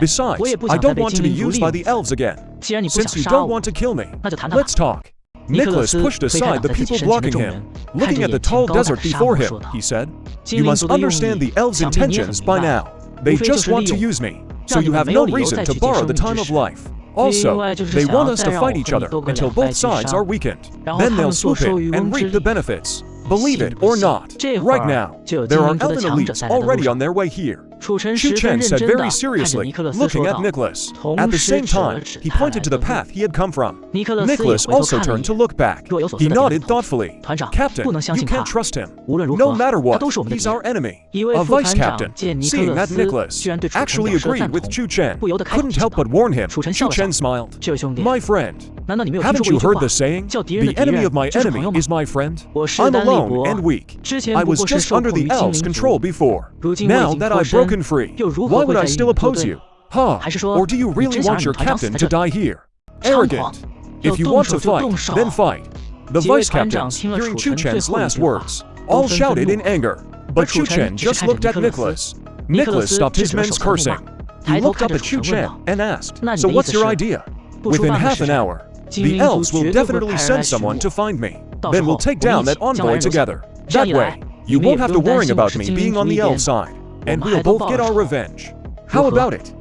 Besides, I don't want to be used by the elves again. Since you don't want to kill me, let's talk. Nicholas pushed aside the people blocking him. Looking at the tall desert before him, he said, "You must understand the elves' intentions by now. They just want to use me. so you have no reason to borrow the time of life. Also, they want us to fight each other until both sides are weakened. Then they'll swoop in and reap the benefits. Believe it or not, right now, there are elven elites already on their way here. Chu Chen said very seriously, looking at Nicholas. At the same time, he pointed to the path he had come from. Nicholas also turned to look back. He nodded thoughtfully. Captain, you can't trust him. No matter what, he's our enemy. A vice captain, seeing that Nicholas actually agreed with Chu Chen, couldn't help but warn him. Chu Chen smiled. My friend, haven't you heard the saying, the enemy of my enemy is my friend? I'm alone and weak. I was just under the elves' control before. Now that I've broken free, why would I still oppose you? Huh? Or do you really want your captain to die here? Arrogant. If you want to fight, then fight. The vice captains, hearing Chu Chen's last words, all shouted in anger. But Chu Chen just looked at Nicholas. Nicholas stopped his men's cursing. He looked up at Chu Chen and asked, so what's your idea? Within half an hour, the elves will definitely send someone to find me. Then we'll take down that envoy together. That way, you won't have to worry about me being on the elf side. And we'll both get our revenge. How about it?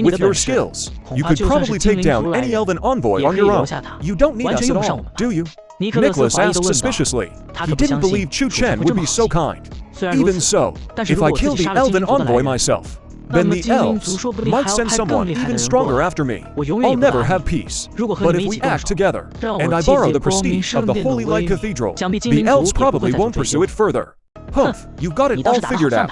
With your skills, you could probably take down any elven envoy on your own. You don't need us at all, do you? Nicholas asked suspiciously. He didn't believe Chu Chen would be so kind. Even so, if I kill the elven envoy myself, then the elves might send someone even stronger after me. I'll never have peace. But if we act together, and I borrow the prestige of the Holy Light Cathedral, the elves probably won't pursue it further. Humph, you've got it all figured out.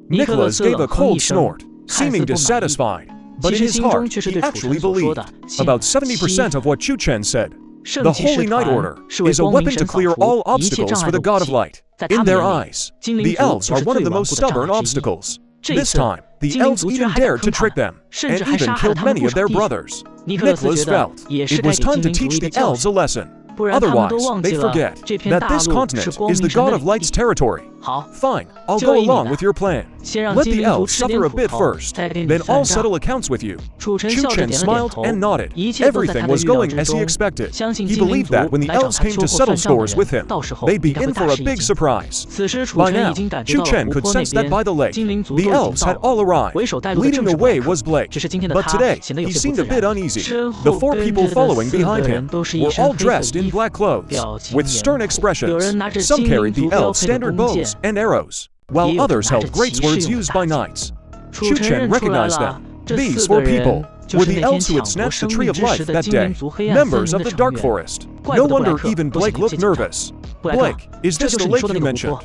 Nicholas gave a cold snort, seeming dissatisfied, but in his heart, he actually believed about 70% of what Chu Chen said. The Holy Night Order is a weapon to clear all obstacles for the God of Light. In their eyes, the elves are one of the most stubborn obstacles. This time, the elves even dared to trick them, and even killed many of their brothers. Nicholas felt it was time to teach the elves a lesson. Otherwise, they forget that this continent is the God of Light's territory. Fine, I'll go along with your plan. Let the elves suffer a bit first, then I'll settle accounts with you. Chu Chen smiled and nodded. Everything was going as he expected. He believed that when the elves came to settle scores with him, they'd be in for a big surprise. By now, Chu Chen could sense that by the lake, the elves had all arrived. Leading the way was Blake, but today, he seemed a bit uneasy. The four people following behind him were all dressed in black clothes, with stern expressions. Some carried the elves' standard bows and arrows, while others held great swords used by knights. Chu Chen recognized them. These four people were the elves who had snatched the Tree of Life that day, members of the Dark Forest. No wonder even Blake looked nervous. Blake, is this the lake you mentioned?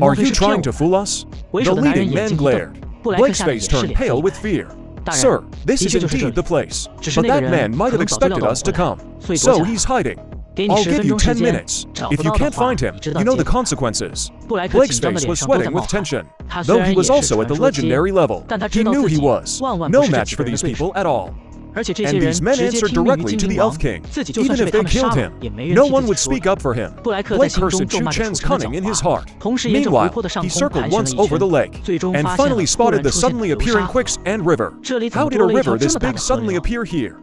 Are you trying to fool us? The leading man glared. Blake's face turned pale with fear. Sir, this is indeed the place, but that man might have expected us to come, so he's hiding. I'll give you 10 minutes. If you can't find him, you know the consequences. Blake's face was sweating with tension. Though he was also at the legendary level, he knew he was no match for these people at all. And these men answered directly to the Elf King. Even if they killed him, no one would speak up for him. Blake cursed Chu Chen's cunning in his heart. Meanwhile, he circled once over the lake, and finally spotted the suddenly appearing quicksand river. How did a river this big suddenly appear here?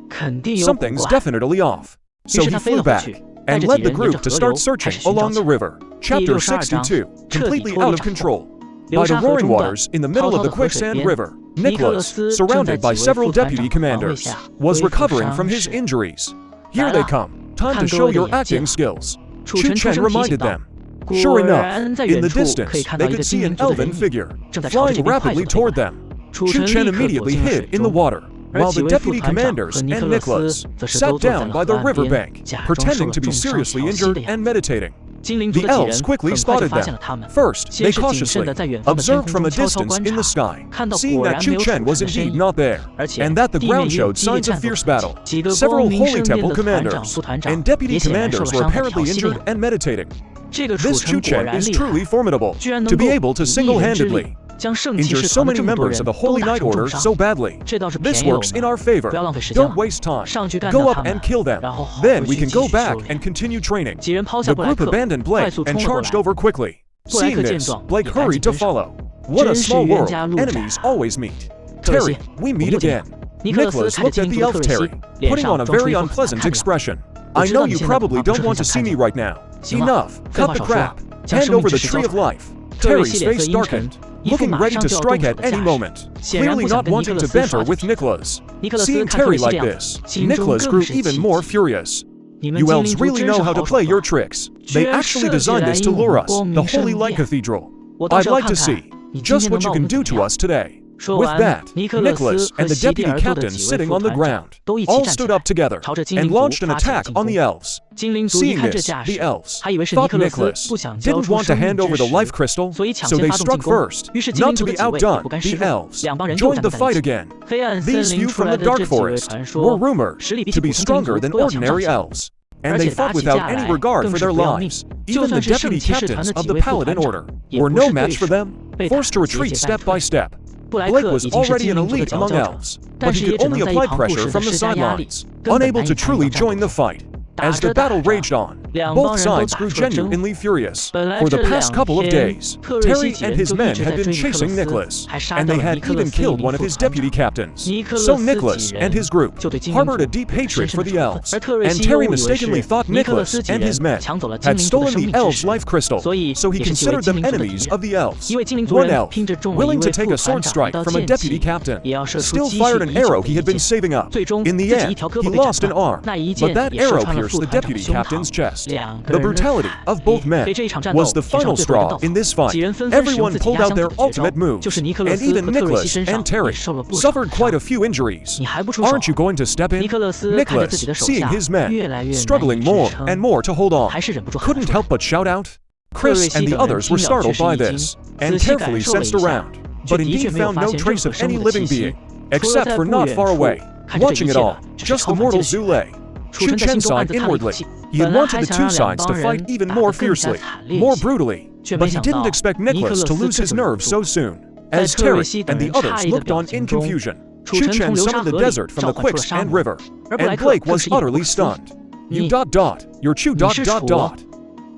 Something's definitely off. So he flew back, and led the group to start searching along the river. Chapter 62, completely out of control. By the roaring waters in the middle of the quicksand river, Nicholas, surrounded by several deputy commanders, was recovering from his injuries. Here they come, time to show your acting skills. Chu Chen reminded them. Sure enough, in the distance, they could see an elven figure, flying rapidly toward them. Chu Chen immediately hid in the water, while the deputy commanders and Nicholas sat down by the riverbank, pretending to be seriously injured and meditating. The elves quickly spotted them. First, they cautiously observed from a distance in the sky, seeing that Chu Chen was indeed not there, and that the ground showed signs of fierce battle. Several Holy Temple commanders and deputy commanders were apparently injured and meditating. This Chu Chen is truly formidable, to be able to single-handedly injure so many members of the Holy Night Order so badly. This works in our favor. Don't waste time. Go up and kill them. Then we can go back and continue training. The group abandoned Blake and charged over quickly. Seeing this, Blake hurried to follow. What a small world. Enemies always meet. Terry, we meet again. Nicholas looked at the elf Terry, putting on a very unpleasant expression. I know you probably don't want to see me right now. Enough. Cut the crap. Hand over the Tree of Life. Terry's face darkened. looking ready to strike at any moment, clearly not wanting to banter with Nicholas. Seeing Terry like this, Nicholas grew even more furious. You elves really know how to play your tricks. They actually designed this to lure us, the Holy Light Cathedral. I'd like to see just what you can do to us today. With that, Nicholas and the deputy captain sitting on the ground all stood up together and launched an attack on the elves. Seeing this, the elves thought Nicholas didn't want to hand over the life crystal, so they struck first. Not to be outdone, the elves joined the fight again. These few from the Dark Forest were rumored to be stronger than ordinary elves, and they fought without any regard for their lives. Even the deputy captains of the Paladin Order were no match for them, forced to retreat step by step. Blake was already an elite among elves, but he could only apply pressure from the sidelines, unable to truly join the fight. As the battle raged on, both sides grew genuinely furious. For the past couple of days, Terry and his men had been chasing Nicholas, and they had even killed one of his deputy captains. So Nicholas and his group harbored a deep hatred for the elves, and Terry mistakenly thought Nicholas and his men had stolen the elves' life crystal, so he considered them enemies of the elves. One elf, willing to take a sword strike from a deputy captain, still fired an arrow he had been saving up. In the end, he lost an arm, but that arrow pierced the deputy captain's chest. The brutality of both men was the final straw in this fight. Everyone pulled out their ultimate moves, and even Nicholas and Terry suffered quite a few injuries. Aren't you going to step in? Nicholas, seeing his men struggling more and more to hold on, couldn't help but shout out. Chris and the others were startled by this, and carefully sensed around, but indeed found no trace of any living being, except for not far away, watching it all, just the mortal Zule. Chu Chen sighed inwardly. He had wanted the two sides to fight even more fiercely, more brutally, but he didn't expect Nicholas to lose his nerve so soon. As Terry and the others looked on in confusion, Chu Chen summoned the desert from the quicks and river, and Blake was utterly stunned. You're Chu ...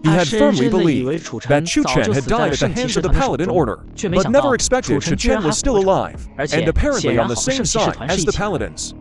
He had firmly believed that Chu Chen had died at the hands of the Paladin Order, but never expected Chu Chen was still alive, and apparently on the same side as the Paladins.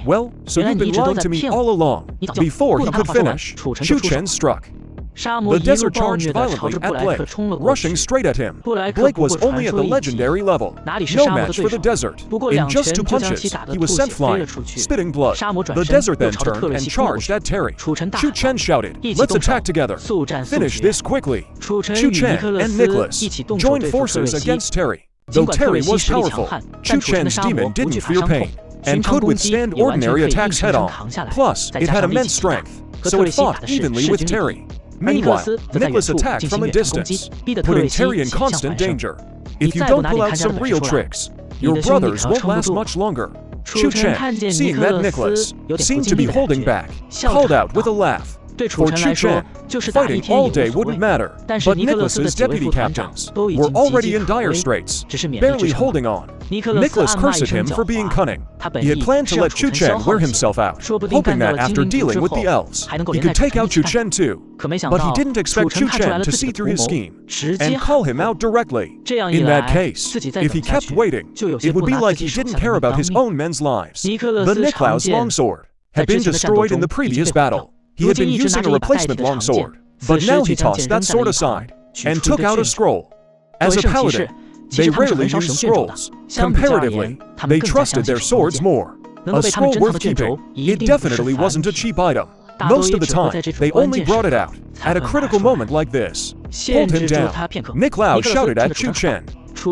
Well, so you've been lying to me all along. Before he could finish, Chu Chen struck. The desert charged violently at Blake, rushing straight at him. Blake was only at the legendary level, no match for the desert. In just 2 punches, he was sent flying, spitting blood. The desert then turned and charged at Terry. Chu Chen shouted, "Let's attack together. Finish this quickly." Chu Chen and Nicholas joined forces against Terry. Though Terry was powerful, Chu Chen's demon didn't fear pain, and could withstand ordinary attacks head-on. Plus, it had immense strength, so it fought evenly with Terry. Meanwhile, Nicholas attacked from a distance, putting Terry in constant danger. If you don't pull out some real tricks, your brothers won't last much longer. Chu Chen, seeing that Nicholas seemed to be holding back, called out with a laugh. For Chu Chen, fighting all day wouldn't matter, but Nicholas's deputy captains were already in dire straits, barely holding on. Nicholas cursed him for being cunning. He had planned to let Chu Chen wear himself out, hoping that after dealing with the elves, he could take out Chu Chen too. But he didn't expect Chu Chen to see through his scheme and call him out directly. In that case, if he kept waiting, it would be like he didn't care about his own men's lives. The Niklaus longsword had been destroyed in the previous battle. He had been using a replacement longsword, but now he tossed that sword aside and took out a scroll. As a paladin, they rarely used scrolls. Comparatively, they trusted their swords more. A scroll worth keeping, it definitely wasn't a cheap item. Most of the time, they only brought it out at a critical moment like this. Pulled him down. Niklaus shouted at Chu Chen.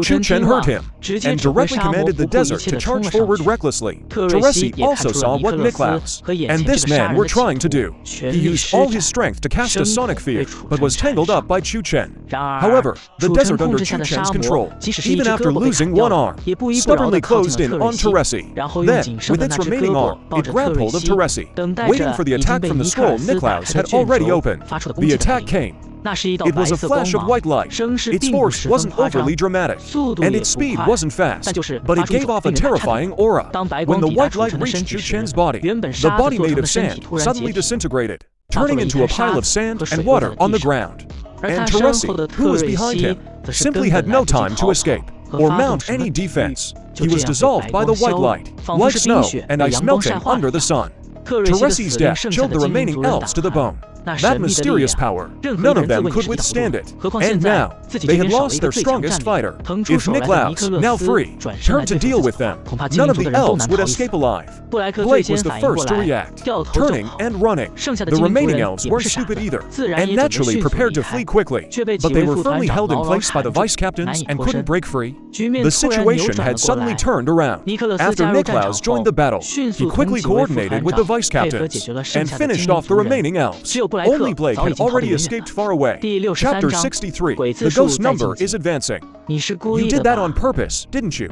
Chu Chen heard him, and directly commanded the desert to charge forward recklessly. Teresi also saw what Niklaus and this man were trying to do. He used all his strength to cast a sonic field, but was tangled up by Chu Chen. However, the desert under Chu Chen's control, even after losing one arm, stubbornly closed in on Teresi. Then, with its remaining arm, it grabbed hold of Teresi. Waiting for the attack from the scroll Niklaus had already opened, the attack came. It was a flash of white light. Its force wasn't overly dramatic, and its speed wasn't fast, but it gave off a terrifying aura. When the white light reached Chu Chen's body, the body made of sand suddenly disintegrated, turning into a pile of sand and water on the ground. And Teresi, who was behind him, simply had no time to escape or mount any defense. He was dissolved by the white light, like snow and ice melting under the sun. Teresi's death chilled the remaining elves to the bone. That mysterious power, none of them could withstand it. And now, they had lost their strongest fighter. If Niklaus, now free, turned to deal with them, none of the elves would escape alive. Blake was the first to react, turning and running. The remaining elves weren't stupid either, and naturally prepared to flee quickly. But they were firmly held in place by the vice-captains and couldn't break free. The situation had suddenly turned around. After Niklaus joined the battle, he quickly coordinated with the vice-captains and finished off the remaining elves. Only Blake had already escaped far away. Chapter 63. The ghost number is advancing. You did that on purpose, didn't you?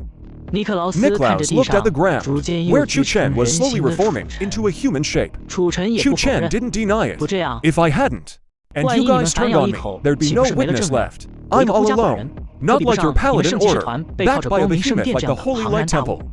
Niklaus looked at the ground, where Chu Chen was slowly reforming into a human shape. Chu Chen didn't deny it. If I hadn't, and you guys turned on me, there'd be no witness left. I'm all alone. Not like your paladin order, backed by a behemoth like the Holy Light Temple.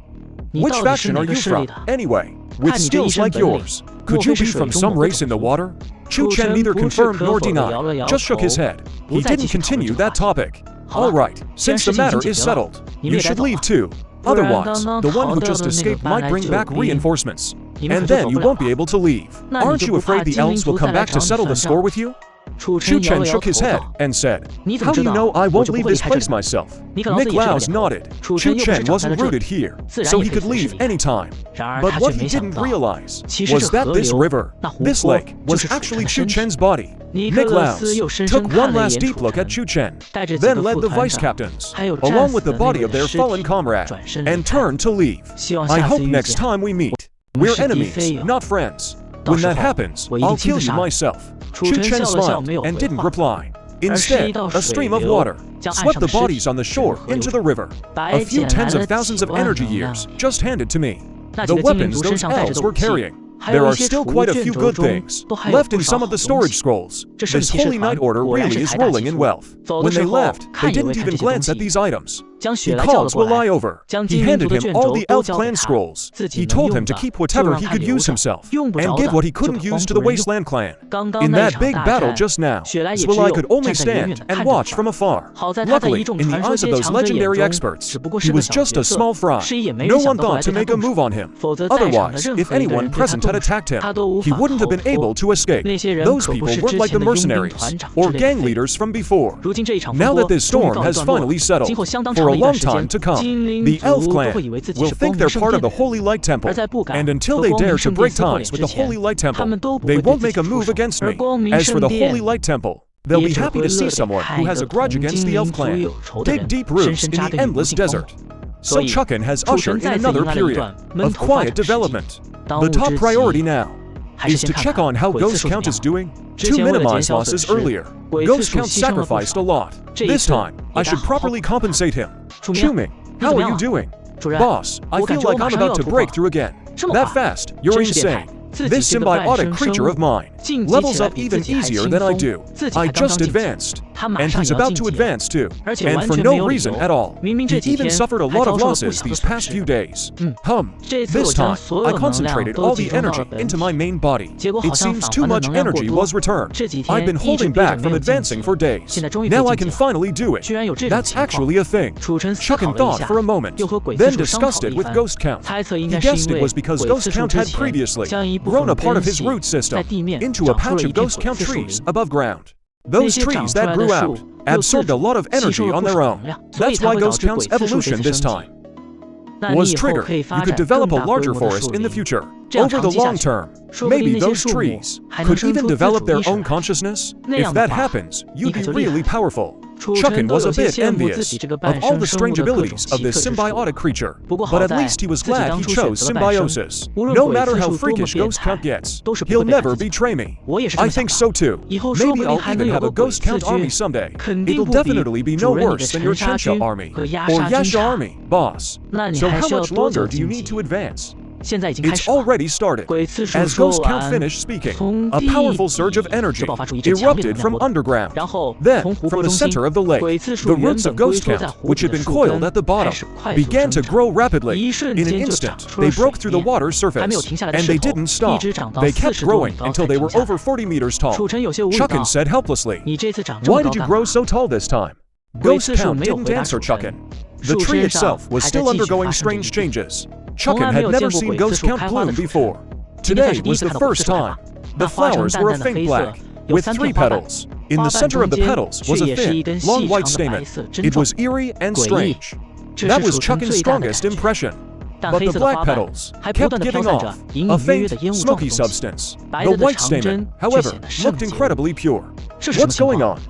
Which faction are you from, anyway? With skills like yours, could you be from some race in the water? Chu Chen neither confirmed nor denied, just shook his head. He didn't continue that topic. All right, since the matter is settled, you should leave too. Otherwise, the one who just escaped might bring back reinforcements. And then you won't be able to leave. Aren't you afraid the elves will come back to settle the score with you? Chu Chen shook his head and said, "How do you know I won't leave this place myself?" Niklaus nodded. Chu Chen wasn't rooted here, so he could leave anytime. But what he didn't realize was that this river, this lake, was actually Chu Chen's body. Niklaus took one last deep look at Chu Chen, then led the vice-captains, along with the body of their fallen comrade, and turned to leave. I hope next time we meet, we're enemies, not friends. When that happens, I'll kill you myself. Chu Chen smiled and didn't reply. Instead, a stream of water swept the bodies on the shore into the river. A few tens of thousands of energy years just handed to me. The weapons those elves were carrying. There are still quite a few good things left in some of the storage scrolls. This Holy Night Order really is rolling in wealth. When they left, they didn't even glance at these items. He called Zulai over. He handed him all the elf clan scrolls. He told him to keep whatever he could use himself, and give what he couldn't use to the Wasteland clan. In that big battle just now, Zulai could only stand and watch from afar. Luckily, in the eyes of those legendary experts, he was just a small fry. No one thought to make a move on him. Otherwise, if anyone present had attacked him, he wouldn't have been able to escape. Those people weren't like the mercenaries or gang leaders from before. Now that this storm has finally settled, for a long time to come, the elf clan will think they're part of the Holy Light Temple, and until they dare to break ties with the Holy Light Temple, they won't make a move against me. As for the Holy Light Temple, they'll be happy to see someone who has a grudge against the elf clan dig deep roots in the endless desert. So Chu Chen has ushered in another period of quiet development. The top priority now is to check on how Ghost Count is doing. To minimize losses earlier, Ghost Count sacrificed a lot. This time, I should properly compensate him. Chuming, how are you doing? Boss, I feel like I'm about to break through again. That fast, you're insane. This symbiotic creature of mine levels up even easier than I do. I just advanced, and he's about to advance too, and for no reason at all. He even suffered a lot of losses these past few days. This time, I concentrated all the energy into my main body. It seems too much energy was returned. I've been holding back from advancing for days. Now I can finally do it. That's actually a thing. Chu Chen thought for a moment, then discussed it with Ghost Count. He guessed it was because Ghost Count had previously grown a part of his root system into a patch of Ghost Count trees above ground. Those trees that grew out absorbed a lot of energy on their own. That's why Ghost Count's evolution this time was triggered. You could develop a larger forest in the future. Over the long term, maybe those trees could even develop their own consciousness. If that happens, you'd be really powerful. Chu Chen was a bit envious of all the strange abilities of this symbiotic creature, but at least he was glad he chose symbiosis. No matter how freakish Ghost Count gets, he'll never betray me. I think so too. Maybe I'll even have a Ghost Count army someday. It'll definitely be no worse than your Chensha army or Yasha army, boss. So how much longer do you need to advance? It's already started. As Ghost Count finished speaking, a powerful surge of energy erupted from underground. Then, from the center of the lake, the roots of Ghost Count, which had been coiled at the bottom, began to grow rapidly. In an instant, they broke through the water's surface, and they didn't stop. They kept growing until they were over 40 meters tall. Chu Chen said helplessly, "Why did you grow so tall this time?" Ghost Count didn't answer Chu Chen. The tree itself was still undergoing strange changes. Chu Chen had never seen Ghost Count bloom before. Today was the first time. The flowers were a faint black, with 3 petals. In the center of the petals was a thin, long white stamen. It was eerie and strange. That was Chu Chen's strongest impression. But the black petals kept giving off a faint, smoky substance. The white stamen, however, looked incredibly pure. What's going on?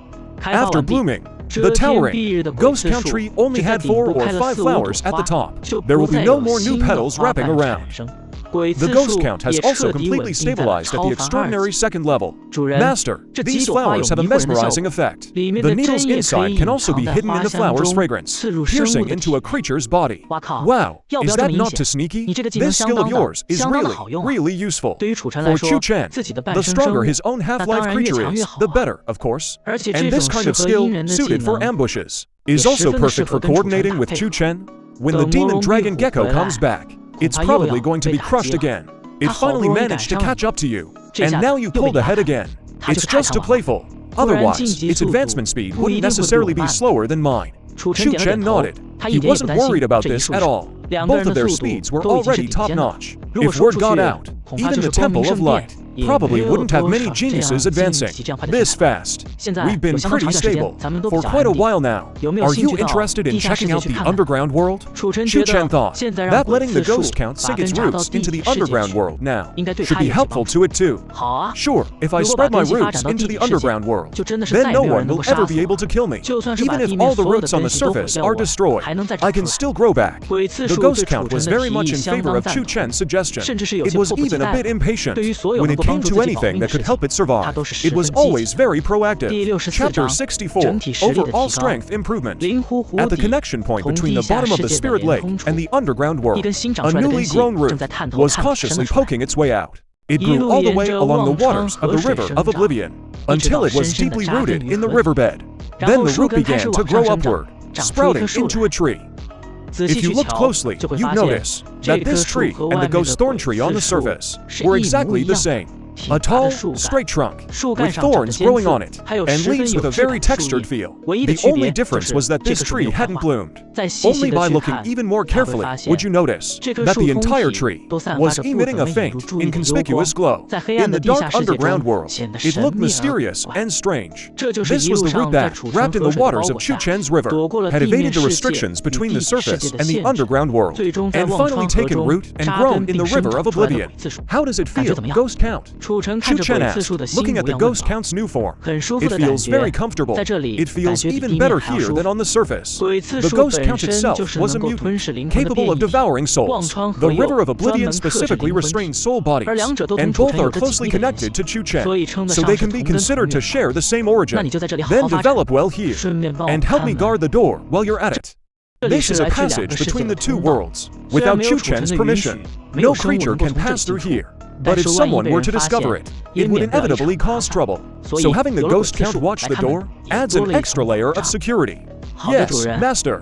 After blooming, the towering ghost count tree only had 4 or 5 flowers at the top. There will be no more new petals wrapping around. The ghost count has also completely stabilized at the extraordinary 2nd level. Master, these flowers have a mesmerizing effect. The needles inside can also be hidden in the flower's fragrance, piercing into a creature's body. Wow, is that not too sneaky? This skill of yours is really useful. For Chu Chen, the stronger his own half-life creature is, the better, of course. And this kind of skill, suited for ambushes, is also perfect for coordinating with Chu Chen. When the demon dragon gecko comes back, it's probably going to be crushed again. It finally managed to catch up to you, and now you pulled ahead again. It's just too playful. Otherwise, its advancement speed wouldn't necessarily be slower than mine. Chu Chen nodded. He wasn't worried about this at all. Both of their speeds were already top-notch. If word got out, even the Temple of Light probably wouldn't have many geniuses advancing this fast. We've been pretty stable for quite a while now. Are you interested in checking out the underground world? Chu Chen thought that letting the ghost count sink its roots into the underground world now should be helpful to it too. Sure, if I spread my roots into the underground world, then no one will ever be able to kill me. Even if all the roots on the surface are destroyed, I can still grow back. The ghost count was very much in favor of Chu Chen's suggestion. It was even a bit impatient. When it came to anything that could help it survive, it was always very proactive. Chapter 64, Overall Strength Improvement. At the connection point between the bottom of the Spirit Lake and the underground world, a newly grown root was cautiously poking its way out. It grew all the way along the waters of the River of Oblivion, until it was deeply rooted in the riverbed. Then the root began to grow upward, sprouting into a tree. If you looked closely, you'd notice that this tree and the ghost thorn tree on the surface were exactly the same. A tall, straight trunk, with thorns growing on it, and leaves with a very textured feel. The only difference was that this tree hadn't bloomed. Only by looking even more carefully would you notice that the entire tree was emitting a faint, inconspicuous glow. In the dark underground world, it looked mysterious and strange. This was the root that, wrapped in the waters of Chu Chen's river, had evaded the restrictions between the surface and the underground world, and finally taken root and grown in the River of Oblivion. How does it feel, Ghost Count? Chu Chen asked, looking at the ghost count's new form. It feels very comfortable. It feels even better here than on the surface. The ghost count itself was a mutant, capable of devouring souls. The River of Oblivion specifically restrains soul bodies, and both are closely connected to Chu Chen, so they can be considered to share the same origin. Then develop well here, and help me guard the door while you're at it. This is a passage between the two worlds. Without Chu Chen's permission, no creature can pass through here. But if someone were to discover it, it would inevitably cause trouble. So having the ghost count watch the door adds an extra layer of security. Yes, Master.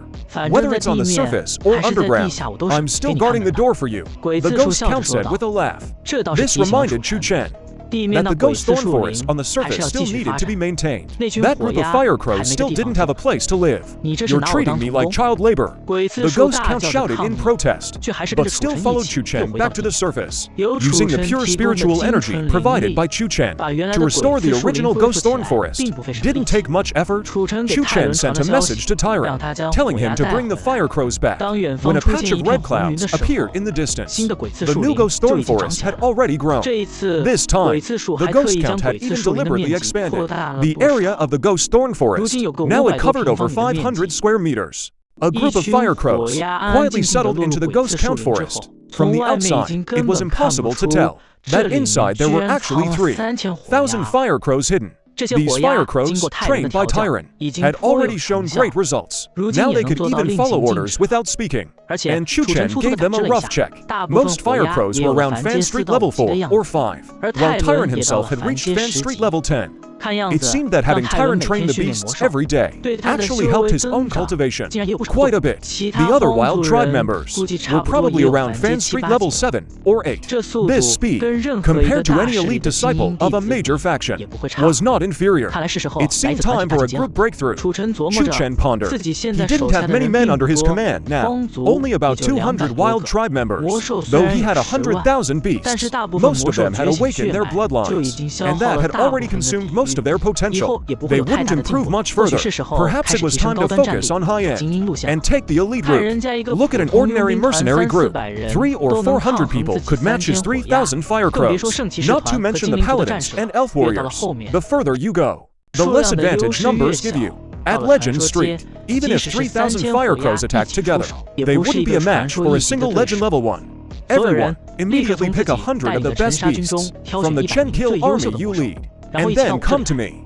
Whether it's on the surface or underground, I'm still guarding the door for you, the ghost count said with a laugh. This reminded Chu Chen that the ghost thorn forest on the surface still needed to be maintained. That group of fire crows still didn't have a place to live. You're treating me like child labor. The ghost count shouted in protest, but still followed Chu Chen back to the surface, using the pure spiritual energy provided by Chu Chen to restore the original ghost thorn forest. Didn't take much effort. Chu Chen sent a message to Tyrant, telling him to bring the fire crows back. When a patch of red clouds appeared in the distance, the new ghost thorn forest had already grown. This time, the ghost count had even deliberately expanded the area of the ghost thorn forest. Now it covered over 500 square meters. A group of fire crows quietly settled into the ghost count forest. From the outside, it was impossible to tell that inside there were actually 3,000 fire crows hidden. These fire crows, trained by Tyrant, had already shown great results. Now they could even follow orders without speaking. And Chu Chen gave them a rough check. Most fire crows were around Fan Street level 4 or 5, while Tyrant himself had reached Fan Street level 10. It seemed that having Tyron train the beasts every day actually helped his own cultivation quite a bit. The other wild tribe members were probably around Fan Street level 7 or 8. This speed, compared to any elite disciple of a major faction, was not inferior. It seemed time for a group breakthrough. Chu Chen pondered. He didn't have many men under his command now, only about 200 wild tribe members, though he had 100,000 beasts. Most of them had awakened their bloodlines, and that had already consumed most of their potential. They wouldn't improve much further. Perhaps it was time to focus on high-end and take the elite route. Look at an ordinary mercenary group. 300 or 400 people could match his 3,000 fire crows, not to mention the paladins and elf warriors. The further you go, the less advantage numbers give you. At Legend Street, even if 3,000 fire crows attacked together, they wouldn't be a match for a single Legend level 1. Everyone, immediately pick 100 of the best beasts from the Chen kill army you lead, and then come to me.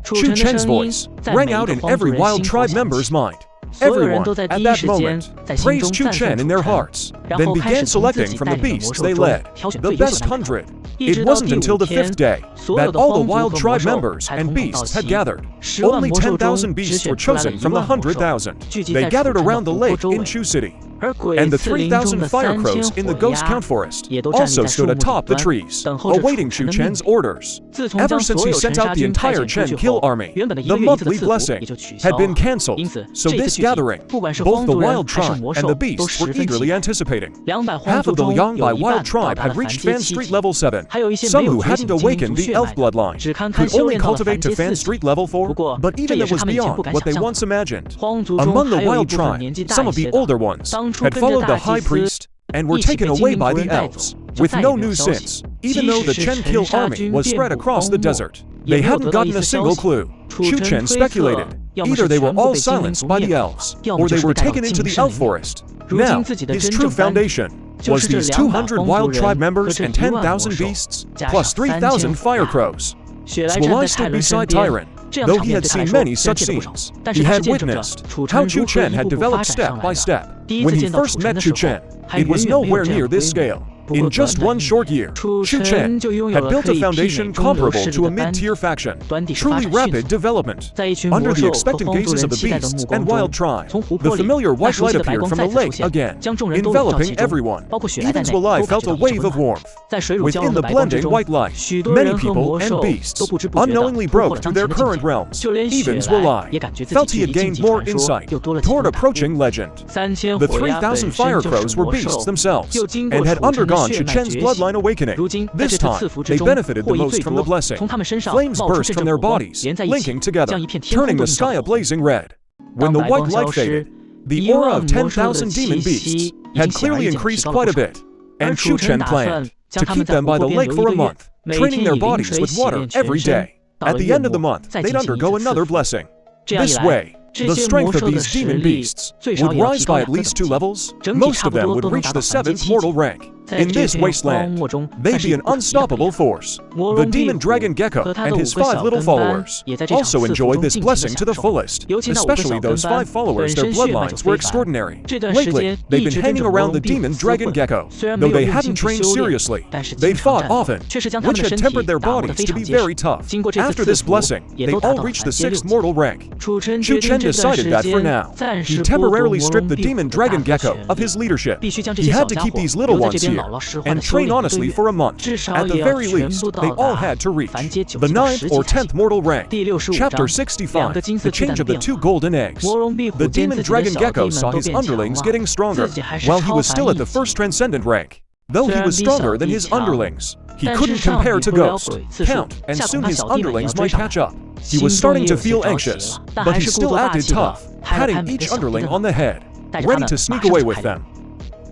Chu Chen's voice rang out in every wild tribe member's mind. Everyone, at that moment, praised Chu Chen in their hearts, then began selecting from the beasts they led, the best 100. It wasn't until the 5th day that all the wild tribe members and beasts had gathered. Only 10,000 beasts were chosen from the 100,000. They gathered around the lake in Chu City. And the 3,000 fire crows in the Ghost Count Forest also stood atop the trees, awaiting Chu Chen's orders. Ever since he sent out the entire Chen kill army, the monthly blessing had been cancelled, so this gathering, both the wild tribe and the beasts were eagerly anticipating. Half of the Liangbai wild tribe had reached Fan Street level 7. Some who hadn't awakened the elf bloodline could only cultivate to Fan Street level 4, but even that was beyond what they once imagined. Among the wild tribe, some of the older ones had followed the high priest and were taken away by the elves, with no news since. Even though the Chen kill army was spread across the desert, they hadn't gotten a single clue. Chu Chen speculated, either they were all silenced by the elves, or they were taken into the elf forest. Now, his true foundation was these 200 wild tribe members and 10,000 beasts, plus 3,000 fire crows. Swalai stood beside Tyron. Though he had seen many such scenes, he had witnessed how Chu Chen had developed step by step. When he first met Chu Chen, it was nowhere near this scale. In just one short year, Chu Chen had built a foundation comparable to a mid-tier faction. Truly rapid development. Under the expectant gazes of the beasts and wild tribe, the familiar white light appeared from the lake again, enveloping everyone. Even Swalai felt a wave of warmth. Within the blending white light, many people and beasts unknowingly broke through their current realms. Even Swalai felt he had gained more insight toward approaching legend. The 3,000 fire crows were beasts themselves, and had undergone Chu Chen's bloodline awakening. This time, they benefited the most from the blessing. Flames burst from their bodies, linking together, turning the sky a blazing red. When the white light faded, the aura of 10,000 demon beasts had clearly increased quite a bit, and Chu Chen planned to keep them by the lake for a month, training their bodies with water every day. At the end of the month, they'd undergo another blessing. This way, the strength of these demon beasts would rise by at least 2 levels. Most of them would reach the 7th mortal rank. In this wasteland, they'd be an unstoppable force. The demon dragon Gecko and his 5 little followers also enjoyed this blessing to the fullest, especially those 5 followers. Their bloodlines were extraordinary. Lately, they'd been hanging around the demon dragon Gecko. Though they hadn't trained seriously, they'd fought often, which had tempered their bodies to be very tough. After this blessing, they all reached the 6th mortal rank. Chu Chen decided that for now, he temporarily stripped the demon dragon Gecko of his leadership. He had to keep these little ones here and train honestly for a month. At the very least, they all had to reach the 9th or 10th mortal rank. Chapter 65, The Change of the 2 Golden Eggs. The demon dragon Gecko saw his underlings getting stronger, while he was still at the 1st transcendent rank. Though he was stronger than his underlings, he couldn't compare to Ghost, Count, and soon his underlings might catch up. He was starting to feel anxious, but he still acted tough, patting each underling on the head, ready to sneak away with them.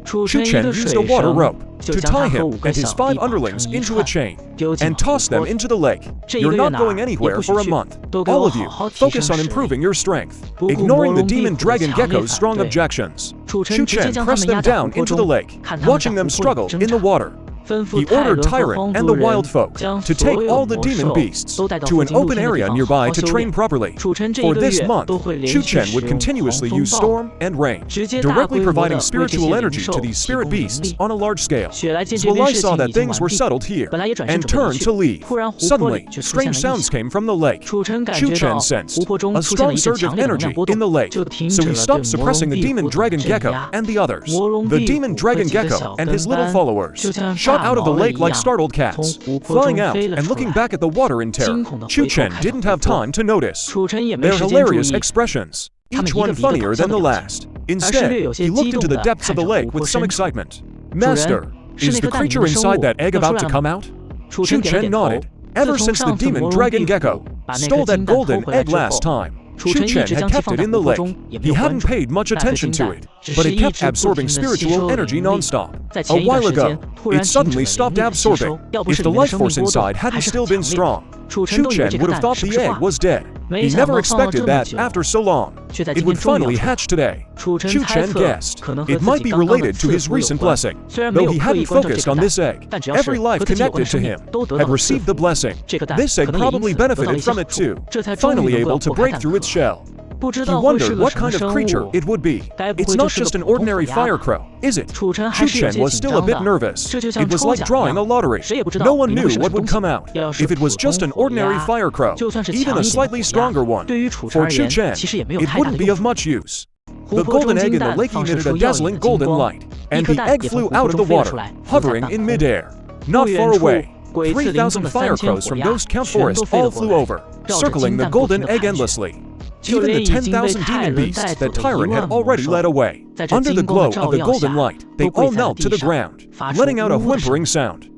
Chu Chen used a water rope to tie him and his 5 underlings into a chain and toss them into the lake. You're not going anywhere for a month. All of you, focus on improving your strength, ignoring the demon dragon Gecko's strong objections. Chu Chen pressed them down into the lake, watching them struggle in the water. He ordered Tyrant and the wild folk to take all the demon beasts to an open area nearby to train properly. For this month, Chu Chen would continuously use storm and rain, directly providing spiritual energy to these spirit beasts on a large scale. Zulai saw that things were settled here and turned to leave. Suddenly, strange sounds came from the lake. Chu Chen sensed a strong surge of energy in the lake, so he stopped suppressing the demon dragon gecko and the others. The demon dragon gecko and his little followers shot out of the lake like startled cats, flying out and looking back at the water in terror. Chu Chen didn't have time to notice their hilarious expressions, each one funnier than the last. Instead, he looked into the depths of the lake with some excitement. Master, is the creature inside that egg about to come out? Chu Chen nodded. Ever since the demon dragon gecko stole that golden egg last time, Chu Chen had kept it in the lake. He hadn't paid much attention to it, but it kept absorbing spiritual energy non-stop. A while ago, it suddenly stopped absorbing. If the life force inside hadn't still been strong, Chu Chen would have thought the egg was dead. He never expected that, after so long, it would finally hatch today. Chu Chen guessed it might be related to his recent blessing. Though he hadn't focused on this egg, every life connected to him had received the blessing. This egg probably benefited from it too, finally able to break through its shell. He wondered what kind of creature it would be. It's not just an ordinary fire crow, is it? Chu Chen was still a bit nervous. It was like drawing a lottery. No one knew what would come out. If it was just an ordinary fire crow, even a slightly stronger one, for Chu Chen, it wouldn't be of much use. The golden egg in the lake emitted a dazzling golden light, and the egg flew out of the water, hovering in midair. Not far away, 3,000 fire crows from Ghost Count Forest all flew over, circling the golden egg endlessly. Even the 10,000 demon beasts that Tyrant had already led away. Under the glow of the golden light, they all knelt to the ground, letting out a whimpering sound.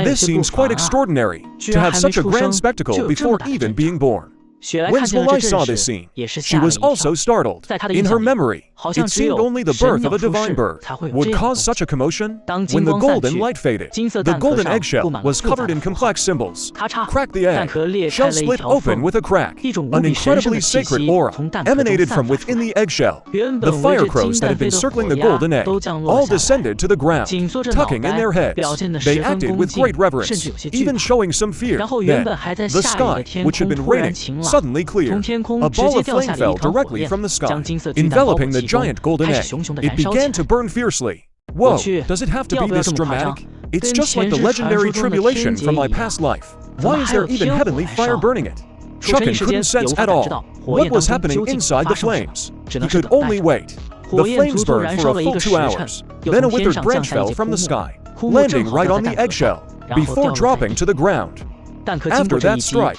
This seems quite extraordinary, to have such a grand spectacle before even being born. When Zulai saw this scene, she was also startled. In her memory, it seemed only the birth of a divine bird would cause such a commotion. When the golden light faded, the golden eggshell was covered in complex symbols. Crack the egg. Shell split open with a crack. An incredibly sacred aura emanated from within the eggshell. The fire crows that had been circling the golden egg all descended to the ground, tucking in their heads. They acted with great reverence, even showing some fear. Then, the sky, which had been raining, suddenly cleared. A ball of flame fell directly from the sky, enveloping the giant golden egg. It began to burn fiercely. Whoa, does it have to be this dramatic? It's just like the legendary tribulation from my past life. Why is there even heavenly fire burning it? Chu Chen couldn't sense at all what was happening inside the flames. He could only wait. The flames burned for a full 2 hours. Then a withered branch fell from the sky, landing right on the eggshell, before dropping to the ground. After that strike,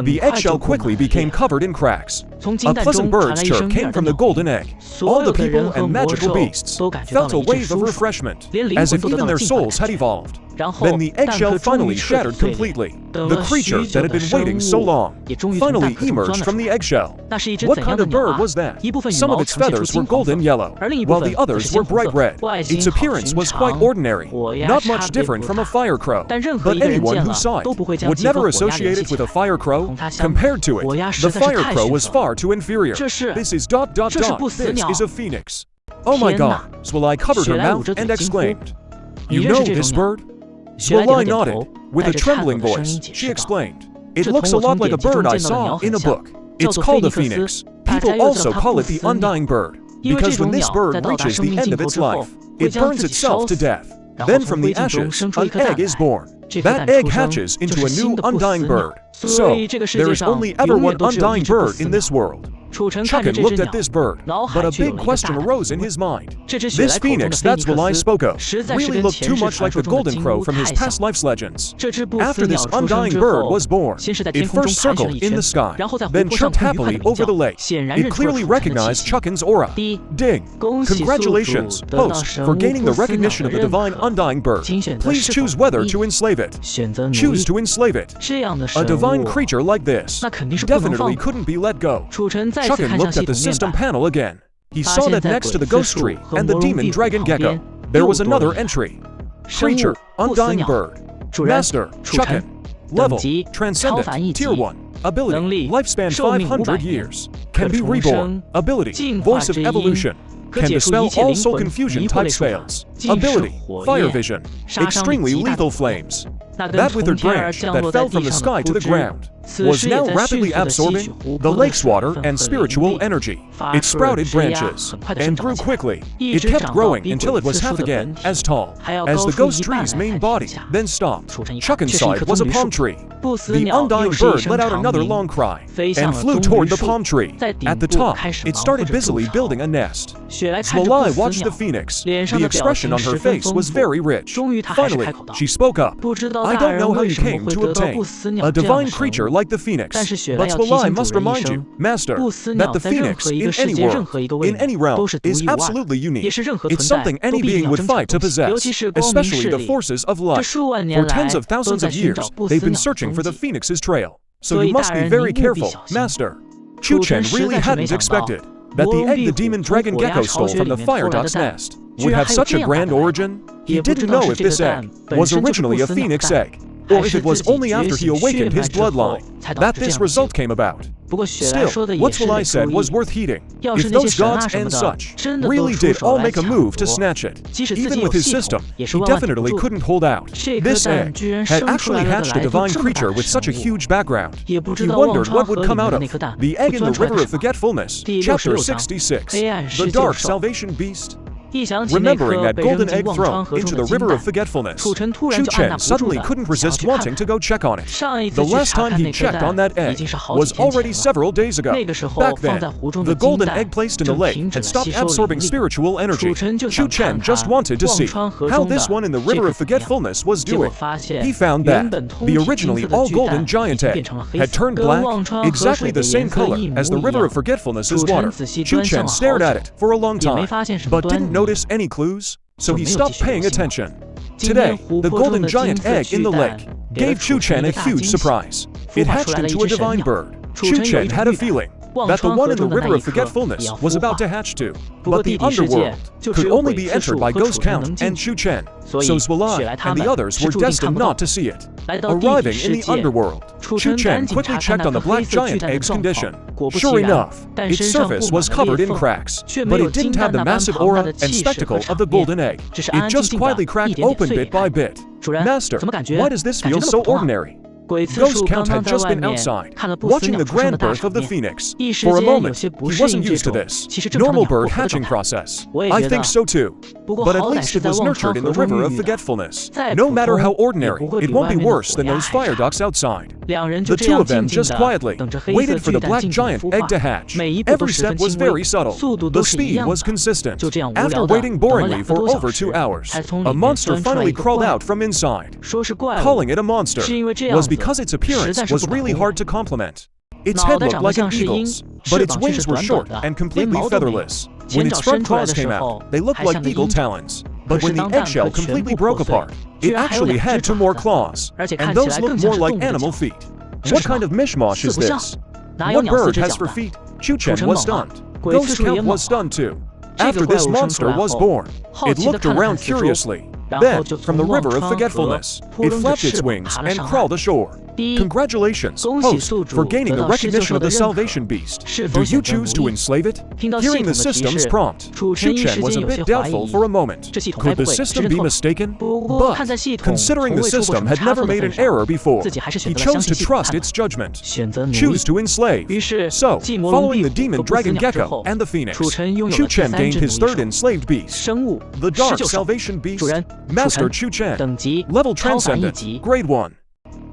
the eggshell quickly became covered in cracks. A pleasant bird's chirp came from the golden egg. All the people and magical beasts felt a wave of refreshment, as if even their souls had evolved. Then the eggshell finally shattered completely. The creature that had been waiting so long finally emerged from the eggshell. What kind of bird was that? Some of its feathers were golden yellow, while the others were bright red. Its appearance was quite ordinary, not much different from a fire crow. But anyone who saw it would never associate it with a fire crow. Compared to it, the fire crow was far too inferior. This is ... This is a phoenix. Oh my god, Zulai covered her mouth and exclaimed, "You know this bird?" Zulai nodded. With a trembling voice, she explained, "It looks a lot like a bird I saw in a book. It's called a phoenix. People also call it the undying bird, because when this bird reaches the end of its life, it burns itself to death. Then from the ashes, an egg is born. That egg hatches into a new undying bird. So, there is only ever one undying bird in this world." Chu Chen looked at this bird, but a big question arose in his mind. This phoenix that Zulai spoke of really looked too much like the golden crow from his past life's legends. After this undying bird was born, it first circled in the sky, then chirped happily over the lake. It clearly recognized Chu Chen's aura. Ding! Congratulations, host, for gaining the recognition of the divine undying bird. Please choose whether to enslave it. Choose to enslave it. A divine creature like this definitely couldn't be let go. Chu Chen looked at the system panel again. He saw that next to the ghost tree and the demon dragon gecko, there was another entry. Creature, undying bird. Master, Chu Chen. Level, transcendent, tier 1. Ability, lifespan 500 years. Can be reborn. Ability, voice of evolution. can dispel all soul confusion type spells. Ability, fire vision, extremely lethal flames. That withered branch that fell from the sky to the ground was now rapidly absorbing the lake's water and spiritual energy. It sprouted branches and grew quickly. It kept growing until it was half again as tall as the ghost tree's main body, then stopped. Chuck inside was a palm tree. The undying bird let out another long cry and flew toward the palm tree. At the top, it started busily building a nest. Swalai watched the phoenix. The expression on her face was very rich. Finally, she spoke up. I don't know how you came to obtain a divine creature like the phoenix, but Swalai must remind you, Master, that the phoenix in any world, in any realm, is absolutely unique. It's something any being would fight to possess, especially the forces of light. For tens of thousands of years, they've been searching for the phoenix's trail. So you must be very careful, Master. Chu Chen really hadn't expected that the egg the demon dragon gecko stole from the fire duck's nest would have such a grand origin. He didn't know if this egg was originally a phoenix egg, or if it was only after he awakened his bloodline that this result came about. Still, what Swalai said was worth heeding. If those gods and such really did all make a move to snatch it, even with his system, he definitely couldn't hold out. This egg had actually hatched a divine creature with such a huge background. He wondered what would come out of the egg in the River of Forgetfulness, Chapter 66, the Dark Salvation Beast. Remembering that golden egg thrown into the River of Forgetfulness, Chu Chen suddenly couldn't resist wanting to go check on it. The last time he checked on that egg was already several days ago. Back then, the golden egg placed in the lake had stopped absorbing spiritual energy. Chu Chen just wanted to see how this one in the River of Forgetfulness was doing. He found that the originally all golden giant egg had turned black, exactly the same color as the River of Forgetfulness's water. Chu Chen stared at it for a long time, but didn't notice any clues, so he stopped paying attention. Today, the golden giant egg in the lake gave Chu Chen a huge surprise. It hatched into a divine bird. Chu Chen had a feeling that the one in the River of Forgetfulness was about to hatch too, but the underworld could only be entered by Ghost Count and Chu Chen, so Swalai and the others were destined not to see it. Arriving in the underworld, Chu Chen quickly checked on the black giant egg's condition. Sure enough, its surface was covered in cracks, but it didn't have the massive aura and spectacle of the golden egg. It just quietly cracked open bit by bit. Master, why does this feel so ordinary? Ghost Count had just been outside, watching the grand birth of the phoenix. For a moment, he wasn't used to this normal bird hatching process. I think so too. But at least it was nurtured in the River of Forgetfulness. No matter how ordinary, it won't be worse than those fire ducks outside. The two of them just quietly waited for the black giant egg to hatch. Every step was very subtle. The speed was consistent. After waiting boringly for over 2 hours, a monster finally crawled out from inside. Calling it a monster was because its appearance was really hard to compliment. Its head looked like an eagle's, but its wings were short and completely featherless. When its front claws came out, they looked like eagle talons. But when the eggshell completely broke apart, it actually had 2 more claws, and those looked more like animal feet. What kind of mishmash is this? What bird has 4 feet? Chu Chen was stunned. Ghost Count was stunned too. After this monster was born, it looked around curiously. Then, from the River of Forgetfulness, it flapped its wings and crawled ashore. Congratulations, host, for gaining the recognition of the Salvation Beast. Do you choose to enslave it? Hearing the system's prompt, Chu Chen was a bit doubtful for a moment. Could the system be mistaken? But, considering the system had never made an error before, he chose to trust its judgment. Choose to enslave. So, following the demon dragon gecko and the phoenix, Chu Chen gained his 3rd enslaved beast, the Dark Salvation Beast. Master Chu Chen, Level Transcendent, Grade 1.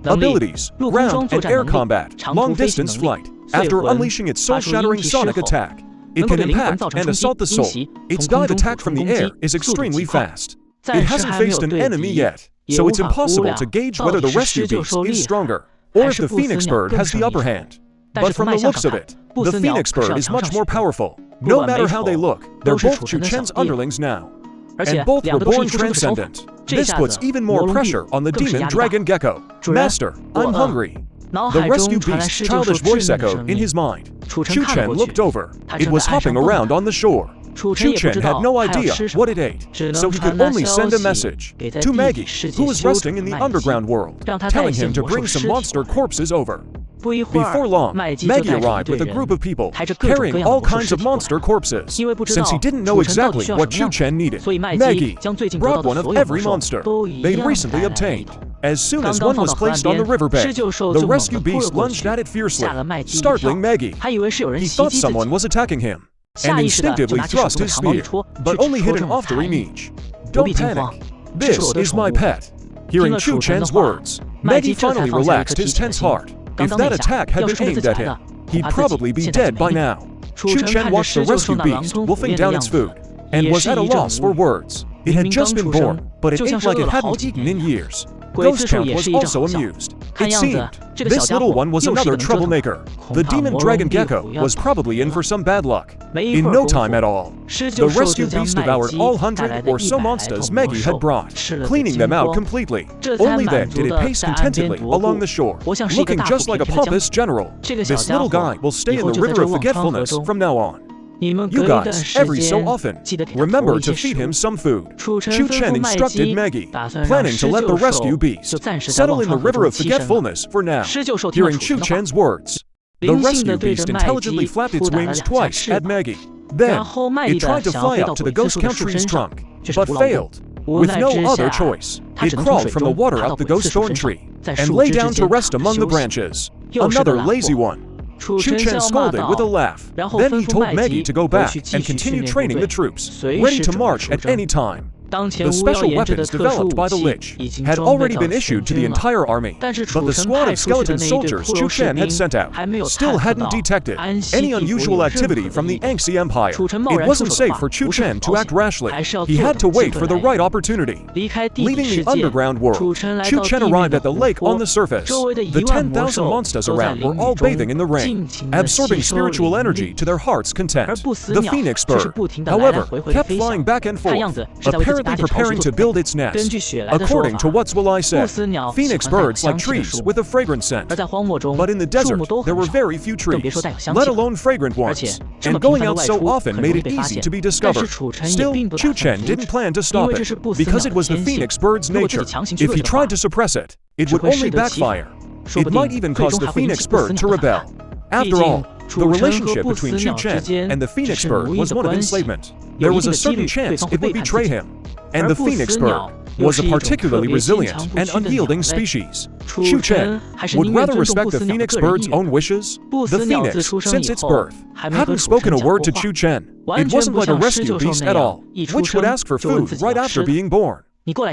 Abilities, ground and air combat, long-distance flight. After unleashing its soul-shattering sonic attack, it can impact and assault the soul. Its dive attack from the air is extremely fast. It hasn't faced an enemy yet, so it's impossible to gauge whether the rescue beast is stronger, or if the phoenix bird has the upper hand. But from the looks of it, the phoenix bird is much more powerful. No matter how they look, they're both Chu Chen's underlings now. And both were born transcendent. This puts even more pressure on the demon dragon gecko. Master, I'm hungry. The rescue beast's childish voice echoed in his mind. Chu Chen looked over. It was hopping around on the shore. Chu Chen had no idea what it ate, so he could only send a message to Maggie, who was resting in the underground world, telling him to bring some monster corpses over. Before long, Maggie arrived with a group of people, carrying all kinds of monster corpses. Since he didn't know exactly what Chu Chen needed, Maggie brought one of every monster they'd recently obtained. As soon as one was placed on the riverbank, the rescue beast lunged at it fiercely, startling Maggie. He thought someone was attacking him, and instinctively thrust his spear, but only hit an off-during niche. Don't panic. This is my pet. Hearing Chu Chen's words, Maggie finally relaxed his tense heart. If that attack had been aimed at him, he'd probably be dead by now. Chu Chen watched the rescue beast wolfing down its food, and was at a loss for words. It had just been born, but it ate like it hadn't eaten in years. Ghost Count was also amused. It seemed this little one was another troublemaker. The demon dragon gecko was probably in for some bad luck. In no time at all, the rescue beast devoured all 100 or so monsters Maggie had brought, cleaning them out completely. Only then did it pace contentedly along the shore, looking just like a pompous general. This little guy will stay in the river of forgetfulness from now on. You guys, every so often, remember to feed him some food. Chu Chen instructed Maggie, planning to let the rescue beast settle in the river of forgetfulness for now. Hearing Chu Chen's words, the rescue beast intelligently flapped its wings twice at Maggie. Then, it tried to fly up to the ghost count tree's trunk, but failed. With no other choice, it crawled from the water up the ghost thorn tree, and lay down to rest among the branches. Another lazy one. Chu Chen scolded with a laugh. Then he told Maggie to go back and continue training the troops, ready to march at any time. The special weapons developed by the Lich had already been issued to the entire army, but the squad of skeleton soldiers Chu Chen had sent out still hadn't detected any unusual activity from the Anxi Empire. It wasn't safe for Chu Chen to act rashly. He had to wait for the right opportunity. Leaving the underground world, Chu Chen arrived at the lake on the surface. The 10,000 monsters around were all bathing in the rain, absorbing spiritual energy to their heart's content. The phoenix bird, however, kept flying back and forth, apparently preparing to build its nest. According to What's Will I said, phoenix birds like trees with a fragrant scent. But in the desert, there were very few trees, let alone fragrant ones, and going out so often made it easy to be discovered. Still, Chu Chen didn't plan to stop it, because it was the phoenix bird's nature. If he tried to suppress it, it would only backfire. It might even cause the phoenix bird to rebel. After all, the relationship between Chu Chen and the phoenix bird was one of enslavement. There was a certain chance it would betray him. And the phoenix bird was a particularly resilient and unyielding species. Chu Chen would rather respect the phoenix bird's own wishes. The phoenix, since its birth, hadn't spoken a word to Chu Chen. It wasn't like a rescue beast at all, which would ask for food right after being born.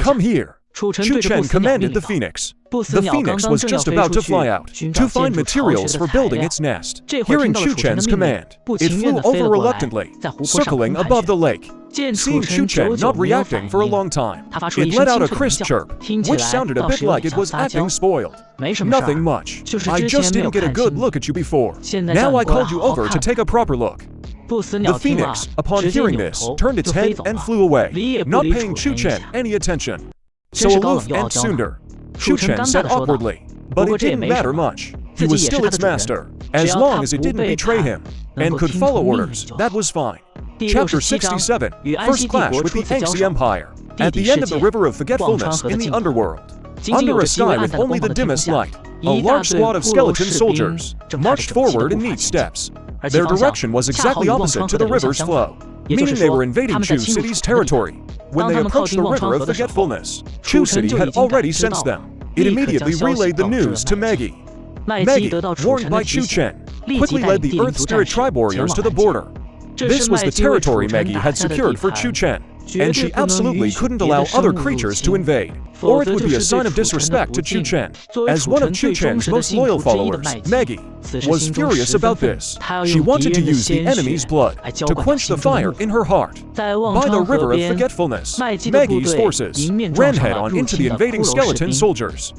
Come here. Chu Chen commanded the phoenix. The phoenix was just about to fly out to find materials for building its nest. Hearing Chu Chen's command, it flew over reluctantly, circling above the lake. Seeing Chu Chen not reacting for a long time, it let out a crisp chirp, which sounded a bit like it was acting spoiled. Nothing much. I just didn't get a good look at you before. Now I called you over to take a proper look. The phoenix, upon hearing this, turned its head and flew away, not paying Chu Chen any attention. So aloof and tsundere, Chu Chen said awkwardly, but it didn't matter much. He was still its master. As long as it didn't betray him, and could follow orders, that was fine. Chapter 67, First Clash with the Anxi Empire. At the end of the River of Forgetfulness in the underworld, under a sky with only the dimmest light, a large squad of skeleton soldiers marched forward in neat steps. Their direction was exactly opposite to the river's flow, meaning they were invading Chu City's territory. When they approached the River of Forgetfulness, Chu City had already sensed them. It immediately relayed the news to Maggie. Maggie, warned by Chu Chen, quickly led the Earth Spirit tribe warriors to the border. This was the territory Maggie had secured for Chu Chen, and she absolutely couldn't allow other creatures to invade, or it would be a sign of disrespect to Chu Chen. As one of Chu Chen's most loyal followers, Maggie was furious about this. She wanted to use the enemy's blood to quench the fire in her heart. By the River of Forgetfulness, Maggie's forces ran head-on into the invading skeleton soldiers.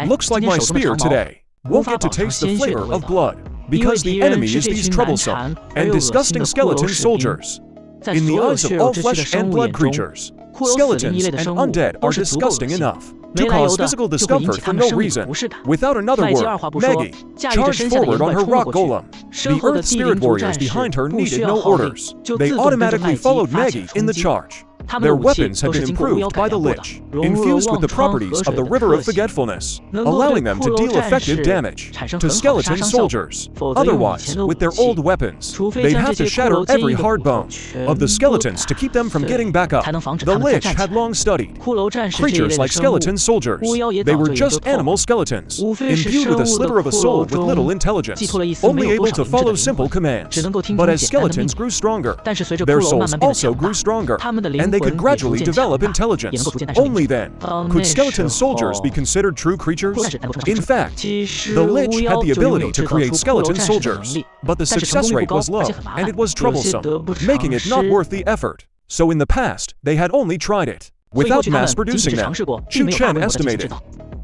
Looks like my spear today won't get to taste the flavor of blood, because the enemy is these troublesome and disgusting skeleton soldiers. In the eyes of all flesh and blood creatures, skeletons and undead are disgusting enough to cause physical discomfort for no reason. Without another word, Maggie charged forward on her rock golem. The Earth Spirit warriors behind her needed no orders. They automatically followed Maggie in the charge. Their weapons had been improved by the Lich, infused with the properties of the River of Forgetfulness, allowing them to deal effective damage to skeleton soldiers. Otherwise, with their old weapons, they'd have to shatter every hard bone of the skeletons to keep them from getting back up. The Lich had long studied creatures like skeleton soldiers. They were just animal skeletons, imbued with a sliver of a soul with little intelligence, only able to follow simple commands. But as skeletons grew stronger, their souls also grew stronger, and they could gradually develop intelligence. Only then could skeleton soldiers be considered true creatures. In fact, the Lich had the ability to create skeleton soldiers, but the success rate was low, and it was troublesome, making it not worth the effort. So in the past, they had only tried it without mass-producing them. Chu Chen estimated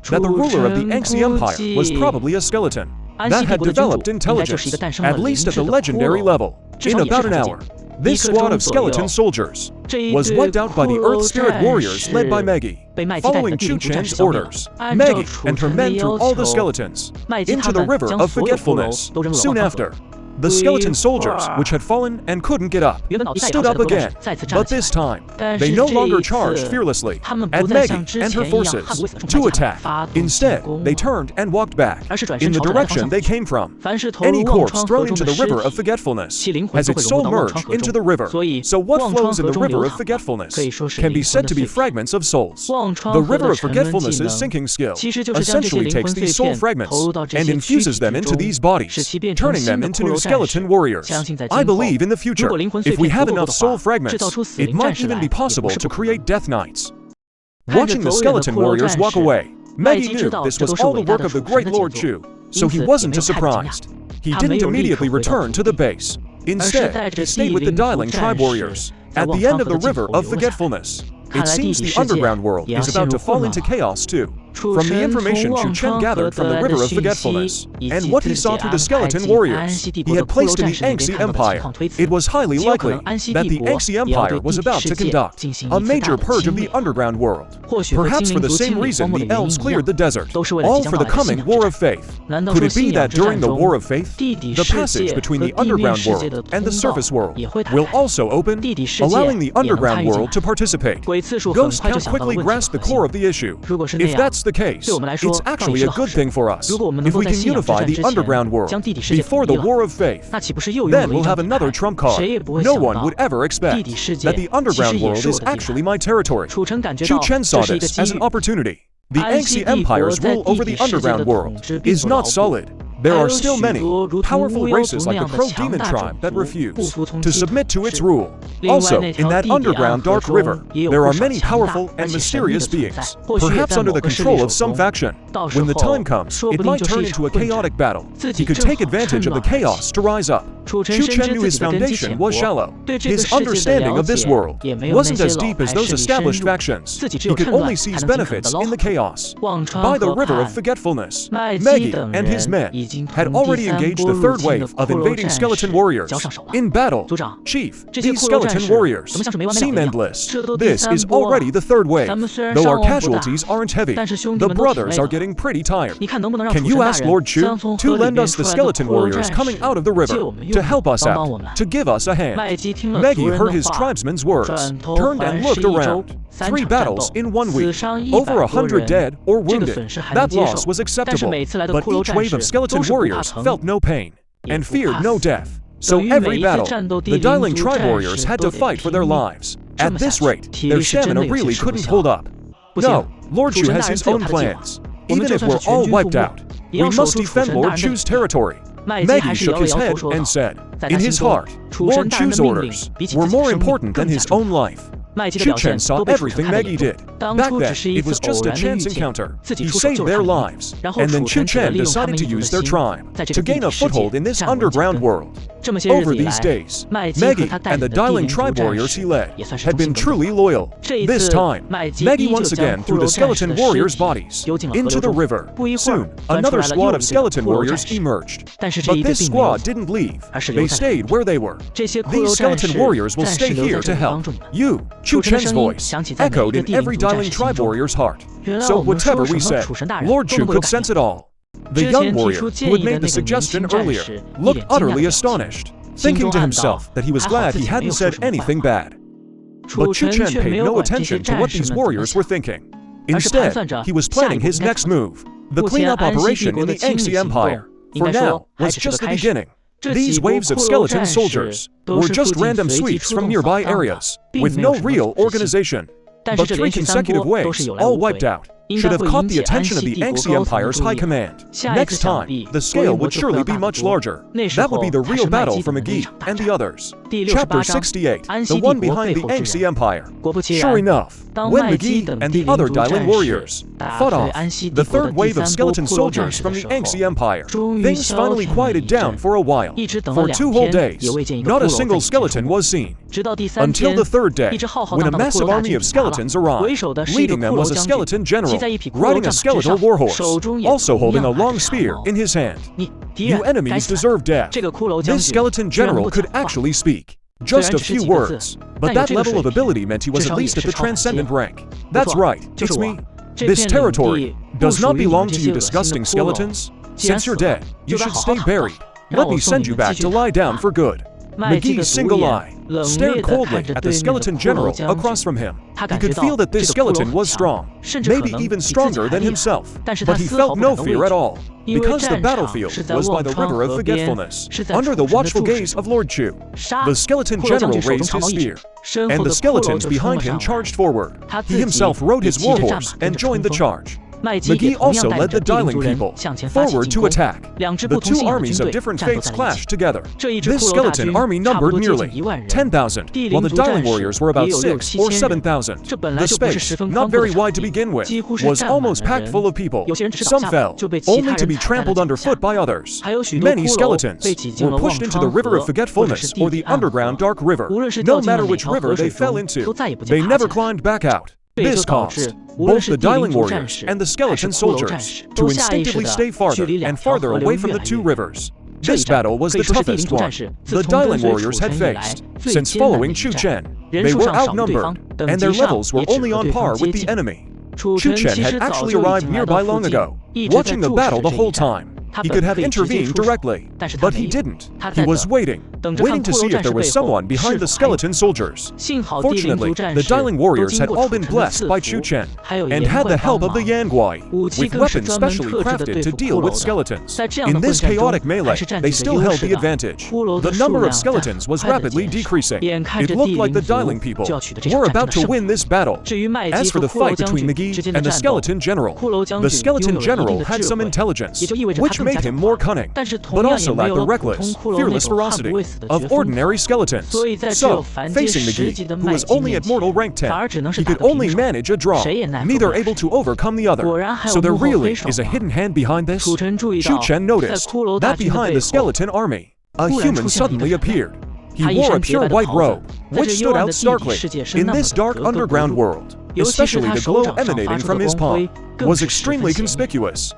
that the ruler of the Yangtze Empire was probably a skeleton that had developed intelligence, at least at the legendary level. In about an hour, this squad of skeleton soldiers was wiped out by the Earth Spirit warriors led by Maggie. Following Chu Chen's orders, Maggie and her men threw all the skeletons into the River of Forgetfulness. Soon after, the skeleton soldiers, which had fallen and couldn't get up, stood up again, but this time, they no longer charged fearlessly at Maggie and her forces to attack. Instead, they turned and walked back in the direction they came from. Any corpse thrown into the River of Forgetfulness has its soul merged into the river, so what flows in the River of Forgetfulness can be said to be fragments of souls. The River of Forgetfulness's sinking skill essentially takes these soul fragments and infuses them into these bodies, turning them into new skeleton warriors. I believe in the future, if we have enough soul fragments, it might even be possible to create Death Knights. Watching the skeleton warriors walk away, Maggie knew this was all the work of the great Lord Chu, so he wasn't surprised. He didn't immediately return to the base. Instead, he stayed with the Dialing tribe warriors at the end of the River of Forgetfulness. It seems the underground world is about to fall into chaos too. From the information Chu Chen gathered from the River of Forgetfulness, and what he saw through the skeleton warriors he had placed in the Yangtze Empire, it was highly likely that the Yangtze Empire was about to conduct a major purge of the underground world. Perhaps for the same reason the elves cleared the desert, all for the coming War of Faith. Could it be that during the War of Faith, the passage between the underground world and the surface world will also open, allowing the underground world to participate? Ghost Count quickly grasped the core of the issue. If that's the case, it's actually a good thing for us. If we can unify the underground world before the War of Faith, then we'll have another trump card. No one would ever expect that the underground world is actually my territory. Chu Chen saw this as an opportunity. The Yangtze Empire's rule over the underground world is not solid. There are still many powerful races like the Crow Demon tribe that refuse to submit to its rule. Also, in that underground dark river, there are many powerful and mysterious beings, perhaps under the control of some faction. When the time comes, it might turn into a chaotic battle. He could take advantage of the chaos to rise up. Chu Chen knew his foundation was shallow. His understanding of this world wasn't as deep as those established factions. He could only seize benefits in the chaos. By the River of Forgetfulness, Maggie and his men had already engaged the third wave of invading skeleton warriors. In battle, Chief, these skeleton warriors seem endless. This is already the third wave. Though our casualties aren't heavy, the brothers are getting pretty tired. Can you ask Lord Chu to lend us the skeleton warriors coming out of the river, to help us out, to give us a hand? Maggie heard his tribesmen's words, turned and looked around. 3 battles in 1 week, over 100 dead or wounded. That loss was acceptable, but each wave of skeleton warriors felt no pain and feared no death. So every battle, the Dialing tribe warriors had to fight for their lives. At this rate, their stamina really couldn't hold up. No, Lord Chu has his own plans. Even if we're all wiped out, we must defend Lord Chu's territory. Maggie shook his head and said, in his heart, Lord Chu's orders were more important than his own life. Chu Chen saw everything Maggie did. Back then, it was just a chance encounter. He saved their lives, and then Chu Chen decided to use their tribe to gain a foothold in this underground world. Over these days, Maggie and the Dialing tribe warriors he led had been truly loyal. This time, Maggie once again threw the skeleton warriors' bodies into the river. Soon, another squad of skeleton warriors emerged. But this squad didn't leave. They stayed where they were. These skeleton warriors will stay here to help. You, Chu Chen's voice echoed in every Dialing tribe warrior's heart. So whatever we said, Lord Chu could sense it all. The young warrior who had made the suggestion earlier looked utterly astonished, thinking to himself that he was glad he hadn't said anything bad. But Chu Chen paid no attention to what these warriors were thinking. Instead, he was planning his next move, the cleanup operation in the Anxi Empire. For now, was just the beginning. These waves of skeleton soldiers were just random sweeps from nearby areas, with no real organization. But 3 consecutive waves, all wiped out, should have caught the attention of the Anxi Empire's high command. Next time, the scale would surely be much larger. That would be the real battle for McGee and the others. Chapter 68, the one behind the Anxi Empire. Sure enough, when McGee and the other Dailing warriors fought off the 3rd wave of skeleton soldiers from the Anxi Empire, things finally quieted down for a while. For 2 whole days, not a single skeleton was seen. Until the 3rd day, when a massive army of skeletons arrived. Leading them was a skeleton general, riding a skeletal warhorse, also holding a long spear in his hand. You enemies deserve death. This skeleton general could actually speak. Just a few words. But that level of ability meant he was at least at the transcendent rank. That's right, it's me. This territory does not belong to you disgusting skeletons. Since you're dead, you should stay buried. Let me send you back to lie down for good. McGee's single eye stared coldly at the skeleton general across from him. He could feel that this skeleton was strong, maybe even stronger than himself, but he felt no fear at all, because the battlefield was by the river of forgetfulness, under the watchful gaze of Lord Chu. The skeleton general raised his spear, and the skeletons behind him charged forward. He himself rode his warhorse and joined the charge. McGee also led the Dailing people forward to attack. The 2 armies of different faiths clashed together. This skeleton army numbered nearly 10,000, while the Dailing warriors were about 6 or 7,000. The space, not very wide to begin with, was almost packed full of people. Some fell, only to be trampled underfoot by others. Many skeletons were pushed into the river of forgetfulness or the underground dark river. No matter which river they fell into, they never climbed back out. This caused both the Dailing warriors and the skeleton soldiers to instinctively stay farther and farther away from the 2 rivers. This battle was the toughest one the Dailing warriors had faced since following Chu Chen. They were outnumbered, and their levels were only on par with the enemy. Chu Chen had actually arrived nearby long ago, watching the battle the whole time. He could have intervened directly, but he didn't. He was waiting to see if there was someone behind the skeleton soldiers. Fortunately, the Dailing warriors had all been blessed by Chu Chen, and had the help of the Yanguai, with weapons specially crafted to deal with skeletons. In this chaotic melee, they still held the advantage. The number of skeletons was rapidly decreasing. It looked like the Dailing people were about to win this battle. As for the fight between McGee and the skeleton general had some intelligence, which made him more cunning, but also lacked the reckless, fearless ferocity of ordinary skeletons. So, facing McGee, who was only at mortal rank 10, he could only manage a draw, neither able to overcome the other. So there really is a hidden hand behind this? Chu Chen noticed that behind the skeleton army, a human suddenly appeared. He wore a pure white robe, which stood out starkly. In this dark underground world, especially the glow emanating from his palm was extremely conspicuous.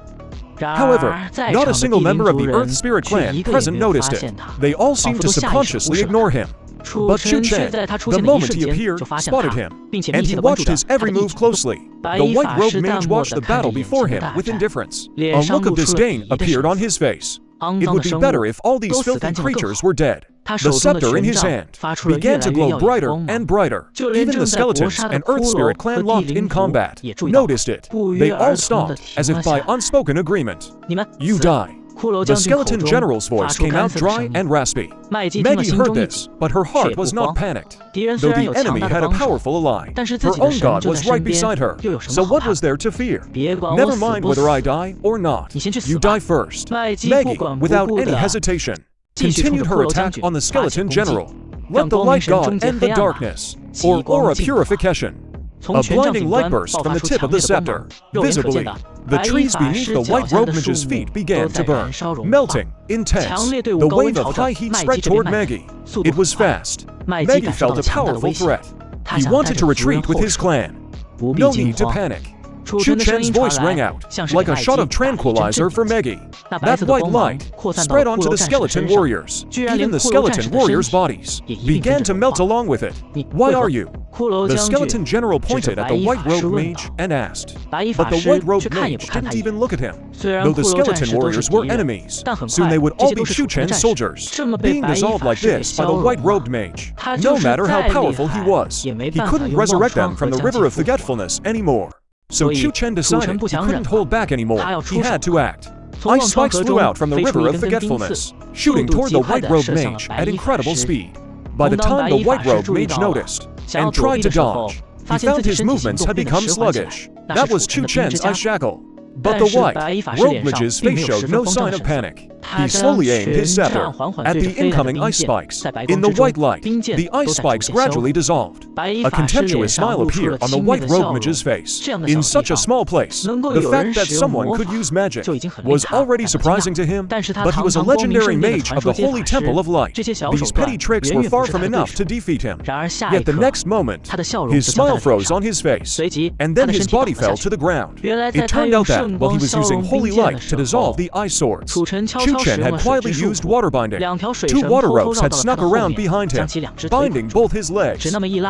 However, not a single member of the Earth Spirit clan present noticed it. They all seemed to subconsciously ignore him. But Chu Chen, the moment he appeared, spotted him, and he watched his every move closely. The white-robed mage watched the battle before him with indifference. A look of disdain appeared on his face. It would be better if all these filthy creatures were dead. The scepter in his hand began to glow brighter and brighter. Even the skeletons and Earth Spirit clan locked in combat noticed it. They all stopped, as if by unspoken agreement. You die. The skeleton general's voice came out dry and raspy. Maggie heard this, but her heart was not panicked. Though the enemy had a powerful ally, her own god was right beside her. So what was there to fear? Never mind whether I die or not. You die first. Maggie, without any hesitation, continued her attack on the skeleton general. Let the light god end the darkness, or aura purification. A blinding light burst from the tip of the scepter. Visibly, the trees beneath the white-robed mage's feet began to burn, melting, intense. The wave of high heat spread toward Maggie. It was fast. Maggie felt a powerful threat. He wanted to retreat with his clan. No need to panic. Chu Chen's voice rang out, like a shot of tranquilizer for Meggie. That white light spread onto the skeleton warriors. Even the skeleton warriors' bodies began to melt along with it. Why are you? The skeleton general pointed at the white-robed mage and asked. But the white-robed mage didn't even look at him. Though the skeleton warriors were enemies, soon they would all be Chu Chen's soldiers. Being dissolved like this by the white-robed mage, no matter how powerful he was, he couldn't resurrect them from the river of forgetfulness anymore. So Chu Chen decided he couldn't hold back anymore. He had to act. Ice spikes flew out from the river of forgetfulness, shooting toward the white-robed mage at incredible speed. By the time the white-robed mage noticed and tried to dodge, he found his movements had become sluggish. That was Chu Chen's ice shackle. But the white-robed mage's face showed no sign of panic. He slowly aimed his scepter at the incoming ice spikes. In the white light, the ice spikes gradually dissolved. A contemptuous smile appeared on the white-robed mage's face. In such a small place, the fact that someone could use magic was already surprising to him, but he was a legendary mage of the Holy Temple of Light. These petty tricks were far from enough to defeat him. Yet the next moment, his smile froze on his face, and then his body fell to the ground. It turned out that, while he was using holy light to dissolve the ice swords, Chu Chen had quietly used water binding. 2 water ropes had snuck around behind him, binding both his legs.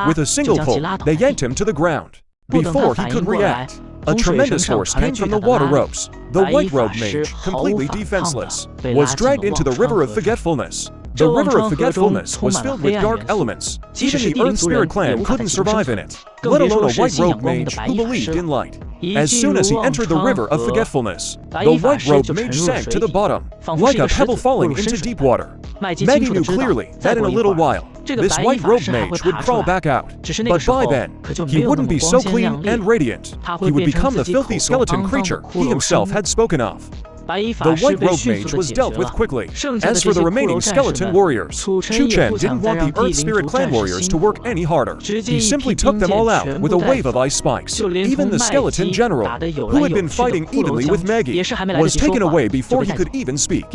With a single pull, they yanked him to the ground. Before he could react, a tremendous force came from the water ropes. The white-robed mage, completely defenseless, was dragged into the river of forgetfulness. The river of forgetfulness was filled with dark elements. Even the Earth Spirit clan couldn't survive in it, let alone a white-robed mage who believed in light. As soon as he entered the river of forgetfulness, the white-robed mage sank to the bottom, like a pebble falling into deep water. Maggie knew clearly that in a little while, this white-robed mage would crawl back out. But by then, he wouldn't be so clean and radiant. He would become the filthy skeleton creature he himself had spoken of. The white-robed mage was dealt with quickly. As for the remaining skeleton warriors, Chu Chen didn't want the Earth Spirit clan warriors to work any harder. He simply took them all out with a wave of ice spikes. Even the skeleton general, who had been fighting evenly with Maggie, was taken away before he could even speak.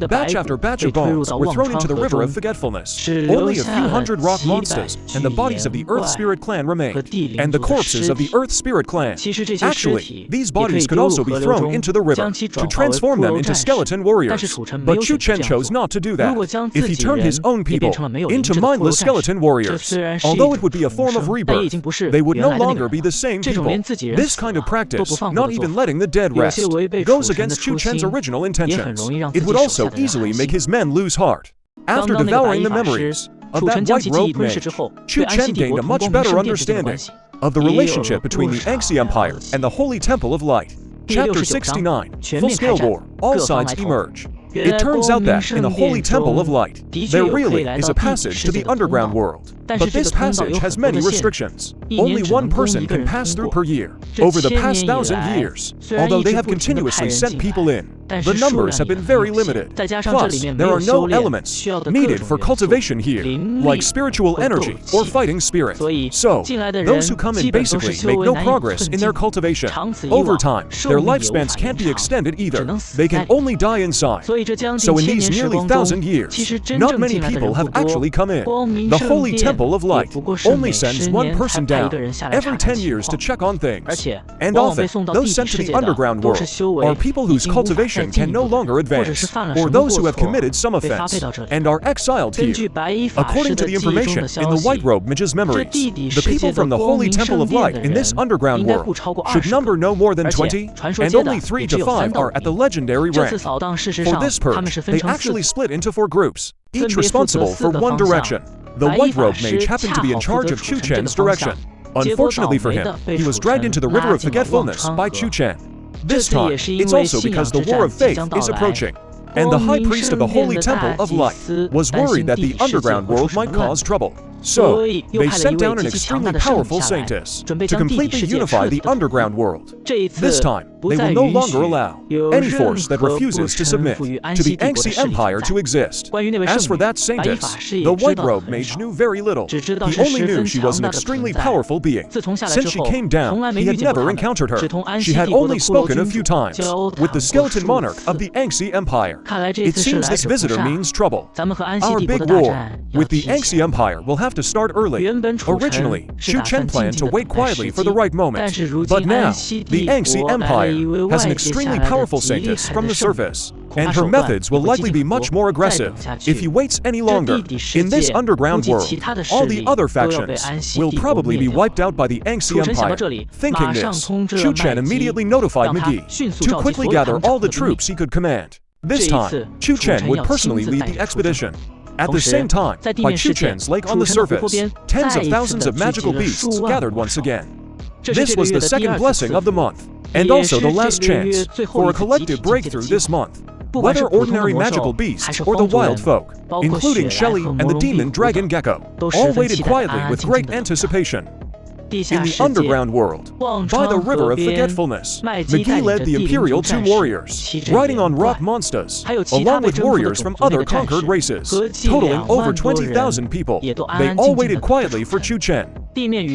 Batch after batch of bones were thrown into the river of forgetfulness. Only a few hundred rock monsters and the bodies of the Earth Spirit clan remained, and the corpses of the Earth Spirit clan. Actually, these bodies could also be thrown into the river to transform them into skeleton warriors. But Chu Chen chose not to do that. If he turned his own people into mindless skeleton warriors, although it would be a form of rebirth, they would no longer be the same people. This kind of practice, not even letting the dead rest, goes against Chu Chen's original intentions. It would also easily make his men lose heart. After devouring the memories of that white-robed mage, Chu Chen gained a much better understanding of the relationship between the Yangtze Empire and the Holy Temple of Light. Chapter 69, Full-Scale War, All Sides Emerge. It turns out that, in the Holy Temple of Light, there really is a passage to the underground world. But this passage has many restrictions. Only one person can pass through per year. Over the past 1,000 years, although they have continuously sent people in, the numbers have been very limited. Plus, there are no elements needed for cultivation here, like spiritual energy or fighting spirit. So, those who come in basically make no progress in their cultivation. Over time, their lifespans can't be extended either. They can only die inside. So in these nearly 1,000 years, not many people have actually come in. The Holy Temple of Light only sends one person down every 10 years to check on things. And often, those sent to the underground world are people whose cultivation can no longer advance, or those who have committed some offense and are exiled here. According to the information in the white-robed mage's memories, the people from the Holy Temple of Light in this underground world should number no more than 20, and only 3 to 5 are at the legendary rank. For this purge, they actually split into 4 groups, each responsible for one direction. The white-robed mage happened to be in charge of Chu Chen's direction. Unfortunately for him, he was dragged into the river of forgetfulness by Chu Chen. This time, it's also because the War of Faith is approaching, and the High Priest of the Holy Temple of Light was worried that the underground world might cause trouble. So, they sent down an extremely powerful saintess to completely unify the underground world. This time, they will no longer allow any force that refuses to submit to the Yangtze Empire to exist. As for that saintess, the white-robed mage knew very little. He only knew she was an extremely powerful being. Since she came down, he had never encountered her. She had only spoken a few times with the skeleton monarch of the Yangtze Empire. It seems this visitor means trouble. Our big war with the Yangtze Empire will have have to start early. Originally, Chu Chen planned to wait quietly for the right moment. But now, the Yangtze Empire has an extremely powerful scientist from the surface, and her methods will likely be much more aggressive if he waits any longer. In this underground world, all the other factions will probably be wiped out by the Yangtze Empire. Thinking this, Chu Chen immediately notified McGee to quickly gather all the troops he could command. This time, Chu Chen would personally lead the expedition. At the same time, by Chu Chen's lake on the surface, tens of thousands of magical beasts gathered once again. This was the second blessing of the month, and also the last chance for a collective breakthrough this month. Whether ordinary magical beasts or the wild folk, including Shelly and the demon dragon Gecko, all waited quietly with great anticipation. In the underground world, by the river of forgetfulness, McGee led the Imperial 2 warriors, riding on rock monsters, along with warriors from other conquered races, totaling over 20,000 people. They all waited quietly for Chu Chen.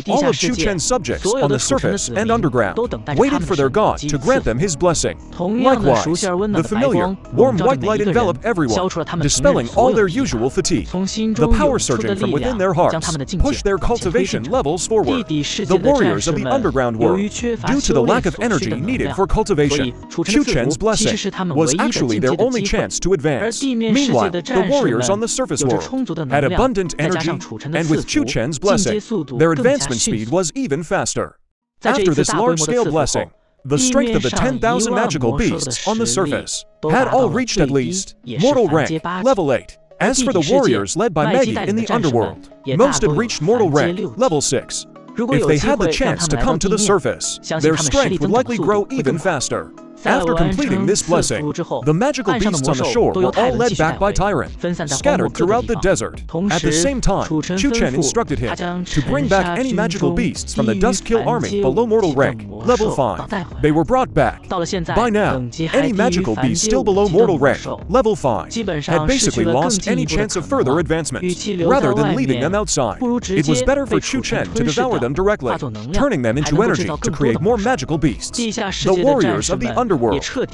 All of Chu Chen's subjects on the surface and underground waited for their god to grant them his blessing. Likewise, the familiar, warm white light enveloped everyone, dispelling all their usual fatigue. The power surging from within their hearts pushed their cultivation levels forward. The warriors of the underground world, due to the lack of energy needed for cultivation, Chu Chen's blessing was actually their only chance to advance. Meanwhile, the warriors on the surface world had abundant energy, and with Chu Chen's blessing, their advancement speed was even faster. After this large-scale blessing, the strength of the 10,000 magical beasts on the surface had all reached at least mortal rank, level 8. As for the warriors led by Maggie in the underworld, most had reached mortal rank, level 6. If they had the chance to come to the surface, their strength would likely grow even faster. After completing this blessing, the magical beasts on the shore were all led back by Tyrant, scattered throughout the desert. At the same time, Chu Chen instructed him to bring back any magical beasts from the Dustkill army below mortal rank, level 5. They were brought back. By now, any magical beast still below mortal rank, level 5, had basically lost any chance of further advancement. Rather than leaving them outside, it was better for Chu Chen to devour them directly, turning them into energy to create more magical beasts. The warriors of the underworld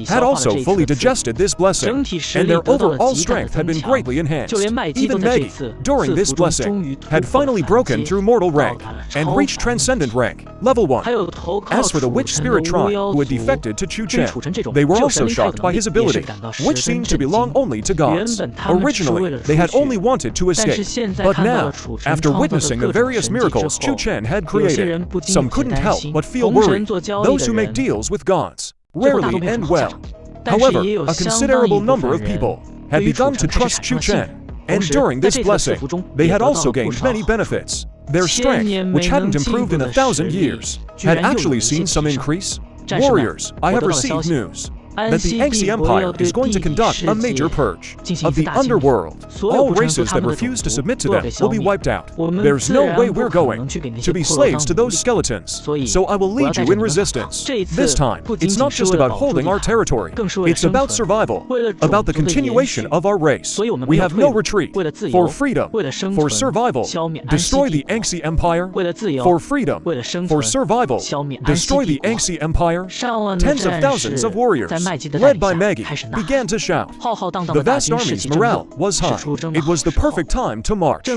had also fully digested this blessing, and their overall strength had been greatly enhanced. Even Maggie, during this blessing, had finally broken through mortal rank and reached transcendent rank, level 1. As for the witch spirit tribe who had defected to Chu Chen, they were also shocked by his ability, which seemed to belong only to gods. Originally, they had only wanted to escape, but now, after witnessing the various miracles Chu Chen had created, some couldn't help but feel worried. Those who make deals with gods rarely end well. However, a considerable number of people had begun to trust Chu Chen, and during this blessing, they had also gained many benefits. Their strength, which hadn't improved in 1,000 years, had actually seen some increase. Warriors, I have received news that the Yangtze Empire is going to conduct a major purge of the underworld. All races that refuse to submit to them will be wiped out. There's no way we're going to be slaves to those skeletons, so I will lead you in resistance. This time, it's not just about holding our territory, it's about survival, about the continuation of our race. We have no retreat. For freedom, for survival, destroy the Yangtze Empire. For freedom, for survival, destroy the Yangtze Empire. Tens of thousands of warriors, led by Maggie, began to shout. The vast army's morale was high. It was the perfect time to march.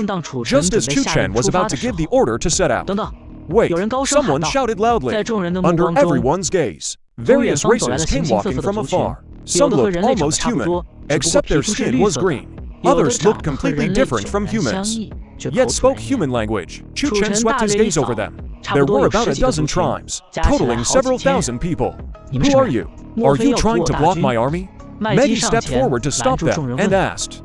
Just as Chu Chen was about to give the order to set out. Wait, someone shouted loudly. Under everyone's gaze, various races came walking from afar. Some looked almost human, except their skin was green. Others looked completely different from humans, yet spoke human language. Chu Chen swept his gaze over them. There were about a dozen tribes, totaling several thousand people. Who are you? Are you trying to block my army? Maggie stepped forward to stop them and asked,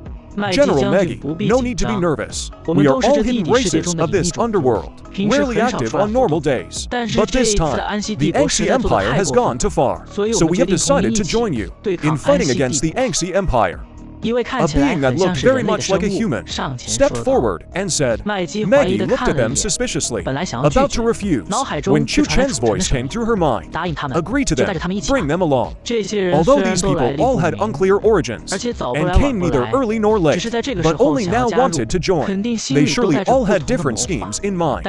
General Maggie, no need to be nervous. We are all hidden races of this underworld, rarely active on normal days. But this time, the Yangtze Empire has gone too far, so we have decided to join you in fighting against the Yangtze Empire. A being that looked very much like a human stepped forward and said, Maggie looked at them suspiciously, about to refuse, when Chu Chen's voice came through her mind. Agree to them, bring them along. Although these people all had unclear origins, and came neither early nor late, but only now wanted to join, they surely all had different schemes in mind.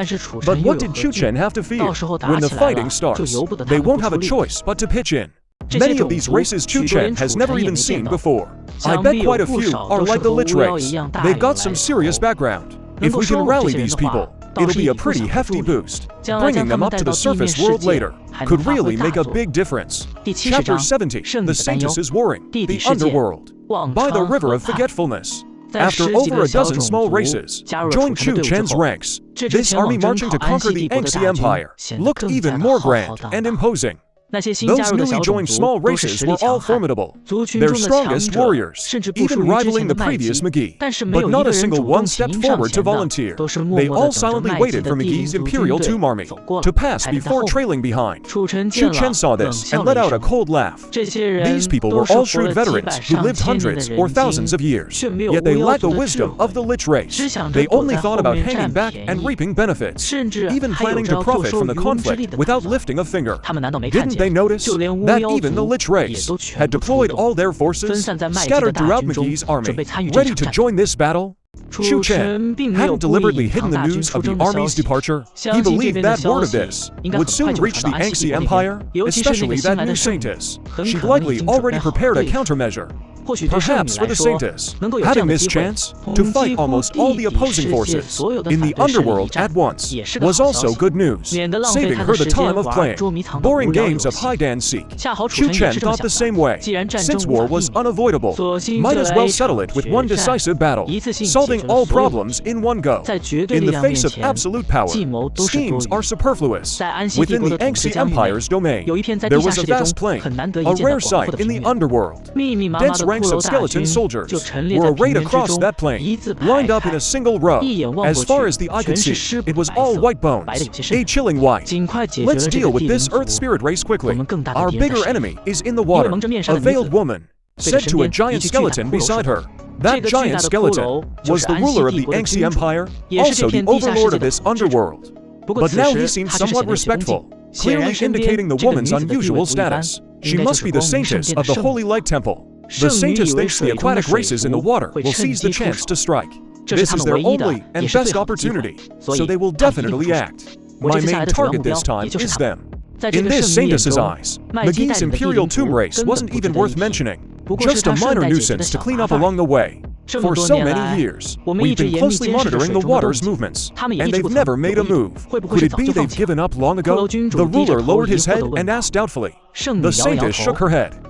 But what did Chu Chen have to fear? When the fighting starts, they won't have a choice but to pitch in. Many of these races Chu Chen has never even seen before. I bet quite a few are like the Lich race. They've got some serious background. If we can rally these people, it'll be a pretty hefty boost. Bringing them up to the surface world later could really make a big difference. Chapter 70, the Saintess is warring, the underworld. By the river of forgetfulness. After over a dozen small races joined Chu Chen's ranks, this army marching to conquer the Yangtze Empire looked even more grand and imposing. Those newly joined small races were all formidable, their strongest warriors, even rivaling the previous McGee. But not a single one stepped forward to volunteer. They all silently waited for McGee's Imperial Tomb Army to pass before trailing behind. Chu Chen saw this and let out a cold laugh. These people were all shrewd veterans who lived hundreds or thousands of years, yet they lacked the wisdom of the Lich race. They only thought about hanging back and reaping benefits, even planning to profit from the conflict without lifting a finger. Didn't they notice that even the Lich race had deployed all their forces, scattered throughout McGee's army, ready to join this battle? Chu Chen hadn't deliberately hidden the news of the army's departure. He believed that word of this would soon reach the Yangtze Empire, especially that new Saintess. She'd likely already prepared a countermeasure. Perhaps for the Saintess, having this chance to fight almost all the opposing forces in the underworld at once was also good news, saving her the time of playing boring games of hide and seek. Chu Chen thought the same way. Since war was unavoidable, might as well settle it with one decisive battle, solving all problems in one go. In the face of absolute power, schemes are superfluous. Within the Yangtze Empire's domain, there was a vast plain, a rare sight in the underworld. Dense ranks of skeleton soldiers were arrayed across that plain, lined up in a single row. As far as the eye could see, it was all white bones, a chilling white. Let's deal with this earth spirit race quickly. Our bigger enemy is in the water, a veiled woman said to a giant skeleton beside her. That giant skeleton was the ruler of the Yangtze Empire, also the overlord of this underworld. But now he seemed somewhat respectful, clearly indicating the woman's unusual status. She must be the Saintess of the Holy Light Temple. The Saintess thinks the aquatic races in the water will seize the chance to strike. This is their only and best opportunity, so they will definitely act. My main target this time is them. In this Saintess's eyes, McGee's Imperial Tomb race wasn't even worth mentioning. Just a minor nuisance to clean up along the way. For so many years, we've been closely monitoring the water's movements, and they've never made a move. Could it be they've given up long ago? The ruler lowered his head and asked doubtfully. The Saintess shook her head.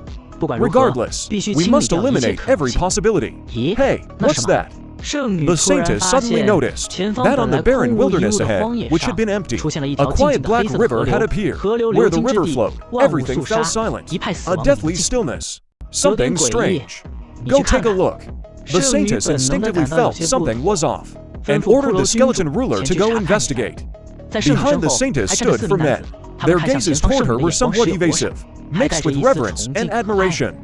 Regardless, we must eliminate every possibility. Hey, what's that? The Saintess suddenly noticed that on the barren wilderness ahead, which had been empty, a quiet black river had appeared. Where the river flowed, everything fell silent. A deathly stillness. Something strange. Go take a look. The Saintess instinctively felt something was off, and ordered the skeleton ruler to go investigate. Behind the Saintess stood 4 men. Their gazes toward her were somewhat evasive, mixed with reverence and admiration.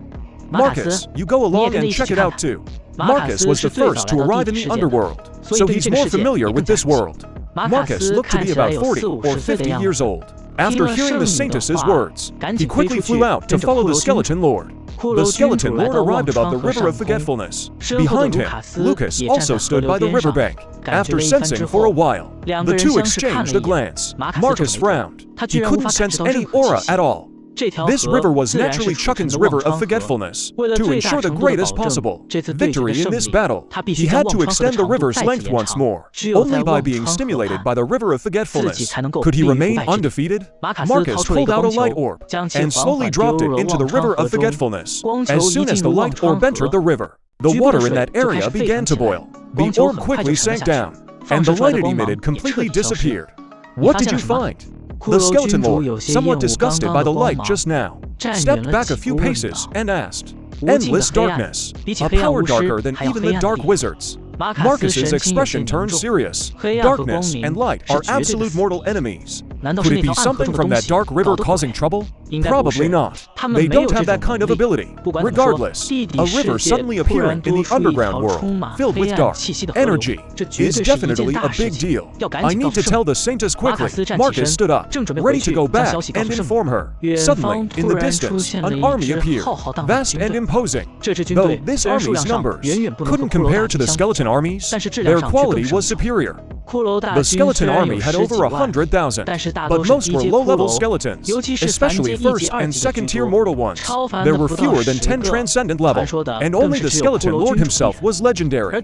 Marcus, you go along and check it out too. Marcus was the first to arrive in the underworld, so he's more familiar with this world. Marcus looked to be about 40 or 50 years old. After hearing the Saintess's words, he quickly flew out to follow the skeleton lord. The skeleton lord arrived about the river of forgetfulness. Behind him, Lucas also stood by the riverbank. After sensing for a while, the two exchanged a glance. Marcus frowned. He couldn't sense any aura at all. This river was naturally Chucken's river of forgetfulness. To ensure the greatest possible victory in this battle, he had to extend the river's length once more. Only by being stimulated by the river of forgetfulness could he remain undefeated. Marcus pulled out a light orb and slowly dropped it into the river of forgetfulness. As soon as the light orb entered the river, the water in that area began to boil. The orb quickly sank down, and the light it emitted completely disappeared. What did you find? The skeleton lord, somewhat disgusted by the light just now, stepped back a few paces and asked, "Endless darkness, a power darker than even the dark wizards." Marcus's expression turned serious. Darkness and light are absolute mortal enemies. Could it be something from that dark river causing trouble? Probably not. They don't have that kind of ability. Regardless, a river suddenly appearing in the underground world, filled with dark energy, is definitely a big deal. I need to tell the Saintess quickly. Marcus stood up, ready to go back and inform her. Suddenly, in the distance, an army appeared, vast and imposing. Though this army's numbers couldn't compare to the skeleton armies, their quality was superior. The skeleton army had over 100,000, but most were low-level skeletons, especially first and second-tier mortal ones. There were fewer than 10 transcendent level, and only the skeleton lord himself was legendary.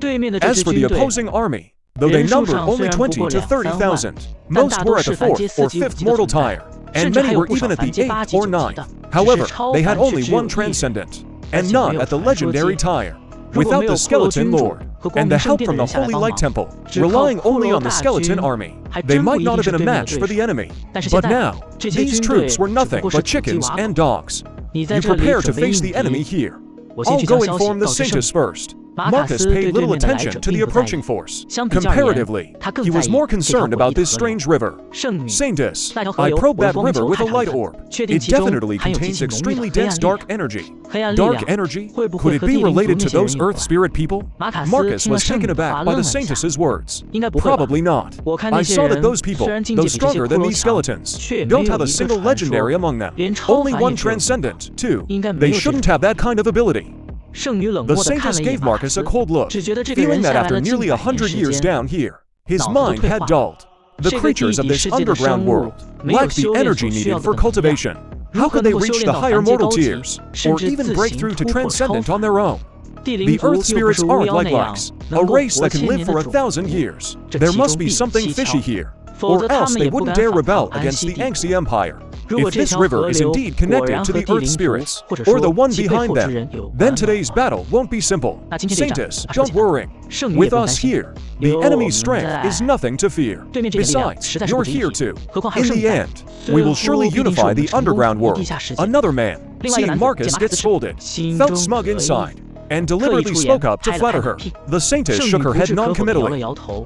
As for the opposing army, though they numbered only 20 to 30,000. Most were at the 4th or 5th mortal tier, and many were even at the 8th or 9th. However, they had only one transcendent, and not at the legendary tier. Without the Skeleton Lord, and the help from the Holy Light Temple, relying only on the skeleton army, they might not have been a match for the enemy. But now, these troops were nothing but chickens and dogs. You prepare to face the enemy here. I'll go inform the Saintus first. Marcus paid little attention to the approaching force. Comparatively, he was more concerned about this strange river. Saintus, I probed that river with a light orb. It definitely contains extremely dense dark energy. Dark energy? Could it be related to those Earth Spirit people? Marcus was taken aback by the Saintus' words. Probably not. I saw that those people, though stronger than these skeletons, don't have a single legendary among them. Only one transcendent, too. They shouldn't have that kind of ability. The Saintus gave Marcus a cold look, feeling that after nearly 100 years down here, his mind had dulled. The creatures of this underground world lacked the energy needed for cultivation. How could they reach the higher mortal tiers, or even break through to transcendent on their own? The Earth Spirits aren't like likes, a race that can live for 1,000 years. There must be something fishy here, or else they wouldn't dare rebel against the Yangtze Empire. If this river is indeed connected to the Earth Spirits, or the one behind them, then today's battle won't be simple. Saintus, don't worry. With us here, the enemy's strength is nothing to fear. Besides, you're here too. In the end, we will surely unify the underground world. Another man, seeing Marcus get scolded, felt smug inside, and deliberately spoke up to flatter her. The Saintus shook her head non-committally.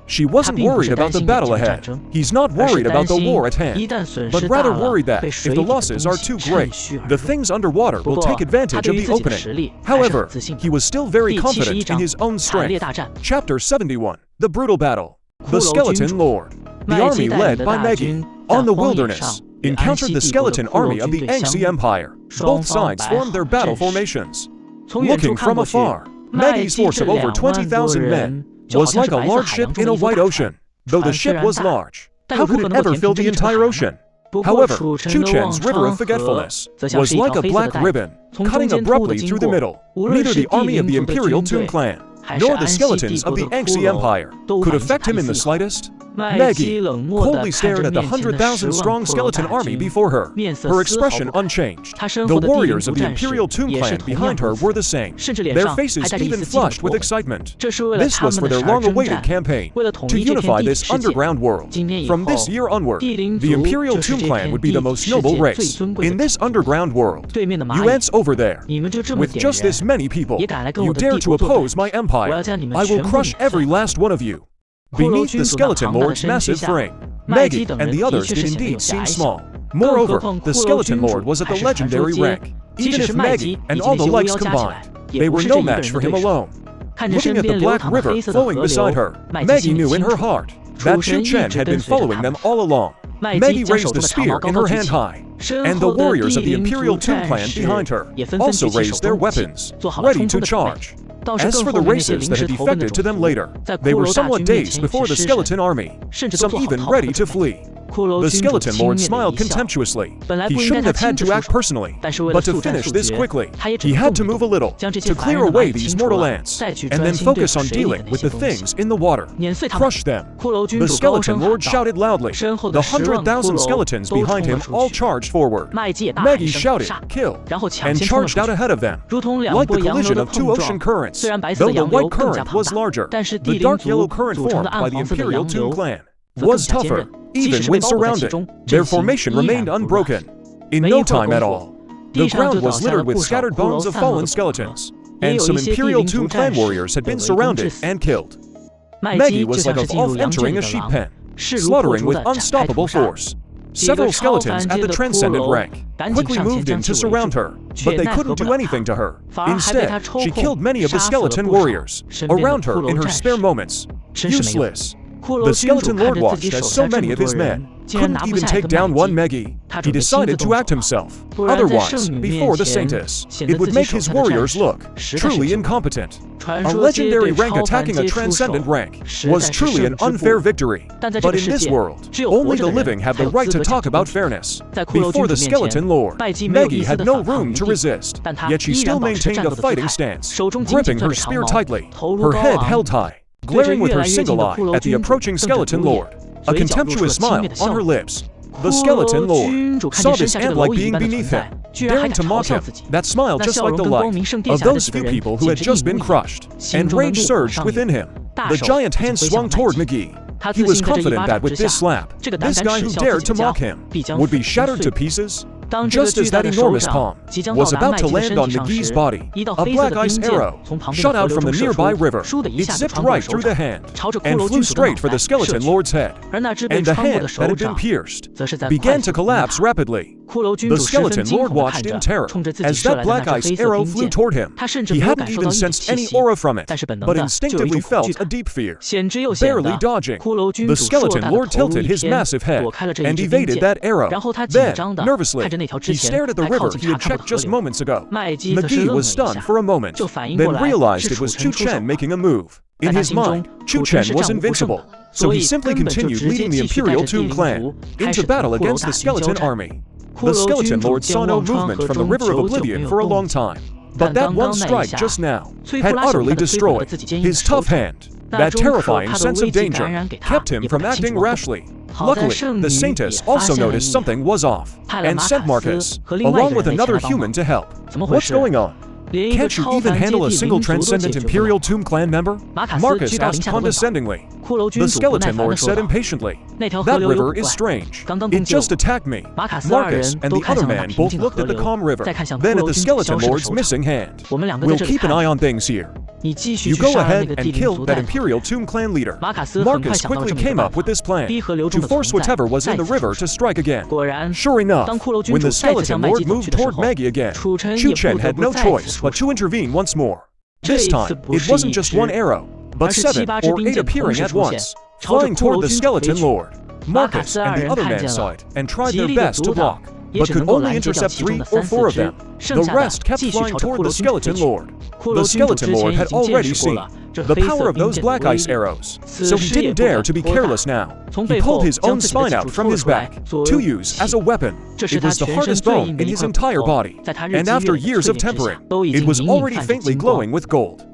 She wasn't worried about the battle ahead. He's not worried about the war at hand, but rather worried that, if the losses are too great, the things underwater will take advantage of the opening. However, he was still very confident in his own strength. Chapter 71. The Brutal Battle. The Skeleton Lord. The army led by Maggie, on the wilderness, encountered the skeleton army of the Yangtze Empire. Both sides formed their battle formations. Looking from afar, Maggie's force of over 20,000 men was like a large ship in a wide ocean. Though the ship was large, how could it ever fill the entire ocean? However, Chu Chen's River of Forgetfulness was like a black ribbon, cutting abruptly through the middle. Neither the army of the Imperial Toon clan, nor the skeletons of the Yangtze Empire could affect him in the slightest. Maggie coldly stared at the 100,000-strong skeleton army before her, her expression unchanged. The warriors of the Imperial Toon clan behind her were the same, their faces even flushed with excitement. This was for their long-awaited campaign, to unify this underground world. From this year onward, the Imperial Toon clan would be the most noble race in this underground world. You ants over there, with just this many people, you dare to oppose my empire. I will crush every last one of you. Beneath the Skeleton Lord's massive frame, Maggie and the others did indeed seem small. Moreover, the Skeleton Lord was at the legendary rank. Even if Maggie and all the likes combined, they were no match for him alone. Looking at the black river flowing beside her, Maggie knew in her heart that Chu Chen had been following them all along. Maggie raised a spear in her hand high, and the warriors of the Imperial Toon clan behind her also raised their weapons, ready to charge. As for the races that had defected to them later, they were somewhat dazed before the skeleton army, some even ready to flee. The Skeleton Lord smiled contemptuously. He shouldn't have had to act personally, but to finish this quickly, he had to move a little, to clear away these mortal ants, and then focus on dealing with the things in the water. Crush them. The Skeleton Lord shouted loudly. The 100,000 skeletons behind him all charged forward. Maggie shouted, "Kill," and charged out ahead of them. Like the collision of two ocean currents, though the white current was larger, the dark yellow current formed by the Imperial Toon clan was tougher. Even when surrounded, their formation remained unbroken. In no time at all, the ground was littered with scattered bones of fallen skeletons, and some Imperial Toon clan warriors had been surrounded and killed. Maggie was like a wolf entering a sheep pen, slaughtering with unstoppable force. Several skeletons at the transcendent rank quickly moved in to surround her, but they couldn't do anything to her. Instead, she killed many of the skeleton warriors around her in her spare moments. Useless. The Skeleton Lord watched as so many of his men couldn't even take down one Maggie. He decided to act himself. Otherwise, before the Saintus, it would make his warriors look truly incompetent. A legendary rank attacking a transcendent rank was truly an unfair victory. But in this world, only the living have the right to talk about fairness. Before the Skeleton Lord, Maggie had no room to resist, yet she still maintained a fighting stance, gripping her spear tightly, her head held high. glaring with her single eye at the approaching skeleton lord, a contemptuous smile on her lips. The skeleton lord saw this ant-like being beneath him, daring to mock him, that smile just like the light of those few people who had just been crushed, and rage surged within him. The giant hand swung toward McGee. He was confident that with this slap, this guy who dared to mock him would be shattered to pieces. Just as that enormous palm was about to land on McGee's body, a black ice arrow shot out from the nearby river. It zipped right through the hand and flew straight for the skeleton lord's head. And the hand that had been pierced began to collapse rapidly. The skeleton lord watched in terror as that black ice arrow flew toward him. He hadn't even sensed any aura from it, but instinctively felt a deep fear. Barely dodging, the skeleton lord tilted his massive head and evaded that arrow. Then, nervously, he stared at the river he had checked just moments ago. McGee was stunned for a moment, then realized it was Chu Chen making a move. In his mind, Chu Chen was invincible, so he simply continued leading the Imperial Tomb clan into battle against the skeleton army. The skeleton lord saw no movement from the River of Oblivion for a long time, but that one strike just now had utterly destroyed his tough hand. That terrifying sense of danger kept him from acting rashly. Luckily, the Saintess also noticed something was off, and sent Marcus, along with another human, to help. What's going on? Can't you even handle a single transcendent Imperial Tomb clan member? Marcus asked condescendingly. The skeleton lord said impatiently. That river is strange. It just attacked me. Marcus and the other man both looked at the calm river, then at the skeleton lord's missing hand. We'll keep an eye on things here. You go ahead and kill that Imperial Tomb clan leader. Marcus quickly came up with this plan, to force whatever was in the river to strike again. Sure enough, when the skeleton lord moved toward Maggie again, Chu Chen had no choice but to intervene once more. This time, it wasn't just one arrow, but 7 or 8 appearing at once, flying toward the skeleton lord. Marcus and the other man saw it and tried their best to block, but could only intercept 3 or 4 of them. The rest kept flying toward the skeleton lord. The skeleton lord had already seen the power of those black ice arrows, so he didn't dare to be careless now. He pulled his own spine out from his back to use as a weapon. It was the hardest bone in his entire body, and after years of tempering, it was already faintly glowing with gold.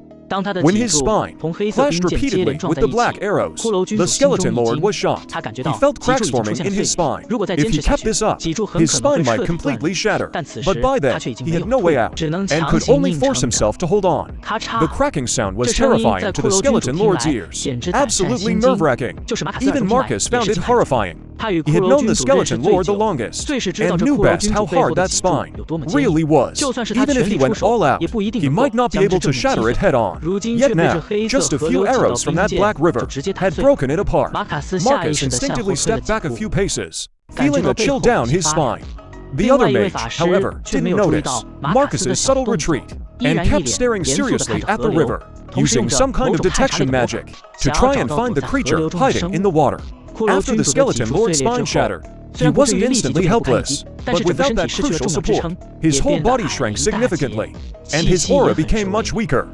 When his spine clashed repeatedly with the black arrows, the skeleton lord was shocked. He felt cracks forming in his spine. If he kept this up, his spine might completely shatter. But by then, he had no way out, and could only force himself to hold on. The cracking sound was terrifying to the skeleton lord's ears, absolutely nerve-wracking. Even Marcus found it horrifying. He had known the skeleton lord the longest, and knew best how hard that spine really was. Even if he went all out, he might not be able to shatter it head-on. Yet now, just a few arrows from that black river had broken it apart. Marcus instinctively stepped back a few paces, feeling a chill down his spine. The other mage, however, didn't notice Marcus's subtle retreat, and kept staring seriously at the river, using some kind of detection magic to try and find the creature hiding in the water. After the skeleton lord's spine shattered, he wasn't instantly helpless, but without that crucial support, his whole body shrank significantly, and his aura became much weaker.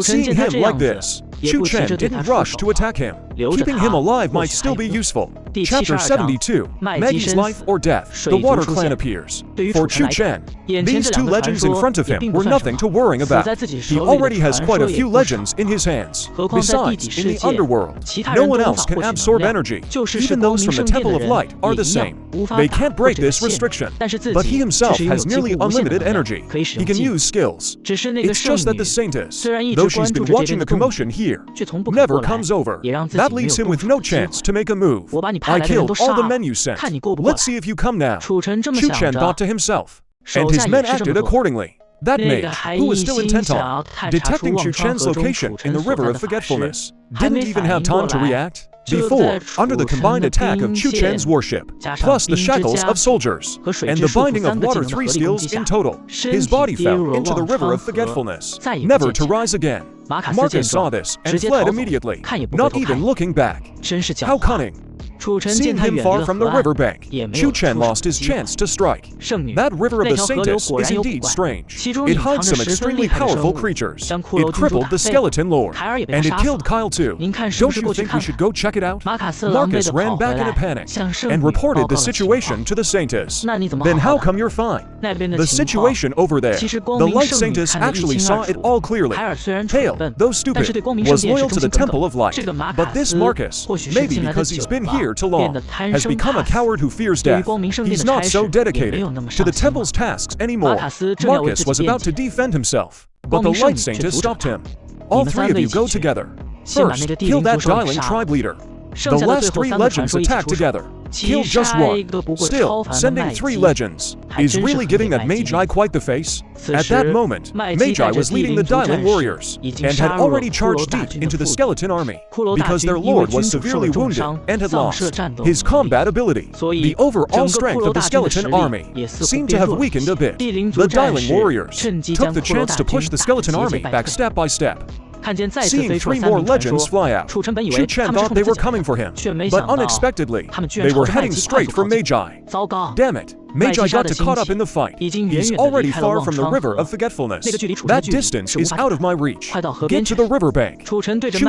Seeing him like this, Chu Chen didn't rush to attack him. Keeping him alive might still be useful. Chapter 72, Maggie's Life or Death. The Water Clan appears. For Chu Chen, these 2 legends in front of him were nothing to worry about. He already has quite a few legends in his hands. Besides, in the underworld, no one else can absorb energy. Even those from the Temple of Light are the same. They can't break this restriction. But he himself has nearly unlimited energy. He can use skills. It's just that the Saintess, though she's been watching the commotion here, never comes over. That leaves him with no chance to make a move. I killed all the men you sent. Let's see if you come now. Chu Chen thought to himself, and his men acted accordingly. That mage, who was still intent on detecting Chu Chen's location in the River of Forgetfulness, didn't even have time to react. Before, under the combined attack of Chu Chen's warship, plus the shackles of soldiers, and the binding of water 3 skills in total, his body fell into the River of Forgetfulness, never to rise again. Marcus saw this and fled immediately, not even looking back. How cunning! Seeing him far from the riverbank, Chu Chen lost his chance to strike. That river of the Saintess is indeed strange. It hides some extremely powerful creatures. It crippled the skeleton lord, and it killed Kyle too. Don't you think we should go check it out? Marcus ran back in a panic and reported the situation to the Saintess. Then how come you're fine? The situation over there. The Light Saintess actually saw it all clearly. Pale, though stupid, was loyal to the Temple of Light. But this Marcus, maybe because he's been here too long, has become a coward who fears death. He's not so dedicated to the Temple's tasks anymore. Marcus was about to defend himself, but the Light Saintess stopped him. All three of you go together. First, kill that Dialing tribe leader. The last 3 legends attack together. Kill just one. Still, sending 3 legends is really giving that Magi quite the face. At that moment, Magi was leading the Dialing warriors and had already charged deep into the skeleton army because their lord was severely wounded and had lost his combat ability. The overall strength of the skeleton army seemed to have weakened a bit. The Dialing warriors took the chance to push the skeleton army back step by step. Seeing 3 more legends fly out, Chu Chen thought they were coming for him, but unexpectedly, they were heading straight for Magi. Damn it! Magi got caught up in the fight. He's already far from the river of forgetfulness. That distance is out of my reach. Get to the riverbank. Chu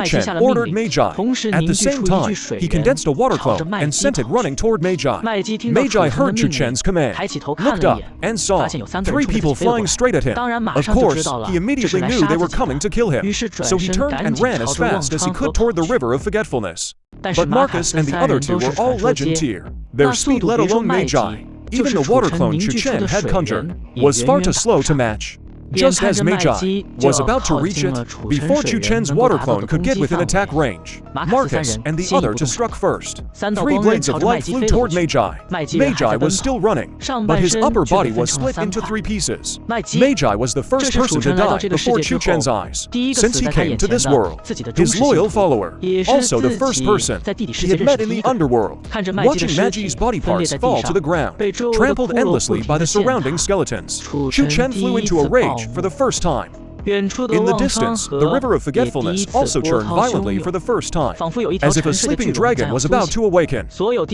Chen ordered Magi. At the same time, he condensed a water clone and sent it running toward Magi. Magi heard Chu Chen's command, looked up, and saw 3 people flying straight at him. Of course, he immediately knew they were coming to kill him, so he turned and ran as fast as he could toward the river of forgetfulness. But Marcus and the other 2 were all legend tier. Their speed, let alone Magi, even the water clone Chu Chen had conjured, was far too slow to match. Just as Magi was about to reach it, before Chu Chen's water clone could get within attack range, Marcus and the other 2 struck first. 3 blades of light flew toward Magi. Magi was still running, but his upper body was split into 3 pieces. Magi was the first person to die before Chu Chen's eyes, since he came to this world. His loyal follower, also the first person he had met in the underworld, watching Magi's body parts fall to the ground, trampled endlessly by the surrounding skeletons. Chu Chen flew into a rage for the first time. In the distance, the river of forgetfulness also churned violently for the first time, as if a sleeping dragon was about to awaken.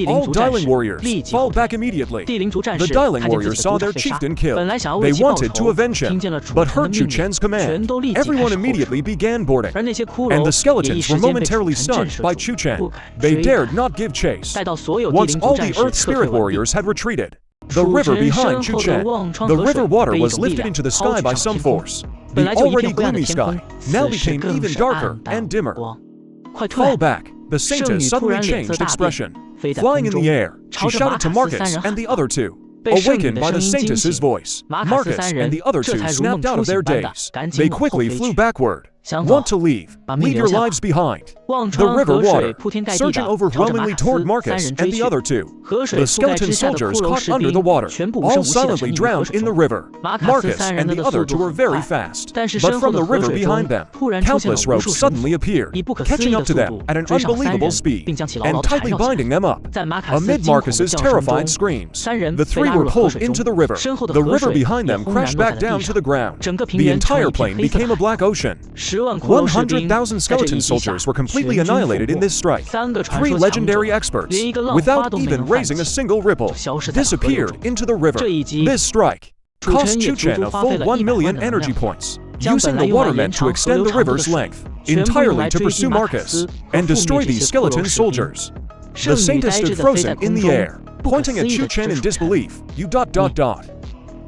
All Dialing warriors fall back immediately. The Dialing warriors saw their chieftain killed. They wanted to avenge him, but heard Chu Chen's command. Everyone immediately began boarding, and the skeletons were momentarily stunned by Chu Chen. They dared not give chase. Once all the Earth Spirit warriors had retreated, the river behind Chu Chen, the river water was lifted into the sky by some force. The already gloomy sky now became even darker and dimmer. Fall back. The Saintess suddenly changed expression. Flying in the air, she shouted to Marcus and the other 2. Awakened by the Saintess's voice, Marcus and the other 2 snapped out of their daze. They quickly flew backward. Want to leave? Leave your lives behind. The river water, surging overwhelmingly toward Marcus and the other 2. The skeleton soldiers caught under the water, all silently drowned in the river. Marcus and the other 2 were very fast, but from the river behind them, countless ropes suddenly appeared, catching up to them at an unbelievable speed, and tightly binding them up. Amid Marcus's terrified screams, the 3 were pulled into the river. The river behind them crashed back down to the ground. The entire plain became a black ocean. 100,000 skeleton soldiers were completely annihilated in this strike. 3 legendary experts, without even raising a single ripple, disappeared into the river. This strike cost Chu Chen a full 1 million energy points, using the watermen to extend the river's length entirely to pursue Marcus and destroy these skeleton soldiers. The Saintess stood frozen in the air, pointing at Chu Chen in disbelief. You ...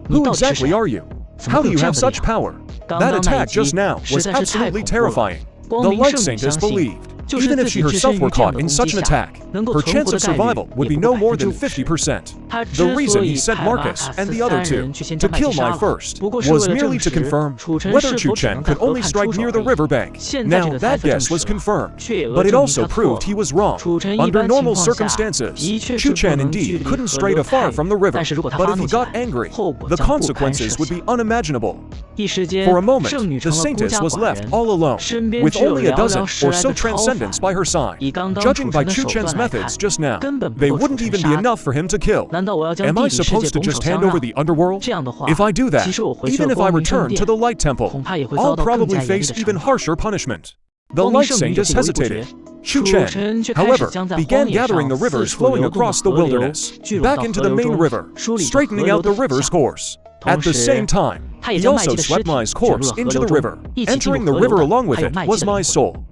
Who exactly are you? How do you have such power? That attack just now was absolutely terrifying. The Light Saintess believed, even if she herself were caught in such an attack, her chance of survival would be no more than 50%. The reason he sent Marcus and the other 2 to kill my first was merely to confirm whether Chu Chen could only strike near the riverbank. Now that guess was confirmed, but it also proved he was wrong. Under normal circumstances, Chu Chen indeed couldn't stray too far from the river, but if he got angry, the consequences would be unimaginable. For a moment, the Saintess was left all alone, with only a dozen or so transcendents by her side. Judging by Chu Chen's methods just now, they wouldn't even be enough for him to kill. Am I supposed to just hand over the underworld? If I do that, even if I return to the Light Temple, I'll probably face even harsher punishment. The light saintess hesitated. Chu Chen, however, began gathering the rivers flowing across the wilderness, back into the main river, straightening out the river's course. At the same time, he also swept Mai's corpse into the river. Entering the river along with it was Mai's soul.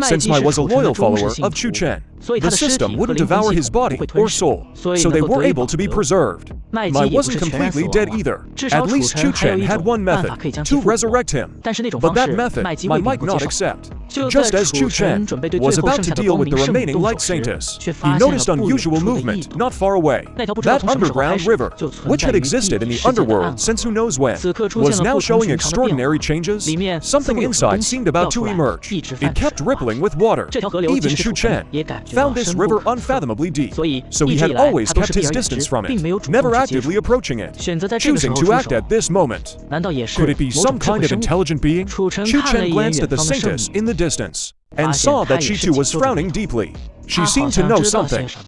Since Mai was a loyal follower of Chu Chen, the system wouldn't devour his body or soul, so they were able to be preserved. Mai wasn't completely dead either. At least Chu Chen had one method to resurrect him, but that method Mai might not accept. Just as Chu Chen was about to deal with the remaining light saintess, he noticed unusual movement not far away. That underground river, which had existed in the underworld since who knows when, was now showing extraordinary changes. Something inside seemed about to emerge. It kept rippling with water. Even Chu Chen found this river unfathomably deep, so he had always kept his distance from it, never actively approaching it, choosing to act at this moment. Could it be some kind of intelligent being? Chu Chen glanced at the saintess in the distance, and saw that she too was frowning deeply. She seemed to know something.